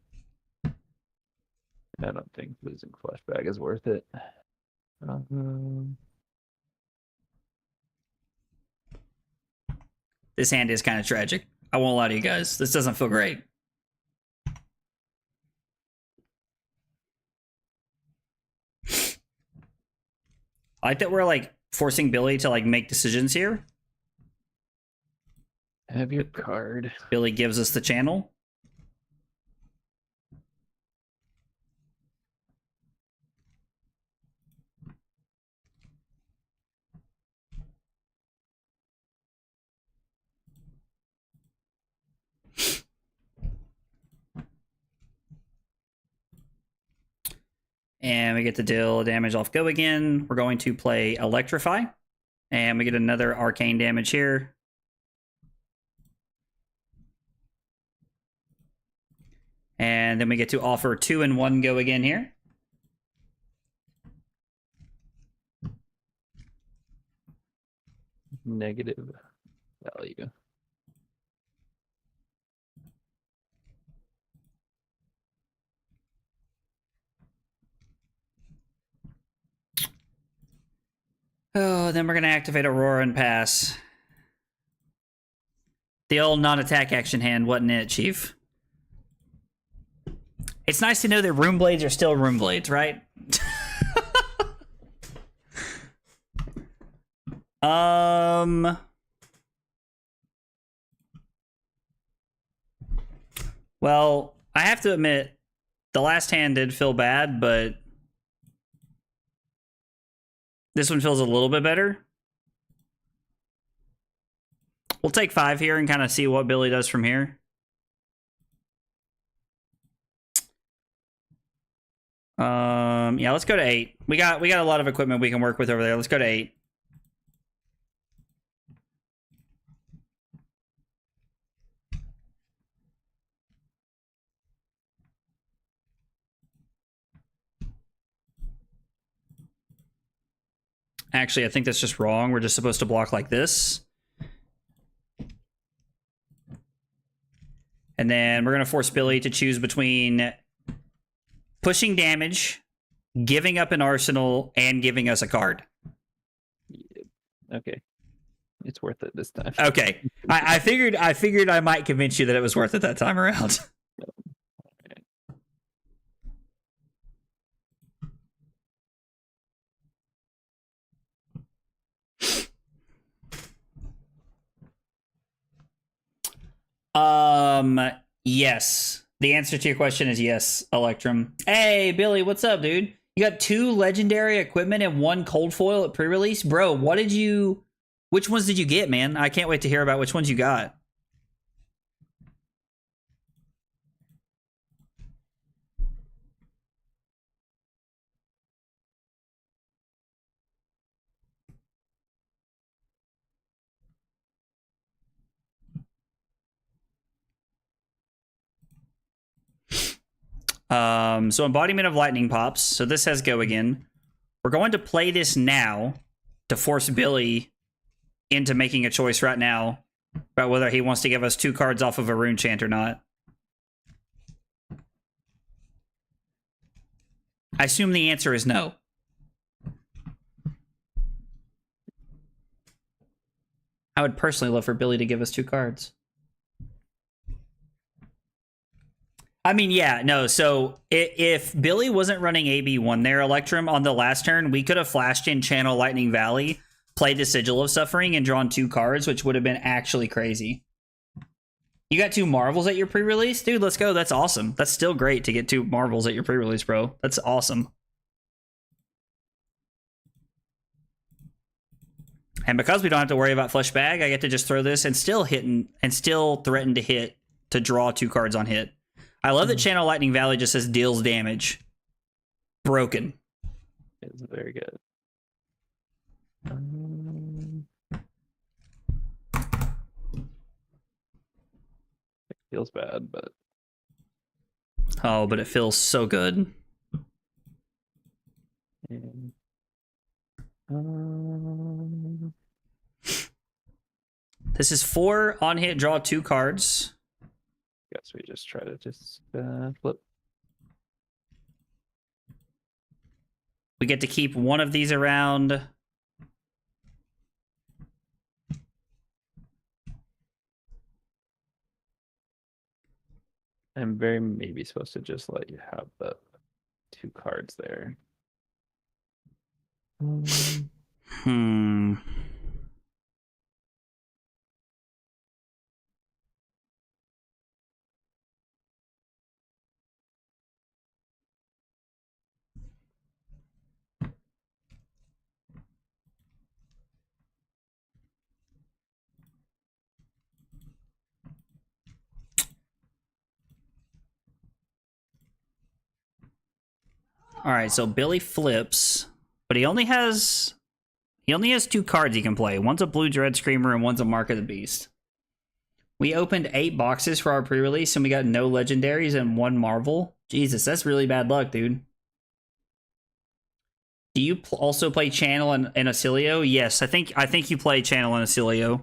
losing flashback is worth it. This hand is kind of tragic. I won't lie to you guys. This doesn't feel great. I like that we're like forcing Billy to like make decisions here. Have your card. Billy gives us the channel. And we get to deal damage off go again. We're going to play Electrify. And we get another arcane damage here. And then we get to offer 2 and 1 go again here. negative value. Oh, then we're going to activate Aurora and pass. The old non-attack action hand, wasn't it, Chief? It's nice to know that Room Blades are still Room Blades, right? Well, I have to admit, the last hand did feel bad, but this one feels a little bit better. We'll take 5 here and kind of see what Billy does from here. Yeah, let's go to 8. We got a lot of equipment we can work with over there. Let's go to 8. Actually, I think that's just wrong. We're just supposed to block like this. And then we're going to force Billy to choose between pushing damage, giving up an arsenal, and giving us a card. Okay. It's worth it this time. Okay. I figured I might convince you that it was worth it that time around. Yes. The answer to your question is yes, Electrum. Hey, Billy, what's up, dude? You got 2 legendary equipment and 1 cold foil at pre-release? Bro, which ones did you get, man? I can't wait to hear about which ones you got. So Embodiment of Lightning pops. So this has go again. We're going to play this now to force Billy into making a choice right now about whether he wants to give us 2 cards off of a rune chant or not. I assume the answer is no. I would personally love for Billy to give us 2 cards. I mean, yeah, no, so if Billy wasn't running AB1 there, Electrum, on the last turn, we could have flashed in Channel Lightning Valley, played the Sigil of Suffering, and drawn 2 cards, which would have been actually crazy. You got 2 Marvels at your pre-release? Dude, let's go. That's awesome. That's still great to get 2 Marvels at your pre-release, bro. That's awesome. And because we don't have to worry about Flesh Bag, I get to just throw this and still threaten to hit to draw 2 cards on hit. I love that Channel Lightning Valley just says deals damage. Broken. It's very good. It feels bad, but... Oh, but it feels so good. And, This is 4 on hit, draw 2 cards. guess we just try to flip. We get to keep 1 of these around. I'm very maybe supposed to just let you have the 2 cards there. All right, so Billy flips, but he only has 2 cards he can play. One's a Blue Dread Screamer and one's a Mark of the Beast. We opened 8 boxes for our pre-release and we got no legendaries and 1 Marvel. Jesus, that's really bad luck, dude. Do you also play Channel and Acilio? Yes, I think you play Channel and Acilio.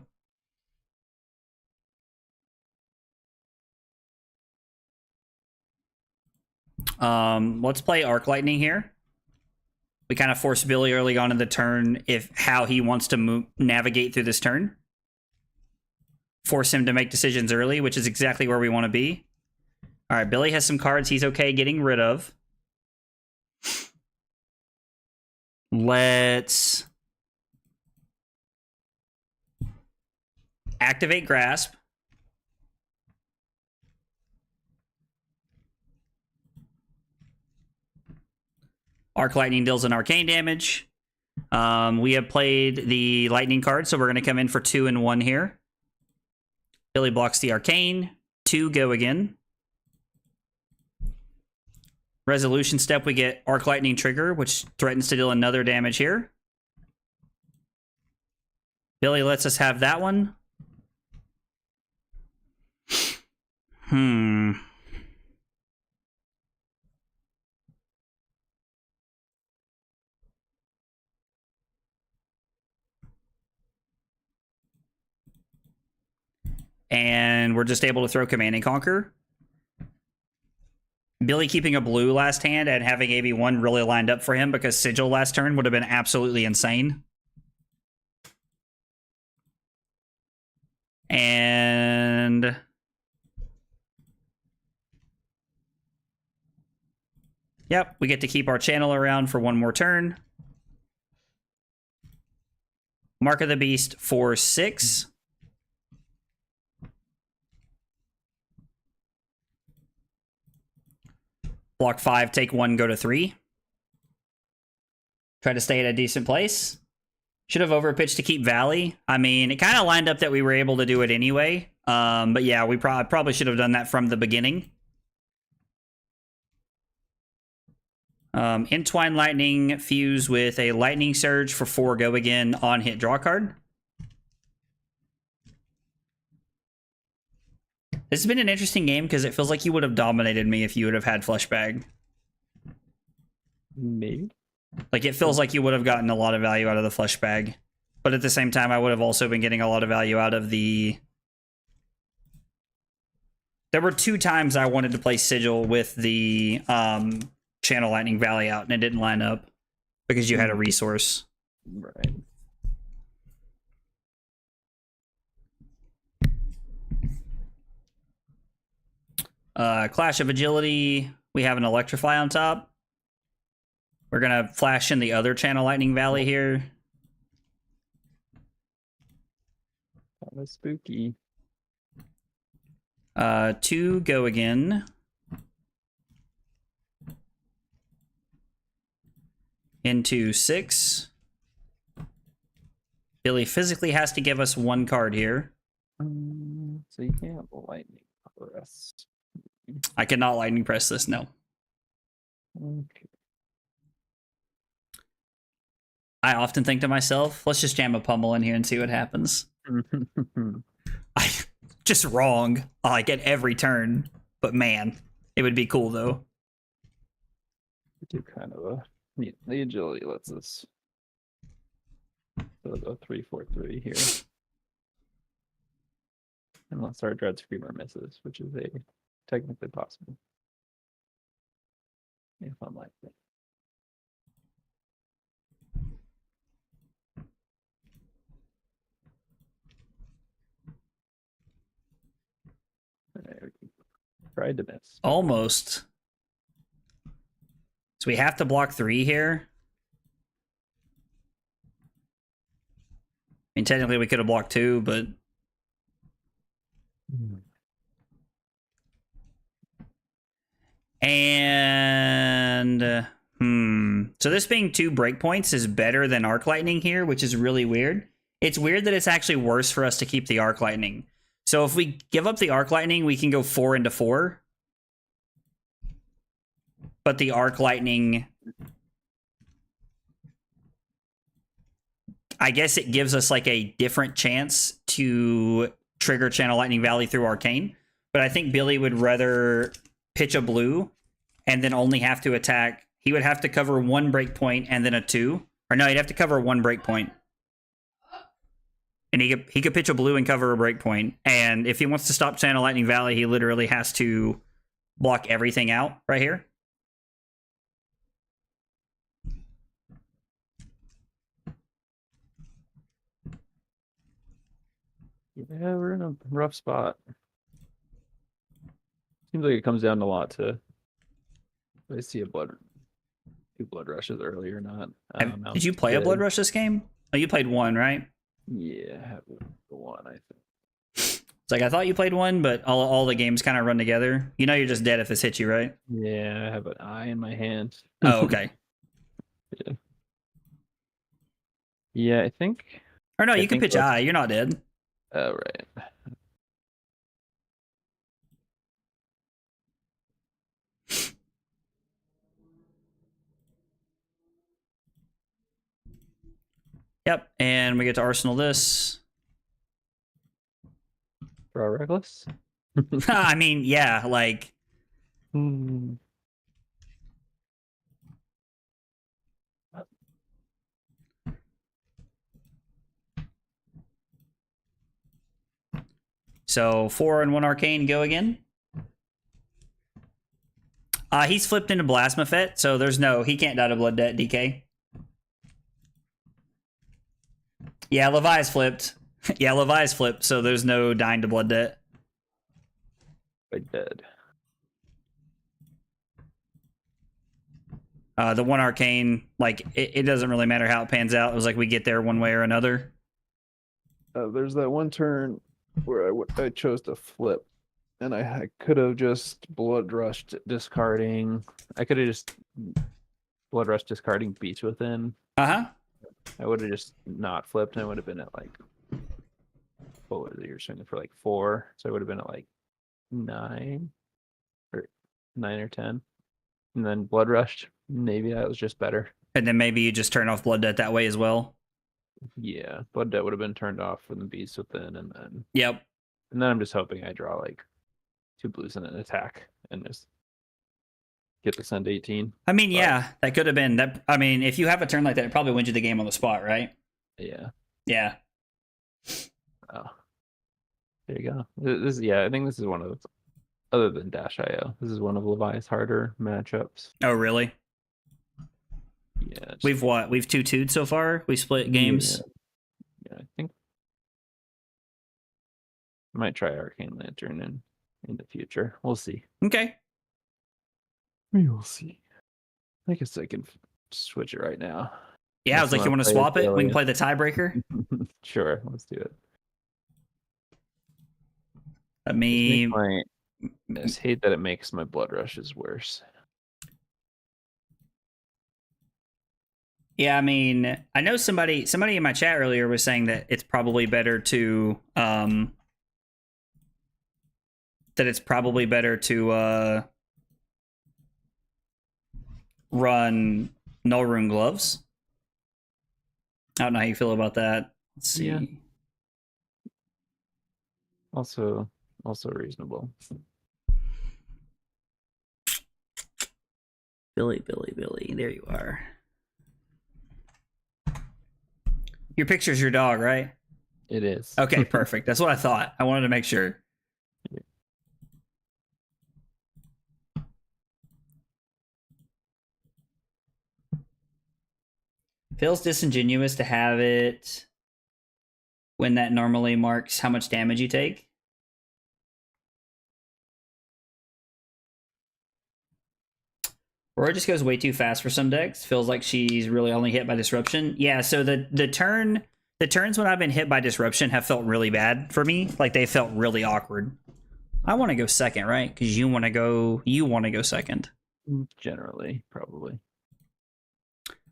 Let's play Arc Lightning here. We kind of force Billy early on in the turn how he wants to navigate through this turn. Force him to make decisions early, which is exactly where we want to be. All right, Billy has some cards he's okay getting rid of. Let's activate Grasp. Arc Lightning deals an arcane damage. We have played the lightning card, so we're going to come in for 2 and 1 here. Billy blocks the arcane. 2 go again. Resolution step, we get Arc Lightning trigger, which threatens to deal another damage here. Billy lets us have that one. And we're just able to throw Command and Conquer. Billy keeping a blue last hand and having AB1 really lined up for him because Sigil last turn would have been absolutely insane. And yep, we get to keep our channel around for one more turn. Mark of the Beast for 6. Block 5, take 1, go to 3. Try to stay at a decent place. Should have overpitched to keep Valley. I mean, it kind of lined up that we were able to do it anyway. But yeah, we probably should have done that from the beginning. Entwine Lightning, fuse with a Lightning Surge for 4, go again on hit, draw card. This has been an interesting game because it feels like you would have dominated me if you would have had Flush Bag. Maybe. Like, it feels like you would have gotten a lot of value out of the Flush Bag. But at the same time, I would have also been getting a lot of value out of the... There were 2 times I wanted to play Sigil with the Channel Lightning Valley out, and it didn't line up because you had a resource. Right. Clash of Agility, we have an Electrify on top. We're going to flash in the other Channel Lightning Valley here. That was spooky. 2, go again. Into 6. Billy physically has to give us 1 card here. So you can't lightning press. I cannot lightning press this, no. Okay. I often think to myself, let's just jam a pummel in here and see what happens. I just wrong, like at every turn. But man, it would be cool though. Do kind of a the agility lets us go 3-4-3 here. Unless our Dread Screamer misses, which is technically possible. If unlikely. Tried to miss. Almost. So we have to block 3 here. I mean, technically we could have blocked 2, but... And... So this being 2 breakpoints is better than Arc Lightning here, which is really weird. It's weird that it's actually worse for us to keep the Arc Lightning. So if we give up the Arc Lightning, we can go 4 into 4. But the Arc Lightning... I guess it gives us like a different chance to trigger Channel Lightning Valley through Arcane. But I think Billy would rather pitch a blue and then only have to attack he would have to cover 1 breakpoint and then a 2. Or no, he'd have to cover 1 breakpoint. And he could pitch a blue and cover a breakpoint. And if he wants to stop Channel Lightning Valley, he literally has to block everything out right here. Yeah, we're in a rough spot. Seems like it comes down a lot to I see a 2 blood rushes earlier, not. Did you play a blood rush this game? Oh, you played 1, right? Yeah, I have the 1, I think. It's like I thought you played 1, but all the games kind of run together. You know you're just dead if this hits you, right? Yeah, I have an eye in my hand. Oh, okay. Yeah. Yeah, I think. Or no, I you can think pitch eye. You're not dead. Oh, right. Yep, and we get to Arsenal this. Draw reckless. I mean, yeah, like Hmm. so 4 and 1 arcane go again. He's flipped into Blasmafet, so he can't die to Blood Debt DK. Yeah, Levi's flipped. Yeah, Levi's flipped, so there's no dying to Blood Debt. I dead. The 1 arcane, like it doesn't really matter how it pans out. It was like we get there one way or another. There's that one turn where I chose to flip, and I could have just blood rushed discarding. I could have just blood rushed discarding Beast Within. Uh-huh. I would have just not flipped, and I would have been at like, what was it? You're swinging for like 4, so I would have been at like 9 or 10, and then blood rushed. Maybe that was just better. And then maybe you just turn off Blood Debt that way as well. Yeah, blood debt would have been turned off from the Beast Within, and then Yep. I'm just hoping I draw like 2 blues and an attack, and just get to send 18. I mean, yeah, that could have been that. I mean, if you have a turn like that, it probably wins you the game on the spot, right? Yeah. Yeah. Oh, there you go. This I think this is one of, other than Dash IO, this is one of Levi's harder matchups. Oh, really? Yeah. We've 2-2'd so far. We split games. Yeah, I think I might try Arcane Lantern in the future. We'll see. Okay. We will see. I guess I can switch it right now. Yeah, I was like, you want to swap it? We can play the tiebreaker. Sure, let's do it. I mean, I just hate that it makes my blood rushes worse. yeah, I mean, I know somebody in my chat earlier was saying that it's probably better to run Null Rune Gloves. I don't know how you feel about that. Let's see. Yeah. Also reasonable. Billy, there you are. Your picture's your dog, right? It is. Okay, perfect. That's what I thought. I wanted to make sure. Feels disingenuous to have it when that normally marks how much damage you take. Aurora just goes way too fast for some decks. Feels like she's really only hit by disruption. Yeah, so the turns when I've been hit by disruption have felt really bad for me. Like they felt really awkward. I want to go second, right? Because you want to go second. Generally, probably.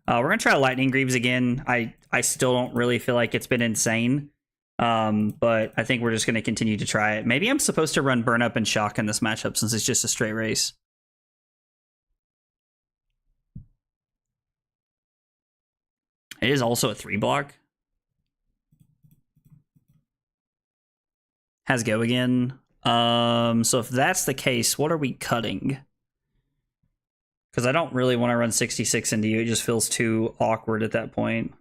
We're gonna try Lightning Greaves again. I still don't really feel like it's been insane. But I think we're just gonna continue to try it. Maybe I'm supposed to run Burn Up and Shock in this matchup since it's just a straight race. It is also a 3-block. Has go again. So if that's the case, what are we cutting? Because I don't really want to run 66 into you. It just feels too awkward at that point.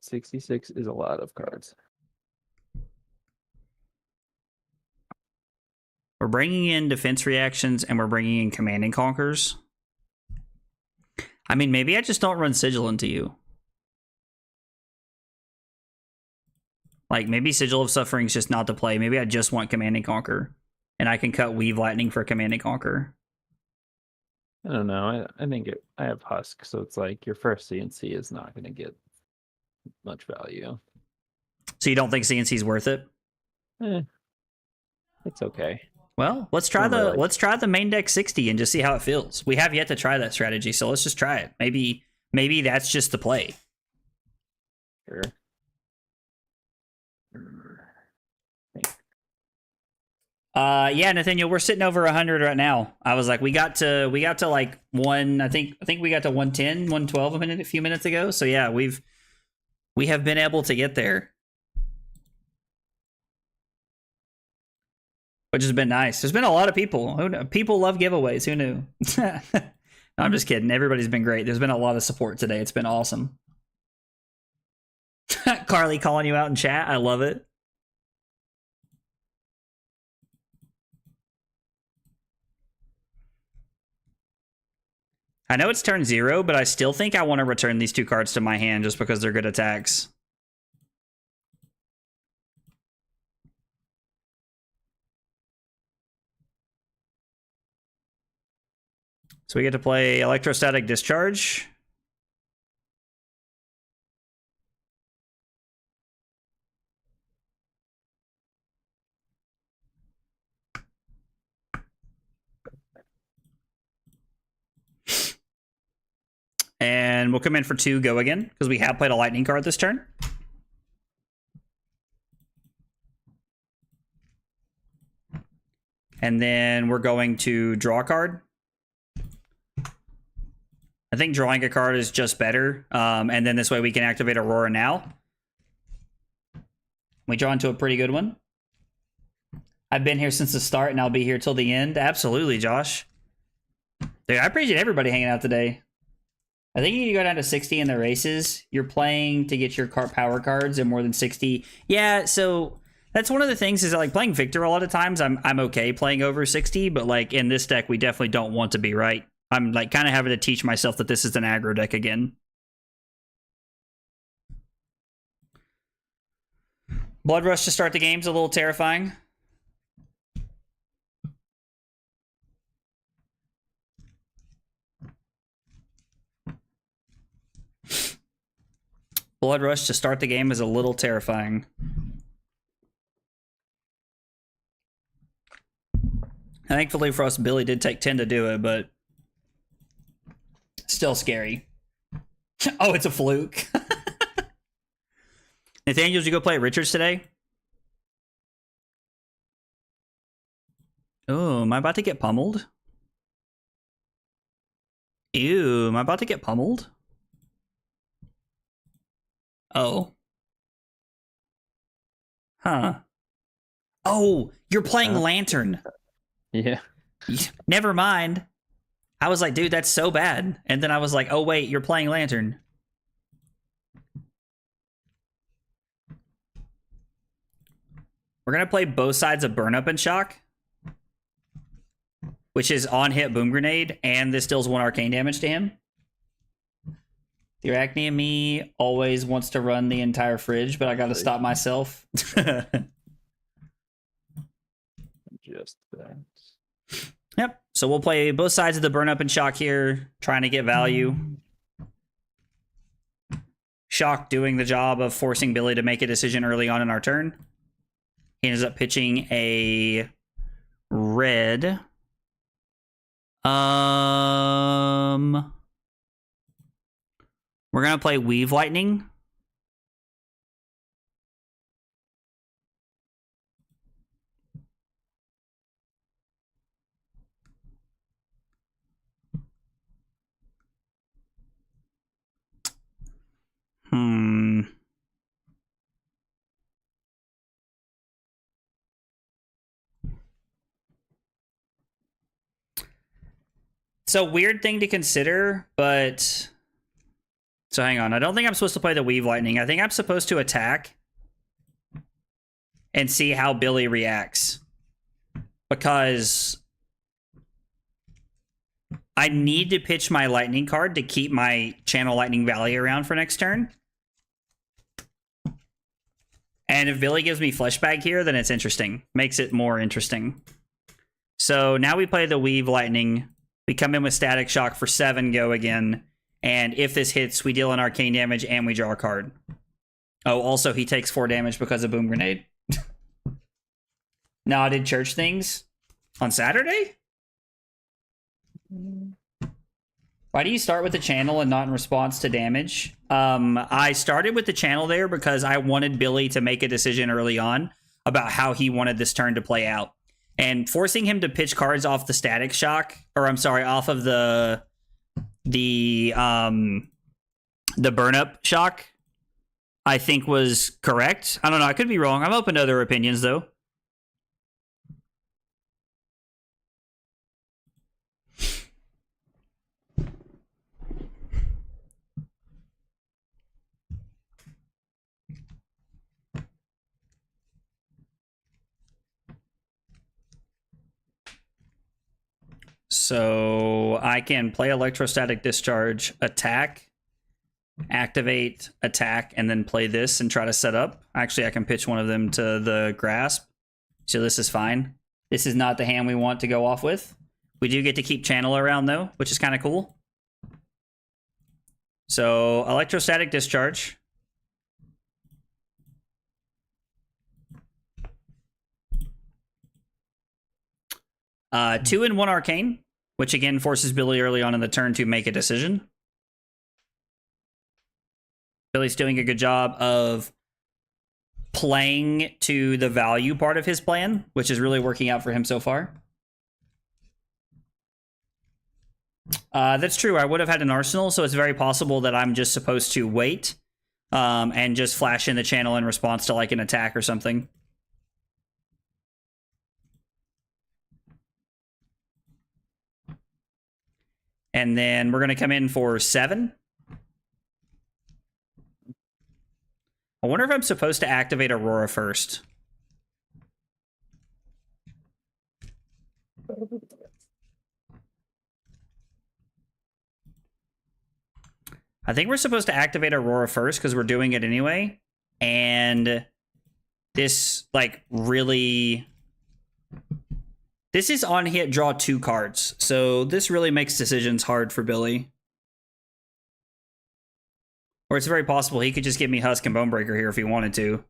66 is a lot of cards. We're bringing in defense reactions and we're bringing in command and conquers. I mean, maybe I just don't run sigil into you. Like, maybe Sigil of Suffering is just not to play. Maybe I just want Command and Conquer. And I can cut Weave Lightning for Command and Conquer. I don't know. I think I have Husk, so it's like your first CNC is not going to get much value. So you don't think CNC is worth it? It's okay. Well, let's try Remember, let's try the main deck 60 and just see how it feels. We have yet to try that strategy, so let's just try it. Maybe that's just the play. Sure. Yeah, Nathaniel, we're sitting over 100 right now. I was like, we got to like I think we got to 110, 112 a few minutes ago. So yeah, we have been able to get there, which has been nice. There's been a lot of people. People love giveaways. Who knew? No, I'm just kidding. Everybody's been great. There's been a lot of support today. It's been awesome. Carly calling you out in chat. I love it. I know it's turn 0, but I still think I want to return these 2 cards to my hand just because they're good attacks. So we get to play Electrostatic Discharge. And we'll come in for 2, go again, because we have played a lightning card this turn. And then we're going to draw a card. I think drawing a card is just better. And then this way we can activate Aurora now. We draw into a pretty good one. I've been here since the start and I'll be here till the end. Absolutely, Josh. Dude, I appreciate everybody hanging out today. I think you can go down to 60 in the races. You're playing to get your power cards and more than 60. Yeah, so that's one of the things is that, like, playing Victor a lot of times, I'm okay playing over 60, but like in this deck, we definitely don't want to be, right? I'm like kind of having to teach myself that this is an aggro deck again. Blood Rush to start the game's a little terrifying. Blood Rush to start the game is a little terrifying. Thankfully for us, Billy did take 10 to do it, but still scary. Oh, it's a fluke. Nathaniel, did you go play at Richards today? Oh, am I about to get pummeled? Ew, am I about to get pummeled? Oh. Huh. Oh, you're playing Lantern. Yeah. Never mind. I was like, dude, that's so bad. And then I was like, oh, wait, you're playing Lantern. We're going to play both sides of Burn Up and Shock, which is on hit Boom Grenade, and this deals 1 arcane damage to him. The Arachne and me always wants to run the entire fridge, but I got to stop myself. Just that. Yep. So we'll play both sides of the Burn Up and Shock here, trying to get value. Shock doing the job of forcing Billy to make a decision early on in our turn. He ends up pitching a red. We're going to play Weave Lightning. It's a weird thing to consider, but... So hang on. I don't think I'm supposed to play the Weave Lightning. I think I'm supposed to attack and see how Billy reacts. Because I need to pitch my Lightning card to keep my Channel Lightning Valley around for next turn. And if Billy gives me Fleshbag here, then it's interesting. Makes it more interesting. So now we play the Weave Lightning. We come in with Static Shock for 7, go again. And if this hits, we deal an arcane damage and we draw a card. Oh, also he takes 4 damage because of Boom Grenade. No, I did church things on Saturday? Why do you start with the channel and not in response to damage? I started with the channel there because I wanted Billy to make a decision early on about how he wanted this turn to play out. And forcing him to pitch cards off the Static Shock, or I'm sorry, off of the burn up shock, I think was correct. I don't know, I could be wrong. I'm open to other opinions though. So I can play Electrostatic Discharge, attack, activate, attack, and then play this and try to set up. Actually, I can pitch one of them to the Grasp. So this is fine. This is not the hand we want to go off with. We do get to keep Channel around though, which is kind of cool. So Electrostatic Discharge. Two and 1 Arcane, which again forces Billy early on in the turn to make a decision. Billy's doing a good job of playing to the value part of his plan, which is really working out for him so far. That's true. I would have had an arsenal, so it's very possible that I'm just supposed to wait and just flash in the channel in response to like an attack or something. And then we're going to come in for 7. I wonder if I'm supposed to activate Aurora first. I think we're supposed to activate Aurora first because we're doing it anyway. And this, like, really... This is on hit, draw 2 cards. So this really makes decisions hard for Billy. Or it's very possible he could just give me Husk and Bonebreaker here if he wanted to.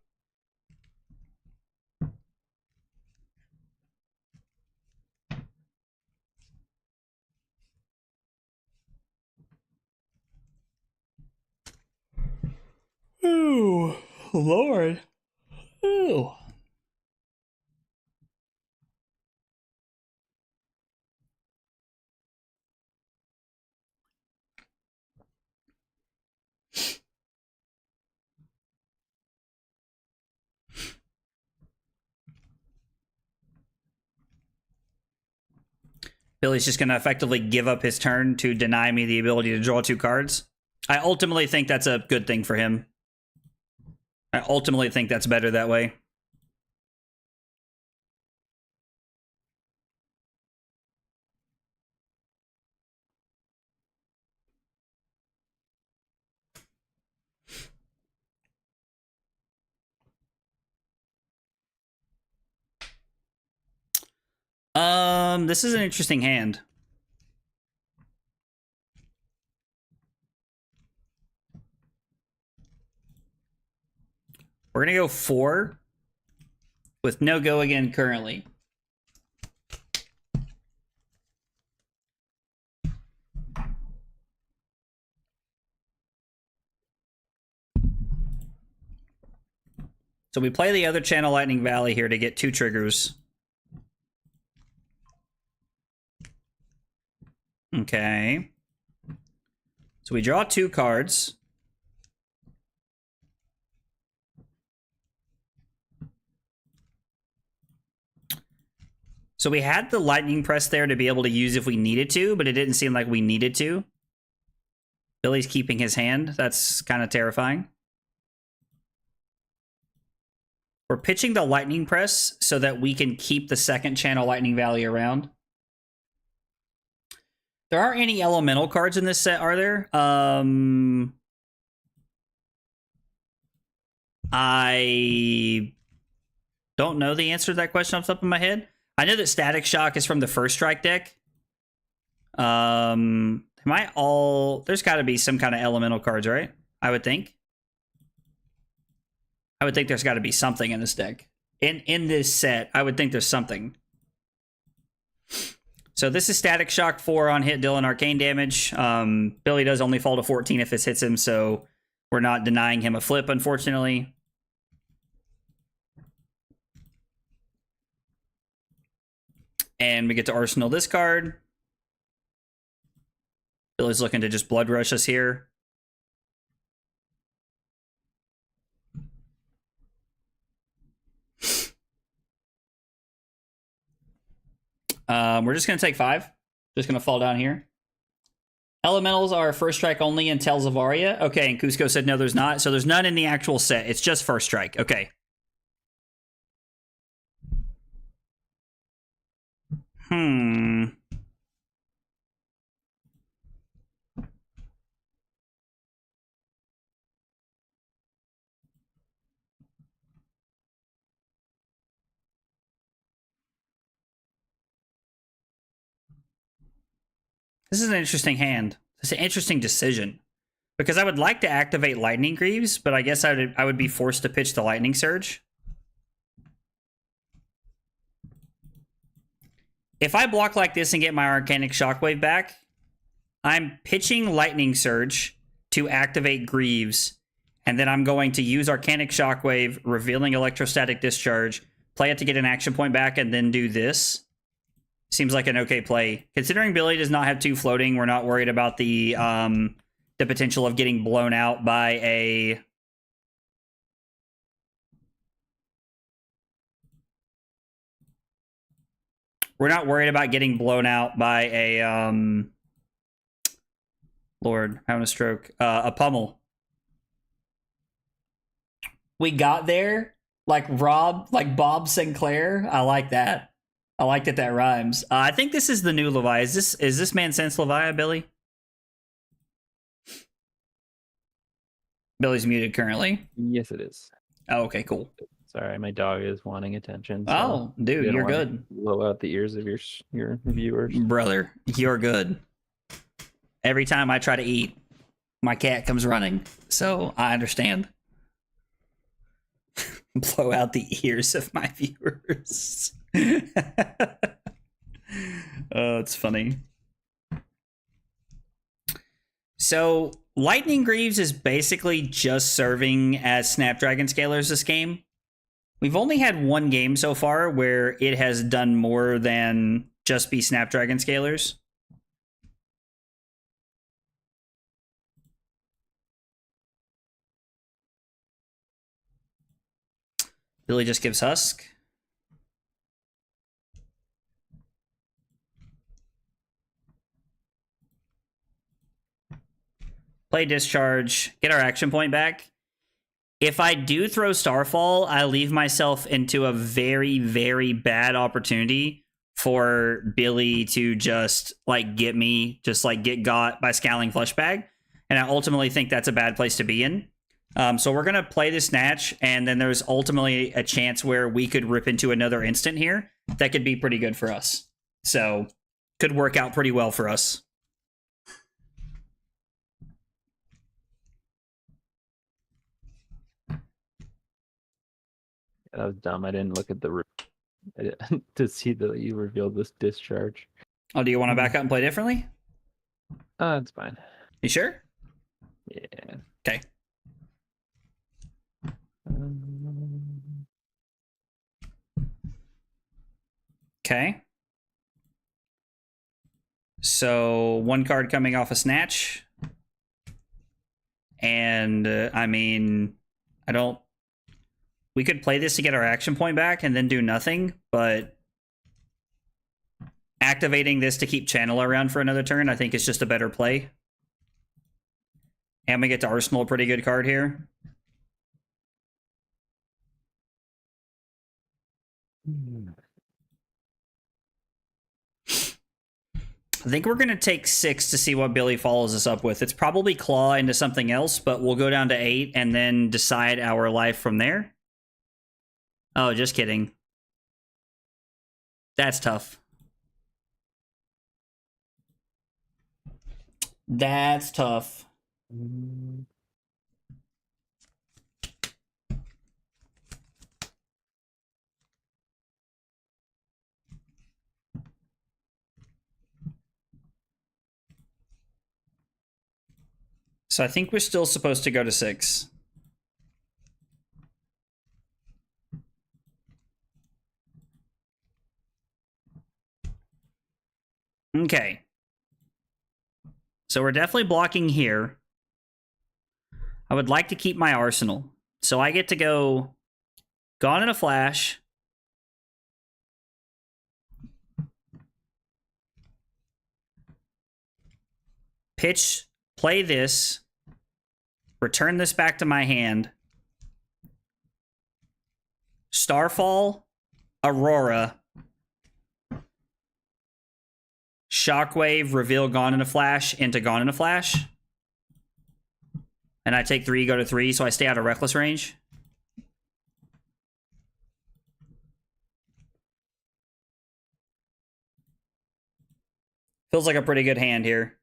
Oh, Lord. Oh. Billy's just going to effectively give up his turn to deny me the ability to draw 2 cards. I ultimately think that's a good thing for him. I ultimately think that's better that way. This is an interesting hand. We're gonna go 4 with no go again currently. So we play the other Channel Lightning Valley here to get 2 triggers. Okay. So we draw 2 cards. So we had the lightning press there to be able to use if we needed to, but it didn't seem like we needed to. Billy's keeping his hand. That's kind of terrifying. We're pitching the lightning press so that we can keep the second channel Lightning Valley around. There aren't any elemental cards in this set, are there? I don't know the answer to that question off the top of my head. I know that Static Shock is from the First Strike deck. There's got to be some kind of elemental cards, right? I would think. There's got to be something in this deck. In this set, I would think there's something. So this is Static Shock 4 on hit, dealing arcane damage. Billy does only fall to 14 if this hits him, so we're not denying him a flip, unfortunately. And we get to Arsenal this card. Billy's looking to just Blood Rush us here. We're just going to take 5. Just going to fall down here. Elementals are first strike only in Tales of Aria. Okay, and Cusco said no, there's not. So there's none in the actual set. It's just first strike. Okay. This is an interesting hand. It's an interesting decision. Because I would like to activate Lightning Greaves, but I guess I would be forced to pitch the Lightning Surge. If I block like this and get my Arcanic Shockwave back, I'm pitching Lightning Surge to activate Greaves, and then I'm going to use Arcanic Shockwave, revealing Electrostatic Discharge, play it to get an action point back, and then do this. Seems like an okay play. Considering Billy does not have 2 floating, we're not worried about the potential of getting blown out by a... We're not worried about getting blown out by a... Lord, having a stroke. A pummel. We got there like Bob Sinclair. I like that. I like that rhymes. I think this is the new Levi. Is this Man Sense Levi, Billy? Billy's muted currently. Yes, it is. Oh, okay, cool. Sorry, my dog is wanting attention. So Oh, dude, you're good. Blow out the ears of your viewers. Brother, you're good. Every time I try to eat, my cat comes running. So I understand. Blow out the ears of my viewers. Oh, it's funny. So Lightning Greaves is basically just serving as Snapdragon Scalers this game. We've only had one game so far where it has done more than just be Snapdragon Scalers. Billy just gives Husk. Play Discharge, get our action point back. If I do throw Starfall, I leave myself into a very, very bad opportunity for Billy to just get got by Scowling Fleshbag. And I ultimately think that's a bad place to be in. So we're going to play this Snatch, and then there's ultimately a chance where we could rip into another instant here. That could be pretty good for us. So could work out pretty well for us. That was dumb. I didn't look at to see that you revealed this discharge. Oh, do you want to back up and play differently? It's fine. You sure? Yeah. Okay. Okay. So one card coming off a Snatch. And I mean, we could play this to get our action point back and then do nothing, but activating this to keep Channel around for another turn, I think is just a better play. And we get to Arsenal, a pretty good card here. I think we're going to take 6 to see what Billy follows us up with. It's probably Claw into something else, but we'll go down to 8 and then decide our life from there. Oh, just kidding. That's tough. That's tough. So I think we're still supposed to go to 6. Okay. So we're definitely blocking here. I would like to keep my arsenal. So I get to go Gone in a Flash. Pitch, play this. Return this back to my hand. Starfall, Aurora. Shockwave, reveal Gone in a Flash into Gone in a Flash. And I take 3, go to 3, so I stay out of Reckless range. Feels like a pretty good hand here.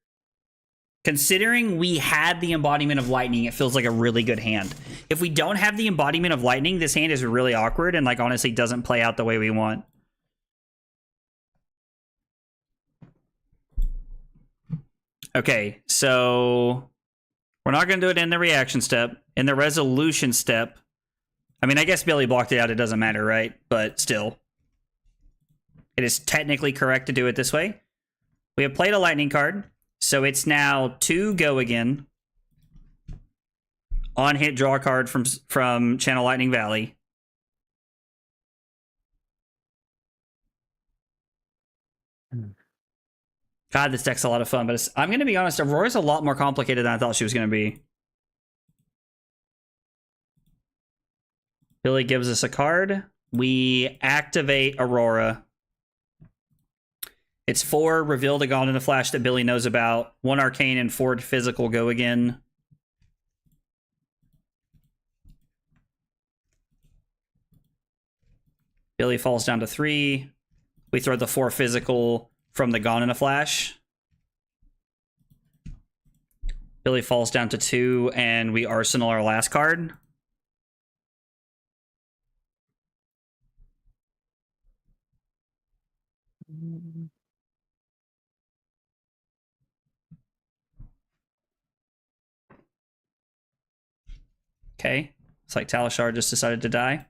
Considering we had the embodiment of lightning, it feels like a really good hand. If we don't have the embodiment of lightning, this hand is really awkward and like honestly doesn't play out the way we want. Okay, so we're not going to do it in the reaction step. In the resolution step, I mean, I guess Billy blocked it out. It doesn't matter, right? But still, it is technically correct to do it this way. We have played a lightning card. So it's now 2 go again. On hit, draw a card from Channel Lightning Valley. God, this deck's a lot of fun, but I'm going to be honest, Aurora's a lot more complicated than I thought she was going to be. Billy gives us a card. We activate Aurora. It's 4, reveal the Gone in a Flash that Billy knows about. 1 arcane and 4 physical go again. Billy falls down to 3. We throw the 4 physical from the Gone in a Flash. Billy falls down to 2, and we arsenal our last card. Okay. It's like Talishar just decided to die.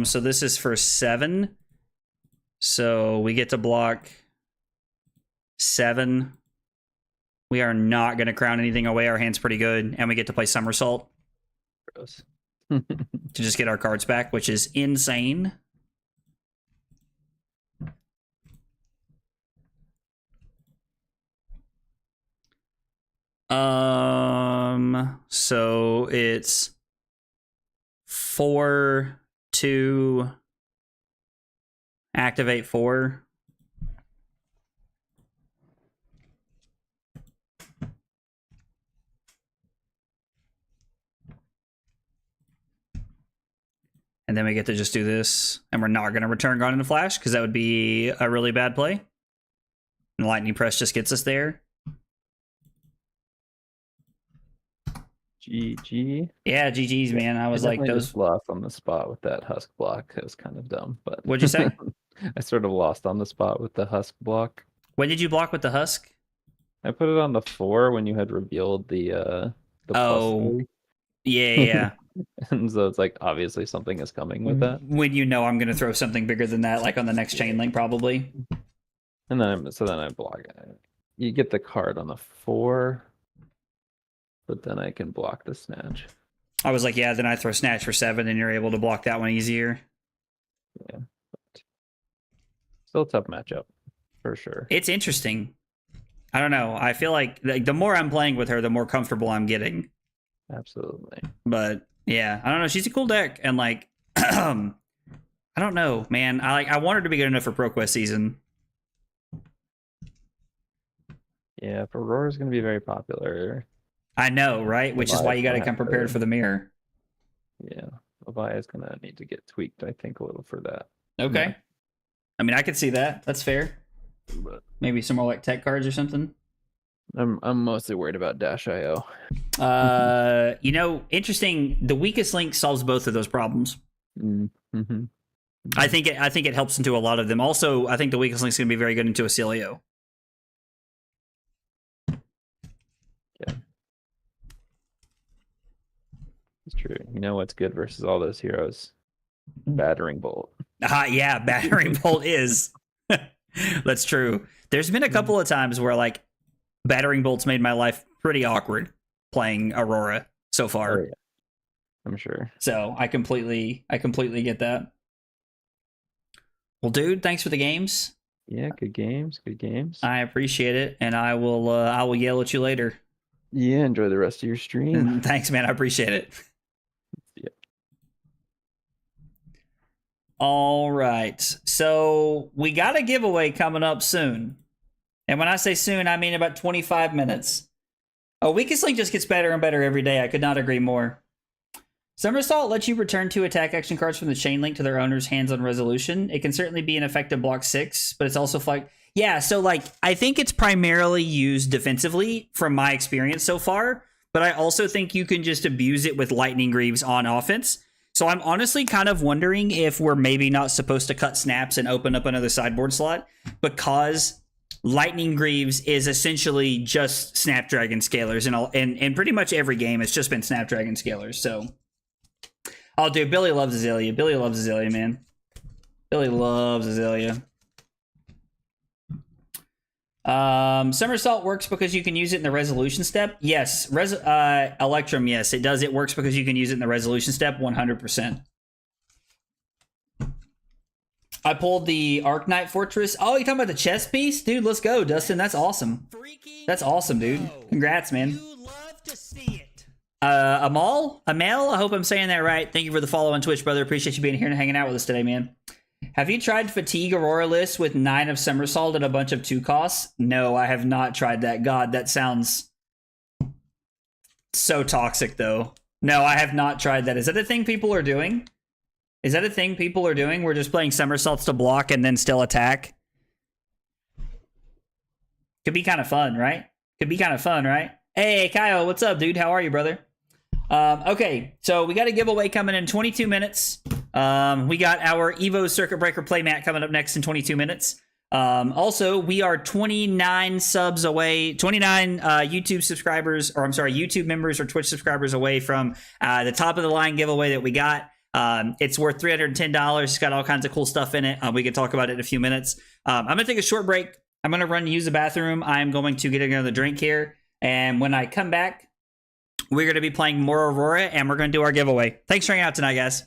So this is for 7. So we get to block 7. We are not going to crown anything away. Our hand's pretty good. And we get to play Somersault. Gross. To just get our cards back, which is insane. So it's 4 to activate 4. And then we get to just do this. And we're not going to return Gone in a Flash because that would be a really bad play. And Lightning Press just gets us there. GG. Yeah, GG's, man. I was like, those. Just lost on the spot with that Husk block. It was kind of dumb, but What'd you say? I sort of lost on the spot with the Husk block. When did you block with the Husk? I put it on the 4 when you had revealed the Oh, plus yeah. and so it's like obviously something is coming with that. When you know I'm going to throw something bigger than that, like on the next chain link, probably. And then I block it. You get the card on the 4, but then I can block the snatch. I was like, yeah, then I throw Snatch for 7 and you're able to block that one easier. Yeah. Still a tough matchup, for sure. It's interesting. I don't know. I feel like the more I'm playing with her, the more comfortable I'm getting. Absolutely. But yeah, I don't know. She's a cool deck, and like, I don't know, man. I want her to be good enough for ProQuest season. Yeah, if Aurora's going to be very popular. I know, right? Which is why you got to come prepared for the mirror. Yeah, Levia's going to need to get tweaked, I think, a little for that. Okay. Yeah. I mean, I could see that. That's fair. But Maybe some more like tech cards or something. I'm mostly worried about Dash.io. You know, interesting. The weakest link solves both of those problems. Mm-hmm. I think it helps into a lot of them. Also, I think the weakest link is going to be very good into Acilio. Yeah. It's true. You know what's good versus all those heroes? Battering Bolt. Yeah, Battering Bolt is. That's true. There's been a couple of times where like Battering Bolt's made my life pretty awkward playing Aurora so far. Oh, yeah. I'm sure. So I completely get that. Well, dude, thanks for the games. Yeah, good games. Good games. I appreciate it, and I will yell at you later. Yeah, enjoy the rest of your stream. Thanks, man. I appreciate it. Yeah. All right. So we got a giveaway coming up soon. And when I say soon, I mean about 25 minutes. Oh, Weakest Link just gets better and better every day. I could not agree more. Somersault lets you return 2 attack action cards from the chain link to their owner's hands on resolution. It can certainly be an effective block 6, but it's also like, yeah, so like, I think it's primarily used defensively from my experience so far, but I also think you can just abuse it with Lightning Greaves on offense. So I'm honestly kind of wondering if we're maybe not supposed to cut snaps and open up another sideboard slot, because Lightning Greaves is essentially just Snapdragon Scalers, and pretty much every game it's just been Snapdragon Scalers, so... Oh, dude, Billy loves Azalea. Billy loves Azalea, man. Billy loves Azalea. Somersault works because you can use it in the resolution step. Yes. Electrum, yes, it does. It works because you can use it in the resolution step 100%. I pulled the Arknight Fortress. Oh, you talking about the chess piece? Dude, let's go, Dustin. That's awesome. That's awesome, dude. Congrats, man. You love to see it. Amel, I hope I'm saying that right. Thank you for the follow on Twitch, brother. Appreciate you being here and hanging out with us today, man. Have you tried Fatigue Aurora list with 9 of Somersault and a bunch of 2 costs? No, I have not tried that. God, that sounds so toxic, though. No, I have not tried that. Is that a thing people are doing? Is that a thing people are doing? We're just playing Somersaults to block and then still attack? Could be kind of fun, right? Could be kind of fun, right? Hey, Kyle, what's up, dude? How are you, brother? Okay, so we got a giveaway coming in 22 minutes. We got our Evo Circuit Breaker playmat coming up next in 22 minutes. Also, we are 29 subs away, 29 YouTube subscribers, or I'm sorry, YouTube members or Twitch subscribers away from the top of the line giveaway that we got. It's worth $310. It's got all kinds of cool stuff in it. We can talk about it in a few minutes. I'm going to take a short break. I'm going to run to use the bathroom. I'm going to get another drink here. And when I come back, we're going to be playing more Aurora, and we're going to do our giveaway. Thanks for hanging out tonight, guys.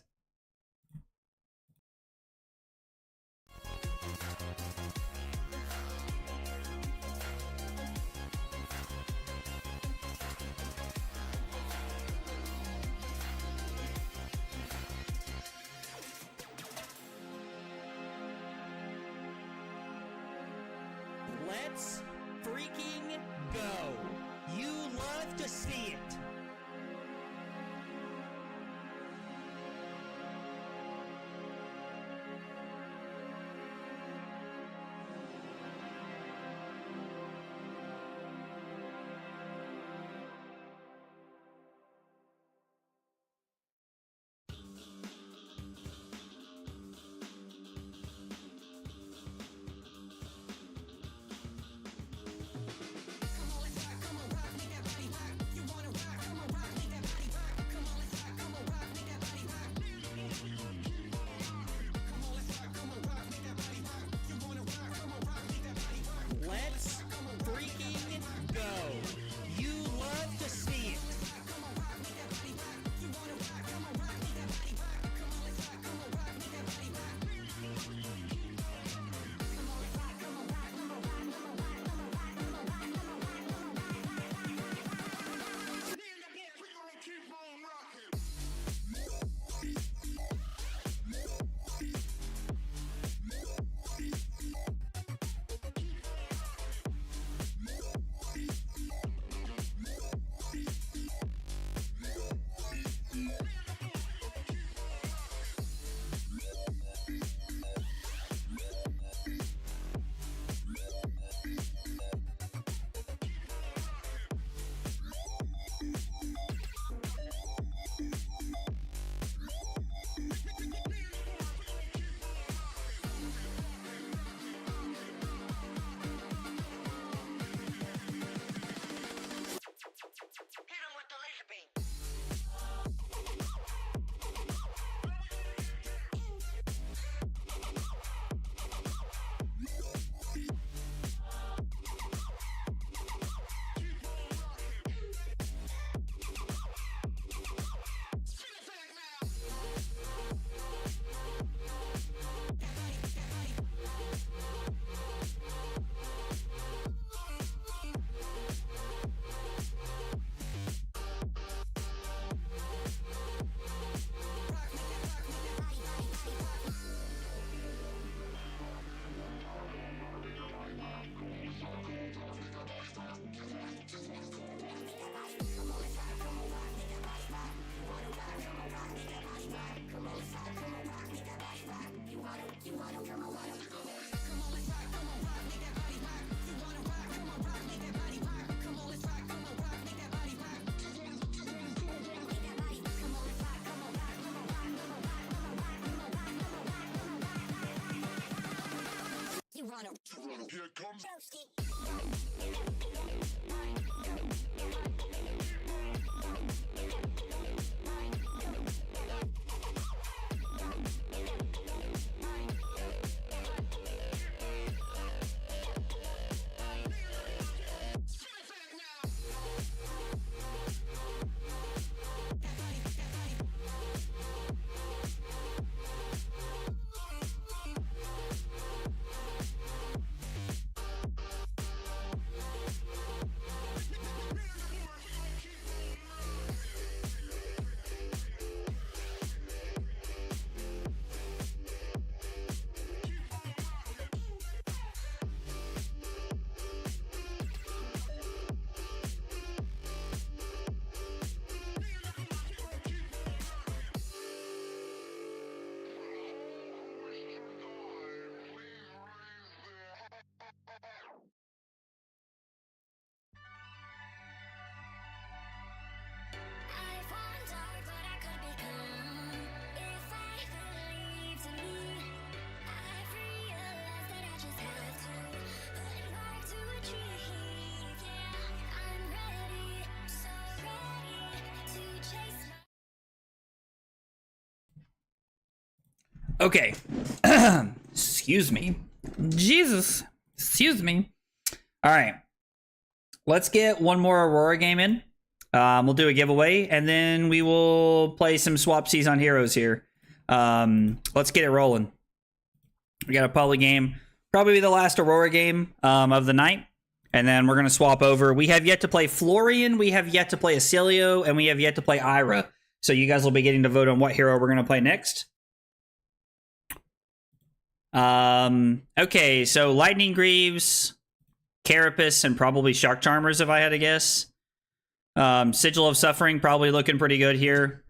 Let's freaking go. You love to see it. Okay. Excuse me. Jesus. Excuse me. All right. Let's get one more Aurora game in. We'll do a giveaway, and then we will play some swapsies on heroes here. Let's get it rolling. We got a poly game. Probably the last Aurora game of the night. And then we're going to swap over. We have yet to play Florian. We have yet to play Acilio. And we have yet to play Ira. So you guys will be getting to vote on what hero we're going to play next. Okay, so Lightning Greaves, Carapace, and probably Shock Charmers if I had to guess. Sigil of Suffering probably looking pretty good here.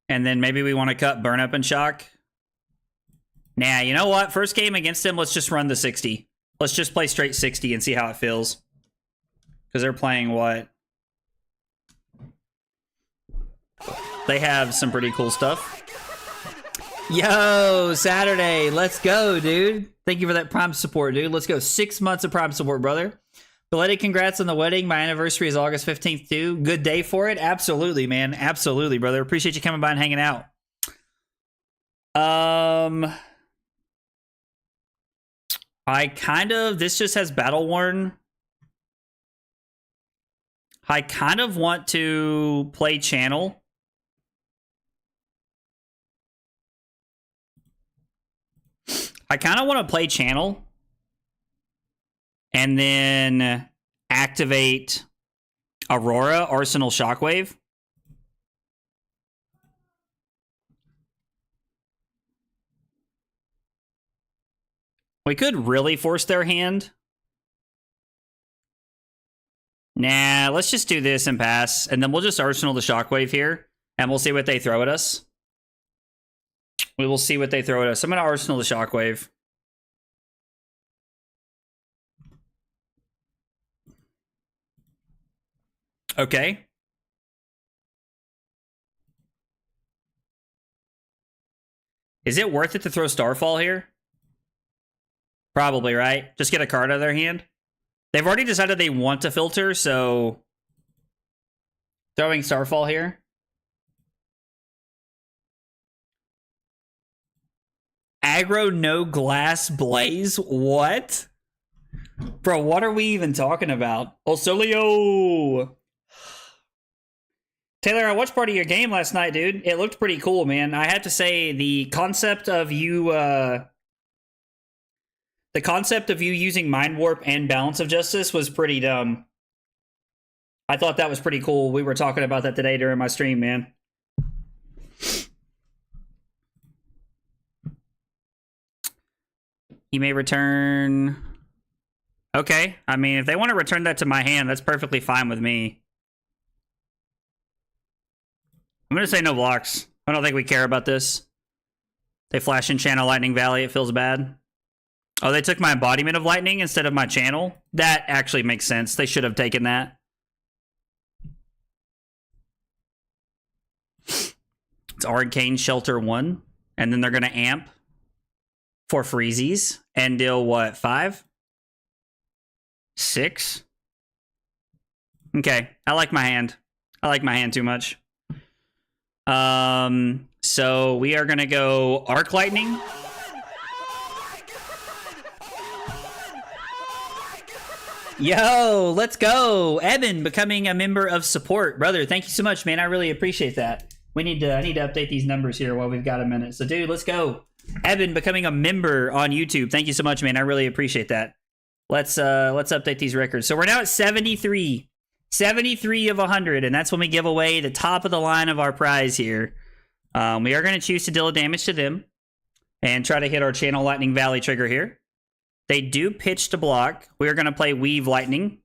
And then maybe we want to cut Burn Up and Shock. Nah, you know what? First game against him, let's just run the 60. Let's just play straight 60 and see how it feels. Because they're playing what? They have some pretty cool stuff. Yo, Saturday. Let's go, dude. Thank you for that Prime support, dude. Let's go. 6 months of Prime support, brother. Belated congrats on the wedding. My anniversary is August 15th, too. Good day for it. Absolutely, man. Absolutely, brother. Appreciate you coming by and hanging out. This just has Battle Worn. I kind of want to play Channel. I kind of want to play Channel and then activate Aurora, Arsenal, Shockwave. We could really force their hand. Nah, let's just do this and pass. And then we'll just Arsenal the Shockwave here. And we'll see what they throw at us. We will see what they throw at us. I'm going to Arsenal the Shockwave. Okay. Is it worth it to throw Starfall here? Probably, right? Just get a card out of their hand. They've already decided they want to filter, so throwing Starfall here. Aggro no glass blaze? What? Bro, what are we even talking about? Osolio! Taylor, I watched part of your game last night, dude. It looked pretty cool, man. I have to say, the concept of you using Mind Warp and Balance of Justice was pretty dumb. I thought that was pretty cool. We were talking about that today during my stream, man. You may return... Okay. I mean, if they want to return that to my hand, that's perfectly fine with me. I'm going to say no blocks. I don't think we care about this. They flash in Channel Lightning Valley. It feels bad. Oh, they took my embodiment of lightning instead of my channel? That actually makes sense. They should have taken that. It's Arcane Shelter 1. And then they're going to amp. for freezies and deal what? 5? 6? Okay, I like my hand. I like my hand too much. So we are gonna go Arc Lightning. Yo, let's go. Evan becoming a member of support. Brother, thank you so much, man. I really appreciate that. I need to update these numbers here while we've got a minute. So dude, let's go. Evan becoming a member on YouTube. Thank you so much, man. I really appreciate that. Let's update these records. So we're now at 73. 73 of 100, and that's when we give away the top of the line of our prize here. We are going to choose to deal damage to them and try to hit our Channel Lightning Valley trigger here. They do pitch to block. We are going to play Weave Lightning,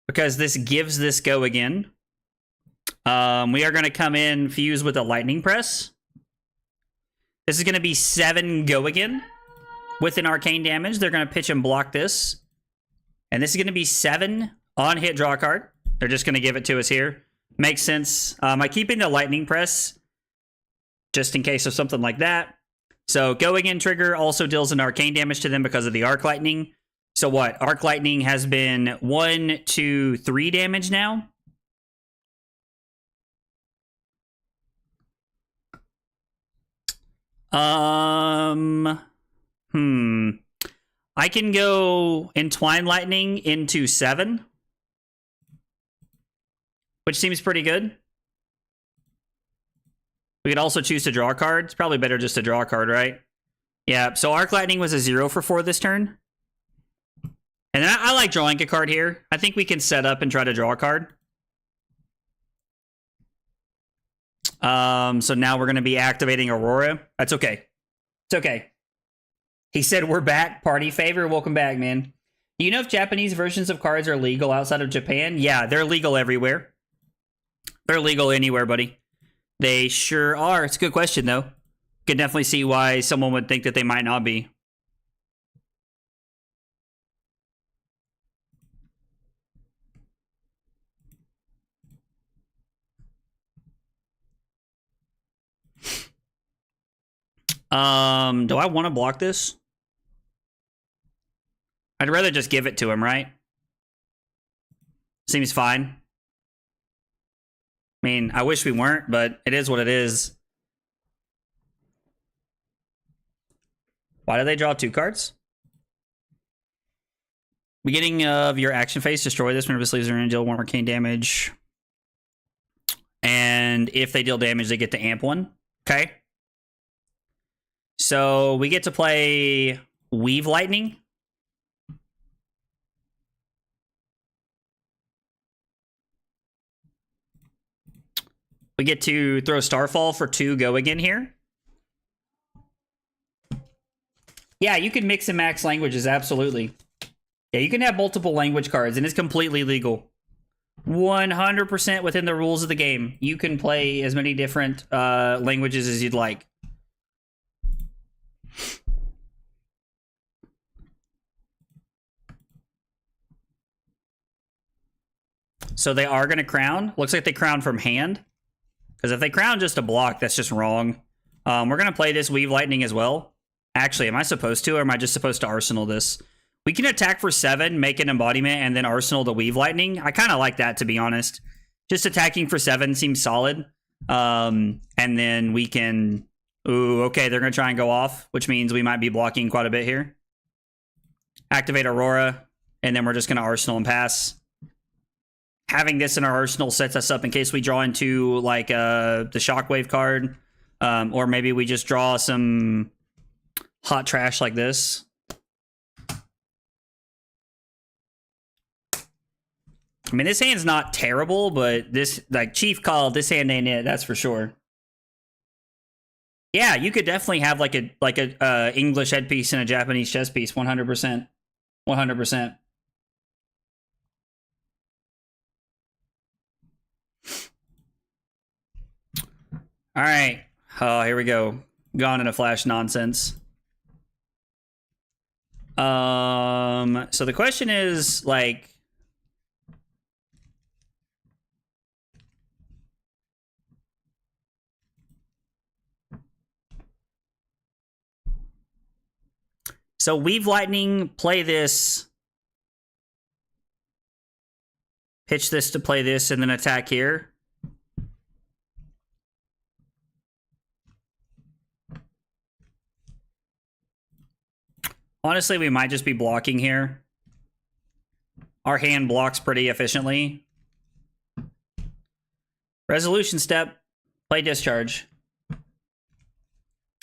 because this gives this go again. We are going to come in fuse with a Lightning Press. This is going to be 7 go again with an arcane damage. They're going to pitch and block this. And this is going to be 7 on hit draw card. They're just going to give it to us here. Makes sense. I'm keeping the Lightning Press just in case of something like that. So go again trigger also deals an arcane damage to them because of the Arc Lightning. So what? Arc Lightning has been 1, 2, 3 damage now. I can go Entwine Lightning into 7, which seems pretty good. We could also choose to draw a card. It's probably better just to draw a card, right? Yeah, so Arc Lightning was a 0 for 4 this turn. And I like drawing a card here. I think we can set up and try to draw a card. So now we're going to be activating Aurora. That's okay. It's okay. He said, we're back. Party favor. Welcome back, man. Do you know if Japanese versions of cards are legal outside of Japan? Yeah, they're legal everywhere. They're legal anywhere, buddy. They sure are. It's a good question, though. Could definitely see why someone would think that they might not be. Do I want to block this? I'd rather just give it to him, right? Seems fine. I mean, I wish we weren't, but it is what it is. Why do they draw 2 cards? Beginning of your action phase, destroy this whenever this leaves and deal 1 arcane damage. And if they deal damage, they get to amp 1. Okay. So we get to play Weave Lightning. We get to throw Starfall for 2 go again here. Yeah, you can mix and max languages, absolutely. Yeah, you can have multiple language cards, and it's completely legal. 100% within the rules of the game. You can play as many different languages as you'd like. So they are going to crown. Looks like they crown from hand. Because if they crown just a block, that's just wrong. We're going to play this Weave Lightning as well. Actually, am I supposed to, or am I just supposed to Arsenal this? We can attack for 7, make an embodiment, and then Arsenal the Weave Lightning. I kind of like that, to be honest. Just attacking for 7 seems solid. And then we can... Ooh, okay, they're going to try and go off, which means we might be blocking quite a bit here. Activate Aurora, and then we're just going to Arsenal and pass. Having this in our arsenal sets us up in case we draw into, like, the Shockwave card. Or maybe we just draw some hot trash like this. I mean, this hand's not terrible, but this, like, Chief called, this hand ain't it, that's for sure. Yeah, you could definitely have, like a English headpiece and a Japanese chess piece, 100%. 100%. All right. Oh, here we go. Gone in a flash nonsense. So the question is, like, So Weave Lightning, play this. Pitch this to play this, and then attack here. Honestly, we might just be blocking here. Our hand blocks pretty efficiently. Resolution step. Play discharge.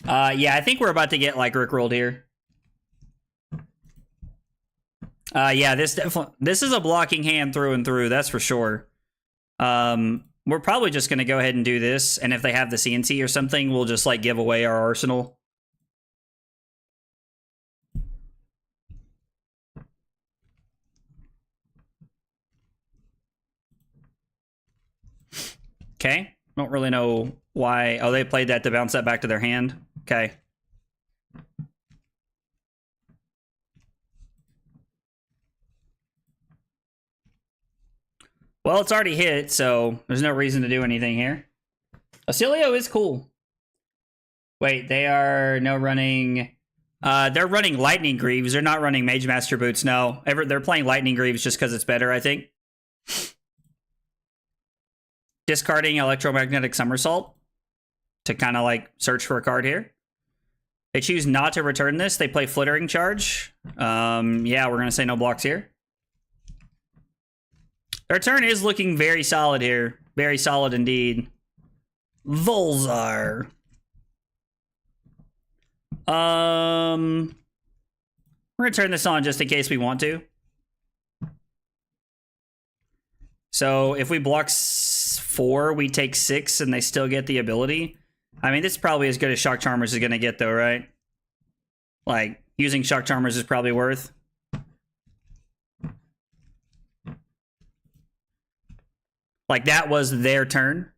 Yeah, I think we're about to get like rickrolled here. Yeah, this is a blocking hand through and through, that's for sure. We're probably just gonna go ahead and do this, and if they have the CNC or something, we'll just like give away our arsenal. Okay, don't really know why. Oh, they played that to bounce that back to their hand. Okay. Well, it's already hit, so there's no reason to do anything here. Auxilio is cool. Wait, they are no running... they're running Lightning Greaves. They're not running Mage Master Boots, no. They're playing Lightning Greaves just because it's better, I think. Discarding Electromagnetic Somersault to kind of like search for a card here. They choose not to return this. They play Flittering Charge. Yeah, we're going to say no blocks here. Their turn is looking very solid here. Very solid indeed. Volzar. We're going to turn this on just in case we want to. So if we block 4, we take 6, and they still get the ability. I mean, this is probably as good as Shock Charmers is going to get, though, right? Like, using Shock Charmers is probably worth. Like, that was their turn.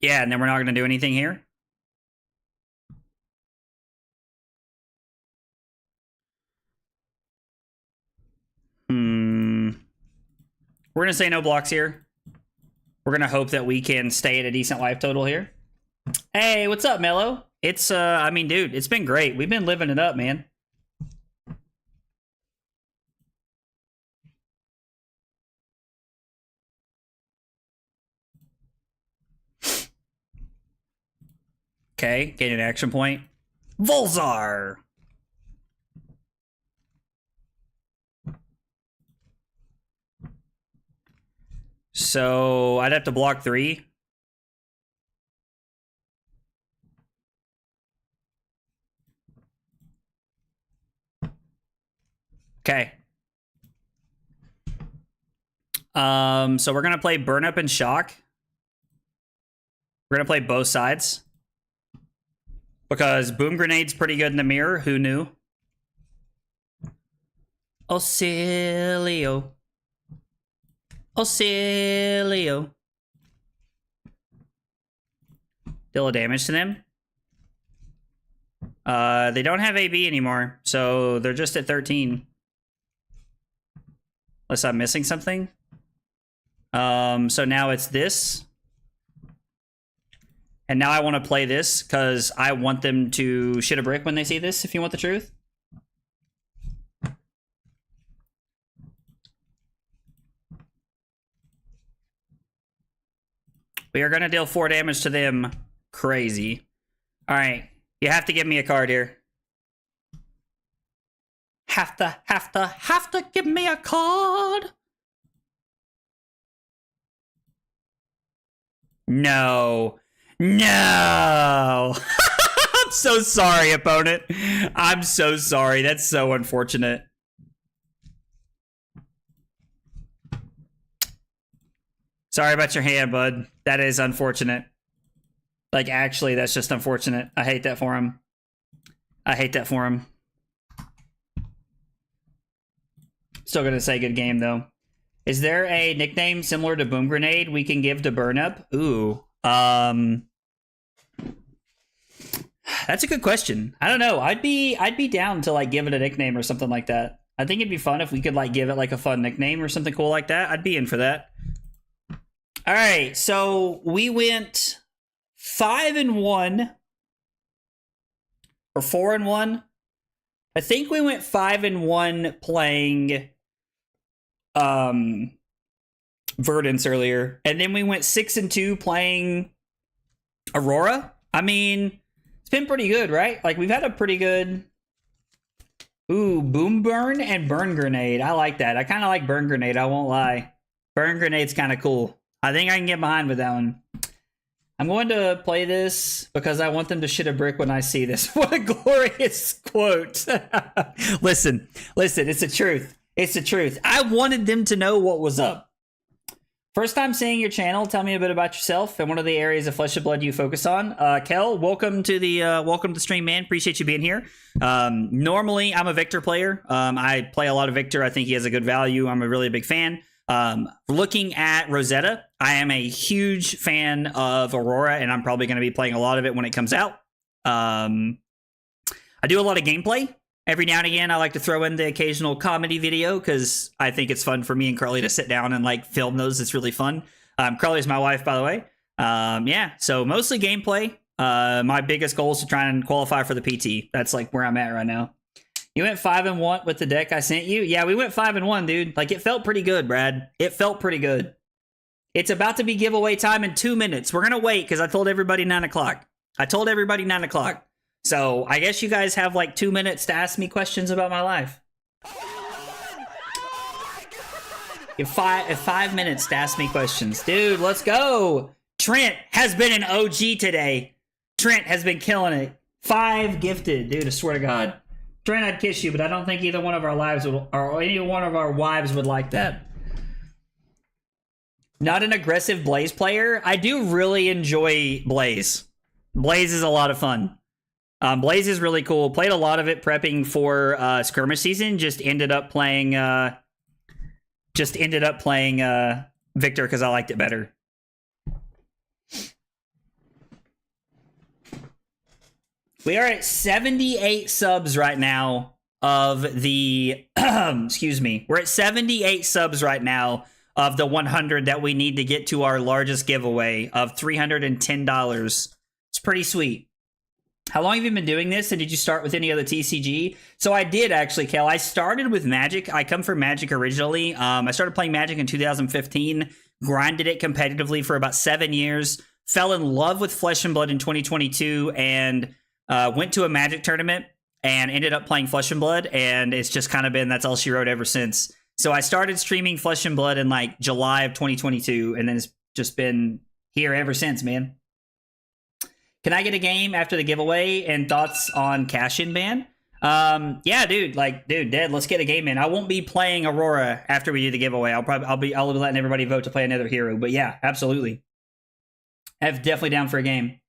Yeah, and then we're not going to do anything here. We're going to say no blocks here. We're going to hope that we can stay at a decent life total here. Hey, what's up, Mello? It's, I mean, dude, it's been great. We've been living it up, man. Okay, gain an action point. Volzar! So, I'd have to block 3. Okay. So we're gonna play Burn Up and Shock. We're gonna play both sides. Because Boom Grenade's pretty good in the mirror. Who knew? Auxilio. Auxilio. Deal a damage to them. They don't have AB anymore, so they're just at 13. Unless I'm missing something. So now it's this. And now I want to play this because I want them to shit a brick when they see this, if you want the truth. We are going to deal 4 damage to them. Crazy. All right. You have to give me a card here. Have to give me a card. No. No. I'm so sorry, opponent. I'm so sorry. That's so unfortunate. Sorry about your hand, bud. That is unfortunate. Like, actually, that's just unfortunate. I hate that for him. I hate that for him. Still gonna say good game, though. Is there a nickname similar to Boom Grenade we can give to Burn Up? Ooh. That's a good question. I don't know. I'd be down to like give it a nickname or something like that. I think it'd be fun if we could like give it like a fun nickname or something cool like that. I'd be in for that. All right, so we went 5-1 or 4-1. I think we went 5-1 playing Verdance earlier, and then we went 6-2 playing Aurora. I mean, it's been pretty good, right? Like, we've had a pretty good... Ooh, Boom Burn and Burn Grenade. I like that. I kind of like Burn Grenade, I won't lie. Burn Grenade's kind of cool. I think I can get behind with that one. I'm going to play this because I want them to shit a brick when I see this. What a glorious quote. Listen, it's the truth. It's the truth. I wanted them to know what was up. First time seeing your channel, tell me a bit about yourself and one of the areas of Flesh and Blood you focus on. Kel, welcome to the stream, man. Appreciate you being here. Normally, I'm a Victor player. I play a lot of Victor. I think he has a good value. I'm a really big fan. Looking at Rosetta, I am a huge fan of Aurora, and I'm probably going to be playing a lot of it when it comes out. I do a lot of gameplay. Every now and again, I like to throw in the occasional comedy video because I think it's fun for me and Carly to sit down and like film those. It's really fun. Carly's my wife, by the way. Yeah, so mostly gameplay. My biggest goal is to try and qualify for the PT. That's like where I'm at right now. You went 5-1 with the deck I sent you? Yeah, we went 5-1, dude. Like, it felt pretty good, Brad. It felt pretty good. It's about to be giveaway time in 2 minutes. We're going to wait because I told everybody 9 o'clock. So I guess you guys have like 2 minutes to ask me questions about my life. You have 5 minutes to ask me questions. Dude, let's go. Trent has been an OG today. Trent has been killing it. 5 gifted. Dude, I swear to God. Trent, I'd kiss you, but I don't think either one of our lives would, or any one of our wives would like that. Not an aggressive Blaze player. I do really enjoy Blaze. Blaze is a lot of fun. Blaze is really cool. Played a lot of it prepping for skirmish season. Just ended up playing Victor because I liked it better. We are at 78 subs right now of the excuse me. We're at 78 subs right now of the 100 that we need to get to our largest giveaway of $310. It's pretty sweet. How long have you been doing this, and did you start with any other TCG? So I did, actually, Kel. I started with Magic. I come from Magic originally. I started playing Magic in 2015, grinded it competitively for about 7 years, fell in love with Flesh and Blood in 2022, and went to a Magic tournament and ended up playing Flesh and Blood, and it's just kind of been that's all she wrote ever since. So I started streaming Flesh and Blood in like July of 2022, and then it's just been here ever since, man. Can I get a game after the giveaway and thoughts on cash-in ban? Yeah, dude. Like, dude, Dead, let's get a game in. I won't be playing Aurora after we do the giveaway. I'll be letting everybody vote to play another hero. But yeah, absolutely. I'm definitely down for a game.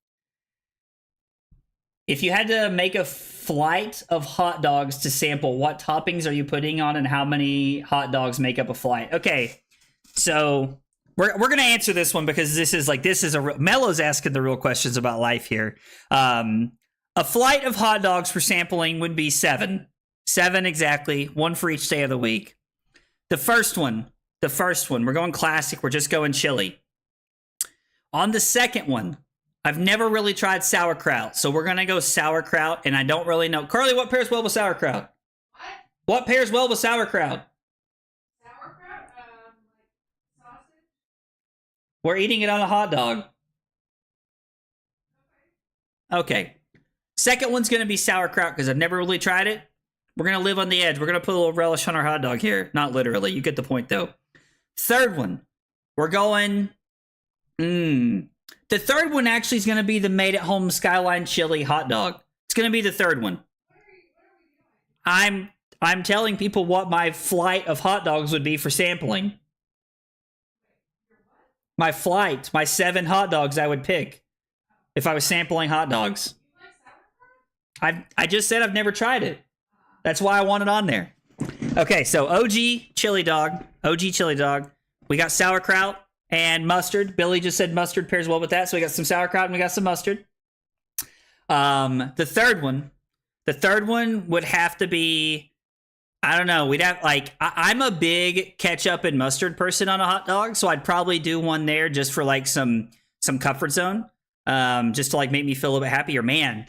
If you had to make a flight of hot dogs to sample, what toppings are you putting on, and how many hot dogs make up a flight? Okay, so we're gonna answer this one because this is Mello's asking the real questions about life here. A flight of hot dogs for sampling would be 7 exactly, 1 for each day of the week. The first one, we're going classic. We're just going chili. On the second one, I've never really tried sauerkraut, so we're gonna go sauerkraut, and I don't really know. Carly, what pairs well with sauerkraut? What pairs well with sauerkraut? Sauerkraut? Sausage? We're eating it on a hot dog. Okay. Second one's gonna be sauerkraut because I've never really tried it. We're gonna live on the edge. We're gonna put a little relish on our hot dog here. Not literally. You get the point, though. Third one, we're going... The third one actually is going to be the made-at-home Skyline Chili hot dog. It's going to be the third one. I'm telling people what my flight of hot dogs would be for sampling. My flight, my 7 hot dogs I would pick if I was sampling hot dogs. I just said I've never tried it. That's why I want it on there. Okay, so OG chili dog. We got sauerkraut and mustard. Billy just said mustard pairs well with that. So we got some sauerkraut and we got some mustard. The third one would have to be, I don't know. We'd have I'm a big ketchup and mustard person on a hot dog. So I'd probably do one there just for like some comfort zone. Just to like make me feel a little bit happier. Man,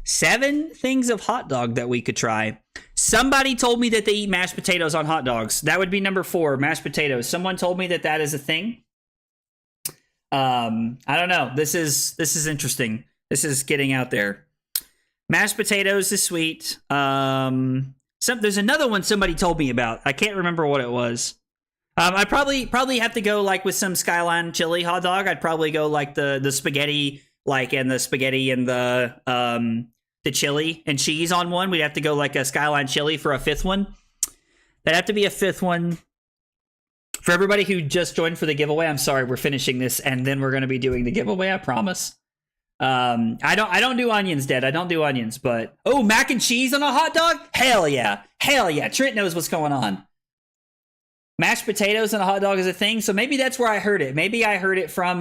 7 things of hot dog that we could try. Somebody told me that they eat mashed potatoes on hot dogs. That would be number 4, mashed potatoes. Someone told me that that is a thing. I don't know. This is interesting. This is getting out there. Mashed potatoes is sweet. There's another one somebody told me about. I can't remember what it was. I probably have to go like with some Skyline chili hot dog. I'd probably go like the spaghetti, like, and the spaghetti and the chili and cheese on one. We'd have to go like a Skyline chili for a 5th one. That'd have to be a 5th one. For everybody who just joined for the giveaway, I'm sorry, we're finishing this and then we're going to be doing the giveaway, I promise. I don't do onions, Dad. I don't do onions, but mac and cheese on a hot dog? Hell yeah. Hell yeah. Trent knows what's going on. Mashed potatoes on a hot dog is a thing, so maybe that's where I heard it. Maybe I heard it from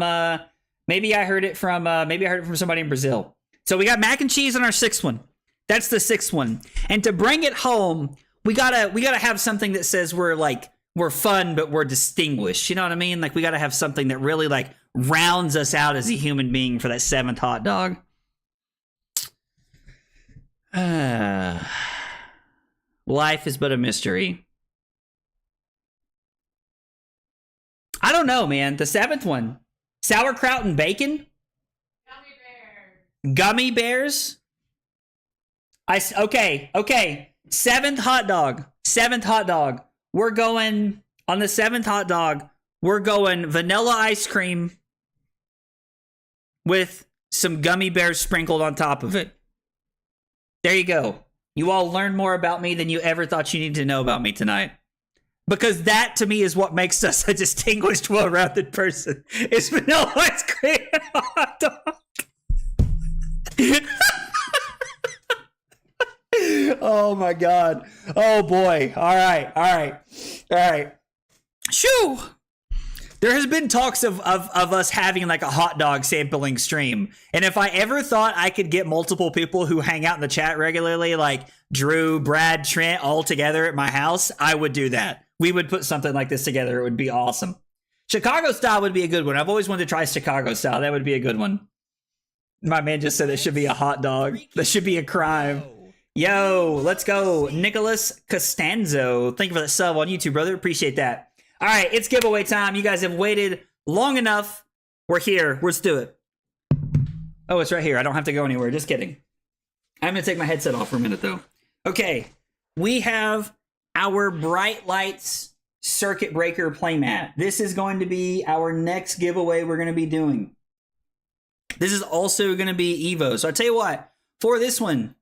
somebody in Brazil. So we got mac and cheese on our 6th one. That's the 6th one. And to bring it home, we gotta have something that says we're fun, but we're distinguished. You know what I mean? Like, we gotta have something that really like rounds us out as a human being for that 7th hot dog. Life is but a mystery. I don't know, man. The 7th one. Sauerkraut and bacon? Gummy bears? Okay. 7th hot dog. 7th hot dog. We're going, on the 7th hot dog, we're going vanilla ice cream with some gummy bears sprinkled on top of it. There you go. You all learned more about me than you ever thought you needed to know about me tonight. Because that, to me, is what makes us a distinguished, well-rounded person. It's vanilla ice cream and a hot dog. Oh, my God. Oh, boy. All right. Shoo! There has been talks of us having like a hot dog sampling stream. And if I ever thought I could get multiple people who hang out in the chat regularly, like Drew, Brad, Trent, all together at my house, I would do that. We would put something like this together. It would be awesome. Chicago style would be a good one. I've always wanted to try Chicago style. That would be a good one. My man just said it should be a hot dog. That should be a crime. Yo, let's go. Nicholas Costanzo. Thank you for the sub on YouTube, brother. Appreciate that. All right, it's giveaway time. You guys have waited long enough. We're here. Let's do it. Oh, it's right here. I don't have to go anywhere. Just kidding. I'm going to take my headset off for a minute, though. Okay, we have our Bright Lights Circuit Breaker playmat. This is going to be our next giveaway we're going to be doing. This is also going to be Evo. So I'll tell you what, for this one,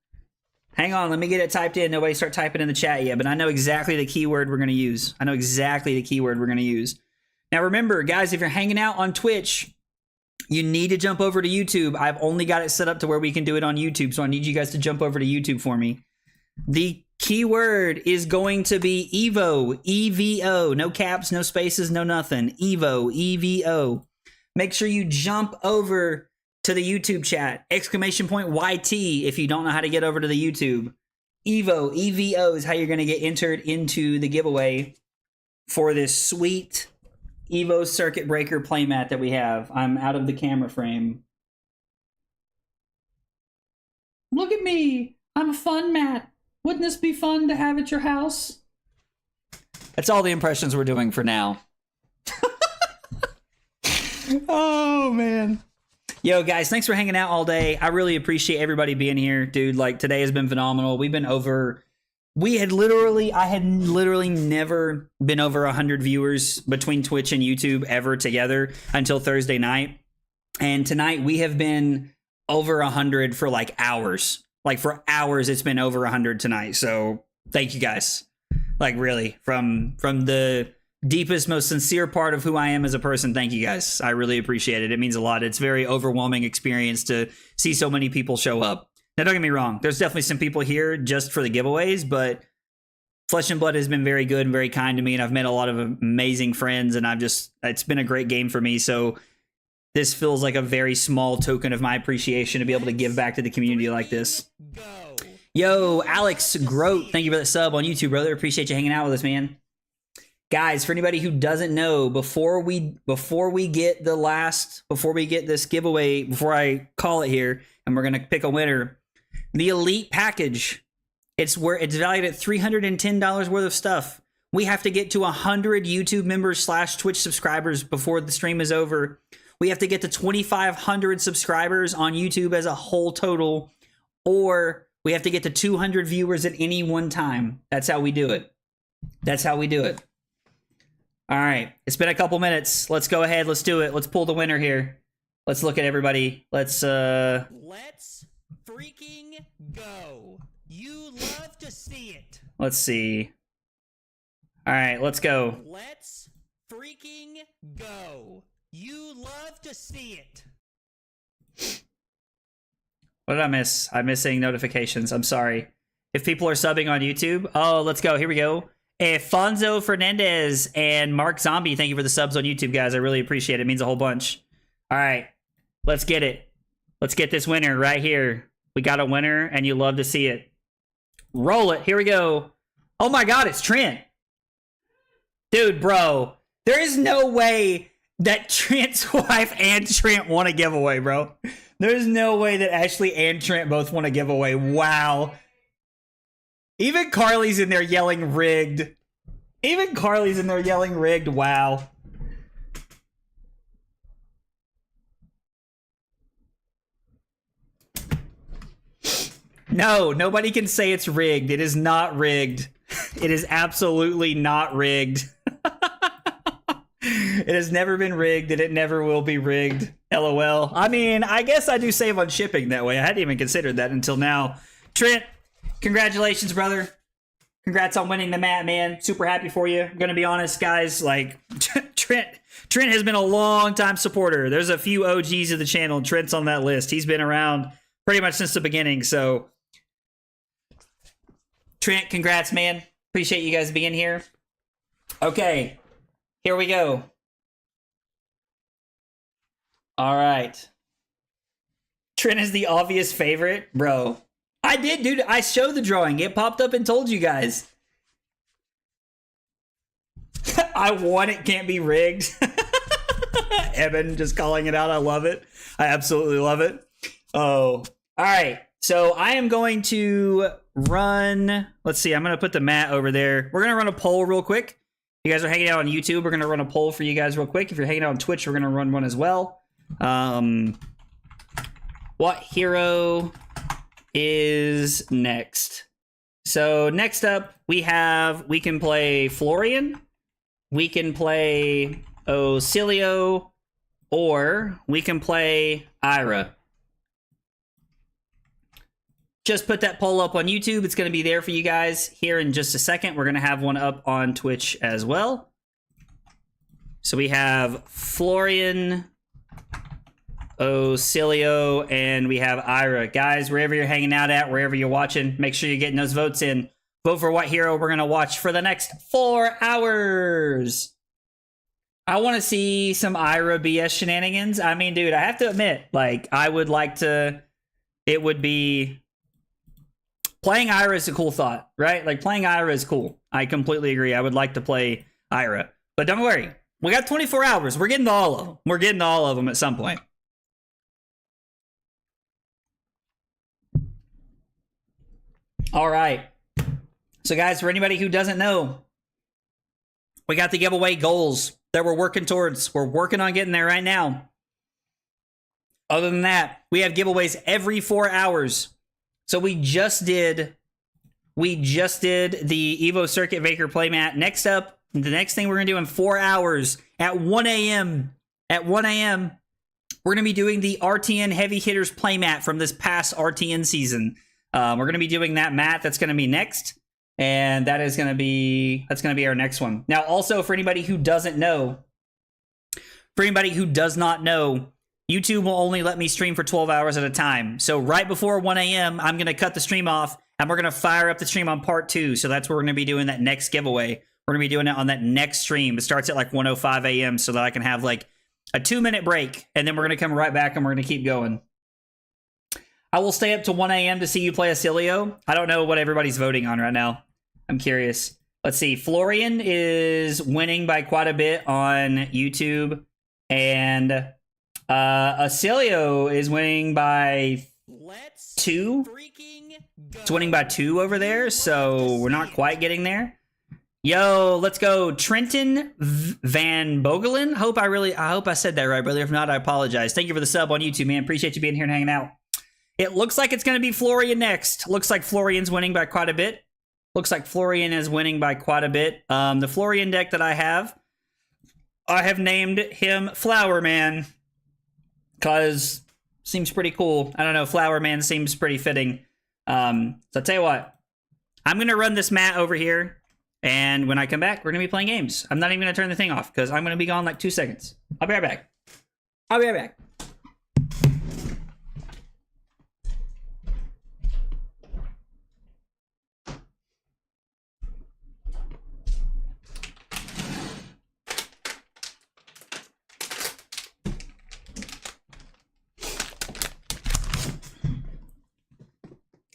hang on, let me get it typed in. Nobody start typing in the chat yet, but I know exactly the keyword we're going to use. Now remember, guys, if you're hanging out on Twitch, you need to jump over to YouTube. I've only got it set up to where we can do it on YouTube, so I need you guys to jump over to YouTube for me. The keyword is going to be Evo, EVO. No caps, no spaces, no nothing. Evo, EVO. Make sure you jump over to the YouTube chat. Exclamation point YT if you don't know how to get over to the YouTube. Evo, EVO is how you're going to get entered into the giveaway for this sweet Evo Circuit Breaker playmat that we have. I'm out of the camera frame. Look at me. I'm a fun mat. Wouldn't this be fun to have at your house? That's all the impressions we're doing for now. Oh, man. Yo, guys, thanks for hanging out all day. I really appreciate everybody being here, dude. Like, today has been phenomenal. I had literally never been over 100 viewers between Twitch and YouTube ever together until Thursday night. And tonight we have been over 100 for like hours. Like, for hours, it's been over 100 tonight. So thank you guys. Like, really, from the deepest, most sincere part of who I am as a person, thank you guys. I really appreciate it. It means a lot. It's a very overwhelming experience to see so many people show up. Now, don't get me wrong. There's definitely some people here just for the giveaways, but Flesh and Blood has been very good and very kind to me, and I've met a lot of amazing friends, and it's been a great game for me. So this feels like a very small token of my appreciation to be able to give back to the community like this. Yo, Alex Grote, thank you for the sub on YouTube, brother. Appreciate you hanging out with us, man. Guys, for anybody who doesn't know, before we get this giveaway, before I call it here, and we're gonna pick a winner, The Elite package. It's valued at $310 worth of stuff. We have to get to 100 YouTube members / Twitch subscribers before the stream is over. We have to get to 2,500 subscribers on YouTube as a whole total, or we have to get to 200 viewers at any one time. That's how we do it. That's how we do it. All right. It's been a couple minutes. Let's go ahead. Let's do it. Let's pull the winner here. Let's look at everybody. Let's freaking go. You love to see it. Let's see. All right, let's go. Let's freaking go. You love to see it. What did I miss? I'm missing notifications. I'm sorry. If people are subbing on YouTube. Oh, let's go. Here we go. Fonzo Fernandez and Mark Zombie, thank you for the subs on YouTube, guys. I really appreciate it. It means a whole bunch. All right, let's get it. Let's get this winner right here. We got a winner, and you love to see it. Roll it. Here we go. Oh my God, it's Trent. Dude, bro, there is no way that Trent's wife and Trent won a giveaway, bro. There's no way that Ashley and Trent both won a giveaway. Wow. Even Carly's in there yelling rigged. Even Carly's in there yelling rigged. Wow. No, nobody can say it's rigged. It is not rigged. It is absolutely not rigged. It has never been rigged, and it never will be rigged. LOL. I mean, I guess I do save on shipping that way. I hadn't even considered that until now. Trent, congratulations, brother. Congrats on winning the mat, man. Super happy for you. I'm gonna be honest, guys. Like, Trent has been a long time supporter. There's a few OGs of the channel. Trent's on that list. He's been around pretty much since the beginning. So, Trent, congrats, man. Appreciate you guys being here. Okay, here we go. All right. Trent is the obvious favorite, bro. I did, dude. I showed the drawing. It popped up and told you guys. I won. It can't be rigged. Evan just calling it out. I love it. I absolutely love it. Oh, all right. So I am going to run. Let's see. I'm going to put the mat over there. We're going to run a poll real quick. You guys are hanging out on YouTube. We're going to run a poll for you guys real quick. If you're hanging out on Twitch, we're going to run one as well. What hero is next? So next up, we can play Florian, we can play Ocilio, or we can play Ira. Just put that poll up on YouTube. It's going to be there for you guys here in just a second. We're going to have one up on Twitch as well. So we have Florian, Ocilio, and we have Ira. Guys, wherever you're hanging out at, wherever you're watching, make sure you're getting those votes in. Vote for what hero we're going to watch for the next 4 hours. I want to see some Ira BS shenanigans. I mean, dude, I have to admit, like, I would like to... It would be... Playing Ira is a cool thought, right? Like, playing Ira is cool. I completely agree. I would like to play Ira. But don't worry. We got 24 hours. We're getting to all of them. We're getting to all of them at some point. All right. So, guys, for anybody who doesn't know, we got the giveaway goals that we're working towards. We're working on getting there right now. Other than that, we have giveaways every 4 hours. So we just did the Evo Circuit Vaker playmat. Next up, the next thing we're going to do in 4 hours at 1 a.m. At 1 a.m., we're going to be doing the RTN Heavy Hitters playmat from this past RTN season. We're going to be doing that mat. That's going to be next. And that's going to be our next one. Now, also, for anybody who doesn't know, YouTube will only let me stream for 12 hours at a time. So right before 1 a.m., I'm going to cut the stream off, and we're going to fire up the stream on part 2. So that's where we're going to be doing that next giveaway. We're going to be doing it on that next stream. It starts at like 1:05 a.m. so that I can have like a 2-minute break, and then we're going to come right back, and we're going to keep going. I will stay up to 1 a.m. to see you play Ocilio. I don't know what everybody's voting on right now. I'm curious. Let's see. Florian is winning by quite a bit on YouTube, and Ocilio is winning by Let's 2. freaking go. It's winning by 2 over there, so we're not quite getting there. Yo, let's go, Trenton Van Bogelen. I hope I said that right, brother. If not, I apologize. Thank you for the sub on YouTube, man. Appreciate you being here and hanging out. It looks like it's going to be Florian next. Looks like Florian's winning by quite a bit. Looks like Florian is winning by quite a bit. The Florian deck that I have named him Flower Man, because seems pretty cool. I don't know, Flower Man seems pretty fitting. So I'll tell you what, I'm going to run this mat over here, and when I come back, we're going to be playing games. I'm not even going to turn the thing off, because I'm going to be gone like 2 seconds. I'll be right back. I'll be right back.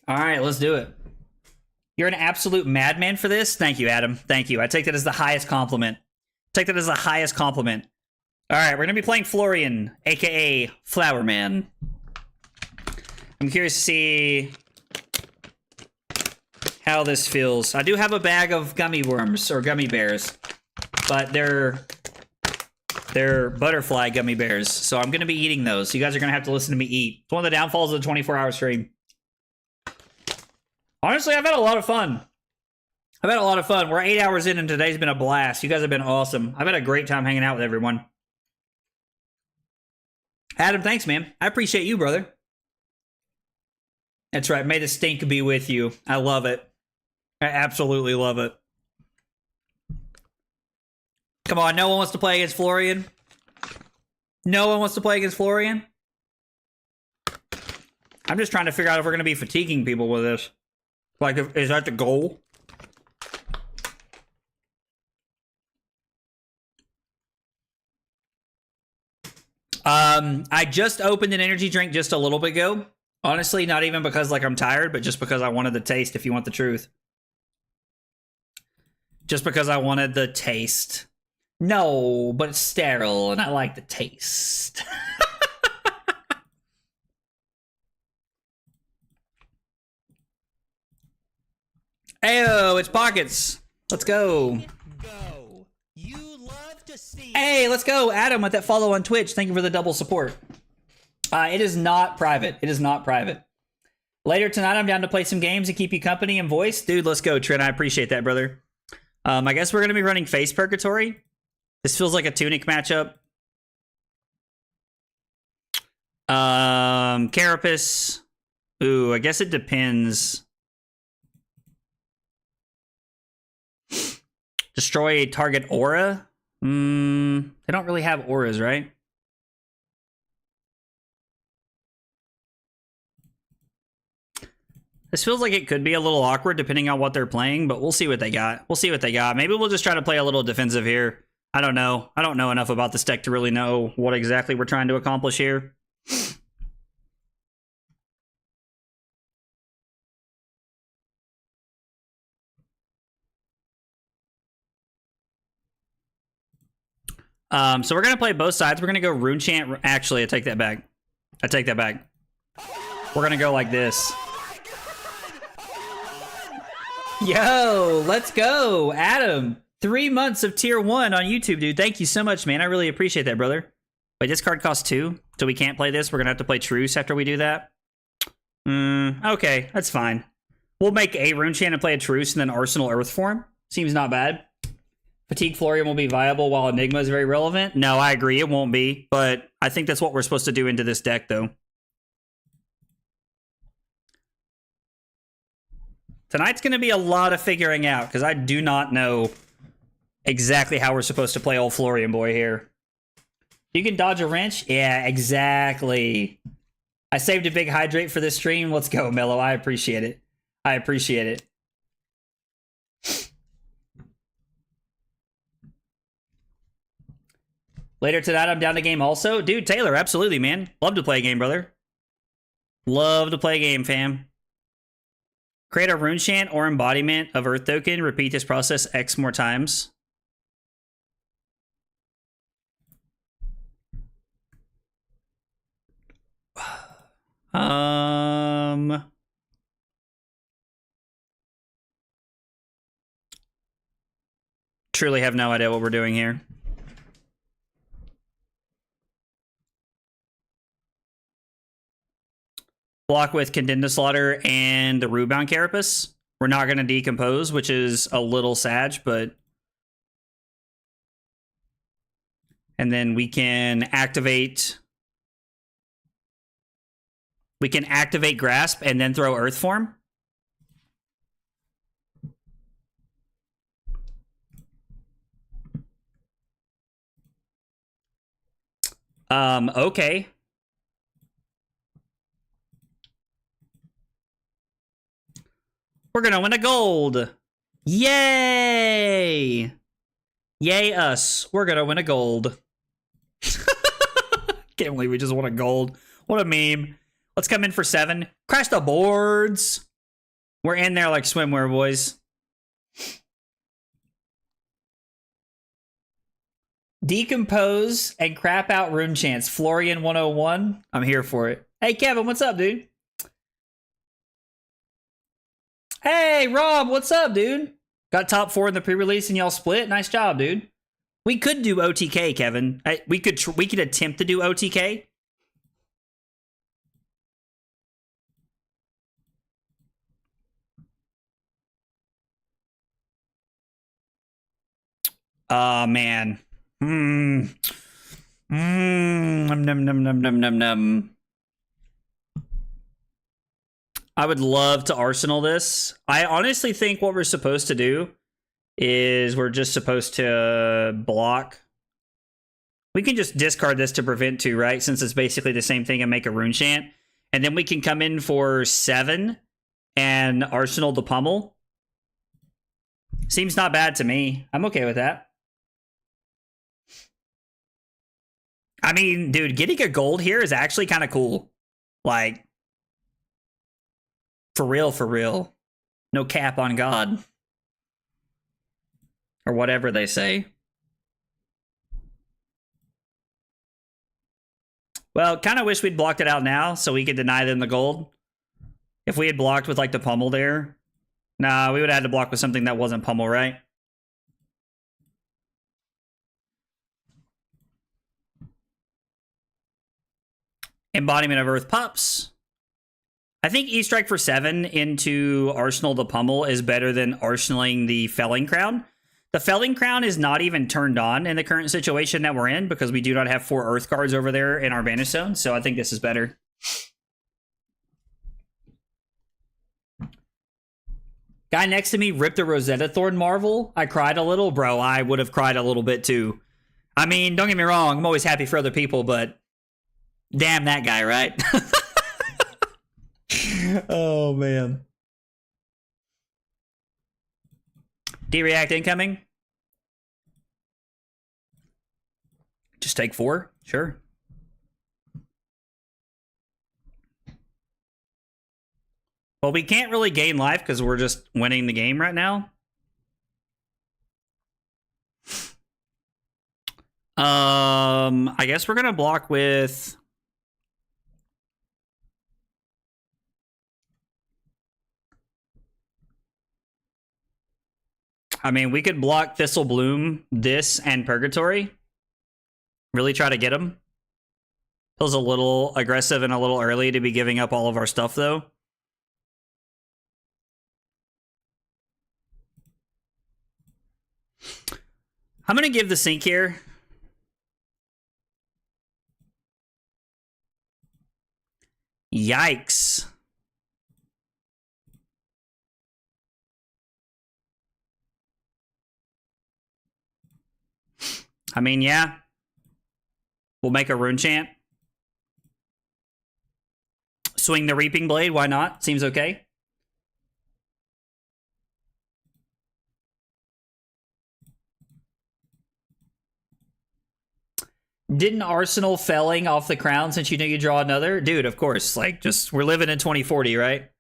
All right, let's do it. You're an absolute madman for this. Thank you, Adam. Thank you. I take that as the highest compliment. Take that as the highest compliment. All right, we're going to be playing Florian, a.k.a. Flower Man. I'm curious to see how this feels. I do have a bag of gummy worms, or gummy bears, but they're butterfly gummy bears, so I'm going to be eating those. You guys are going to have to listen to me eat. It's one of the downfalls of the 24-hour stream. Honestly, I've had a lot of fun. We're 8 hours in, and today's been a blast. You guys have been awesome. I've had a great time hanging out with everyone. Adam, thanks, man. I appreciate you, brother. That's right. May the stink be with you. I love it. I absolutely love it. Come on, no one wants to play against Florian? No one wants to play against Florian? I'm just trying to figure out if we're going to be fatiguing people with this. Like, is that the goal? I just opened an energy drink just a little bit ago. Honestly, not even because like I'm tired, but just because I wanted the taste, if you want the truth. Just because I wanted the taste. No, but it's sterile, and I like the taste. Ayo, it's Pockets. Let's go. Go. You love to see. Hey, let's go. Adam with that follow on Twitch. Thank you for the double support. It is not private. It is not private. Later tonight, I'm down to play some games and keep you company and voice. Dude, let's go, Trent. I appreciate that, brother. I guess we're going to be running Face Purgatory. This feels like a Tunic matchup. Carapace. Ooh, I guess it depends. Destroy target aura? They don't really have auras, right? This feels like it could be a little awkward depending on what they're playing, but we'll see what they got. We'll see what they got. Maybe we'll just try to play a little defensive here. I don't know. I don't know enough about this deck to really know what exactly we're trying to accomplish here. So we're going to play both sides. We're going to go Rune Chant. Actually, I take that back. We're going to go like this. Yo, let's go. Adam, 3 months of tier 1 on YouTube, dude. Thank you so much, man. I really appreciate that, brother. Wait, this card costs 2, so we can't play this. We're going to have to play Truce after we do that. Okay, that's fine. We'll make a Rune Chant and play a Truce and then Arsenal Earth Form. Seems not bad. Fatigue Florian will be viable while Enigma is very relevant. No, I agree. It won't be, but I think that's what we're supposed to do into this deck, though. Tonight's going to be a lot of figuring out, because I do not know exactly how we're supposed to play old Florian boy here. You can dodge a wrench? Yeah, exactly. I saved a big hydrate for this stream. Let's go, Mello. I appreciate it. I appreciate it. Later tonight, I'm down to game also. Dude, Taylor, absolutely, man. Love to play a game, brother. Love to play a game, fam. Create a Rune Chant or embodiment of Earth Token. Repeat this process X more times. truly have no idea what we're doing here. Block with Condemned Slaughter and the Rebound Carapace. We're not going to decompose, which is a little sad, but... And then we can activate... We can activate Grasp and then throw Earth Form. Okay. We're gonna win a gold. Yay! Yay us. We're gonna win a gold. Can't believe we just won a gold. What a meme. Let's come in for 7. Crash the boards. We're in there like swimwear, boys. Decompose and crap out rune chants. Florian 101. I'm here for it. Hey, Kevin, what's up, dude? Hey, Rob, what's up, dude? Got top 4 in the pre-release and y'all split. Nice job, dude. We could do OTK, Kevin. We could attempt to do OTK. Man. Num num num num num num num. I would love to Arsenal this. I honestly think what we're supposed to do is we're just supposed to block. We can just discard this to prevent 2, right? Since it's basically the same thing and make a rune chant. And then we can come in for 7 and Arsenal the pummel. Seems not bad to me. I'm okay with that. I mean, dude, getting a gold here is actually kind of cool. Like, for real, for real. No cap on God. Or whatever they say. Well, kind of wish we'd blocked it out now so we could deny them the gold. If we had blocked with, like, the pummel there. Nah, we would have had to block with something that wasn't pummel, right? Embodiment of Earth pops. I think E-Strike for 7 into Arsenal the Pummel is better than arsenaling the Felling Crown. The Felling Crown is not even turned on in the current situation that we're in because we do not have 4 Earth cards over there in our Banish Zone, so I think this is better. Guy next to me ripped a Rosetta Thorn Marvel. I cried a little. Bro, I would have cried a little bit too. I mean, don't get me wrong. I'm always happy for other people, but damn that guy, right? Oh, man. D-React incoming. Just take 4. Sure. Well, we can't really gain life because we're just winning the game right now. I guess we're going to block with... I mean, we could block Thistle Bloom, this, and Purgatory. Really try to get him. Feels a little aggressive and a little early to be giving up all of our stuff, though. I'm going to give the sync here. Yikes. I mean, yeah. We'll make a rune chant. Swing the Reaping Blade, why not? Seems okay. Didn't Arsenal felling off the crown since you know you draw another? Dude, of course. Like, just, we're living in 2040, right?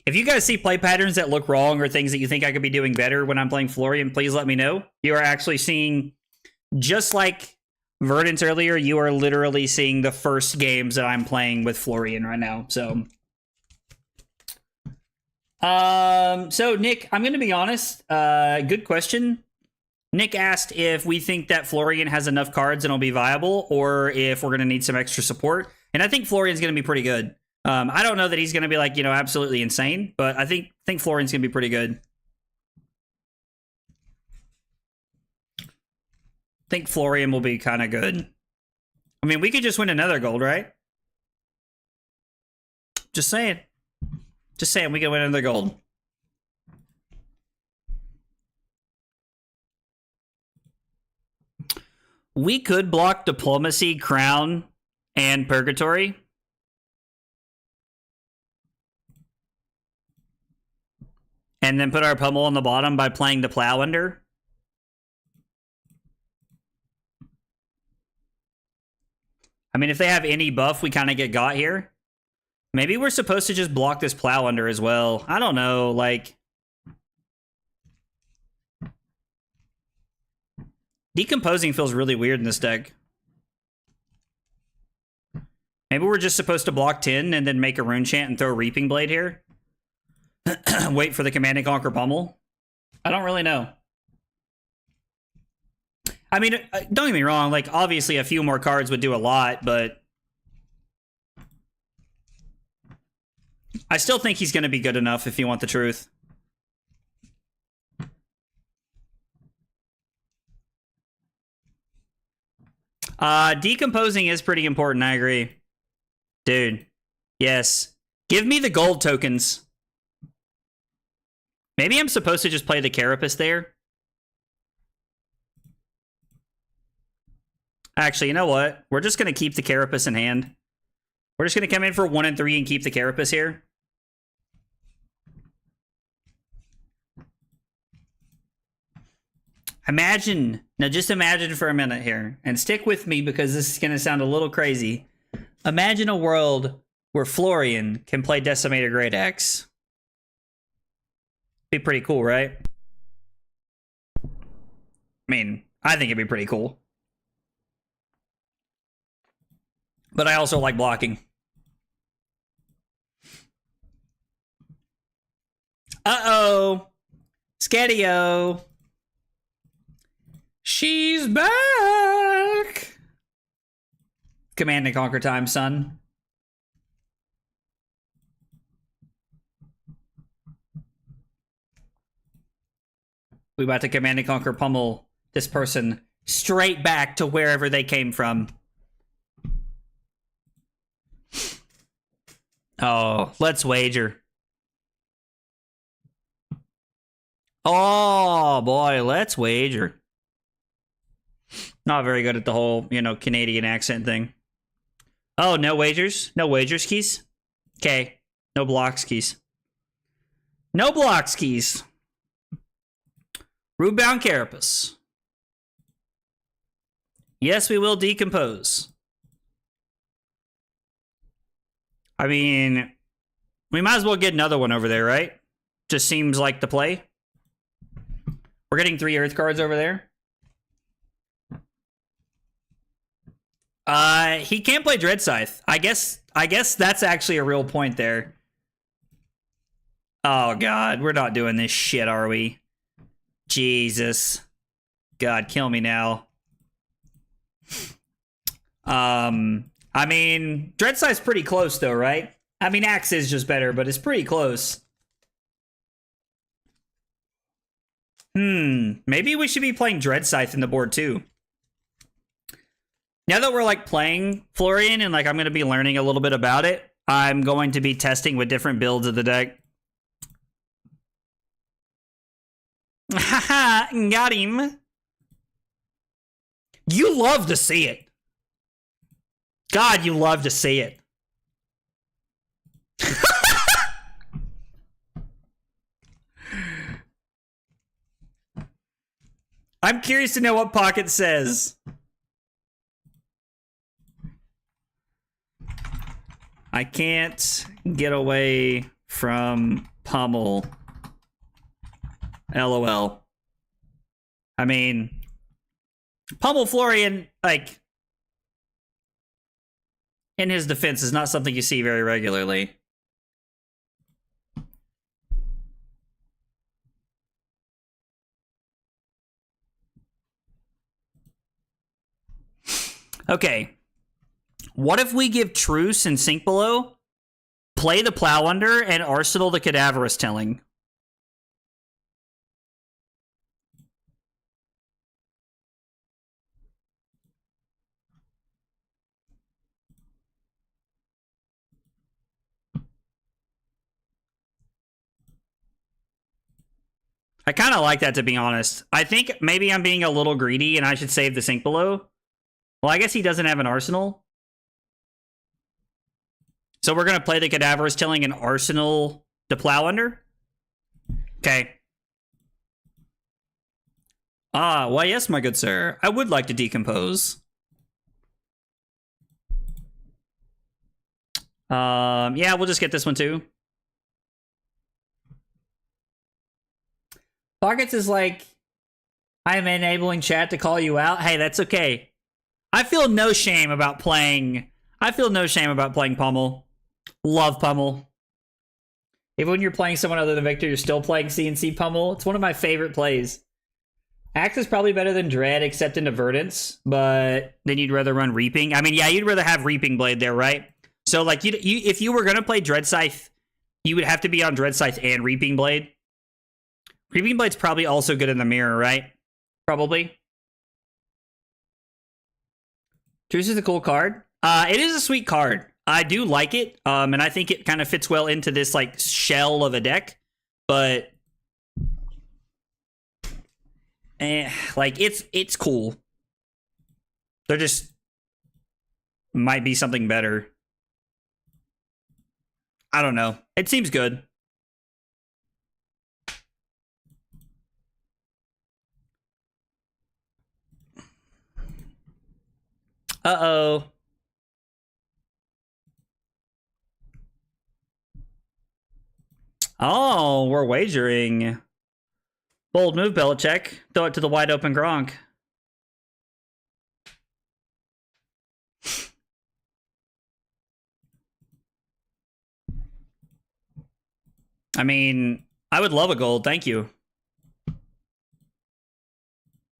If you guys see play patterns that look wrong or things that you think I could be doing better when I'm playing Florian, please let me know. You are actually seeing, just like Verdance earlier, you are literally seeing the first games that I'm playing with Florian right now. So Nick, I'm going to be honest. Good question. Nick asked if we think that Florian has enough cards and it'll be viable, or if we're going to need some extra support. And I think Florian's going to be pretty good. I don't know that he's going to be like, absolutely insane, but I think Florian's going to be pretty good. I think Florian will be kind of good. I mean, we could just win another gold, right? Just saying. Just saying, we could win another gold. We could block Diplomacy, Crown, and Purgatory. And then put our pummel on the bottom by playing the Plow under. I mean, if they have any buff, we kind of get got here. Maybe we're supposed to just block this Plow under as well. I don't know, like... Decomposing feels really weird in this deck. Maybe we're just supposed to block 10 and then make a Rune Chant and throw a Reaping Blade here. Wait for the Command and Conquer Pummel. I don't really know. I mean, don't get me wrong, like, obviously a few more cards would do a lot, but... I still think he's going to be good enough if you want the truth. Decomposing is pretty important, I agree. Dude, yes. Give me the gold tokens. Maybe I'm supposed to just play the Carapace there. Actually, you know what? We're just going to keep the Carapace in hand. We're just going to come in for 1 and 3 and keep the Carapace here. Imagine, now just imagine for a minute here, and stick with me because this is going to sound a little crazy. Imagine a world where Florian can play Decimator Great Axe. Be pretty cool, right? I mean, I think it'd be pretty cool. But I also like blocking. Uh-oh. Scadio. She's back. Command and Conquer time, son. We about to Command and Conquer pummel this person straight back to wherever they came from. Oh, let's wager. Oh, boy, let's wager. Not very good at the whole, Canadian accent thing. Oh, no wagers? No wagers keys? Okay. No blocks keys. No blocks keys. Rootbound Carapace. Yes, we will decompose. I mean, we might as well get another one over there, right? Just seems like the play. We're getting 3 Earth cards over there. He can't play Dread Scythe. I guess that's actually a real point there. Oh, God. We're not doing this shit, are we? Jesus. God, kill me now. I mean, Dread Scythe's pretty close, though, right? I mean, Axe is just better, but it's pretty close. Maybe we should be playing Dread Scythe in the board, too. Now that we're, playing Florian and, I'm going to be learning a little bit about it, I'm going to be testing with different builds of the deck. Haha, got him. You love to see it. God, you love to see it. I'm curious to know what Pocket says. I can't get away from pummel. LOL. I mean, pummel Florian, in his defense, is not something you see very regularly. Okay. What if we give Truce and Sink Below, play the Plow Under, and Arsenal the Cadaverous Telling? I kind of like that, to be honest. I think maybe I'm being a little greedy and I should save the Sink Below. Well, I guess he doesn't have an Arsenal. So we're going to play the Cadaverous Tilling and Arsenal to Plow Under? Okay. Ah, why yes, my good sir. I would like to decompose. Yeah, we'll just get this one too. Pockets is like, I am enabling chat to call you out. Hey, that's okay. I feel no shame about playing. Pummel. Love Pummel. Even when you're playing someone other than Victor, you're still playing CNC Pummel. It's one of my favorite plays. Axe is probably better than Dread, except into Verdance, but then you'd rather run Reaping. I mean, yeah, you'd rather have Reaping Blade there, right? So, like, if you were going to play Dread Scythe, you would have to be on Dread Scythe and Reaping Blade. Reaping Blade's probably also good in the mirror, right? Probably. Truce is a cool card. It is a sweet card. I do like it, and I think it kind of fits well into this, like, shell of a deck. But, like, it's cool. There just might be something better. I don't know. It seems good. Uh-oh. Oh, we're wagering. Bold move, Belichick. Throw it to the wide open Gronk. I mean, I would love a gold. Thank you.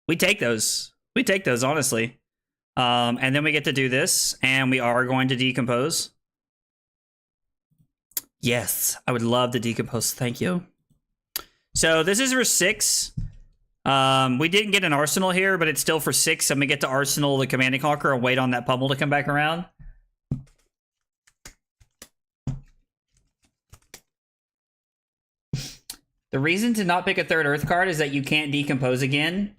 We take those. We take those, honestly. And then we get to do this, and we are going to decompose. Yes, I would love to decompose. Thank you. So this is for 6. We didn't get an Arsenal here, but it's still for 6. I'm going to get to Arsenal the Command and Conquer and wait on that Pummel to come back around. The reason to not pick a third Earth card is that you can't decompose again.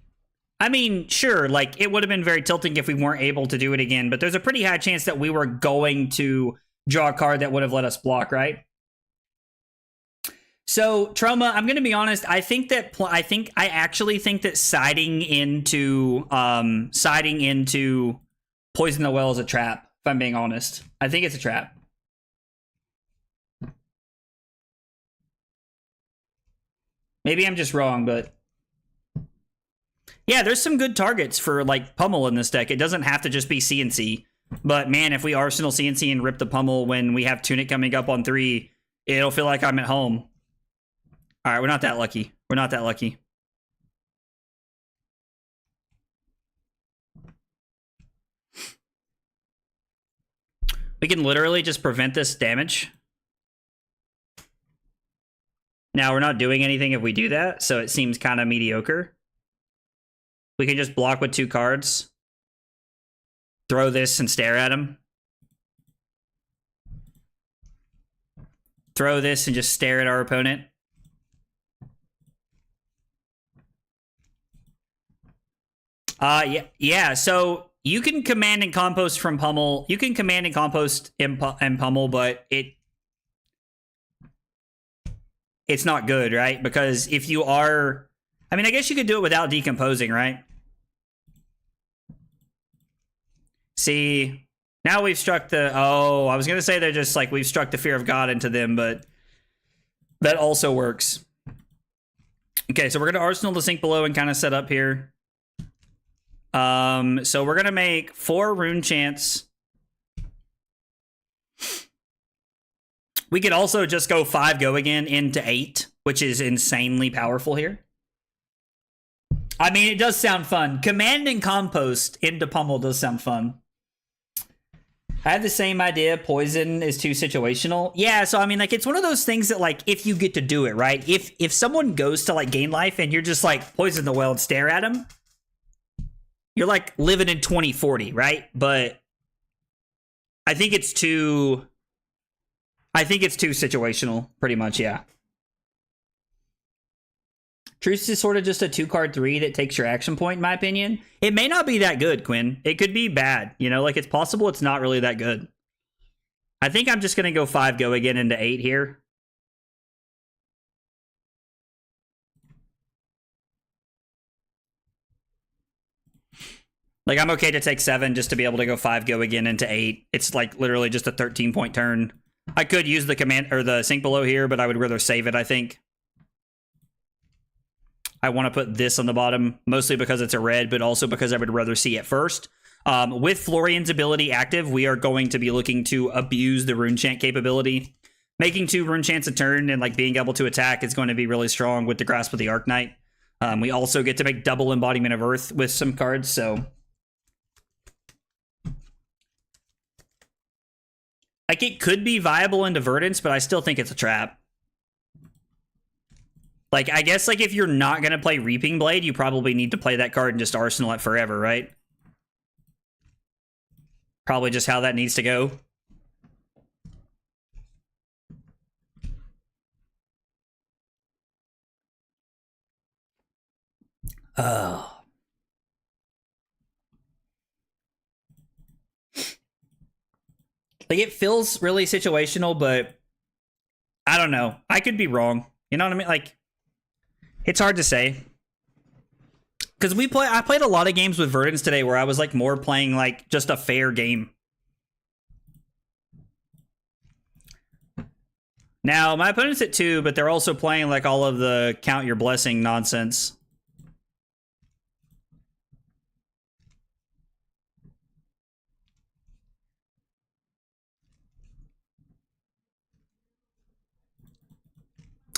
I mean, sure, like, it would have been very tilting if we weren't able to do it again, but there's a pretty high chance that we were going to draw a card that would have let us block, right? So, Trauma, I'm going to be honest, I actually think that siding into Poison the Well is a trap, if I'm being honest. I think it's a trap. Maybe I'm just wrong, but yeah, there's some good targets for, like, Pummel in this deck. It doesn't have to just be CNC. But, man, if we Arsenal CNC and rip the Pummel when we have Tunic coming up on 3, it'll feel like I'm at home. All right, we're not that lucky. We're not that lucky. We can literally just prevent this damage. Now, we're not doing anything if we do that, so it seems kind of mediocre. We can just block with 2 cards. Throw this and stare at him. Throw this and just stare at our opponent. Yeah, so you can command and compost from Pummel. You can command and compost in Pummel, but it's not good, right? Because if you are... I mean, I guess you could do it without decomposing, right? See, now we've struck the... Oh, I was going to say they're just like, we've struck the Fear of God into them, but that also works. Okay, so we're going to Arsenal the Sink Below and kind of set up here. So we're going to make 4 Rune Chants. We could also just go 5 go again into 8, which is insanely powerful here. I mean, it does sound fun. Command and Compost into Pummel does sound fun. I had the same idea. Poison is too situational. Yeah, so I mean, like, it's one of those things that, like, if you get to do it, right? If someone goes to, like, gain life and you're just, like, poison the well and stare at him, you're, like, living in 2040, right? But I think it's too situational, pretty much, yeah. Truce is sort of just a 2-card 3 that takes your action point, in my opinion. It may not be that good, Quinn. It could be bad. You know, like, it's possible it's not really that good. I think I'm just going to go 5 go again into 8 here. Like, I'm okay to take 7 just to be able to go 5 go again into 8. It's, like, literally just a 13-point turn. I could use the command or the sink below here, but I would rather save it, I think. I want to put this on the bottom, mostly because it's a red, but also because I would rather see it first. With Florian's ability active, we are going to be looking to abuse the rune chant capability. Making 2 rune chants a turn and, like, being able to attack is going to be really strong with the Grasp of the Arknight. We also get to make double Embodiment of Earth with some cards, so... Like, it could be viable into Verdance, but I still think it's a trap. Like, I guess, like, if you're not going to play Reaping Blade, you probably need to play that card and just arsenal it forever, right? Probably just how that needs to go. Oh. Like, it feels really situational, but I don't know. I could be wrong. You know what I mean? Like, it's hard to say. Because I played a lot of games with Verdance today where I was, like, more playing, like, just a fair game. Now, my opponent's at 2, but they're also playing, like, all of the count your blessing nonsense.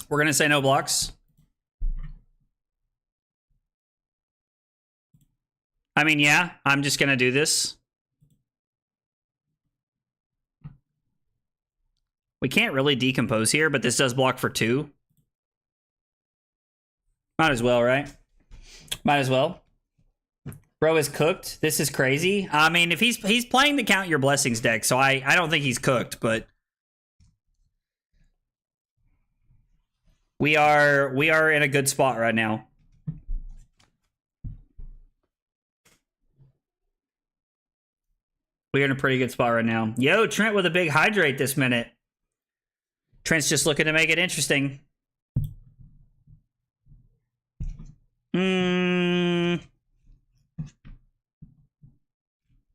We're going to say no blocks. I mean, yeah, I'm just going to do this. We can't really decompose here, but this does block for 2. Might as well, right? Might as well. Bro is cooked. This is crazy. I mean, if he's playing the Count Your Blessings deck, so I don't think he's cooked, but we are in a good spot right now. We're in a pretty good spot right now. Yo, Trent with a big hydrate this minute. Trent's just looking to make it interesting.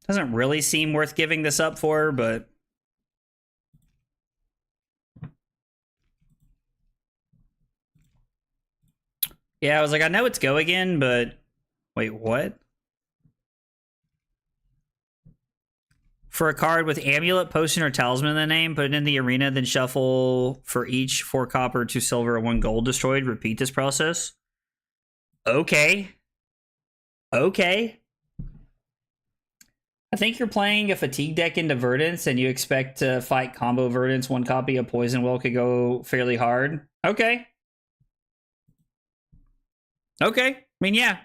Doesn't really seem worth giving this up for, but... Yeah, I was like, I know it's go again, but... Wait, what? For a card with Amulet, Potion, or Talisman in the name, put it in the arena, then shuffle for each 4 copper, 2 silver, 1 gold destroyed. Repeat this process. Okay. Okay. I think you're playing a Fatigue deck into Verdance, and you expect to fight combo Verdance. 1 copy of Poison Well could go fairly hard. Okay. Okay. I mean, yeah.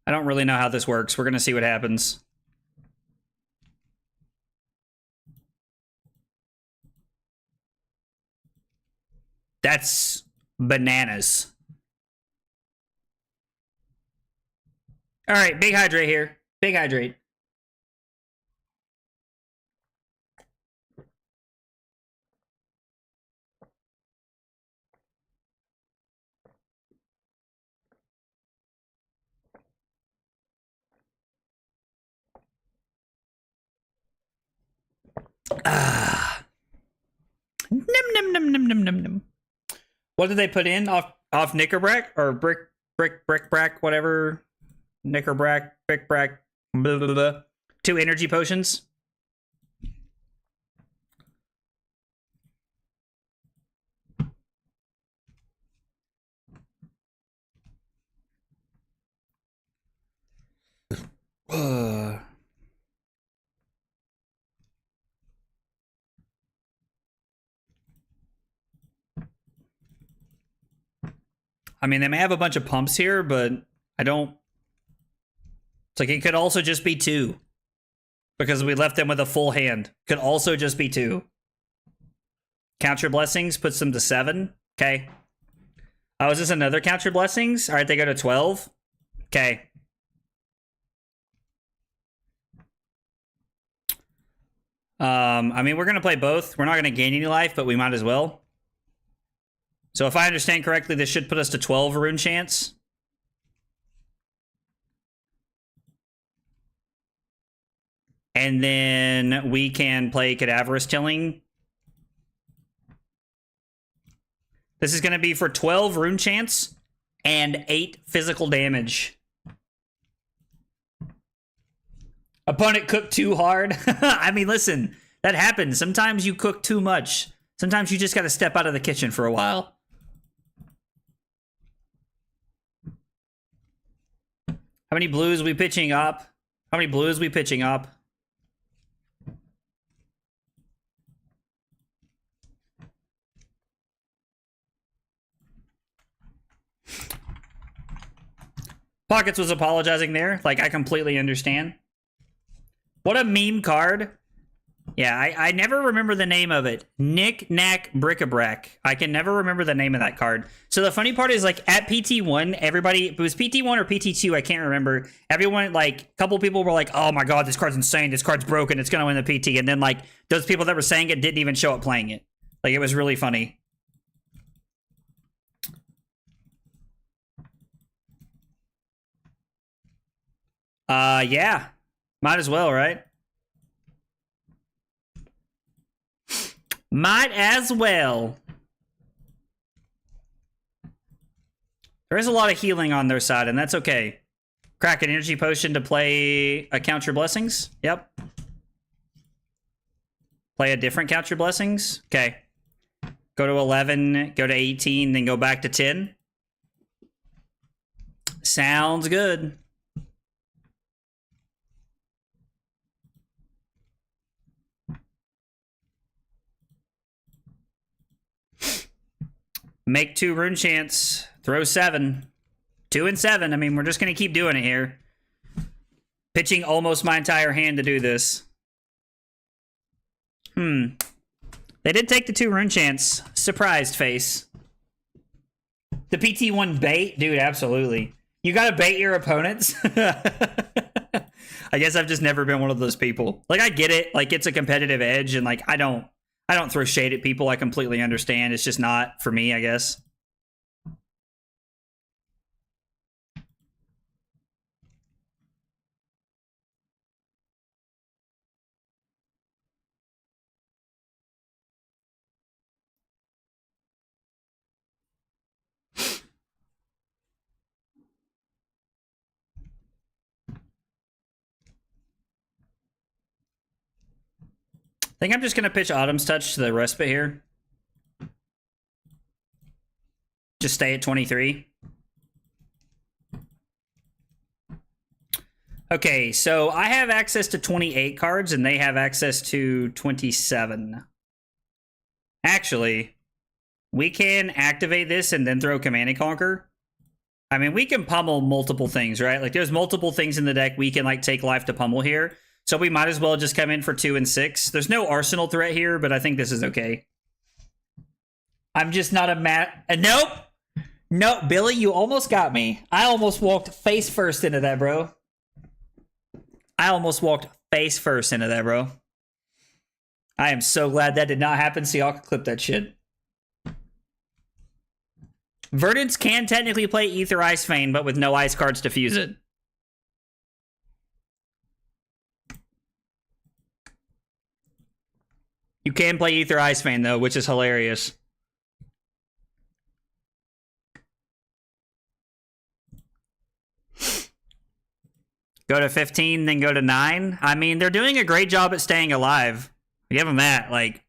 I don't really know how this works. We're going to see what happens. That's bananas. All right, big hydrate here. Big hydrate. Ah. Nim, nim, nim, nim, nim, nim, nim. What did they put in off Knickerbrack or brick, whatever? Knickerbrack, brick, blah, blah, blah. 2 energy potions. I mean, they may have a bunch of pumps here, but I don't... It's like it could also just be 2. Because we left them with a full hand. Could also just be 2. Count your blessings, puts them to 7. Okay. Oh, is this another count your blessings? Alright, they go to 12. Okay. I mean, we're going to play both. We're not going to gain any life, but we might as well. So if I understand correctly, this should put us to 12 rune chance. And then we can play Cadaverous Tilling. This is going to be for 12 rune chance and 8 physical damage. Opponent cooked too hard. I mean, listen, that happens. Sometimes you cook too much. Sometimes you just got to step out of the kitchen for a while. How many blues are we pitching up? How many blues are we pitching up? Pockets was apologizing there. Like, I completely understand. What a meme card. Yeah, I never remember the name of it. Knick Knack Bric-a-Brac. I can never remember the name of that card. So the funny part is, like, at PT1, everybody, it was PT1 or PT2, I can't remember. Everyone, like, a couple people were like, oh my god, this card's insane, this card's broken, it's gonna win the PT. And then, like, those people that were saying it didn't even show up playing it. Like, it was really funny. Yeah. Might as well, right? Might as well. There is a lot of healing on their side, and that's okay. Crack an energy potion to play a Count Your Blessings. Yep. Play a different Count Your Blessings. Okay. Go to 11, go to 18, then go back to 10. Sounds good. Make 2 rune chance. Throw 7. 2 and 7. I mean, we're just going to keep doing it here. Pitching almost my entire hand to do this. They did take the 2 rune chance. Surprised face. The PT1 bait? Dude, absolutely. You gotta bait your opponents? I guess I've just never been one of those people. Like, I get it. Like, it's a competitive edge, and, like, I don't throw shade at people. I completely understand. It's just not for me, I guess. I think I'm just going to pitch Autumn's Touch to the Respite here. Just stay at 23. Okay, so I have access to 28 cards, and they have access to 27. Actually, we can activate this and then throw Command and Conquer. I mean, we can pummel multiple things, right? Like, there's multiple things in the deck we can, like, take life to pummel here. So we might as well just come in for 2 and 6. There's no arsenal threat here, but I think this is okay. I'm just not a nope. Nope, Billy, you almost got me. I almost walked face first into that, bro. I am so glad that did not happen, so y'all can clip that shit. Verdance can technically play Ether Ice Vein, but with no ice cards to fuse it. You can play Ether Ice Vein, though, which is hilarious. Go to 15, then go to 9. I mean, they're doing a great job at staying alive. Give them that. Like,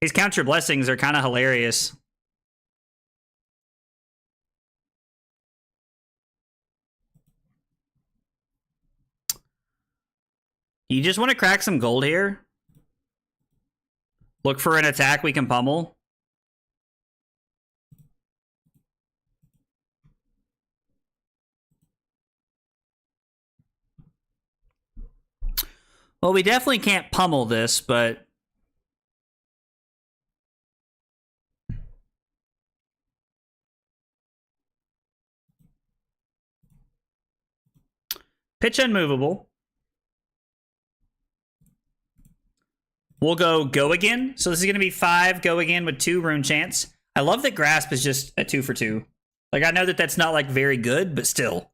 these Count Your Blessings are kind of hilarious. You just want to crack some gold here? Look for an attack we can pummel. Well, we definitely can't pummel this, but... Pitch unmovable. We'll go again. So this is going to be 5 go again with 2 rune chance. I love that Grasp is just a 2 for 2. Like, I know that that's not, like, very good, but still.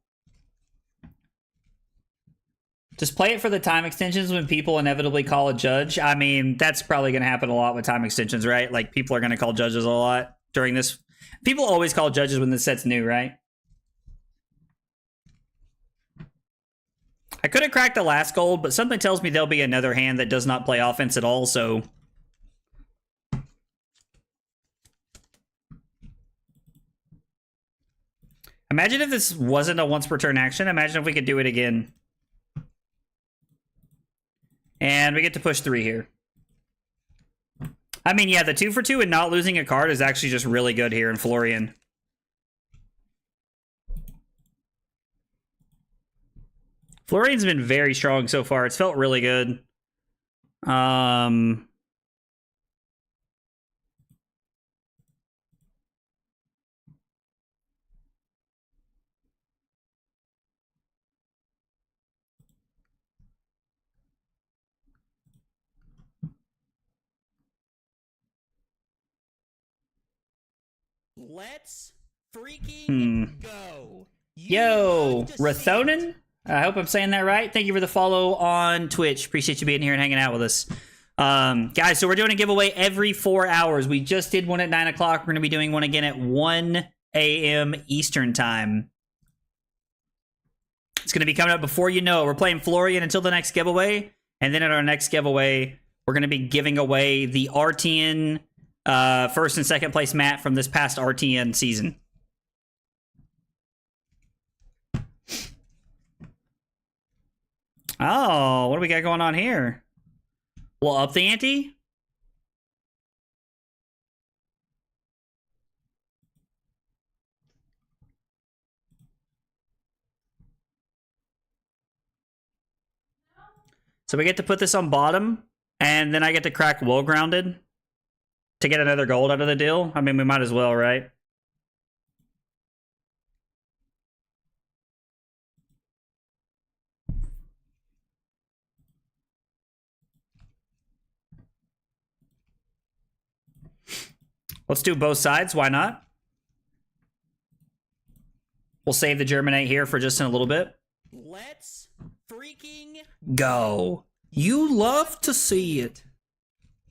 Just play it for the time extensions when people inevitably call a judge. I mean, that's probably going to happen a lot with time extensions, right? Like, people are going to call judges a lot during this. People always call judges when this set's new, right? I could have cracked the last gold, but something tells me there'll be another hand that does not play offense at all, so... Imagine if this wasn't a once per turn action. Imagine if we could do it again. And we get to push 3 here. I mean, yeah, the 2 for 2 and not losing a card is actually just really good here in Florian. Florian's been very strong so far. It's felt really good. Let's freaking go. You Yo, love to see Rathonin? it. I hope I'm saying that right. Thank you for the follow on Twitch. Appreciate you being here and hanging out with us. Guys, so we're doing a giveaway every 4 hours. We just did one at 9 o'clock. We're going to be doing one again at 1 a.m. Eastern time. It's going to be coming up before you know it. We're playing Florian until the next giveaway. And then at our next giveaway, we're going to be giving away the RTN first and second place mat from this past RTN season. Oh, what do we got going on here? We'll up the ante? So we get to put this on bottom, and then I get to crack Well Grounded to get another gold out of the deal. I mean, we might as well, right? Let's do both sides. Why not? We'll save the Germinate here for just in a little bit. Let's freaking Go. You love to see it.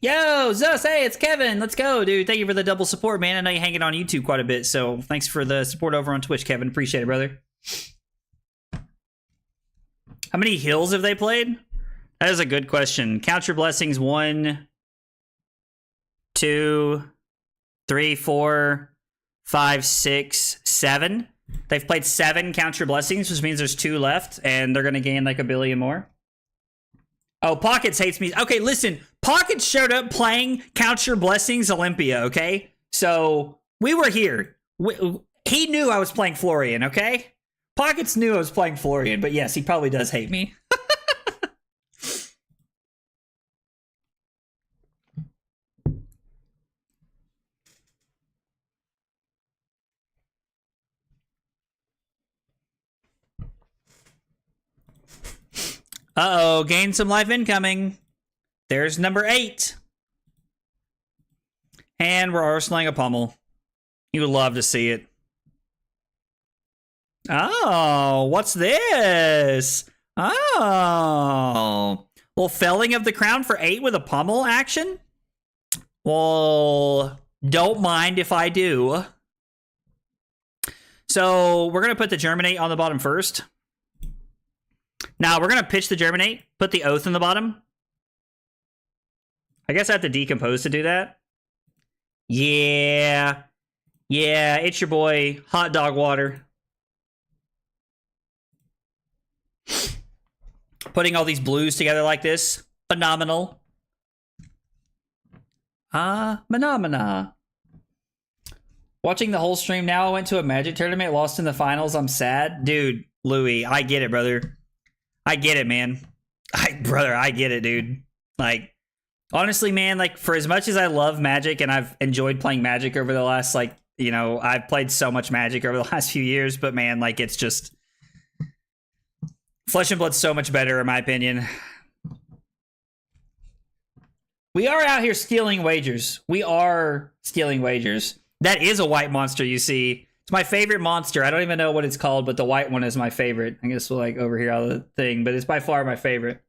Yo, Zus, hey, it's Kevin. Let's go, dude. Thank you for the double support, man. I know you hang it on YouTube quite a bit, so thanks for the support over on Twitch, Kevin. Appreciate it, brother. How many hills have they played? That is a good question. Count your blessings. 1, 2, 3, 4, 5, 6, 7. They've played 7 Count Your Blessings, which means there's 2 left, and they're going to gain like a billion more. Oh, Pockets hates me. Okay, listen. Pockets showed up playing Count Your Blessings Olympia, okay? So, we were here. He knew I was playing Florian, okay? Pockets knew I was playing Florian, but yes, he probably does hate me. Uh-oh, gain some life incoming. There's number 8. And we're arsenaling a pummel. You would love to see it. Oh, what's this? Oh. Well, felling of the crown for 8 with a pummel action? Well, don't mind if I do. So, we're going to put the Germinate on the bottom first. Now, we're going to pitch the Germinate, put the Oath in the bottom. I guess I have to decompose to do that. Yeah. Yeah, it's your boy, Hot Dog Water. Putting all these blues together like this. Phenomenal. Phenomena. Watching the whole stream now, I went to a Magic tournament, lost in the finals. I'm sad. Dude, Louis, I get it, brother. I get it, man. Brother, I get it, dude. Like, honestly, man, like, for as much as I love Magic and I've enjoyed playing Magic over the last, like, you know, I've played so much Magic over the last few years, but man, like, it's just Flesh and Blood's so much better, in my opinion. We are out here stealing wagers. We are stealing wagers. That is a white monster, you see. It's my favorite monster. I don't even know what it's called, but the white one is my favorite. I guess we'll like over here on the thing, but it's by far my favorite.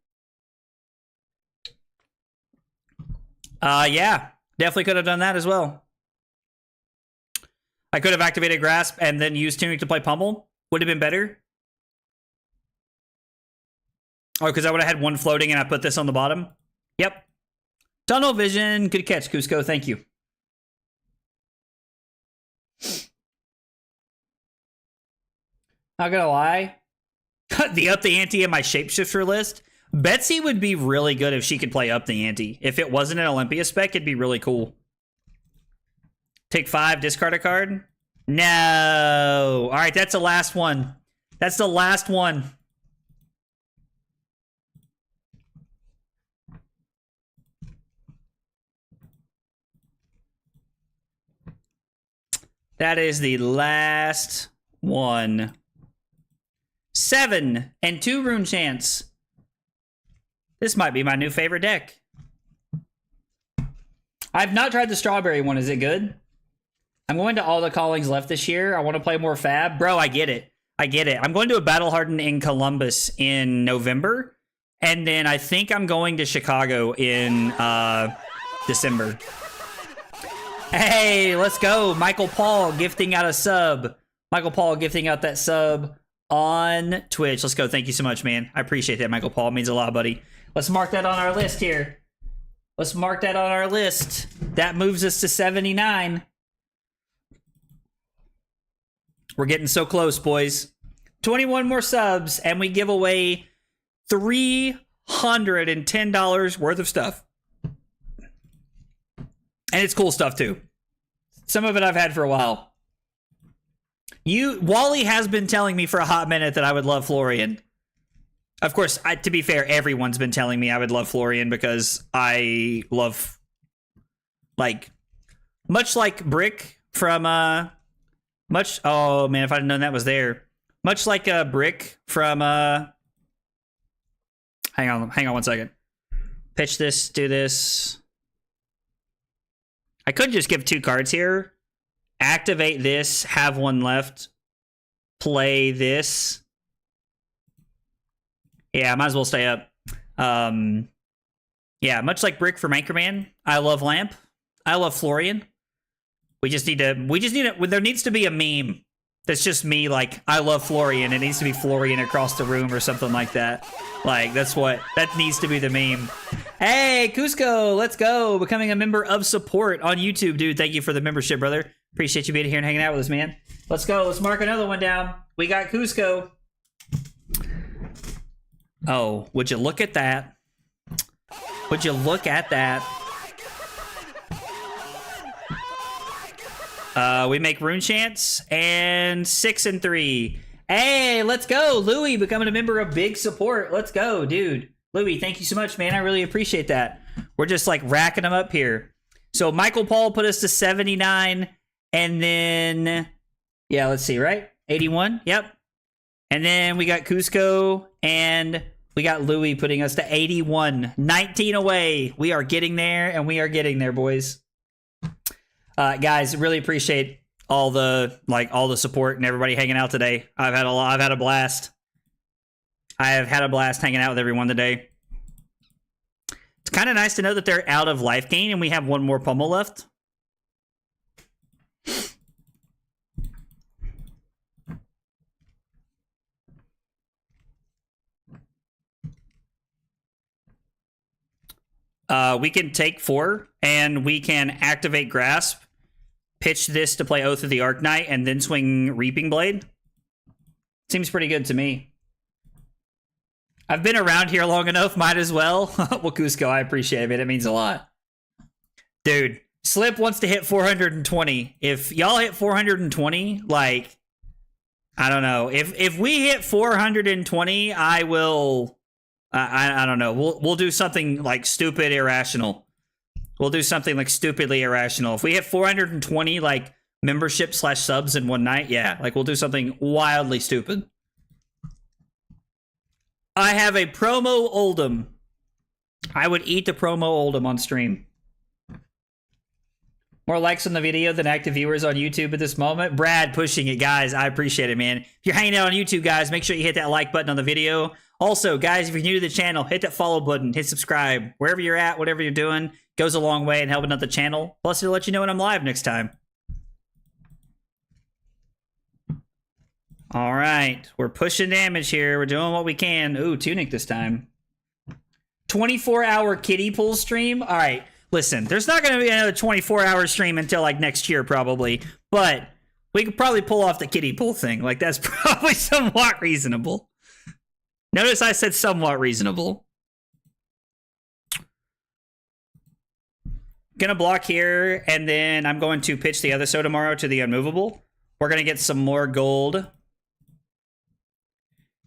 Yeah, definitely could have done that as well. I could have activated Grasp and then used Tunic to play Pummel. Would have been better. Oh, because I would have had one floating and I put this on the bottom. Yep. Tunnel vision. Good catch, Cusco. Thank you. Not gonna lie. The up the ante in my shapeshifter list. Betsy would be really good if she could play up the ante. If it wasn't an Olympia spec, it'd be really cool. Take 5, discard a card. No. All right, that's the last one. That's the last one. That is the last one. 7 and 2 rune chance. This might be my new favorite deck. I've not tried the strawberry one. Is it good? I'm going to all the callings left this year. I want to play more Fab. Bro, I get it. I get it. I'm going to a Battle Hardened in Columbus in November. And then I think I'm going to Chicago in December. Hey, let's go. Michael Paul gifting out a sub. Michael Paul gifting out that sub on Twitch. Let's go. Thank you so much, man. I appreciate that, Michael Paul. It means a lot, buddy. Let's mark that on our list here. Let's mark that on our list. That moves us to 79. We're getting so close, boys. 21 more subs, and we give away $310 worth of stuff. And it's cool stuff, too. Some of it I've had for a while. Wally has been telling me for a hot minute that I would love Florian. Of course, to be fair, everyone's been telling me I would love Florian because I love, like, much like Brick from, oh man, if I'd known that was there. Much like Brick from, hang on 1 second. Pitch this, do this. I could just give 2 cards here. Activate this, have 1 left. Play this. Yeah, might as well stay up. Yeah, much like Brick from Anchorman, I love Lamp. I love Florian. We just need to, there needs to be a meme that's just me, like, I love Florian. It needs to be Florian across the room or something like that. Like, that needs to be the meme. Hey, Cusco, let's go. Becoming a member of support on YouTube, dude. Thank you for the membership, brother. Appreciate you being here and hanging out with us, man. Let's go. Let's mark another one down. We got Cusco. Oh, would you look at that? Would you look at that? We make Rune Chance and 6 and 3. Hey, let's go. Louis becoming a member of big support. Let's go, dude. Louis, thank you so much, man. I really appreciate that. We're just like racking them up here. So Michael Paul put us to 79. And then, yeah, let's see, right? 81. Yep. And then we got Cusco and we got Louis putting us to 81. 19 away. We are getting there, and we are getting there, boys. Guys, really appreciate all the support and everybody hanging out today. I've had a blast. I have had a blast hanging out with everyone today. It's kind of nice to know that they're out of life gain and we have 1 more pummel left. We can take 4 and we can activate Grasp, pitch this to play Oath of the Arknight, and then swing Reaping Blade. Seems pretty good to me. I've been around here long enough, might as well. Well, Cusco, I appreciate it, man. It means a lot. Dude, Slip wants to hit 420. If y'all hit 420, like, I don't know. If we hit 420, I will I don't know. We'll do something like stupid irrational. We'll do something like stupidly irrational. If we hit 420 like membership / subs in one night, yeah, like we'll do something wildly stupid. I have a promo Oldham. I would eat the promo Oldham on stream. More likes on the video than active viewers on YouTube at this moment. Brad pushing it, guys. I appreciate it, man. If you're hanging out on YouTube, guys, make sure you hit that like button on the video. Also, guys, if you're new to the channel, hit that follow button, hit subscribe. Wherever you're at, whatever you're doing, goes a long way in helping out the channel. Plus, it'll let you know when I'm live next time. All right, we're pushing damage here. We're doing what we can. Ooh, Tunic this time. 24-hour kiddie pool stream. All right, listen, there's not going to be another 24-hour stream until like next year probably, but we could probably pull off the kiddie pool thing. Like that's probably somewhat reasonable. Notice I said somewhat reasonable. Gonna block here, and then I'm going to pitch the other so tomorrow to the unmovable. We're gonna get some more gold.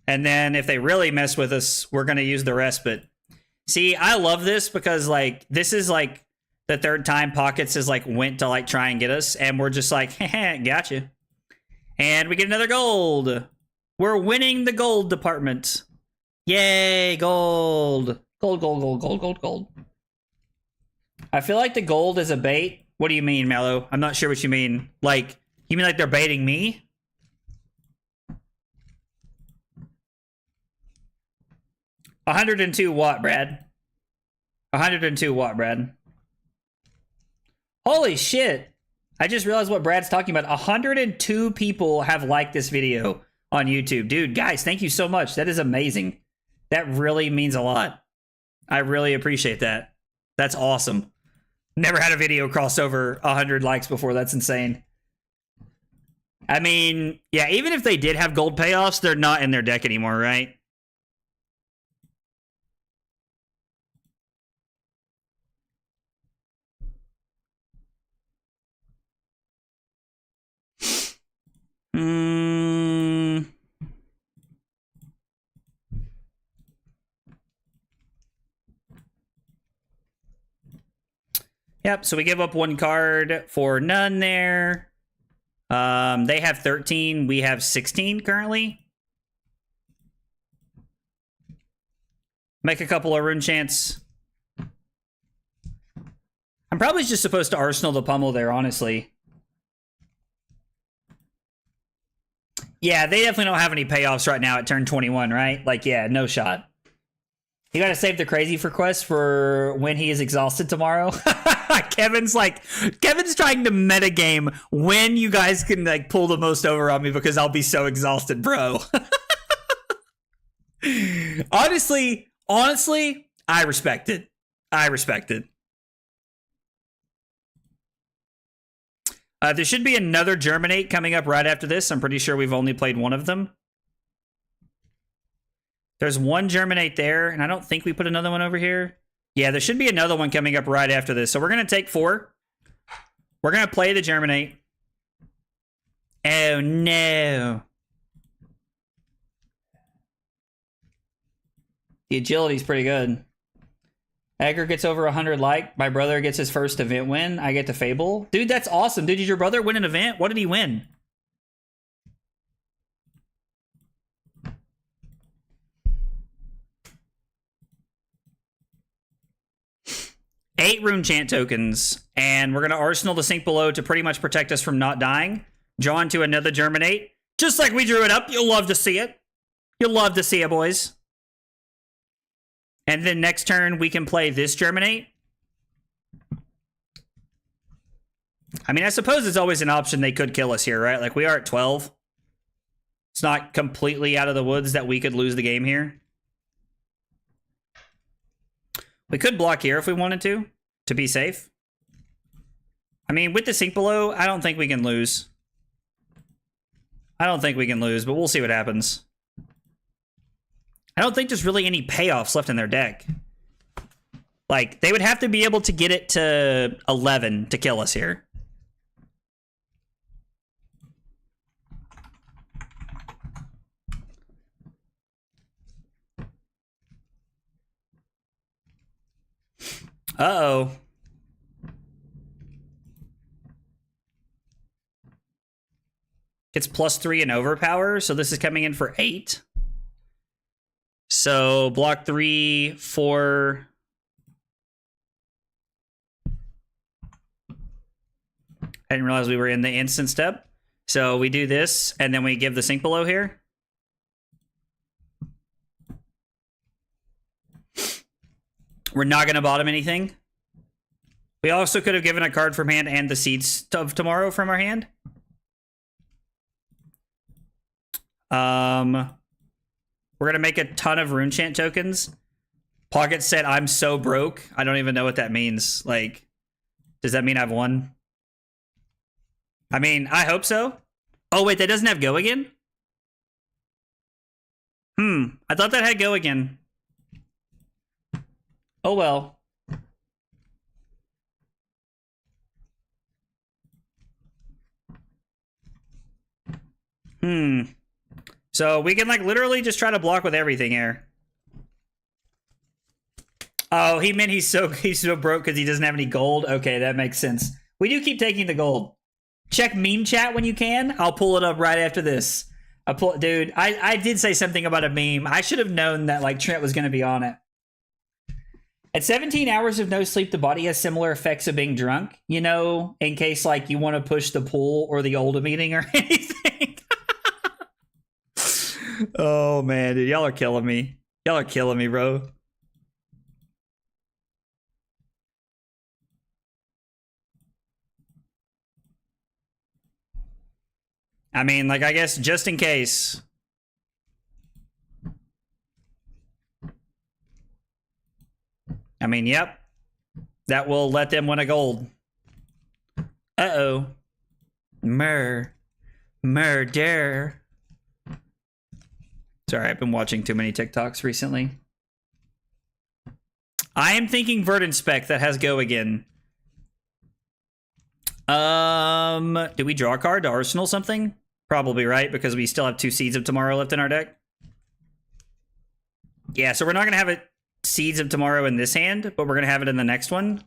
And then if they really mess with us, we're gonna use the respite. See, I love this because like this is like the third time Pockets has like went to like try and get us, and we're just like, heh, gotcha. And we get another gold. We're winning the gold department. Yay, gold. Gold, gold, gold, gold, gold, gold. I feel like the gold is a bait. What do you mean, Mello? I'm not sure what you mean. Like, you mean like they're baiting me? $102 Brad. 102 Brad. Holy shit. I just realized what Brad's talking about. 102 people have liked this video on YouTube. Dude, guys, thank you so much. That is amazing. That really means a lot. I really appreciate that. That's awesome. Never had a video cross over 100 likes before. That's insane. I mean, yeah, even if they did have gold payoffs, they're not in their deck anymore, right? Yep, so we give up one card for none there. They have 13, we have 16 currently. Make a couple of rune chants. I'm probably just supposed to arsenal the pummel there, honestly. Yeah, they definitely don't have any payoffs right now at turn 21, right? Like, yeah, no shot. You gotta save the crazy for quest for when he is exhausted tomorrow. Kevin's trying to metagame when you guys can like pull the most over on me because I'll be so exhausted, bro. Honestly, I respect it. I respect it. There should be another Germinate coming up right after this. I'm pretty sure we've only played one of them. There's one Germinate there, and I don't think we put another one over here. Yeah, there should be another one coming up right after this. So we're going to take 4. We're going to play the Germinate. Oh, no. The agility's pretty good. Edgar gets over 100 like. My brother gets his first event win. I get to Fable. Dude, that's awesome. Dude, did your brother win an event? What did he win? Eight rune chant tokens, and we're going to arsenal the sink below to pretty much protect us from not dying. Draw into another Germinate. Just like we drew it up. You'll love to see it. You'll love to see it, boys. And then next turn, we can play this Germinate. I mean, I suppose it's always an option they could kill us here, right? Like, we are at 12. It's not completely out of the woods that we could lose the game here. We could block here if we wanted to be safe. I mean, with the sink below, I don't think we can lose. I don't think we can lose, but we'll see what happens. I don't think there's really any payoffs left in their deck. Like, they would have to be able to get it to 11 to kill us here. Uh-oh. It's +3 and overpower, so this is coming in for 8. So block 3, 4. I didn't realize we were in the instant step. So we do this, and then we give the sink below here. We're not going to bottom anything. We also could have given a card from hand and the Seeds of Tomorrow from our hand. We're going to make a ton of Rune Chant tokens. Pocket said, I'm so broke. I don't even know what that means. Like, does that mean I've won? I mean, I hope so. Oh, wait, that doesn't have Go Again? I thought that had Go Again. Oh, well. So we can, like, literally just try to block with everything here. Oh, he meant he's so broke because he doesn't have any gold. Okay, that makes sense. We do keep taking the gold. Check meme chat when you can. I'll pull it up right after this. Dude, I did say something about a meme. I should have known that, like, Trent was going to be on it. At 17 hours of no sleep, the body has similar effects of being drunk. You know, in case, like, you want to push the pool or the Ulta meeting or anything. Oh, man, dude. Y'all are killing me. Y'all are killing me, bro. I mean, like, I guess just in case. I mean, yep. That will let them win a gold. Uh-oh. Murder. Sorry, I've been watching too many TikToks recently. I am thinking Verdance spec that has Go Again. Do we draw a card to Arsenal something? Probably, right? Because we still have 2 Seeds of Tomorrow left in our deck. Yeah, so we're not going to have it Seeds of Tomorrow in this hand, but we're going to have it in the next one.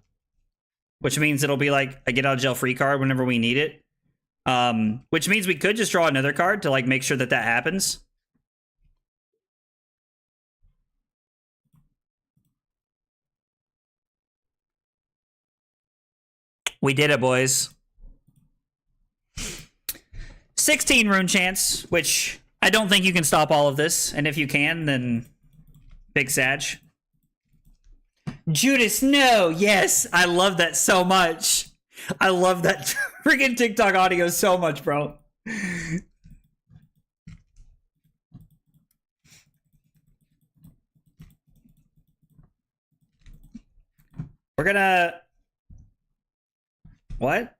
Which means it'll be like a get out of jail free card whenever we need it. Which means we could just draw another card to, like, make sure that that happens. We did it, boys. 16 Rune Chants, which I don't think you can stop all of this. And if you can, then big Sag. Judas, no! Yes! I love that so much. I love that freaking TikTok audio so much, bro. We're gonna... What?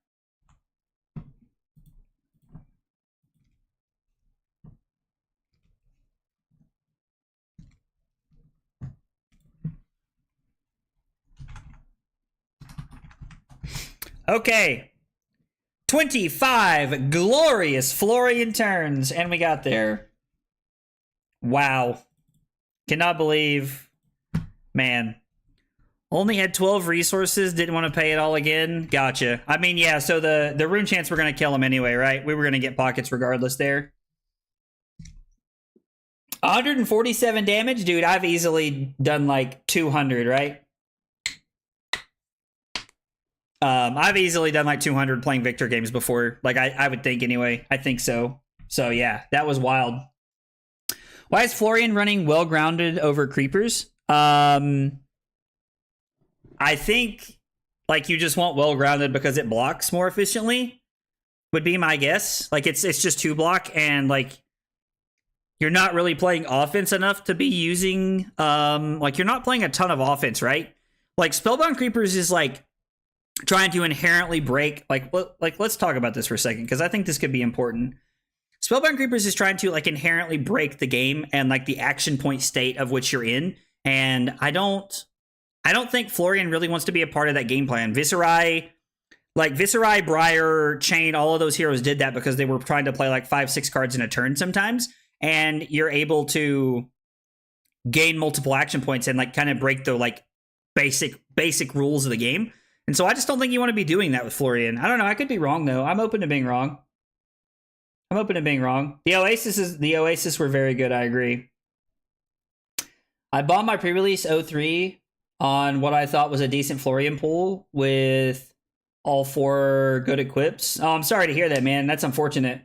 Okay. 25 glorious Florian turns, and we got there. Wow. Cannot believe. Man. Only had 12 resources, didn't want to pay it all again. Gotcha. I mean, yeah, so the Rune Chants were going to kill him anyway, right? We were going to get pockets regardless there. 147 damage? Dude, I've easily done like 200, right? I've easily done like 200 playing Victor games before. Like, I would think anyway. I think so. So, yeah, that was wild. Why is Florian running well-grounded over creepers? I think, like, you just want well-grounded because it blocks more efficiently, would be my guess. Like, it's just 2-block, and, like, you're not really playing offense enough to be using, like, you're not playing a ton of offense, right? Like, Spellbound Creepers is, like, trying to inherently break, like, let's talk about this for a second, because I think this could be important. Spellbound Creepers is trying to, like, inherently break the game and, like, the action point state of which you're in, and I don't think Florian really wants to be a part of that game plan. Viserai, Briar, Chain, all of those heroes did that because they were trying to play like 5-6 cards in a turn sometimes, and you're able to gain multiple action points and like kind of break the like basic basic rules of the game. And so I just don't think you want to be doing that with Florian. I don't know. I could be wrong though. I'm open to being wrong. The Oasis were very good. I agree. I bought my pre-release 03 on what I thought was a decent Florian pool with all 4 good equips. Oh, I'm sorry to hear that, man. That's unfortunate.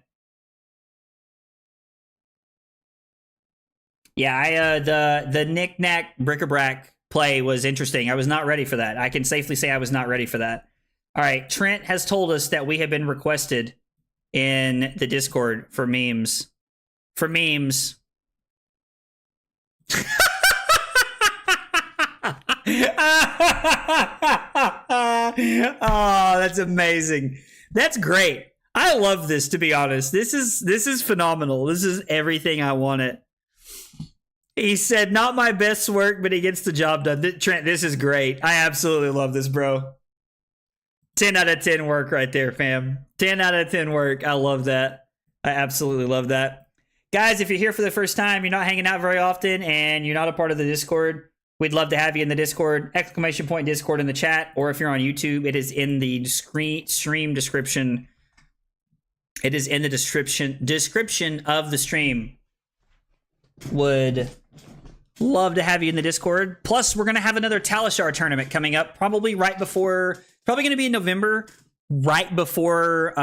Yeah, the knick-knack bric-a-brac play was interesting. I was not ready for that. I can safely say I was not ready for that. All right, Trent has told us that we have been requested in the Discord for memes. Oh, that's amazing. That's great. I love this, to be honest. This is phenomenal. This is everything I wanted. He said, not my best work, but he gets the job done. Trent, this is great. I absolutely love this, bro. 10 out of 10 work right there, fam. 10 out of 10 work. I love that. I absolutely love that. Guys, if you're here for the first time, you're not hanging out very often, and you're not a part of the Discord, we'd love to have you in the Discord. ! Discord in the chat, or if you're on YouTube, it is in the stream description. It is in the description of the stream. Would love to have you in the Discord. Plus, we're going to have another Talishar tournament coming up, probably going to be in November, right before,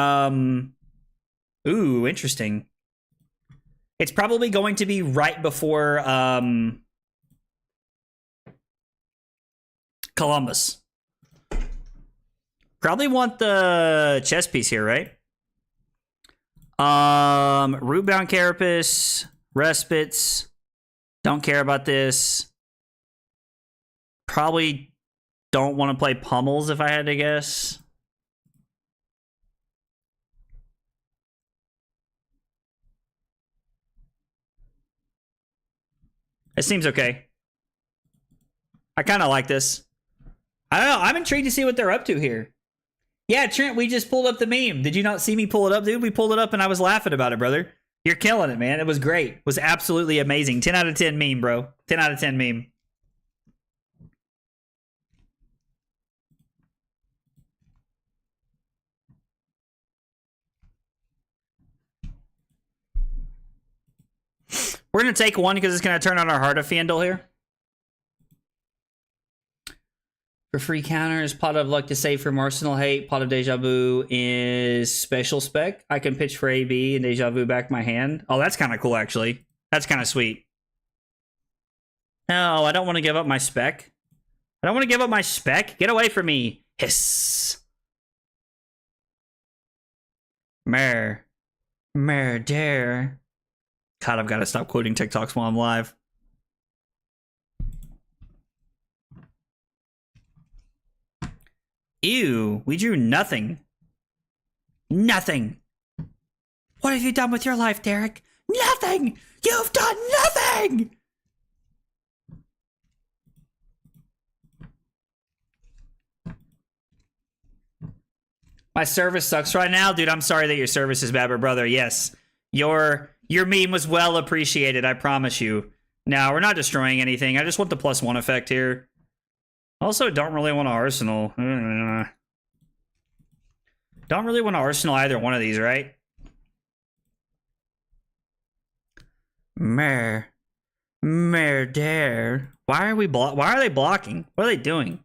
ooh, interesting. It's probably going to be right before, Columbus. Probably want the chess piece here, right? Rootbound Carapace, Respites. Don't care about this. Probably don't want to play Pummels if I had to guess. It seems okay. I kind of like this. I don't know. I'm intrigued to see what they're up to here. Yeah, Trent, we just pulled up the meme. Did you not see me pull it up, dude? We pulled it up and I was laughing about it, brother. You're killing it, man. It was great. It was absolutely amazing. 10 out of 10 meme, bro. 10 out of 10 meme. We're going to take one because it's going to turn on our Heart of Fandle here. For free counters, Pot of Luck to save from Arsenal Hate. Pot of Deja Vu is special spec. I can pitch for AB and Deja Vu back my hand. Oh, that's kind of cool, actually. That's kind of sweet. No, I don't want to give up my spec. I don't want to give up my spec. Get away from me. Hiss. Mer. Mer dare. God, I've got to stop quoting TikToks while I'm live. Ew, we drew nothing. Nothing. What have you done with your life, Derek? Nothing! You've done nothing! My service sucks right now. Dude, I'm sorry that your service is bad, but brother, yes. Your meme was well appreciated, I promise you. Now, we're not destroying anything. I just want the +1 effect here. Also, don't really want to Arsenal. Don't really want to Arsenal either one of these, right? Mer dare. Why are they blocking? What are they doing?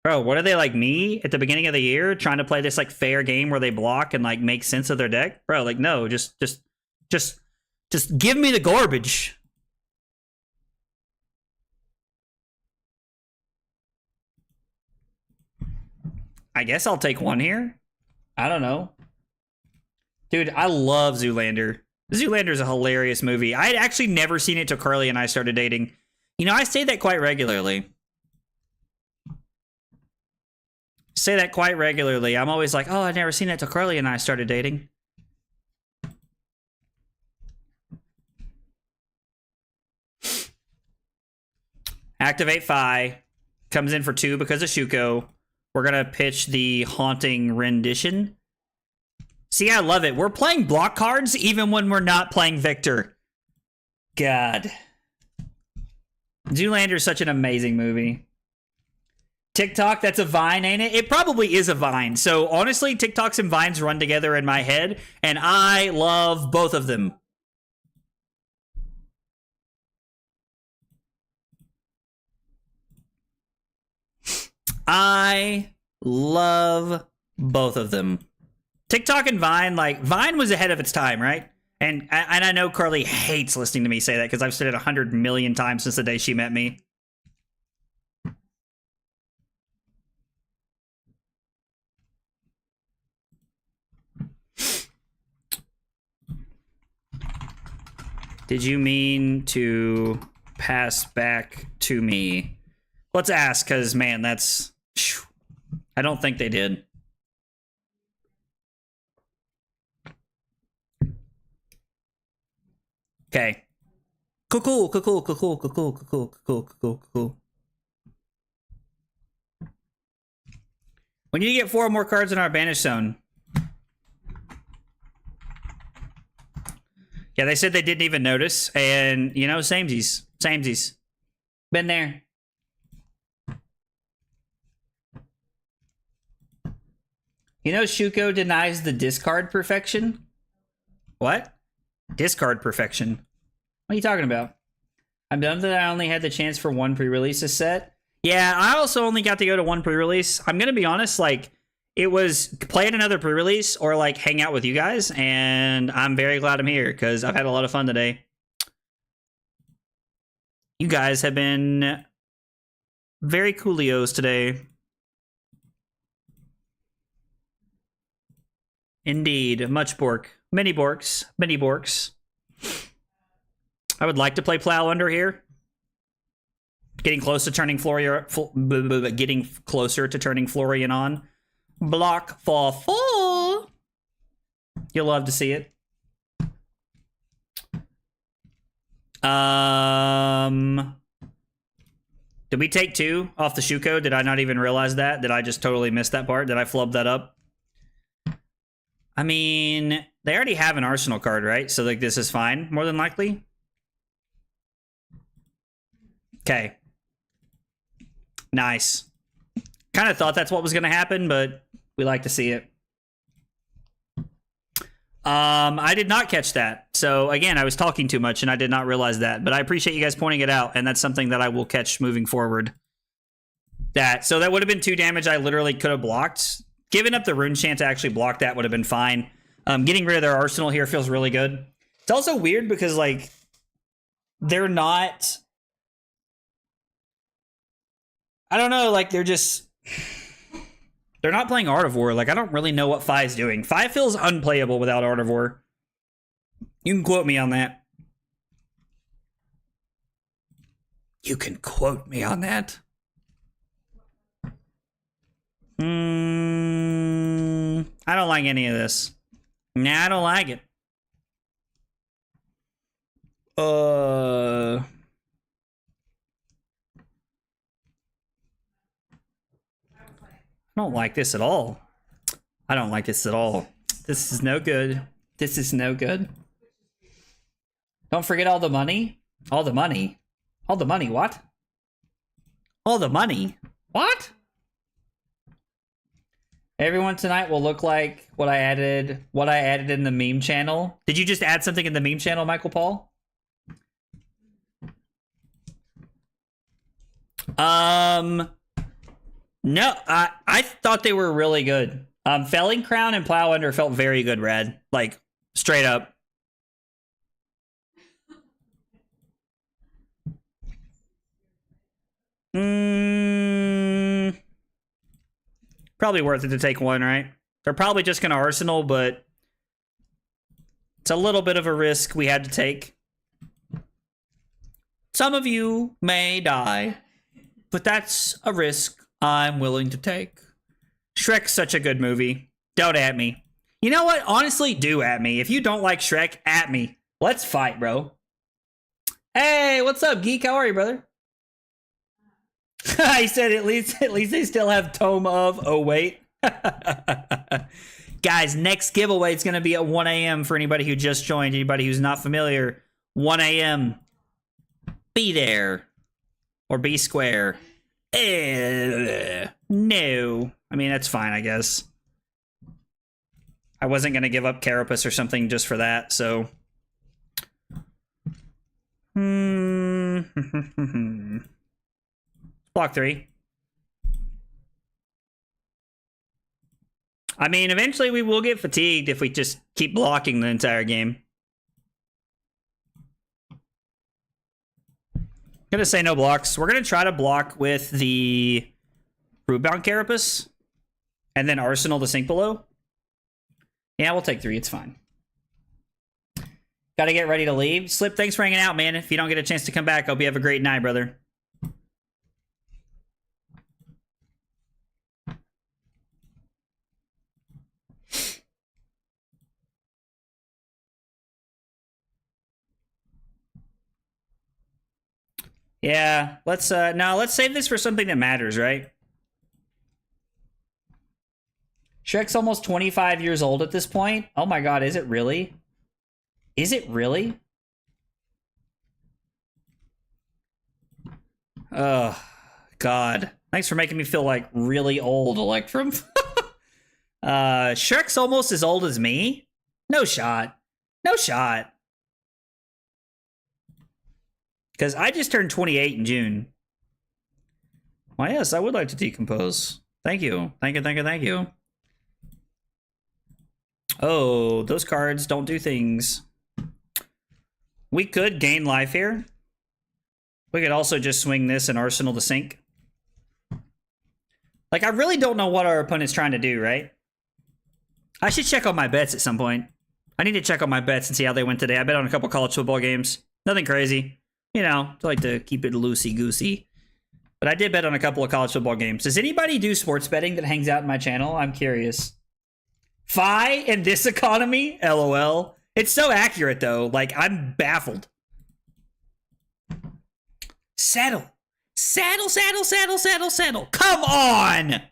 Bro, what are they, like me at the beginning of the year trying to play this like fair game where they block and like make sense of their deck? Bro, like no, just give me the garbage. I guess I'll take one here. I don't know. Dude, I love Zoolander. Zoolander's a hilarious movie. I'd actually never seen it till Carly and I started dating. You know, I say that quite regularly. I'm always like, oh, I'd never seen it till Carly and I started dating. Activate Phi. Comes in for 2 because of Shuko. We're going to pitch the Haunting Rendition. See, I love it. We're playing block cards even when we're not playing Victor. God. Zoolander is such an amazing movie. TikTok, that's a Vine, ain't it? It probably is a Vine. So honestly, TikToks and Vines run together in my head, and I love both of them. I love both of them. TikTok and Vine, like, Vine was ahead of its time, right? And I know Carly hates listening to me say that because I've said it 100 million times since the day she met me. Did you mean to pass back to me? Let's ask, because, man, that's... I don't think they did. Okay. Cool. We need to get 4 more cards in our banish zone. Yeah, they said they didn't even notice, and, you know, samesies. Samesies. Been there. You know, Shuko denies the discard perfection? What? Discard perfection? What are you talking about? I'm done that I only had the chance for 1 pre-release set. Yeah, I also only got to go to 1 pre-release. I'm gonna be honest, like, it was play at another pre-release or, like, hang out with you guys, and I'm very glad I'm here, because I've had a lot of fun today. You guys have been very coolios today. Indeed, much bork. Many borks. Many borks. I would like to play Plow Under here. Getting close to turning Florian. Getting closer to turning Florian on. Block for 4. You'll love to see it. Did we take 2 off the Shuko? Did I not even realize that? Did I just totally miss that part? Did I flub that up? I mean, they already have an Arsenal card, right? So, like, this is fine, more than likely. Okay. Nice. Kind of thought that's what was going to happen, but we like to see it. I did not catch that. So, again, I was talking too much, and I did not realize that. But I appreciate you guys pointing it out, and that's something that I will catch moving forward. So that would have been 2 damage I literally could have blocked. Giving up the rune chant to actually block that would have been fine. Getting rid of their arsenal here feels really good. It's also weird because, like, they're not... I don't know, like, they're just... They're not playing Art of War. Like, I don't really know what FaB's doing. FaB feels unplayable without Art of War. You can quote me on that. You can quote me on that. I don't like any of this. Nah, I don't like it. I don't like this at all. I don't like this at all. This is no good. This is no good. Don't forget all the money. All the money. All the money, what? All the money? What? Everyone tonight will look like what I added in the meme channel. Did you just add something in the meme channel, Michael Paul? No, I thought they were really good. Felling Crown and Plow Under felt very good, Rad. Like, straight up. Probably worth it to take 1, right? They're probably just going to Arsenal, but it's a little bit of a risk we had to take. Some of you may die, but that's a risk I'm willing to take. Shrek's such a good movie. Don't at me. You know what? Honestly, do at me. If you don't like Shrek, at me. Let's fight, bro. Hey, what's up, Geek? How are you, brother? I said at least they still have Tome of... Oh, wait. Guys, next giveaway is going to be at 1 a.m. for anybody who just joined, anybody who's not familiar. 1 a.m. Be there. or B square. No. I mean, that's fine, I guess. I wasn't going to give up Carapace or something just for that, so... Block 3. I mean, eventually we will get fatigued if we just keep blocking the entire game. Gonna say no blocks. We're gonna try to block with the Rootbound Carapace and then Arsenal the Sink Below. Yeah, we'll take 3. It's fine. Gotta get ready to leave. Slip, thanks for hanging out, man. If you don't get a chance to come back, hope you have a great night, brother. Yeah, let's save this for something that matters, right? Shrek's almost 25 years old at this point. Oh my god, is it really? Is it really? Oh, God. Thanks for making me feel like really old, Electrum. Shrek's almost as old as me? No shot. No shot. Because I just turned 28 in June. Why, yes, I would like to decompose. Thank you. Thank you, thank you, thank you. Oh, those cards don't do things. We could gain life here. We could also just swing this and Arsenal the Sink. Like, I really don't know what our opponent's trying to do, right? I should check on my bets at some point. I need to check on my bets and see how they went today. I bet on a couple college football games. Nothing crazy. You know, I like to keep it loosey-goosey. But I did bet on a couple of college football games. Does anybody do sports betting that hangs out in my channel? I'm curious. Fi in this economy? LOL. It's so accurate, though. Like, I'm baffled. Settle. Saddle, saddle, saddle, saddle, saddle. Come on!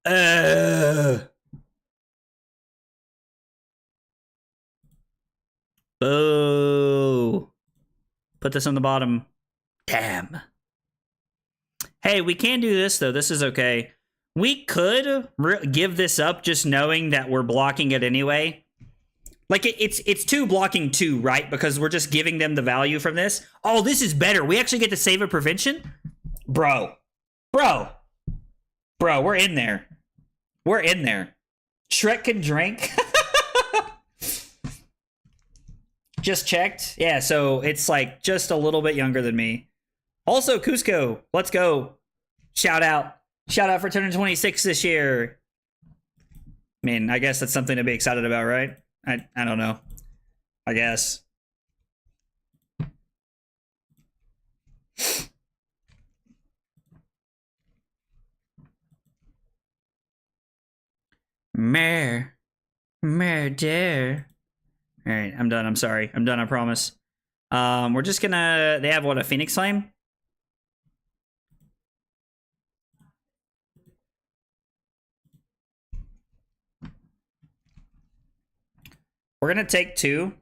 Oh. Put this on the bottom. Damn. Hey, we can do this, though. This is okay. We could give this up just knowing that we're blocking it anyway. Like, it's 2 blocking 2, right? Because we're just giving them the value from this. Oh, this is better. We actually get to save a prevention? Bro. Bro. Bro, we're in there. We're in there. Shrek can drink. Just checked. Yeah, so it's like just a little bit younger than me. Also, Cusco, let's go. Shout out. Shout out for turning 26 this year. I mean, I guess that's something to be excited about, right? I don't know. I guess. Murder. All right, I'm done. I'm sorry. I'm done, I promise. We're just gonna... They have, what, a Phoenix Flame? We're gonna take 2,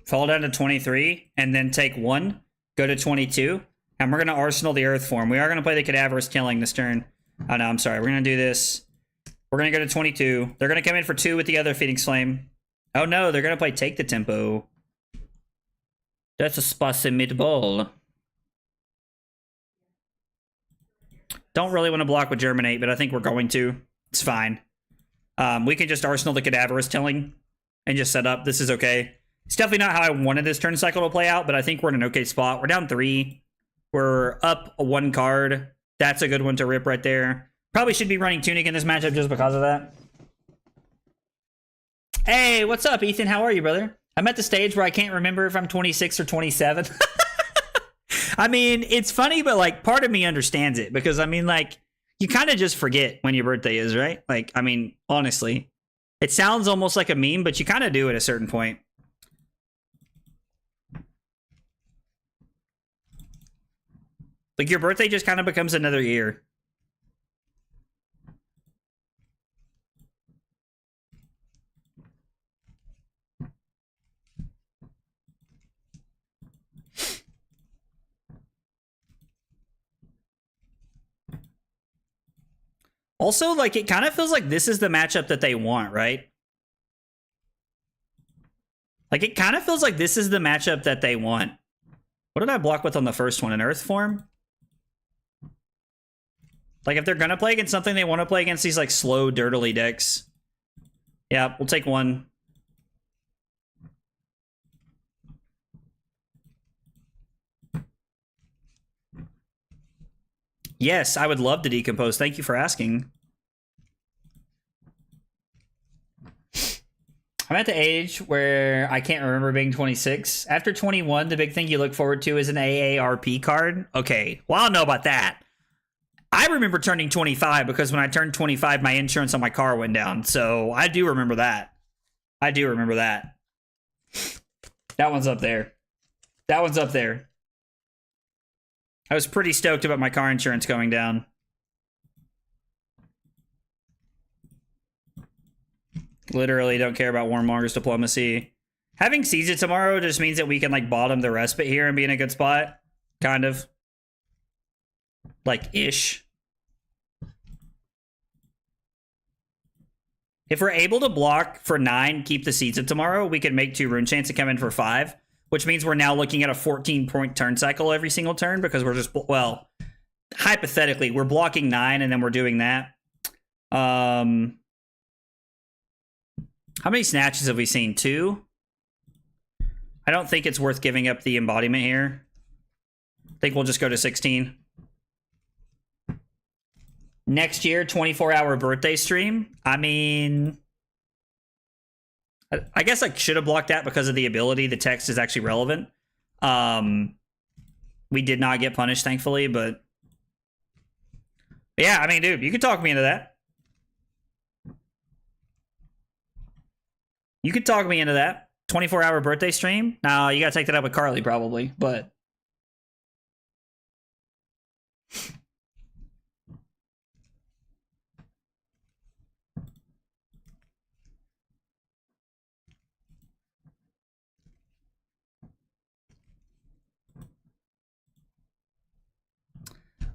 fall down to 23, and then take 1, go to 22, and we're gonna Arsenal the Earth Form. We are gonna play the Cadaverous Killing this turn. Oh, no, I'm sorry. We're gonna do this. We're gonna go to 22. They're gonna come in for 2 with the other Phoenix Flame. Oh, no, they're gonna play Take the Tempo. That's a spicy meatball. Don't really want to block with Germinate, but I think we're going to. It's fine. We can just Arsenal the Cadaverous Killing and just set up. This is okay. It's definitely not how I wanted this turn cycle to play out, but I think we're in an okay spot. We're down 3. We're up 1 card. That's a good one to rip right there. Probably should be running Tunic in this matchup just because of that. Hey, what's up, Ethan? How are you, brother? I'm at the stage where I can't remember if I'm 26 or 27. I mean, it's funny, but like part of me understands it because I mean, like, you kind of just forget when your birthday is, right? Like, I mean, honestly, it sounds almost like a meme, but you kind of do at a certain point. Like, your birthday just kind of becomes another year. Also, like, it kind of feels like this is the matchup that they want, right? Like, it kind of feels like this is the matchup that they want. What did I block with on the first one? An Earth form? Like, if they're going to play against something, they want to play against these, like, slow, dirtily decks. Yeah, we'll take one. Yes, I would love to decompose. Thank you for asking. I'm at the age where I can't remember being 26. After 21, the big thing you look forward to is an AARP card. Okay, well, I don't know about that. I remember turning 25 because when I turned 25, my insurance on my car went down. So I do remember that. I do remember that. That one's up there. That one's up there. I was pretty stoked about my car insurance going down. Literally don't care about Warmonger's diplomacy. Having Seize It tomorrow just means that we can, like, bottom the respite here and be in a good spot. Kind of. Like, ish. If we're able to block for 9, keep the Seize It tomorrow, we can make 2 Rune Chants and come in for 5. Which means we're now looking at a 14-point turn cycle every single turn because we're just, well, hypothetically, we're blocking 9 and then we're doing that. How many snatches have we seen? 2? I don't think it's worth giving up the embodiment here. I think we'll just go to 16. Next year, 24-hour birthday stream. I mean, I guess I should have blocked that because of the ability. The text is actually relevant. We did not get punished, thankfully, but yeah, I mean, dude, you could talk me into that. You could talk me into that. 24-hour birthday stream? No, you gotta take that up with Carly, probably, but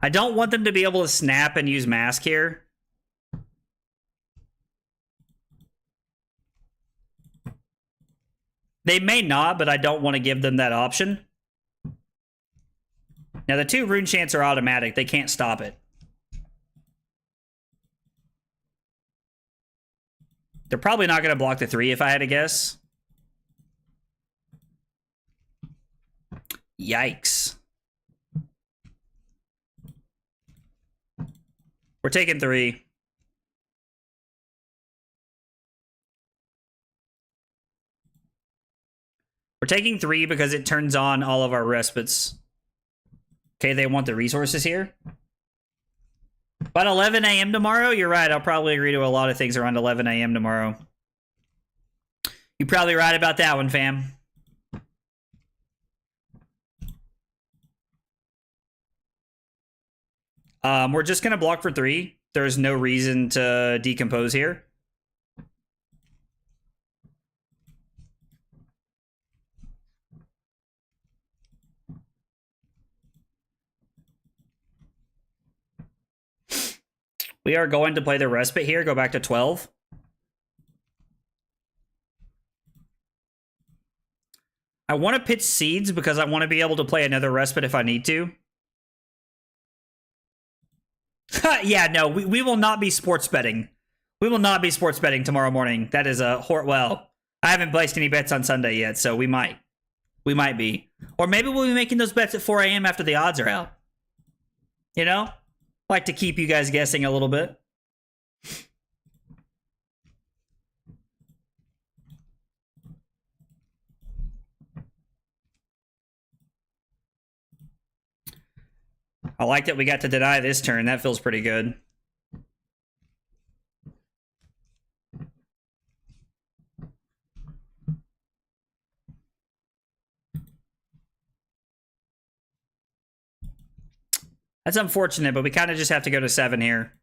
I don't want them to be able to snap and use mask here. They may not, but I don't want to give them that option. Now, the 2 Rune Chants are automatic. They can't stop it. They're probably not going to block the 3 if I had to guess. Yikes. We're taking 3. We're taking 3 because it turns on all of our respites. Okay, they want the resources here. But 11 a.m. tomorrow? You're right. I'll probably agree to a lot of things around 11 a.m. tomorrow. You're probably right about that one, fam. We're just going to block for 3. There's no reason to decompose here. We are going to play the respite here, go back to 12. I want to pitch seeds because I want to be able to play another respite if I need to. Yeah, no, we will not be sports betting. We will not be sports betting tomorrow morning. That is a well, I haven't placed any bets on Sunday yet, so we might. We might be. Or maybe we'll be making those bets at 4 a.m. after the odds are out. You know? Like to keep you guys guessing a little bit. I like that we got to deny this turn. That feels pretty good. That's unfortunate, but we kind of just have to go to 7 here.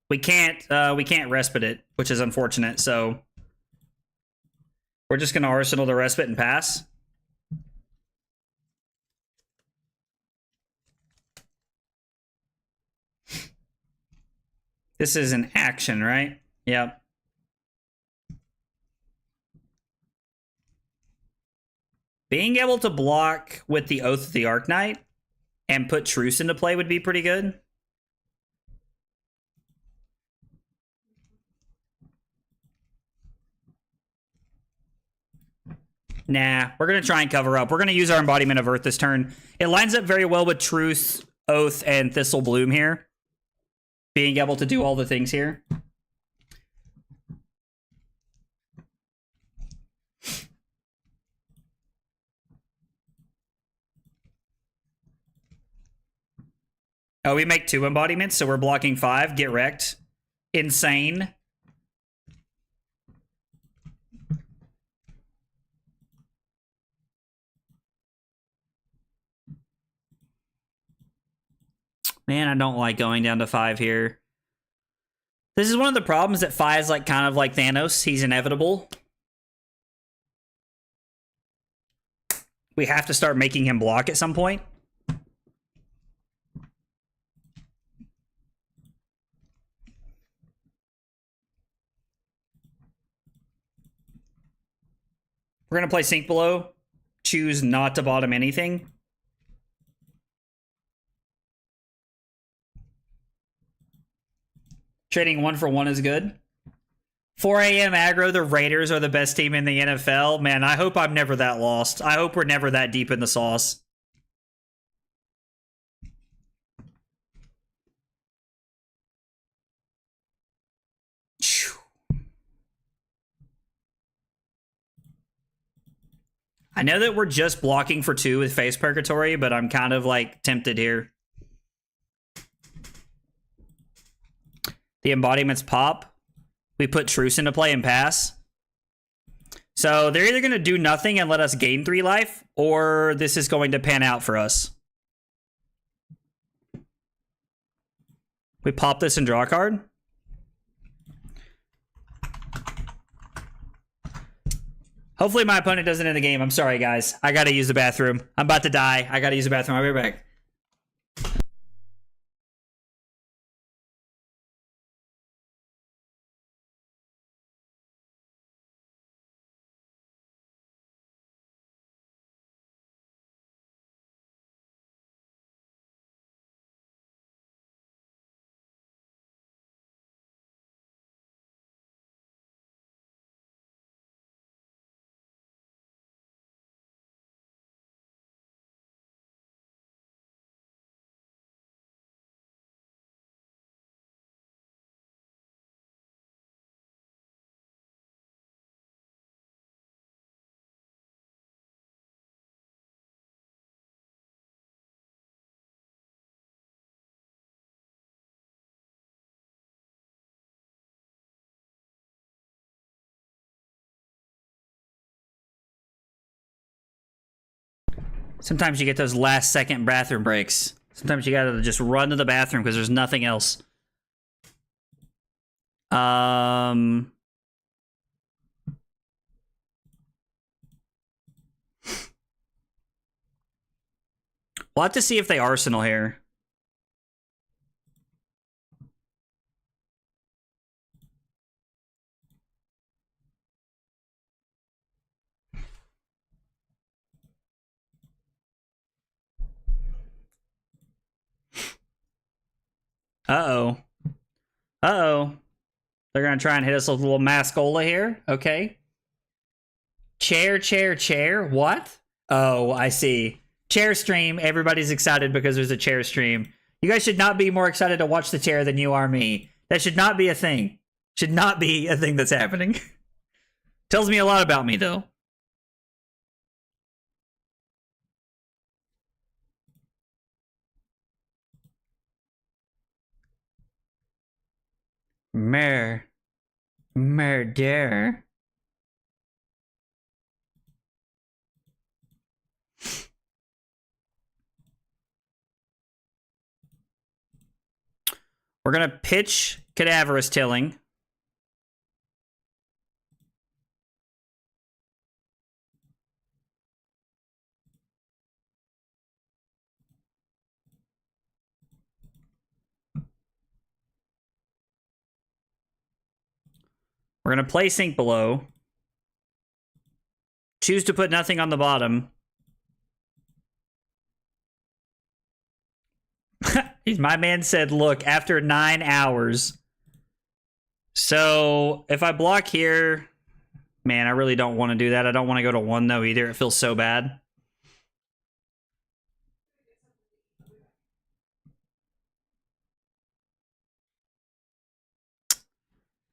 We can't respite it, which is unfortunate, so we're just gonna arsenal the respite and pass. This is an action, right? Yep. Being able to block with the Oath of the Arknight and put Truce into play would be pretty good. Nah, we're going to try and cover up. We're going to use our Embodiment of Earth this turn. It lines up very well with Truce, Oath, and Thistle Bloom here. Being able to do all the things here. Oh, we make 2 embodiments, so we're blocking 5. Get wrecked. Insane. Man, I don't like going down to 5 here. This is one of the problems that Fi is like kind of like Thanos. He's inevitable. We have to start making him block at some point. We're going to play Sink Below. Choose not to bottom anything. Trading 1 for 1 is good. 4 a.m. aggro, the Raiders are the best team in the NFL. Man, I hope I'm never that lost. I hope we're never that deep in the sauce. I know that we're just blocking for 2 with Face Purgatory, but I'm kind of like tempted here. The embodiments pop. We put Truce into play and pass. So they're either going to do nothing and let us gain 3 life, or this is going to pan out for us. We pop this and draw a card. Hopefully my opponent doesn't end the game. I'm sorry, guys. I got to use the bathroom. I'm about to die. I got to use the bathroom. I'll be right back. Sometimes you get those last second bathroom breaks. Sometimes you gotta just run to the bathroom because there's nothing else. We'll have to see if they arsenal here. Uh-oh. Uh-oh. They're gonna try and hit us with a little Mascola here. Okay. Chair, chair, chair. What? Oh, I see. Chair stream. Everybody's excited because there's a chair stream. You guys should not be more excited to watch the chair than you are me. That should not be a thing. Should not be a thing that's happening. Tells me a lot about me, though. Murder. We're gonna pitch Cadaverous Tilling. We're going to play Sink Below. Choose to put nothing on the bottom. My man said, look, after 9 hours. So if I block here, man, I really don't want to do that. I don't want to go to 1 though either. It feels so bad.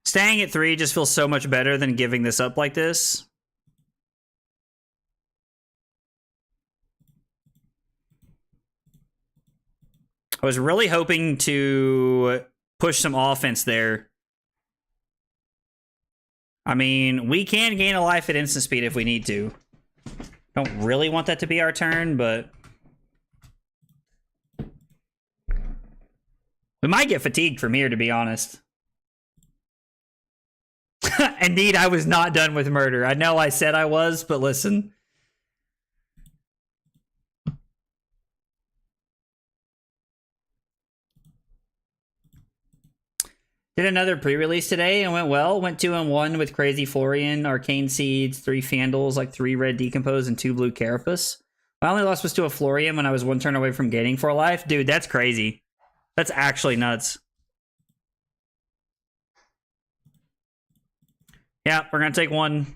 Staying at 3 just feels so much better than giving this up like this. I was really hoping to push some offense there. I mean, we can gain a life at instant speed if we need to. Don't really want that to be our turn, but we might get fatigued from here, to be honest. Indeed, I was not done with murder. I know I said I was, but listen. Did another pre-release today and went well. Went 2-1 with Crazy Florian, Arcane Seeds, 3 Fandles, like 3 red Decompose, and 2 blue Carapace. My only loss was to a Florian when I was 1 turn away from gaining 4 life. Dude, that's crazy. That's actually nuts. Yeah, we're going to take 1.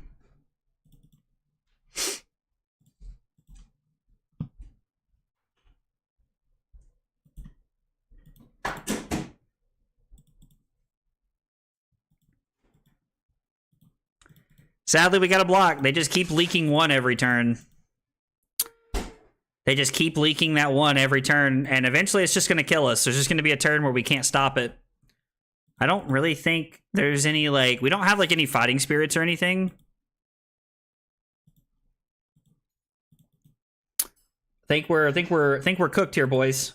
Sadly, we got a block. They just keep leaking 1 every turn. They just keep leaking that 1 every turn, and eventually it's just going to kill us. There's just going to be a turn where we can't stop it. I don't really think there's any, like, we don't have, like, any fighting spirits or anything. Think we're cooked here, boys.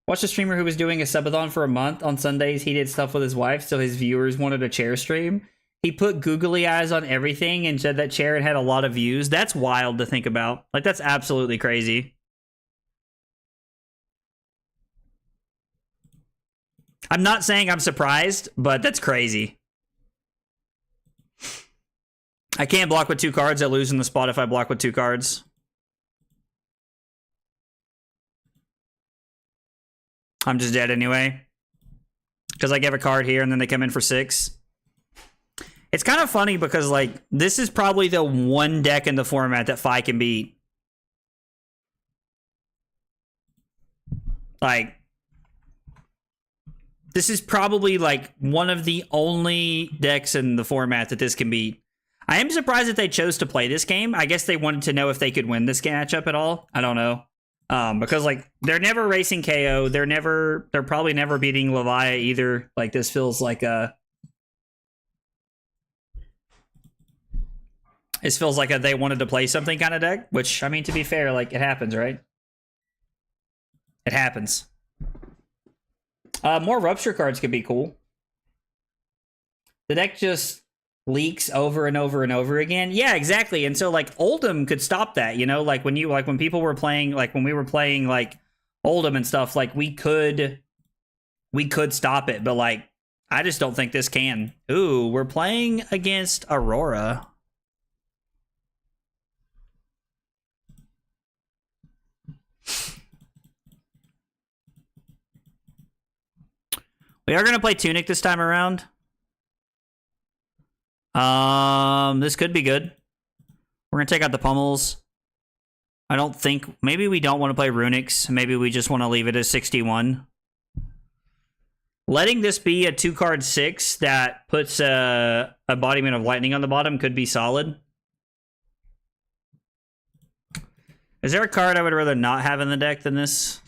Watched a streamer who was doing a subathon for a month. On Sundays, he did stuff with his wife, so his viewers wanted a chair stream. He put googly eyes on everything and said that chair had a lot of views. That's wild to think about. Like, that's absolutely crazy. I'm not saying I'm surprised, but that's crazy. I can't block with 2 cards. I lose in the spot if I block with 2 cards. I'm just dead anyway. Because I give a card here and then they come in for 6. It's kind of funny because, like, this is probably the 1 deck in the format that FaB can beat. Like, this is probably, like, one of the only decks in the format that this can beat. I am surprised that they chose to play this game. I guess they wanted to know if they could win this matchup at all. I don't know. Because, like, they're never racing KO. They're probably never beating Leviah either. Like, this feels like a... This feels like they wanted to play something kind of deck, which, I mean, to be fair, like, it happens, right? It happens. More Rupture cards could be cool. The deck just leaks over and over and over again. Yeah, exactly. And so, like, Oldhim could stop that, you know? Like, when people were playing, like, when we were playing, like, Oldhim and stuff, like, we could stop it, but, like, I just don't think this can. Ooh, we're playing against Aurora. We are going to play Tunic this time around. This could be good. We're going to take out the Pummels. I don't think... Maybe we don't want to play Runics. Maybe we just want to leave it as 61. Letting this be a 2-card 6 that puts a Embodiment of Lightning on the bottom could be solid. Is there a card I would rather not have in the deck than this?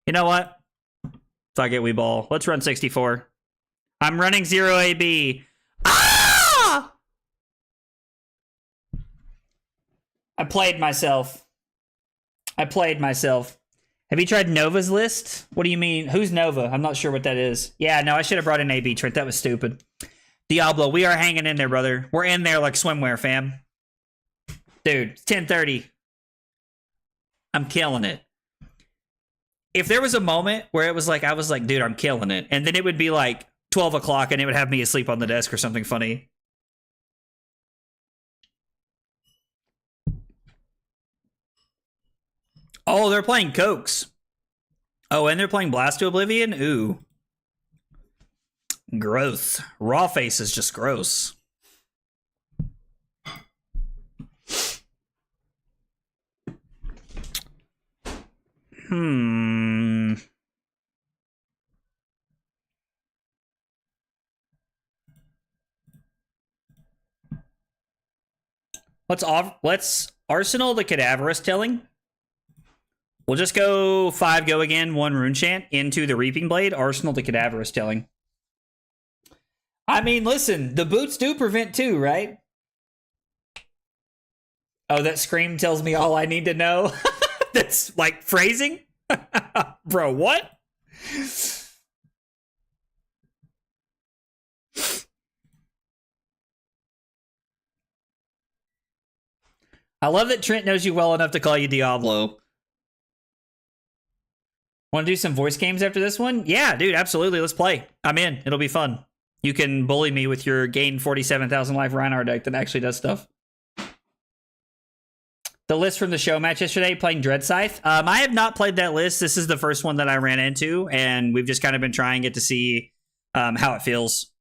You know what? Fuck it, we ball. Let's run 64. I'm running 0 AB. Ah! I played myself. Have you tried Nova's list? What do you mean? Who's Nova? I'm not sure what that is. Yeah, no, I should have brought in AB, Trent. That was stupid. Diablo, we are hanging in there, brother. We're in there like swimwear, fam. Dude, it's 10:30. I'm killing it. if there was a moment where it was like, I was like, dude, I'm killing it. And then it would be like 12 o'clock and it would have me asleep on the desk or something funny. Oh, they're playing Cokes. Oh, and they're playing Blast to Oblivion? Ooh. Gross. Raw face is just gross. Let's Arsenal the Cadaverous Telling. We'll just go 5 go again, 1 rune chant into the Reaping Blade. Arsenal the Cadaverous Telling. I mean, listen, the boots do prevent 2, right? Oh, that scream tells me all I need to know. That's like phrasing? Bro, what? I love that Trent knows you well enough to call you Diablo. Want to do some voice games after this one? Yeah, dude, absolutely. Let's play. I'm in. It'll be fun. You can bully me with your gain 47,000 life Reinhardt deck that actually does stuff. The list from the show match yesterday, playing Dread Scythe. I have not played that list. This is the first one that I ran into, and we've just kind of been trying it to see how it feels.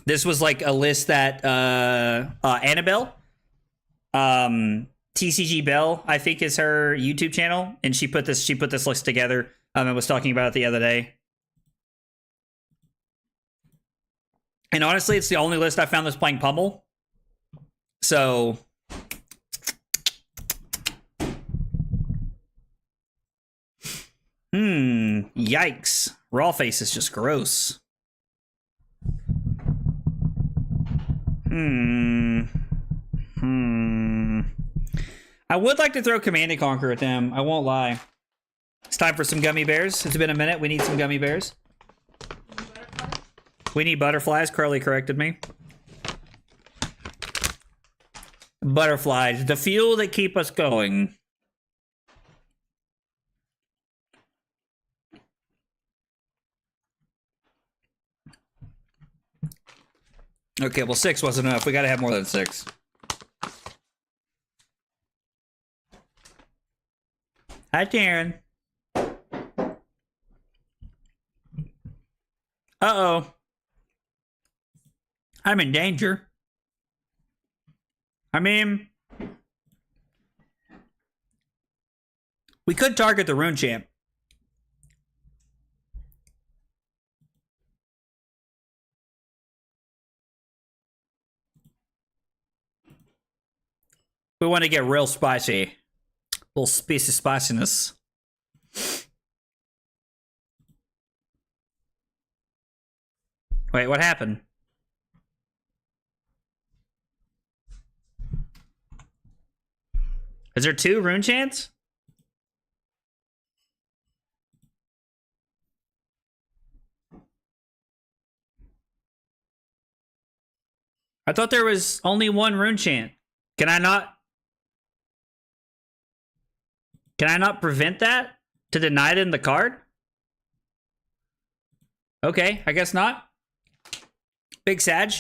This was like a list that Annabelle, TCG Bell, I think is her YouTube channel, and she put this list together and was talking about it the other day. And honestly, it's the only list I found that's playing Pummel. So yikes. Raw face is just gross. I would like to throw Command and Conquer at them. I won't lie. It's time for some gummy bears. It's been a minute. We need some gummy bears. We need butterflies. Carly corrected me. Butterflies. The fuel that keep us going. Okay, well, 6 wasn't enough. We gotta have more than 6. Hi, Darren. Uh-oh. I'm in danger. I mean, we could target the Rune Champ. We want to get real spicy. A little spicy spiciness. Wait, what happened? Is there 2 rune chants? I thought there was only 1 rune chant. Can I not prevent that? To deny them the card? Okay, I guess not. Big Sag.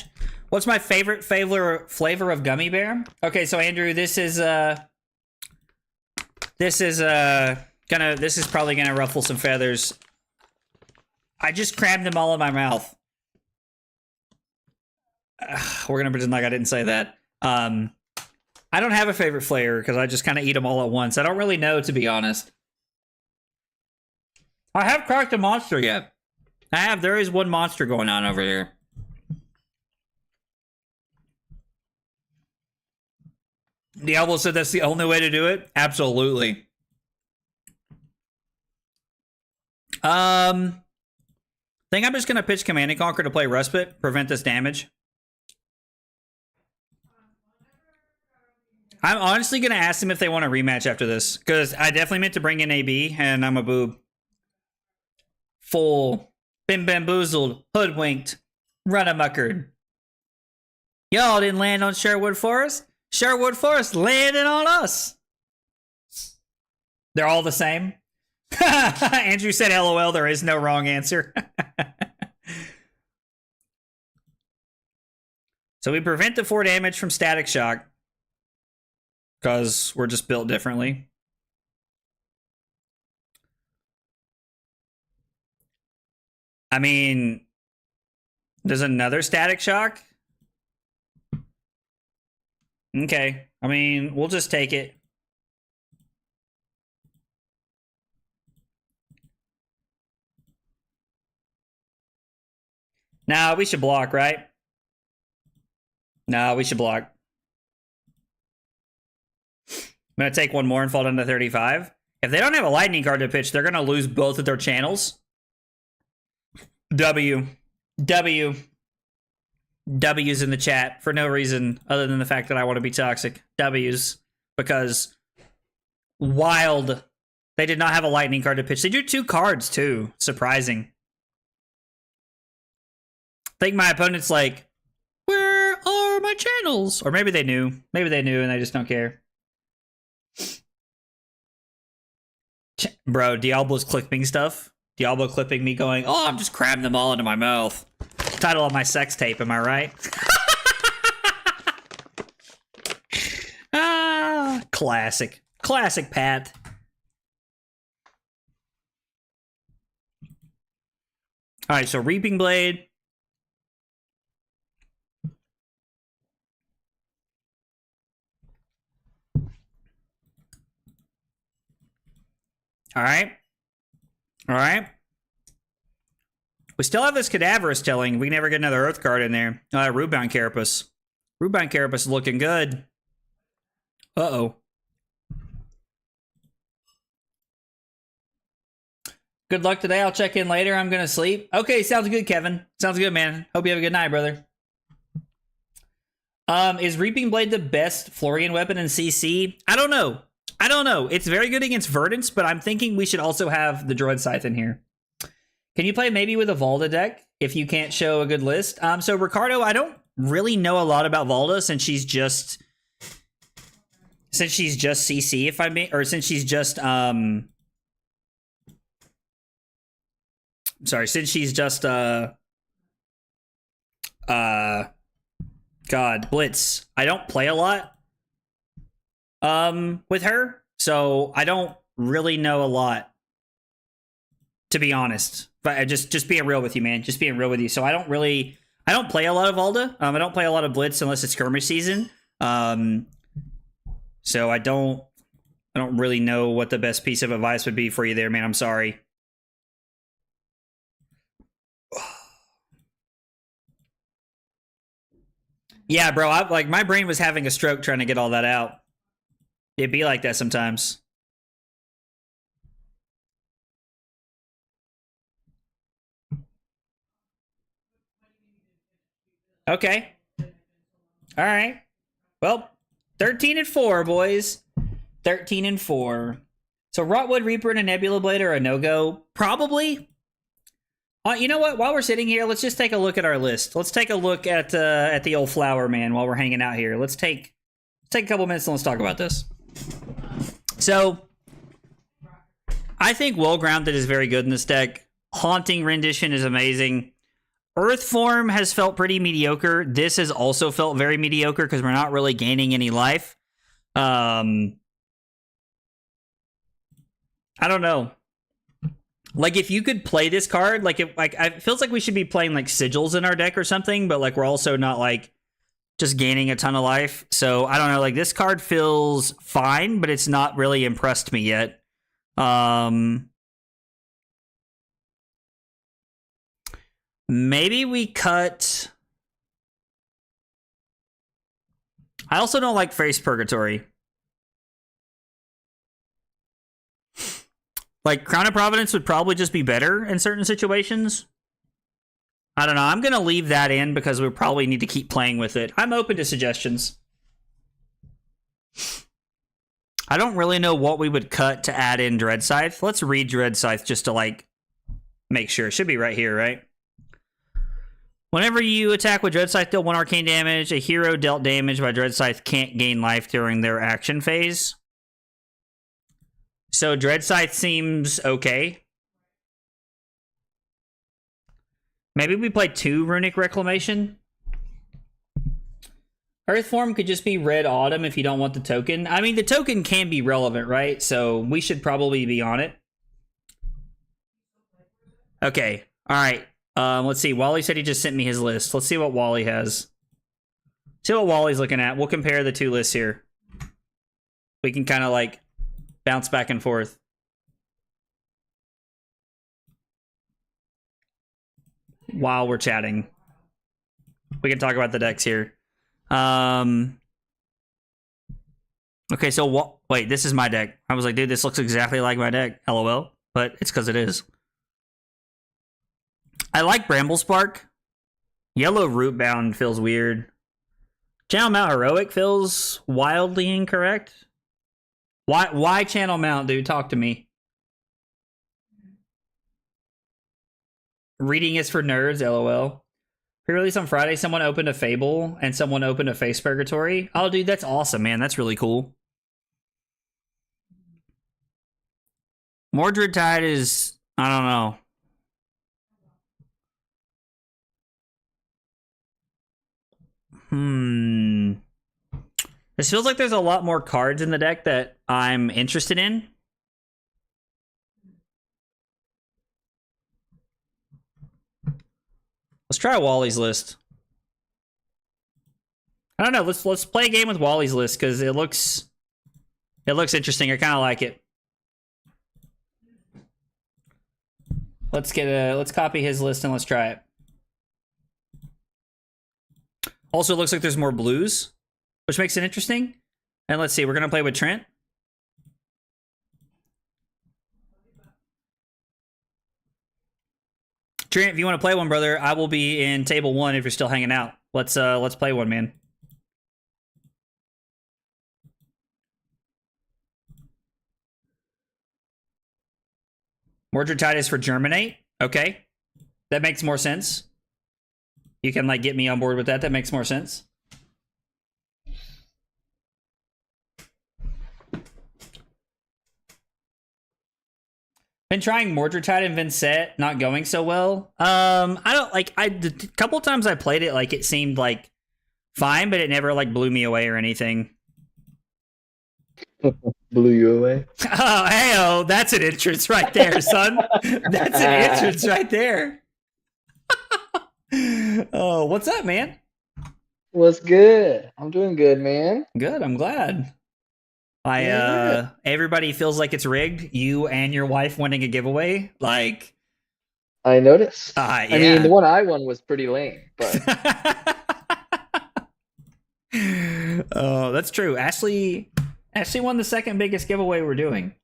What's my favorite flavor of gummy bear? Okay, so Andrew, this is probably gonna ruffle some feathers. I just crammed them all in my mouth. We're gonna pretend like I didn't say that. I don't have a favorite flavor because I just kind of eat them all at once. I don't really know, to be honest. I have cracked a monster yet. I have. There is one monster going on over here. Diablo said that's the only way to do it? Absolutely. Think I'm just gonna pitch Command and Conquer to play Respite, prevent this damage. I'm honestly gonna ask them if they want a rematch after this, because I definitely meant to bring in AB, and I'm a boob. Full, been bamboozled, hoodwinked, run-amuckered. Y'all didn't land on Sherwood Forest? Sherwood Forest landed on us. They're all the same. Andrew said, LOL, there is no wrong answer. So we prevent the 4 damage from Static Shock. Because we're just built differently. I mean, there's another Static Shock. Okay. I mean, we'll just take it. Nah, we should block, right? No, we should block. I'm going to take one more and fall down to 35. If they don't have a lightning card to pitch, they're going to lose both of their channels. W. W's in the chat for no reason other than the fact that I want to be toxic. W's. Because wild. They did not have a lightning card to pitch. They drew 2 cards, too. Surprising. I think my opponent's like, where are my channels? Or maybe they knew. Maybe they knew and they just don't care. Bro, Diablo's clipping stuff. Diablo clipping me going, oh, I'm just cramming them all into my mouth. Title of my sex tape, am I right? Ah, classic. Classic Pat. Alright, so Reaping Blade. Alright. Alright. We still have this Cadaverous Telling. We never get another Earth card in there. Rootbound Carapace. Rootbound Carapace is looking good. Uh-oh. Good luck today. I'll check in later. I'm gonna sleep. Okay, sounds good, Kevin. Sounds good, man. Hope you have a good night, brother. Is Reaping Blade the best Florian weapon in CC? I don't know. I don't know. It's very good against Verdance, but I'm thinking we should also have the Droid Scythe in here. Can you play maybe with a Valda deck if you can't show a good list? So Ricardo, I don't really know a lot about Valda since she's just CC, if I may, or since she's just sorry, since she's just God, Blitz. I don't play a lot with her, so I don't really know a lot, to be honest. But just being real with you, man. Just being real with you. So I don't play a lot of Valda. I don't play a lot of Blitz unless it's skirmish season. So I don't really know what the best piece of advice would be for you there, man. I'm sorry. Yeah, bro. My brain was having a stroke trying to get all that out. It'd be like that sometimes. Okay. All right. Well, 13-4, boys. 13-4. So Rotwood Reaper and a Nebula Blade are a no-go? Probably. You know what? While we're sitting here, let's just take a look at our list. Let's take a look at the old Flower Man while we're hanging out here. Let's take a couple minutes and let's talk about this. So, I think Well Grounded is very good in this deck. Haunting Rendition is amazing. Earthform has felt pretty mediocre. This has also felt very mediocre because we're not really gaining any life. I don't know. Like, if you could play this card, it feels like we should be playing, like, Sigils in our deck or something, but, like, we're also not, like, just gaining a ton of life. So, I don't know. Like, this card feels fine, but it's not really impressed me yet. Maybe we cut... I also don't like Face Purgatory. Like, Crown of Providence would probably just be better in certain situations. I don't know. I'm going to leave that in because we probably need to keep playing with it. I'm open to suggestions. I don't really know what we would cut to add in Dread Scythe. Let's read Dread Scythe just to, like, make sure. It should be right here, right? Whenever you attack with Dread Scythe, deal 1 arcane damage. A hero dealt damage by Dread Scythe can't gain life during their action phase. So Dread Scythe seems okay. Maybe we play 2 Runic Reclamation. Earthform could just be Red Autumn if you don't want the token. I mean, the token can be relevant, right? So we should probably be on it. Okay. All right. Let's see. Wally said he just sent me his list. Let's see what Wally has. See what Wally's looking at. We'll compare the 2 lists here. We can kind of like bounce back and forth. While we're chatting. We can talk about the decks here. Okay, so wait, this is my deck. I was like, dude, this looks exactly like my deck. LOL. But it's because it is. I like Bramble Spark. Yellow Rootbound feels weird. Channel Mount Heroic feels wildly incorrect. Why Channel Mount, dude? Talk to me. Reading is for nerds, LOL. Pre-release on Friday, someone opened a Fable and someone opened a Face Purgatory. Oh, dude, that's awesome, man. That's really cool. Mordred Tide is... I don't know. This feels like there's a lot more cards in the deck that I'm interested in. Let's try Wally's list. I don't know. Let's play a game with Wally's list because it looks interesting. I kind of like it. Let's copy his list and let's try it. Also, it looks like there's more blues, which makes it interesting. And let's see, we're gonna play with Trent. Trent, if you want to play one, brother, I will be in table 1 if you're still hanging out. Let's play one, man. Mordred Tide is for Germinate. Okay. That makes more sense. You can like get me on board with that. That makes more sense. Been trying Mordred Tide and Vincent, not going so well. I don't like. The couple times I played it, like it seemed like fine, but it never like blew me away or anything. Blew you away. Oh, hey, that's an entrance right there, son. That's an entrance right there. Oh, what's up, man? What's good? I'm doing good, man. Good, I'm glad. Everybody feels like it's rigged. You and your wife winning a giveaway. Like, I noticed. yeah. I mean, the one I won was pretty lame, but oh, that's true. Ashley won the second biggest giveaway we're doing.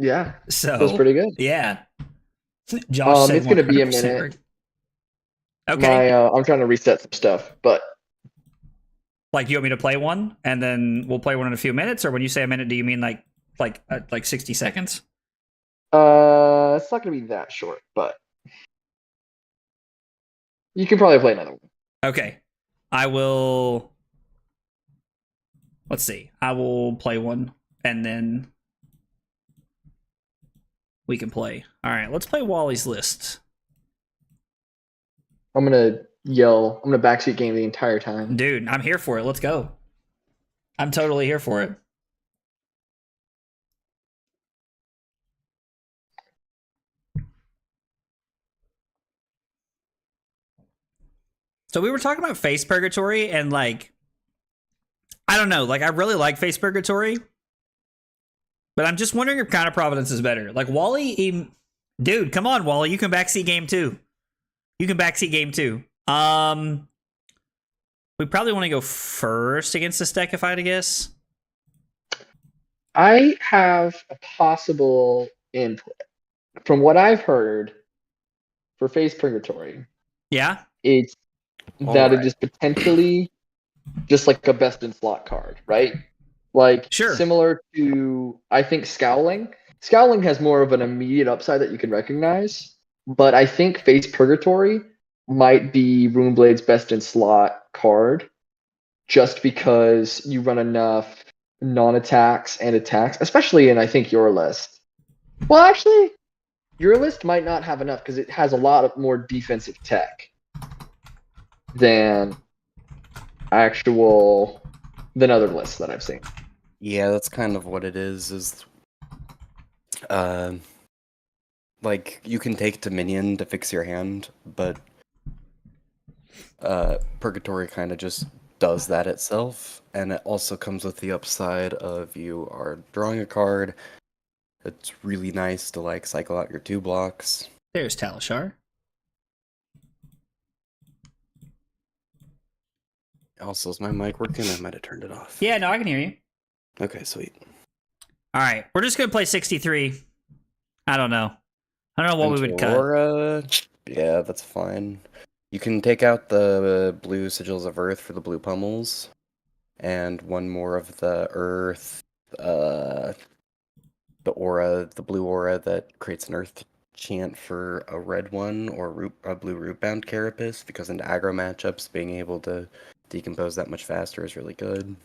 yeah, So it was pretty good. Yeah. Josh said it's gonna be a 100% minute. rigged. Okay. I'm trying to reset some stuff, but Like, you want me to play one, and then we'll play one in a few minutes, or when you say a minute, do you mean like 60 seconds? it's not gonna be that short, but you can probably play another one. Okay. I will. Let's see. I will play one, and then we can play. All right, let's play Wally's list. I'm gonna yell. I'm gonna backseat game the entire time. Dude, I'm here for it. Let's go. I'm totally here for it. So we were talking about Face Purgatory, and like, I don't know, like I really like Face Purgatory, but I'm just wondering if Kind of Providence is better. Like Wally, dude, come on, Wally, you can backseat game 2. You can backseat game 2. We probably want to go first against this deck, if I had to guess. I have a possible input. From what I've heard for Face Purgatory, Yeah. it's All that right. it is potentially just like a best in slot card, right? Like Sure. similar to I think Scowling. Scowling has more of an immediate upside that you can recognize, but I think Face Purgatory might be Runeblade's best in slot card just because you run enough non-attacks and attacks, especially in I think your list. Well, actually, your list might not have enough because it has a lot of more defensive tech than than other lists that I've seen. Yeah, that's kind of what it is like you can take Dominion to fix your hand, but Purgatory kind of just does that itself, and it also comes with the upside of you are drawing a card. It's really nice to like cycle out your 2 blocks. There's Talishar. Also, is my mic working? I might have turned it off. Yeah, no, I can hear you. Okay, sweet. All right, we're just gonna play 63. I don't know what we would cut. Aurora, yeah, that's fine. You can take out the blue Sigils of Earth for the blue pummels, and 1 more of the Earth, the aura, the blue aura that creates an Earth chant for a red one, or a blue root-bound Carapace, because in aggro matchups, being able to decompose that much faster is really good.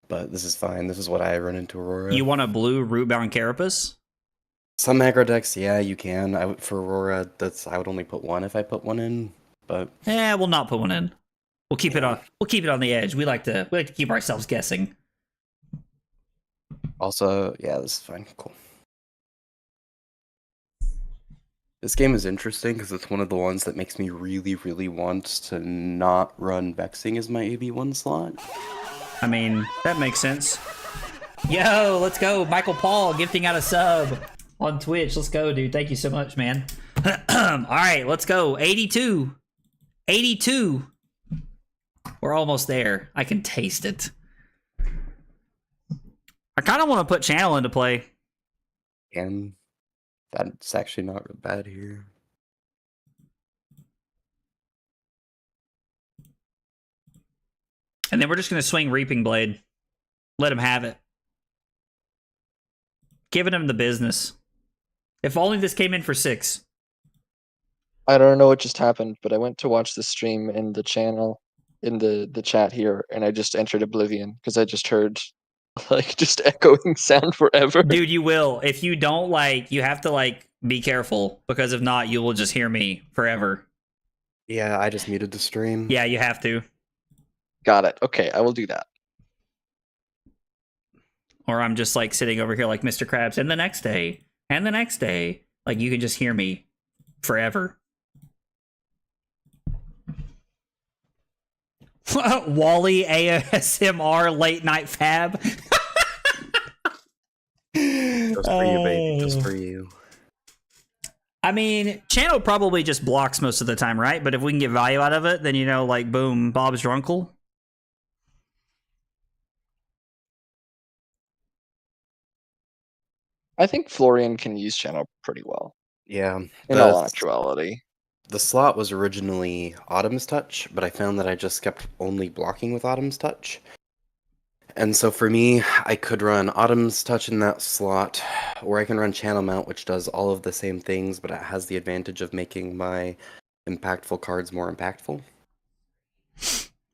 But this is fine. This is what I run into Aurora. You want a blue root-bound Carapace? Some aggro decks, yeah, you can. For Aurora, I would only put 1 if I put 1 in. But We'll not put 1 in. We'll keep it on. We'll keep it on the edge. We like to keep ourselves guessing. also, yeah, this is fine. Cool. This game is interesting because it's one of the ones that makes me really, really want to not run Vexing as my AB1 slot. I mean, that makes sense. Yo, let's go. Michael Paul gifting out a sub on Twitch. Let's go, dude. Thank you so much, man. All right, let's go. 82. 82. We're almost there. I can taste it. I kind of want to put Channel into play. And that's actually not bad here. And then we're just going to swing Reaping Blade. Let him have it. Giving him the business. If only this came in for 6. I don't know what just happened, but I went to watch the stream in the channel, in the chat here, and I just entered Oblivion because I just heard like just echoing sound forever. Dude, you will. If you don't, you have to, be careful, because if not, you will just hear me forever. Yeah, I just muted the stream. Yeah, you have to. Got it. Okay, I will do that. Or I'm just, sitting over here like Mr. Krabs, and the next day, and the next day. You can just hear me forever. Wally ASMR late night fab. Just for you, baby. Just for you. I mean, Channel probably just blocks most of the time, right? But if we can get value out of it, then, boom, Bob's your uncle. I think Florian can use channel pretty well, Yeah. in all actuality. The slot was originally Autumn's Touch, but I found that I just kept only blocking with Autumn's Touch. And so for me, I could run Autumn's Touch in that slot, or I can run Channel Mount, which does all of the same things, but it has the advantage of making my impactful cards more impactful.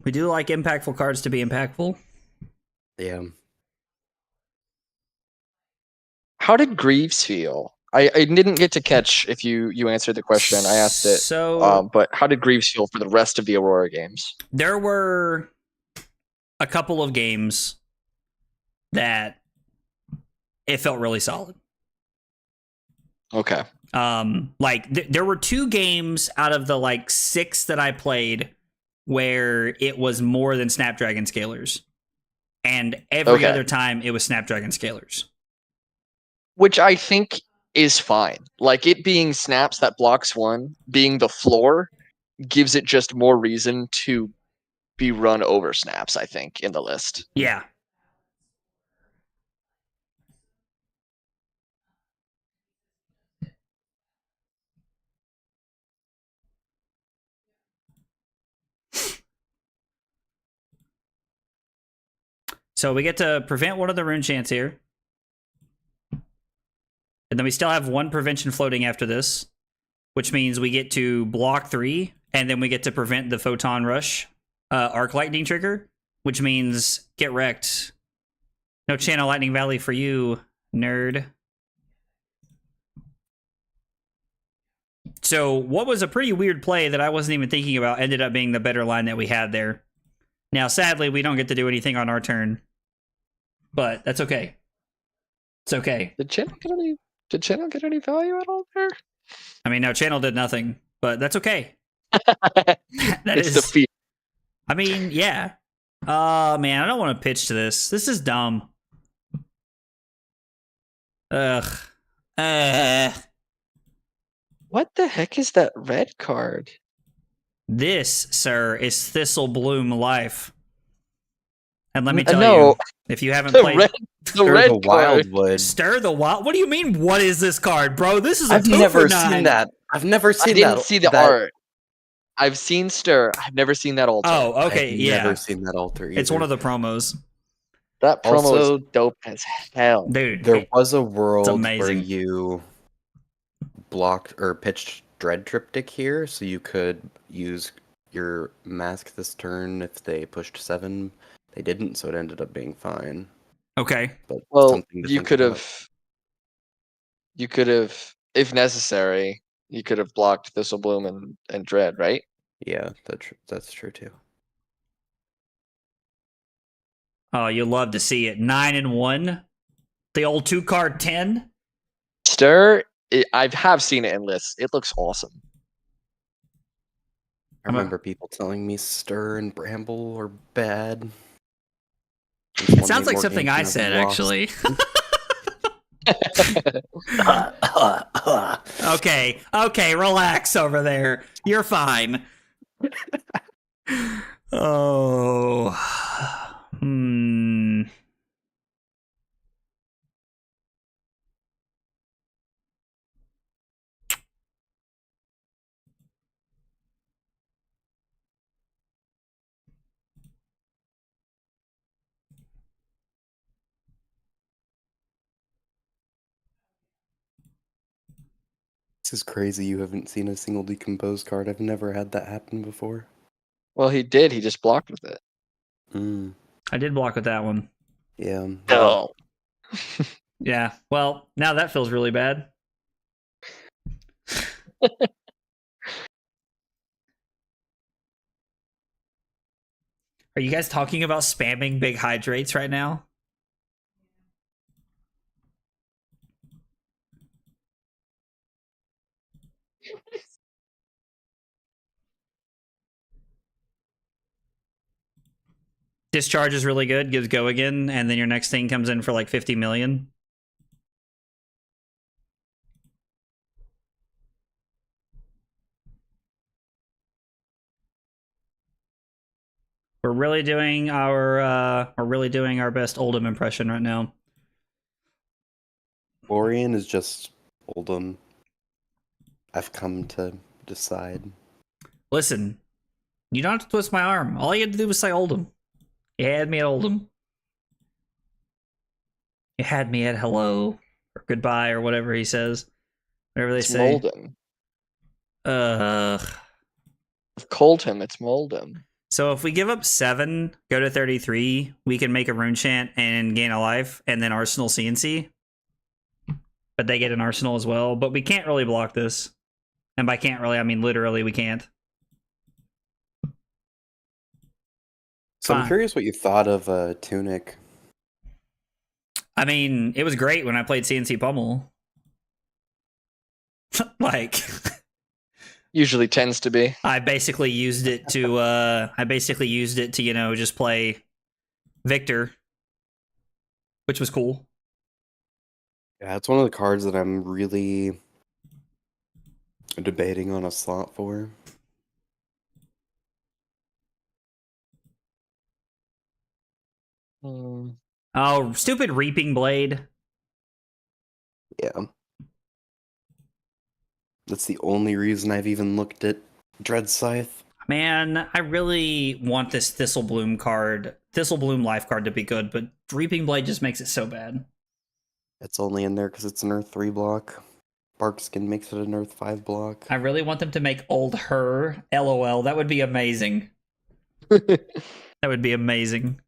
We do like impactful cards to be impactful. Yeah. How did Greaves feel? I didn't get to catch if you answered the question. I asked it. So, But how did Greaves feel for the rest of the Aurora games? there were a couple of games that it felt really solid. Okay. There were 2 games out of the 6 that I played where it was more than Snapdragon Scalers, and every other time it was Snapdragon Scalers. Which I think is fine. It being snaps that blocks 1, being the floor, gives it just more reason to be run over snaps, I think, in the list. Yeah. So we get to prevent one of the rune chants here. And then we still have 1 prevention floating after this, which means we get to block 3, and then we get to prevent the Photon Rush Arc Lightning trigger, which means get wrecked. No Channel Lightning Valley for you, nerd. So what was a pretty weird play that I wasn't even thinking about ended up being the better line that we had there. Now, sadly, we don't get to do anything on our turn, but that's okay. It's okay. Did Channel get any value at all there? I mean, no, Channel did nothing, but that's okay. It's the fear. I mean, yeah. Man, I don't want to pitch to this. This is dumb. Ugh. What the heck is that red card? This, sir, is Thistle Bloom Life. And let me tell No. you, if you haven't The played red, the Stir red the card. Wildwood. Stir the Wild, what do you mean? What is this card, bro? This is a I've two never for nine. seen that. I've never I seen didn't that. see the art. I've seen Stir. I've never seen that altar. Oh, okay, I've yeah. never seen that altar either. It's one of the promos, That promo Also, is dope as hell. dude. There was a world where amazing. you blocked or pitched Dread Triptych here, so you could use your mask this turn if they pushed 7. They didn't, so it ended up being fine. Okay. But Well, something to you think could about. have, if necessary, you could have blocked Thistlebloom and Dread, right? Yeah, that's true too. Oh, you'll love to see it. 9 and 1. The old 2-card 10. Stir, I have seen it in lists. It looks awesome. I remember people telling me Stir and Bramble are bad. It sounds like something I said, actually. Okay, relax over there. You're fine. Oh. This is crazy. You haven't seen a single decomposed card. I've never had that happen before. Well, he did. He just blocked with it. I did block with that one. Yeah. No. Yeah. Well, now that feels really bad. Are you guys talking about spamming big hydrates right now? Discharge is really good, gives go again, and then your next thing comes in for like 50 million. We're really doing our best Oldham impression right now. Florian is just Oldham. I've come to decide. Listen, you don't have to twist my arm. All you had to do was say Oldham. You had me at Oldham. You had me at hello or goodbye or whatever he says. Whatever they It's say. Moldham. Ugh. I've called him. It's Moldham. So if we give up 7, go to 33, we can make a rune chant and gain a life, and then Arsenal CNC. But they get an Arsenal as well. But we can't really block this. And by can't really, I mean literally we can't. So Fine. I'm curious what you thought of Tunic. I mean, it was great when I played CNC Pummel. Like... Usually tends to be. I basically used it to, you know, just play Victor, which was cool. Yeah, it's one of the cards that I'm really debating on a slot for. Oh, stupid Reaping Blade. Yeah. That's the only reason I've even looked at Dread Scythe. Man, I really want this Thistlebloom card, Thistlebloom life card to be good, but Reaping Blade just makes it so bad. It's only in there because it's an Earth 3 block. Barkskin makes it an Earth 5 block. I really want them to make old her LOL. That would be amazing. That would be amazing.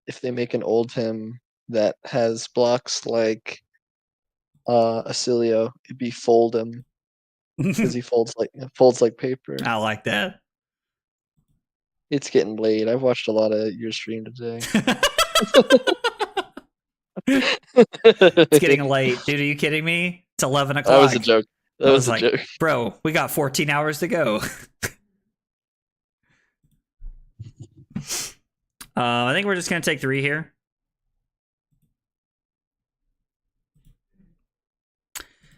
If they make an old him that has blocks like Acilio, it'd be fold him because he folds like paper. I like that. It's getting late. I've watched a lot of your stream today. It's getting late, dude. Are you kidding me? It's 11 o'clock. That was a joke. That I was a like, joke. bro, we got 14 hours to go. I think we're just gonna take 3 here.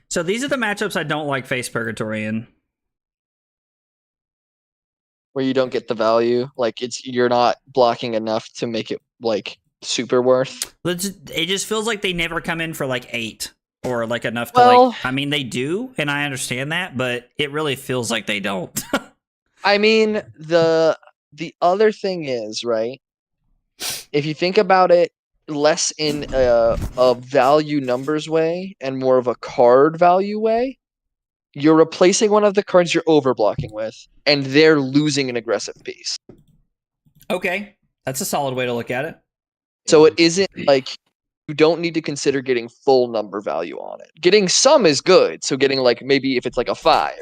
So these are the matchups I don't like Face Purgatory in. Where you don't get the value, like you're not blocking enough to make it like super worth. It just feels like they never come in for like 8 or like enough to Well- like. I mean, they do, and I understand that, but it really feels like they don't. I mean, the other thing is, right? If you think about it less in a value numbers way and more of a card value way, you're replacing one of the cards you're overblocking with, and they're losing an aggressive piece. Okay, that's a solid way to look at it. So it isn't like you don't need to consider getting full number value on it. Getting some is good. So getting like maybe if it's like a 5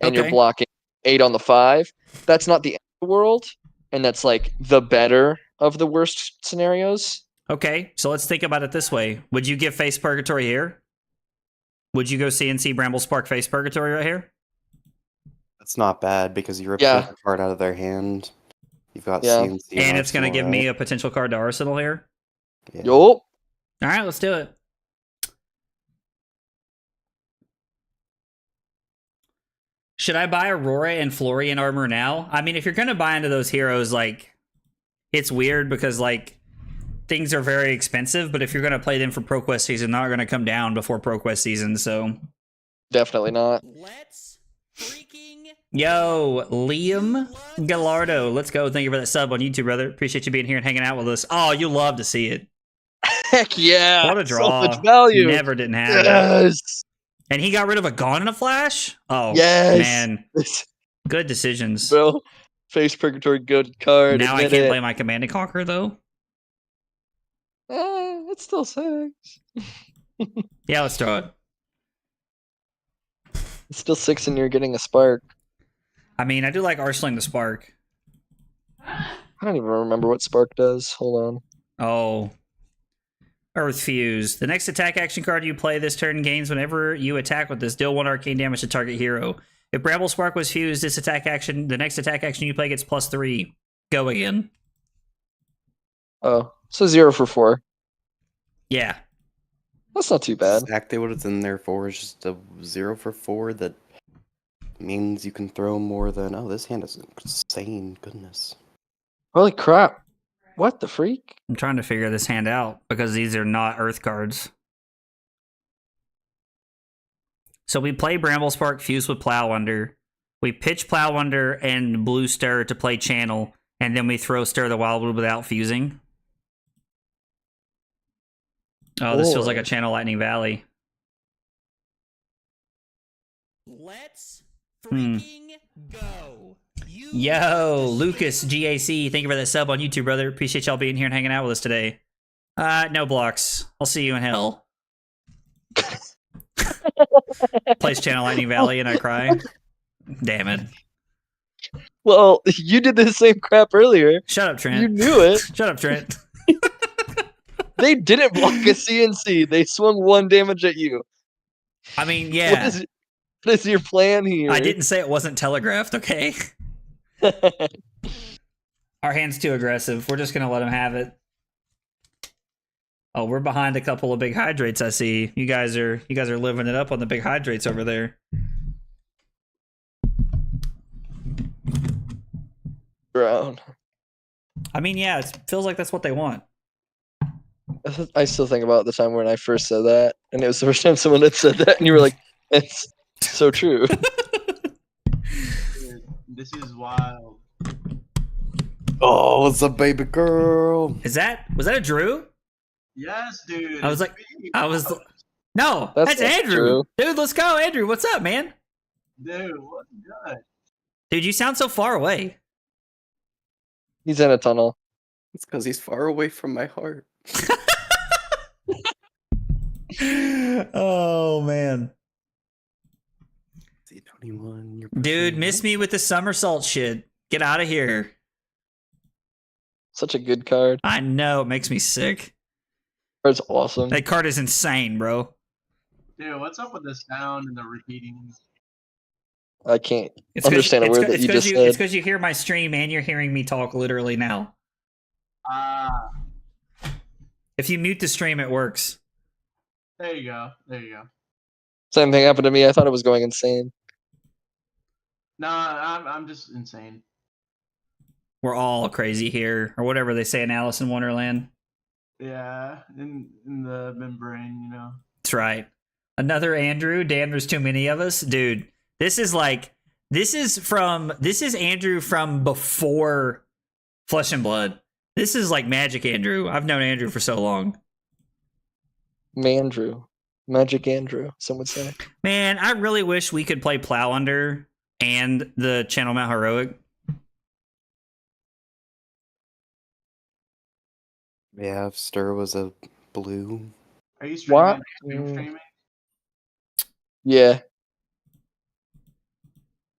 and you're Okay. blocking 8 on the 5, that's not the end of the world. And that's like the better of the worst scenarios. Okay, so let's think about it this way. Would you give Face Purgatory here? Would you go CNC Bramble Spark Face Purgatory right here? That's not bad because you rip Yeah. a card out of their hand. You've got Yeah. CNC. And it's going to give me a potential card to Arsenal here. Yeah. Yo. All right, let's do it. Should I buy Aurora and Florian armor now? I mean, if you're going to buy into those heroes, like, it's weird because, like, things are very expensive, but if you're going to play them for ProQuest season, they're not going to come down before ProQuest season, so. Definitely not. Let's freaking Yo, Liam Gallardo, let's go. Thank you for that sub on YouTube, brother. Appreciate you being here and hanging out with us. Oh, you love to see it. Heck yeah. What a draw. So much value. Never didn't have it. Yes. And he got rid of a Gone in a Flash? Oh, Yes. man. Good decisions. Bro, Face Purgatory, good card. Now I admit can't it. play my Command and Conquer, though. It's still 6. Yeah, let's throw it. It's still 6 and you're getting a spark. I mean, I do like Arsenal the Spark. I don't even remember what spark does. Hold on. Oh. Earth Fuse. The next attack action card you play this turn gains whenever you attack with this. Deal 1 arcane damage to target hero. If Bramble Spark was fused, this attack action, the next attack action you play gets +3. Go again. Oh, so 0 for 4. Yeah. That's not too bad. Exactly what it's in there for is just a 0 for 4 that means you can throw more than. Oh, this hand is insane. Goodness. Holy crap. What the freak? I'm trying to figure this hand out because these are not Earth cards. So we play Bramble Spark fused with Plow Under. We pitch Plow Under and Blue Stir to play Channel, and then we throw Stir the Wildwood without fusing. Oh, this feels like a Channel Lightning Valley. let's freaking go. You Yo, love to see Lucas it. GAC, thank you for that sub on YouTube, brother. Appreciate y'all being here and hanging out with us today. No blocks. I'll see you in hell. Plays Channel Lightning Valley and I cry. Damn it. Well, you did the same crap earlier. Shut up, Trent. You knew it. Shut up, Trent. They didn't block a CNC. They swung 1 damage at you. I mean, What yeah. is your plan here? I didn't say it wasn't telegraphed, okay? Our hand's too aggressive. We're just gonna let him have it. Oh, we're behind a couple of big hydrates, I see. You guys are living it up on the big hydrates over there. Brown. I mean, yeah, it feels like that's what they want. I still think about the time when I first said that, and it was the first time someone had said that, and you were like, "It's so true." This is wild. Oh, what's up, baby girl? Was that a Drew? Yes, dude. I was it's like, me. no, That's that's not Andrew. true. Dude, let's go, Andrew. What's up, man? Dude, what's good? Dude, you sound so far away. He's in a tunnel. It's because he's far away from my heart. Oh man. C21, you're Dude, pushing miss me. me with the somersault shit. Get out of here. Such a good card. I know, it makes me sick. Card's awesome. That card is insane, bro. Dude, what's up with the sound and the repeating? I can't It's 'cause- understand a it's word 'cause- that you it's 'cause just It's said. because you hear my stream and you're hearing me talk literally now. Ah, If you mute the stream, it works. there you go. There you go. Same thing happened to me. I thought it was going insane. No, I'm just insane. We're all crazy here, or whatever they say in Alice in Wonderland. Yeah, in the membrane, you know. That's right. Another Andrew. Damn, there's too many of us. Dude, this is Andrew from before Flesh and Blood. This is like Magic Andrew. I've known Andrew for so long. Mandrew. Magic Andrew, some would say. Man, I really wish we could play Plow Under and the Channel Mount Heroic. Yeah, if Stir was a blue. Are you streaming? What? Are you streaming? Yeah.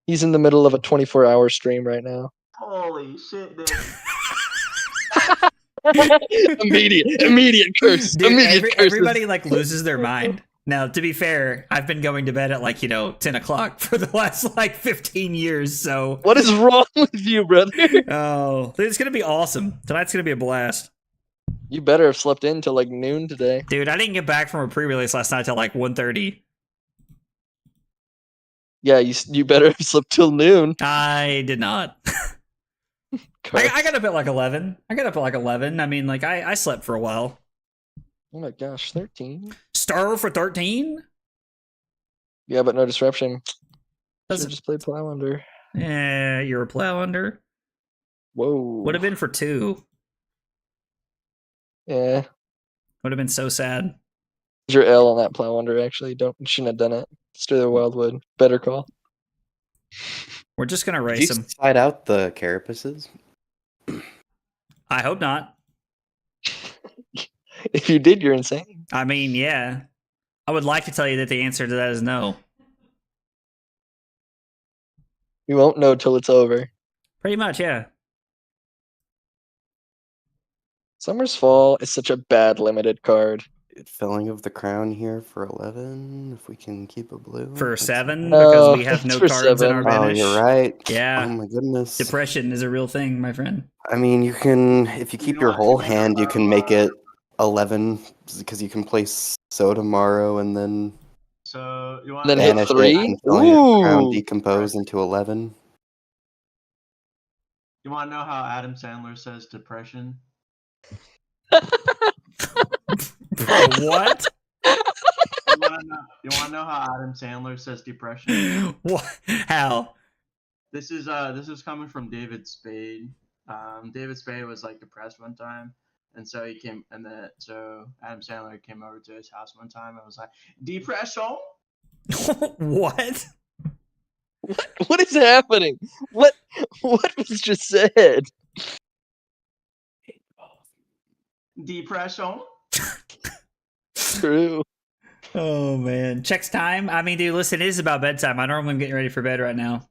He's in the middle of a 24-hour stream right now. Holy shit, dude. immediate curse. Dude, immediate curse. everybody like loses their mind. Now, to be fair, I've been going to bed at like, 10 o'clock for the last like 15 years, so. What is wrong with you, brother? Oh, dude, it's going to be awesome. Tonight's going to be a blast. You better have slept in till like noon today. Dude, I didn't get back from a pre-release last night till like 1:30. Yeah, you better have slept till noon. I did not. I got up at like 11. I mean, like, I slept for a while. Oh my gosh, 13? Star for 13? Yeah, but no disruption. Doesn't- Should've just played Plow Under. Yeah, you're a Plow Under. Whoa. Would have been for 2. Yeah. Would have been so sad. Your L on that Plow Under, actually. Shouldn't have done it. Stir the Wildwood. Better call. We're just going to Did race you them. slide out the carapaces? I hope not. If you did, you're insane. I mean, yeah. I would like to tell you that the answer to that is no. You won't know till it's over. Pretty much, yeah. Summer's Fall is such a bad limited card. Felling of the Crown here for 11. If we can keep a blue. For that's- 7, No, because we have no for cards in 7. our Oh, vanish. you're right. Yeah. Oh my goodness. Depression is a real thing, my friend. I mean, you can, if you keep know your what? whole hand, you can make it 11 because you can play So tomorrow and then So you want Then hit banish 3? it and Felling of the Crown Ooh. decompose into 11. you want to know how Adam Sandler says depression? Bro, what? You want to know how Adam Sandler says depression? What? How? This is coming from David Spade. David Spade was like depressed one time, and so so Adam Sandler came over to his house one time and was like, "Depression." What? What is happening? What was just said? Depression. True. Oh man. Checks time. I mean, dude, listen, it is about bedtime. I normally am getting ready for bed right now.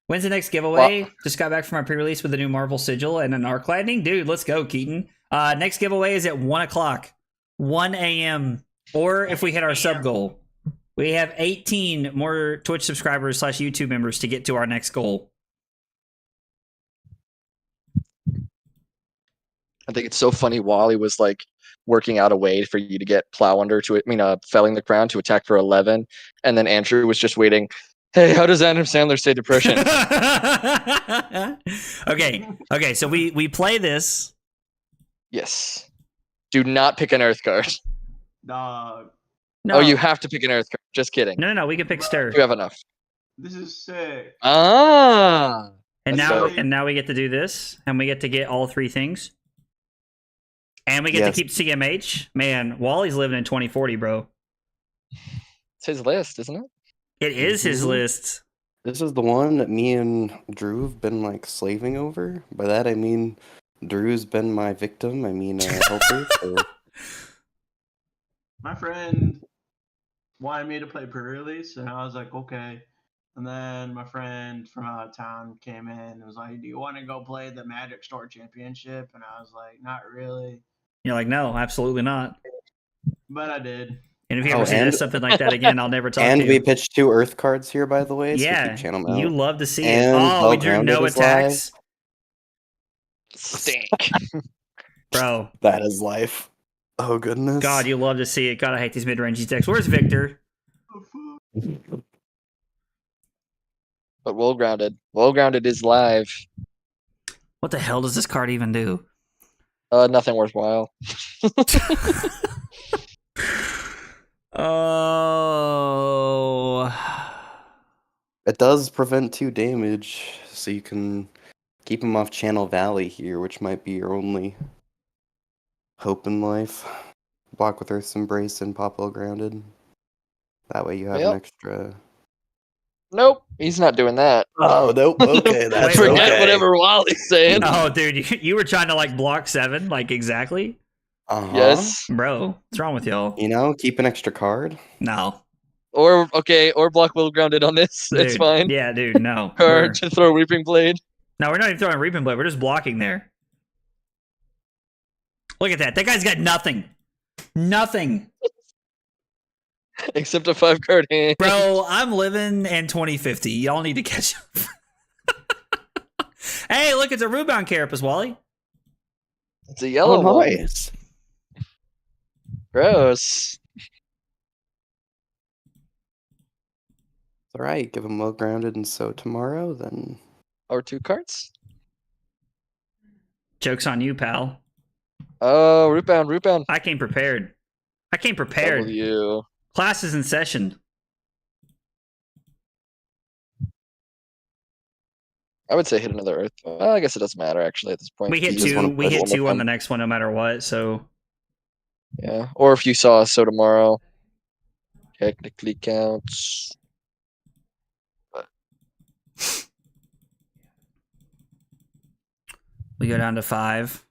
When's the next giveaway? Just got back from our pre-release with a new Marvel sigil and an arc lightning. Dude, let's go, Keaton. Next giveaway is at 1 o'clock. 1 a.m. Or if we hit our sub goal. We have 18 more Twitch subscribers / YouTube members to get to our next goal. I think it's so funny. Wally was like working out a way for you to get Plow Under Felling the Crown to attack for 11, and then Andrew was just waiting. Hey, how does Adam Sandler say depression? Okay. So we play this. Yes. Do not pick an Earth card. Dog. No, Oh, you have to pick an Earth card. Just kidding. No. We can pick Stir. You have enough. This is sick. Ah. And That's now, dope. and now we get to do this, and we get to get all 3 things, and we get Yes. to keep CMH. Man, Wally's living in 2040, bro. It's his list, isn't it? It is his Mhm. list. This is the one that me and Drew have been like slaving over. By that I mean Drew's been my victim. I mean helper. So My friend wanted me to play pre-release, and I was like, okay. And then my friend from out of town came in and was like, do you want to go play the Magic Store Championship? And I was like, not really. You're like, no, absolutely not. But I did. And if you Oh, ever see and- something like that again, I'll never talk and to we you. pitched 2 Earth cards here, by the way. So Yeah, keep channel them out. you love to see it. And Oh, we Well drew Grounded no is live. attacks, Stink. bro. That is life. Oh goodness. God, you love to see it. God, I hate these mid-range decks. Where's Victor? But well grounded. Well grounded is live. What the hell does this card even do? Nothing worthwhile. Oh. It does prevent 2 damage, so you can keep him off Channel Valley here, which might be your only hope in life. Block with Earth's Embrace and pop well grounded. That way you have Yep. an extra. Nope, he's not doing that. Oh nope. Okay, that's Wait, Forget okay. whatever Wally's saying. Oh, dude, you were trying to like block 7, like exactly, Uh-huh. Yes. bro. What's wrong with y'all? You know, keep an extra card. No, Or block well grounded on this. It's dude. fine. Yeah, dude. No, Or we're, to throw Reaping Blade. no, we're not even throwing Reaping Blade. We're just blocking there. Look at that. That guy's got nothing. Nothing. Except a 5-card hand. Bro, I'm living in 2050. Y'all need to catch up. Hey, look, it's a rebound carapace, Wally. It's a yellow Oh, one. nice. Gross. All right, give him well grounded, and so tomorrow, then Or 2 cards. Joke's on you, pal. Oh, root bound. I came prepared. I came prepared. W. Class is in session. I would say hit another Earth. Well, I guess it doesn't matter actually at this point. We hit You just 2. wanna We push hit one 2 with on the them. next one, no matter what. So Yeah. Or if you saw us so tomorrow, technically counts. we go down to 5.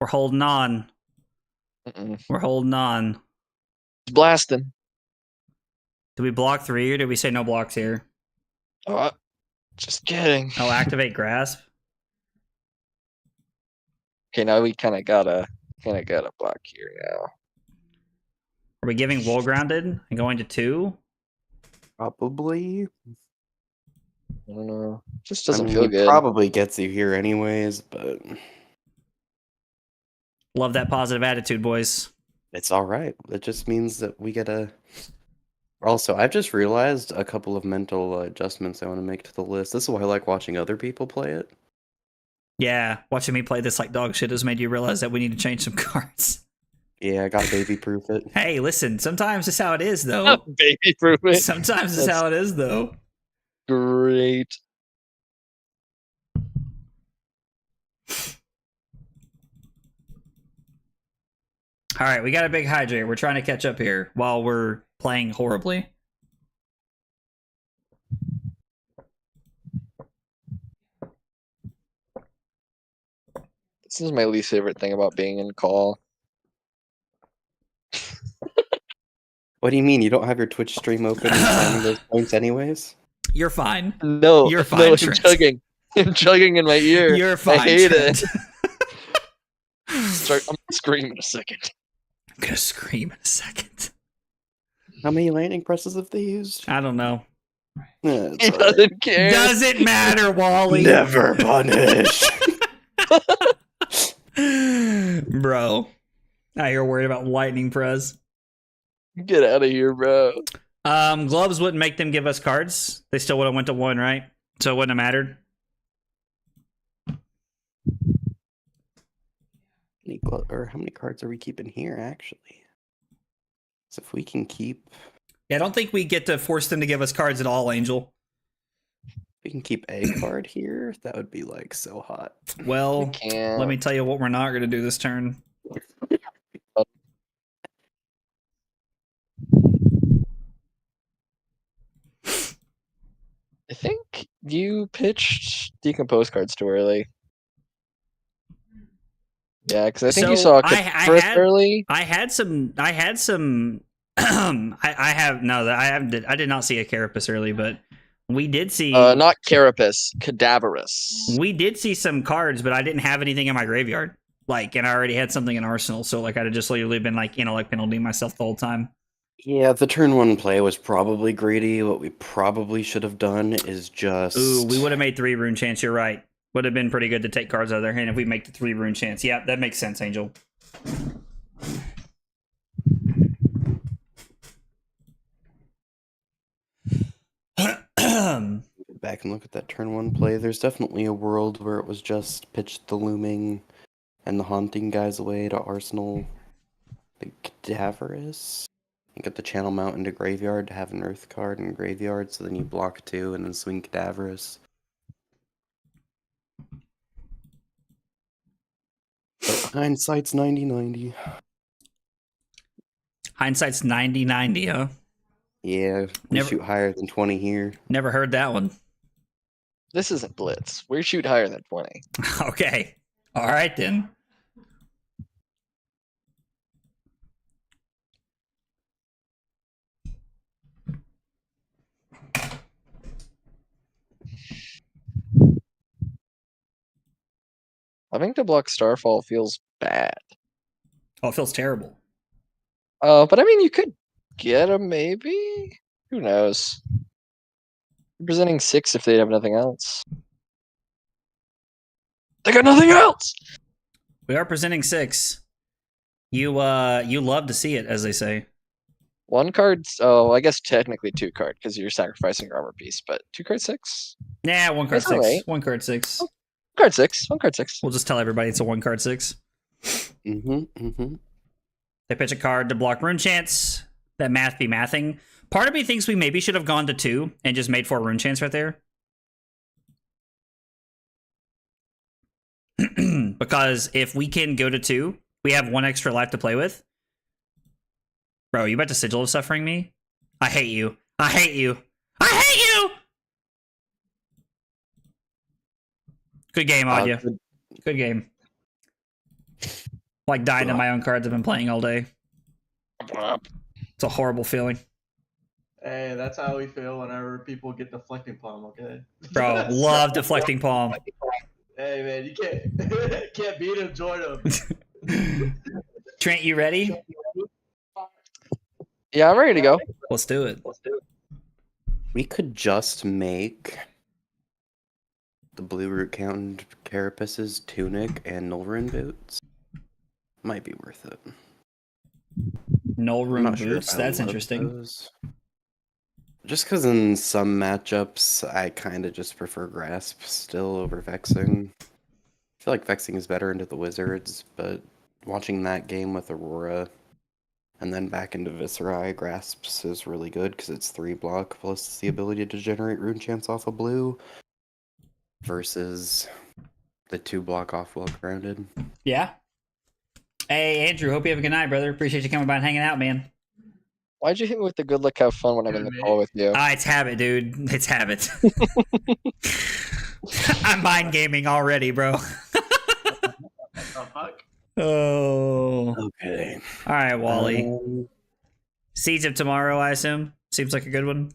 We're holding on. Mm-mm. We're holding on. It's blasting. Do we block 3 or do we say no blocks here? Oh, just kidding. Oh, activate grasp. Okay, now we kind of gotta block here now. Are we giving wool grounded and going to 2? probably. I don't know. Just I doesn't mean, feel it good. probably gets you here anyways, but Love that positive attitude, boys. it's all right. It just means that we get a. Also, I've just realized a couple of mental adjustments I want to make to the list. This is why I like watching other people play it. Yeah, watching me play this like dog shit has made you realize that we need to change some cards. Yeah, I got baby proof it. Hey, listen, sometimes it's how it is, though. Baby proof it. Sometimes it's That's- how it is, though. Great. All right, we got a big hydrate. We're trying to catch up here while we're playing horribly. This is my least favorite thing about being in call. What do you mean? You don't have your Twitch stream open and signing those points anyways? You're fine. No, You're fine, no, I'm Trent. chugging. I'm chugging in my ear. You're fine. I hate Trent. it. Sorry, I'm gonna scream in a second. I'm gonna scream in a second. How many landing presses have they used? I don't know. Yeah, it's He all right. doesn't care. Doesn't matter, Wally. Never punish. Bro. Now you're worried about lightning press. Get out of here, bro. Gloves wouldn't make them give us cards. They still would have went to 1, right? So it wouldn't have mattered. How many cards are we keeping here, actually? So if we can keep... Yeah, I don't think we get to force them to give us cards at all, Angel. We can keep a card here. That would be like so hot. Well, Can't. let me tell you what we're not going to do this turn. I think you pitched decompose cards too early. Yeah, because I think you So, saw I First had- early. I had some. I did not see a Carapace early, but we did see. Not Carapace, Cadaverous. We did see some cards, but I didn't have anything in my graveyard. Like, and I already had something in Arsenal, so like I'd have just literally been like intellect penalty myself the whole time. Yeah, the turn 1 play was probably greedy. What we probably should have done is just. Ooh, we would have made 3 rune chance. You're right. Would have been pretty good to take cards out of their hand if we make the 3 rune chance. Yeah, that makes sense, Angel. Back and look at that turn 1 play. There's definitely a world where it was just pitch the looming and the haunting guys away to Arsenal. The Cadaverous. You get the channel mount into graveyard to have an earth card in graveyard, so then you block 2 and then swing Cadaverous. But hindsight's 90-90. Hindsight's 90-90, huh? Yeah, we Never- shoot higher than 20 here. Never heard that one. This isn't Blitz. We shoot higher than 20. Okay. All right, then. Having to block Starfall feels bad. Oh, it feels terrible. But I mean, you could get him maybe. Who knows? You're presenting 6 if they have nothing else. They got nothing else. We are presenting 6. You love to see it, as they say. 1 card. Oh, I guess technically 2 card because you're sacrificing your armor piece. But 2 card 6. Nah, 1 card That's 6. alright. 1 card 6. Card 6. 1 card 6. We'll just tell everybody it's a 1 card 6. They pitch a card to block rune chance. That math be mathing. Part of me thinks we maybe should have gone to 2 and just made 4 rune chance right there. Because if we can go to 2, we have 1 extra life to play with. Bro, you about to Sigil of Suffering me? I hate you. I hate you. I hate you! Good game, Audia. Good game. Like dying to my own cards I've been playing all day. It's a horrible feeling. Hey, that's how we feel whenever people get deflecting palm, okay? Bro, love deflecting palm. Hey man, you can't beat him, join him. Trent, you ready? Yeah, I'm ready to go. Let's do it. We could just make the Blue Root Count Carapace's tunic and Nulrun boots. Might be worth it. Null I'm room not sure boots. if I That's love interesting. those. Just because in some matchups, I kind of just prefer Grasp still over Vexing. I feel like Vexing is better into the Wizards, but watching that game with Aurora and then back into Viscera, Grasps is really good because it's 3 block plus the ability to generate Rune Chance off of blue versus the 2 block off well grounded. Yeah. Hey, Andrew, hope you have a good night, brother. Appreciate you coming by and hanging out, man. Why'd you hit me with the good luck, have fun when I'm in the call with you? It's habit, dude. It's habit. I'm mind gaming already, bro. Oh fuck. Oh. Okay. All right, Wally. Seeds of Tomorrow, I assume. Seems like a good one.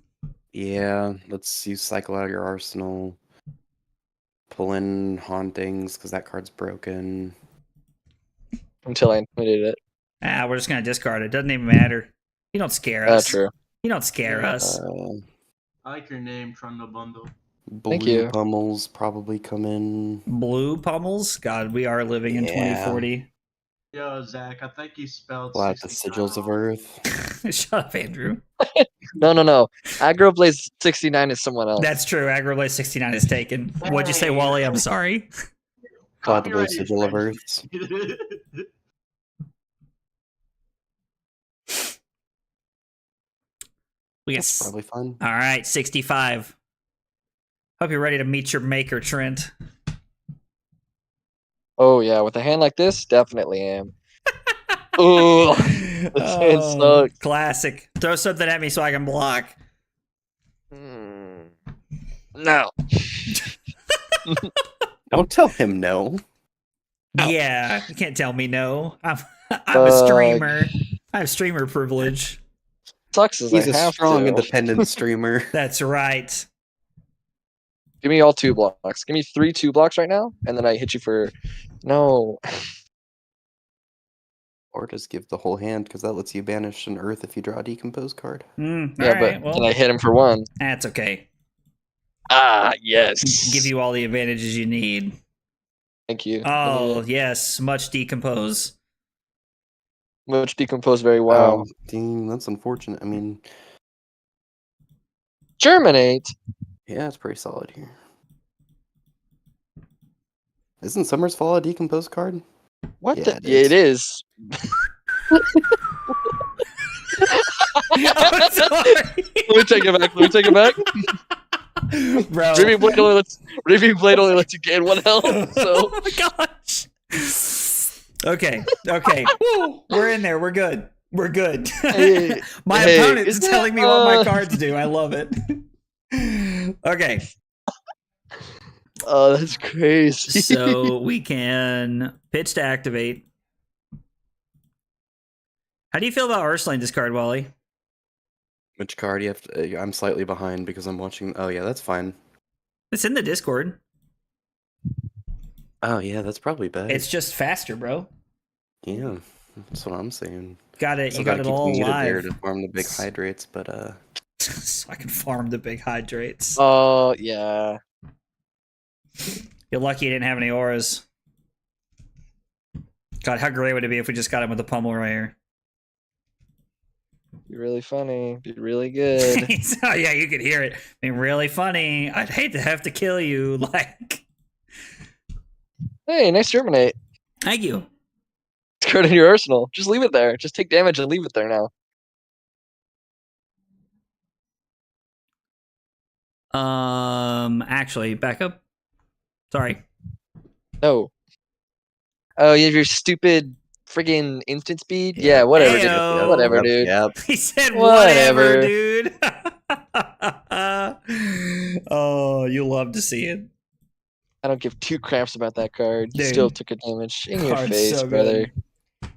Yeah, let's use Cycle out of your arsenal. Pull in Hauntings, because that card's broken. Until I intimidated it. We're just going to discard it. Doesn't even matter. You don't scare us. True. You don't scare us. I like your name, Trundle Bundle. Thank Blue you. Pummels probably come in. Blue pummels? God, we are living in Yeah. 2040. Yo, Zach, I think you spelled We'll have the 69 Sigils of wrong. Earth. Shut up, Andrew. No. Aggro Blaze 69 is someone else. That's true. Agroblaze 69 is taken. What'd you say, Wally? I'm sorry. We'll have the Blue Copyright Sigil of infringement. Earths. We got That's probably fun. all right, 65. Hope you're ready to meet your maker, Trent. Oh yeah, with a hand like this, definitely am. Oh, this hand sucks. Classic. Throw something at me so I can block. No. Don't tell him no. Yeah, you can't tell me no. I'm a streamer. I have streamer privilege. Sucks as He's I a have strong, to. independent streamer. That's right. Give me all 2 blocks. Give me 3 2 blocks right now, and then I hit you for no. Or just give the whole hand, because that lets you banish an earth if you draw a decomposed card. All Yeah, right, but well, then I hit him for 1. that's okay. Ah, yes. Give you all the advantages you need. Thank you. Oh, yes, much decompose. Which decompose very well. Wow, dang, that's unfortunate. I mean, Germinate. yeah, it's pretty solid here. Isn't Summer's Fall a decomposed card? What Yeah, the? it Yeah, it is. I'm sorry. Let me take it back. Let me take it back. Bro. Reaving Blade only lets you gain 1 health. So Oh my gosh. Okay. Woo, we're in there. We're good. We're good. Hey, My hey, opponent is isn't telling that, me what my cards do. I love it. Okay. Oh, that's crazy. So we can pitch to activate. How do you feel about Ursuline discard, Wally? Which card you have to... I'm slightly behind because I'm watching... Oh, yeah, that's fine. It's in the Discord. Oh, yeah, that's probably bad. It's just faster, bro. Yeah, that's what I'm saying. Got it. Still You got gotta it keep all the muted there live. to farm the big hydrates, but So I can farm the big hydrates. Oh, yeah. You're lucky you didn't have any auras. God, how great would it be if we just got him with a pummel right here? Be really funny. Be really good. Oh yeah, you could hear it. Be really funny. I'd hate to have to kill you. Like, Hey, nice Germinate. thank you. It's card in your arsenal. Just leave it there. Just take damage and leave it there now. Actually, back up. Sorry. No. Oh, you have your stupid friggin' instant speed? Yeah, whatever, dude. Ayo. Whatever, dude. Yep. He said whatever, Whatever. dude. Oh, you love to see it. I don't give 2 cramps about that card. You Dude. still took a damage in your Card's face, so brother. good.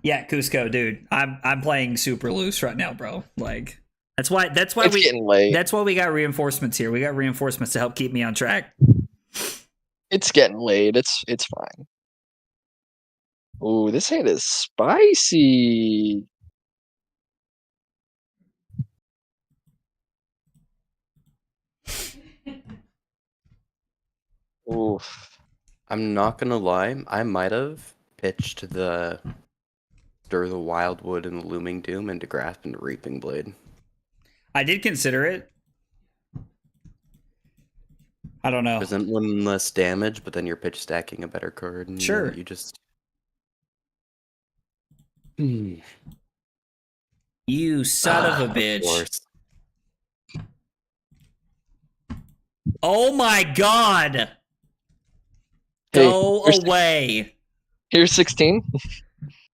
Yeah, Cusco, dude. I'm playing super loose right now, bro. Like that's why It's we getting late. that's why we got reinforcements here. We got reinforcements to help keep me on track. It's getting late. It's fine. Ooh, this hand is spicy. Oof. I'm not gonna lie, I might have pitched the Stir the Wildwood and the Looming Doom into Grasp and Reaping Blade. I did consider it. I don't know. Isn't one less damage, but then you're pitch stacking a better card. And Sure. You just. You son of a bitch. Of course. Oh my god. Hey, Go here's- away. Here's 16.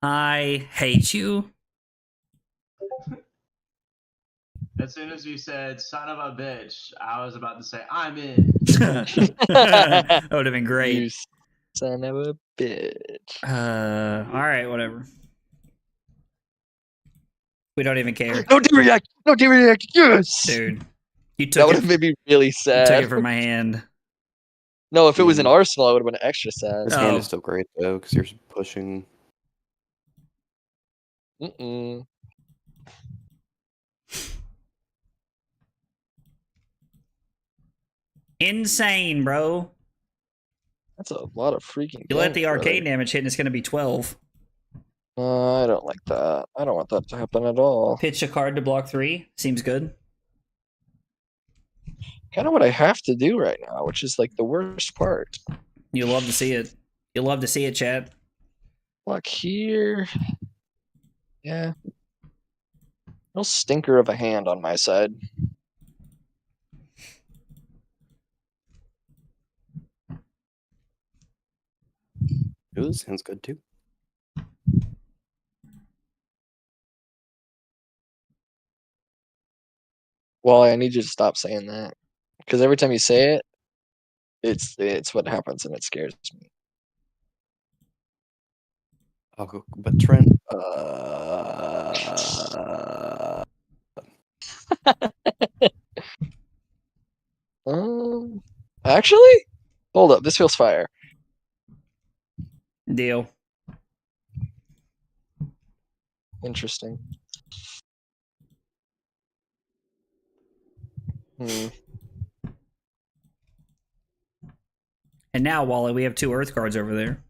I hate you. As soon as you said "son of a bitch," I was about to say I'm in. That would have been great. You son of a bitch. All right, whatever. We don't even care, No D-React! No D-React! Yes! dude. You That took would it. have made me really You sad. took it from my hand. No, if it was an Arsenal, I would have been extra sad. This hand Oh. is still great, though, because you're pushing. Mm-mm. Insane, bro. That's a lot of freaking You let the damage, arcane damage hit, and it's going to be 12. brother. I don't like that. I don't want that to happen at all. Pitch a card to block 3. Seems good. Kind of what I have to do right now, which is like the worst part. You love to see it. You love to see it, chat. Block here. Yeah. No stinker of a hand on my side. Ooh, sounds good too. Well, I need you to stop saying that. Because every time you say it, it's what happens and it scares me. Oh, but Trent, Actually? Hold up, this feels fire. Deal. Interesting. Hmm. And now, Wally, we have 2 Earth cards over there.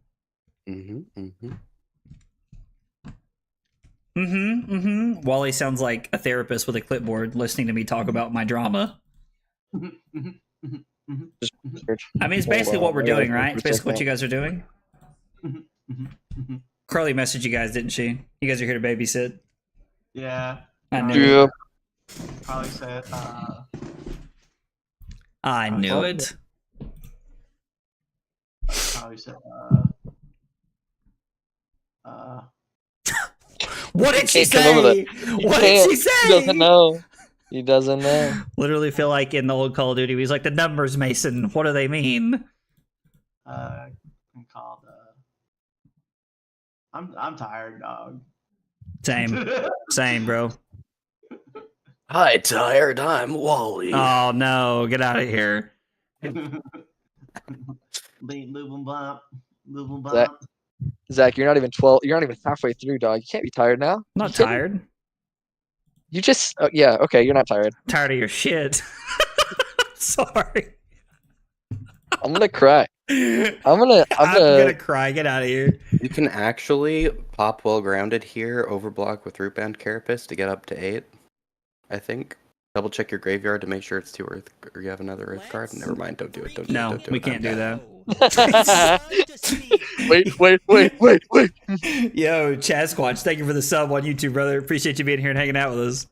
Wally sounds like a therapist with a clipboard listening to me talk about my drama. Just I mean, it's Hold basically on, what we're I gotta doing, think right? for It's a basically what you second. guys are doing. Carly messaged you guys, didn't she? You guys are here to babysit. Yeah. I knew Probably it. Yep. Probably said, I knew Well, it. probably said, What did she can't come up with say? He What did can't. she say? He doesn't know. He doesn't know. Literally feel like in the old Call of Duty, he's like, the numbers, Mason. What do they mean? I'm called, I'm tired, dog. Same. Same, bro. hi, tired. I'm Wally. Oh, no. Get out of here. Zach, you're not even 12. You're not even halfway through, dog. You can't be tired now. I'm not You kidding? tired. You just, yeah, okay, you're not tired. Tired of your shit. Sorry. I'm gonna cry. I'm gonna cry. Get out of here. You can actually pop well grounded here, overblock with Rootbound Carapace to get up to 8. I think. Double check your graveyard to make sure it's 2 Earth, or you have another Earth card. Never mind. Don't do it. Don't do it. No, Don't do we it. can't do that. wait. Yo, Chaz Squatch, thank you for the sub on YouTube, brother. Appreciate you being here and hanging out with us.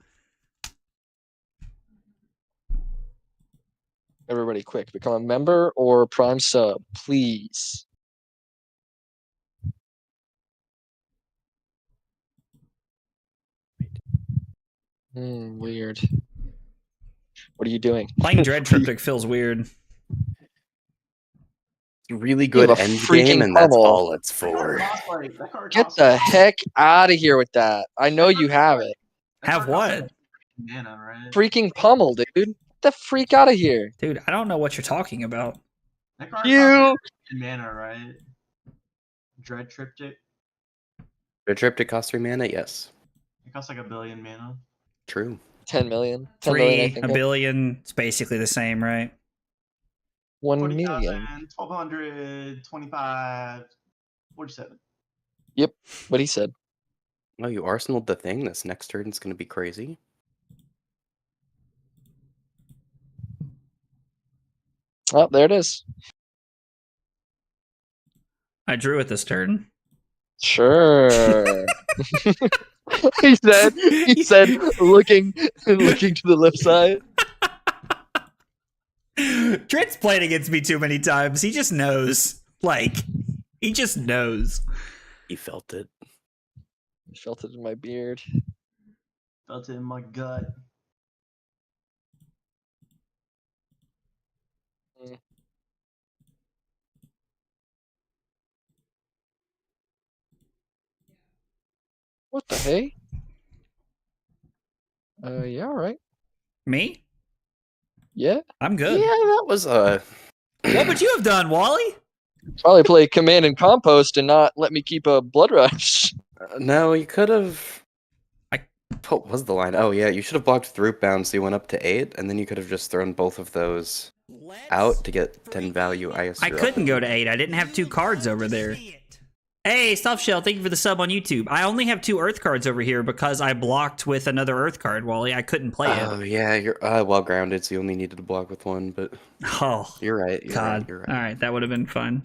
Everybody, quick, become a member or Prime sub, please. Weird. What are you doing? Playing Dread Triptych feels weird. Really You good have a end freaking game, and that's pummel. all it's for. Get the heck out of here with that. I know you have it. Have what? Mana, right? Freaking pummel, dude. Get the freak out of here. Dude, I don't know what you're talking about. That card You. costs mana, right? Dread Triptych. The Triptych costs 3 mana? Yes. It costs like 1 billion mana. True. 10 million. 10 million, I 3, think. a billion. It's basically the same, right? 1 40,000, million. 1,200, 25, 47. Yep, what he said. Oh, you arsenaled the thing? This next turn's going to be crazy. Oh, there it is. I drew it this turn. Sure. he said looking to the left side. Trent's played against me too many times. He just knows. Like, he just knows. He felt it. I felt it in my beard. Felt it in my gut. What the hey? Yeah, all right. Me? Yeah. I'm Yeah, good. that was What would you have done, Wally? Probably play command and compost and not let me keep a blood rush. no, you could have. What was the line? Oh yeah, you should have blocked with Rootbound, so you went up to 8, and then you could have just thrown both of those out to get 10 value. I guess I you're up couldn't at- go to 8. I didn't have 2 cards over there. Hey, Stuff Shell, thank you for the sub on YouTube. I only have 2 Earth cards over here because I blocked with another Earth card, Wally. I couldn't play it. Oh yeah, you're well grounded, so you only needed to block with 1. But Oh, you're right. You're God. right. You're right. All right, that would have been fun.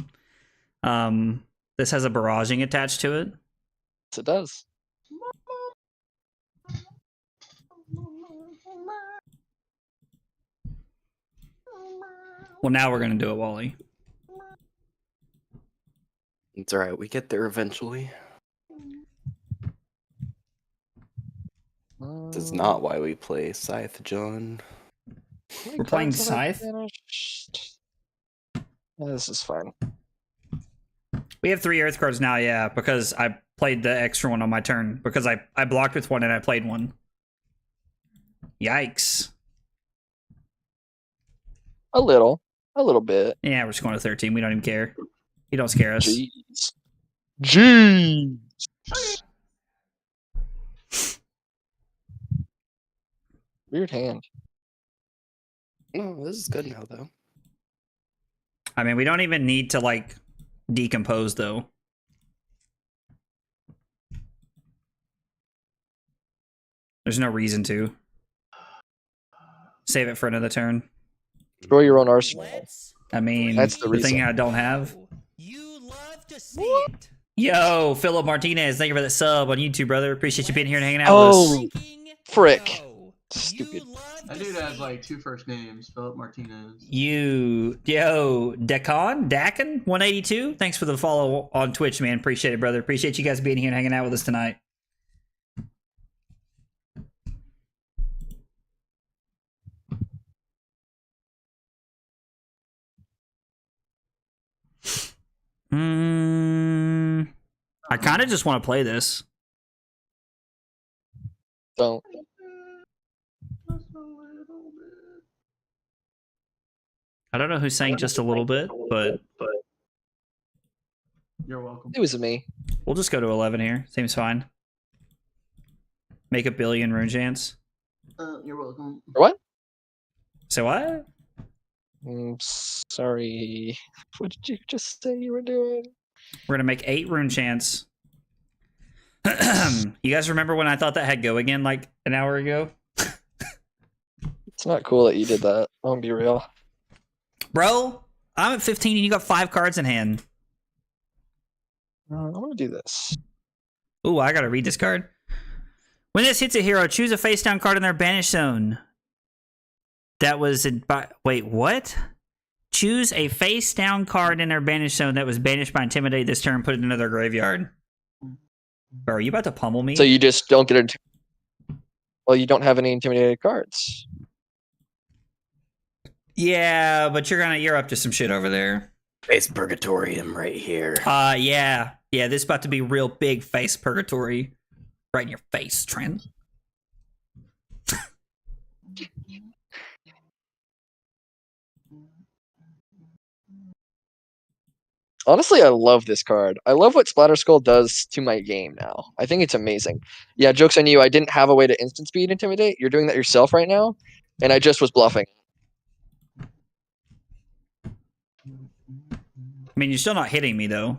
This has a barraging attached to it. Yes, it does. Well, now we're gonna do it, Wally. It's alright, we get there eventually. This is not why we play Scythe, John. We're playing Scythe? This is fine. We have 3 Earth cards now, yeah, because I played the extra one on my turn. Because I blocked with one and I played one. Yikes. A little bit. Yeah, we're just going to 13. We don't even care. He don't scare us. Jeez. Weird hand. No, this is good now, though. I mean, we don't even need to, like, decompose, though. There's no reason to. Save it for another turn. Draw your own arsenal. I mean, That's the thing reason. I don't have. You love to see it. Yo, Philip Martinez, thank you for that sub on YouTube, brother. Appreciate you being here and hanging out Oh. with us. Frick. Go. Stupid. You love That to dude see has it. like 2 first names, Philip Martinez. Yo, Dakin 182. Thanks for the follow on Twitch, man. Appreciate it, brother. Appreciate you guys being here and hanging out with us tonight. I kind of just want to play this. Don't. I don't know who's saying just a little bit, but You're welcome. It was me. we'll just go to 11 here. Seems fine. Make a billion rune chance. You're welcome. What? So what? Sorry. What did you just say you were doing? We're gonna make 8 rune chance. You guys remember when I thought that had go again like an hour ago? It's not cool that you did that. I'm gonna be real. Bro, I'm at 15 and you got 5 cards in hand. I'm gonna do this. Ooh, I gotta read this card. When this hits a hero, choose a face down card in their banish zone. That was wait, what? Choose a face down card in their banish zone that was banished by Intimidate this turn, put it into their graveyard. Bro, are you about to pummel me? So you just don't get it. Well, you don't have any intimidated cards. Yeah, but you're up to some shit over there. Face Purgatorium right here. Yeah. Yeah, this is about to be real big face purgatory. Right in your face, Trent. Honestly, I love this card. I love what Splatter Skull does to my game now. I think it's amazing. Yeah, joke's on you. I didn't have a way to instant speed Intimidate. You're doing that yourself right now, and I just was bluffing. I mean, you're still not hitting me, though.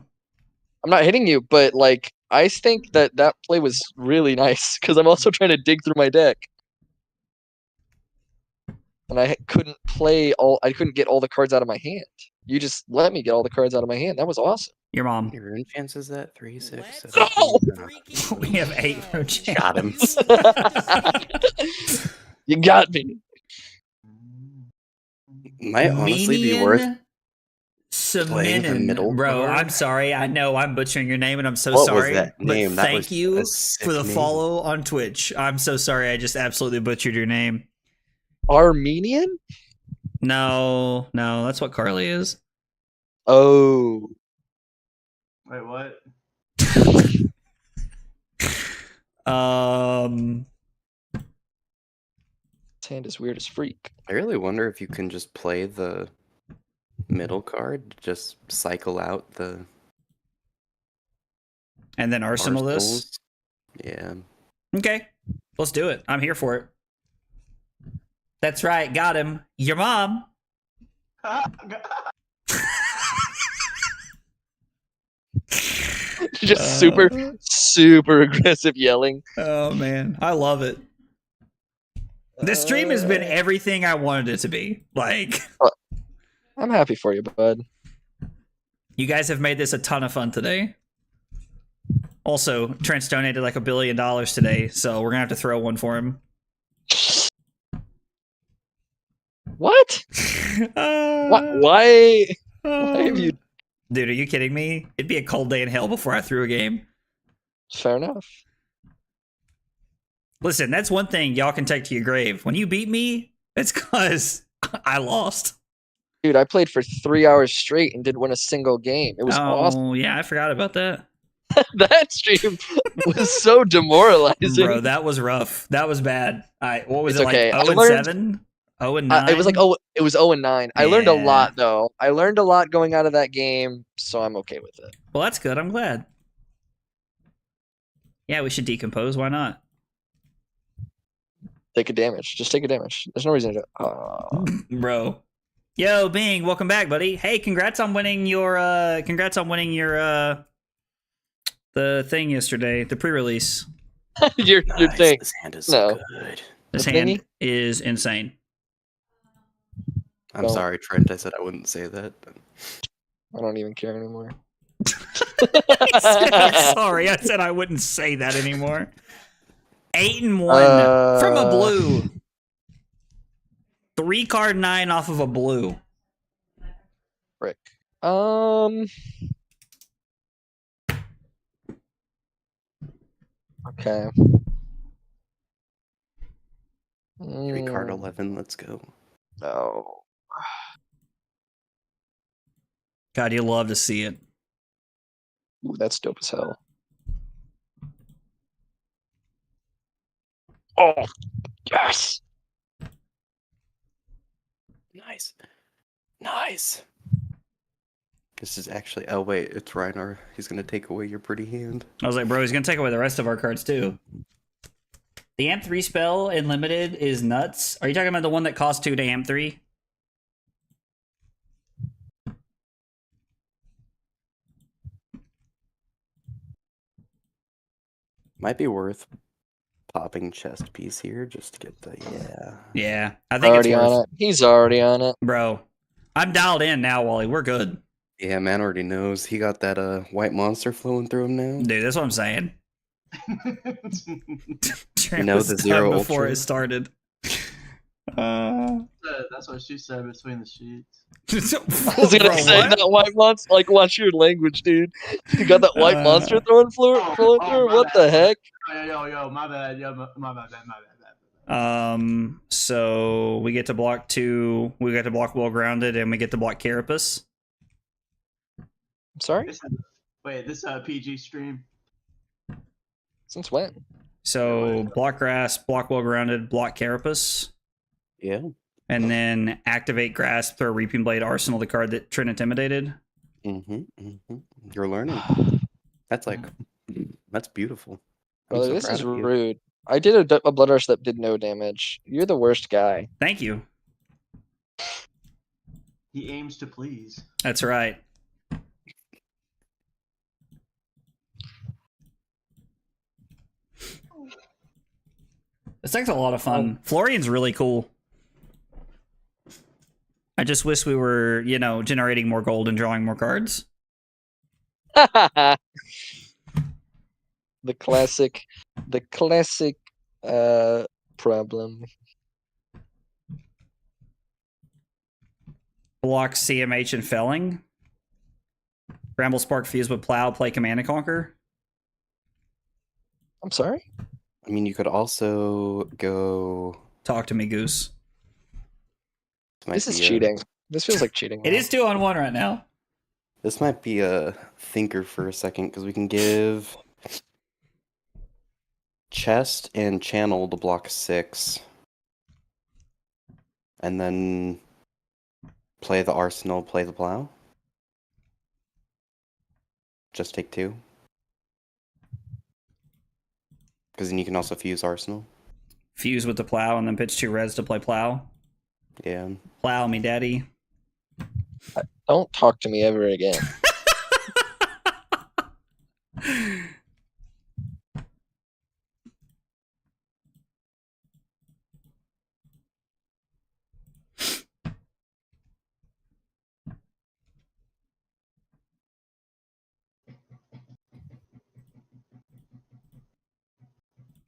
I'm not hitting you, but like I think that play was really nice because I'm also trying to dig through my deck, and I couldn't I couldn't get all the cards out of my hand. You just let me get all the cards out of my hand. That was awesome. Your mom. Your rune chance is that 3, 6, Let's 7. No! freaking We have 8 go. rune chance. Got him. You got me. Might honestly be worth playing the middle Bro, card. I'm sorry. I know I'm butchering your name and I'm so What was sorry. that name? But That thank was you a sick for the name. follow on Twitch. I'm so sorry. I just absolutely butchered your name. Armenian? No, that's what Carly is. Oh. Wait, what? This hand is weird as freak. I really wonder if you can just play the middle card, just cycle out the And then arsenal this. arsenals. Yeah. Okay, let's do it. I'm here for it. That's right. Got him. Your mom. Just super aggressive yelling. Oh man, I love it. This stream has been everything I wanted it to be. Like, I'm happy for you, bud. you guys have made this a ton of fun today. Also, Trent's donated like $1 billion today, so we're gonna have to throw one for him. What? Why have you Dude, are you kidding me? It'd be a cold day in hell before I threw a game. Fair enough. Listen, that's one thing y'all can take to your grave. When you beat me, it's because I lost. Dude, I played for 3 hours straight and didn't win a single game. It was awesome. Yeah, I forgot about that. That stream was so demoralizing. Bro, that was rough. That was bad. All right, what was It's it okay. like? I 0 learned- 7? 0 9? It was like it was 0-9. I learned a Yeah. lot though. I learned a lot going out of that game, so I'm okay with it. Well, that's good. I'm glad. Yeah, we should decompose. Why not? Take a damage. Just take a damage. There's no reason to. Bro. Yo, Bing, welcome back, buddy. Hey, congrats on winning your the thing yesterday, the pre-release. your thing. This hand is No. so good. This The hand thingy? is insane. I'm Well- sorry, Trent. I said I wouldn't say that. I don't even care anymore. Sorry, I said I wouldn't say that anymore. 8 and 1 from a blue. 3 card 9 off of a blue. Frick. Okay. 3 card 11. Let's go. No. God, you love to see it. Ooh, that's dope as hell. Oh, yes. Nice. Nice. This is actually. Oh, wait. It's Reinar. He's going to take away your pretty hand. I was like, bro, he's gonna take away the rest of our cards too. The Amp 3 spell in limited is nuts. Are you talking about the one that costs 2 to Amp 3? Might be worth popping chest piece here just to get the. Yeah. Yeah, I think it's Already worth. on it. He's already on it. Bro, I'm dialed in now, Wally. We're good. Yeah, man already knows. He got that white monster flowing through him now. Dude, that's what I'm saying. You know the Done zero before ultra? it started. That's what she said between the sheets. I was gonna say that white monster. Like, watch your language, dude. You got that white monster flowing through. my What the bad. heck? Yo, my bad. Yo, my bad. So we get to block 2. We get to block Well Grounded, and we get to block Carapace. I'm sorry. This PG stream. Since when? So block Grass, block Well Grounded, block Carapace, Yeah. and then activate Grasp or Reaping Blade Arsenal, the card that Trent intimidated. You're learning. That's like. That's beautiful. I'm Brother, so this proud is of you. rude. I did a blood rush that did no damage. You're the worst guy. Thank you. He aims to please. That's right. This thing's a lot of fun. Florian's really cool. I just wish we were, generating more gold and drawing more cards. The classic problem. Block CMH and Felling. Bramble Spark fuse with Plow, play Command and Conquer. I'm sorry? I mean, you could also go. Talk to me, Goose. This is cheating. This feels like cheating. It now. is 2-on-1 right now. This might be a thinker for a second because we can give chest and channel to block 6, and then play the arsenal, play the plow. Just take 2. Because then you can also fuse arsenal. Fuse with the Plow and then pitch 2 reds to play Plow. Yeah. Plow me, daddy. Don't talk to me ever again.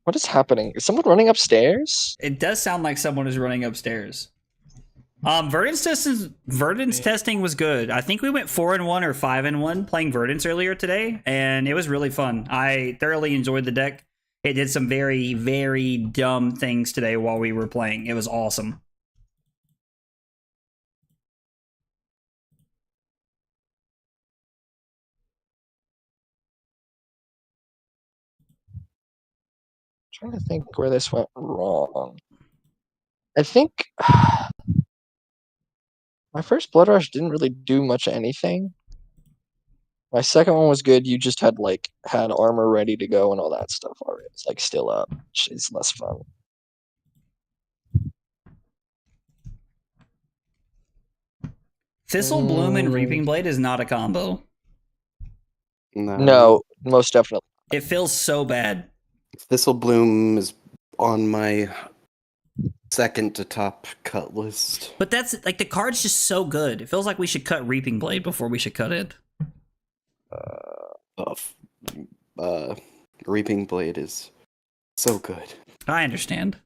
What is happening? Is someone running upstairs? It does sound like someone is running upstairs. Verdance testing was good. I think we went 4-1 or 5-1 playing Verdance earlier today, and it was really fun. I thoroughly enjoyed the deck. It did some very, very dumb things today while we were playing. It was awesome. Trying to think where this went wrong. I think my first Blood Rush didn't really do much of anything. My second one was good. You just had armor ready to go and all that stuff already. It's like still up, which is less fun. Thistle Bloom and Reaping Blade is not a combo. No, most definitely. It feels so bad. Thistle Bloom is on my second to top cut list. But that's like the card's just so good. It feels like we should cut Reaping Blade before we should cut it. Reaping Blade is so good. I understand.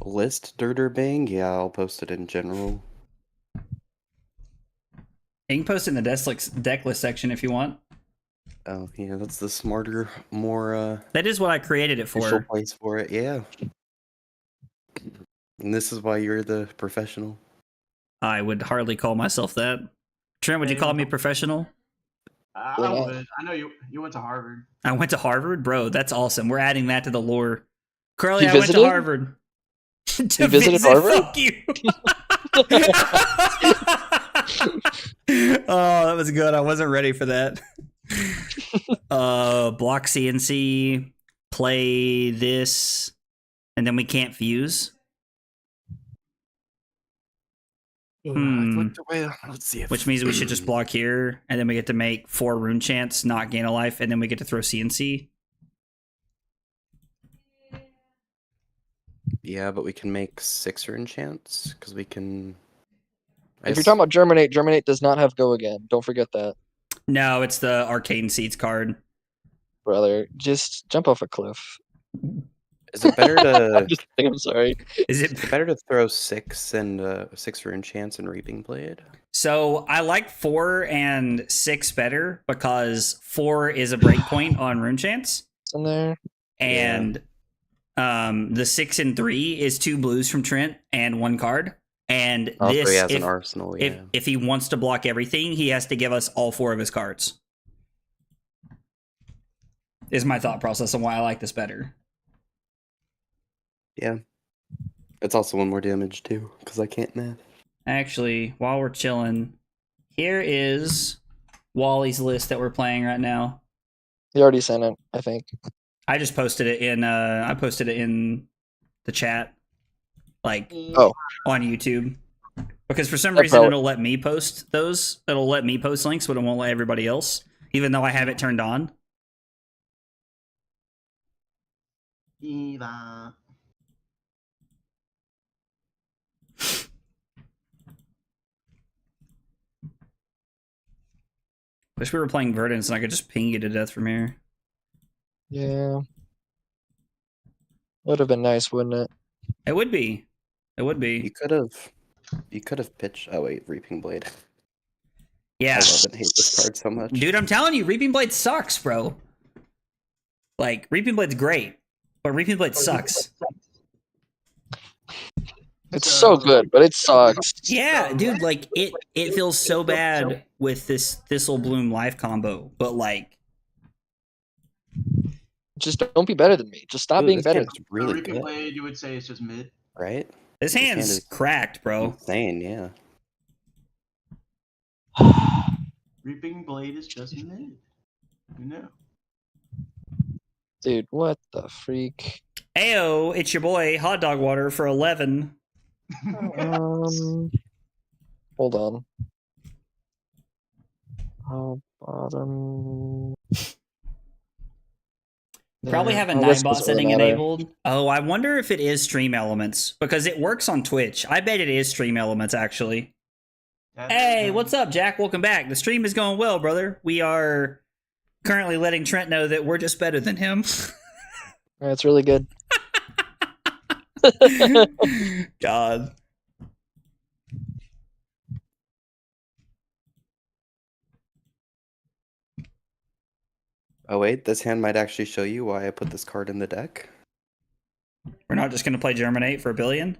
List Dirter Bang? Yeah, I'll post it in general. You can post it in the deck list section if you want. Oh, yeah, that's the smarter, more, That is what I created it official for. place for it, yeah. And this is why you're the professional. I would hardly call myself that. Trent, would you call me professional? I would. I know you went to Harvard. I went to Harvard? Bro, that's awesome. We're adding that to the lore. Curly, You I went to visited? Harvard. To You visited Harvard? Fuck you. Oh, that was good. I wasn't ready for that. Block CNC, play this, and then we can't fuse. Let's see. Which means we should just block here, and then we get to make 4 rune chants, not gain a life, and then we get to throw CNC. Yeah, but we can make 6 rune chants because we can. If you're talking about Germinate does not have Go Again. Don't forget that, No, it's the Arcane Seeds card. brother. Just jump off a cliff. Is it better to? I'm sorry. Is it? Is it better to throw 6 and 6 rune chants and Reaping Blade? So I like 4 and 6 better because 4 is a breakpoint on rune chants, In there. and the 6 and 3 is 2 blues from Trent and 1 card. And Also, this, he has if, an arsenal. Yeah. if he wants to block everything, he has to give us all 4 of his cards. Is my thought process on why I like this better. Yeah. It's also 1 more damage too because I can't math. Actually, while we're chilling, here is Wally's list that we're playing right now. He already sent it, I think. I just posted it in the chat, like on YouTube, because for some reason it'll let me post those. It'll let me post links, but it won't let everybody else, even though I have it turned on. Eva. Wish we were playing Verdance and I could just ping you to death from here. Yeah. Would have been nice, wouldn't it? It would be. It would be. You could have pitched. Oh wait, Reaping Blade. Yeah. I love and hate this card so much. Dude, I'm telling you, Reaping Blade sucks, bro. Like, Reaping Blade's great, but Reaping Blade sucks. It's so good, but it sucks. Yeah, dude, like, it feels so bad with this Thistle Bloom life combo, but like... Just don't be better than me. Just stop being better. It's really Reaping good, Blade, you would say it's just mid. right? This hand hand's is cracked, bro. Insane, yeah. Reaping Blade is just mid. You know. Dude, what the freak? Ayo, it's your boy, Hot Dog Water for 11. Hold on. Bottom. Probably have a Nightbot setting enabled. Oh, I wonder if it is Stream Elements, because it works on Twitch. I bet it is Stream Elements, actually. Hey, what's up, Jack? Welcome back. The stream is going well, brother. We are currently letting Trent know that we're just better than him. That's really good. God. Oh wait, this hand might actually show you why I put this card in the deck. We're not just going to play Germinate for a billion?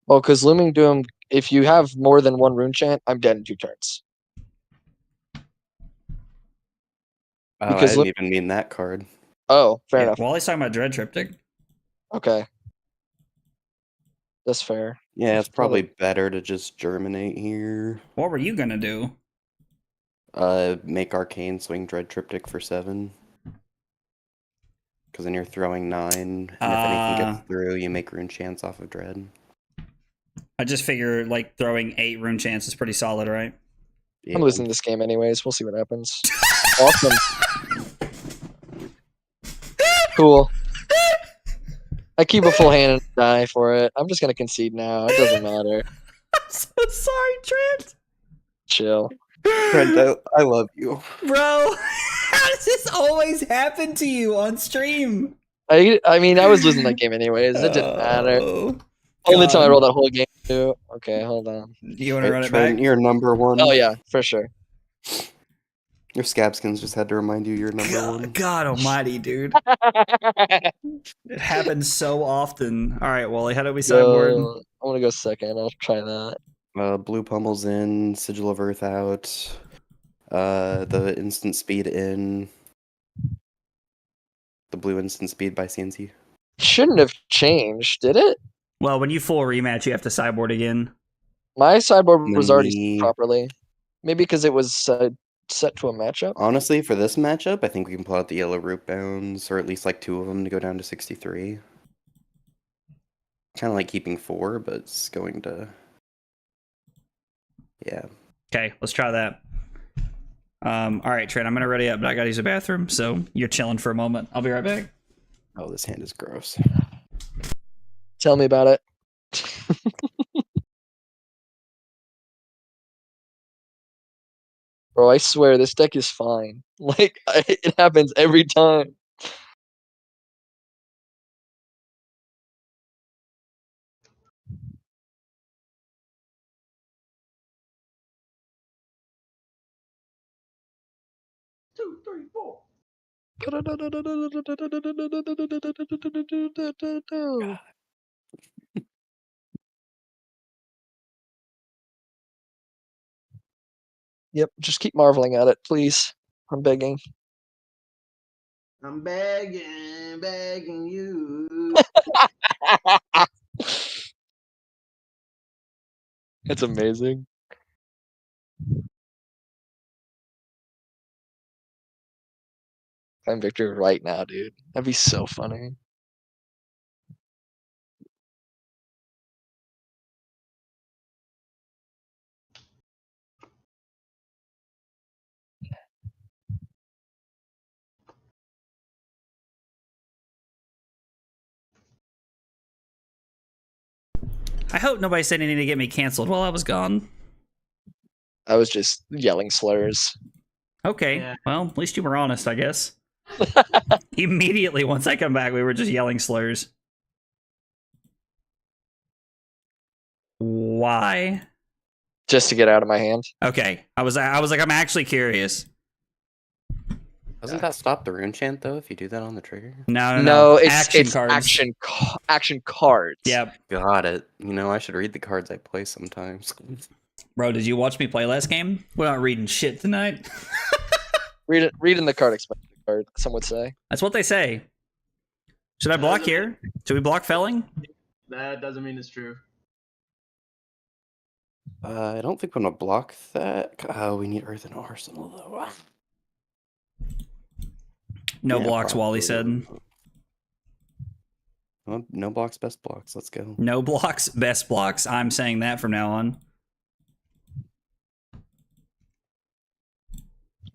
Well, because Looming Doom, if you have more than one rune chant, I'm dead in 2 turns. Oh, Because I didn't even mean that card. Oh, fair Yeah, enough. Wally's talking about Dread Triptych. Okay. That's fair. Yeah, it's Let's probably play better to just germinate here. What were you going to do? Make Arcane swing Dread Triptych for 7. Because then you're throwing 9, and if anything gets through, you make rune chance off of Dread. I just figure like throwing 8 rune chance is pretty solid, right? Yeah. I'm losing this game anyways. We'll see what happens. Awesome. Cool. I keep a full hand and die for it. I'm just gonna concede now. It doesn't matter. I'm so sorry, Trent. Chill. Trent, I love you. Bro, how does this always happen to you on stream? I mean, I was losing that game anyways. It didn't matter. Oh, Only time I God. rolled that whole game too. Okay, hold on. You want to run it Trent, back? you're number 1. Oh yeah, for sure. Your scab skins just had to remind you you're number 1. God almighty, dude. It happens so often. All right, Wally, how do we sideboard? So, I want to go second. I'll try that. Blue pummels in, Sigil of Earth out, the instant speed in, the blue instant speed by CNC. Shouldn't have changed, did it? Well, when you full rematch, you have to sideboard again. My sideboard And was then already me- set properly. Maybe because it was set to a matchup. Honestly, for this matchup, I think we can pull out the yellow root bounds, or at least like 2 of them to go down to 63. Kind of like keeping 4, but it's going to... Yeah. Okay, let's try that. All right, Trent, I'm gonna ready up, but I gotta use the bathroom, so you're chilling for a moment. I'll be right back. Oh, this hand is gross. Tell me about it. Bro, I swear this deck is fine. Like it happens every time. Two, three, four. Yep, just keep marveling at it, please. I'm begging. I'm begging you. It's amazing. I'm Victor right now, dude. That'd be so funny. I hope nobody said anything to get me canceled while I was gone. I was just yelling slurs. Okay, Yeah. well, at least you were honest, I guess. Immediately once I come back, we were just yelling slurs. Why? Just to get out of my hand. Okay, I was like, I'm actually curious. Doesn't that stop the rune chant, though, if you do that on the trigger? No, it's action cards. action cards. Yep. Got it. You know, I should read the cards I play sometimes. Bro, did you watch me play last game? We're not reading shit tonight. Read in the card expansion card, some would say. That's what they say. Should I block here? Should we block felling? That doesn't mean it's true. I don't think I'm gonna block that. Oh, we need Earth and Arsenal, though. No Yeah, blocks, Wally said. probably. Well, no blocks, best blocks. Let's go. No blocks, best blocks. I'm saying that from now on.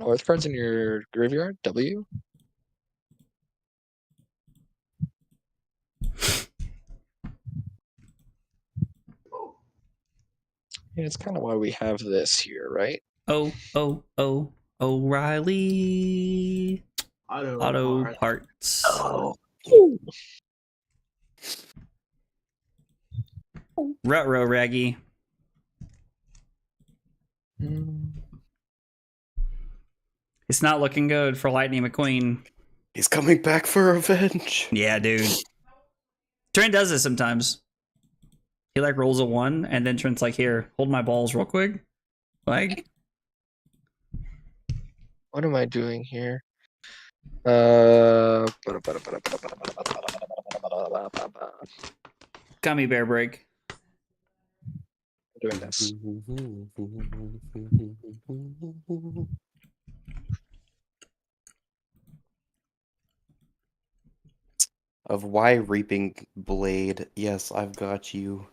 Earth cards in your graveyard? W? Yeah, it's kind of why we have this here, right? Oh, O'Reilly. Auto parts. Oh, Rutro Raggy. It's not looking good for Lightning McQueen. He's coming back for revenge. Yeah, dude. Trent does this sometimes. He like rolls a 1, and then Trent's like, "Here, hold my balls real quick." Like, What am I doing here? gummy bear break. Doing this. Of why Reaping Blade? Yes, I've got you.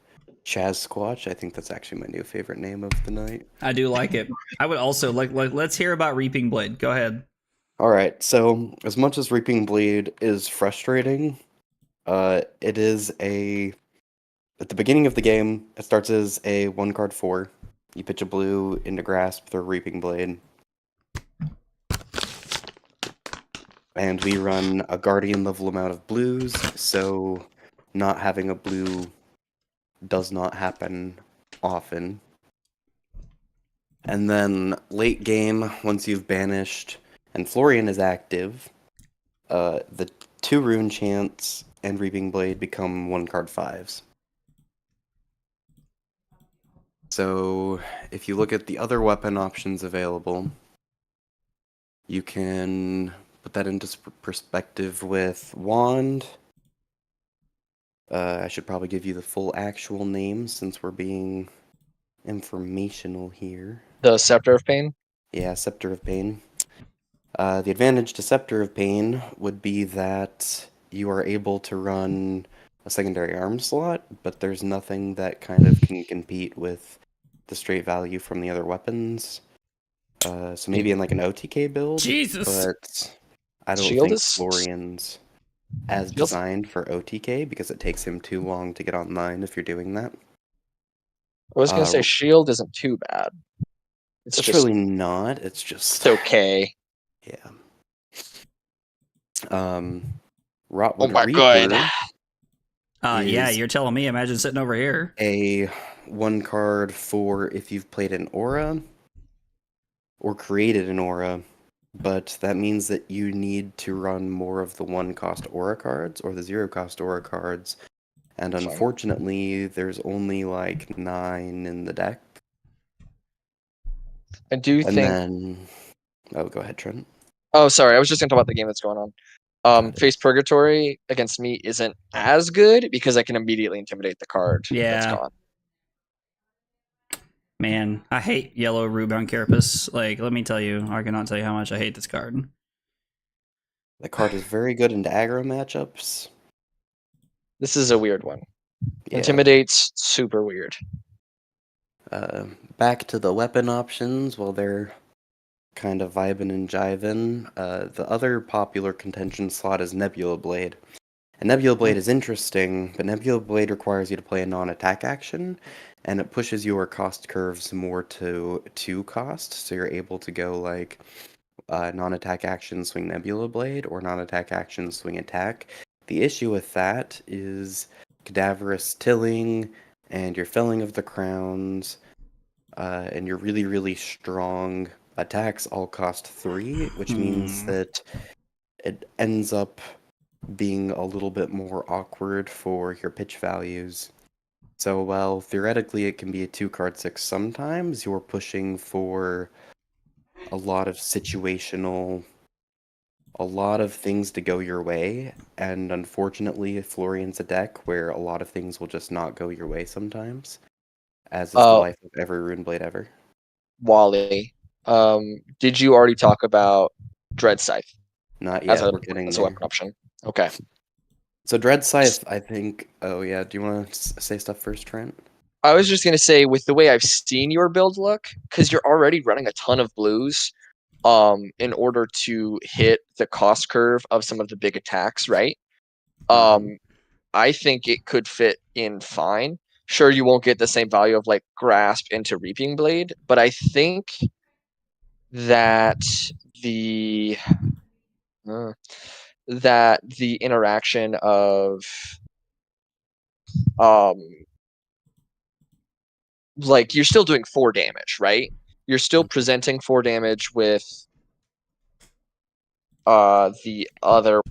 Chaz Squatch. I think that's actually my new favorite name of the night. I do like it. I would also like let's hear about Reaping Blade. Go ahead. All right. So, as much as Reaping Blade is frustrating, it is at the beginning of the game, it starts as a 1-card 4. You pitch a blue into grasp through Reaping Blade. And we run a Guardian level amount of blues, so not having a blue does not happen often. And then late game, once you've banished and Florian is active, the 2 Rune Chants and Reaping Blade become 1-card 5s. So if you look at the other weapon options available, you can put that into perspective with Wand. I should probably give you the full actual name since we're being informational here. The Scepter of Pain? Yeah, Scepter of Pain. The advantage to Scepter of Pain would be that you are able to run a secondary arm slot, but there's nothing that kind of can compete with the straight value from the other weapons. So maybe in like an OTK build, Jesus. but I don't Shield think is- Florian's as Shield's- designed for OTK because it takes him too long to get online if you're doing that. I was gonna say shield isn't too bad. It's just really not. It's just it's okay. yeah. Rotwood my Reaper God. Yeah, is you're telling me. Imagine sitting over here. a 1-card for if you've played an aura or created an aura, but that means that you need to run more of the 1-cost aura cards or the 0-cost aura cards, and Fine. unfortunately, there's only like 9 in the deck. I do And think. then, go ahead, Trent. Oh, sorry. I was just gonna talk about the game that's going on. Face Purgatory against me isn't as good because I can immediately intimidate the card that's Yeah. gone. Man, I hate yellow Rubon Carapace. Like, let me tell you, I cannot tell you how much I hate this card. The card is very good into aggro matchups. This is a weird one. Yeah. Intimidate's super weird. Back to the weapon options, while they're kind of vibing and jiving. The other popular contention slot is Nebula Blade. And Nebula Blade is interesting, but Nebula Blade requires you to play a non-attack action, and it pushes your cost curves more to 2 cost, so you're able to go like non-attack action swing Nebula Blade, or non-attack action swing attack. The issue with that is Cadaverous Tilling, and your Felling of the Crowns, and your really, really strong attacks all cost 3, which means that it ends up being a little bit more awkward for your pitch values. So while theoretically it can be a 2-card 6 sometimes, you're pushing for a lot of situational, a lot of things to go your way, and unfortunately Florian's a deck where a lot of things will just not go your way sometimes, as is the life of every Runeblade ever. Wally, did you already talk about Dread Scythe Not yet, we're getting as a there. weapon option? Okay. So Dread Scythe, I think, oh yeah, do you want to say stuff first, Trent? I was just gonna say, with the way I've seen your build look, because you're already running a ton of blues, in order to hit the cost curve of some of the big attacks, right? I think it could fit in fine. Sure, you won't get the same value of like Grasp into Reaping Blade, but I think that the that the interaction of um like you're still doing 4 damage, right? You're still presenting 4 damage with the other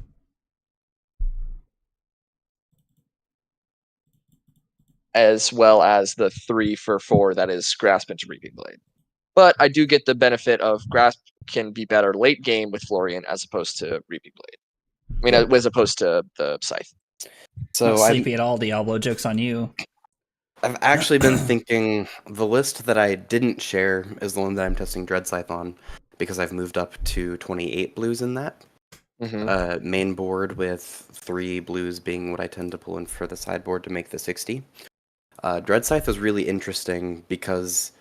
as well as the 3 for 4 that is Grasp into Reaping Blade. But I do get the benefit of Grasp can be better late game with Florian as opposed to Reaping Blade. I mean, as opposed to the Scythe. Not So sleepy at all, Diablo. Joke's on you. I've actually been thinking the list that I didn't share is the one that I'm testing Dread Scythe on because I've moved up to 28 blues in that. Main board with 3 blues being what I tend to pull in for the sideboard to make the 60. Dread Scythe is really interesting because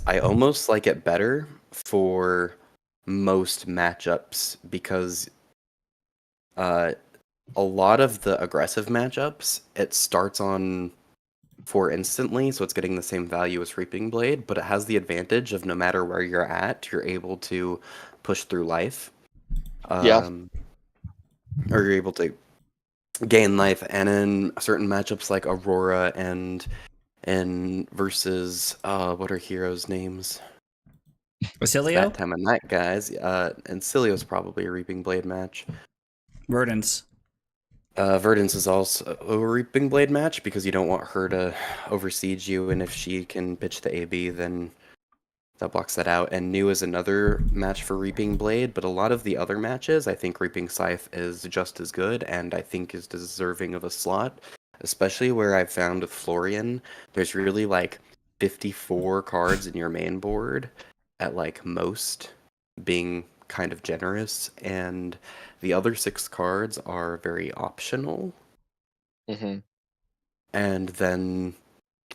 I almost like it better for most matchups because a lot of the aggressive matchups, it starts on 4 instantly, so it's getting the same value as Reaping Blade, but it has the advantage of no matter where you're at, you're able to push through life. Yeah. Or you're able to gain life, and in certain matchups like Aurora and versus what are heroes' names? Basilio? That time of night, guys. And Cilio's probably a Reaping Blade match. Verdance. Verdance is also a Reaping Blade match because you don't want her to oversiege you, and if she can pitch the AB, then that blocks that out. And New is another match for Reaping Blade, but a lot of the other matches, I think Reaping Scythe is just as good, and I think is deserving of a slot. Especially where I've found with Florian, there's really like 54 cards in your main board at like most being kind of generous, and the other 6 cards are very optional. And then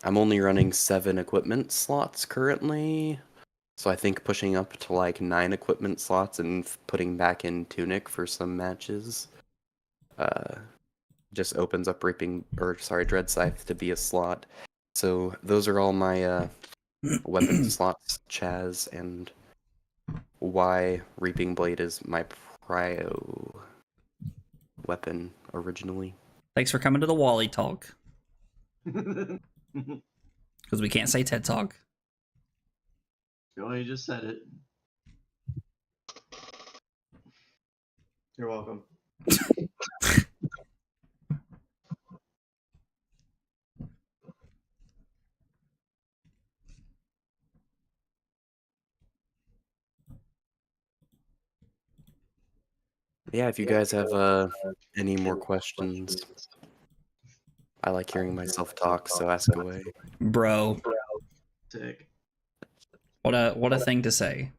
I'm only running 7 equipment slots currently, so I think pushing up to like 9 equipment slots and putting back in Tunic for some matches just opens up Dread Scythe to be a slot. So those are all my weapon slots, Chaz, and why Reaping Blade is my prio weapon originally. Thanks for coming to the Wally Talk. You Because we can't say TED Talk. only just said it. You're welcome. Yeah, if you guys have any more questions, I like hearing myself talk, so ask away. Bro. Sick. What a thing to say.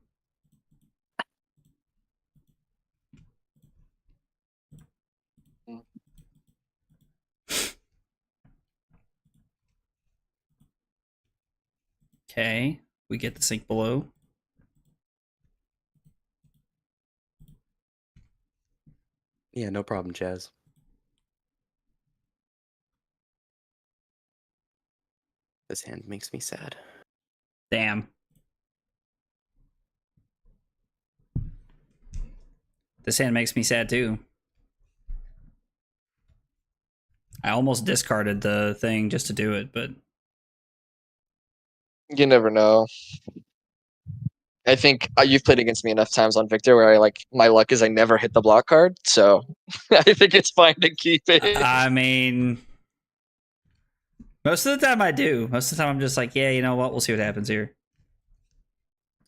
Okay, we get the sink below. Yeah, no problem, Chaz. This hand makes me sad. Damn. This hand makes me sad too. I almost discarded the thing just to do it, but You never know. I think you've played against me enough times on Victor where my luck is I never hit the block card, so I think it's fine to keep it. I mean, most of the time I do. Most of the time I'm just like, yeah, you know what? We'll see what happens here.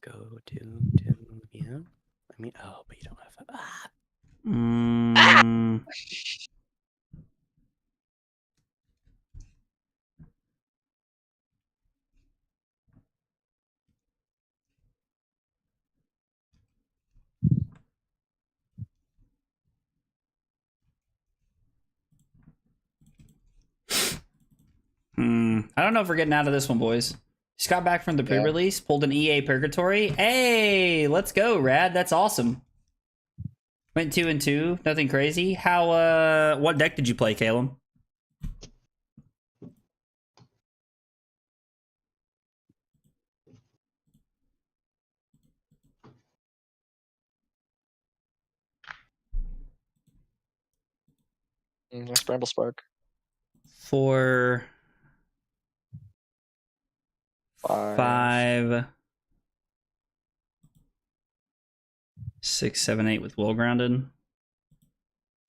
Go to yeah. I mean, oh, but you don't have. I don't know if we're getting out of this one, boys. Just got back from the pre-release, pulled an EA Purgatory. Hey, let's go, Rad. That's awesome. Went 2-2, nothing crazy. How? What deck did you play, Caleb? Nice Bramble Spark. Four, Five. 5, 6, 7, 8 with well grounded.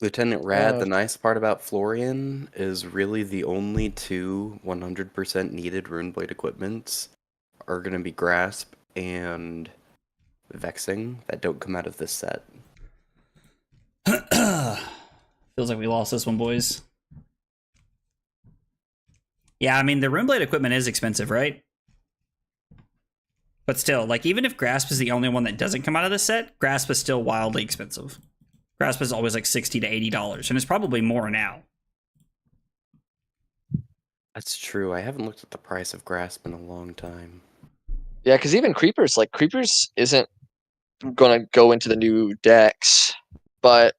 Lieutenant Rad, the Uh, nice part about Florian is really the only two 100% needed Runeblade equipments are going to be Grasp and Vexing that don't come out of this set. Feels like we lost this one, boys. Yeah, I mean, the Runeblade equipment is expensive, right? But still, like, even if Grasp is the only one that doesn't come out of this set, Grasp is still wildly expensive. Grasp is always like $60 to $80, and it's probably more now. That's true. I haven't looked at the price of Grasp in a long time. Yeah, because even Creepers, like Creepers isn't gonna go into the new decks, but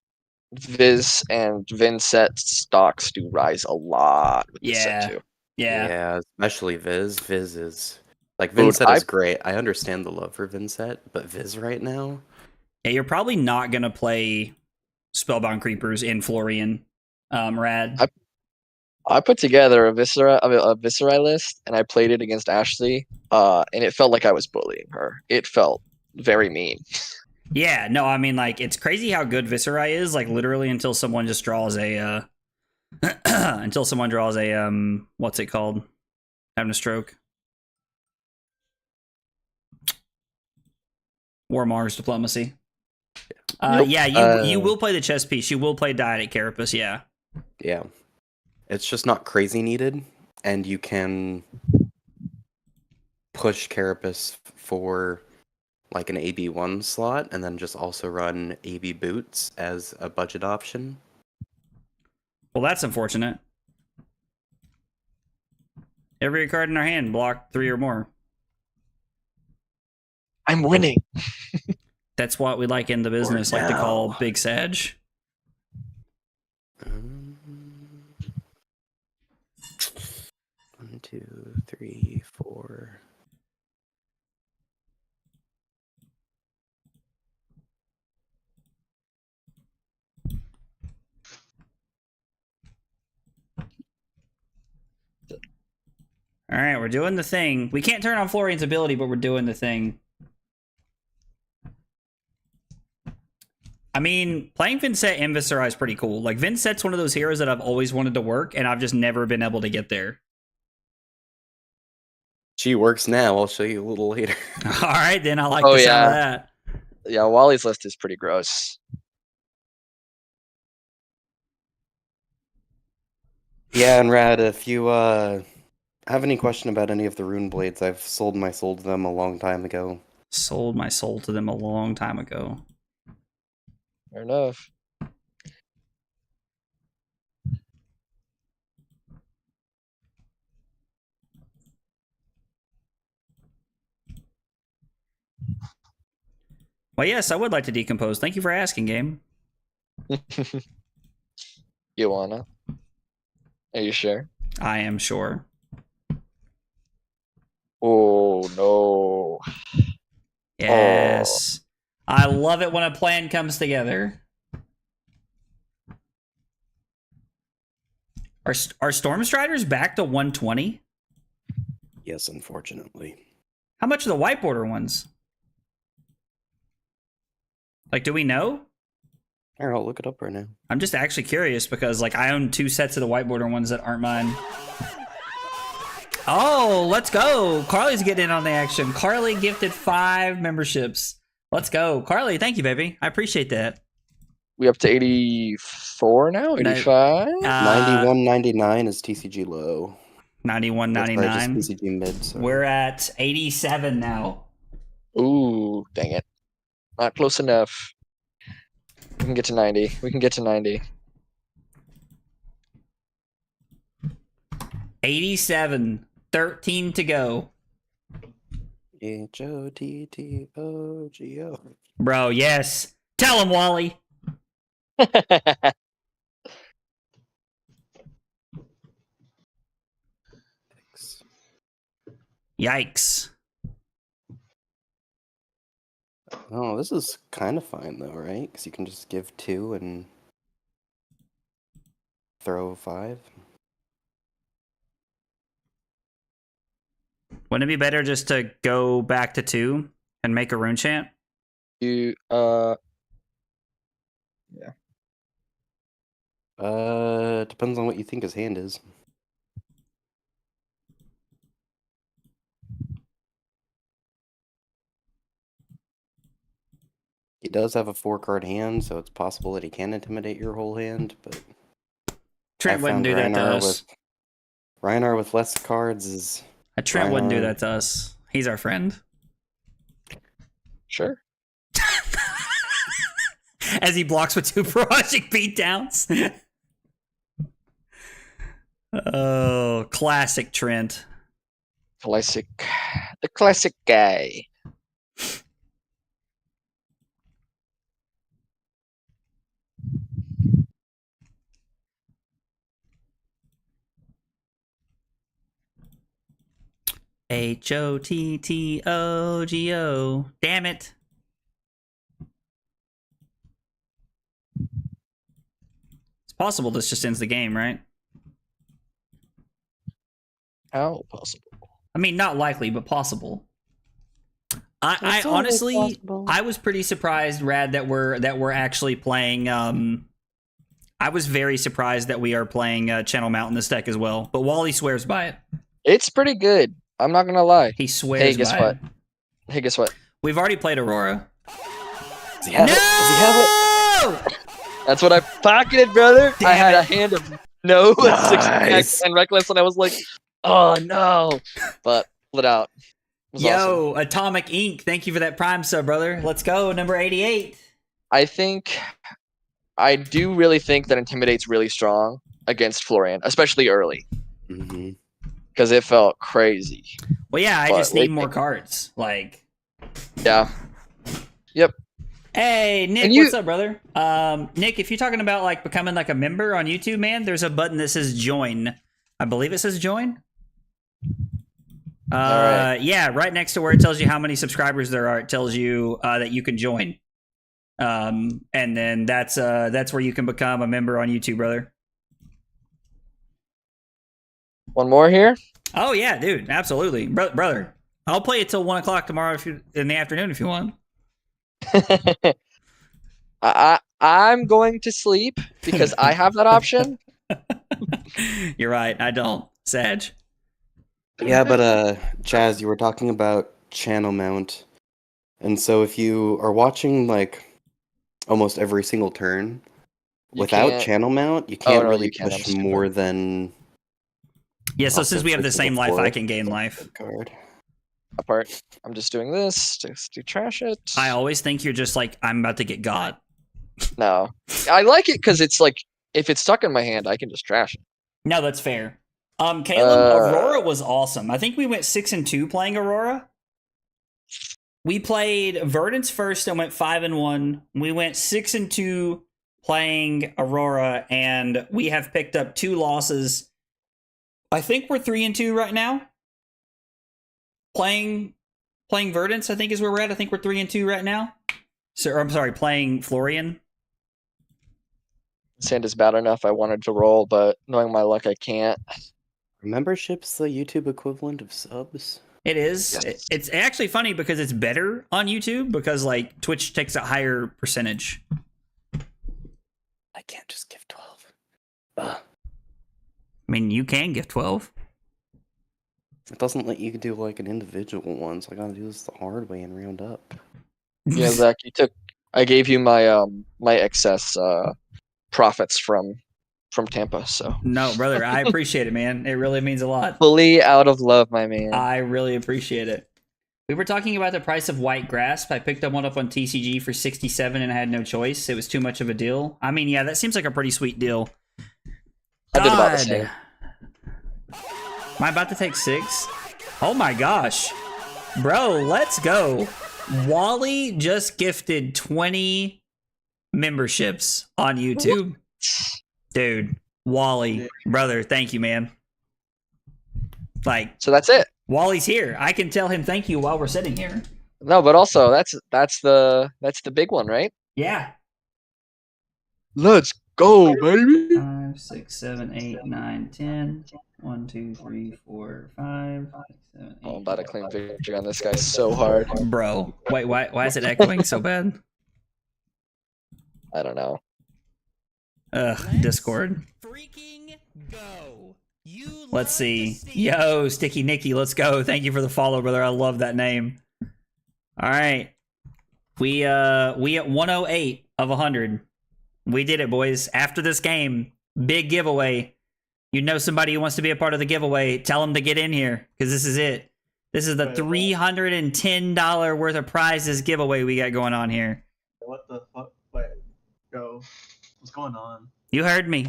Viz and Vinset stocks do rise a lot with this set Yeah. too. Yeah. Especially Viz. Viz is like Dude, Vinset is great. I understand the love for Vinset, but Viz right now, Yeah, you're probably not going to play Spellbound Creepers in Florian, Rad. I put together a Viscerai list, and I played it against Ashley, and it felt like I was bullying her. It felt very mean. Yeah, no, I mean, like, it's crazy how good Viserai is, like, literally until someone just draws a, until someone draws a, what's it called? Having a stroke. War Mars Diplomacy. Yeah, you will play the chess piece. You will play Diet Carapace, yeah. yeah. It's just not crazy needed, and you can push Carapace for like an AB1 slot, and then just also run AB Boots as a budget option. Well, that's unfortunate. Every card in our hand block 3 or more. I'm winning. That's what we like in the business, like to call Big Sag. 1, 2, 3, 4. All right, we're doing the thing. We can't turn on Florian's ability, but we're doing the thing. I mean, playing Vincent and Viserai is pretty cool. Like, Vincent's one of those heroes that I've always wanted to work, and I've just never been able to get there. She works now. I'll show you a little later. All right, then I like the sound of that. Yeah, Wally's list is pretty gross. Yeah, and Rad, if you have any question about any of the rune blades, I've sold my soul to them a long time ago. Sold my soul to them a long time ago. Fair enough. Well, yes, I would like to decompose. Thank you for asking, game. You wanna? Are you sure? I am sure. Oh no. Yes. I love it when a plan comes together. Are Storm Striders back to 120? Yes, unfortunately. How much are the white border ones? Like, do we know? Here, I'll look it up right now. I'm just actually curious because, like, I own 2 sets of the white border ones that aren't mine. Oh, let's go. Carly's getting in on the action. Carly gifted 5 memberships. Let's go. Carly, thank you, baby. I appreciate that. We up to 84 now? 85? 91.99 is TCG low. 91.99. Just TCG mid. So. We're at 87 now. Ooh, dang it. Not close enough. We can get to 90. We can get to 90. 87. 13 to go. HOTTOGO. Bro, yes. Tell him, Wally. Yikes. Oh, this is kind of fine though, right? Because you can just give 2 and throw 5. Wouldn't it be better just to go back to 2 and make a rune chant? You Depends on what you think his hand is. He does have a 4-card hand, so it's possible that he can intimidate your whole hand, but Trent I wouldn't found do that to Reinar us. Reinar with less cards is... Trent wouldn't do Reinar- that to us. He's our friend. sure. As he blocks with 2 barraging beatdowns. Oh, classic Trent. The classic guy. HOTTOGO. Damn it. It's possible this just ends the game, right? How possible? I mean, not likely, but possible. I honestly, I was pretty surprised, Rad, that we're actually playing. I was very surprised that we are playing Channel Mount in this deck as well. But Wally swears by it. It's pretty good. I'm not gonna lie. He swears. Hey, guess by what? it. Hey, guess what? We've already played Aurora. Does he have it? Does he have it? That's what I pocketed, brother. I had a hand of no Nice. 6 and reckless, and I was like, oh no. But pull it out. It was Yo, awesome. Atomic Ink. Thank you for that Prime sub, brother. Let's go, number 88. I do really think that Intimidate's really strong against Florian, especially early, Mm-hmm. because it felt crazy. Well, yeah, I But just need late more game. cards. Like, Yeah. hey, Nick, And you- what's up, brother? Nick, if you're talking about like becoming like a member on YouTube, man, there's a button that says join. I believe it says join. Alright. Yeah, right next to where it tells you how many subscribers there are, it tells you that you can join. And then that's where you can become a member on YouTube, brother. One more here. Oh yeah, dude, absolutely, brother. I'll play it till 1 o'clock tomorrow in the afternoon if you want. I'm going to sleep because I have that option. You're right, I don't. Sag. Yeah, but Chaz, you were talking about channel mount, and so if you are watching like almost every single turn You without can't- channel mount, you can't no, really you can't. I'm push stupid. more than Yeah, so Also since we have the push to same life, I fourth can gain life. card. Apart. I'm just doing this just to trash it. I always think you're just like, I'm about to get got. No, I like it because it's like if it's stuck in my hand, I can just trash it. No, that's fair. Caleb, Aurora was awesome. I think we went 6-2 playing Aurora. We played Verdance first and went 5-1. We went 6-2 playing Aurora, and we have picked up 2 losses. I think we're 3-2 right now. Playing Verdance, I think is where we're at. I think we're 3-2 right now. So I'm sorry, playing Florian. This hand is bad enough. I wanted to roll, but knowing my luck, I can't. Membership's the YouTube equivalent of subs. It is. Yes. It's actually funny because it's better on YouTube because like Twitch takes a higher percentage. I can't just give 12. Ugh. I mean, you can give 12. It doesn't let you do like an individual one, so I gotta do this the hard way and round up. Yeah, Zach, I gave you my my excess profits from Tampa, so No, brother, I appreciate it, man. It really means a lot. fully out of love, my man. I really appreciate it. We were talking about the price of White Grasp. I picked up one up on TCG for 67 and I had no choice. It was too much of a deal. I mean, yeah, that seems like a pretty sweet deal. I did about the God. same. Am I about to take 6? Oh my gosh. Bro, let's go. Wally just gifted 20 memberships on YouTube. Dude, Wally, brother, thank you, man. Like, So that's it. Wally's here. I can tell him thank you while we're sitting here. No, but also that's the big one, right? Yeah. Let's go, baby. 5, 6, 7, 8, 9, 10. 1, 2, 3, 4, 5, 6, 7, 8. Oh, I'm about to claim victory on this guy so hard. Bro, wait, why is it echoing so bad? I don't know. Ugh, Discord. Freaking go. You Let's love see. to Yo, Sticky Nicky, let's go. Thank you for the follow, brother. I love that name. All right. We at 108 of 100. We did it, boys. After this game, big giveaway. You know somebody who wants to be a part of the giveaway, tell them to get in here, because this is it. This is the $310 worth of prizes giveaway we got going on here. What the fuck? Wait, go. What's going on? You heard me.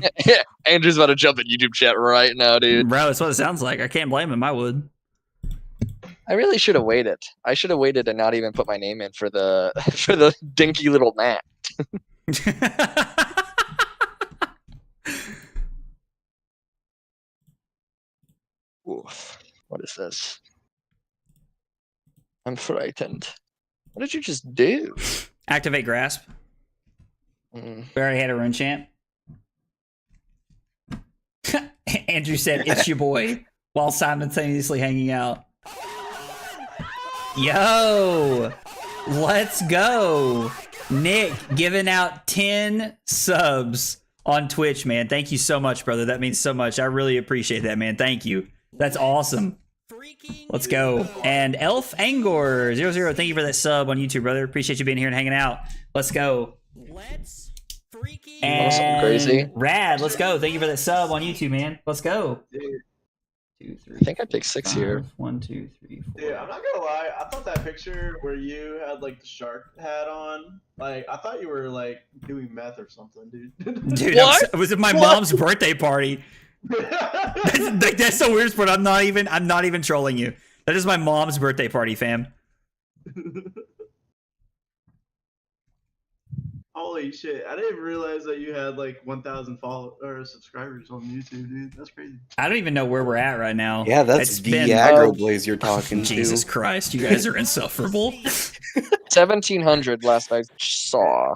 Andrew's about to jump in YouTube chat right now, dude. Bro, that's what it sounds like. I can't blame him. I would. I really should have waited. I should have waited and not even put my name in for the for the dinky little gnat. Oof. What is this? I'm frightened. What did you just do? Activate Grasp. Mm. We already had a rune chant. Andrew said, "It's your boy," while simultaneously hanging out. Yo, let's go. Nick giving out 10 subs on Twitch, man. Thank you so much, brother. That means so much. I really appreciate that, man. Thank you. That's awesome. Let's go. And Elf Angor 00, thank you for that sub on YouTube, brother. Appreciate you being here and hanging out. Let's go. Let's freaking And Awesome, crazy. Rad, let's go. Thank you for that sub on YouTube, man. Let's go. Dude, 2, 3. I think I picked 6 here. 1, 2, 3, 4. dude, I'm not gonna lie. I thought that picture where you had like the shark hat on, like I thought you were like doing meth or something, dude. Dude, What? it was at my mom's birthday party. That's the weirdest part. I'm not even trolling you. That is my mom's birthday party, fam. Holy shit! I didn't realize that you had like 1,000 subscribers on YouTube, dude. That's crazy. I don't even know where we're at right now. Yeah, that's It's the been- aggro blaze you're talking Jesus to. Christ, you guys are insufferable. 1,700 last I saw.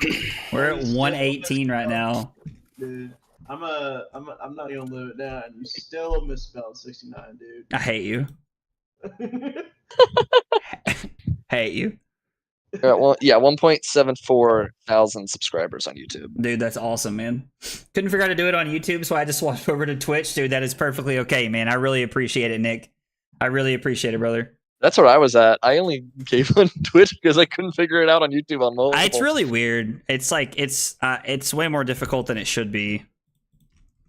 We're at 118 right now. Dude, I'm not gonna live it down. You still misspelled 69, dude. I hate you. Hate you. Well, yeah, 1.74 thousand subscribers on YouTube. Dude, that's awesome, man. Couldn't figure out to do it on YouTube, so I just swapped over to Twitch. Dude, that is perfectly okay, man. I really appreciate it, Nick. I really appreciate it, brother. That's where I was at. I only gave on Twitch because I couldn't figure it out on YouTube on mobile. It's really weird. It's like it's way more difficult than it should be.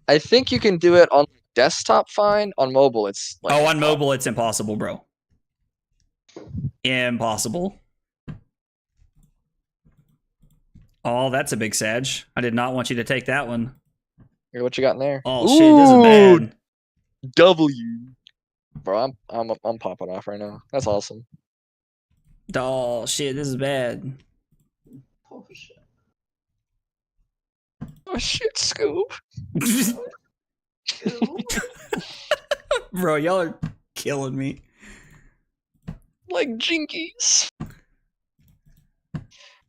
I think you can do it on desktop fine. On mobile, it's like On mobile, it's impossible, bro. Impossible. Oh, that's a big Sag. I did not want you to take that one. Here, what you got in there? Oh shit, this is bad. W. Bro, I'm popping off right now. That's awesome. Oh shit, this is bad. Oh shit! Oh shit, Scoob. Bro, y'all are killing me. Like jinkies.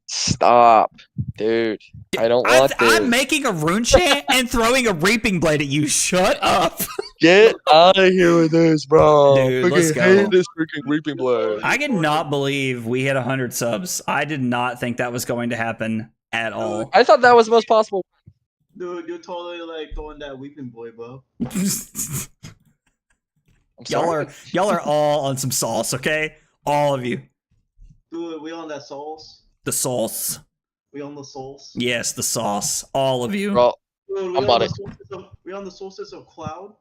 Stop, dude. I don't want this. I'm making a rune chant and throwing a reaping blade at you. Shut up. Get out of here with this, bro. Dude, Freaking let's go. hate this freaking reaping blade. I cannot believe we hit 100 subs. I did not think that was going to happen at all. I thought that was the most possible. Dude, you're totally like throwing that weeping boy, bro. I'm sorry. y'all are all on some sauce, okay? All of you. Dude, we on that sauce. The sauce. We on the sauce. Yes, the sauce. All of you. Bro, Dude, I'm about it. We on the solstice of cloud.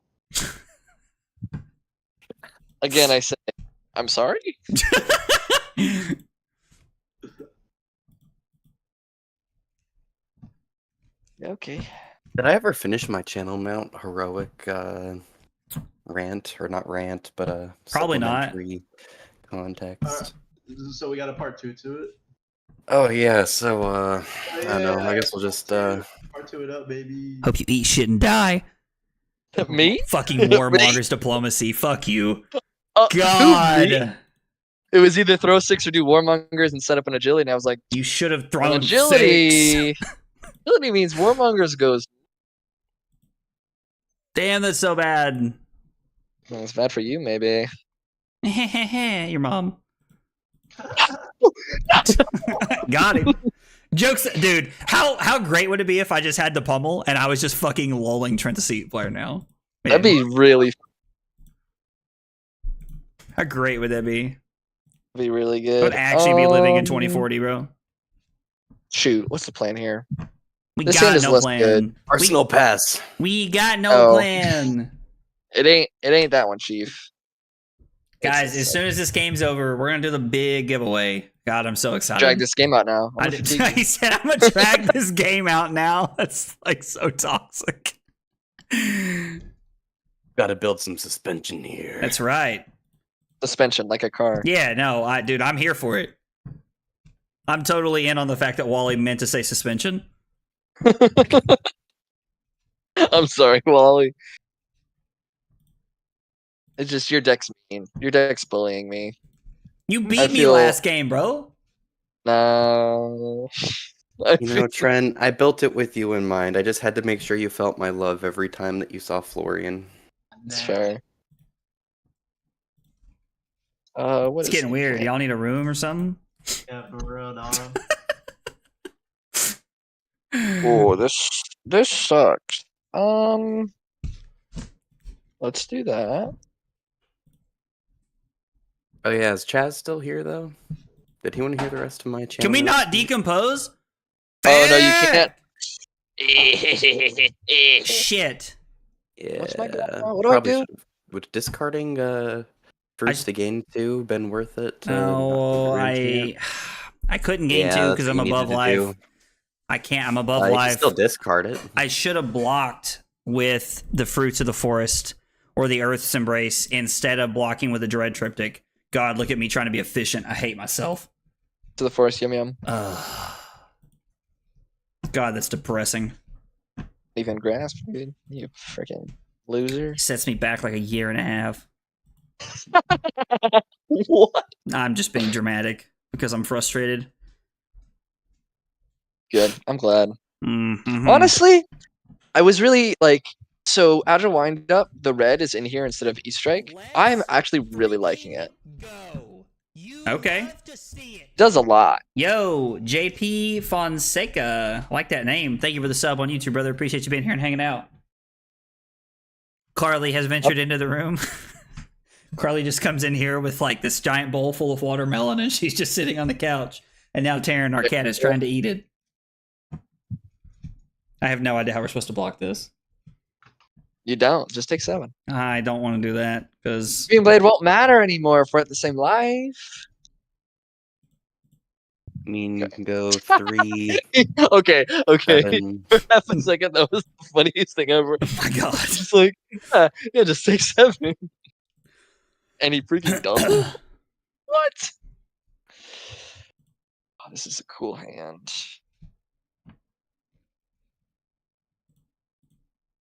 again, I say, I'm sorry? Okay. Did I ever finish my channel mount heroic rant or not rant, but Probably not. supplementary context? So we got a part 2 to it. Oh yeah, so I don't know. I guess we'll just part 2 it up, baby. Hope you eat shit and die. Me? Fucking warmongers diplomacy. Fuck you. Who, God. me? It was either throw 6 or do warmongers and set up an agility, and I was like, You should have thrown 6. agility. Agility means warmongers goes. Damn, that's so bad. Well, it's bad for you, maybe. Your mom. Got him. Jokes, dude. How great would it be if I just had the pummel and I was just fucking lolling Trent the Seat player now? That'd be really How great would that be? good. I would actually be living in 2040, bro. Shoot, what's the plan here? We This got hand is no less plan. good. Arsenal pass. We got no Oh. plan. It ain't that one, Chief. Guys, It's as soon as this game's over, we're gonna do the big giveaway. God, I'm so excited. drag this game out now. I did, he said I'm gonna drag this game out now. That's like so toxic. Got to build some suspension here. That's right. Suspension like a car. Yeah, no, dude, I'm here for it. I'm totally in on the fact that Wally meant to say suspension. I'm sorry, Wally. It's just your deck's mean. Your deck's bullying me. You beat I me feel- last game, bro. No. You know, Trent, I built it with you in mind. I just had to make sure you felt my love every time that you saw Florian. It's fair. What It's is getting the weird. plan? Y'all need a room or something? Yeah, for real, dog. Oh, this sucks. Let's do that. Oh yeah, is Chaz still here though? Did he want to hear the rest of my channel? Can we notes? not decompose? Oh no, you can't. Shit. Yeah. What's my goal now? What do I probably do? should've- Would discarding fruits to gain 2 been worth it? to not Oh, win the grand I couldn't gain Yeah, 2 that's because what I'm you needed above to life. do. I can't. I'm above You can life. still discard it. I should have blocked with the Fruits of the Forest or the Earth's Embrace instead of blocking with the Dread Triptych. God, look at me trying to be efficient. I hate myself. To the forest, yum yum. God, that's depressing. Even grasp, dude. You freaking loser. Sets me back like a year and a half. What? I'm just being dramatic because I'm frustrated. Good. I'm glad. Mhm. Honestly, I was really like, so Agile Wind Up, the red is in here instead of E-Strike. I'm actually really liking it. Go. You Okay. love to see it. Does a lot. Yo, JP Fonseca. I like that name. Thank you for the sub on YouTube, brother. Appreciate you being here and hanging out. Carly has ventured into the room. Carly just comes in here with like this giant bowl full of watermelon and she's just sitting on the couch. And now Taryn, our cat, is trying to eat it. I have no idea how we're supposed to block this. You don't. Just take 7. I don't want to do that because Green Blade won't matter anymore if we're at the same life. I mean, you can go 3, Okay. 7. For half a second, that was the funniest thing ever. oh my god. Just like, yeah, just take 7. And he freaking doubled. What? Oh, this is a cool hand.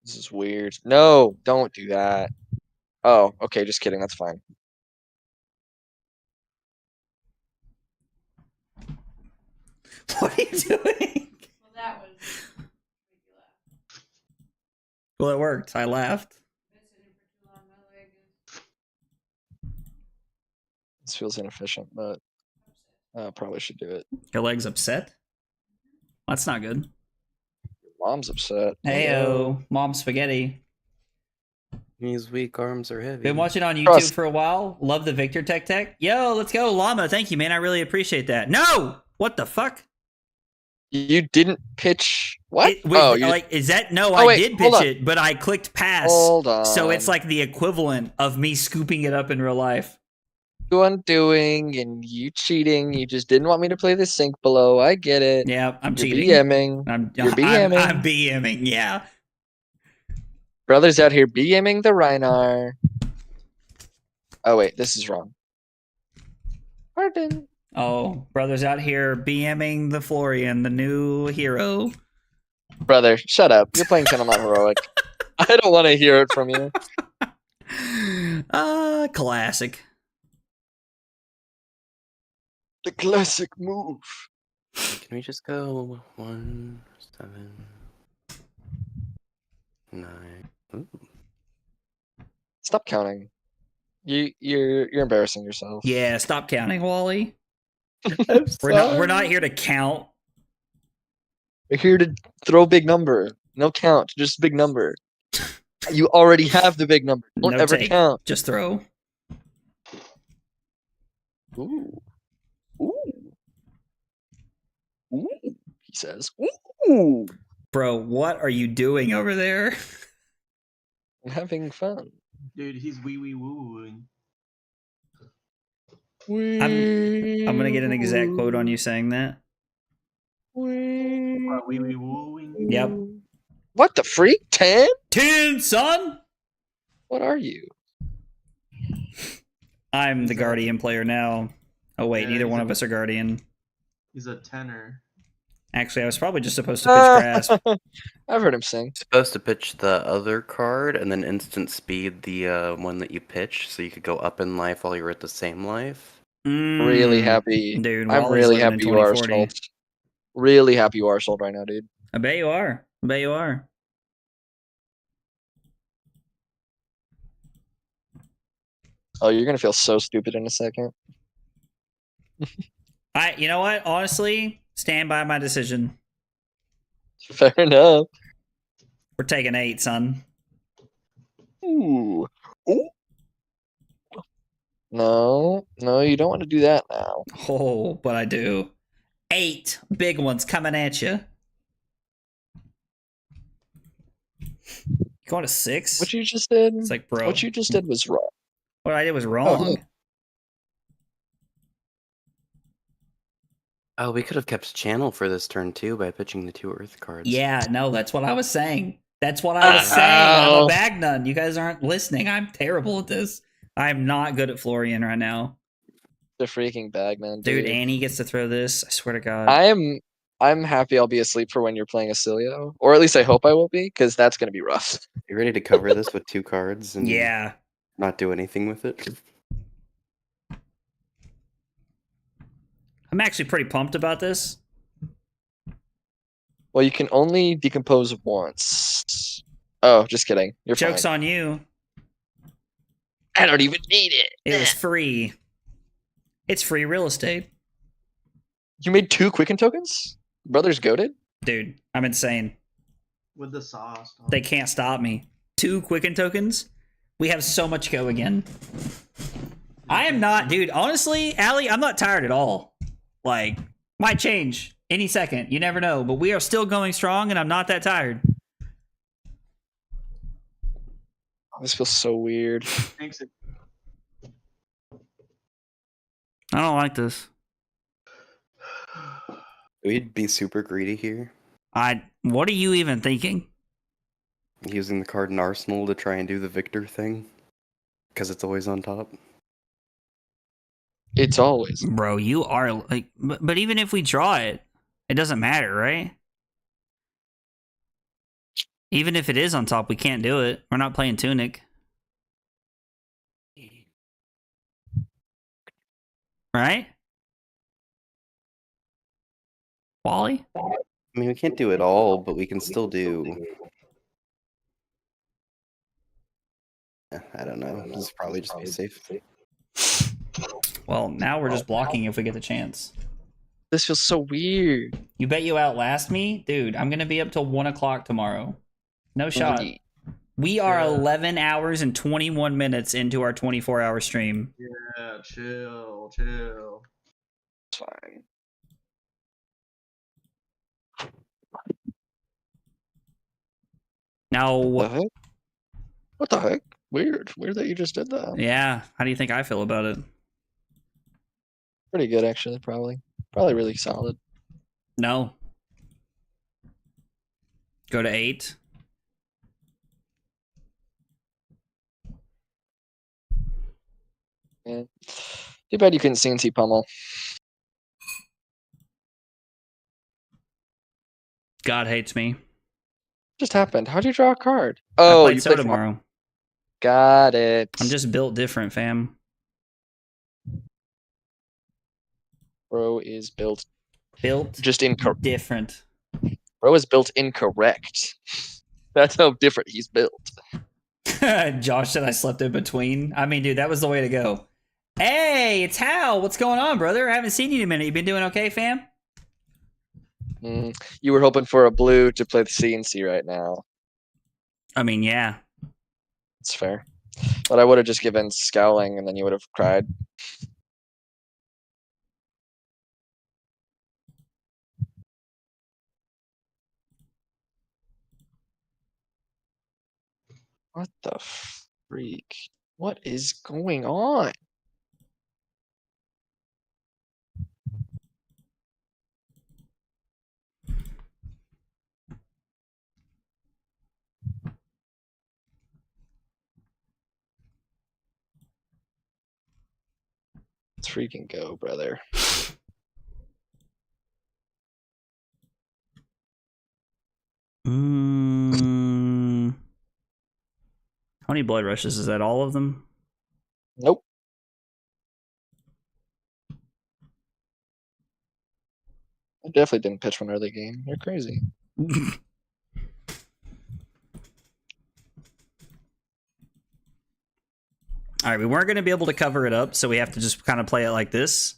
This is weird. No, don't do that. Oh, okay, just kidding. That's fine. What are you doing? Well, that was. Well, it worked. I laughed. Been sitting for too long. My leg is This feels inefficient, but probably should do it. Your leg's upset? That's not good. Mom's upset. Heyo, mom spaghetti. His weak arms are heavy. Been watching on YouTube Trust. for a while. Love the Victor Tech. Yo, let's go, Llama. Thank you, man. I really appreciate that. No! What the fuck? You didn't pitch what? Wait, you like, is that no? Oh, I wait, did hold pitch on. it, but I clicked pass. hold on. So it's like the equivalent of me scooping it up in real life. you undoing and you cheating. You just didn't want me to play the sync below. I get it. Yeah, I'm You're cheating. BMing. You're BMing. I'm BMing. Yeah. Brothers out here BMing the Reinar. Oh wait, this is wrong. Pardon. Oh, brothers out here BMing the Florian, the new hero. Brother, shut up. You're playing Channel Not Heroic. I don't want to hear it from you. Classic. The classic move. Can we just go 1, 7, 9? Ooh. Stop counting. You're embarrassing yourself. Yeah, stop counting, Wally. I'm We're not sorry. here to count. We're here to throw big number. No count, just big number. You already have the big number. Don't No ever take. count. Just throw. Ooh. Ooh. Ooh. He says. Ooh. Bro, what are you doing over there? I'm having fun. Dude, he's wee wooing. I'm gonna get an exact quote on you saying that. Wee wooing. Yep. What the freak? 10? 10, son! What are you? I'm the Guardian player now. Oh wait, Yeah, neither he's one a- of us are Guardian. He's a tenor. Actually, I was probably just supposed to pitch Grasp. I've heard him sing. Supposed to pitch the other card and then instant speed the one that you pitch, so you could go up in life while you're at the same life. Really Mm, happy. Dude, I'm Wally's really living in happy you are 2040. sold. Really happy you are sold right now, dude. I bet you are. I bet you are. Oh, you're gonna feel so stupid in a second. You know what? Honestly, stand by my decision. Fair enough. We're taking 8, son. Ooh. Ooh. No, you don't want to do that now. Oh, but I do. 8 big ones coming at you. Going to 6? What you just did? It's like, bro. What you just did was wrong. What I did was wrong. Oh, we could have kept channel for this turn too by pitching the 2 Earth cards. Yeah, no, that's what I was saying. That's what I was saying. I'm Ow. a bag nun. You guys aren't listening. I'm terrible at this. I'm not good at Florian right now. The freaking bag, man. Dude, Annie gets to throw this. I swear to God. I'm happy I'll be asleep for when you're playing Acilio. Or at least I hope I will be, because that's gonna be rough. You ready to cover this with 2 cards and Yeah. not do anything with it? I'm actually pretty pumped about this. Well, you can only decompose once. Oh, just kidding. You're Joke's fine. on you. I don't even need it. It was free. It's free real estate. You made 2 Quicken tokens? Brothers goated? Dude, I'm insane. With the sauce. They can't stop me. 2 Quicken tokens? We have so much go again. I am not, dude, honestly, Allie, I'm not tired at all. Like, might change any second. You never know. But we are still going strong, and I'm not that tired. Oh, this feels so weird. Thanks. I don't like this. We'd be super greedy here, What are you even thinking? using the card in Arsenal to try and do the victor thing, because it's always on top. It's always. Bro, you are like, but even if we draw it, it doesn't matter, right? Even if it is on top, we can't do it. We're not playing Tunic. Right? Wally? I mean, we can't do it all, but we can still do... I don't know. This is probably just be safe. Well, now we're just blocking if we get the chance. This feels so weird. You bet you outlast me? Dude, I'm going to be up till 1 o'clock tomorrow. No shot. We are 11 hours and 21 minutes into our 24-hour stream. Yeah, chill. It's fine. Now, The heck? What the heck? Weird that you just did that. yeah, how do you think I feel about it? Pretty good, actually, probably. Probably really solid. No. Go to 8. Yeah. Too bad you couldn't CNC pummel. God hates me. Just happened. How'd you draw a card? I Oh, played you so played tomorrow. Got it. I'm just built different, fam. Bro is built Built just incorrect. different. Bro is built incorrect. That's how different he's built. Josh said I slept in between. I mean, dude, that was the way to go. Hey, it's Hal. What's going on, brother? I haven't seen you in a minute. You been doing okay, fam? You were hoping for a blue to play the CNC right now. I mean, yeah. It's fair. But I would have just given Scowling and then you would have cried. What the freak? What is going on? Let's freaking go, brother. How many blood rushes? Is that all of them? Nope. I definitely didn't pitch one early game. You're crazy. All right, we weren't going to be able to cover it up, so we have to just kind of play it like this.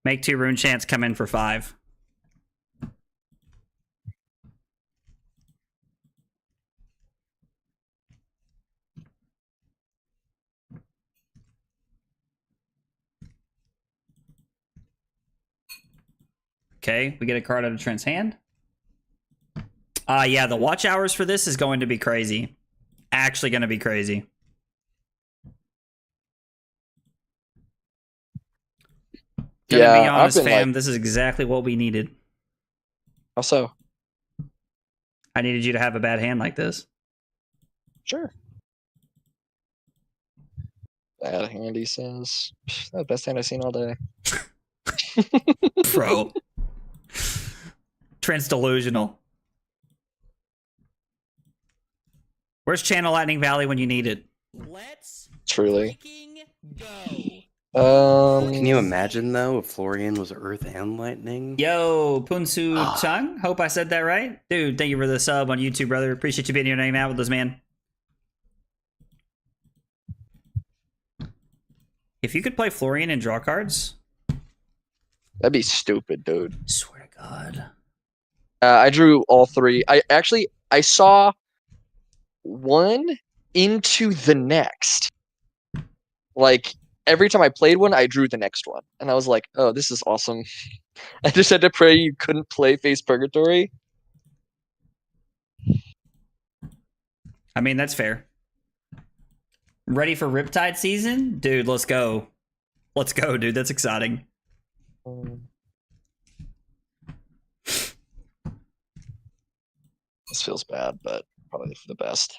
Make 2 rune chants, come in for 5. Okay, we get a card out of Trent's hand. Yeah, the watch hours for this is going to be crazy. Actually going to be crazy. Gonna be honest, fam, this is exactly what we needed. How so? I needed you to have a bad hand like this. Sure. Bad hand, he says. That's the best hand I've seen all day. Bro. Trent's delusional. Where's Channel Lightning Valley when you need it? Let's Truly. freaking go. Can you imagine though if Florian was Earth and Lightning? Yo, Punsu Chung. Hope I said that right. Dude, thank you for the sub on YouTube, brother. Appreciate you being here and hanging out with us, man. If you could play Florian and draw cards. That'd be stupid, dude. Swear to God. I drew all 3. I saw one into the next. Like every time I played one, I drew the next one, and I was like, "Oh, this is awesome." I just had to pray you couldn't play Face Purgatory. I mean, that's fair. Ready for Riptide season? Dude, let's go. Let's go, dude. That's exciting. This feels bad, but probably for the best.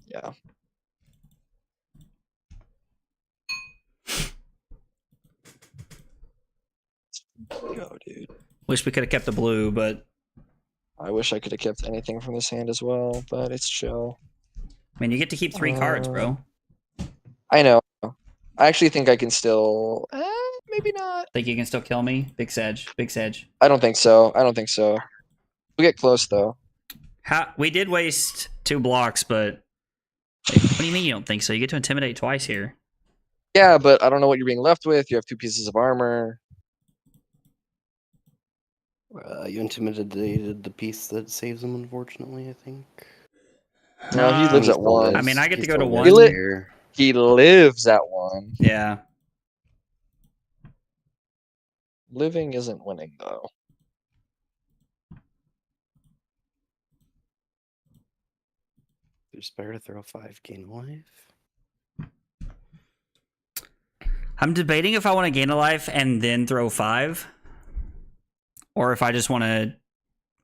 Yeah. Go, dude. Wish we could have kept the blue, but I wish I could have kept anything from this hand as well, but it's chill. I mean, you get to keep 3 cards, bro. I know. I actually think I can still. Maybe not. Think you can still kill me? Big Sedge. Big Sedge. I don't think so. We get close though. We did waste 2 blocks, but what do you mean you don't think so? You get to intimidate twice here. Yeah, but I don't know what you're being left with. You have 2 pieces of armor. You intimidated the piece that saves him, unfortunately, I think. No, he lives at 1. I mean, I get to He's go to still 1. here. He lives at 1. Yeah. Living isn't winning though. There's better to throw 5, gain life. I'm debating if I want to gain a life and then throw 5. Or if I just want to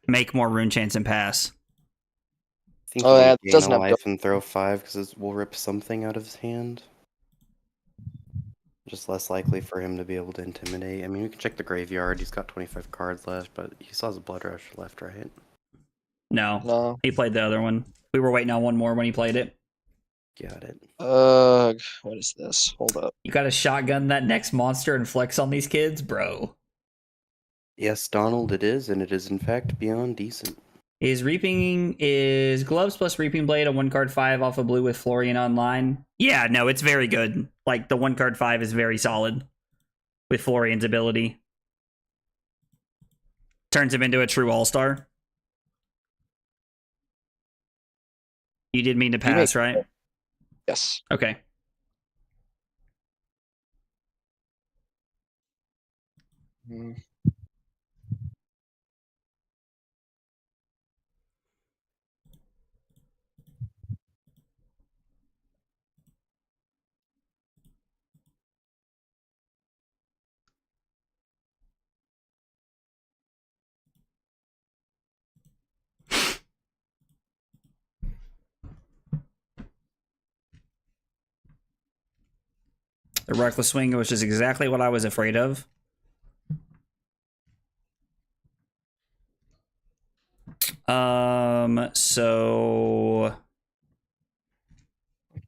make more rune chants and pass. I think Oh, you that gain doesn't a have life and throw 5 because we'll rip something out of his hand. Just less likely for him to be able to intimidate. I mean, we can check the graveyard. He's got 25 cards left, but he still has a blood rush left, right? No. He played the other one. We were waiting on one more when he played it. Got it. What is this? Hold up. You got to shotgun that next monster and flex on these kids, bro. Yes, Donald, it is, and it is in fact beyond decent. Is gloves plus reaping blade a 1 card 5 off of blue with Florian online? Yeah, no, it's very good. Like the 1 card 5 is very solid with Florian's ability. Turns him into a true all-star. You did mean to pass, right? Yes. Okay. Mm. The reckless swing, which is exactly what I was afraid of. So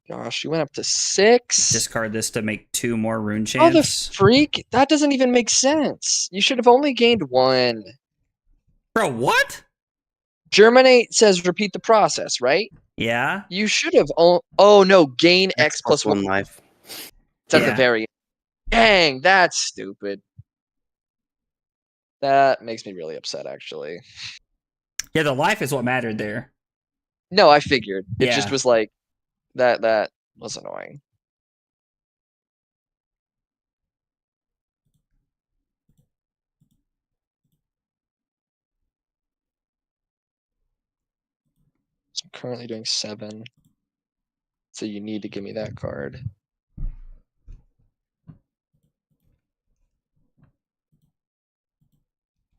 Gosh, you went up to 6. discard this to make 2 more rune How the chance. freak? That doesn't even make sense. You should have only gained 1. Bro, what? Germinate says repeat the process, right? Yeah. You should have. Oh no, gain X plus 1 life. It's at Yeah. the very end. Dang, that's stupid. That makes me really upset, actually. Yeah, the life is what mattered there. No, I figured. It just Yeah. was like that was annoying. So I'm currently doing 7. So you need to give me that card.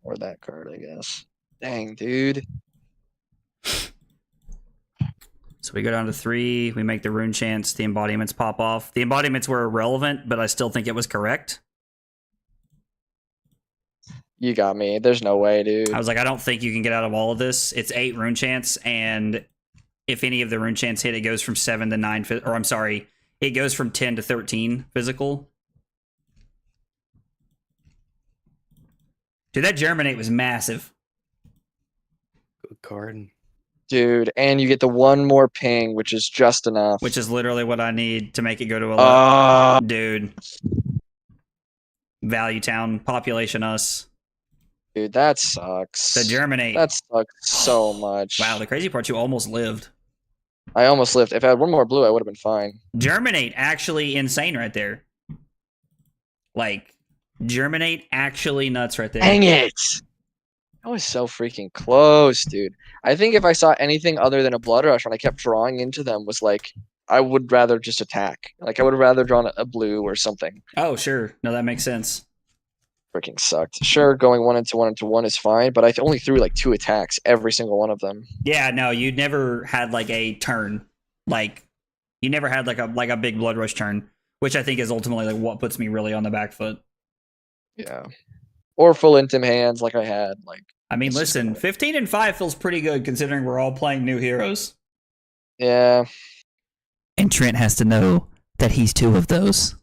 Or that card, I guess. Dang, dude. So we go down to 3. We make the rune chance. The embodiments pop off. The embodiments were irrelevant, but I still think it was correct. You got me. There's no way, dude. I was like, I don't think you can get out of all of this. It's 8 rune chance, and if any of the rune chance hit, it goes from 7 to 9. Or I'm sorry, it goes from 10 to 13 physical. Dude, that Germinate was massive. Good card. Dude, and you get the 1 more ping, which is just enough. Which is literally what I need to make it go to 11. Dude. Value town, population us. Dude, that sucks. The Germinate. That sucks so much. Wow, the crazy part, you almost lived. I almost lived. If I had 1 more blue, I would have been fine. Germinate, actually insane right there. Like, Germinate, actually nuts right there. Dang it! That was so freaking close, dude. I think if I saw anything other than a Blood Rush when I kept drawing into them was like, I would rather just attack. Like, I would have rather drawn a blue or something. Oh, sure. No, that makes sense. Freaking sucked. Sure, going 1 into 1 into 1 is fine, but I only threw like 2 attacks, every single one of them. Yeah, no, you never had like a turn. Like, you never had like a big Blood Rush turn, which I think is ultimately like what puts me really on the back foot. Yeah. Or full intim hands like I had. Like, I mean, it's just listen, annoying. 15 and 5 feels pretty good considering we're all playing new heroes. Yeah. And Trent has to know that he's 2 of those.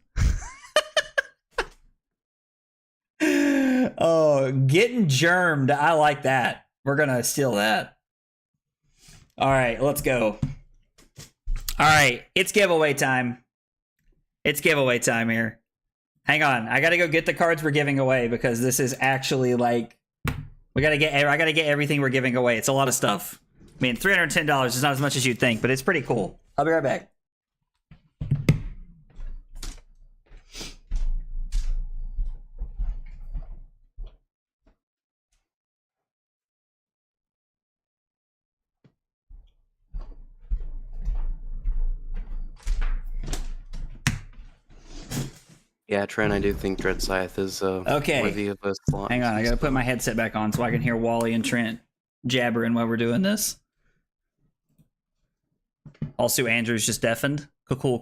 Oh, getting germed. I like that. We're going to steal that. All right, let's go. All right, it's giveaway time. It's giveaway time here. Hang on. I got to go get the cards we're giving away because this is actually like I got to get everything we're giving away. It's a lot of stuff. I mean, $310 is not as much as you'd think, but it's pretty cool. I'll be right back. Yeah, Trent, I do think Dread Scythe is Okay. worthy of a slot. Hang on, I gotta put my headset back on so I can hear Wally and Trent jabbering while we're doing this. Also, Andrew's just deafened. Cool.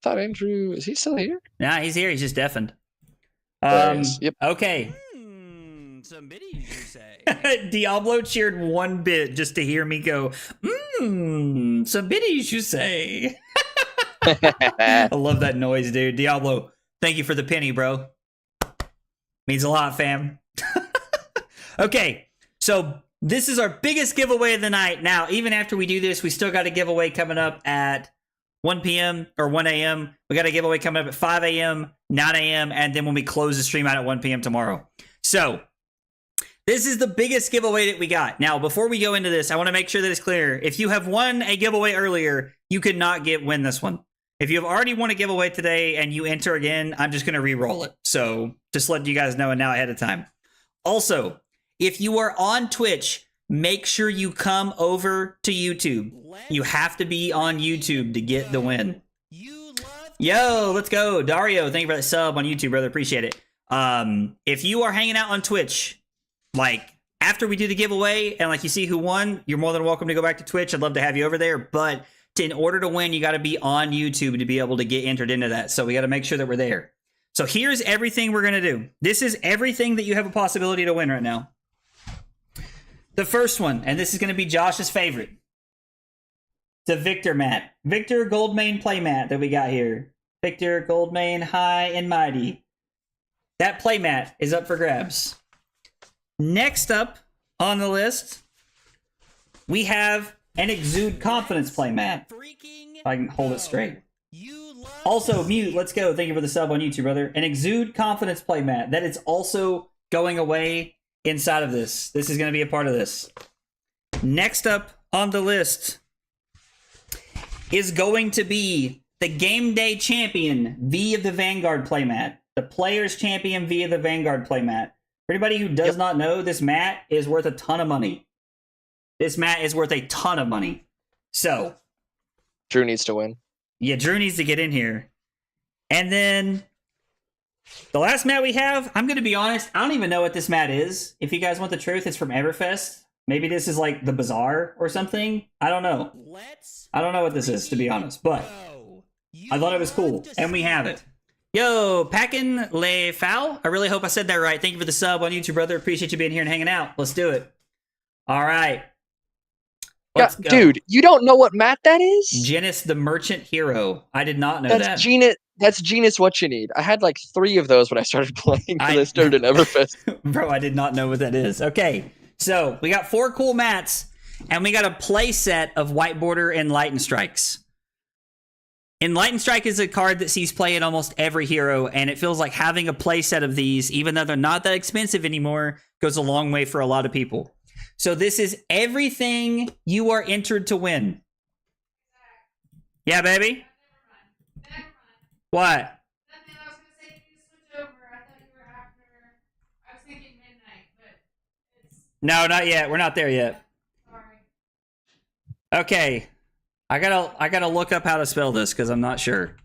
Thought Andrew, is he still here? Nah, he's here. He's just deafened. There he is. Yep. Okay. Some biddies, you say? Diablo cheered 1 bit just to hear me go, some biddies, you say. I love that noise, dude. Diablo, thank you for the penny, bro. Means a lot, fam. Okay, so this is our biggest giveaway of the night. Now, even after we do this, we still got a giveaway coming up at 1 p.m. or 1 a.m. We got a giveaway coming up at 5 a.m., 9 a.m., and then when we close the stream out at 1 p.m. tomorrow. So, this is the biggest giveaway that we got. Now, before we go into this, I want to make sure that it's clear. If you have won a giveaway earlier, you could not win this one. If you have already won a giveaway today and you enter again, I'm just going to re-roll it. So, just letting you guys know now ahead of time. Also, if you are on Twitch, make sure you come over to YouTube. You have to be on YouTube to get the win. Yo, let's go. Dario, thank you for that sub on YouTube, brother. Appreciate it. If you are hanging out on Twitch, like after we do the giveaway and like you see who won, you're more than welcome to go back to Twitch. I'd love to have you over there. But in order to win, you got to be on YouTube to be able to get entered into that. So we got to make sure that we're there. So here's everything we're going to do. This is everything that you have a possibility to win right now. The first one, and this is going to be Josh's favorite. The Victor mat. Victor Goldmane playmat that we got here. Victor Goldmane High and Mighty. That playmat is up for grabs. Next up on the list, we have an Exude Confidence playmat. If I can hold it straight. Also, Mute, let's go. Thank you for the sub on YouTube, brother. An Exude Confidence playmat. That is also going away inside of this. This is going to be a part of this. Next up on the list is going to be the Game Day Champion V of the Vanguard playmat. The Players Champion V of the Vanguard playmat. For anybody who does not know, this mat is worth a ton of money. This mat is worth a ton of money. So, Drew needs to win. Yeah, Drew needs to get in here. And then the last mat we have, I'm going to be honest, I don't even know what this mat is. If you guys want the truth, it's from Everfest. Maybe this is like the Bazaar or something. I don't know. I don't know what this is, to be honest. But I thought it was cool. And we have it. Yo, Packin' Le Foul. I really hope I said that right. Thank you for the sub on YouTube, brother. Appreciate you being here and hanging out. Let's do it. All right. Let's go. Dude, you don't know what mat that is? Genus the Merchant Hero. I did not know that. That's Genus what you need. I had like 3 of those when I started playing because I started in Everfest. Bro, I did not know what that is. Okay, so we got 4 cool mats, and we got a play set of White Border and Lightning Strikes. Enlightened Strike is a card that sees play in almost every hero, and it feels like having a play set of these, even though they're not that expensive anymore, goes a long way for a lot of people. So this is everything you are entered to win. Yeah, baby? What? Nothing. I was going to say you switch over. I thought you were after. I was thinking midnight, but it's. No, not yet. We're not there yet. Sorry. Okay. I gotta look up how to spell this because I'm not sure.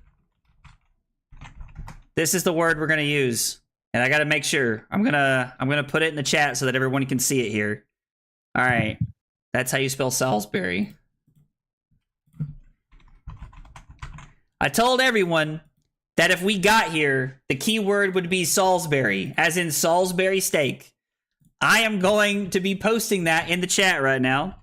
This is the word we're gonna use, and I gotta make sure. I'm gonna put it in the chat so that everyone can see it here. All right, that's how you spell Salisbury. I told everyone that if we got here, the keyword would be Salisbury, as in Salisbury steak. I am going to be posting that in the chat right now.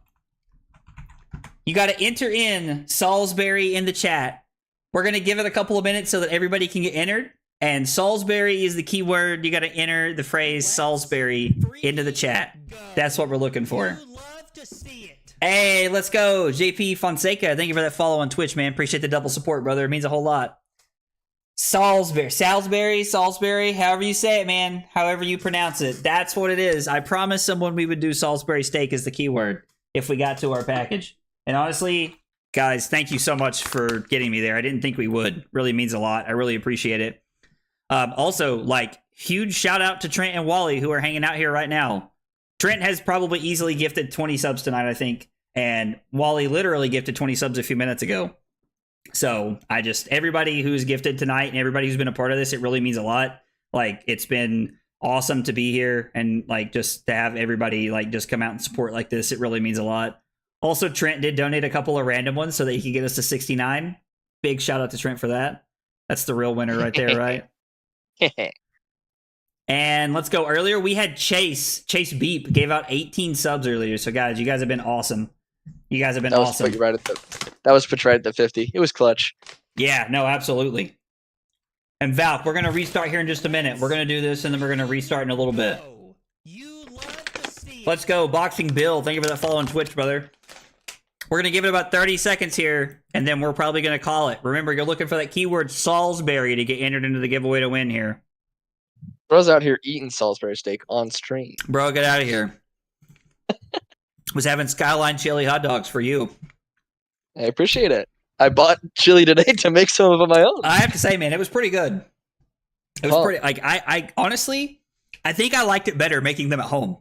You got to enter in Salisbury in the chat. We're going to give it a couple of minutes so that everybody can get entered. And Salisbury is the keyword. You got to enter the phrase Salisbury into the chat. That's what we're looking for. Hey, let's go. JP Fonseca, thank you for that follow on Twitch, man. Appreciate the double support, brother. It means a whole lot. Salisbury, however you say it, man. However you pronounce it. That's what it is. I promised someone we would do Salisbury steak as the keyword if we got to our package. And honestly, guys, thank you so much for getting me there. I didn't think we would. Really means a lot. I really appreciate it. Also, like, huge shout out to Trent and Wally who are hanging out here right now. Trent has probably easily gifted 20 subs tonight, I think. And Wally literally gifted 20 subs a few minutes ago. So everybody who's gifted tonight and everybody who's been a part of this, it really means a lot. Like, it's been awesome to be here and like just to have everybody like just come out and support like this. It really means a lot. Also, Trent did donate a couple of random ones so that he could get us to 69. Big shout out to Trent for that. That's the real winner right there, right? And let's go. Earlier, we had Chase Beep gave out 18 subs earlier. So, guys, you guys have been awesome. You guys have been awesome. That was put right at the 50. It was clutch. Yeah, no, absolutely. And Valk, we're going to restart here in just a minute. We're going to do this, and then we're going to restart in a little bit. Let's go. Boxing Bill. Thank you for that follow on Twitch, brother. We're going to give it about 30 seconds here, and then we're probably going to call it. Remember, you're looking for that keyword Salisbury to get entered into the giveaway to win here. Bro's out here eating Salisbury steak on stream. Bro, get out of here. Was having Skyline chili hot dogs for you. I appreciate it. I bought chili today to make some of my own. I have to say, man, it was pretty good. It was pretty, like, I honestly, I think I liked it better making them at home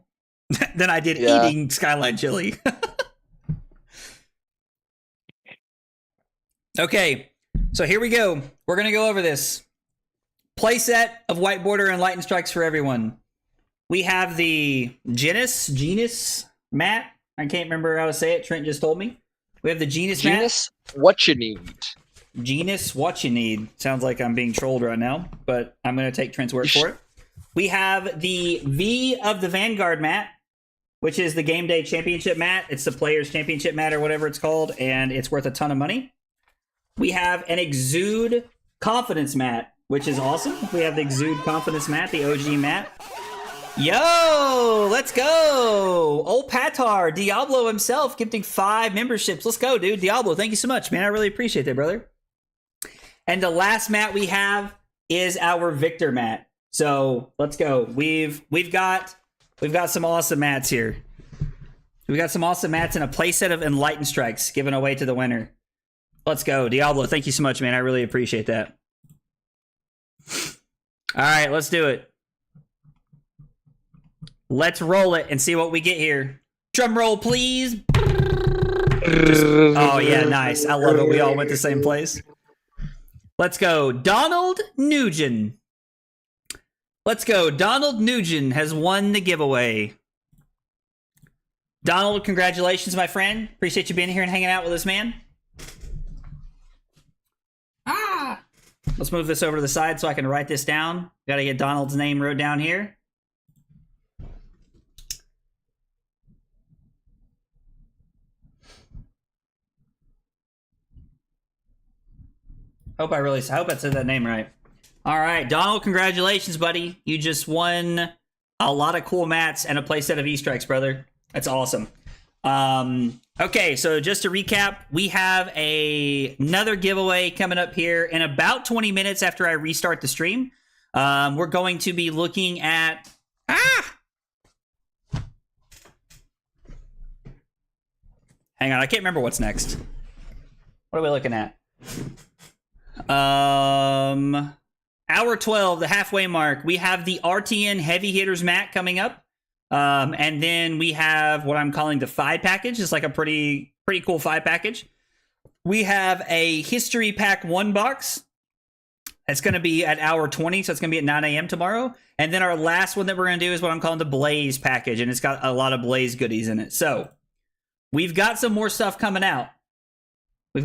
than I did eating Skyline chili. Okay, so here we go. We're going to go over this. Playset of White Border and Lightning Strikes for everyone. We have the genus, Matt. I can't remember how to say it. Trent just told me. We have the genus, what you need. Genus, what you need. Sounds like I'm being trolled right now, but I'm going to take Trent's word for it. We have the V of the Vanguard mat, which is the Game Day Championship mat. It's the Players Championship mat or whatever it's called, and it's worth a ton of money. We have an Exude Confidence mat, which is awesome. We have the Exude Confidence mat, the OG mat. Yo, let's go. Old Patar, Diablo himself, gifting 5 memberships. Let's go, dude. Diablo, thank you so much, man. I really appreciate that, brother. And the last mat we have is our Victor mat. So let's go. We've got some awesome mats here. We've got some awesome mats and a playset of Enlightened Strikes given away to the winner. Let's go. Diablo, thank you so much, man. I really appreciate that. All right, let's do it. Let's roll it and see what we get here. Drum roll, please. Oh, yeah, nice. I love it. We all went the same place. Let's go. Donald Nugent. Let's go. Donald Nugent has won the giveaway. Donald, congratulations, my friend. Appreciate you being here and hanging out with us, man. Let's move this over to the side so I can write this down. Got to get Donald's name wrote down here. Hope I said that name right. All right, Donald, congratulations, buddy. You just won a lot of cool mats and a playset of E-Strikes, brother. That's awesome. Okay, so just to recap, we have another giveaway coming up here in about 20 minutes after I restart the stream. We're going to be looking at... Hang on, I can't remember what's next. What are we looking at? Hour 12, the halfway mark. We have the RTN Heavy Hitters mat coming up. And then we have what I'm calling the FaB package. It's like a pretty cool FaB package. We have a History Pack 1 box. It's going to be at hour 20, so it's going to be at 9 a.m. tomorrow. And then our last one that we're going to do is what I'm calling the Blaze package, and it's got a lot of Blaze goodies in it. So we've got some more stuff coming out. But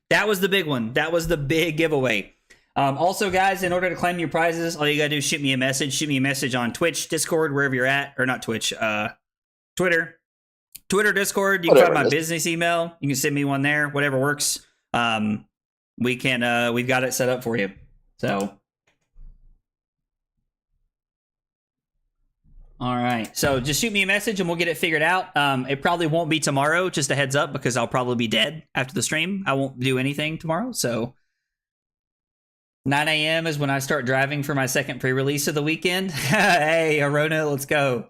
that was the big one. That was the big giveaway. Also, guys, in order to claim your prizes, all you gotta do is shoot me a message. Shoot me a message on Twitch, Discord, wherever you're at. Or not Twitch, Twitter, Discord. You can find my business email. You can send me one there, whatever works. We've got it set up for you. So, all right. So just shoot me a message and we'll get it figured out. It probably won't be tomorrow, just a heads up, because I'll probably be dead after the stream. I won't do anything tomorrow, so... 9 a.m. is when I start driving for my second pre-release of the weekend. Hey, Aurora, let's go.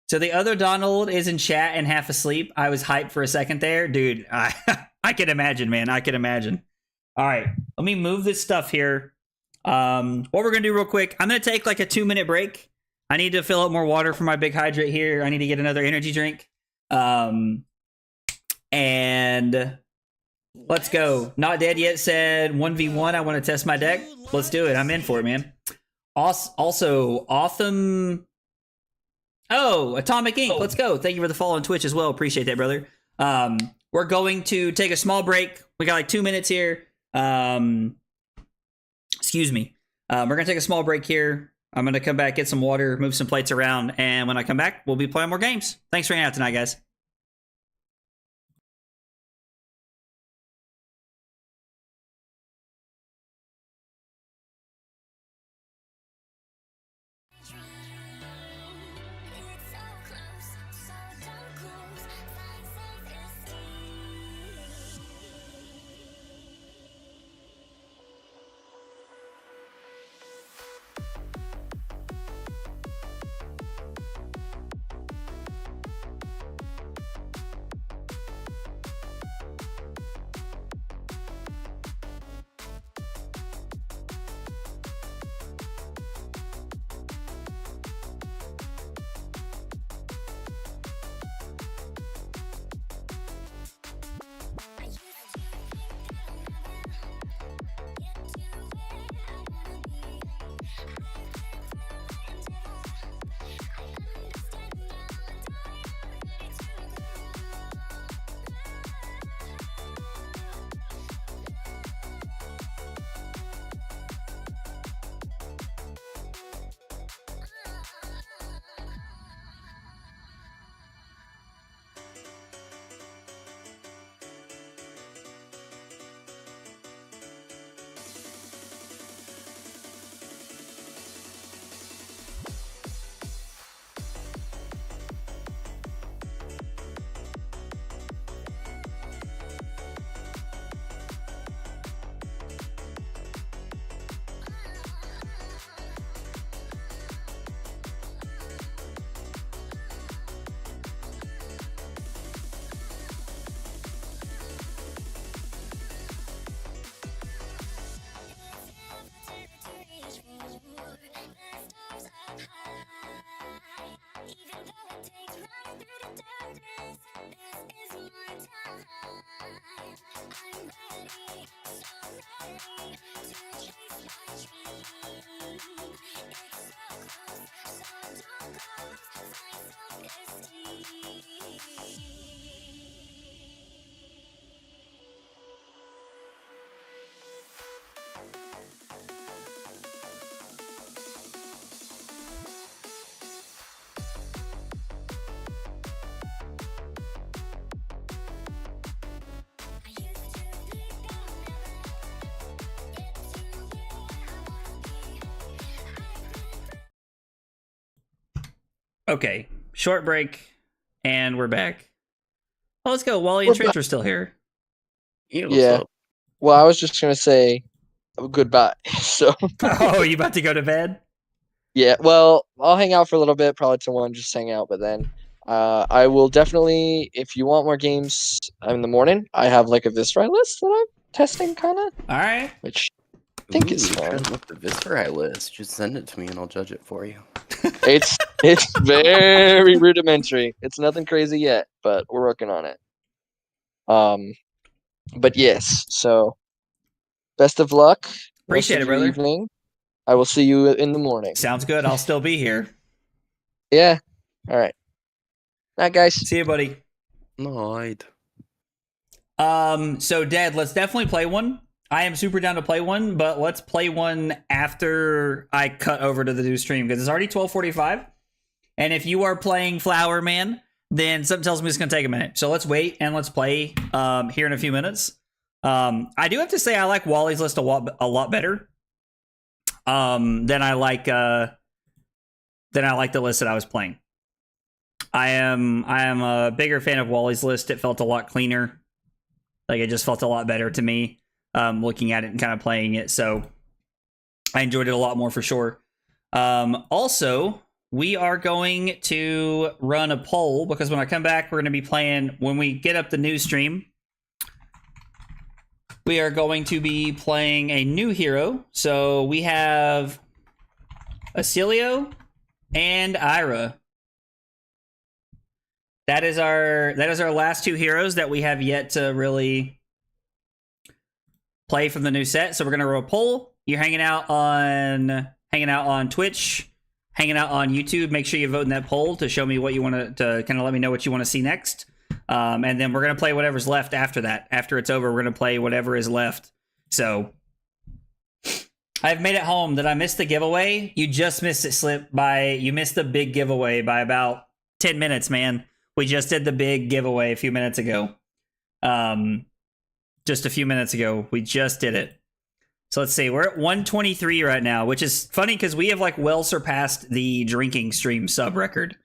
So the other Donald is in chat and half asleep. I was hyped for a second there. Dude, I can imagine, man. I can imagine. All right, let me move this stuff here. What we're going to do real quick, I'm going to take like a 2-minute break. I need to fill up more water for my big hydrate here. I need to get another energy drink. And... let's go. Not Dead Yet said 1v1. I want to test my deck. Let's do it. I'm in for it, man. Also, Autumn. Oh, Atomic Ink. Let's go. Thank you for the follow on Twitch as well. Appreciate that, brother. We're going to take a small break. We got like 2 minutes here. Excuse me. We're going to take a small break here. I'm going to come back, get some water, move some plates around. And when I come back, we'll be playing more games. Thanks for hanging out tonight, guys. Okay, short break, and we're back. Oh, let's go. Wally and Trench are still here. Yeah, what's Yeah. up? Well, I was just gonna say goodbye. So Oh, you about to go to bed? yeah, well, I'll hang out for a little bit, probably till 1, just hang out. But then I will definitely, if you want more games in the morning, I have like a Viscerai list that I'm testing, kind of, All right. which I think is Ooh, fun. trying to look the Viscerai list. Just send it to me and I'll judge it for you. It's very rudimentary. It's nothing crazy yet, but we're working on it. But yes, so best of luck. Appreciate it, Rest of your brother. evening. I will see you in the morning. Sounds good. I'll still be here. Yeah. All right. Night, guys. See you, buddy. Night. So Dad, let's definitely play one. I am super down to play one, but let's play one after I cut over to the new stream because it's already 12:45. And if you are playing Flower Man, then something tells me it's gonna take a minute. So let's wait and let's play here in a few minutes. I do have to say I like Wally's list a lot better. Than I like the list that I was playing. I am a bigger fan of Wally's list. It felt a lot cleaner. Like it just felt a lot better to me, looking at it and kind of playing it. So I enjoyed it a lot more for sure. Also, we are going to run a poll because when I come back, we're going to be playing, when we get up the new stream, we are going to be playing a new hero. So we have Acilio and Ira. That is our last two heroes that we have yet to really play from the new set. So we're gonna roll a poll. You're hanging out on Twitch, hanging out on YouTube. Make sure you vote in that poll to show me what you want to kind of let me know what you want to see next. And then we're gonna play whatever's left after that. After it's over, we're gonna play whatever is left. So I've made it home. Did I miss the giveaway? You just missed it, you missed the big giveaway by about 10 minutes, man. We just did the big giveaway a few minutes ago. Just a few minutes ago. We just did it. So let's see. We're at 123 right now, which is funny because we have like well surpassed the drinking stream sub record.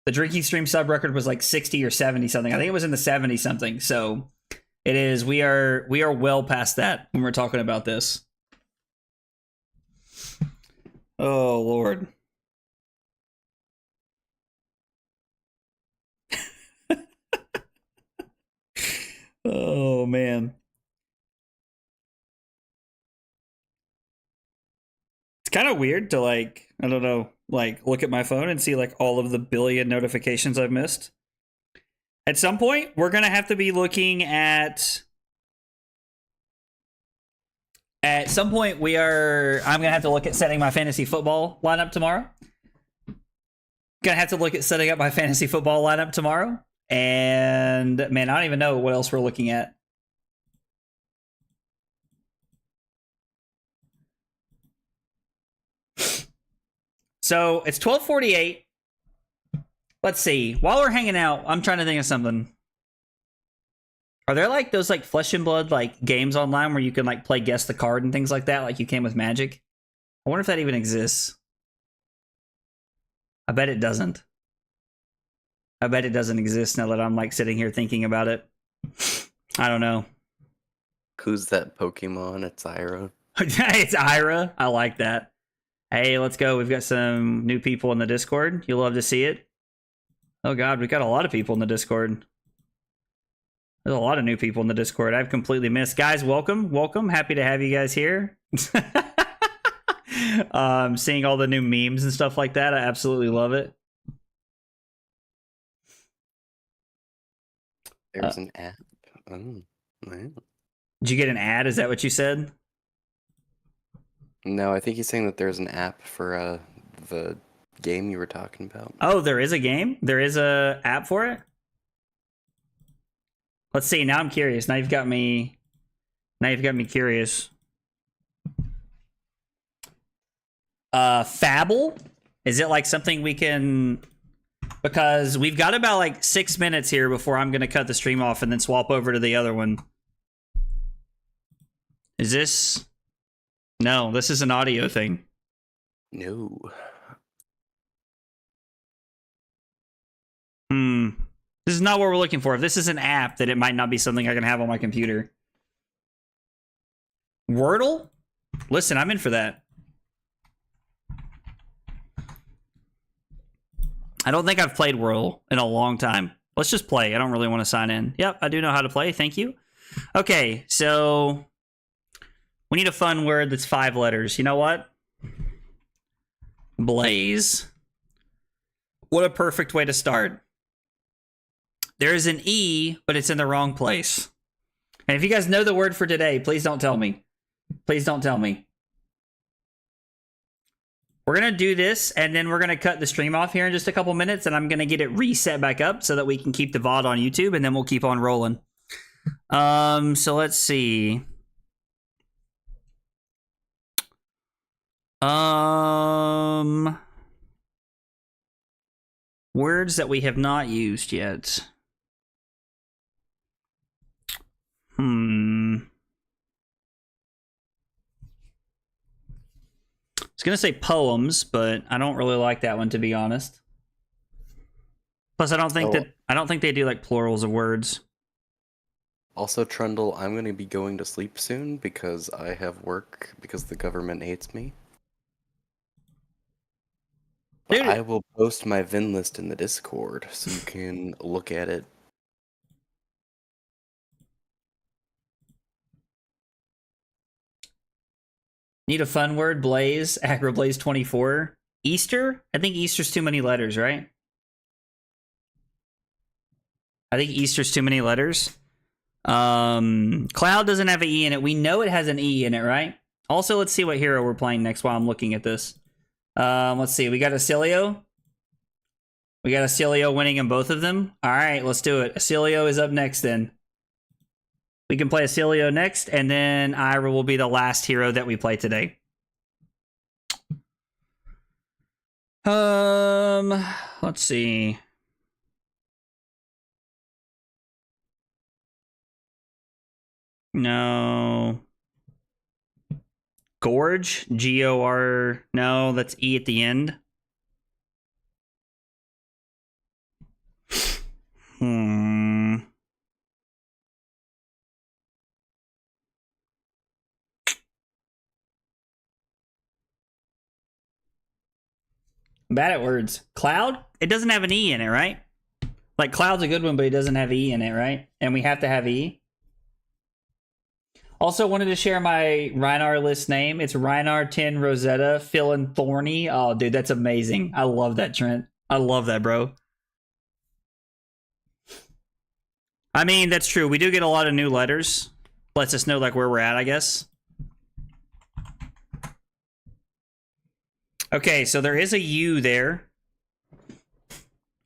The drinking stream sub record was like 60 or 70 something. I think it was in the 70 something. So it is. We are well past that when we're talking about this. Oh Lord. Oh man. It's kind of weird to like, I don't know, like look at my phone and see like all of the billion notifications I've missed. At some point, we're going to have to be looking at some point I'm going to have to look at setting my fantasy football lineup tomorrow. Gonna have to look at setting up my fantasy football lineup tomorrow. And man, I don't even know what else we're looking at. So it's 12:48. Let's see. While we're hanging out, I'm trying to think of something. Are there like those like Flesh and Blood like games online where you can like play guess the card and things like that, like you can with Magic? I wonder if that even exists. I bet it doesn't. I bet it doesn't exist now that I'm like sitting here thinking about it. I don't know. Who's that Pokemon? It's Ira. It's Ira. I like that. Hey, let's go. We've got some new people in the Discord. You'll love to see it. Oh god, we've got a lot of people in the Discord. There's a lot of new people in the Discord. I've completely missed. Guys, welcome. Welcome. Happy to have you guys here. Seeing all the new memes and stuff like that. I absolutely love it. There's an app. Oh. Right. Did you get an ad? Is that what you said? No, I think he's saying that there's an app for the game you were talking about. Oh, there is a game? There is a app for it? Let's see. Now I'm curious. Now you've got me curious. Fabble? Is it like something we can, because we've got about like 6 minutes here before I'm going to cut the stream off and then swap over to the other one. Is this? No, this is an audio thing. No. This is not what we're looking for. If this is an app, then it might not be something I can have on my computer. Wordle? Listen, I'm in for that. I don't think I've played Wordle in a long time. Let's just play. I don't really want to sign in. Yep, I do know how to play. Thank you. Okay, so we need a fun word that's 5 letters. You know what? Blaze. What a perfect way to start. There is an E, but it's in the wrong place. And if you guys know the word for today, please don't tell me. Please don't tell me. We're going to do this, and then we're going to cut the stream off here in just a couple minutes, and I'm going to get it reset back up so that we can keep the VOD on YouTube, and then we'll keep on rolling. So let's see. Words that we have not used yet. I was gonna say poems, but I don't really like that one, to be honest. Plus, I don't think they do like plurals of words. Also, Trundle, I'm going to be going to sleep soon because I have work because the government hates me. Dude. I will post my VIN list in the Discord so you can look at it. Need a fun word? Blaze. Agroblaze 24. Easter? I think Easter's too many letters, right? I think Easter's too many letters. Cloud doesn't have an E in it. We know it has an E in it, right? Also, let's see what hero we're playing next while I'm looking at this. Let's see. We got Acilio. We got Acilio winning in both of them. All right, let's do it. Acilio is up next then. We can play Acilio next, and then Ira will be the last hero that we play today. Let's see. No. Gorge? G-O-R... No, that's E at the end. Bad at words. Cloud? It doesn't have an E in it, right? Like, Cloud's a good one, but it doesn't have E in it, right? And we have to have E. Also wanted to share my Reinar list name. It's Reinar 10 Rosetta Philin Thorny. Oh, dude, that's amazing. I love that, Trent. I love that, bro. I mean, that's true. We do get a lot of new letters. Lets us know, like, where we're at, I guess. Okay, so there is a U there.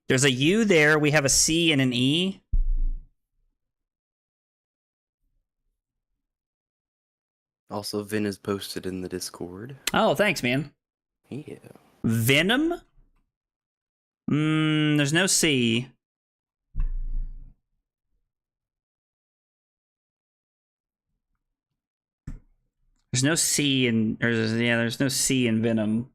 There's a U there. We have a C and an E. Also, Vin is posted in the Discord. Oh, thanks, man. Yeah. Venom? There's no C. There's no C in... there's no C in Venom.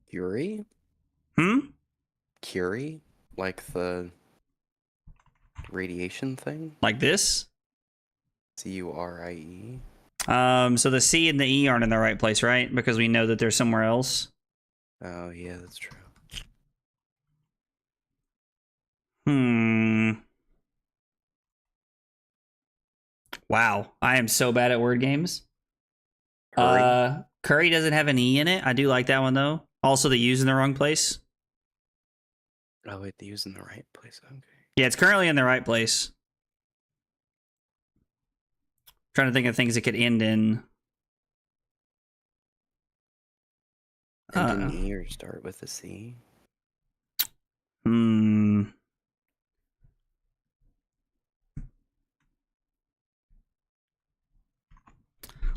Curie? Curie? Like the radiation thing? Like this? C-U-R-I-E? So the C and the E aren't in the right place, right? Because we know that they're somewhere else. Oh, yeah, that's true. Wow, I am so bad at word games. Curry. Curry doesn't have an E in it. I do like that one, though. Also, the U's in the wrong place. Oh wait, the U's in the right place. Okay. Yeah, it's currently in the right place. Trying to think of things it could end in. End in E or start with a C. Hmm.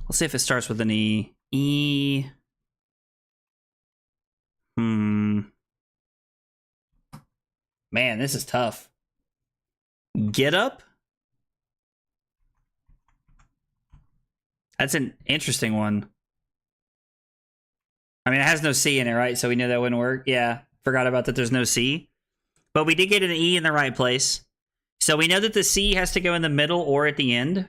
Let's see if it starts with an E. E. Man, this is tough. Get up? That's an interesting one. I mean, it has no C in it, right? So we knew that wouldn't work. Yeah, forgot about that. There's no C. But we did get an E in the right place. So we know that the C has to go in the middle or at the end.